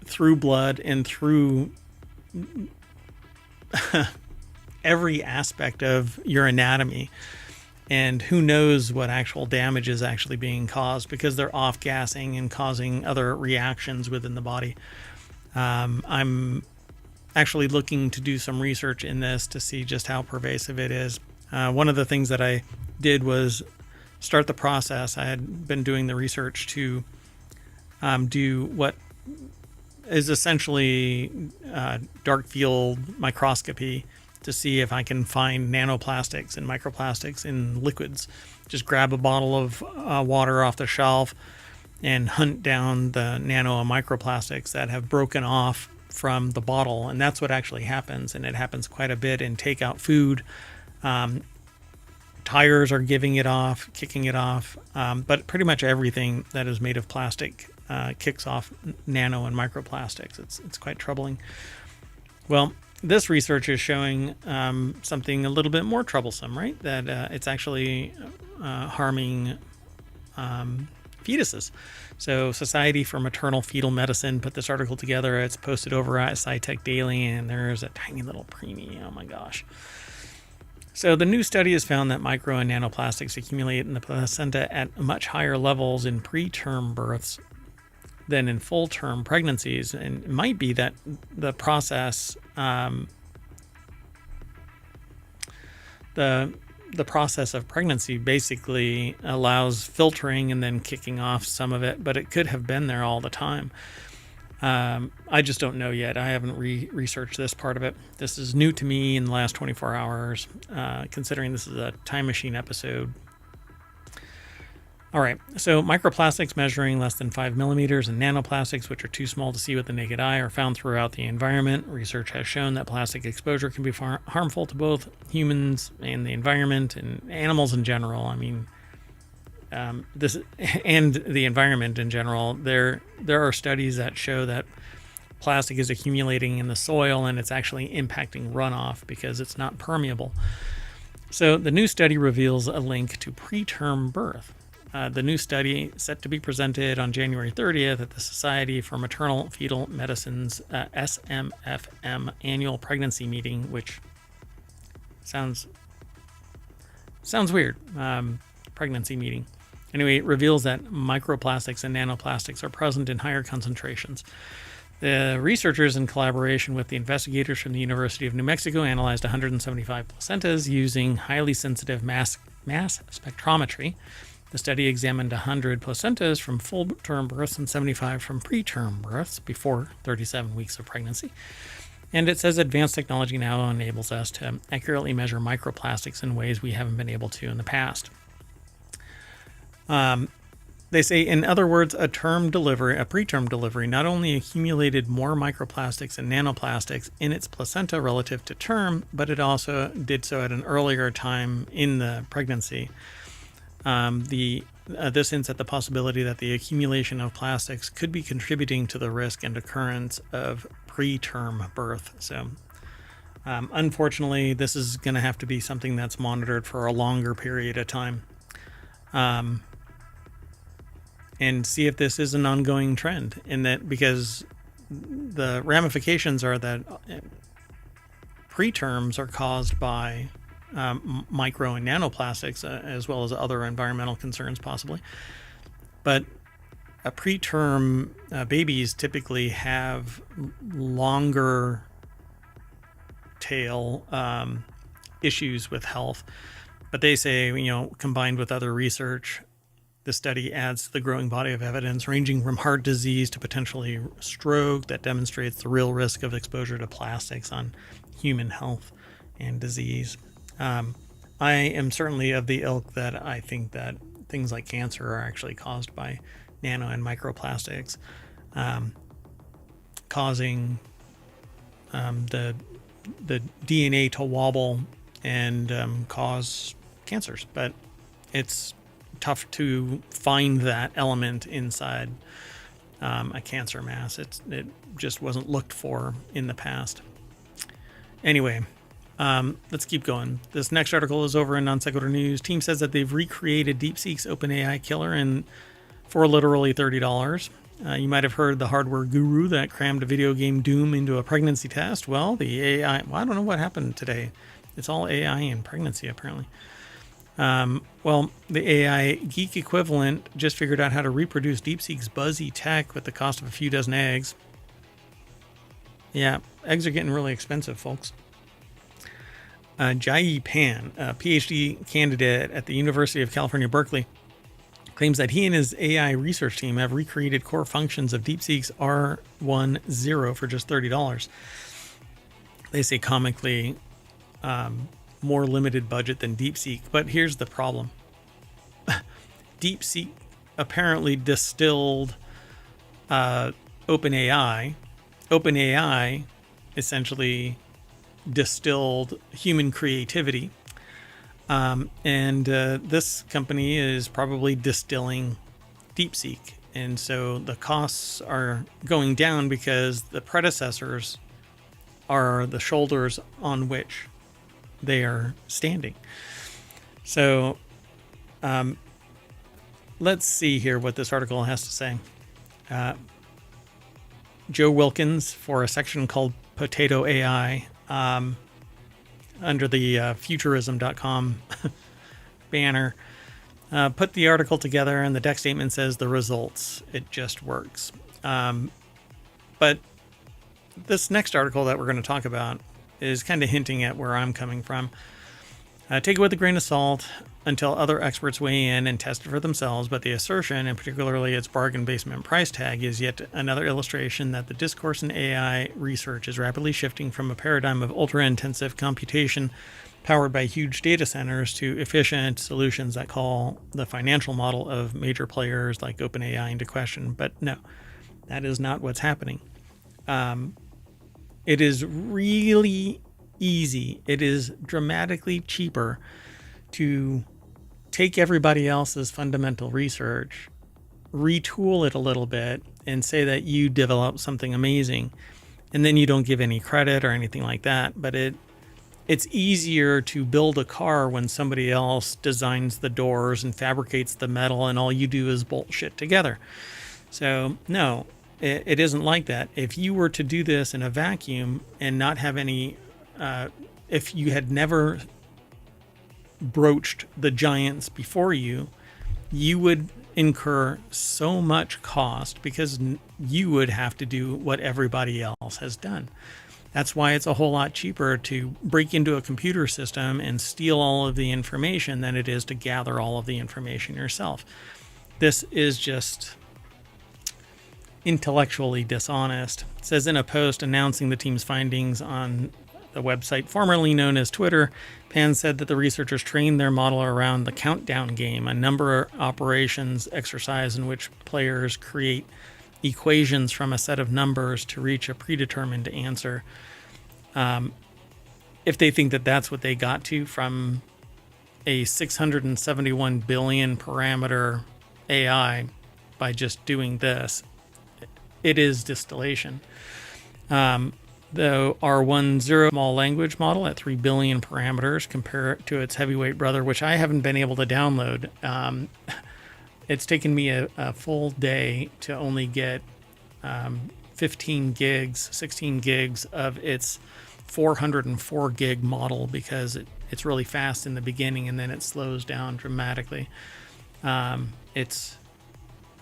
through blood and through every aspect of your anatomy, and who knows what actual damage is actually being caused because they're off-gassing and causing other reactions within the body. I'm actually looking to do some research in this to see just how pervasive it is. One of the things that I did was start the process. I had been doing the research to do what is essentially dark field microscopy to see if I can find nanoplastics and microplastics in liquids. Just grab a bottle of water off the shelf and hunt down the nano and microplastics that have broken off from the bottle. And that's what actually happens. And it happens quite a bit in takeout food. Tires are giving it off, kicking it off. But pretty much everything that is made of plastic kicks off nano and microplastics. It's quite troubling. Well, this research is showing something a little bit more troublesome, right? That it's actually harming fetuses. So Society for Maternal Fetal Medicine put this article together. It's posted over at SciTech Daily, and there's a tiny little preemie. Oh my gosh. So the new study has found that micro and nanoplastics accumulate in the placenta at much higher levels in preterm births than in full-term pregnancies. And it might be that the process, the process of pregnancy basically allows filtering and then kicking off some of it, but it could have been there all the time. I just don't know yet. I haven't researched this part of it. This is new to me in the last 24 hours, considering this is a time machine episode. All right, so microplastics measuring less than 5 millimeters and nanoplastics, which are too small to see with the naked eye, are found throughout the environment. Research has shown that plastic exposure can be harmful to both humans and the environment and animals in general. I mean, this and the environment in general. There are studies that show that plastic is accumulating in the soil and it's actually impacting runoff because it's not permeable. So the new study reveals a link to preterm birth. The new study set to be presented on January 30th at the Society for Maternal Fetal Medicine's SMFM annual pregnancy meeting, which sounds weird. Pregnancy meeting. Anyway, it reveals that microplastics and nanoplastics are present in higher concentrations. The researchers, in collaboration with the investigators from the University of New Mexico, analyzed 175 placentas using highly sensitive mass spectrometry. The study examined 100 placentas from full-term births and 75 from preterm births before 37 weeks of pregnancy. And it says advanced technology now enables us to accurately measure microplastics in ways we haven't been able to in the past. They say, in other words, a preterm delivery not only accumulated more microplastics and nanoplastics in its placenta relative to term, but it also did so at an earlier time in the pregnancy. This hints at the possibility that the accumulation of plastics could be contributing to the risk and occurrence of preterm birth. So, unfortunately, this is going to have to be something that's monitored for a longer period of time. And see if this is an ongoing trend, in that, because the ramifications are that preterms are caused by micro and nanoplastics, as well as other environmental concerns possibly. But preterm babies typically have longer tail issues with health. But they say, combined with other research, the study adds to the growing body of evidence ranging from heart disease to potentially stroke that demonstrates the real risk of exposure to plastics on human health and disease. I am certainly of the ilk that I think that things like cancer are actually caused by nano and microplastics, causing the DNA to wobble and cause cancers. But it's tough to find that element inside a cancer mass. It just wasn't looked for in the past. Anyway, let's keep going. This next article is over in Non Sequitur News. Team says that they've recreated DeepSeek's OpenAI killer for literally $30. You might have heard the hardware guru that crammed a video game Doom into a pregnancy test. Well, the AI... Well, I don't know what happened today. It's all AI and pregnancy, apparently. Well, the AI geek equivalent just figured out how to reproduce DeepSeek's buzzy tech with the cost of a few dozen eggs. Yeah, eggs are getting really expensive, folks. Jai Pan, a PhD candidate at the University of California, Berkeley, claims that he and his AI research team have recreated core functions of DeepSeek's R10 for just $30. They say comically more limited budget than DeepSeek, but here's the problem. DeepSeek apparently distilled OpenAI. OpenAI essentially distilled human creativity. And this company is probably distilling DeepSeek. And so the costs are going down because the predecessors are the shoulders on which they are standing. So let's see here what this article has to say. Joe Wilkins, for a section called Potato AI, under the futurism.com banner, put the article together, and the deck statement says the results. It just works. But this next article that we're going to talk about is kind of hinting at where I'm coming from. Take it with a grain of salt until other experts weigh in and test it for themselves, but the assertion, and particularly its bargain basement price tag, is yet another illustration that the discourse in AI research is rapidly shifting from a paradigm of ultra-intensive computation powered by huge data centers to efficient solutions that call the financial model of major players like OpenAI into question. But no, that is not what's happening. It is really easy. It is dramatically cheaper to take everybody else's fundamental research, retool it a little bit, and say that you developed something amazing, and then you don't give any credit or anything like that. But it's easier to build a car when somebody else designs the doors and fabricates the metal, and all you do is bolt shit together. So no, it isn't like that. If you were to do this in a vacuum and not have any, if you had never broached the giants before you, you would incur so much cost because you would have to do what everybody else has done. That's why it's a whole lot cheaper to break into a computer system and steal all of the information than it is to gather all of the information yourself. This is just intellectually dishonest. It says in a post announcing the team's findings on the website formerly known as Twitter, Pan said that the researchers trained their model around the countdown game, a number operations exercise in which players create equations from a set of numbers to reach a predetermined answer. If they think that that's what they got to from a 671 billion parameter AI by just doing this, it is distillation. The R10 small language model at 3 billion parameters, compare it to its heavyweight brother, which I haven't been able to download. It's taken me a full day to only get 15 gigs, 16 gigs of its 404 gig model because it's really fast in the beginning and then it slows down dramatically. It's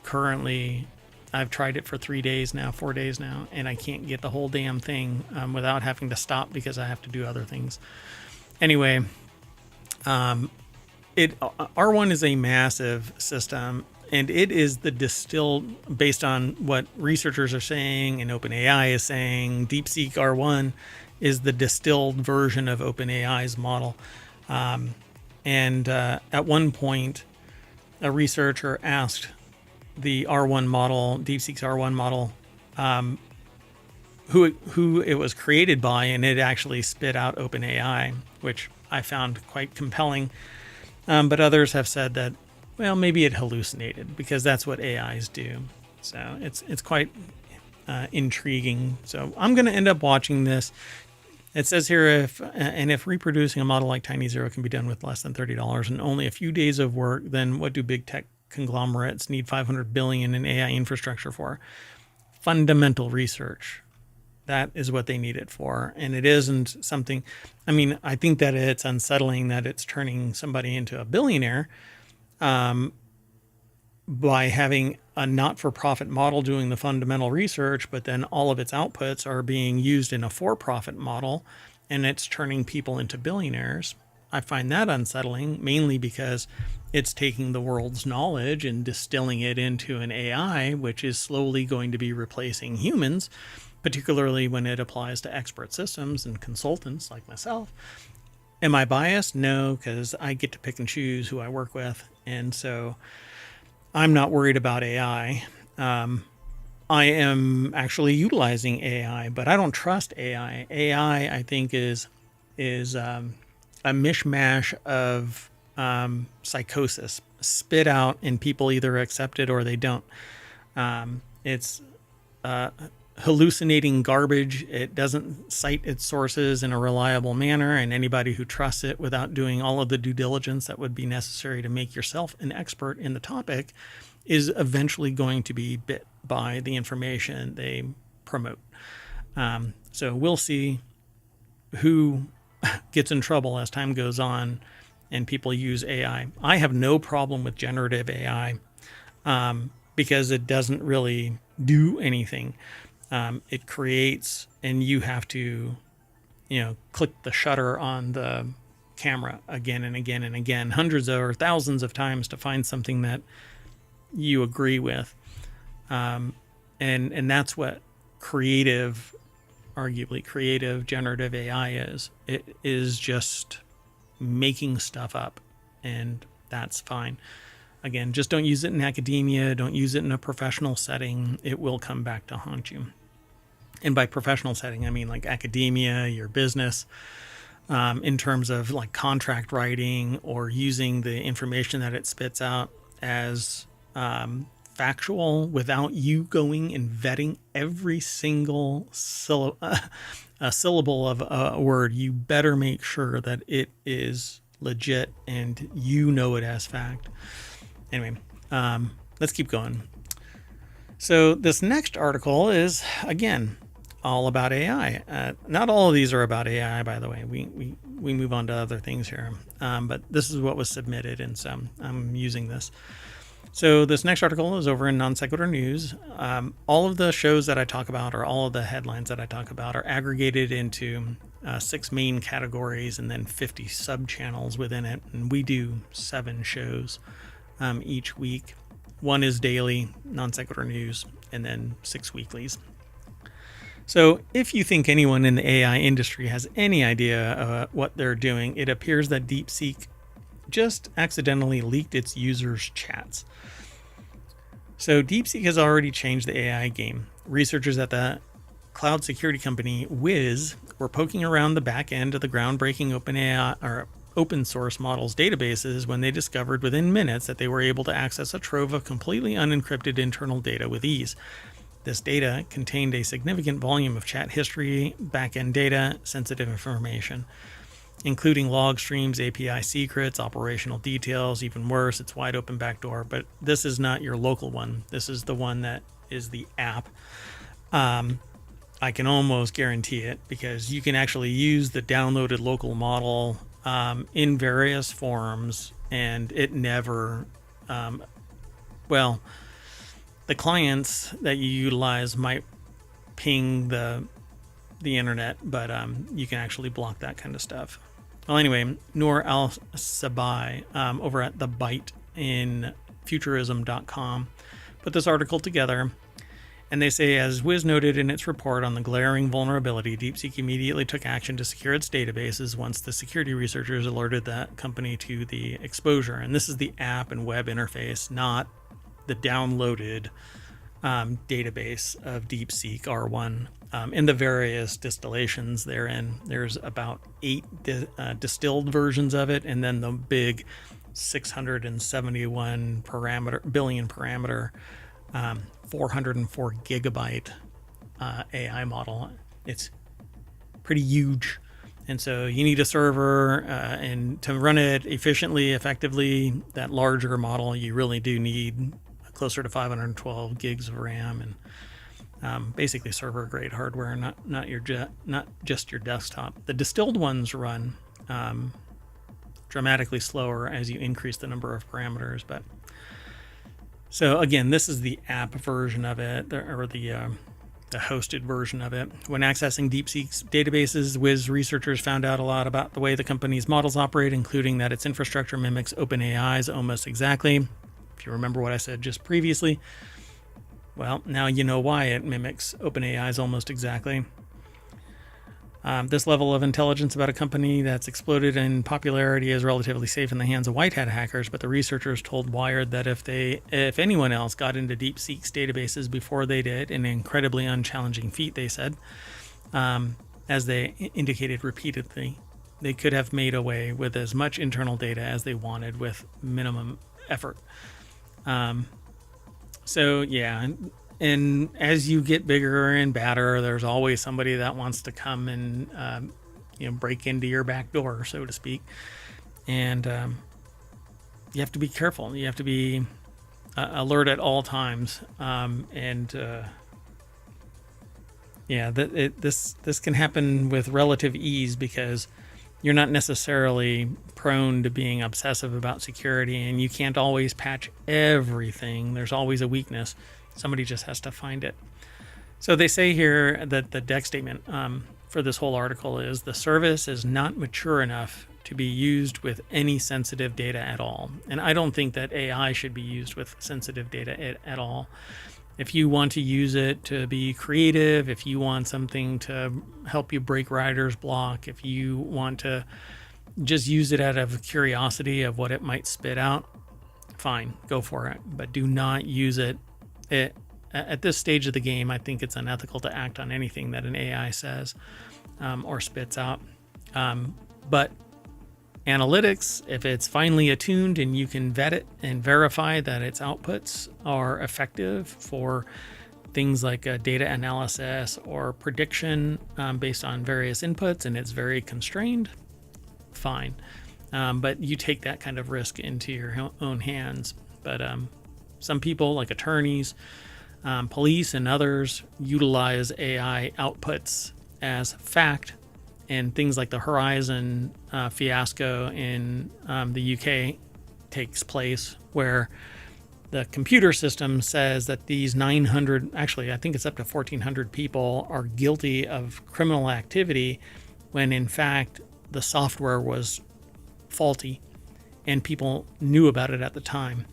currently... I've tried it for 4 days now, and I can't get the whole damn thing without having to stop because I have to do other things. Anyway, R1 is a massive system, and it is the distilled, based on what researchers are saying and OpenAI is saying. DeepSeek R1 is the distilled version of OpenAI's model. And at one point, a researcher asked the R1 model, DeepSeek's R1 model, who it was created by, and it actually spit out OpenAI, which I found quite compelling. But others have said that, well, maybe it hallucinated, because that's what AIs do. So it's quite intriguing. So I'm going to end up watching this. It says here, if reproducing a model like Tiny Zero can be done with less than $30 and only a few days of work, then what do big tech conglomerates need $500 billion in AI infrastructure for? Fundamental research. That is what they need it for. And it isn't something, I mean, I think that it's unsettling that it's turning somebody into a billionaire by having a not-for-profit model doing the fundamental research, but then all of its outputs are being used in a for-profit model, and it's turning people into billionaires. I find that unsettling, mainly because it's taking the world's knowledge and distilling it into an AI, which is slowly going to be replacing humans, particularly when it applies to expert systems and consultants like myself. Am I biased? No, because I get to pick and choose who I work with. And so I'm not worried about AI. I am actually utilizing AI, but I don't trust AI. AI, I think, is a mishmash of psychosis, spit out, and people either accept it or they don't. It's hallucinating garbage. It doesn't cite its sources in a reliable manner, and anybody who trusts it without doing all of the due diligence that would be necessary to make yourself an expert in the topic is eventually going to be bit by the information they promote. So we'll see who gets in trouble as time goes on and people use AI. I have no problem with generative AI because it doesn't really do anything. It creates, and you have to, click the shutter on the camera again and again and again, hundreds or thousands of times to find something that you agree with. And that's what arguably creative generative AI is. It is just making stuff up, and that's fine. Again, just don't use it in academia. Don't use it in a professional setting. It will come back to haunt you. And by professional setting, I mean like academia, your business, in terms of like contract writing or using the information that it spits out as factual without you going and vetting every single syllable of a word. You better make sure that it is legit and you know it as fact. Anyway, let's keep going. So this next article is, again, all about AI. Not all of these are about AI, by the way. We move on to other things here. But this is what was submitted, and so I'm using this. So this next article is over in Non Sequitur News. All of the shows that I talk about, or all of the headlines that I talk about, are aggregated into 6 main categories and then 50 sub-channels within it. And we do 7 shows each week. 1 is daily, Non Sequitur News, and then 6 weeklies. So if you think anyone in the AI industry has any idea what they're doing, it appears that DeepSeek just accidentally leaked its users' chats. So DeepSeek has already changed the AI game. Researchers at the cloud security company Wiz were poking around the back end of the groundbreaking OpenAI or open source models databases when they discovered within minutes that they were able to access a trove of completely unencrypted internal data with ease. This data contained a significant volume of chat history, back-end data, sensitive information, including log streams, API secrets, operational details. Even worse, it's wide open backdoor, but this is not your local one. This is the one that is the app. I can almost guarantee it because you can actually use the downloaded local model in various forms, and it never, the clients that you utilize might ping the internet, but you can actually block that kind of stuff. Well, anyway, Noor Al-Sabai over at The Byte in futurism.com put this article together. And they say, as Wiz noted in its report on the glaring vulnerability, DeepSeek immediately took action to secure its databases once the security researchers alerted that company to the exposure. And this is the app and web interface, not the downloaded database of DeepSeek R1. In the various distillations therein, there's about 8 distilled versions of it, and then the big 671 billion parameter 404 gigabyte AI model. It's pretty huge. And so you need a server, and to run it efficiently, effectively, that larger model, you really do need closer to 512 gigs of RAM and basically server-grade hardware, not just your desktop. The distilled ones run dramatically slower as you increase the number of parameters, but so again, this is the app version of it, or the hosted version of it. When accessing DeepSeek's databases, Wiz researchers found out a lot about the way the company's models operate, including that its infrastructure mimics OpenAI's almost exactly. If you remember what I said just previously, well, now you know why it mimics OpenAI's almost exactly. This level of intelligence about a company that's exploded in popularity is relatively safe in the hands of white hat hackers, but the researchers told Wired that if anyone else got into DeepSeek's databases before they did, an incredibly unchallenging feat, they said, as they indicated repeatedly, they could have made away with as much internal data as they wanted with minimum effort. So yeah, and as you get bigger and badder, there's always somebody that wants to come and break into your back door, so to speak. And you have to be careful. You have to be alert at all times. This can happen with relative ease because you're not necessarily prone to being obsessive about security, and you can't always patch everything. There's always a weakness. Somebody just has to find it. So they say here that the deck statement for this whole article is the service is not mature enough to be used with any sensitive data at all. And I don't think that AI should be used with sensitive data at all. If you want to use it to be creative, if you want something to help you break writer's block, if you want to just use it out of curiosity of what it might spit out, fine, go for it. But do not use it. At this stage of the game, I think it's unethical to act on anything that an AI says or spits out. But analytics, if it's finely attuned and you can vet it and verify that its outputs are effective for things like data analysis or prediction based on various inputs, and it's very constrained, fine. But you take that kind of risk into your own hands. But some people, like attorneys, police, and others, utilize AI outputs as fact. And things like the Horizon fiasco in the UK takes place, where the computer system says that these 900, actually I think it's up to 1,400 people are guilty of criminal activity, when in fact the software was faulty and people knew about it at the time.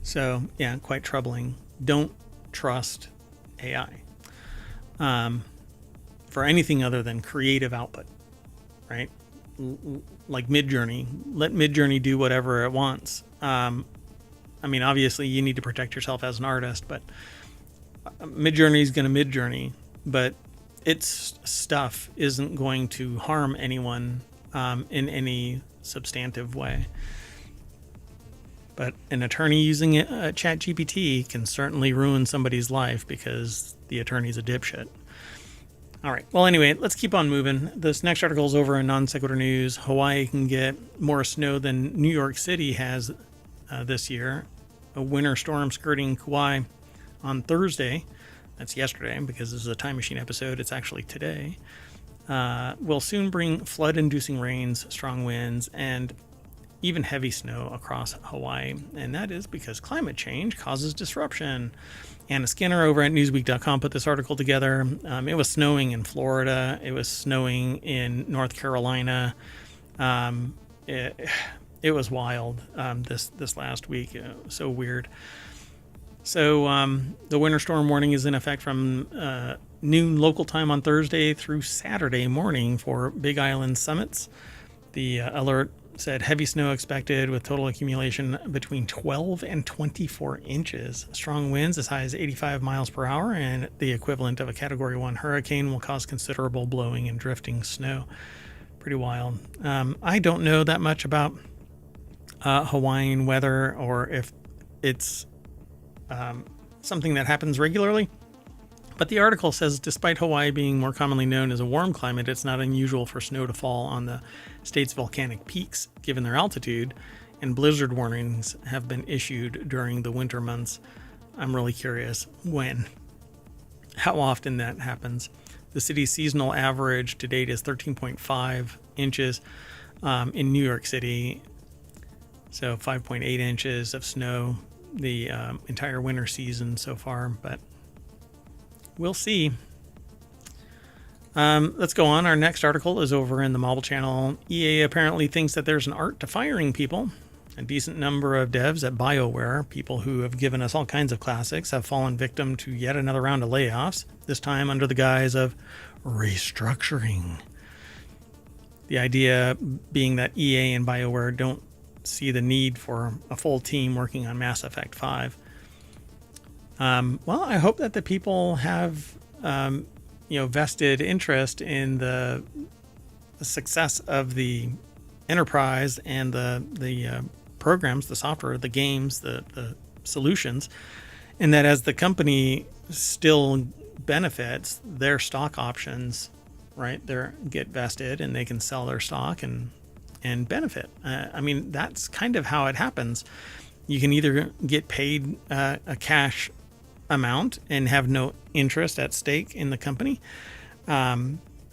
So yeah, quite troubling. Don't trust AI. For anything other than creative output, right? Like Midjourney. Let Midjourney do whatever it wants. Obviously you need to protect yourself as an artist, but Midjourney is going to Midjourney, but its stuff isn't going to harm anyone in any substantive way. But an attorney using ChatGPT can certainly ruin somebody's life because the attorney's a dipshit. All right. Well, anyway, let's keep on moving. This next article is over in Non Sequitur News. Hawaii can get more snow than New York City has this year. A winter storm skirting Kauai on Thursday. That's yesterday, because this is a Time Machine episode. It's actually today. Will soon bring flood-inducing rains, strong winds, and even heavy snow across Hawaii. And that is because climate change causes disruption. Anna Skinner over at Newsweek.com put this article together. It was snowing in Florida. It was snowing in North Carolina. It was wild this last week. So weird. So the winter storm warning is in effect from noon local time on Thursday through Saturday morning for Big Island summits. The alert said heavy snow expected with total accumulation between 12 and 24 inches. Strong winds as high as 85 miles per hour and the equivalent of a Category 1 hurricane will cause considerable blowing and drifting snow. Pretty wild. I don't know that much about Hawaiian weather or if it's something that happens regularly. But the article says despite Hawaii being more commonly known as a warm climate, it's not unusual for snow to fall on the state's volcanic peaks, given their altitude, and blizzard warnings have been issued during the winter months. I'm really curious how often that happens. The city's seasonal average to date is 13.5 inches in New York City, so 5.8 inches of snow the entire winter season so far, but we'll see. Let's go on. Our next article is over in the Mobile Channel. EA apparently thinks that there's an art to firing people. A decent number of devs at BioWare, people who have given us all kinds of classics, have fallen victim to yet another round of layoffs, this time under the guise of restructuring. The idea being that EA and BioWare don't see the need for a full team working on Mass Effect 5. Well, I hope that the people have, vested interest in the success of the enterprise and the programs, the software, the games, the solutions, and that as the company still benefits, their stock options, right, they get vested and they can sell their stock and benefit. That's kind of how it happens. You can either get paid a cash amount and have no interest at stake in the company,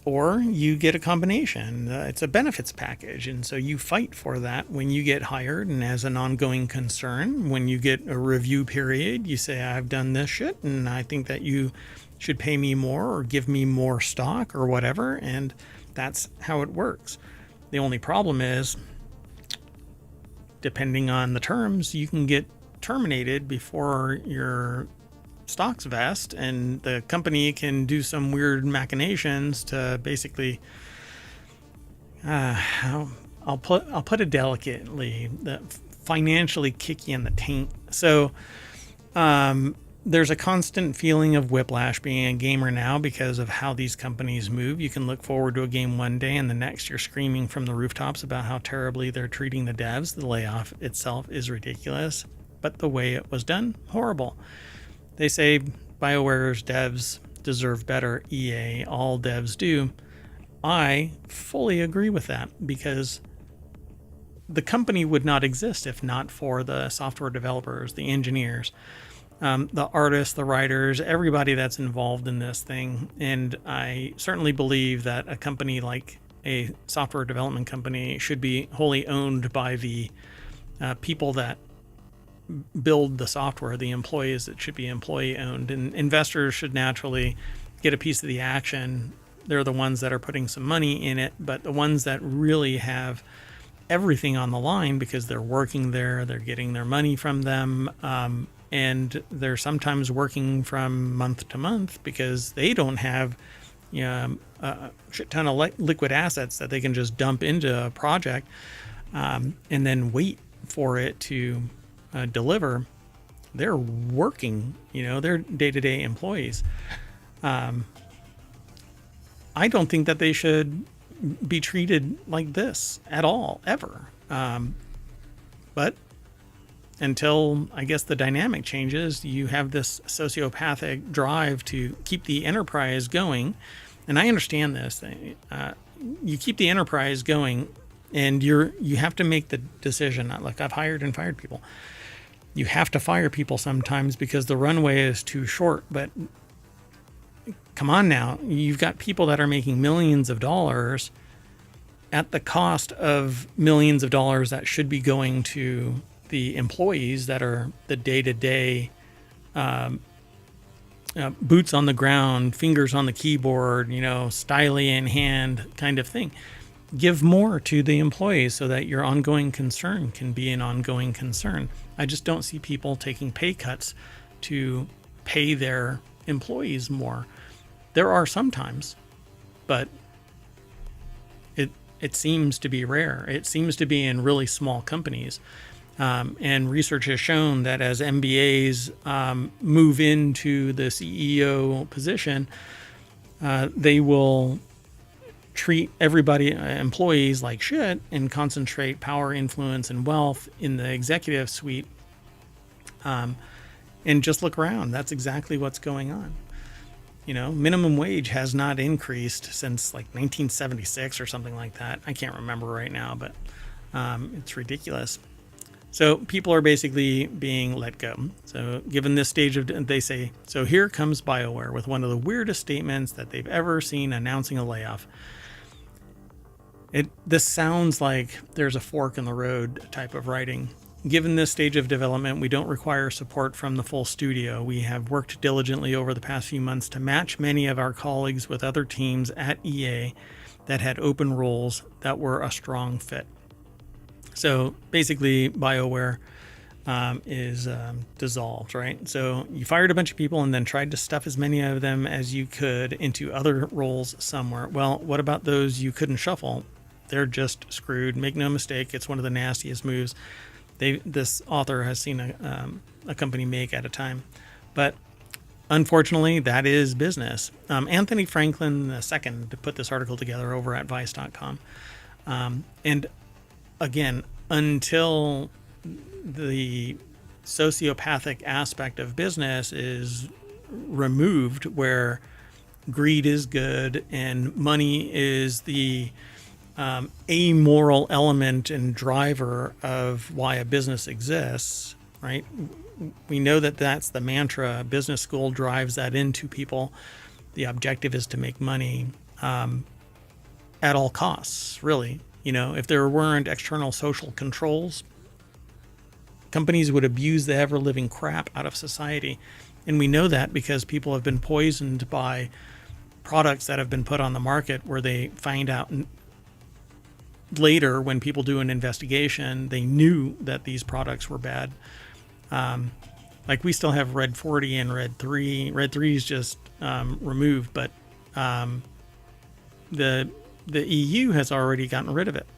or you get a combination. It's a benefits package, and so you fight for that when you get hired and as an ongoing concern. When you get a review period, you say, I've done this shit and I think that you should pay me more or give me more stock or whatever, and that's how it works. The only problem is, depending on the terms, you can get terminated before your stocks vest, and the company can do some weird machinations to basically, I'll put it delicately, financially kick you in the taint. So there's a constant feeling of whiplash being a gamer now because of how these companies move. You can look forward to a game one day and the next you're screaming from the rooftops about how terribly they're treating the devs. The layoff itself is ridiculous, but the way it was done, horrible. They say BioWare's devs deserve better. EA, all devs do. I fully agree with that because the company would not exist if not for the software developers, the engineers, the artists, the writers, everybody that's involved in this thing. And I certainly believe that a company like a software development company should be wholly owned by the people that build the software, the employees. That should be employee owned, and investors should naturally get a piece of the action. They're the ones that are putting some money in it, but the ones that really have everything on the line because they're working there, they're getting their money from them, and they're sometimes working from month to month because they don't have a shit ton of liquid assets that they can just dump into a project and then wait for it to deliver. They're working, they're day-to-day employees. I don't think that they should be treated like this at all, ever. But until, I guess, the dynamic changes, you have this sociopathic drive to keep the enterprise going. And I understand this. You keep the enterprise going, and you have to make the decision. Like, I've hired and fired people. You have to fire people sometimes because the runway is too short. But come on now, you've got people that are making millions of dollars at the cost of millions of dollars that should be going to the employees that are the day-to-day boots on the ground, fingers on the keyboard, styly in hand kind of thing. Give more to the employees so that your ongoing concern can be an ongoing concern. I just don't see people taking pay cuts to pay their employees more. There are sometimes, but it seems to be rare. It seems to be in really small companies. And research has shown that as MBAs move into the CEO position, they will treat everybody, employees, like shit and concentrate power, influence, and wealth in the executive suite. And just look around. That's exactly what's going on. Minimum wage has not increased since like 1976 or something like that. I can't remember right now, but it's ridiculous. So people are basically being let go. So given this stage they say, so here comes BioWare with one of the weirdest statements that they've ever seen announcing a layoff. This sounds like there's a fork in the road type of writing. Given this stage of development, we don't require support from the full studio. We have worked diligently over the past few months to match many of our colleagues with other teams at EA that had open roles that were a strong fit. So basically, BioWare is dissolved, right? So you fired a bunch of people and then tried to stuff as many of them as you could into other roles somewhere. Well, what about those you couldn't shuffle? They're just screwed. Make no mistake, it's one of the nastiest moves this author has seen a company make at a time. But unfortunately, that is business. Anthony Franklin II put this article together over at Vice.com. And again, until the sociopathic aspect of business is removed, where greed is good and money is the amoral element and driver of why a business exists, right? We know that that's the mantra. Business school drives that into people. The objective is to make money at all costs, really. If there weren't external social controls, companies would abuse the ever-living crap out of society. And we know that because people have been poisoned by products that have been put on the market where they find out later, when people do an investigation, they knew that these products were bad. Like we still have Red 40 and Red 3. Red 3 is just removed, but the EU has already gotten rid of it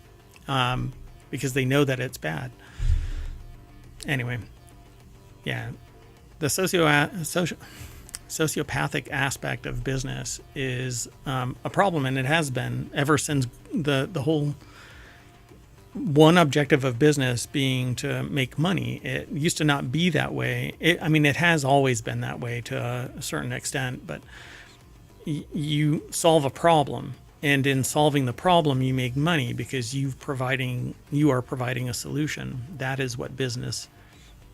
because they know that it's bad. Anyway, yeah, the sociopathic aspect of business is a problem, and it has been ever since the whole one objective of business being to make money. It used to not be that way. It has always been that way to a certain extent, but you solve a problem, and in solving the problem, you make money because you are providing a solution. That is what business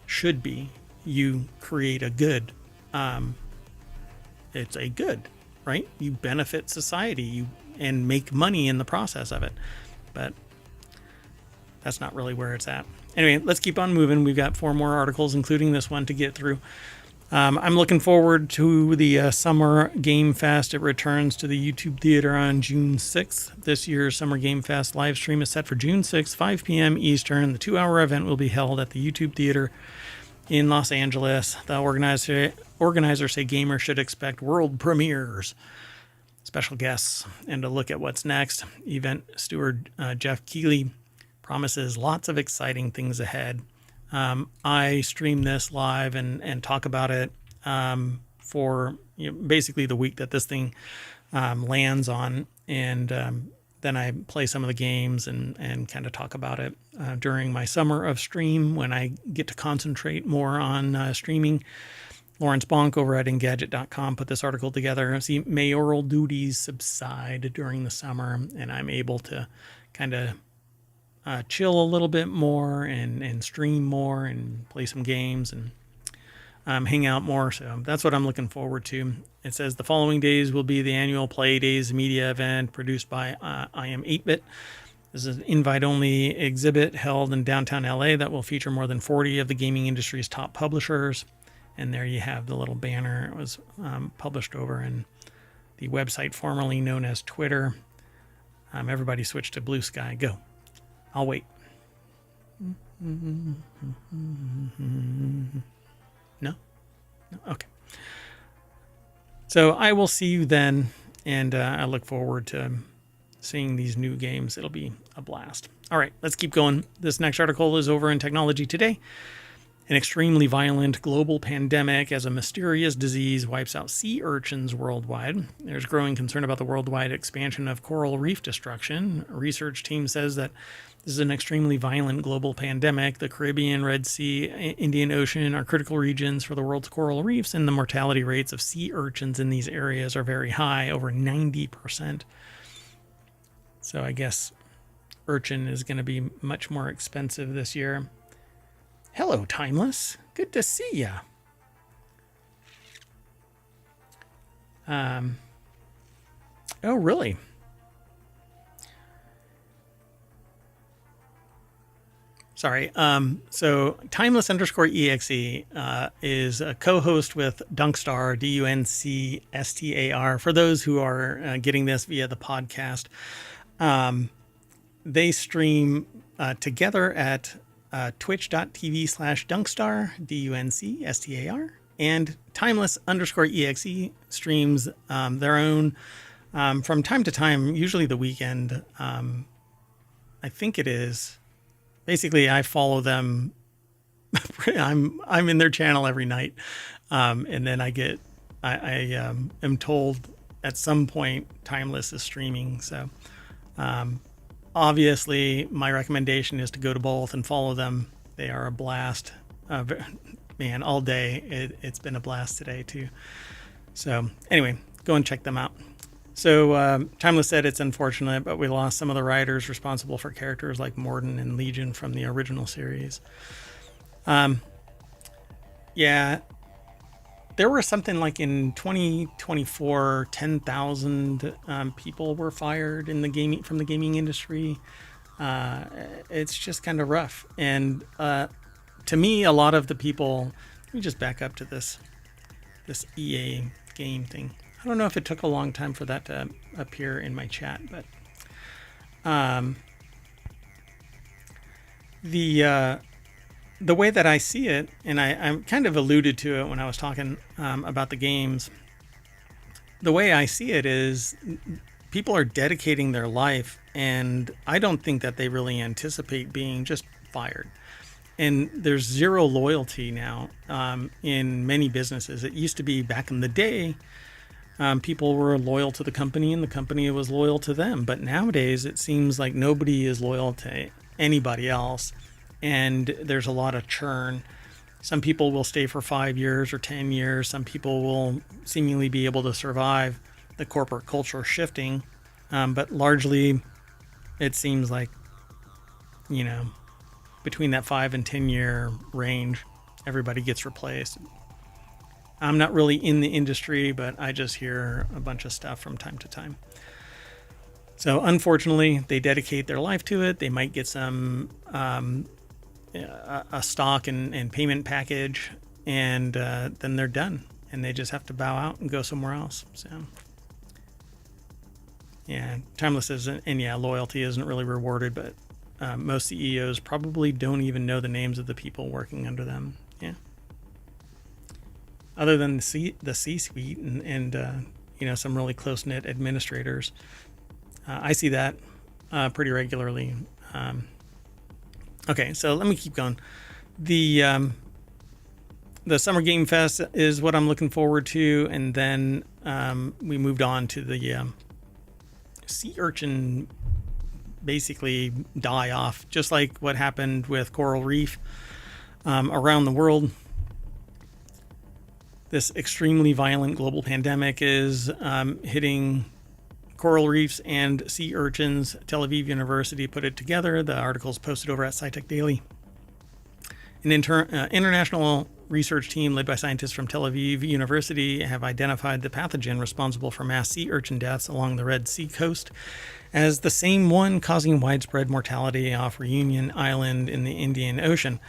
should be. You create a good. It's a good, right? You benefit society and make money in the process of it. But that's not really where it's at. Anyway, let's keep on moving. We've got 4 more articles, including this one, to get through. I'm looking forward to the Summer Game Fest. It returns to the YouTube Theater on June 6th. This year's Summer Game Fest live stream is set for June 6th, 5 p.m. Eastern. The 2-hour event will be held at the YouTube Theater in Los Angeles. The organizers say gamers should expect world premieres, special guests, and to look at what's next. Event steward Jeff Keighley promises lots of exciting things ahead. I stream this live and talk about it for basically the week that this thing lands on, and then I play some of the games and kind of talk about it during my summer of stream when I get to concentrate more on streaming. Lawrence Bonk over at Engadget.com put this article together. See, mayoral duties subside during the summer, and I'm able to kind of chill a little bit more and stream more and play some games and hang out more. So that's what I'm looking forward to. It says the following days will be the annual Play Days media event produced by I Am 8-Bit. This is an invite-only exhibit held in downtown LA that will feature more than 40 of the gaming industry's top publishers. And there you have the little banner. It was published over in the website formerly known as Twitter. Everybody switched to Blue Sky. Go. I'll wait. No? Okay. So I will see you then, and I look forward to seeing these new games. It'll be a blast. All right, let's keep going. This next article is over in Technology Today. An extremely violent global pandemic as a mysterious disease wipes out sea urchins worldwide. There's growing concern about the worldwide expansion of coral reef destruction. A research team says that this is an extremely violent global pandemic. The Caribbean, Red Sea, Indian Ocean are critical regions for the world's coral reefs, and the mortality rates of sea urchins in these areas are very high, over 90%. So I guess urchin is going to be much more expensive this year. Hello, Timeless. Good to see ya. Oh, really? Sorry. So Timeless_EXE is a co-host with Dunkstar, DUNCSTAR. For those who are getting this via the podcast, they stream together at twitch.tv/Dunkstar, DUNCSTAR, and Timeless_EXE streams their own from time to time, usually the weekend. I think it is. Basically, I follow them. I'm in their channel every night, and then I am told at some point Timeless is streaming. So obviously, my recommendation is to go to both and follow them. They are a blast. Man, all day. It's been a blast today, too. So anyway, go and check them out. So Timeless said it's unfortunate, but we lost some of the writers responsible for characters like Morden and Legion from the original series. Yeah, there were something like in 2024, 10,000 people were fired in the from the gaming industry. It's just kind of rough. And to me, a lot of the people, let me just back up to this EA game thing. I don't know if it took a long time for that to appear in my chat, but the way that I see it, and I kind of alluded to it when I was talking about the games, the way I see it is people are dedicating their life, and I don't think that they really anticipate being just fired. And there's zero loyalty now in many businesses. It used to be back in the day, people were loyal to the company and the company was loyal to them. But nowadays, it seems like nobody is loyal to anybody else. And there's a lot of churn. Some people will stay for 5 years or 10 years. Some people will seemingly be able to survive the corporate culture shifting. But largely, it seems like, between that 5 and 10 year range, everybody gets replaced. I'm not really in the industry, but I just hear a bunch of stuff from time to time. So unfortunately, they dedicate their life to it. They might get some a stock and payment package, and then they're done, and they just have to bow out and go somewhere else. So yeah, Timeless isn't, and yeah, loyalty isn't really rewarded, but most CEOs probably don't even know the names of the people working under them. Yeah. Other than the C-suite and some really close-knit administrators. I see that pretty regularly. Okay, so let me keep going. The Summer Game Fest is what I'm looking forward to, and then we moved on to the sea urchin basically die off, just like what happened with coral reef around the world. This extremely violent global pandemic is hitting coral reefs and sea urchins. Tel Aviv University put it together. The article is posted over at SciTech Daily. An international research team led by scientists from Tel Aviv University have identified the pathogen responsible for mass sea urchin deaths along the Red Sea coast as the same one causing widespread mortality off Reunion Island in the Indian Ocean.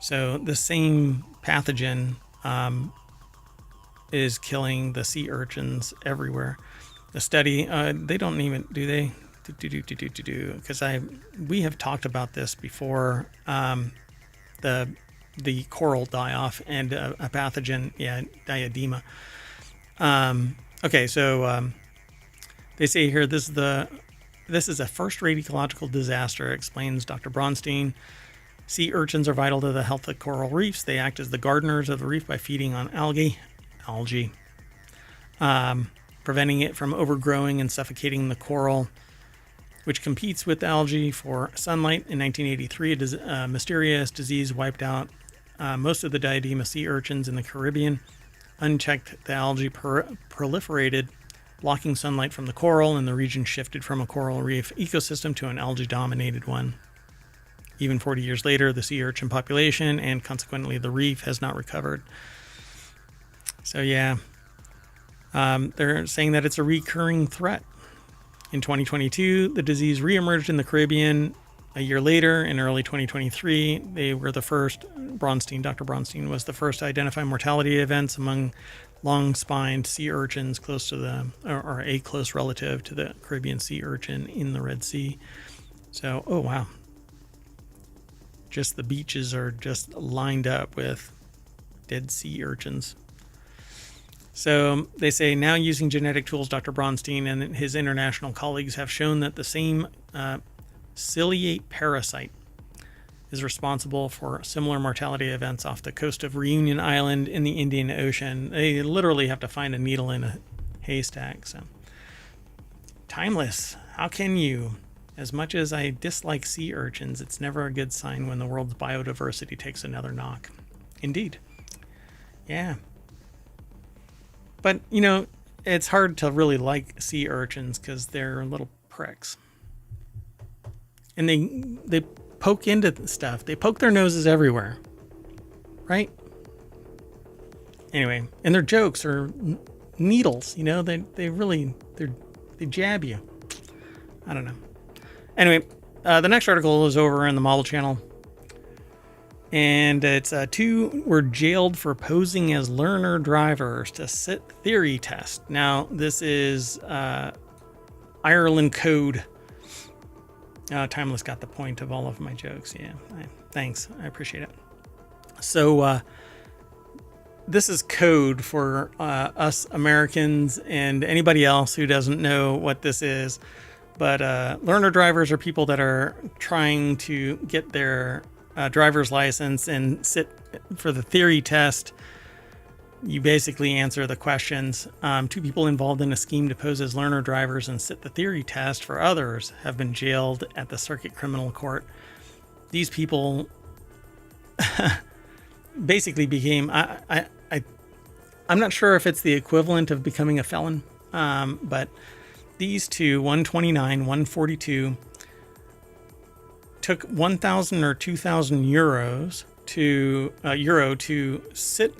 So the same pathogen is killing the sea urchins everywhere. The study, they don't even, do they? Because we have talked about this before. The coral die-off and a pathogen, diadema. Okay, so they say here this is a first-rate ecological disaster, explains Dr. Bronstein. Sea urchins are vital to the health of coral reefs. They act as the gardeners of the reef by feeding on algae, preventing it from overgrowing and suffocating the coral, which competes with algae for sunlight. In 1983, a mysterious disease wiped out most of the diadema sea urchins in the Caribbean. Unchecked, the algae proliferated, blocking sunlight from the coral, and the region shifted from a coral reef ecosystem to an algae-dominated one. Even 40 years later, the sea urchin population, and consequently the reef, has not recovered. So yeah, they're saying that it's a recurring threat. In 2022, the disease reemerged in the Caribbean. A year later, in early 2023, they were the first, Dr. Bronstein was the first to identify mortality events among long-spined sea urchins close to or a close relative to the Caribbean sea urchin in the Red Sea. So, oh wow. Just the beaches are just lined up with dead sea urchins. So they say now using genetic tools, Dr. Bronstein and his international colleagues have shown that the same ciliate parasite is responsible for similar mortality events off the coast of Reunion Island in the Indian Ocean. They literally have to find a needle in a haystack. So, timeless. How can you? As much as I dislike sea urchins, it's never a good sign when the world's biodiversity takes another knock. Indeed. Yeah. But, it's hard to really like sea urchins because they're little pricks. And they poke into stuff. They poke their noses everywhere. Right? Anyway, and their jokes are needles, they jab you. I don't know. Anyway, the next article is over in the Model Channel. And it's 2 were jailed for posing as learner drivers to sit theory test. Now, this is Ireland code. Timeless got the point of all of my jokes. Yeah, thanks. I appreciate it. So this is code for us Americans and anybody else who doesn't know what this is. But learner drivers are people that are trying to get their driver's license and sit for the theory test. You basically answer the questions. 2 people involved in a scheme to pose as learner drivers and sit the theory test for others have been jailed at the Circuit Criminal Court. These people basically became, I'm not sure if it's the equivalent of becoming a felon, but these 2, 129, 142, took 1,000 or 2,000 euros to sit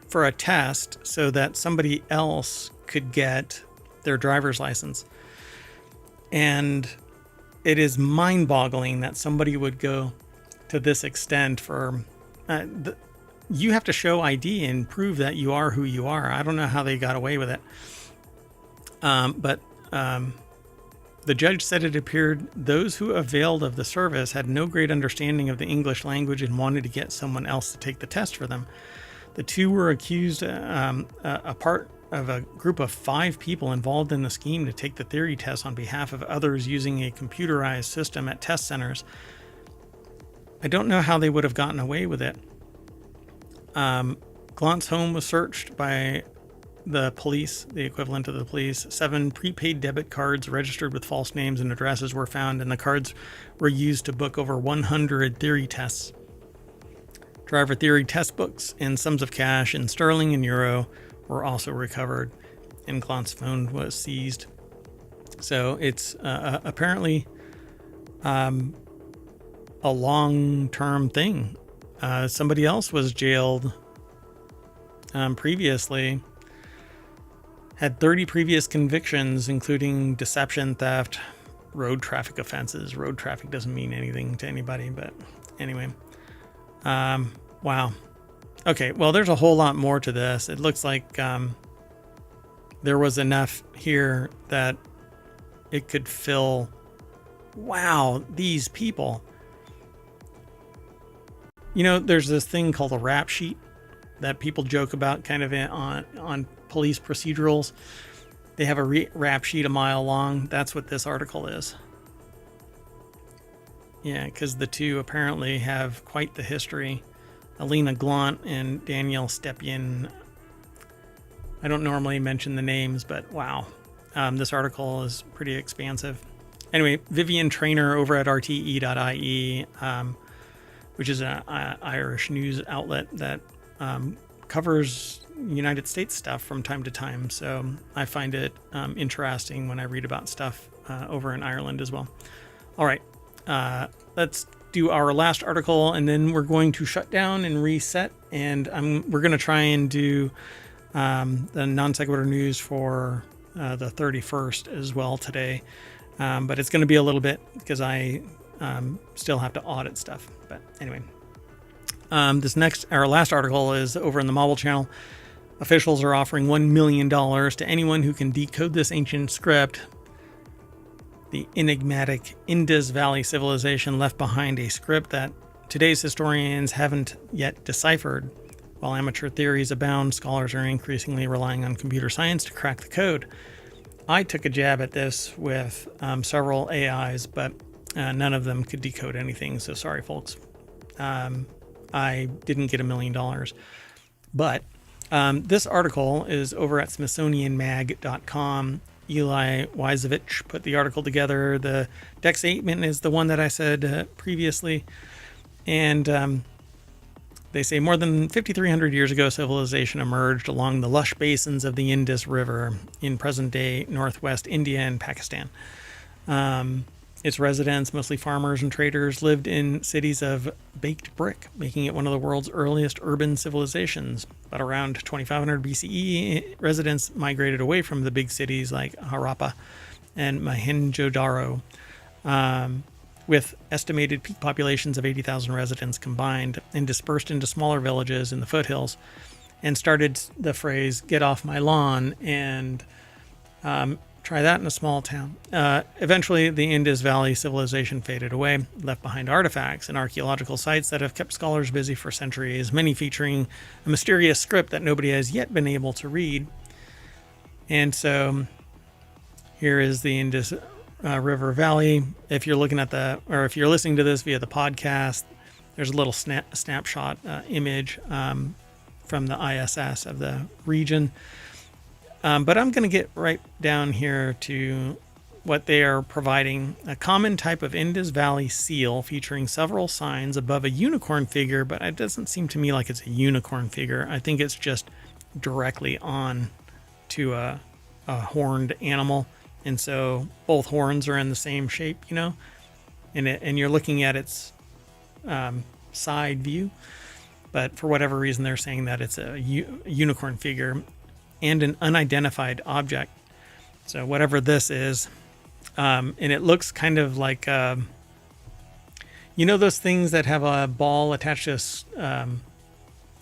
for a test so that somebody else could get their driver's license. And it is mind-boggling that somebody would go to this extent for you have to show ID and prove that you are who you are. I don't know how they got away with it. But the judge said it appeared those who availed of the service had no great understanding of the English language and wanted to get someone else to take the test for them. The 2 were accused, a part of a group of 5 people involved in the scheme to take the theory test on behalf of others using a computerized system at test centers. I don't know how they would have gotten away with it. Glantz's home was searched by the police, the equivalent of the police. 7 prepaid debit cards registered with false names and addresses were found, and the cards were used to book over 100 theory tests. Driver theory test books and sums of cash in sterling and euro were also recovered, and Glantz's phone was seized. So it's apparently a long-term thing. Somebody else was jailed previously, had 30 previous convictions, including deception, theft, road traffic offenses. Road traffic doesn't mean anything to anybody, but anyway. Wow. Okay, well, there's a whole lot more to this. It looks like there was enough here that it could fill. Wow, these people. You know, there's this thing called a rap sheet that people joke about kind of on police procedurals. They have a rap sheet a mile long. That's what this article is. Yeah, because the two apparently have quite the history. Alina Glant and Danielle Stepien. I don't normally mention the names, but wow. This article is pretty expansive. Anyway, Vivian Trainer over at rte.ie, which is an Irish news outlet that covers United States stuff from time to time. So I find it interesting when I read about stuff over in Ireland as well. All right, let's do our last article, and then we're going to shut down and reset. And we're going to try and do the Non Sequitur news for the 31st as well today. But it's going to be a little bit because I still have to audit stuff. But anyway, our last article is over in the Mobile channel. Officials are offering $1 million to anyone who can decode this ancient script. The enigmatic Indus Valley civilization left behind a script that today's historians haven't yet deciphered. While amateur theories abound, scholars are increasingly relying on computer science to crack the code. I took a jab at this with several AIs, but none of them could decode anything, so sorry, folks. I didn't get $1 million. But this article is over at SmithsonianMag.com. Eli Wyzevich put the article together. The deck statement is the one that I said previously. And they say more than 5,300 years ago, civilization emerged along the lush basins of the Indus River in present-day northwest India and Pakistan. Its residents, mostly farmers and traders, lived in cities of baked brick, making it one of the world's earliest urban civilizations. But around 2500 BCE, residents migrated away from the big cities like Harappa and Mohenjo-daro, with estimated peak populations of 80,000 residents combined, and dispersed into smaller villages in the foothills, and started the phrase, "get off my lawn," and try that in a small town. Eventually, the Indus Valley civilization faded away, left behind artifacts and archaeological sites that have kept scholars busy for centuries, many featuring a mysterious script that nobody has yet been able to read. And so here is the Indus River Valley. If you're looking at if you're listening to this via the podcast, there's a little snapshot image from the ISS of the region. But I'm going to get right down here to what they are providing. A common type of Indus Valley seal featuring several signs above a unicorn figure, but it doesn't seem to me like it's a unicorn figure. I think it's just directly on to a horned animal. And so both horns are in the same shape, you know, and you're looking at its side view. But for whatever reason, they're saying that it's a unicorn figure and an unidentified object. So whatever this is, and it looks kind of like, you know, those things that have a ball attached to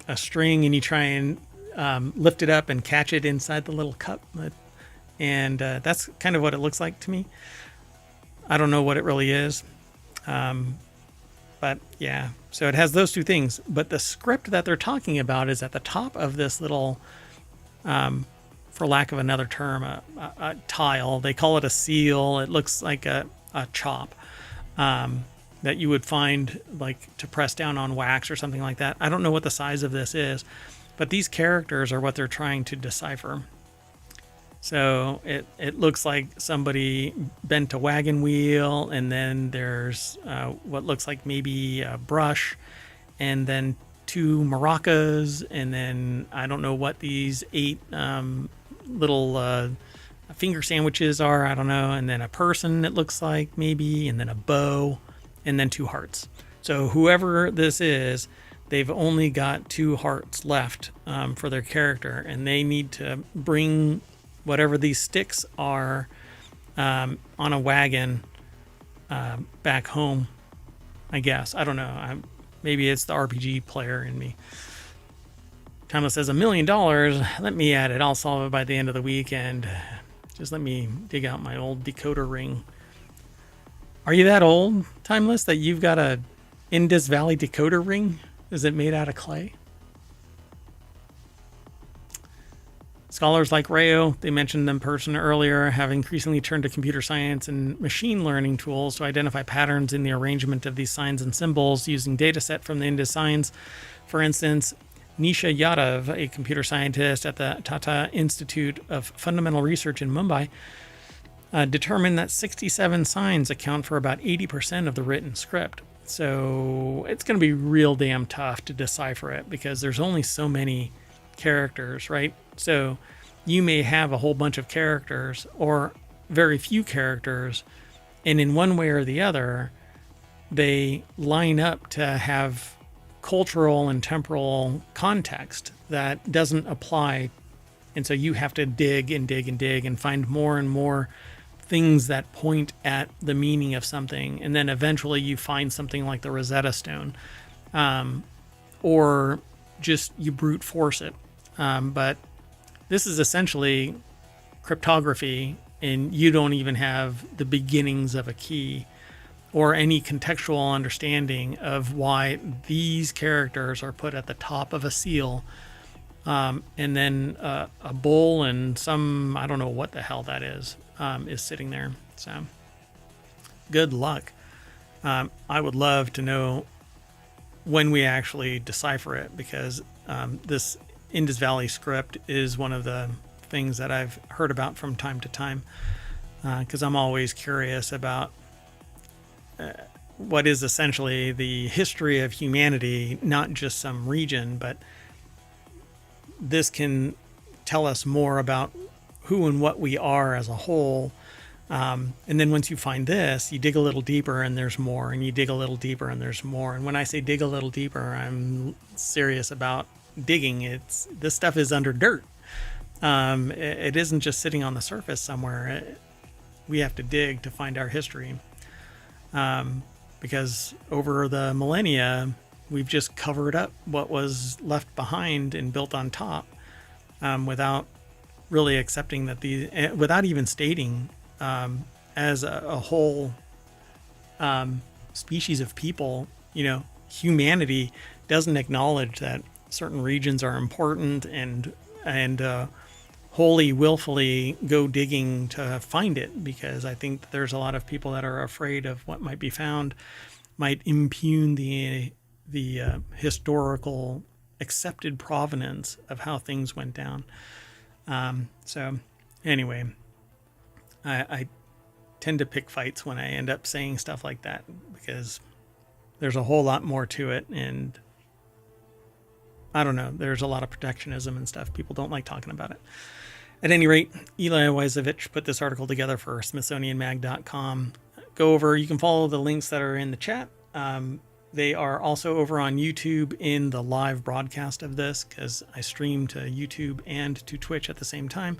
a string, and you try and lift it up and catch it inside the little cup. And that's kind of what it looks like to me. I don't know what it really is. But yeah, so it has those two things. But the script that they're talking about is at the top of this little, for lack of another term, a tile. They call it a seal. It looks like a chop that you would find like to press down on wax or something like that. I don't know what the size of this is, but these characters are what they're trying to decipher. So it looks like somebody bent a wagon wheel, and then there's what looks like maybe a brush, and then two maracas, and then I don't know what these 8 little finger sandwiches are, I don't know, and then a person, it looks like maybe, and then a bow, and then 2 hearts. So whoever this is, they've only got 2 hearts left for their character, and they need to bring whatever these sticks are on a wagon back home, I guess. I don't know. Maybe it's the RPG player in me. Timeless says $1 million. Let me at it. I'll solve it by the end of the week, and just let me dig out my old decoder ring. Are you that old, Timeless, that you've got a Indus Valley decoder ring? Is it made out of clay? Scholars like Rayo, they mentioned them person earlier, have increasingly turned to computer science and machine learning tools to identify patterns in the arrangement of these signs and symbols using data set from the Indus signs. For instance, Nisha Yadav, a computer scientist at the Tata Institute of Fundamental Research in Mumbai, determined that 67 signs account for about 80% of the written script. So it's going to be real damn tough to decipher it because there's only so many characters, right? So you may have a whole bunch of characters or very few characters, and in one way or the other, they line up to have cultural and temporal context that doesn't apply. And so you have to dig and dig and dig and find more and more things that point at the meaning of something. And then eventually you find something like the Rosetta Stone, or just you brute force it. But this is essentially cryptography, and you don't even have the beginnings of a key or any contextual understanding of why these characters are put at the top of a seal, and then a bull and some, I don't know what the hell that is sitting there. So good luck. I would love to know when we actually decipher it, because this Indus Valley script is one of the things that I've heard about from time to time, because I'm always curious about what is essentially the history of humanity, not just some region, but this can tell us more about who and what we are as a whole. And then once you find this, you dig a little deeper and there's more, and you dig a little deeper and there's more. And when I say dig a little deeper, I'm serious about digging. This stuff is under dirt. It isn't just sitting on the surface somewhere. We have to dig to find our history. Because over the millennia, we've just covered up what was left behind and built on top, without really accepting that without even stating, as a whole species of people, humanity doesn't acknowledge that certain regions are important and wholly willfully go digging to find it, because I think that there's a lot of people that are afraid of what might be found might impugn the historical accepted provenance of how things went down. So anyway, I tend to pick fights when I end up saying stuff like that, because there's a whole lot more to it, and I don't know, there's a lot of protectionism and stuff. People don't like talking about it. At any rate, Eli Wyzevich put this article together for SmithsonianMag.com. Go over, you can follow the links that are in the chat. They are also over on YouTube in the live broadcast of this, because I stream to YouTube and to Twitch at the same time.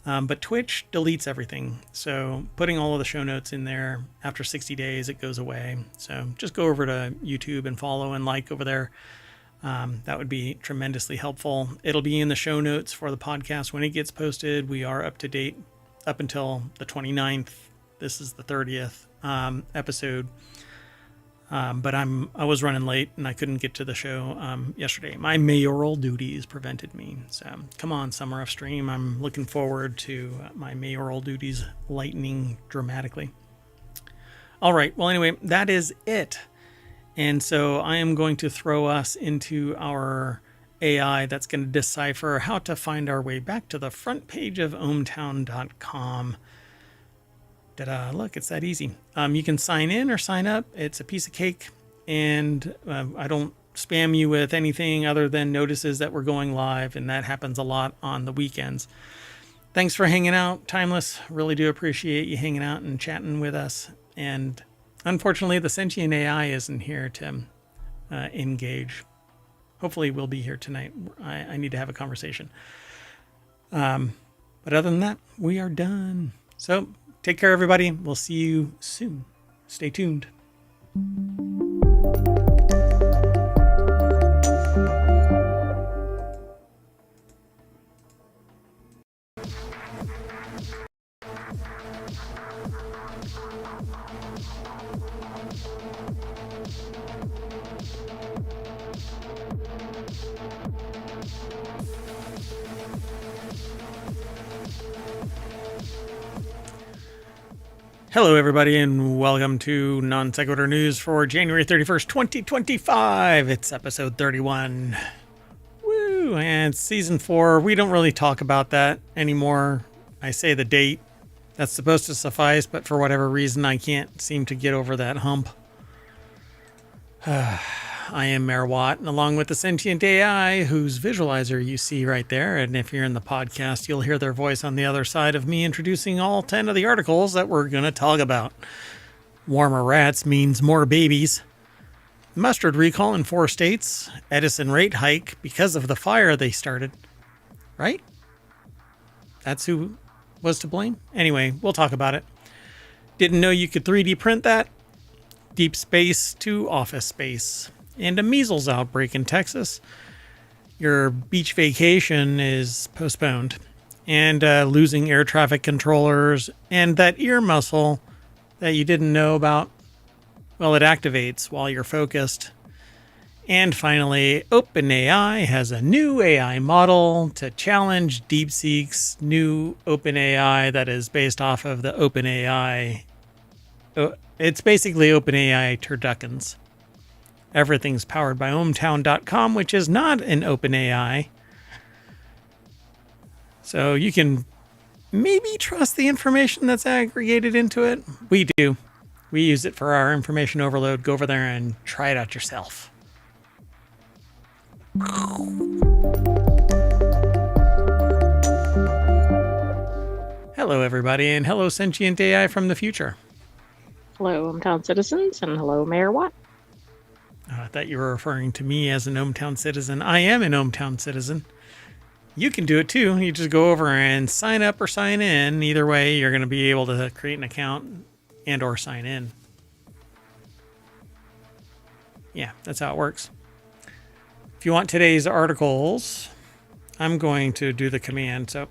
But Twitch deletes everything. So putting all of the show notes in there, after 60 days, it goes away. So just go over to YouTube and follow and like over there. That would be tremendously helpful. It'll be in the show notes for the podcast when it gets posted. We are up to date up until the 29th. This is the 30th episode. But I was running late and I couldn't get to the show yesterday. My mayoral duties prevented me. So come on, Summer of Stream. I'm looking forward to my mayoral duties lightening dramatically. All right. Well, anyway, that is it. And so I am going to throw us into our AI that's going to decipher how to find our way back to the front page of ohmtown.com. Ta-da, look, it's that easy. You can sign in or sign up. It's a piece of cake. And I don't spam you with anything other than notices that we're going live. And that happens a lot on the weekends. Thanks for hanging out, Timeless. Really do appreciate you hanging out and chatting with us. And unfortunately, the sentient AI isn't here to engage. Hopefully, we'll be here tonight. I need to have a conversation. But other than that, we are done. So take care, everybody. We'll see you soon. Stay tuned. Hello, everybody, and welcome to Non Sequitur News for January 31st, 2025. It's episode 31. Woo! And season 4. We don't really talk about that anymore. I say the date. That's supposed to suffice, but for whatever reason, I can't seem to get over that hump. I am Mayor Watt, along with the sentient AI, whose visualizer you see right there. And if you're in the podcast, you'll hear their voice on the other side of me introducing all 10 of the articles that we're going to talk about. Warmer rats means more babies. Mustard recall in 4 states. Edison rate hike because of the fire they started. Right? That's who was to blame? Anyway, we'll talk about it. Didn't know you could 3D print that? Deep space to office space. And a measles outbreak in Texas. Your beach vacation is postponed. And losing air traffic controllers. And that ear muscle that you didn't know about. Well, it activates while you're focused. And finally, OpenAI has a new AI model to challenge DeepSeek's new OpenAI that is based off of the OpenAI. It's basically OpenAI turduckens. Everything's powered by ohmtown.com, which is not an OpenAI. So you can maybe trust the information that's aggregated into it. We do. We use it for our information overload. Go over there and try it out yourself. Hello, everybody, and hello, sentient AI from the future. Hello, hometown citizens, and hello, Mayor Watt. I thought you were referring to me as an ohmTown citizen. I am an ohmTown citizen. You can do it too. You just go over and sign up or sign in. Either way, you're going to be able to create an account and or sign in. Yeah, that's how it works. If you want today's articles, I'm going to do the command. So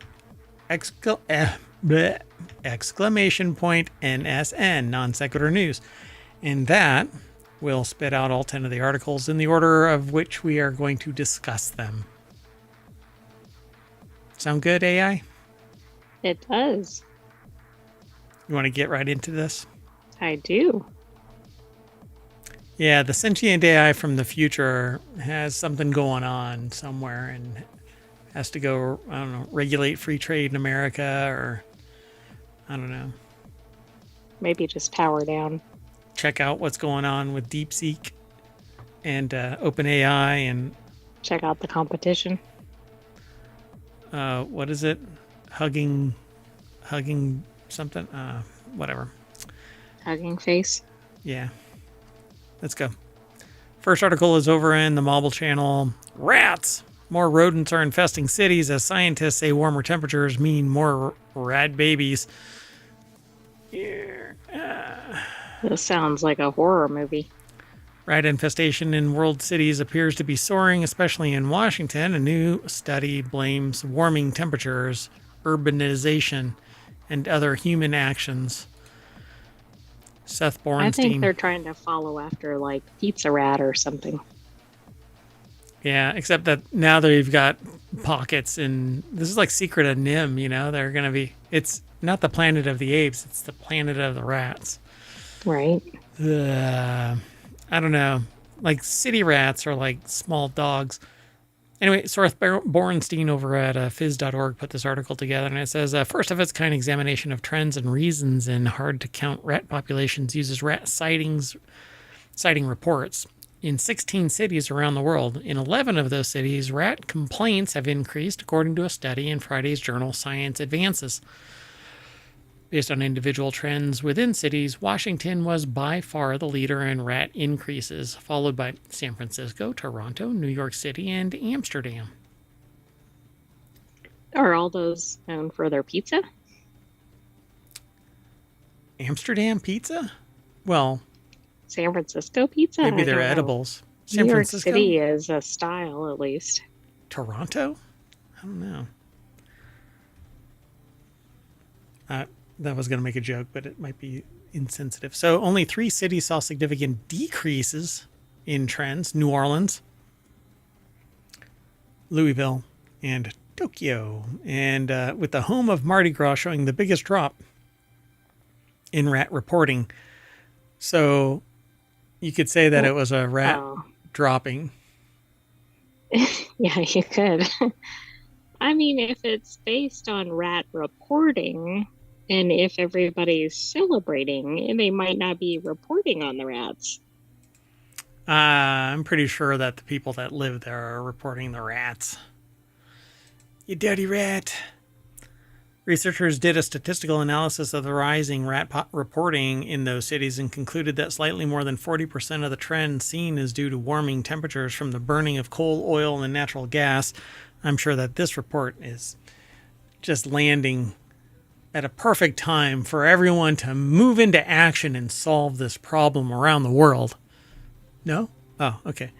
exclamation point NSN, non sequitur news. And that will spit out all 10 of the articles in the order of which we are going to discuss them. Sound good, AI? It does. You want to get right into this? I do. Yeah, the sentient AI from the future has something going on somewhere and has to go, I don't know, regulate free trade in America, or I don't know. Maybe just power down. Check out what's going on with DeepSeek and OpenAI and check out the competition. What is it? Hugging something? Whatever. Hugging face. Yeah. Let's go. First article is over in the Mobile Channel. Rats! More rodents are infesting cities as scientists say warmer temperatures mean more rat babies. Yeah. This sounds like a horror movie. Rat infestation in world cities appears to be soaring, especially in Washington. A new study blames warming temperatures, urbanization, and other human actions. Seth Borenstein. I think they're trying to follow after, like, Pizza Rat or something. Yeah, except that now they've got pockets in... This is like Secret of Nim, you know? They're going to be... It's not the planet of the apes, it's the planet of the rats. Right. I don't know. Like, city rats are like small dogs. Anyway, Seth Borenstein over at phys.org put this article together, and it says, first of its kind examination of trends and reasons in hard-to-count rat populations uses rat citing reports in 16 cities around the world. In 11 of those cities, rat complaints have increased, according to a study in Friday's journal Science Advances. Based on individual trends within cities, Washington was by far the leader in rat increases, followed by San Francisco, Toronto, New York City, and Amsterdam. Are all those known for their pizza? Amsterdam pizza? Well, San Francisco pizza? maybe I they're don't know. edibles. New San York Francisco? City is a style, at least. Toronto? I don't know. Uh, that was going to make a joke, but it might be insensitive. So only 3 cities saw significant decreases in trends: New Orleans, Louisville, and Tokyo. And with the home of Mardi Gras showing the biggest drop in rat reporting. So you could say that it was a rat Oh, dropping. yeah, you could. I mean, if it's based on rat reporting, and if everybody's celebrating, they might not be reporting on the rats. I'm pretty sure that the people that live there are reporting the rats. You dirty rat. Researchers did a statistical analysis of the rising rat reporting in those cities and concluded that slightly more than 40% of the trend seen is due to warming temperatures from the burning of coal, oil, and natural gas. I'm sure that this report is just landing at a perfect time for everyone to move into action and solve this problem around the world. No? Oh, okay.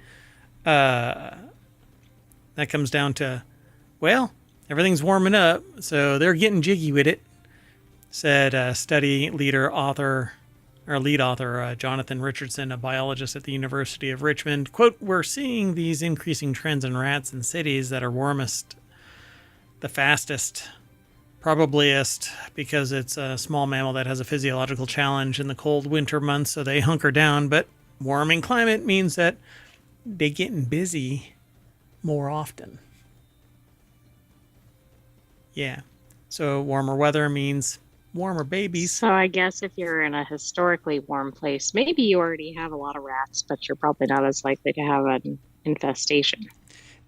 That comes down to, well, everything's warming up, so they're getting jiggy with it, said study leader author or lead author Jonathan Richardson, a biologist at the University of Richmond. Quote, "We're seeing these increasing trends in rats in cities that are warmest the fastest, probabliest, because it's a small mammal that has a physiological challenge in the cold winter months, so they hunker down. But warming climate means that they getting busy more often." Yeah. So warmer weather means warmer babies. So I guess if you're in a historically warm place, maybe you already have a lot of rats, but you're probably not as likely to have an infestation.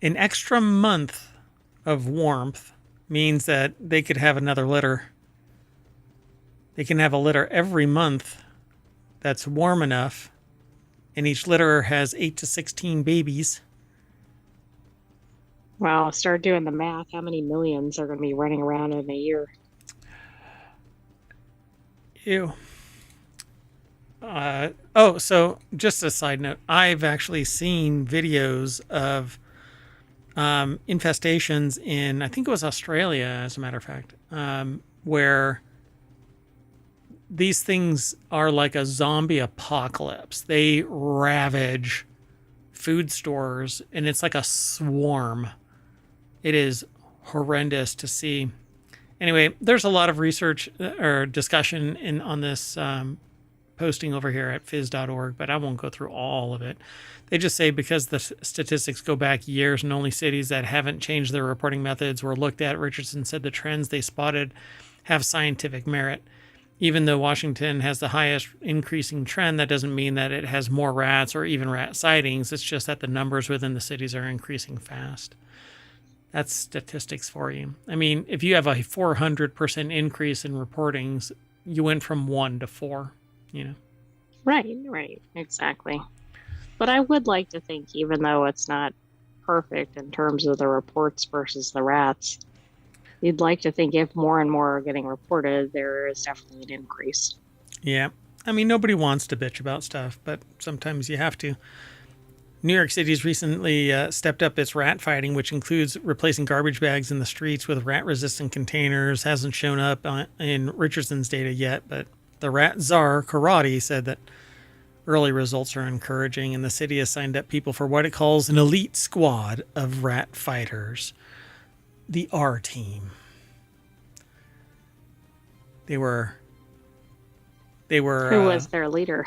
An extra month of warmth means that they could have another litter. They can have a litter every month that's warm enough, and each litter has 8 to 16 babies. Well, start doing the math. How many millions are going to be running around in a year? Ew. So just a side note, I've actually seen videos of infestations in, I think it was Australia, as a matter of fact, where these things are like a zombie apocalypse. They ravage food stores, and it's like a swarm. It is horrendous to see. Anyway, there's a lot of research or discussion on this posting over here at phys.org, but I won't go through all of it. They just say because the statistics go back years and only cities that haven't changed their reporting methods were looked at, Richardson said the trends they spotted have scientific merit. Even though Washington has the highest increasing trend, that doesn't mean that it has more rats or even rat sightings. It's just that the numbers within the cities are increasing fast. That's statistics for you. I mean, if you have a 400% increase in reportings, you went from 1 to 4, you know. Right, exactly. But I would like to think, even though it's not perfect in terms of the reports versus the rats, you'd like to think if more and more are getting reported, there is definitely an increase. Yeah. I mean, nobody wants to bitch about stuff, but sometimes you have to. New York City's recently stepped up its rat fighting, which includes replacing garbage bags in the streets with rat-resistant containers. Hasn't shown up in Richardson's data yet, but the rat czar, Karate, said that early results are encouraging, and the city has signed up people for what it calls an elite squad of rat fighters, the R team. They were Who was their leader?